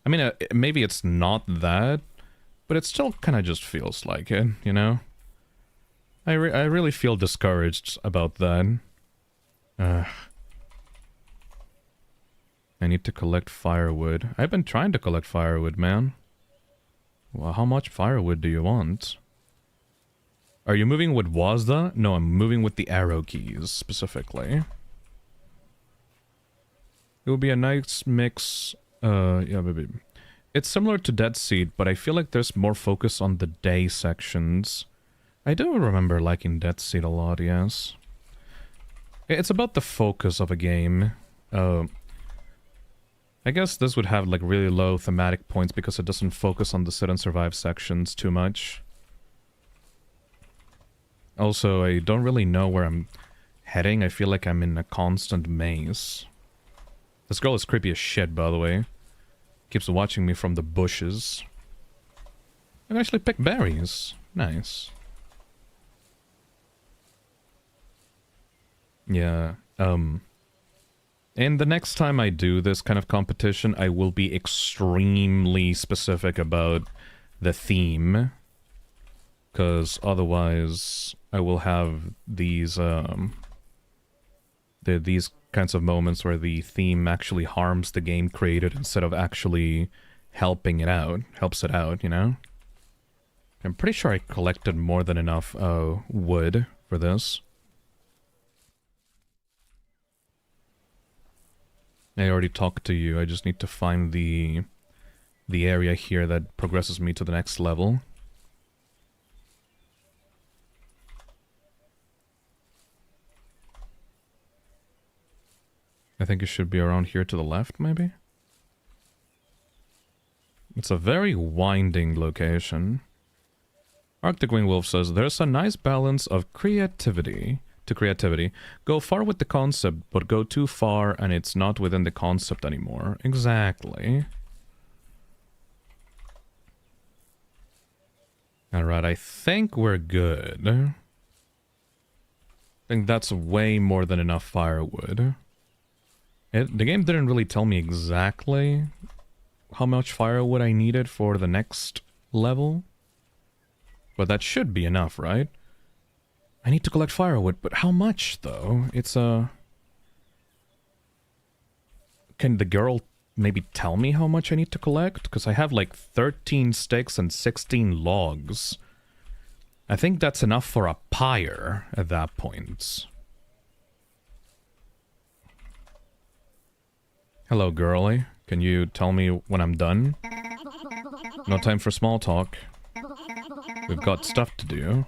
I mean, maybe it's not that, but it still kind of just feels like it, you know? I really feel discouraged about that. I need to collect firewood. I've been trying to collect firewood, man. Well, how much firewood do you want? Are you moving with WASDA? No, I'm moving with the arrow keys, specifically. It would be a nice mix. Yeah, maybe. It's similar to Dead Seed, but I feel like there's more focus on the day sections. I do remember liking Dead Seed a lot, yes. It's about the focus of a game. I guess this would have like really low thematic points because it doesn't focus on the sit and survive sections too much. Also, I don't really know where I'm heading. I feel like I'm in a constant maze. This girl is creepy as shit, by the way. Keeps watching me from the bushes. I can actually pick berries. Nice. Yeah, and the next time I do this kind of competition, I will be extremely specific about the theme. Because otherwise, I will have these, these kinds of moments where the theme actually harms the game created instead of actually helping it out, helps it out, you know? I'm pretty sure I collected more than enough wood for this. I already talked to you, I just need to find the area here that progresses me to the next level. I think it should be around here to the left, maybe? It's a very winding location. Arctic Wing Wolf says, there's a nice balance of creativity. Go far with the concept, but go too far and it's not within the concept anymore. Exactly. Alright, I think we're good. I think that's way more than enough firewood. The game didn't really tell me exactly how much firewood I needed for the next level. But that should be enough, right? I need to collect firewood, but how much, though? It's a... Can the girl maybe tell me how much I need to collect? Because I have like 13 sticks and 16 logs. I think that's enough for a pyre at that point. Hello, girlie. Can you tell me when I'm done? No time for small talk. We've got stuff to do.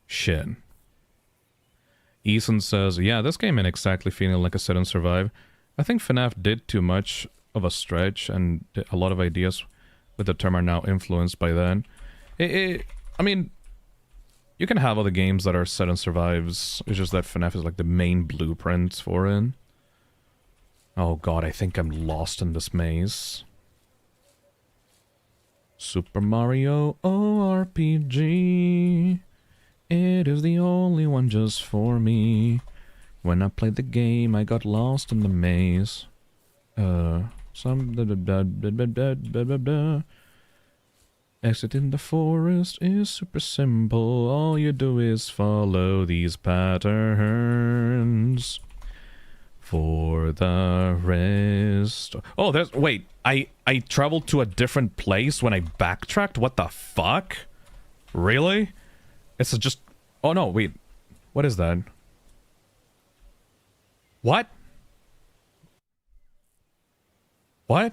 Shit. Ethan says, yeah, this game ain't exactly feeling like a sit and survive. I think FNAF did too much of a stretch, and a lot of ideas with the term are now influenced by that. I mean, you can have other games that are sit and survives. It's just that FNAF is like the main blueprint for it. Oh god, I think I'm lost in this maze. Super Mario ORPG. It is the only one just for me. When I played the game, I got lost in the maze. Exit in the forest is super simple. All you do is follow these patterns. For the rest... Oh, there's... Wait, I traveled to a different place when I backtracked? What the fuck? Really? It's just... Oh no, wait. What is that? What? What?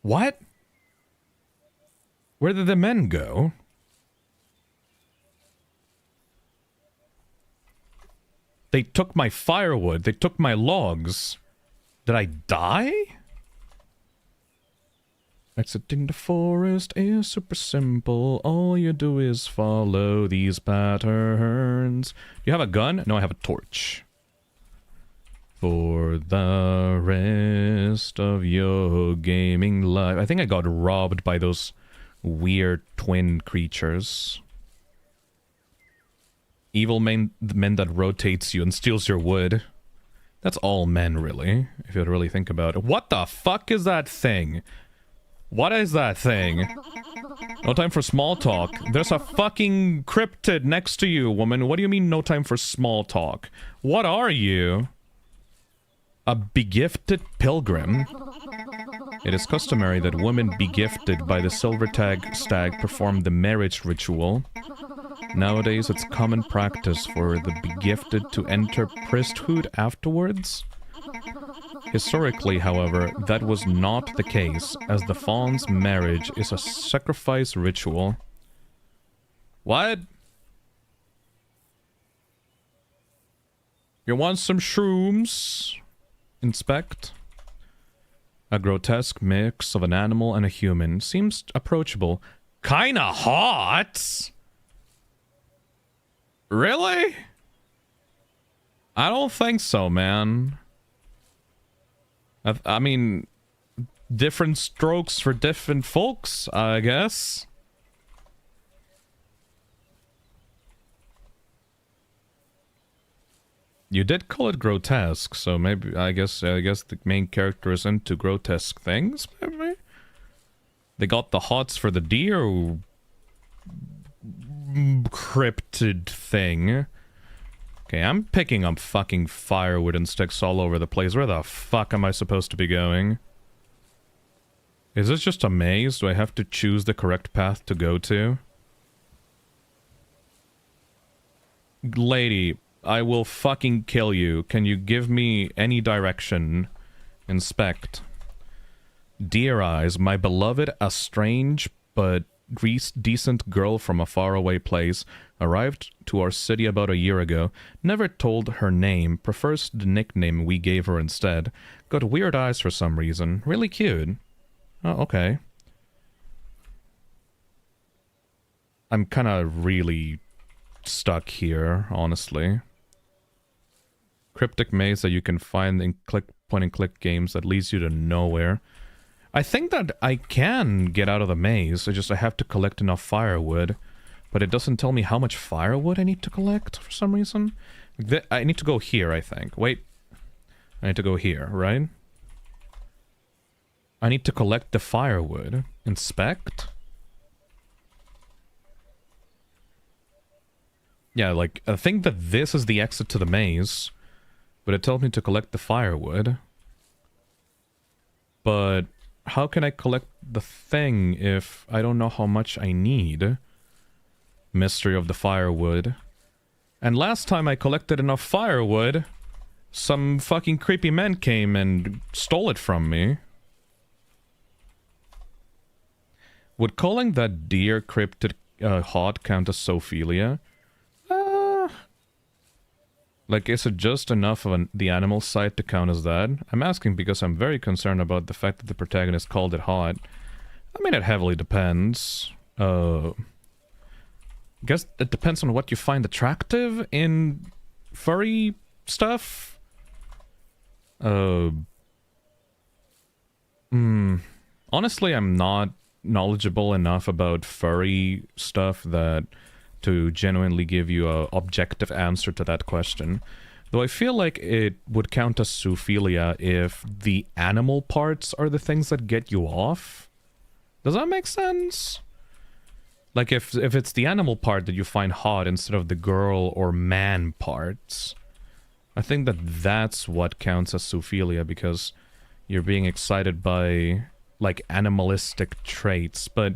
What? Where did the men go? They took my firewood. They took my logs. Did I die? Exiting the forest is super simple. All you do is follow these patterns. Do you have a gun? No, I have a torch. For the rest of your gaming life. I think I got robbed by those weird twin creatures. Evil men that rotates you and steals your wood. That's all men, really, if you really think about it. What the fuck is that thing? What is that thing? No time for small talk. There's a fucking cryptid next to you, woman. What do you mean no time for small talk? What are you? A begifted pilgrim? It is customary that women begifted by the silver stag perform the marriage ritual. Nowadays, it's common practice for the begifted to enter priesthood afterwards. Historically, however, that was not the case, as the Fawn's marriage is a sacrifice ritual. What? You want some shrooms? Inspect. A grotesque mix of an animal and a human. Seems approachable. Kinda hot! Really? I don't think so, man. I mean, different strokes for different folks, I guess. You did call it grotesque, so maybe I guess the main character is into grotesque things. Maybe they got the hots for the deer cryptid thing. Okay, I'm picking up fucking firewood and sticks all over the place. Where the fuck am I supposed to be going? Is this just a maze? Do I have to choose the correct path to go to? Lady, I will fucking kill you. Can you give me any direction? Inspect. Dear eyes, my beloved, a strange but decent girl from a faraway place, arrived to our city about a year ago, never told her name, prefers the nickname we gave her instead, got weird eyes for some reason, really cute. Oh, okay. I'm kinda really stuck here, honestly. Cryptic maze that you can find in point-and-click games that leads you to nowhere. I think that I can get out of the maze, I have to collect enough firewood. But it doesn't tell me how much firewood I need to collect for some reason. I need to go here, I think. Wait. I need to go here, right? I need to collect the firewood. Inspect? Yeah, like, I think that this is the exit to the maze. But it tells me to collect the firewood. But how can I collect the thing if I don't know how much I need? Mystery of the firewood. And last time I collected enough firewood, some fucking creepy men came and stole it from me. Would calling that deer cryptid hot count as zoophilia? Like, is it just enough of the animal side to count as that? I'm asking because I'm very concerned about the fact that the protagonist called it hot. I mean, it heavily depends. Guess it depends on what you find attractive in furry stuff. Honestly, I'm not knowledgeable enough about furry stuff that to genuinely give you a objective answer to that question. Though I feel like it would count as zoophilia if the animal parts are the things that get you off. Does that make sense? Like if it's the animal part that you find hot instead of the girl or man parts. I think that that's what counts as zoophilia, because you're being excited by like animalistic traits, but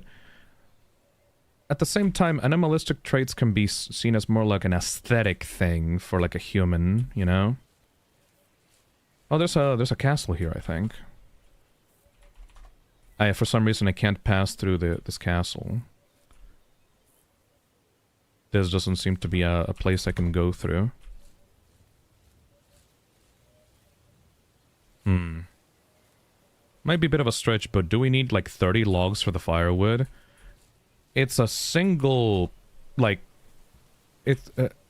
at the same time, animalistic traits can be seen as more like an aesthetic thing for like a human, you know? Oh, there's a castle here, I think. For some reason I can't pass through this castle. This doesn't seem to be a place I can go through. Might be a bit of a stretch, but do we need like 30 logs for the firewood? It's a single, like,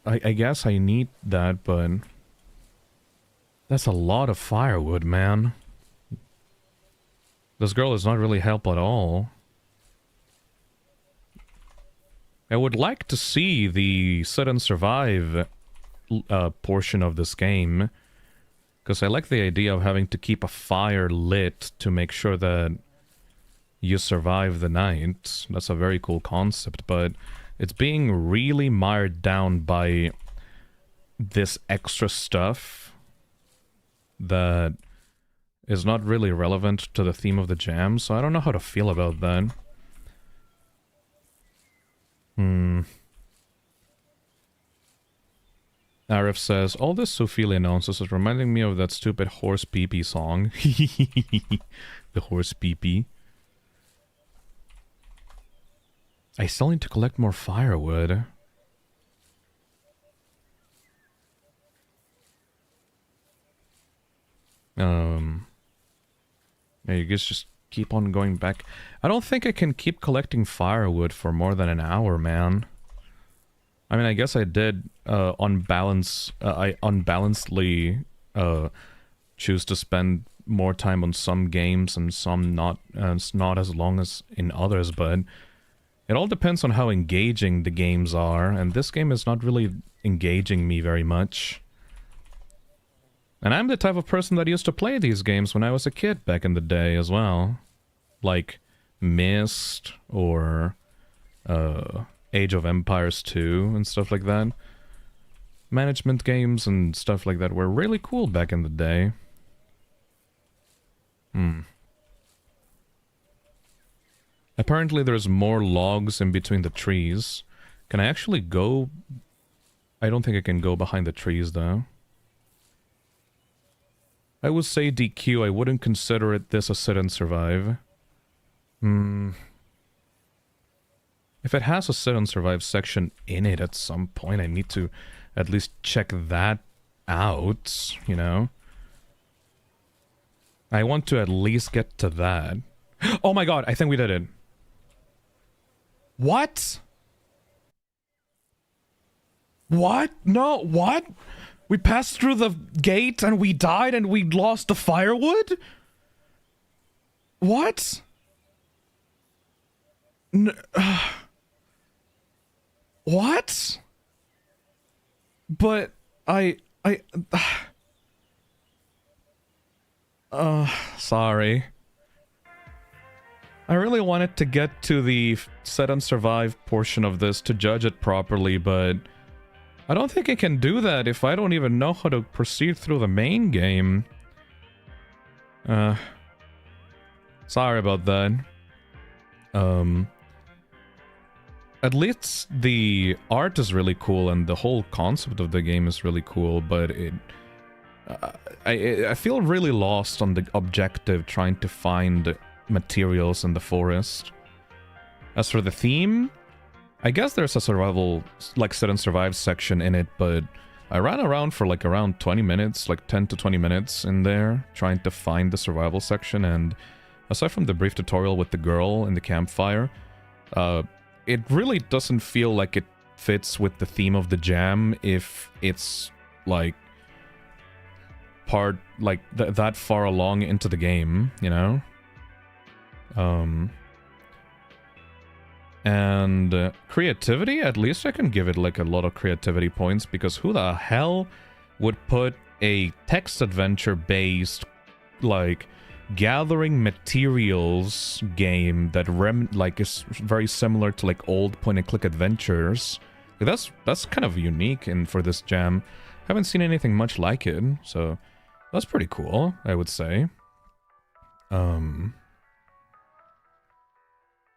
I guess I need that, but that's a lot of firewood, man. This girl is not really help at all. I would like to see the sit and survive portion of this game, because I like the idea of having to keep a fire lit to make sure that you survive the night. That's a very cool concept, but it's being really mired down by this extra stuff that is not really relevant to the theme of the jam, so I don't know how to feel about that. Arif says, all this zoophilia announces is reminding me of that stupid horse pee-pee song. The horse pee-pee. I still need to collect more firewood. Yeah, you guys just keep on going back. I don't think I can keep collecting firewood for more than an hour, man. I mean, I guess I did I unbalancedly choose to spend more time on some games and some not as long as in others, but it all depends on how engaging the games are, and this game is not really engaging me very much. And I'm the type of person that used to play these games when I was a kid back in the day as well. Like Myst or Age of Empires 2 and stuff like that. Management games and stuff like that were really cool back in the day. Apparently there's more logs in between the trees. Can I actually go? I don't think I can go behind the trees though. I would say DQ, I wouldn't consider it this a sit and survive. If it has a sit and survive section in it at some point, I need to at least check that out, you know? I want to at least get to that. Oh my god, I think we did it. What? What? No, what? We passed through the gate and we died and we lost the firewood? What? What? But sorry. I really wanted to get to the set and survive portion of this to judge it properly, but I don't think I can do that if I don't even know how to proceed through the main game. Sorry about that. At least the art is really cool and the whole concept of the game is really cool, but I feel really lost on the objective trying to find materials in the forest. As for the theme, I guess there's a survival, like sit and survive section in it, but I ran around for like around 20 minutes, like 10 to 20 minutes in there, trying to find the survival section, and aside from the brief tutorial with the girl in the campfire, it really doesn't feel like it fits with the theme of the jam if it's like part, like, that far along into the game, you know? And creativity, at least I can give it, like, a lot of creativity points, because who the hell would put a text adventure-based, like, gathering materials game that is very similar to, like, old point-and-click adventures. Like, that's kind of unique for this jam. Haven't seen anything much like it, so that's pretty cool, I would say.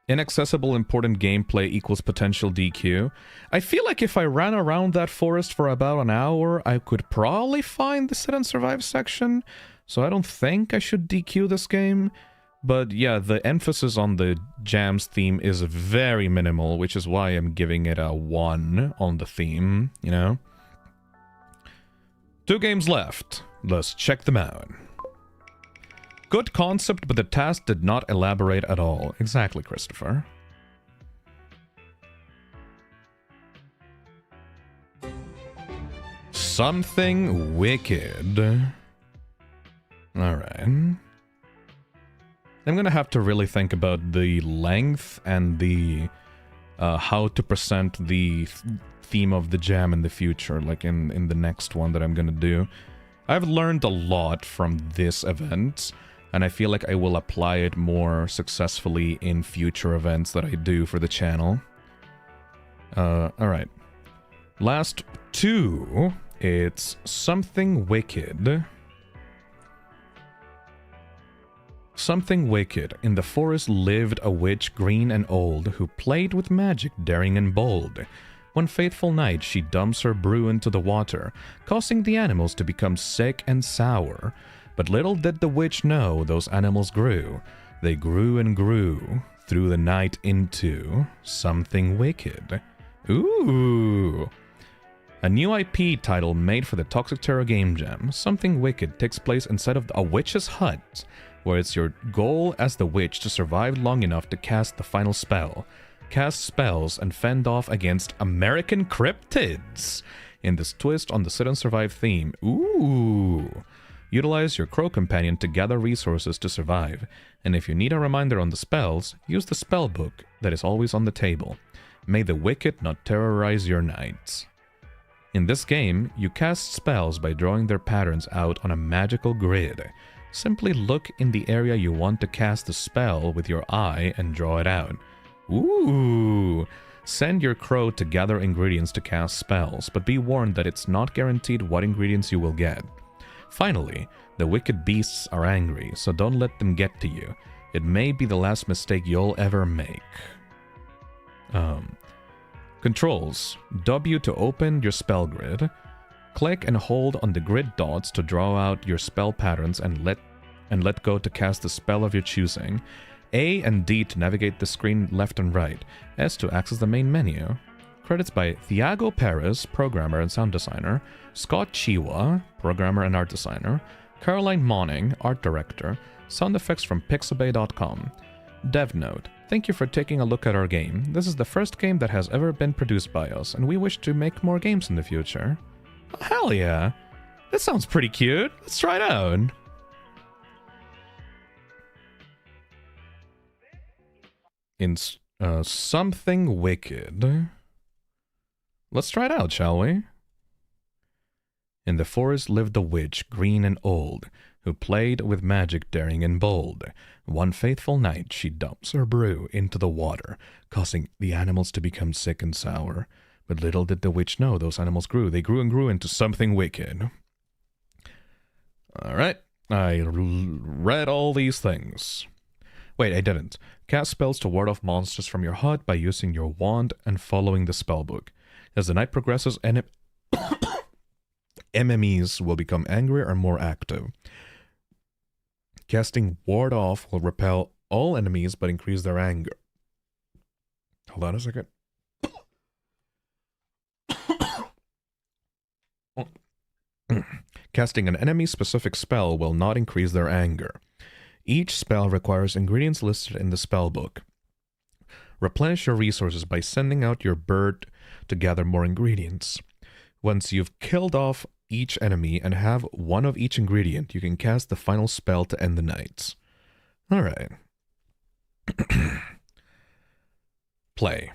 Inaccessible important gameplay equals potential DQ. I feel like if I ran around that forest for about an hour, I could probably find the sit and survive section, so I don't think I should DQ this game. But yeah, the emphasis on the jam's theme is very minimal, which is why I'm giving it a 1 on the theme, you know? 2 games left. Let's check them out. Good concept, but the task did not elaborate at all. Exactly, Christopher. Something wicked. Alright. I'm gonna have to really think about the length and the how to present the theme of the jam in the future, like in the next one that I'm gonna do. I've learned a lot from this event, and I feel like I will apply it more successfully in future events that I do for the channel. Alright. Last 2, it's Something Wicked. Something wicked. In the forest lived a witch green and old, who played with magic daring and bold. One fateful night she dumps her brew into the water, causing the animals to become sick and sour. But little did the witch know those animals grew. They grew and grew through the night into something wicked. Ooh! A new IP title made for the Toxic Terror Gamejam. Something Wicked takes place inside of a witch's hut, where it's your goal as the witch to survive long enough to cast the final spell, cast spells, and fend off against American cryptids in this twist on the Sit and Survive theme. Ooh! Utilize your crow companion to gather resources to survive, and if you need a reminder on the spells, use the spell book that is always on the table. May the wicked not terrorize your nights. In this game, you cast spells by drawing their patterns out on a magical grid. Simply look in the area you want to cast the spell with your eye and draw it out. Ooh! Send your crow to gather ingredients to cast spells, but be warned that it's not guaranteed what ingredients you will get. Finally, the wicked beasts are angry, so don't let them get to you. It may be the last mistake you'll ever make. Controls. W to open your spell grid. Click and hold on the grid dots to draw out your spell patterns and let go to cast the spell of your choosing. A and D to navigate the screen left and right. S to access the main menu. Credits by Thiago Perez, programmer and sound designer. Scott Chiwa, programmer and art designer. Caroline Monning, art director. Sound effects from pixabay.com. Dev note. Thank you for taking a look at our game. This is the first game that has ever been produced by us, and we wish to make more games in the future. Oh, hell yeah. That sounds pretty cute. Let's try it out. In Something Wicked. Let's try it out, shall we? In the forest lived a witch, green and old, who played with magic daring and bold. One faithful night she dumps her brew into the water, causing the animals to become sick and sour. But little did the witch know those animals grew. They grew and grew into something wicked. Alright, I read all these things. Wait, I didn't. Cast spells to ward off monsters from your hut by using your wand and following the spellbook. As the night progresses, enemies will become angrier and more active. Casting Ward Off will repel all enemies but increase their anger. Hold on a second. Casting an enemy-specific spell will not increase their anger. Each spell requires ingredients listed in the spellbook. Replenish your resources by sending out your bird to gather more ingredients. Once you've killed off each enemy and have one of each ingredient. You can cast the final spell to end the night. Alright. Play.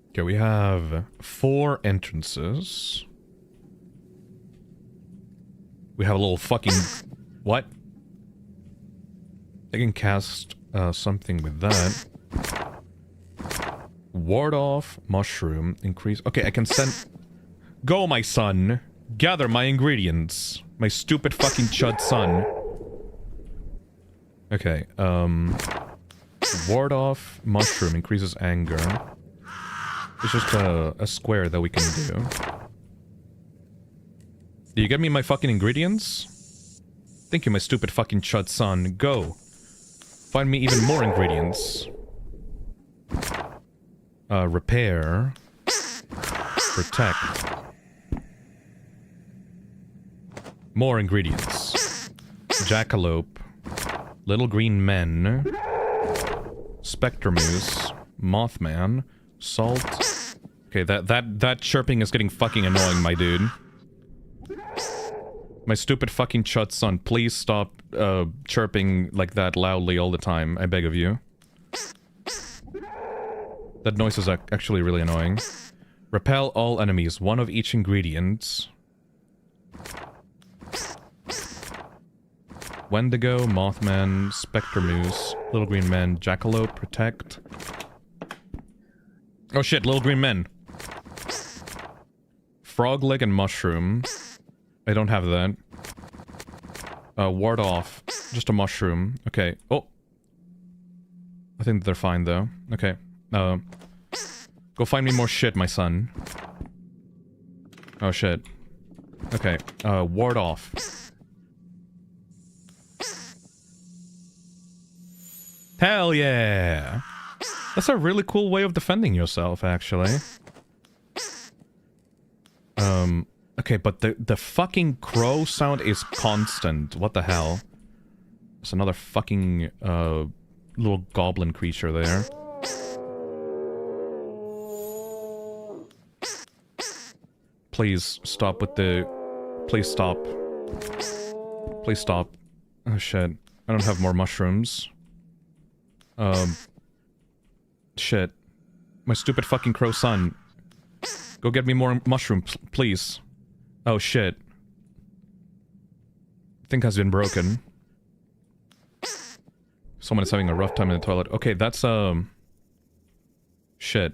Okay, we have 4 entrances. We have a little fucking... What? I can cast something with that. Ward off, mushroom, increase... Okay, I can send... Go, my son! Gather my ingredients! My stupid fucking chud son. Okay, ward off, mushroom, increases anger. It's just a square that we can do. Do you get me my fucking ingredients? Thank you, my stupid fucking chud son. Go! Find me even more ingredients. Repair. Protect. More ingredients. Jackalope. Little green men. Spectre moose. Mothman. Salt. Okay, that chirping is getting fucking annoying, my dude. My stupid fucking chud son, please stop chirping like that loudly all the time. I beg of you. That noise is actually really annoying. Repel all enemies, one of each ingredient. Wendigo, Mothman, Spectre Moose, Little Green Men, Jackalope, Protect. Oh shit, Little Green Men. Frog Leg and Mushroom. I don't have that. Ward off. Just a mushroom. Okay. Oh. I think they're fine though. Okay. Go find me more shit, my son. Oh shit. Okay. Ward off. Hell yeah! That's a really cool way of defending yourself, actually. Okay, but the fucking crow sound is constant. What the hell? There's another fucking, little goblin creature there. Please stop with the... Please stop. Please stop. Oh shit. I don't have more mushrooms. Shit. My stupid fucking crow son. Go get me more mushrooms, please. Oh shit. Thing has been broken. Someone is having a rough time in the toilet. Okay, that's, shit.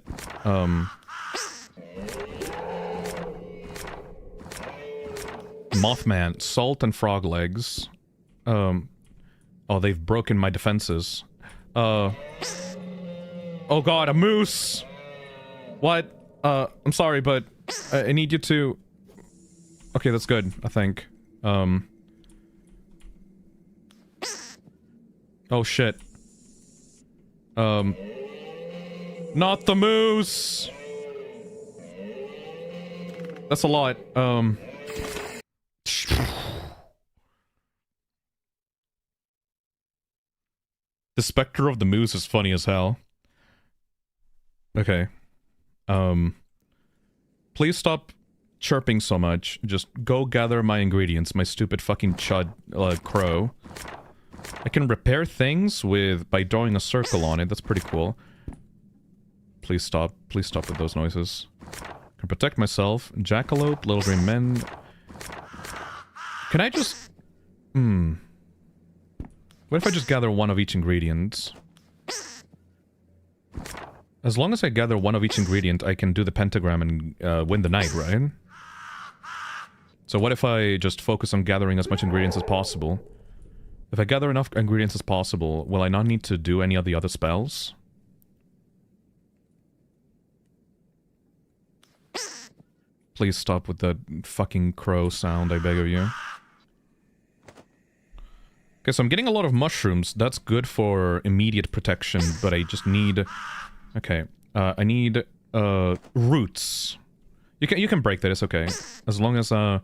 Mothman, salt and frog legs. Oh, they've broken my defenses. Oh god, a moose! What? I'm sorry, but I need you to... Okay, that's good, I think. Oh shit. Not the moose! That's a lot, The specter of the moose is funny as hell. Okay. Please stop chirping so much. Just go gather my ingredients, my stupid fucking chud, crow. I can repair things by drawing a circle on it. That's pretty cool. Please stop. Please stop with those noises. I can protect myself. Jackalope, Little Green Men. Can I just... What if I just gather one of each ingredient? As long as I gather one of each ingredient, I can do the pentagram and win the night, right? So what if I just focus on gathering as much ingredients as possible? If I gather enough ingredients as possible, will I not need to do any of the other spells? Please stop with the fucking crow sound, I beg of you. Okay, so I'm getting a lot of mushrooms. That's good for immediate protection, but I just need... Okay, I need, roots. You can break that, it's okay. As long as, I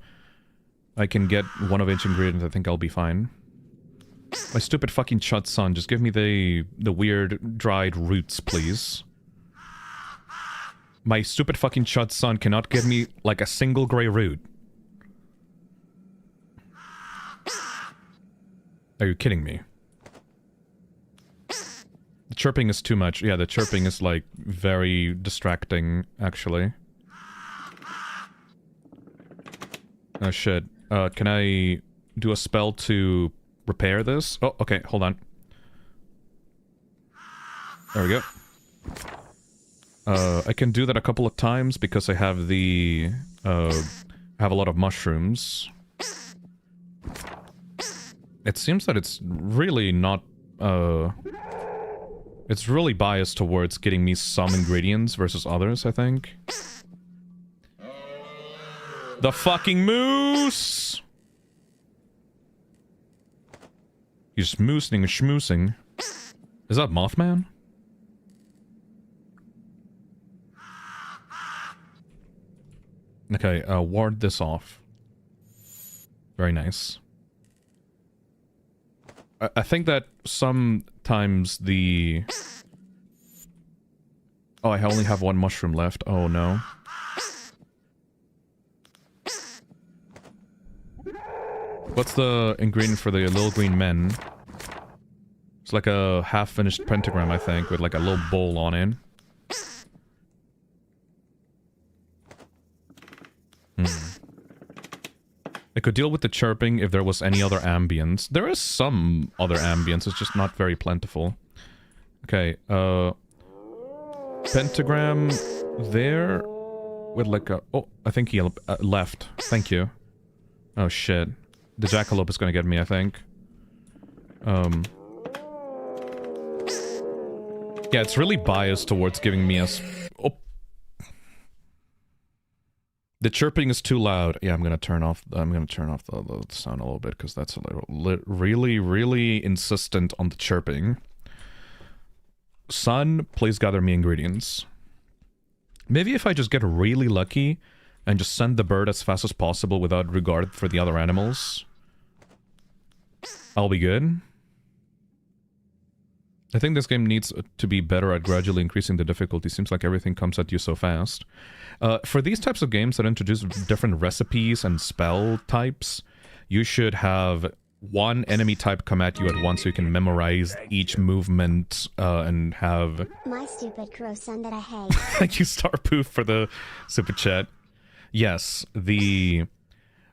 can get one of each ingredient, I think I'll be fine. My stupid fucking chud son, just give me the weird dried roots, please. My stupid fucking chud son cannot give me, like, a single grey root. Are you kidding me? The chirping is too much. Yeah, the chirping is, like, very distracting, actually. Oh, shit. Can I do a spell to repair this? Oh, okay, hold on. There we go. I can do that a couple of times because I have the... have a lot of mushrooms. It seems that it's really not... it's really biased towards getting me some ingredients versus others, I think. The fucking moose! He's moosing and schmoosing. Is that Mothman? Okay, ward this off. Very nice. I think that sometimes the... Oh, I only have one mushroom left. Oh, no. What's the ingredient for the little green men? It's like a half-finished pentagram, I think, with like a little bowl on it. I could deal with the chirping if there was any other ambience. There is some other ambience, it's just not very plentiful. Okay, pentagram there with like a... Oh, I think he left. Thank you. Oh shit. The jackalope is gonna get me, I think. Yeah, it's really biased towards giving me a... Oh. The chirping is too loud. Yeah, I'm gonna turn off the sound a little bit, because that's a little... really insistent on the chirping. Son, please gather me ingredients. Maybe if I just get really lucky and just send the bird as fast as possible without regard for the other animals, I'll be good. I think this game needs to be better at gradually increasing the difficulty. Seems like everything comes at you so fast. For these types of games that introduce different recipes and spell types, you should have one enemy type come at you at once so you can memorize each movement and have... My stupid crow son that I hate. Thank you, Starpoof, for the super chat. Yes, the...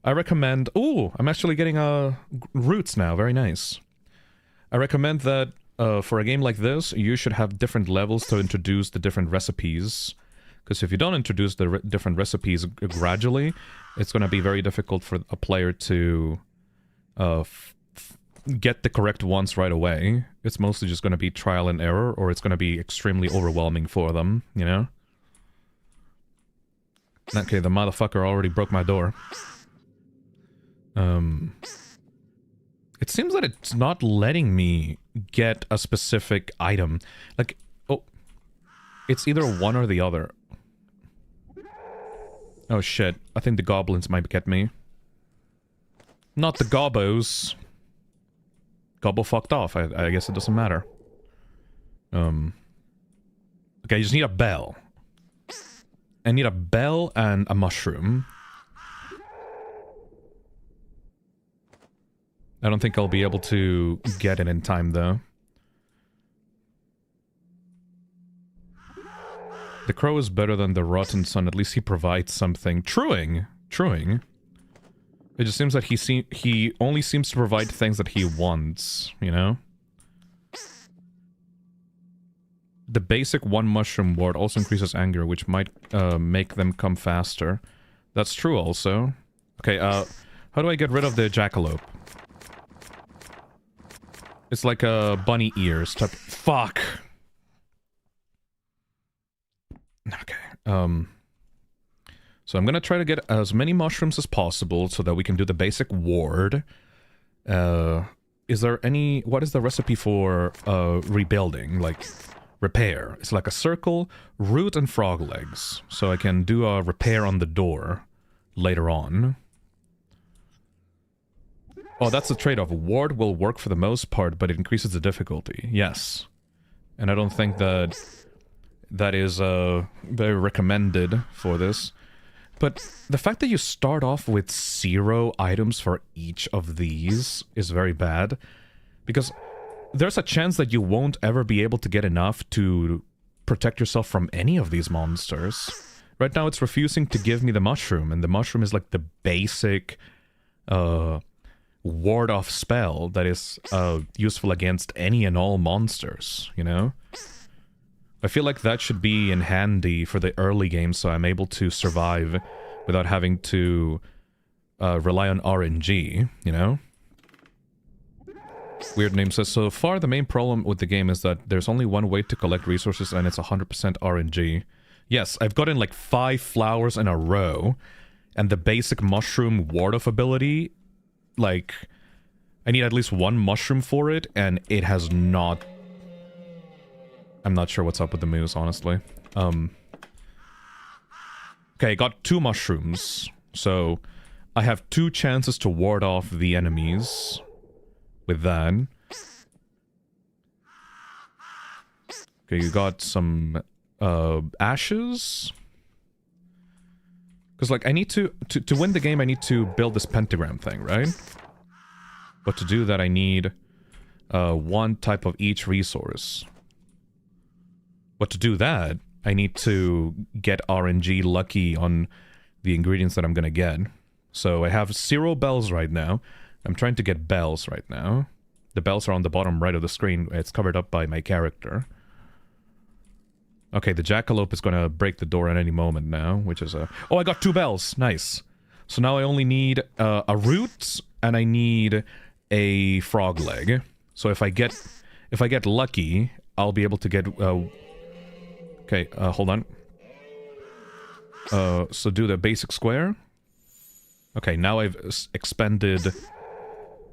I recommend... Ooh, I'm actually getting roots now. Very nice. I recommend that for a game like this, you should have different levels to introduce the different recipes. Because if you don't introduce the different recipes gradually, it's going to be very difficult for a player to get the correct ones right away. It's mostly just going to be trial and error, or it's going to be extremely overwhelming for them, you know? Okay, the motherfucker already broke my door. It seems that it's not letting me get a specific item. Like, oh, it's either one or the other. Oh shit, I think the goblins might get me. Not the gobbos. Gobbo fucked off, I guess it doesn't matter. Okay, you just need a bell. I need a bell and a mushroom. I don't think I'll be able to get it in time, though. The crow is better than the rotten son. At least he provides something. Truing. It just seems that he only seems to provide things that he wants, you know? The basic one mushroom ward also increases anger, which might make them come faster. That's true also. Okay, how do I get rid of the jackalope? It's like a bunny ears type. Fuck. Okay. So I'm gonna try to get as many mushrooms as possible so that we can do the basic ward. Is there any... What is the recipe for rebuilding? Like, repair. It's like a circle, root, and frog legs. So I can do a repair on the door later on. Oh, that's the trade-off. Ward will work for the most part, but it increases the difficulty. Yes. And I don't think that that is very recommended for this. But the fact that you start off with 0 items for each of these is very bad. Because there's a chance that you won't ever be able to get enough to protect yourself from any of these monsters. Right now it's refusing to give me the mushroom, and the mushroom is like the basic ward-off spell that is useful against any and all monsters, you know? I feel like that should be in handy for the early game so I'm able to survive without having to rely on RNG, you know? Weird Name says, so far the main problem with the game is that there's only one way to collect resources and it's 100% RNG. Yes, I've gotten like 5 flowers in a row, and the basic mushroom ward-off ability, like, I need at least 1 mushroom for it, and it has not... I'm not sure what's up with the moose, honestly. Okay, I got 2 mushrooms, so I have 2 chances to ward off the enemies with that. Okay, you got some ashes. Because, like, I need to win the game, I need to build this pentagram thing, right? But to do that, I need 1 type of each resource. But to do that, I need to get RNG lucky on the ingredients that I'm gonna get. So I have 0 bells right now. I'm trying to get bells right now. The bells are on the bottom right of the screen. It's covered up by my character. Okay, the jackalope is gonna break the door at any moment now, which is a... Oh, I got 2 bells! Nice! So now I only need a root, and I need a frog leg. So if I get lucky, I'll be able to get... Okay, hold on. So do the basic square. Okay, now I've expended...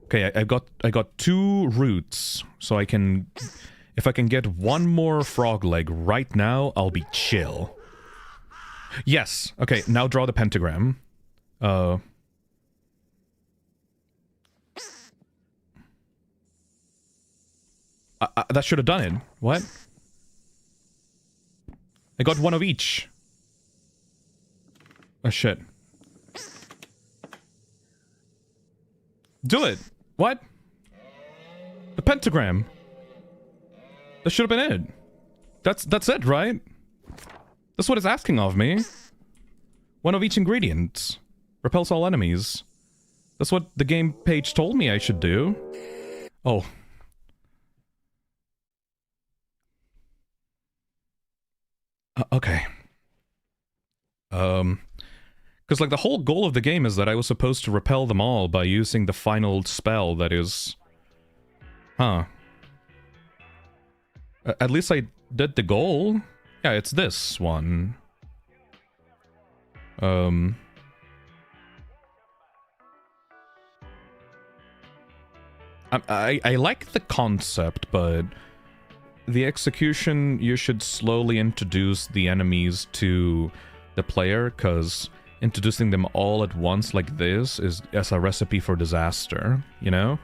Okay, I got 2 roots, so I can... If I can get 1 more frog leg right now, I'll be chill. Yes! Okay, now draw the pentagram. That should have done it. What? I got 1 of each. Oh, shit. Do it! What? The pentagram! That should have been it. That's it, right? That's what it's asking of me. 1 of each ingredient. Repels all enemies. That's what the game page told me I should do. Oh. Okay. Because, like, the whole goal of the game is that I was supposed to repel them all by using the final spell that is... Huh. At least I did the goal. Yeah, it's this one. I like the concept, but the execution, you should slowly introduce the enemies to the player, because introducing them all at once like this is a recipe for disaster, you know?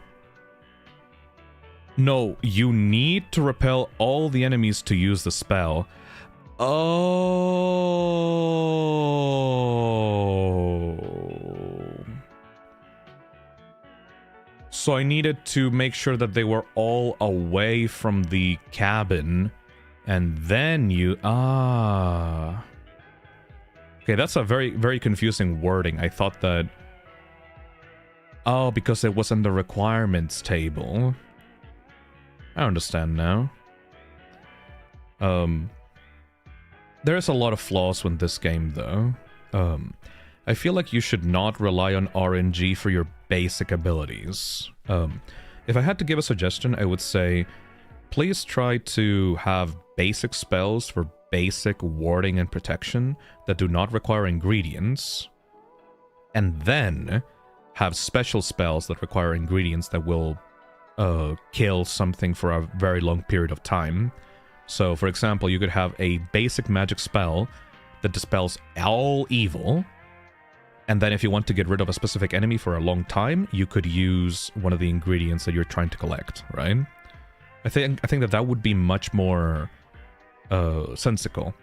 No, you need to repel all the enemies to use the spell. Oh. So I needed to make sure that they were all away from the cabin, and then you... Ah. Okay, that's a very, very confusing wording. I thought that... Oh, because it was in the requirements table. I understand now. There's a lot of flaws with this game, though. I feel like you should not rely on RNG for your basic abilities. If I had to give a suggestion, I would say, please try to have basic spells for basic warding and protection that do not require ingredients, and then have special spells that require ingredients that will kill something for a very long period of time. So, for example, you could have a basic magic spell that dispels all evil, And then if you want to get rid of a specific enemy for a long time, you could use one of the ingredients that you're trying to collect, right? I think that would be much more sensical.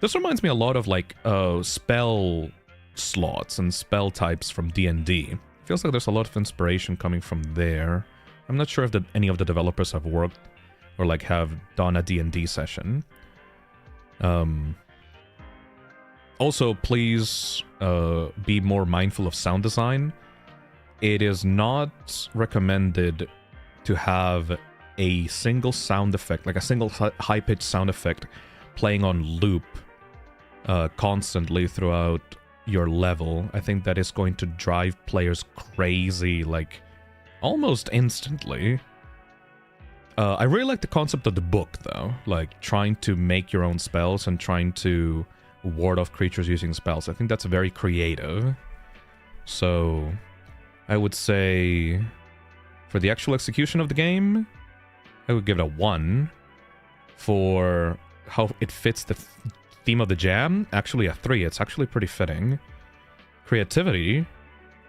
This reminds me a lot of like spell slots and spell types from D&D. Feels like there's a lot of inspiration coming from there. I'm not sure if any of the developers have worked or like have done a D&D session. Also, please be more mindful of sound design. It is not recommended to have a single sound effect, like a single high-pitched sound effect, playing on loop constantly throughout your level. I think that is going to drive players crazy, like, almost instantly. I really like the concept of the book, though. Like, trying to make your own spells and trying to ward off creatures using spells. I think that's very creative. So, I would say, for the actual execution of the game, I would give it a 1. For how it fits the theme of the jam, actually a 3. It's actually pretty fitting. Creativity,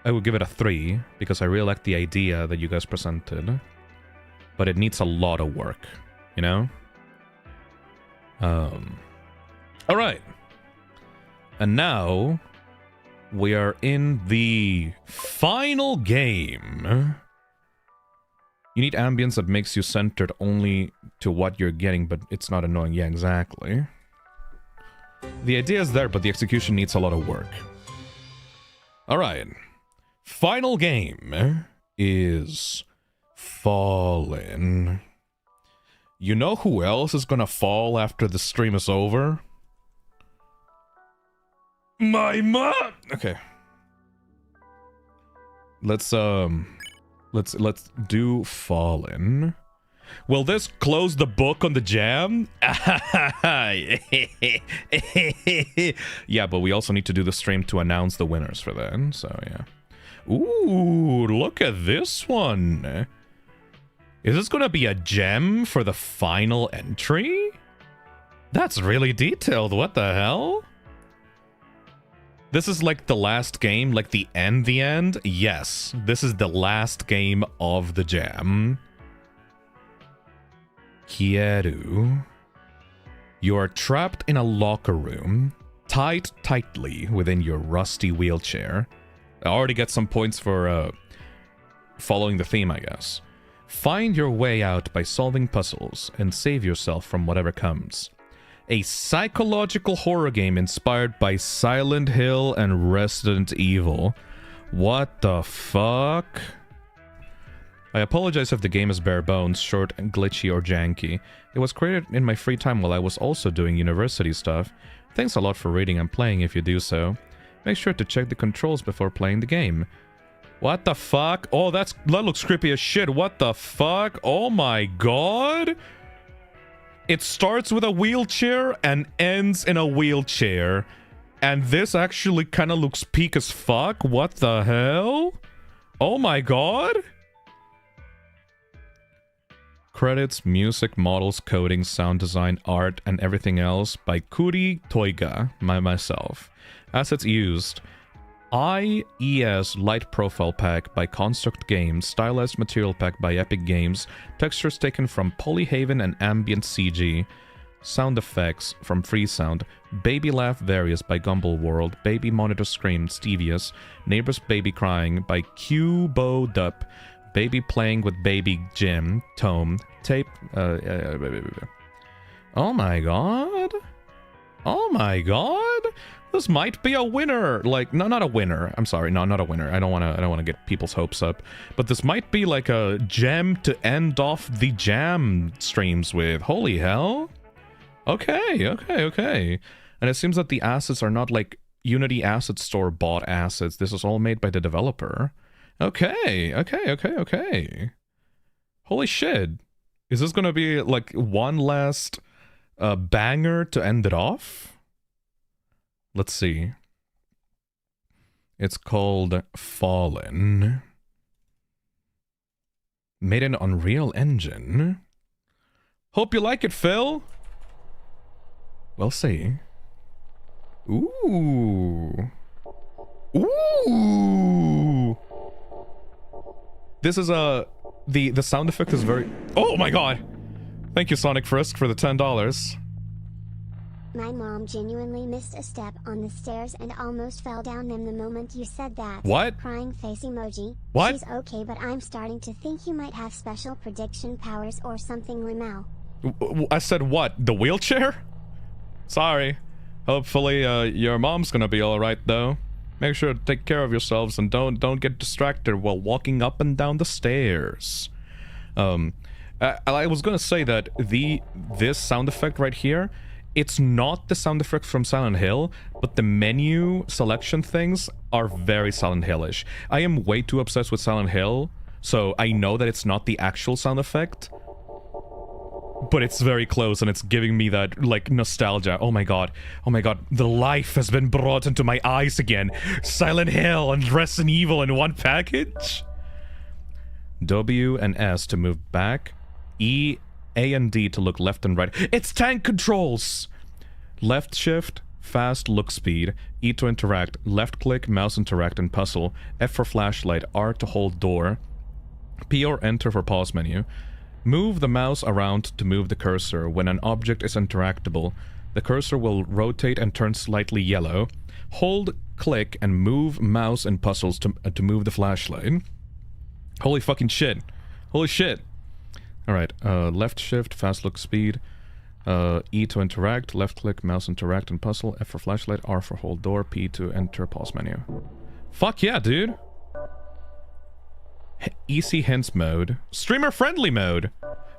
I would give it a 3, because I really like the idea that you guys presented. But it needs a lot of work, you know? Alright. And now, we are in the final game. You need ambience that makes you centered only to what you're getting, but it's not annoying. Yeah, exactly. The idea is there, but the execution needs a lot of work. Alright. Final game is Fallen. You know who else is gonna fall after the stream is over? My mom! Okay. Let's do Fallen. Will this close the book on the jam? Yeah, but we also need to do the stream to announce the winners for that, so yeah. Ooh, look at this one. Is this gonna be a gem for the final entry? That's really detailed, what the hell? This is like the last game, like the end? Yes, this is the last game of the jam. Kieru. You are trapped in a locker room, tied tightly within your rusty wheelchair. I already get some points for following the theme, I guess. Find your way out by solving puzzles and save yourself from whatever comes. A psychological horror game inspired by Silent Hill and Resident Evil. What the fuck? I apologize if the game is bare bones, short, and glitchy, or janky. It was created in my free time while I was also doing university stuff. Thanks a lot for reading and playing if you do so. Make sure to check the controls before playing the game. What the fuck? Oh, that looks creepy as shit. What the fuck? Oh my god? It starts with a wheelchair and ends in a wheelchair. And this actually kind of looks peak as fuck. What the hell? Oh my god? Credits, music, models, coding, sound design, art, and everything else by Kuri Toiga, myself. Assets used: IES Light Profile Pack by Construct Games, Stylized Material Pack by Epic Games, textures taken from Polyhaven and Ambient CG, sound effects from Freesound, Baby Laugh Various by Gumball World, Baby Monitor Scream, Stevious, Neighbor's Baby Crying by Cubo Dup, Baby Playing with Baby Jim, Tome, Tape, oh my god? Oh my god? This might be a winner. Like, no, not a winner. I'm sorry, no, not a winner. I don't wanna get people's hopes up. But this might be like a gem to end off the jam streams with. Holy hell. Okay. And it seems that the assets are not like Unity Asset Store bought assets. This is all made by the developer. Okay. Holy shit. Is this gonna be like one last banger to end it off? Let's see. It's called Fallen. Made in Unreal Engine. Hope you like it, Phil. We'll see. Ooh. Ooh! This is the sound effect is very... Oh my god! Thank you, Sonic Frisk, for the $10. My mom genuinely missed a step on the stairs and almost fell down them the moment you said that. What? Crying face emoji. What? She's okay, but I'm starting to think you might have special prediction powers or something, Rimau. I said what? The wheelchair? Sorry. Hopefully, your mom's gonna be alright, though. Make sure to take care of yourselves and don't get distracted while walking up and down the stairs. I was gonna say that this sound effect right here, it's not the sound effect from Silent Hill, but the menu selection things are very Silent Hill-ish. I am way too obsessed with Silent Hill, so I know that it's not the actual sound effect, but it's very close and it's giving me that, like, nostalgia. Oh my god, the life has been brought into my eyes again. Silent Hill and Resident Evil in one package? W and S to move back. E, A and D to look left and right. It's tank controls! Left shift, fast look speed. E to interact. Left click, mouse interact and puzzle. F for flashlight. R to hold door. P or enter for pause menu. Move the mouse around to move the cursor. When an object is interactable, the cursor will rotate and turn slightly yellow. Hold click and move mouse and puzzles to move the flashlight. Holy fucking shit. Holy shit. Alright, left shift, fast look speed, E to interact, left click, mouse interact and puzzle, F for flashlight, R for hold door, P to enter pause menu. Fuck yeah, dude! EC hints mode. Streamer friendly mode!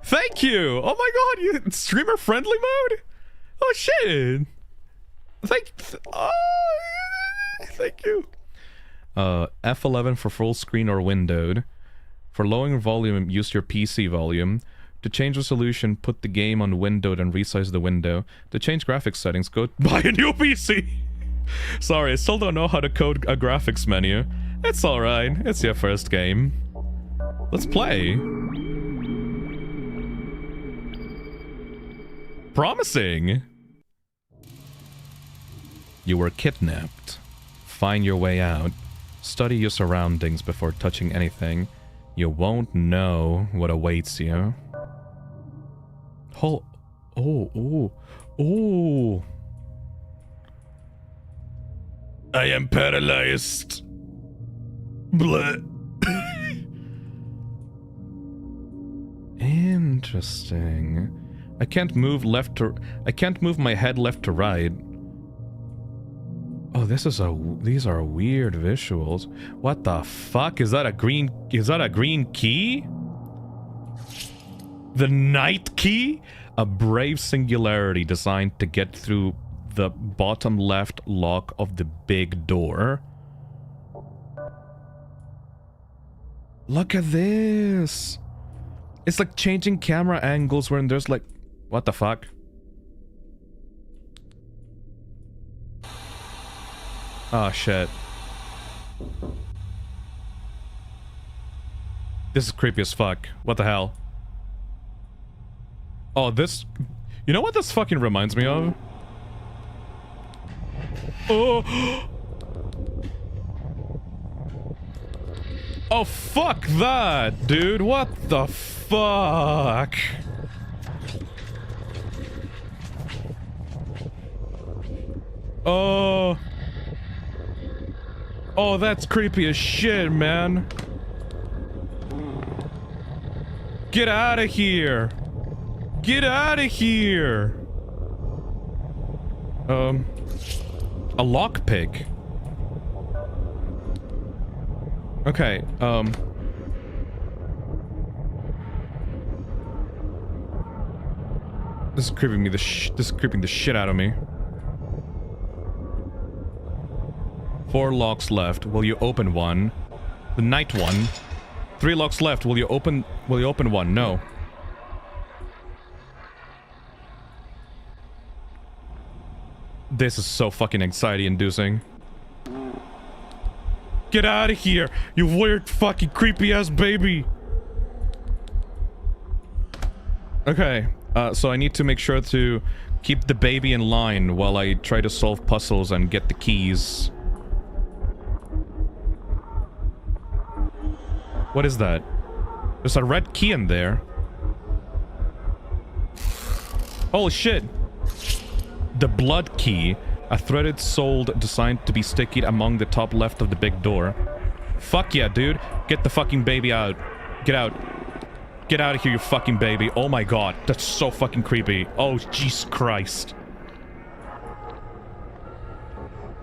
Thank you! Oh my god, streamer friendly mode? Oh shit! Thank you. F11 for full screen or windowed. For lowering volume, use your PC volume. To change resolution, put the game on windowed and resize the window. To change graphics settings, go buy a new PC! Sorry, I still don't know how to code a graphics menu. It's alright, it's your first game. Let's play. Promising! You were kidnapped. Find your way out. Study your surroundings before touching anything. You won't know what awaits you. Oh. I am paralyzed. Blah. Interesting. I can't move my head left to right. Oh, these are weird visuals. What the fuck? Is that a green key? The night key? A brave singularity designed to get through the bottom left lock of the big door. Look at this. It's like changing camera angles when there's like... What the fuck? Oh shit. This is creepy as fuck. What the hell? Oh, this... You know what this fucking reminds me of? Oh! Oh, fuck that, dude. What the fuck? Oh... Oh, that's creepy as shit, man. Get out of here. Get out of here. A lockpick. Okay, This is creeping me this is creeping the shit out of me. 4 locks left. Will you open one? The night one. 3 locks left. Will you open one? No. This is so fucking anxiety inducing. Get out of here, you weird fucking creepy ass baby. Okay, so I need to make sure to keep the baby in line while I try to solve puzzles and get the keys. What is that? There's a red key in there. Holy shit! The blood key. A threaded sold designed to be sticky among the top left of the big door. Fuck yeah, dude. Get the fucking baby out. Get out. Get out of here, you fucking baby. Oh my god. That's so fucking creepy. Oh, Jesus Christ.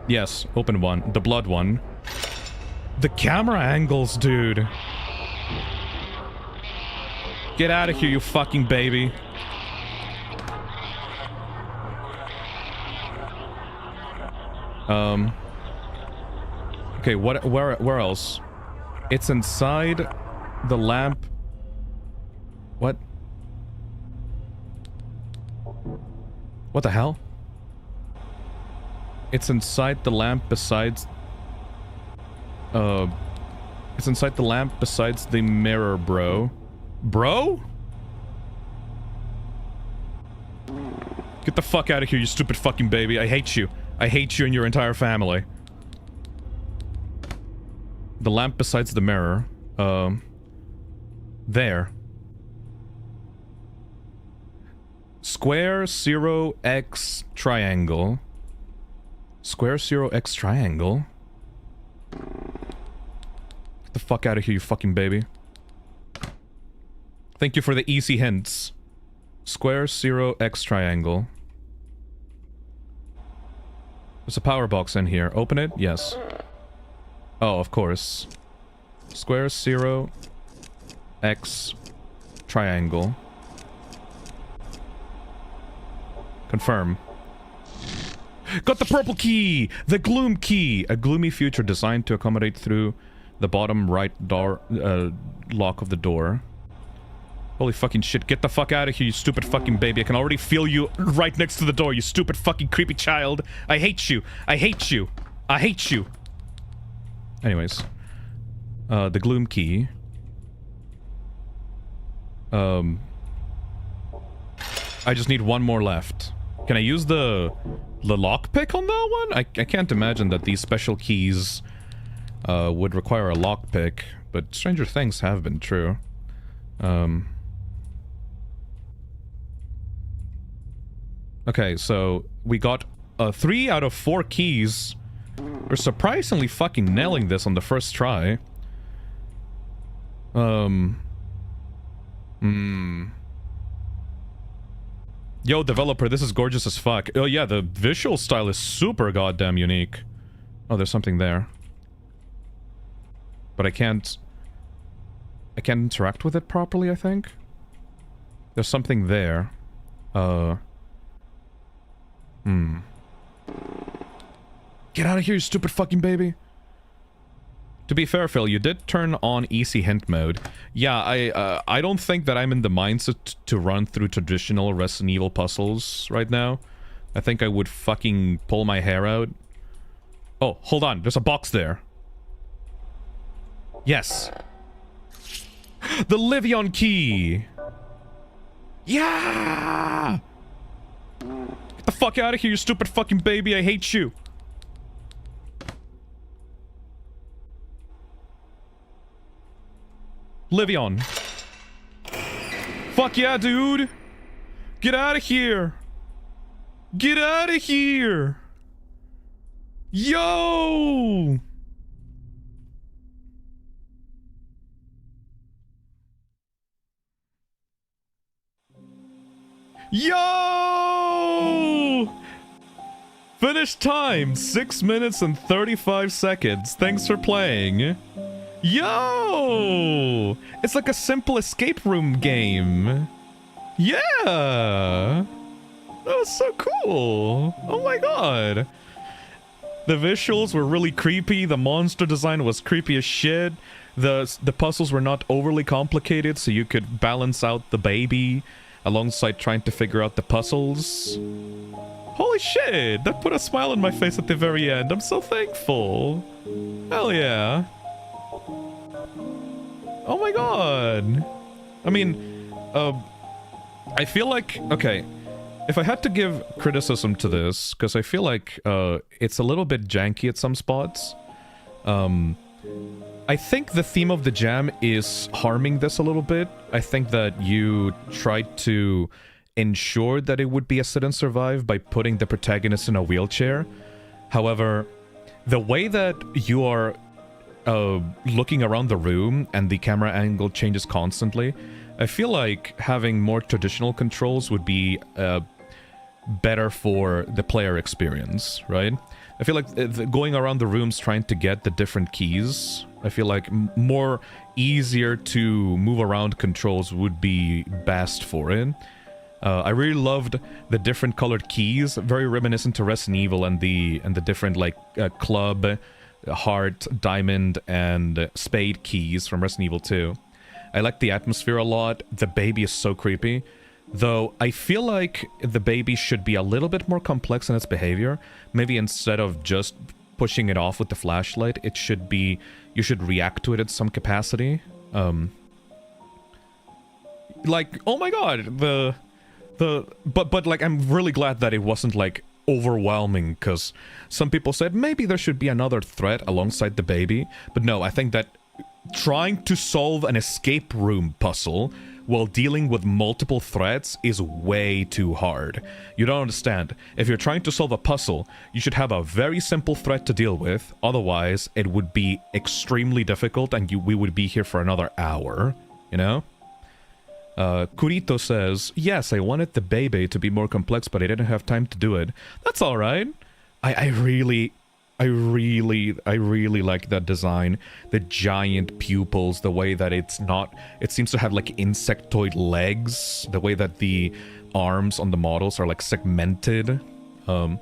Yes, open one. The blood one. The camera angles, dude. Get out of here, you fucking baby. Okay, where else? It's inside the lamp. What? What the hell? It's inside the lamp besides... It's inside the lamp besides the mirror, bro. Bro? Get the fuck out of here, you stupid fucking baby. I hate you. I hate you and your entire family. The lamp besides the mirror. There. Square 0x triangle. Square 0x triangle? Get the fuck out of here, you fucking baby. Thank you for the easy hints. Square 0x triangle. There's a power box in here. Open it? Yes. Oh, of course. Square 0x triangle. Confirm. Got the purple key! The gloom key! A gloomy future designed to accommodate through the bottom right door, lock of the door. Holy fucking shit, get the fuck out of here, you stupid fucking baby. I can already feel you right next to the door, you stupid fucking creepy child. I hate you. I hate you. I hate you. Anyways. The gloom key. I just need one more left. Can I use the lockpick on that one? I can't imagine that these special keys would require a lockpick, but stranger things have been true. Okay, so we got 3 out of 4 keys. We're surprisingly fucking nailing this on the first try. Yo, developer, this is gorgeous as fuck. Oh yeah, the visual style is super goddamn unique. Oh, there's something there. But I can't interact with it properly, I think. There's something there. Get out of here, you stupid fucking baby. To be fair, Phil, you did turn on easy hint mode. Yeah, I don't think that I'm in the mindset to run through traditional Resident Evil puzzles right now. I think I would fucking pull my hair out. Oh, hold on. There's a box there. Yes. The Livion key! Yeah! Get the fuck out of here, you stupid fucking baby. I hate you. Livion. Fuck yeah, dude. Get out of here. Get out of here. Yo! Yo! Finish time, 6 minutes and 35 seconds. Thanks for playing. Yo! It's like a simple escape room game. Yeah! That was so cool. Oh my god. The visuals were really creepy. The monster design was creepy as shit. The puzzles were not overly complicated, so you could balance out the baby alongside trying to figure out the puzzles. Holy shit! That put a smile on my face at the very end. I'm so thankful. Hell yeah. Oh my god. I mean, I feel like, okay, if I had to give criticism to this, because I feel like it's a little bit janky at some spots. I think the theme of the jam is harming this a little bit. I think that you tried to ensure that it would be a sit and survive by putting the protagonist in a wheelchair. However, the way that you are looking around the room and the camera angle changes constantly, I feel like having more traditional controls would be better for the player experience, right? I feel like going around the rooms trying to get the different keys, I feel like more easier to move around controls would be best for it. I really loved the different colored keys, very reminiscent to Resident Evil and the different like club, heart, diamond, and spade keys from Resident Evil 2. I like the atmosphere a lot. The baby is so creepy. Though, I feel like the baby should be a little bit more complex in its behavior. Maybe instead of just pushing it off with the flashlight, it should be... you should react to it in some capacity. Like, oh my god, But like, I'm really glad that it wasn't, like, overwhelming, because some people said maybe there should be another threat alongside the baby. But no, I think that trying to solve an escape room puzzle while dealing with multiple threats is way too hard. You don't understand. If you're trying to solve a puzzle, you should have a very simple threat to deal with. Otherwise, it would be extremely difficult and we would be here for another hour, you know? Kurito says, yes, I wanted the baby to be more complex, but I didn't have time to do it. That's alright. I really like that design. The giant pupils, the way that it seems to have like insectoid legs, the way that the arms on the models are like segmented. I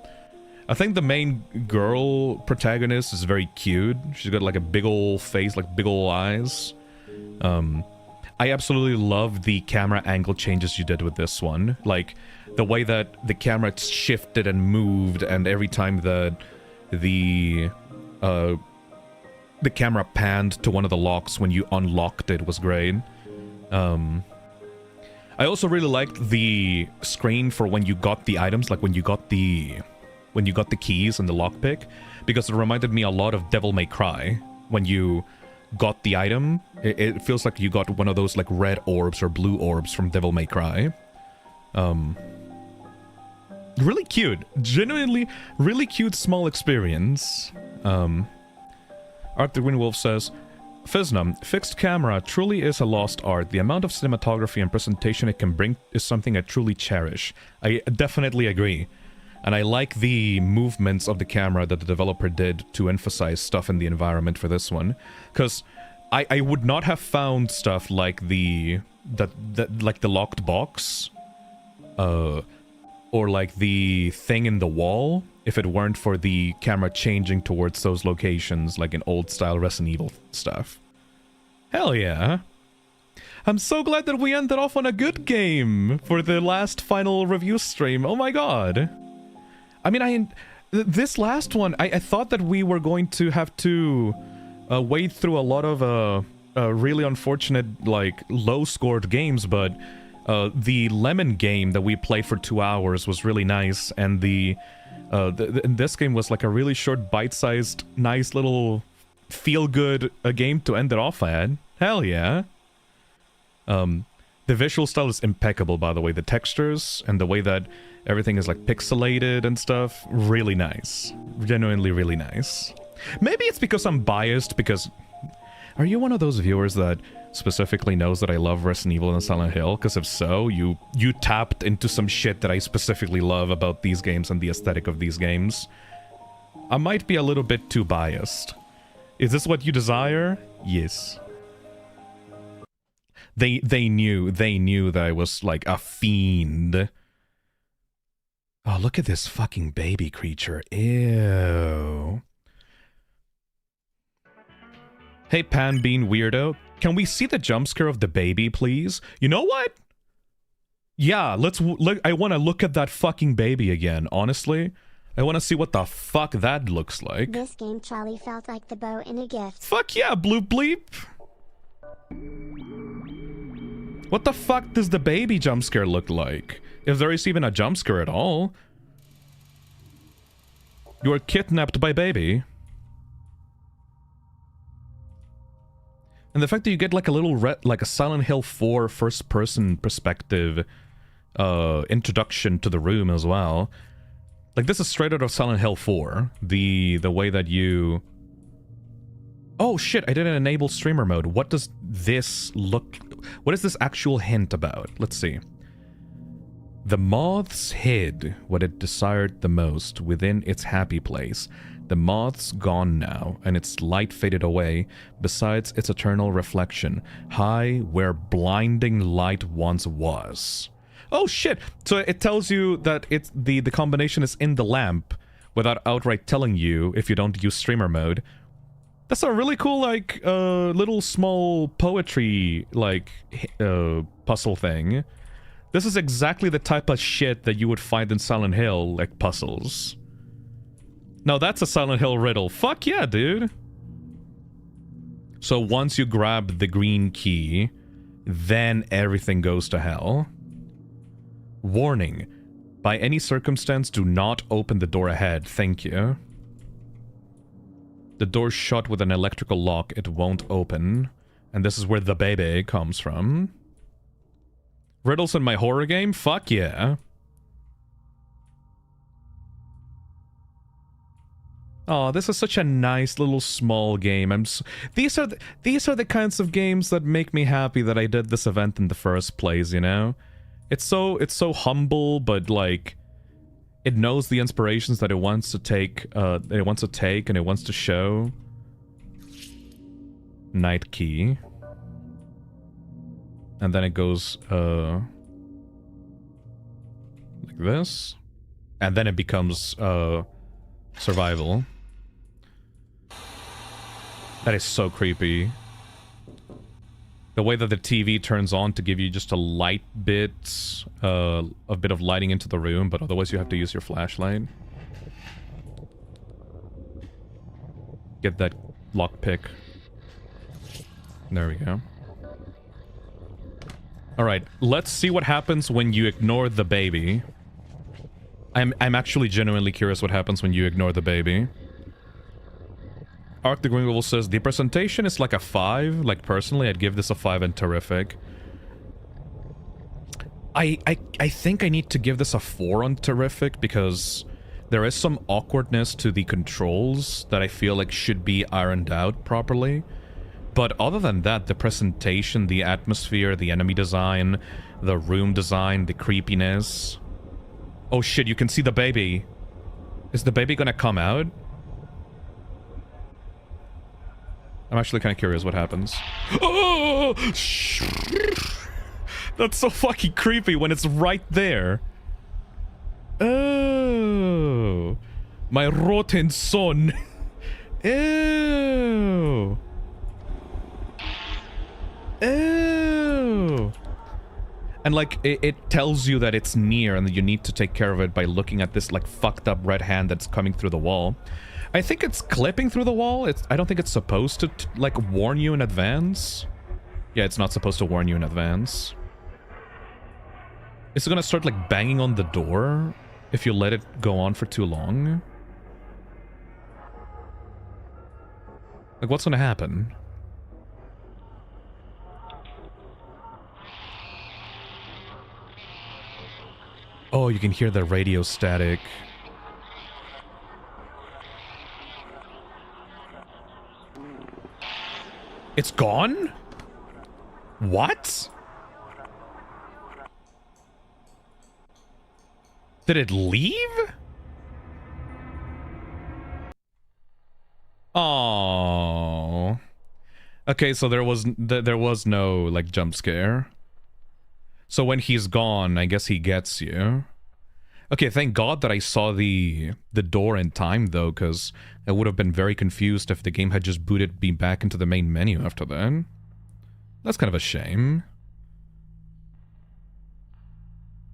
think the main girl protagonist is very cute. She's got like a big ol' face, like big ol' eyes. I absolutely love the camera angle changes you did with this one. Like, the way that the camera shifted and moved, and every time the camera panned to one of the locks when you unlocked it was great. I also really liked the screen for when you got the items, like when you got the keys and the lockpick, because it reminded me a lot of Devil May Cry. When you got the item, it feels like you got one of those like red orbs or blue orbs from Devil May Cry. Really cute. Genuinely really cute small experience. Arthur Winwolf says, Phisnom, fixed camera truly is a lost art. The amount of cinematography and presentation it can bring is something I truly cherish. I definitely agree. And I like the movements of the camera that the developer did to emphasize stuff in the environment for this one. Because I would not have found stuff like the locked box, or like the thing in the wall, if it weren't for the camera changing towards those locations, like in old-style Resident Evil stuff. Hell yeah. I'm so glad that we ended off on a good game for the last final review stream. Oh my god. I mean, this last one, I thought that we were going to have to wade through a lot of really unfortunate, like, low-scored games, but the Lemon game that we played for 2 hours was really nice, and this game was like a really short, bite-sized, nice little feel-good game to end it off at. Hell yeah. The visual style is impeccable, by the way. The textures and the way that everything is like pixelated and stuff, really nice. Genuinely really nice. Maybe it's because I'm biased, because... Are you one of those viewers that specifically knows that I love Resident Evil and Silent Hill? Because if so, you tapped into some shit that I specifically love about these games and the aesthetic of these games. I might be a little bit too biased. Is this what you desire? Yes. They knew that I was like a fiend. Oh, look at this fucking baby creature. Ew. Hey, Pan Bean Weirdo. Can we see the jump scare of the baby, please? You know what? Yeah, let's look. I want to look at that fucking baby again, honestly. I want to see what the fuck that looks like. This game truly felt like the bow in a gift. Fuck yeah, Bloop Bleep. What the fuck does the baby jump scare look like? If there is even a jump scare at all. You are kidnapped by baby. And the fact that you get like a little like a Silent Hill 4 first-person perspective introduction to the room as well. Like, this is straight out of Silent Hill 4. The way that you... Oh shit, I didn't enable streamer mode. What does this look... What is this actual hint about? Let's see. The moths hid what it desired the most within its happy place. The moth's gone now, and its light faded away, besides its eternal reflection, high where blinding light once was. Oh shit! So it tells you that it's the combination is in the lamp, without outright telling you if you don't use streamer mode. That's a really cool, like, little small poetry, like, puzzle thing. This is exactly the type of shit that you would find in Silent Hill, like, puzzles. No, that's a Silent Hill riddle. Fuck yeah, dude! So once you grab the green key, then everything goes to hell. Warning. By any circumstance, do not open the door ahead. Thank you. The door's shut with an electrical lock. It won't open. And this is where the baby comes from. Riddles in my horror game? Fuck yeah. Oh, this is such a nice little small game. These are the kinds of games that make me happy that I did this event in the first place, you know? It's so humble, but like it knows the inspirations that it wants to take and it wants to show. Night key. And then it goes like this. And then it becomes survival. That is so creepy. The way that the TV turns on to give you just a light bit, a bit of lighting into the room, but otherwise you have to use your flashlight. Get that lockpick. There we go. Alright, let's see what happens when you ignore the baby. I'm actually genuinely curious what happens when you ignore the baby. Arc the Green Wolf says, the presentation is like a 5. Like, personally, I'd give this a 5 and terrific. I think I need to give this a 4 on terrific because there is some awkwardness to the controls that I feel like should be ironed out properly. But other than that, the presentation, the atmosphere, the enemy design, the room design, the creepiness... Oh shit, you can see the baby. Is the baby gonna come out? I'm actually kind of curious what happens. Oh! That's so fucking creepy when it's right there. Oh! My rotten son. Ew! Ew! And like, it tells you that it's near and that you need to take care of it by looking at this like fucked up red hand that's coming through the wall. I think it's clipping through the wall. I don't think it's supposed to, like, warn you in advance. Yeah, it's not supposed to warn you in advance. Is it gonna start, like, banging on the door if you let it go on for too long? Like, what's gonna happen? Oh, you can hear the radio static. It's gone? What? Did it leave? Oh. Okay, so there was no like jump scare. So when he's gone, I guess he gets you. Okay, thank God that I saw the door in time, though, because I would have been very confused if the game had just booted me back into the main menu after that. That's kind of a shame.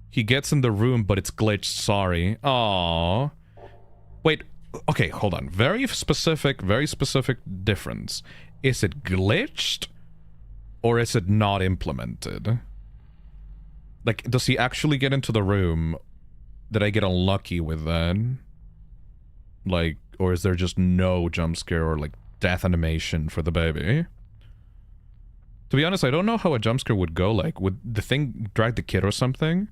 He gets in the room, but it's glitched, sorry. Aww. Wait, okay, hold on. Very specific difference. Is it glitched? Or is it not implemented? Like, does he actually get into the room? Did I get unlucky with that? Like, or is there just no jump scare or, like, death animation for the baby? To be honest, I don't know how a jump scare would go. Like, would the thing drag the kid or something?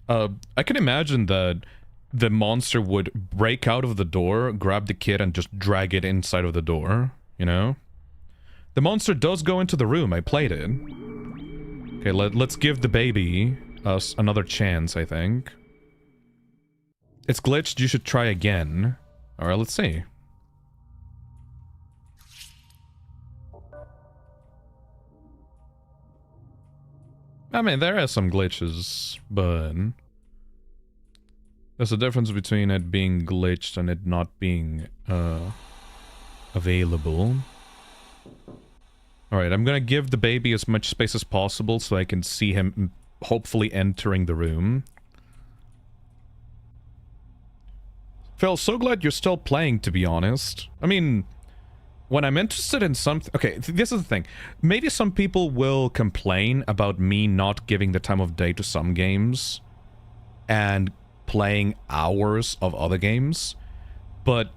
I can imagine that the monster would break out of the door, grab the kid, and just drag it inside of the door, you know? The monster does go into the room. I played it. Okay, let's give the baby us another chance, I think. It's glitched. You should try again. Alright, let's see. I mean, there are some glitches, but there's a difference between it being glitched and it not being available. Alright, I'm gonna give the baby as much space as possible so I can see him hopefully entering the room. Phil, so glad you're still playing, to be honest. I mean, when I'm interested in something... Okay, this is the thing. Maybe some people will complain about me not giving the time of day to some games and playing hours of other games, but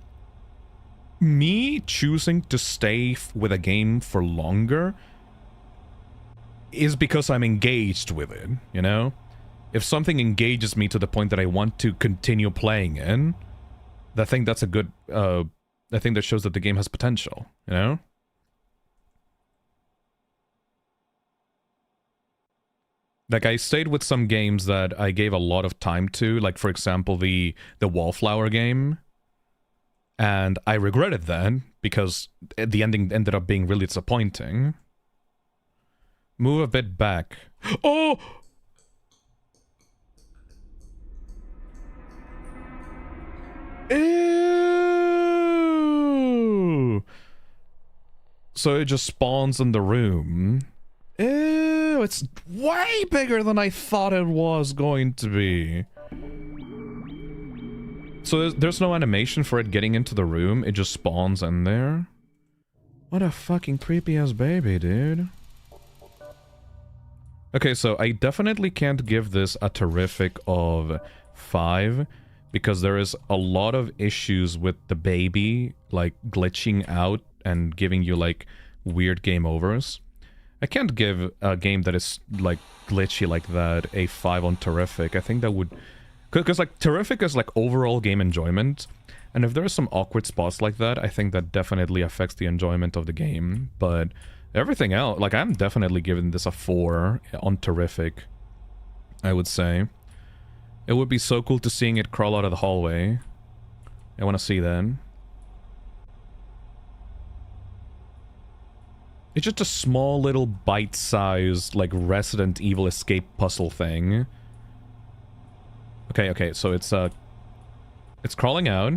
me choosing to stay with a game for longer is because I'm engaged with it, you know? If something engages me to the point that I want to continue playing in, I think that's a good... I think that shows that the game has potential, you know? Like, I stayed with some games that I gave a lot of time to, like, for example, the WALLFLOWER game. And I regretted that, because the ending ended up being really disappointing. Move a bit back. Oh! Ew! So it just spawns in the room. Ew, it's way bigger than I thought it was going to be. So there's no animation for it getting into the room, it just spawns in there? What a fucking creepy-ass baby, dude. Okay, so I definitely can't give this a terrific of 5, because there is a lot of issues with the baby, like, glitching out and giving you, like, weird game overs. I can't give a game that is, like, glitchy like that a 5 on terrific. I think that would... Because, like, terrific is, like, overall game enjoyment, and if there are some awkward spots like that, I think that definitely affects the enjoyment of the game, but everything else... Like, I'm definitely giving this a 4 on terrific, I would say. It would be so cool to seeing it crawl out of the hallway. I want to see that. It's just a small little bite-sized, like, Resident Evil escape puzzle thing. Okay, so it's crawling out.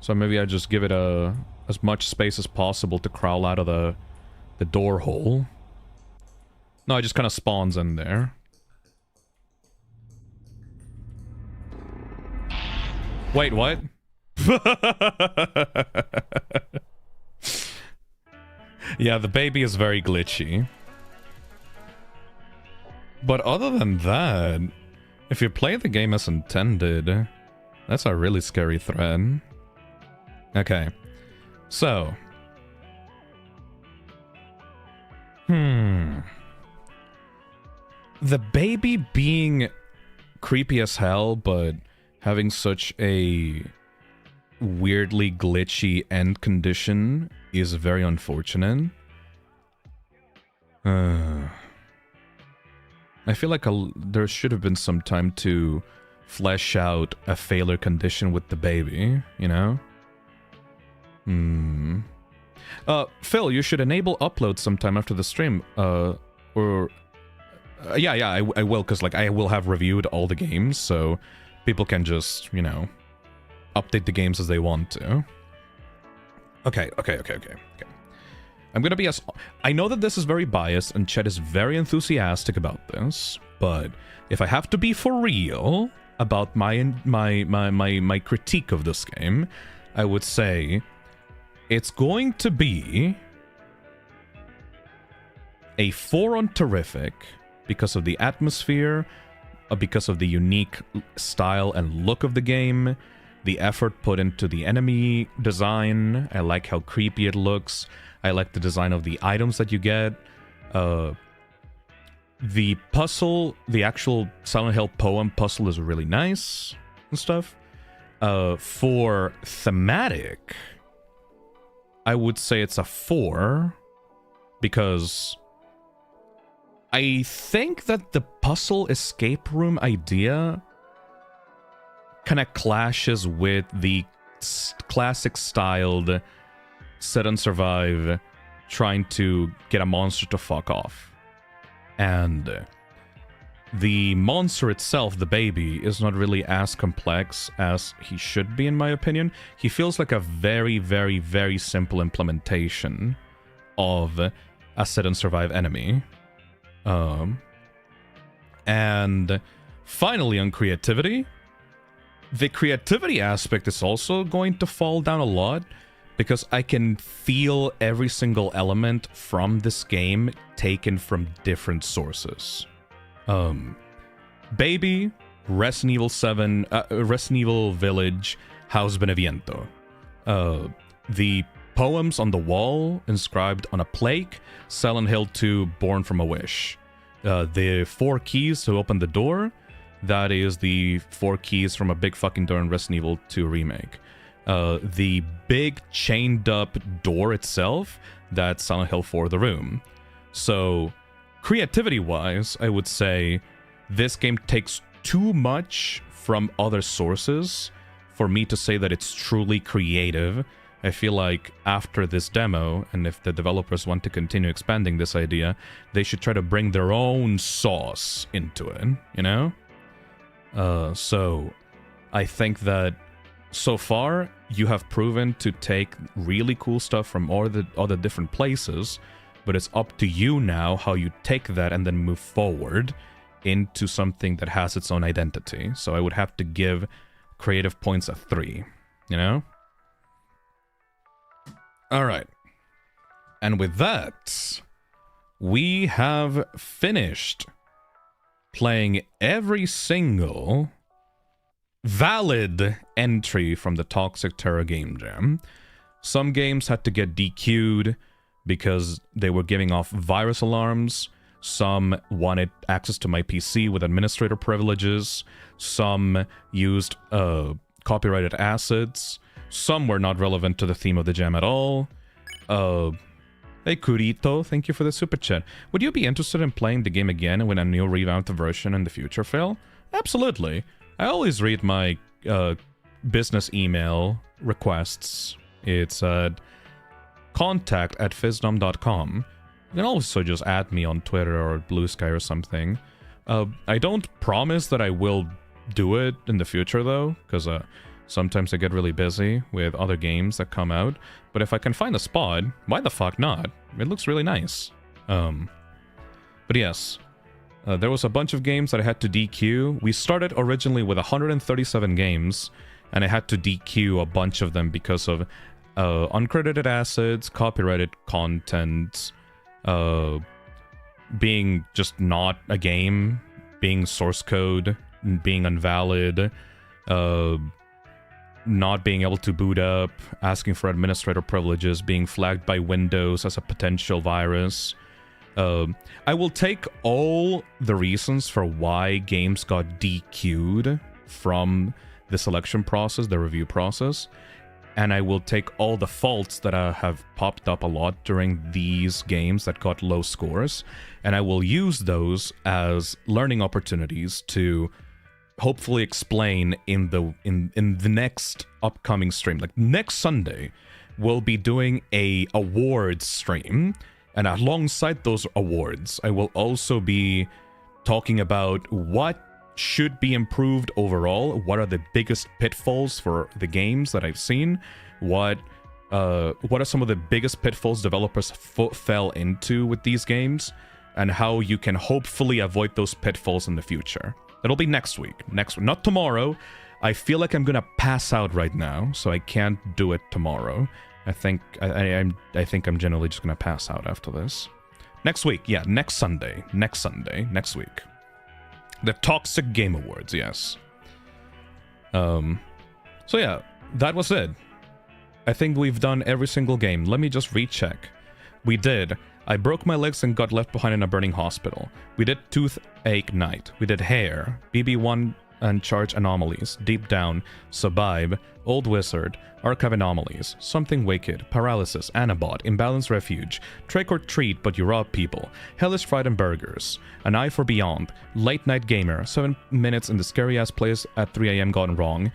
So maybe I just give it as much space as possible to crawl out of the door hole. No, it just kind of spawns in there. Wait, what? Yeah, the baby is very glitchy. But other than that, if you play the game as intended, that's a really scary threat. Okay. So. The baby being creepy as hell, but having such a weirdly glitchy end condition is very unfortunate. I feel like there should have been some time to flesh out a failure condition with the baby, you know? Phil, you should enable upload sometime after the stream, yeah, I will, because, like, I will have reviewed all the games, so people can just, you know, update the games as they want to. Okay. I'm gonna be as... I know that this is very biased, and Chet is very enthusiastic about this, but if I have to be for real about my critique of this game, I would say it's going to be a 4 on terrific because of the atmosphere, because of the unique style and look of the game, the effort put into the enemy design. I like how creepy it looks. I like the design of the items that you get. The puzzle, the actual Silent Hill poem puzzle is really nice and stuff. For thematic, I would say it's a 4, because I think that the puzzle escape room idea kind of clashes with the classic styled sit and survive, trying to get a monster to fuck off. And the monster itself, the baby, is not really as complex as he should be, in my opinion. He feels like a very, very, very simple implementation of a sit and survive enemy. And finally, on creativity, the creativity aspect is also going to fall down a lot, because I can feel every single element from this game taken from different sources. Baby, Resident Evil 7, Resident Evil Village, House Beneviento. The poems on the wall, inscribed on a plaque, Silent Hill 2, Born from a Wish. The 4 keys to open the door, that is the 4 keys from a big fucking door in Resident Evil 2 Remake. The big chained up door itself, that's Silent Hill 4 The Room. So, creativity-wise, I would say this game takes too much from other sources for me to say that it's truly creative. I feel like after this demo, and if the developers want to continue expanding this idea, they should try to bring their own sauce into it, you know? So, I think that so far, you have proven to take really cool stuff from all the other different places, but it's up to you now how you take that and then move forward into something that has its own identity. So I would have to give creative points a 3, you know? Alright. And with that, we have finished playing every single valid entry from the Toxic Terror Game Jam. Some games had to get DQ'd because they were giving off virus alarms. Some wanted access to my PC with administrator privileges. Some used copyrighted assets. Some were not relevant to the theme of the jam at all. Hey Kurito, thank you for the super chat. Would you be interested in playing the game again when a new revamped version in the future, Phil? Absolutely. I always read my business email requests. It's at contact@phisnom.com. You can also just add me on Twitter or Blue Sky or something. I don't promise that I will do it in the future, though, because sometimes I get really busy with other games that come out. But if I can find a spot, why the fuck not? It looks really nice. But yes. There was a bunch of games that I had to DQ. We started originally with 137 games, and I had to DQ a bunch of them because of uncredited assets, copyrighted content, being just not a game, being source code, being invalid, not being able to boot up, asking for administrator privileges, being flagged by Windows as a potential virus. I will take all the reasons for why games got DQ'd from the selection process, the review process, and I will take all the faults that have popped up a lot during these games that got low scores, and I will use those as learning opportunities to hopefully explain in the next upcoming stream. Like next Sunday, we'll be doing a awards stream. And alongside those awards, I will also be talking about what should be improved overall, what are the biggest pitfalls for the games that I've seen, what are some of the biggest pitfalls developers fell into with these games, and how you can hopefully avoid those pitfalls in the future. It'll be next week. Not tomorrow. I feel like I'm gonna pass out right now, so I can't do it tomorrow. I think I'm generally just gonna pass out after this. Next week, yeah, next Sunday, next week. The Toxic Game Awards, yes. So yeah, that was it. I think we've done every single game. Let me just recheck. We did I broke my legs and got left behind in a burning hospital. We did Toothache Night. We did Hair, BB1 and Charge Anomalies, Deep Down, Subibe, Old Wizard, Archive Anomalies, Something Wicked, Paralysis, Anabot, Imbalanced Refuge, Trick or Treat But You Rob People, Hellish Fried and Burgers, An Eye for Beyond, Late Night Gamer, 7 Minutes in the Scary Ass Place at 3 AM Gone Wrong,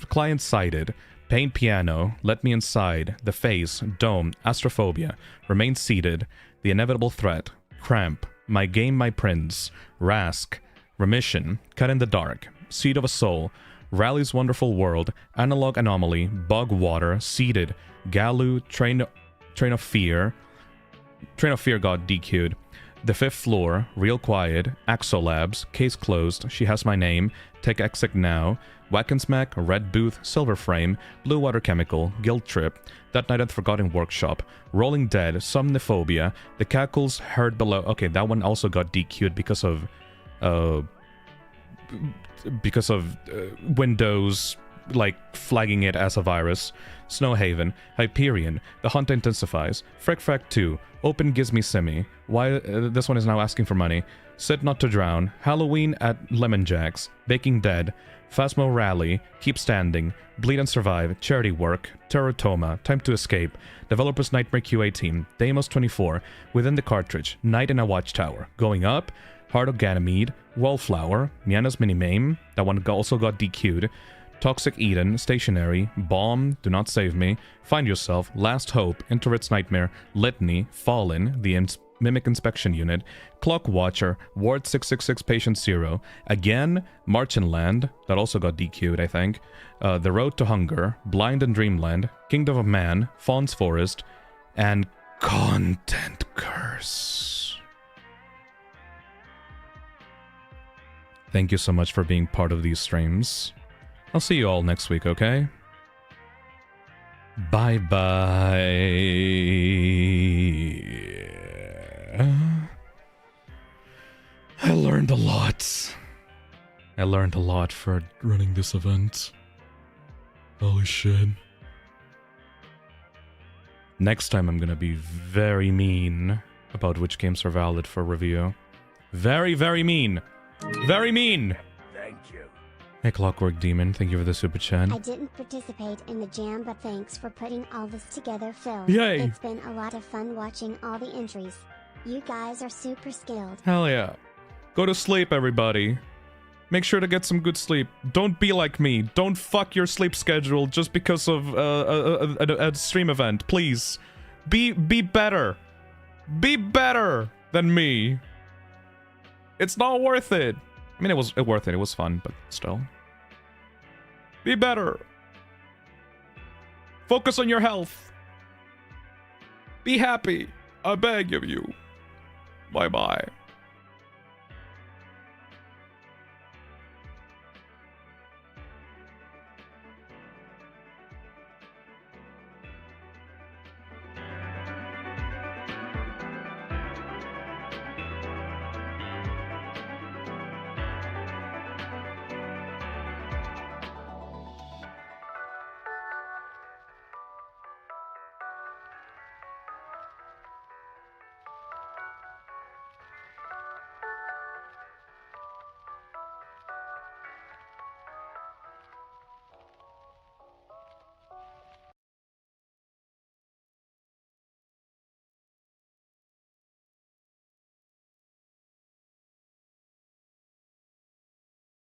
Client Sided, Paint Piano, Let Me Inside, The Face, Dome, Astrophobia, Remain Seated, The Inevitable Threat, Cramp, My Game My Prince, Rask, Remission, Cut in the Dark, Seed of a Soul, Rally's Wonderful World, Analog Anomaly, Bug Water, Seeded, Galu, Train of Fear got DQ'd, The Fifth Floor, Real Quiet, Axolabs, Case Closed, She Has My Name, Tech Exec Now, Whack and Smack, Red Booth, Silver Frame, Blue Water Chemical, Guilt Trip, That Night at the Forgotten Workshop, Rolling Dead, Somniphobia, The Cackles, Heard Below. Okay, that one also got DQ'd because of Windows like flagging it as a virus. Snowhaven, Hyperion, The Hunt Intensifies, Frack 2, Open Gives Me Simi, Why this one is now asking for money, Sit Not to Drown, Halloween at Lemon Jacks, Baking Dead, Phasmo Rally, Keep Standing, Bleed and Survive, Charity Work, Terratoma, Time to Escape, Developers Nightmare Q18, Deimos 24, Within the Cartridge, Night in a Watchtower, Going Up, Heart of Ganymede, Wallflower, Miana's Mini Mame, that one also got DQ'd, Toxic Eden, Stationary, Bomb, Do Not Save Me, Find Yourself, Last Hope, Interrit's Nightmare, Litany, Fallen, The Mimic Inspection Unit, Clock Watcher, Ward 666 Patient Zero, again, MarchenLand, that also got DQ'd, I think, The Road to Hunger, Blind and Dreamland, Kingdom of Man, Fawn's Forest, and Content Curse. Thank you so much for being part of these streams. I'll see you all next week, okay? Bye-bye. I learned a lot. I learned a lot for running this event. Holy shit. Next time I'm gonna be very mean about which games are valid for review. Very, very mean. Very mean! Thank you. Hey, Clockwork Demon, thank you for the super chat. I didn't participate in the jam, but thanks for putting all this together, Phil. Yay! It's been a lot of fun watching all the entries. You guys are super skilled. Hell yeah. Go to sleep, everybody. Make sure to get some good sleep. Don't be like me. Don't fuck your sleep schedule just because of a stream event, please. Be better. Be better than me. It's not worth it. I mean, it was worth it. It was fun, but still. Be better. Focus on your health. Be happy. I beg of you. Bye-bye.